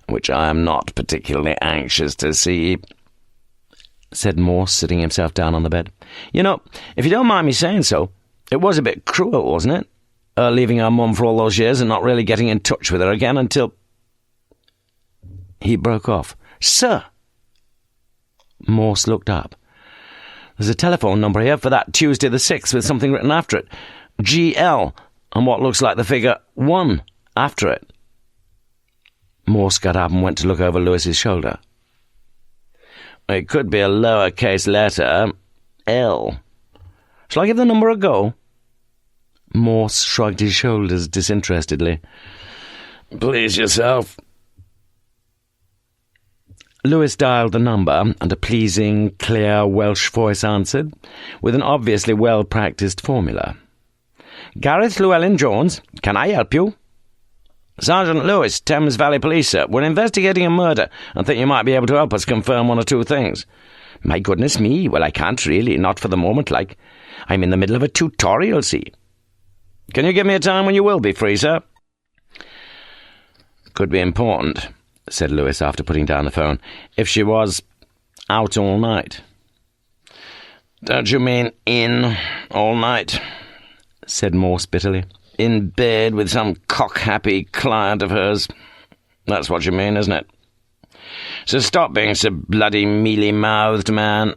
Which I am not particularly anxious to see, said Morse, sitting himself down on the bed. You know, if you don't mind me saying so, it was a bit cruel, wasn't it? Leaving our mum for all those years and not really getting in touch with her again until... He broke off. Sir! Morse looked up. There's a telephone number here for that Tuesday the 6th with something written after it. GL, and what looks like the figure 1 after it. Morse got up and went to look over Lewis's shoulder. It could be a lowercase letter, L. Shall I give the number a go? Morse shrugged his shoulders disinterestedly. Please yourself. Lewis dialed the number, and a pleasing, clear Welsh voice answered, with an obviously well-practised formula. Gareth Llewellyn-Jones, can I help you? Sergeant Lewis, Thames Valley Police, sir. We're investigating a murder and think you might be able to help us confirm one or two things. My goodness me, well, I can't really, not for the moment, like. I'm in the middle of a tutorial, see. Can you give me a time when you will be free, sir? Could be important, said Lewis after putting down the phone, if she was out all night. Don't you mean in all night? Said Morse bitterly. In bed with some cock-happy client of hers. That's what you mean, isn't it? So stop being so bloody mealy-mouthed, man.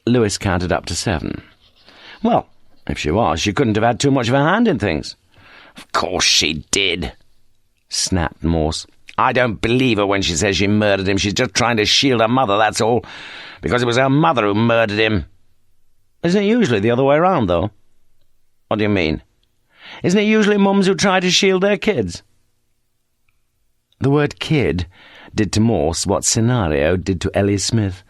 Lewis counted up to 7. Well, if she was, she couldn't have had too much of a hand in things. Of course she did, snapped Morse. I don't believe her when she says she murdered him. She's just trying to shield her mother, that's all. Because it was her mother who murdered him. Isn't it usually the other way around, though? What do you mean? Isn't it usually mums who try to shield their kids? The word kid did to Morse what scenario did to Ellie Smith,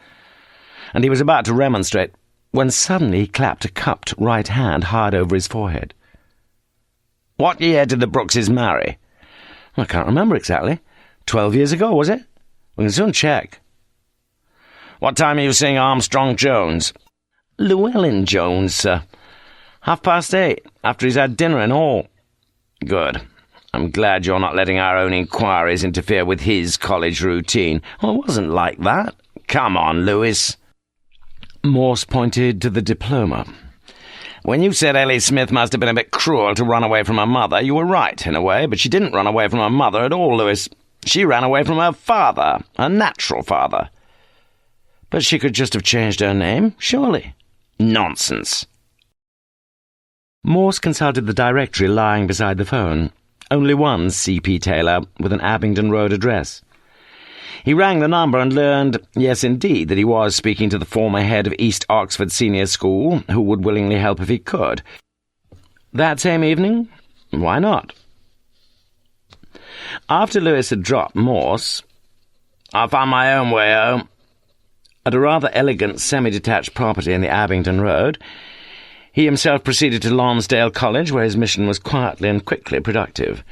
and he was about to remonstrate when suddenly he clapped a cupped right hand hard over his forehead. What year did the Brookses marry? I can't remember exactly. 12 years ago, was it? We can soon check. What time are you seeing Armstrong Jones? Llewellyn-Jones, sir. 8:30, after he's had dinner and all. Good. I'm glad you're not letting our own inquiries interfere with his college routine. Well, it wasn't like that. Come on, Lewis. Morse pointed to the diploma. When you said Ellie Smith must have been a bit cruel to run away from her mother, you were right, in a way, but she didn't run away from her mother at all, Lewis. She ran away from her father, her natural father. But she could just have changed her name, surely. Nonsense. Morse consulted the directory lying beside the phone. Only one C.P. Taylor, with an Abingdon Road address. He rang the number and learned, yes indeed, that he was speaking to the former head of East Oxford Senior School, who would willingly help if he could. That same evening? Why not? After Lewis had dropped Morse, I found my own way home. At a rather elegant semi-detached property in the Abingdon Road, he himself proceeded to Lonsdale College, where his mission was quietly and quickly productive.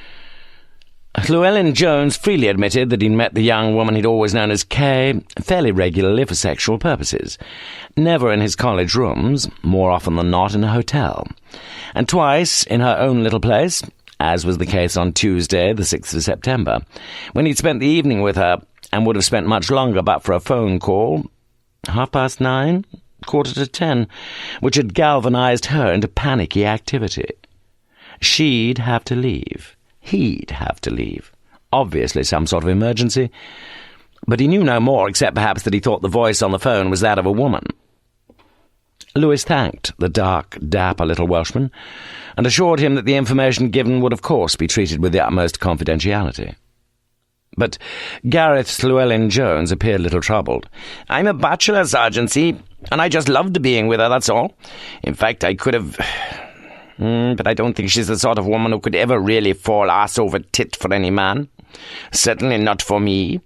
Llewellyn-Jones freely admitted that he'd met the young woman he'd always known as Kay fairly regularly for sexual purposes. Never in his college rooms, more often than not in a hotel. And twice in her own little place, as was the case on Tuesday, the 6th of September, when he'd spent the evening with her, and would have spent much longer but for a phone call, 9:30, 9:45, which had galvanized her into panicky activity. She'd have to leave. He'd have to leave. Obviously some sort of emergency. But he knew no more, except perhaps that he thought the voice on the phone was that of a woman. Lewis thanked the dark, dapper little Welshman, and assured him that the information given would of course be treated with the utmost confidentiality. But Gareth Llewellyn-Jones appeared a little troubled. I'm a bachelor, Sergeant, see, and I just loved being with her, that's all. In fact, I could have... but I don't think she's the sort of woman who could ever really fall ass over tit for any man. Certainly not for me.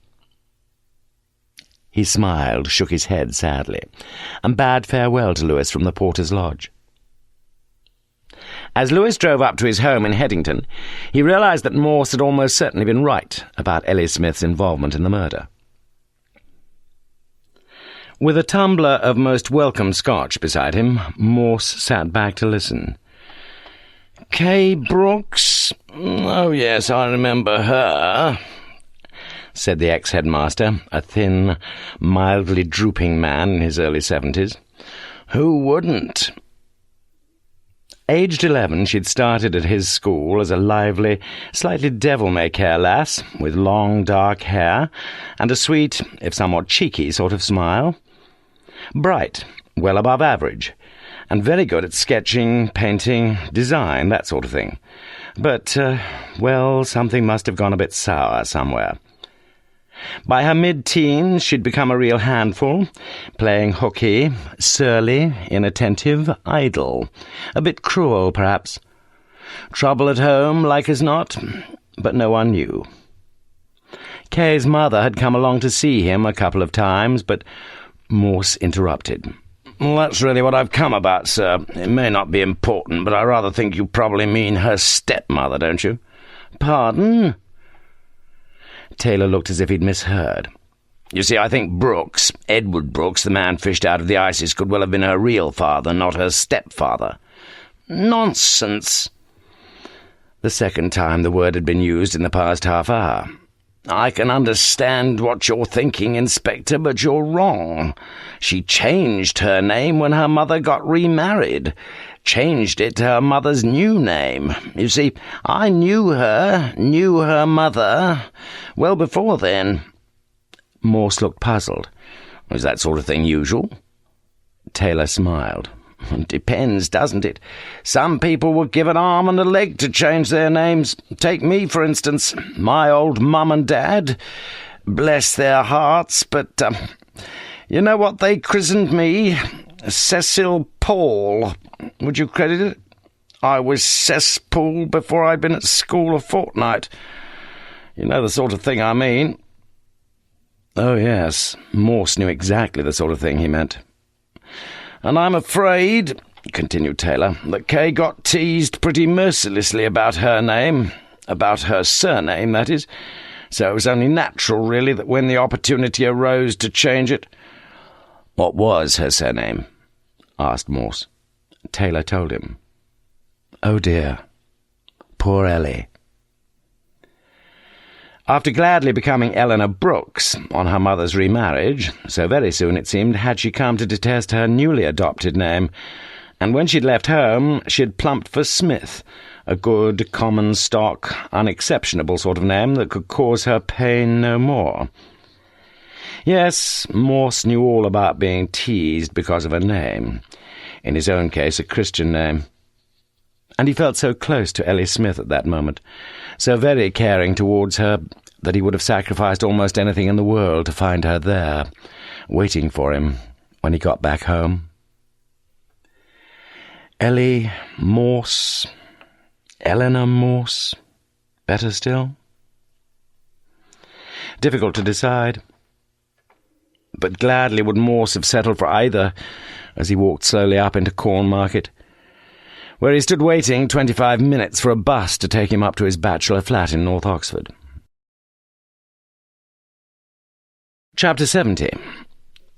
He smiled, shook his head sadly, and bade farewell to Lewis from the porter's lodge. As Lewis drove up to his home in Headington, he realised that Morse had almost certainly been right about Ellie Smith's involvement in the murder. With a tumbler of most welcome scotch beside him, Morse sat back to listen. Kay Brooks? Oh, yes, I remember her, said the ex-headmaster, a thin, mildly drooping man in his early 70s. Who wouldn't? Aged 11, she'd started at his school as a lively, slightly devil-may-care lass, with long, dark hair, and a sweet, if somewhat cheeky, sort of smile. Bright, well above average, and very good at sketching, painting, design, that sort of thing. But, well, something must have gone a bit sour somewhere. By her mid-teens, she'd become a real handful, playing hooky, surly, inattentive, idle. A bit cruel, perhaps. Trouble at home, like as not, but no one knew. Kay's mother had come along to see him a couple of times, but Morse interrupted. "Well, that's really what I've come about, sir. It may not be important, but I rather think you probably mean her stepmother, don't you?" "Pardon?" Taylor looked as if he'd misheard. "You see, I think Brooks, Edward Brooks, the man fished out of the Isis, could well have been her real father, not her stepfather." "Nonsense!" The second time the word had been used in the past half hour. "I can understand what you're thinking, Inspector, but you're wrong. She changed her name when her mother got remarried. Changed it to her mother's new name. You see, I knew her mother, well before then." Morse looked puzzled. "Is that sort of thing usual?" Taylor smiled. "It depends, doesn't it? Some people would give an arm and a leg to change their names. Take me, for instance. My old mum and dad, bless their hearts, but, you know what they christened me? Cecil Paul. Would you credit it? I was cesspool before I'd been at school a fortnight. You know the sort of thing I mean." Oh, yes, Morse knew exactly the sort of thing he meant. "And I'm afraid," continued Taylor, "that Kay got teased pretty mercilessly about her name, about her surname, that is, so it was only natural, really, that when the opportunity arose to change it—" "What was her surname?" asked Morse. Taylor told him. Oh dear, poor Ellie. After gladly becoming Eleanor Brooks on her mother's remarriage, so very soon, it seemed, had she come to detest her newly adopted name, and when she'd left home, she'd plumped for Smith, a good, common stock, unexceptionable sort of name that could cause her pain no more. Yes, Morse knew all about being teased because of a name, in his own case a Christian name. And he felt so close to Ellie Smith at that moment, so very caring towards her, that he would have sacrificed almost anything in the world to find her there, waiting for him when he got back home. Ellie Morse, Eleanor Morse, better still? Difficult to decide. But gladly would Morse have settled for either as he walked slowly up into Cornmarket, where he stood waiting 25 minutes for a bus to take him up to his bachelor flat in North Oxford. Chapter 70.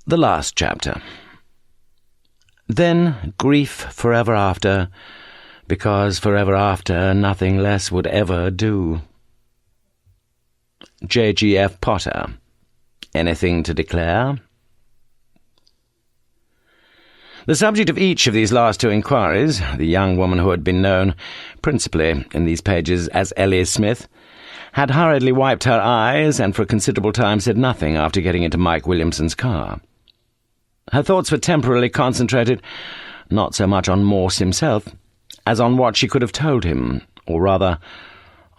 The last chapter. Then grief forever after, because forever after nothing less would ever do. J.G.F. Potter. Anything to declare? The subject of each of these last two inquiries, the young woman who had been known, principally in these pages, as Ellie Smith, had hurriedly wiped her eyes and for a considerable time said nothing after getting into Mike Williamson's car. Her thoughts were temporarily concentrated not so much on Morse himself as on what she could have told him, or rather,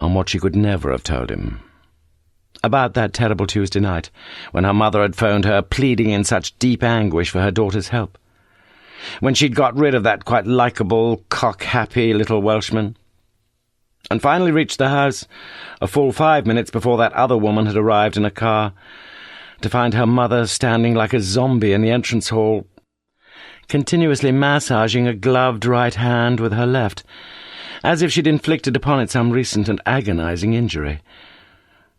on what she could never have told him. About that terrible Tuesday night, when her mother had phoned her, pleading in such deep anguish for her daughter's help. When she'd got rid of that quite likeable, cock-happy little Welshman, and finally reached the house, a full 5 minutes before that other woman had arrived in a car, to find her mother standing like a zombie in the entrance hall, continuously massaging a gloved right hand with her left, as if she'd inflicted upon it some recent and agonizing injury.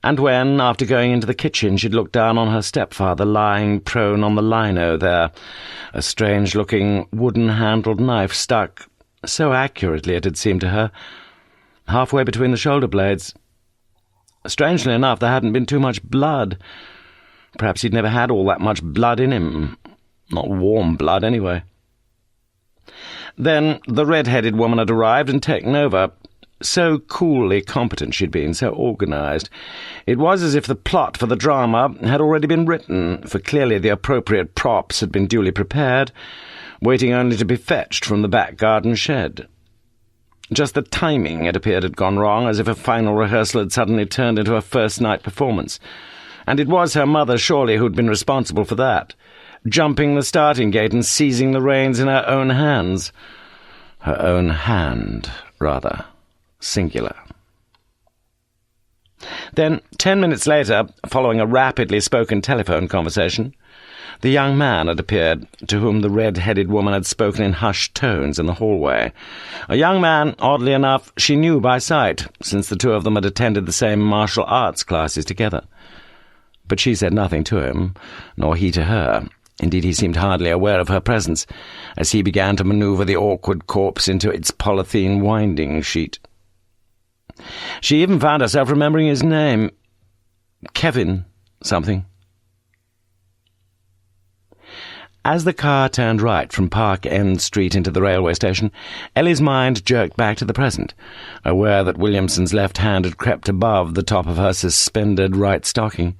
And when, after going into the kitchen, she'd looked down on her stepfather lying prone on the lino there, a strange-looking wooden-handled knife stuck, So accurately it had seemed to her, halfway between the shoulder blades. Strangely enough, there hadn't been too much blood. Perhaps he'd never had all that much blood in him. Not warm blood, anyway. Then the red-headed woman had arrived and taken over. So coolly competent she'd been, so organised. It was as if the plot for the drama had already been written, for clearly the appropriate props had been duly prepared, waiting only to be fetched from the back garden shed. Just the timing, it appeared, had gone wrong, as if a final rehearsal had suddenly turned into a first-night performance. And it was her mother, surely, who'd been responsible for that, jumping the starting gate and seizing the reins in her own hands. Her own hand, rather. Singular. Then, 10 minutes later, following a rapidly spoken telephone conversation, the young man had appeared, to whom the red-headed woman had spoken in hushed tones in the hallway. A young man, oddly enough, she knew by sight, since the two of them had attended the same martial arts classes together. But she said nothing to him, nor he to her. Indeed, he seemed hardly aware of her presence, as he began to manoeuvre the awkward corpse into its polythene winding sheet. She even found herself remembering his name. Kevin something. As the car turned right from Park End Street into the railway station, Ellie's mind jerked back to the present, aware that Williamson's left hand had crept above the top of her suspended right stocking.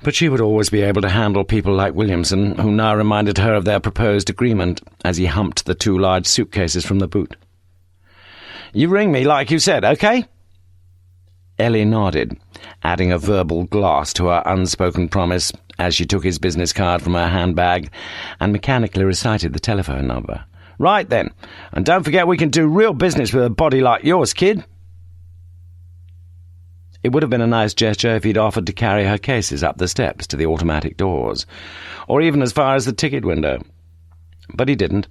But she would always be able to handle people like Williamson, who now reminded her of their proposed agreement as he humped the two large suitcases from the boot. "You ring me like you said, okay?" Ellie nodded, adding a verbal gloss to her unspoken promise as she took his business card from her handbag and mechanically recited the telephone number. "Right then, and don't forget we can do real business with a body like yours, kid." It would have been a nice gesture if he'd offered to carry her cases up the steps to the automatic doors, or even as far as the ticket window. But he didn't,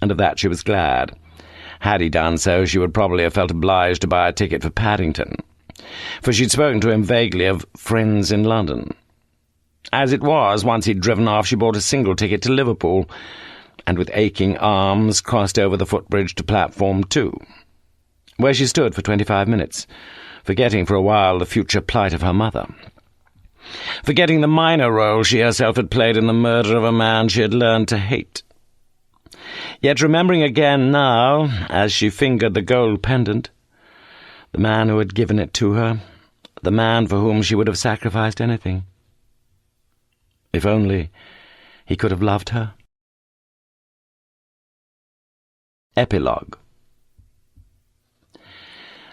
and of that she was glad. Had he done so, she would probably have felt obliged to buy a ticket for Paddington, for she'd spoken to him vaguely of friends in London. As it was, once he'd driven off, she bought a single ticket to Liverpool, and with aching arms crossed over the footbridge to Platform 2, where she stood for 25 minutes, forgetting for a while the future plight of her mother, forgetting the minor role she herself had played in the murder of a man she had learned to hate. Yet remembering again now, as she fingered the gold pendant, the man who had given it to her, the man for whom she would have sacrificed anything. If only he could have loved her. Epilogue.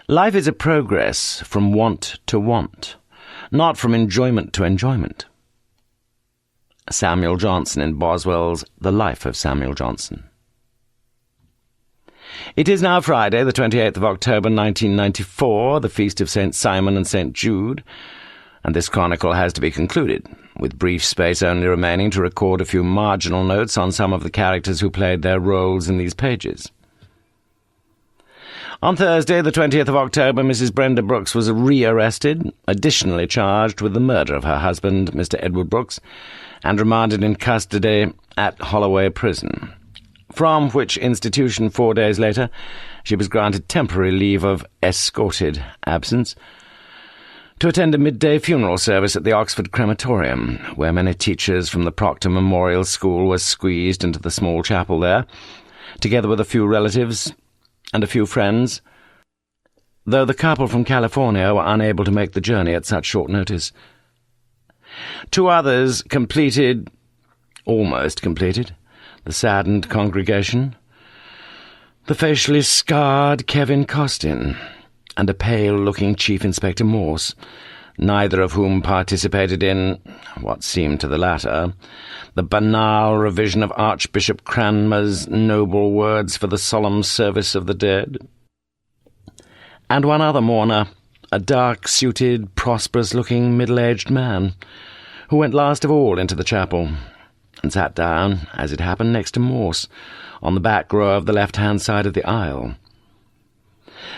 Life is a progress from want to want, not from enjoyment to enjoyment. Samuel Johnson in Boswell's The Life of Samuel Johnson. It is now Friday, the 28th of October, 1994, the feast of St. Simon and St. Jude, and this chronicle has to be concluded, with brief space only remaining to record a few marginal notes on some of the characters who played their roles in these pages. On Thursday, the 20th of October, Mrs. Brenda Brooks was rearrested, additionally charged with the murder of her husband, Mr. Edward Brooks, and remanded in custody at Holloway Prison, from which institution 4 days later she was granted temporary leave of escorted absence to attend a midday funeral service at the Oxford Crematorium, where many teachers from the Proctor Memorial School were squeezed into the small chapel there, together with a few relatives and a few friends, though the couple from California were unable to make the journey at such short notice. Two others almost completed, the saddened congregation, the facially scarred Kevin Costin, and a pale-looking Chief Inspector Morse, neither of whom participated in, what seemed to the latter, the banal revision of Archbishop Cranmer's noble words for the solemn service of the dead. And one other mourner, a dark-suited, prosperous-looking, middle-aged man, who went last of all into the chapel, and sat down, as it happened, next to Morse, on the back row of the left-hand side of the aisle.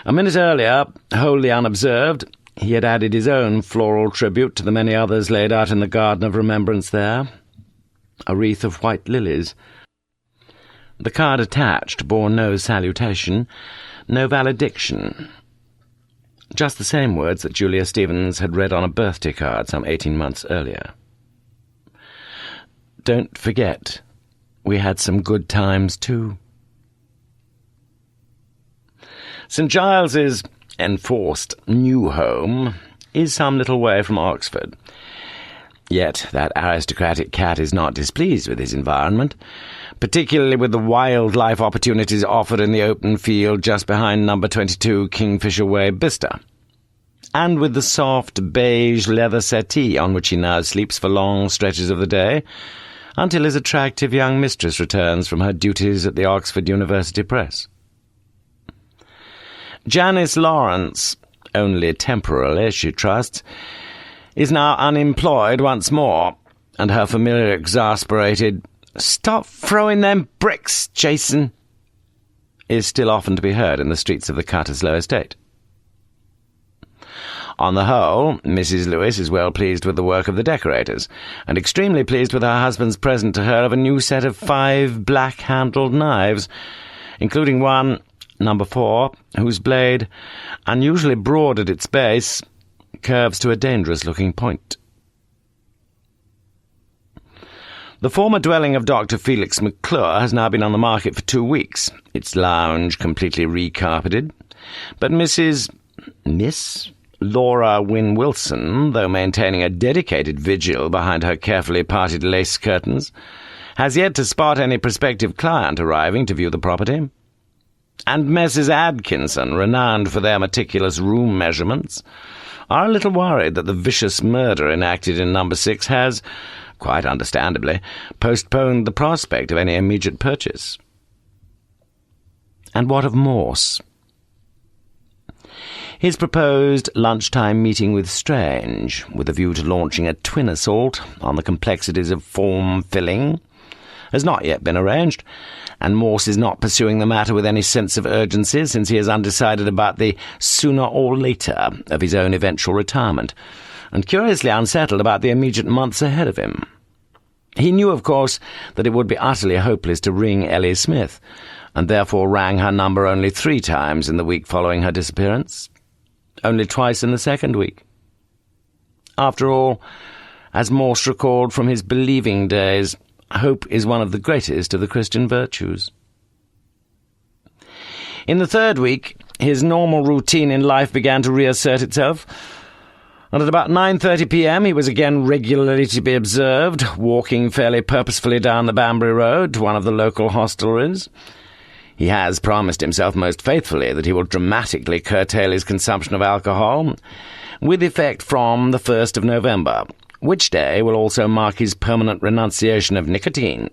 A minute earlier, wholly unobserved, he had added his own floral tribute to the many others laid out in the garden of remembrance there, a wreath of white lilies. The card attached bore no salutation, no valediction. Just the same words that Julia Stevens had read on a birthday card some 18 months earlier. Don't forget, we had some good times too. St. Giles's enforced new home is some little way from Oxford. Yet that aristocratic cat is not displeased with his environment, particularly with the wildlife opportunities offered in the open field just behind number 22 Kingfisher Way, Bicester, and with the soft beige leather settee on which he now sleeps for long stretches of the day, until his attractive young mistress returns from her duties at the Oxford University Press. Janice Lawrence, only temporarily, she trusts, is now unemployed once more, and her familiar exasperated, "Stop throwing them bricks, Jason," is still often to be heard in the streets of the Cutteslowe estate. On the whole, Mrs. Lewis is well pleased with the work of the decorators, and extremely pleased with her husband's present to her of a new set of 5 black-handled knives, including one, number 4, whose blade, unusually broad at its base, curves to a dangerous-looking point. The former dwelling of Dr. Felix McClure has now been on the market for 2 weeks, its lounge completely recarpeted, but Miss Laura Wynne Wilson, though maintaining a dedicated vigil behind her carefully parted lace curtains, has yet to spot any prospective client arriving to view the property. And Messrs. Atkinson, renowned for their meticulous room measurements, are a little worried that the vicious murder enacted in number 6 has, quite understandably, postponed the prospect of any immediate purchase. And what of Morse? His proposed lunchtime meeting with Strange, with a view to launching a twin assault on the complexities of form-filling, has not yet been arranged, and Morse is not pursuing the matter with any sense of urgency, since he is undecided about the sooner or later of his own eventual retirement, and curiously unsettled about the immediate months ahead of him. He knew, of course, that it would be utterly hopeless to ring Ellie Smith, and therefore rang her number only 3 times in the week following her disappearance, only twice in the second week. After all, as Morse recalled from his believing days, hope is one of the greatest of the Christian virtues. In the 3rd week, his normal routine in life began to reassert itself, and at about 9:30 p.m. he was again regularly to be observed, walking fairly purposefully down the Banbury Road to one of the local hostelries. He has promised himself most faithfully that he will dramatically curtail his consumption of alcohol, with effect from the 1st of November, which day will also mark his permanent renunciation of nicotine.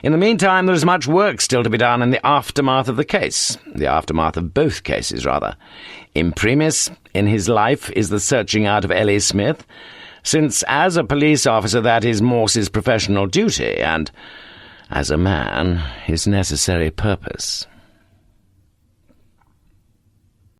In the meantime, there is much work still to be done in the aftermath of the case, the aftermath of both cases, rather. Imprimis, in his life, is the searching out of Ellie Smith, since as a police officer that is Morse's professional duty, and as a man, his necessary purpose.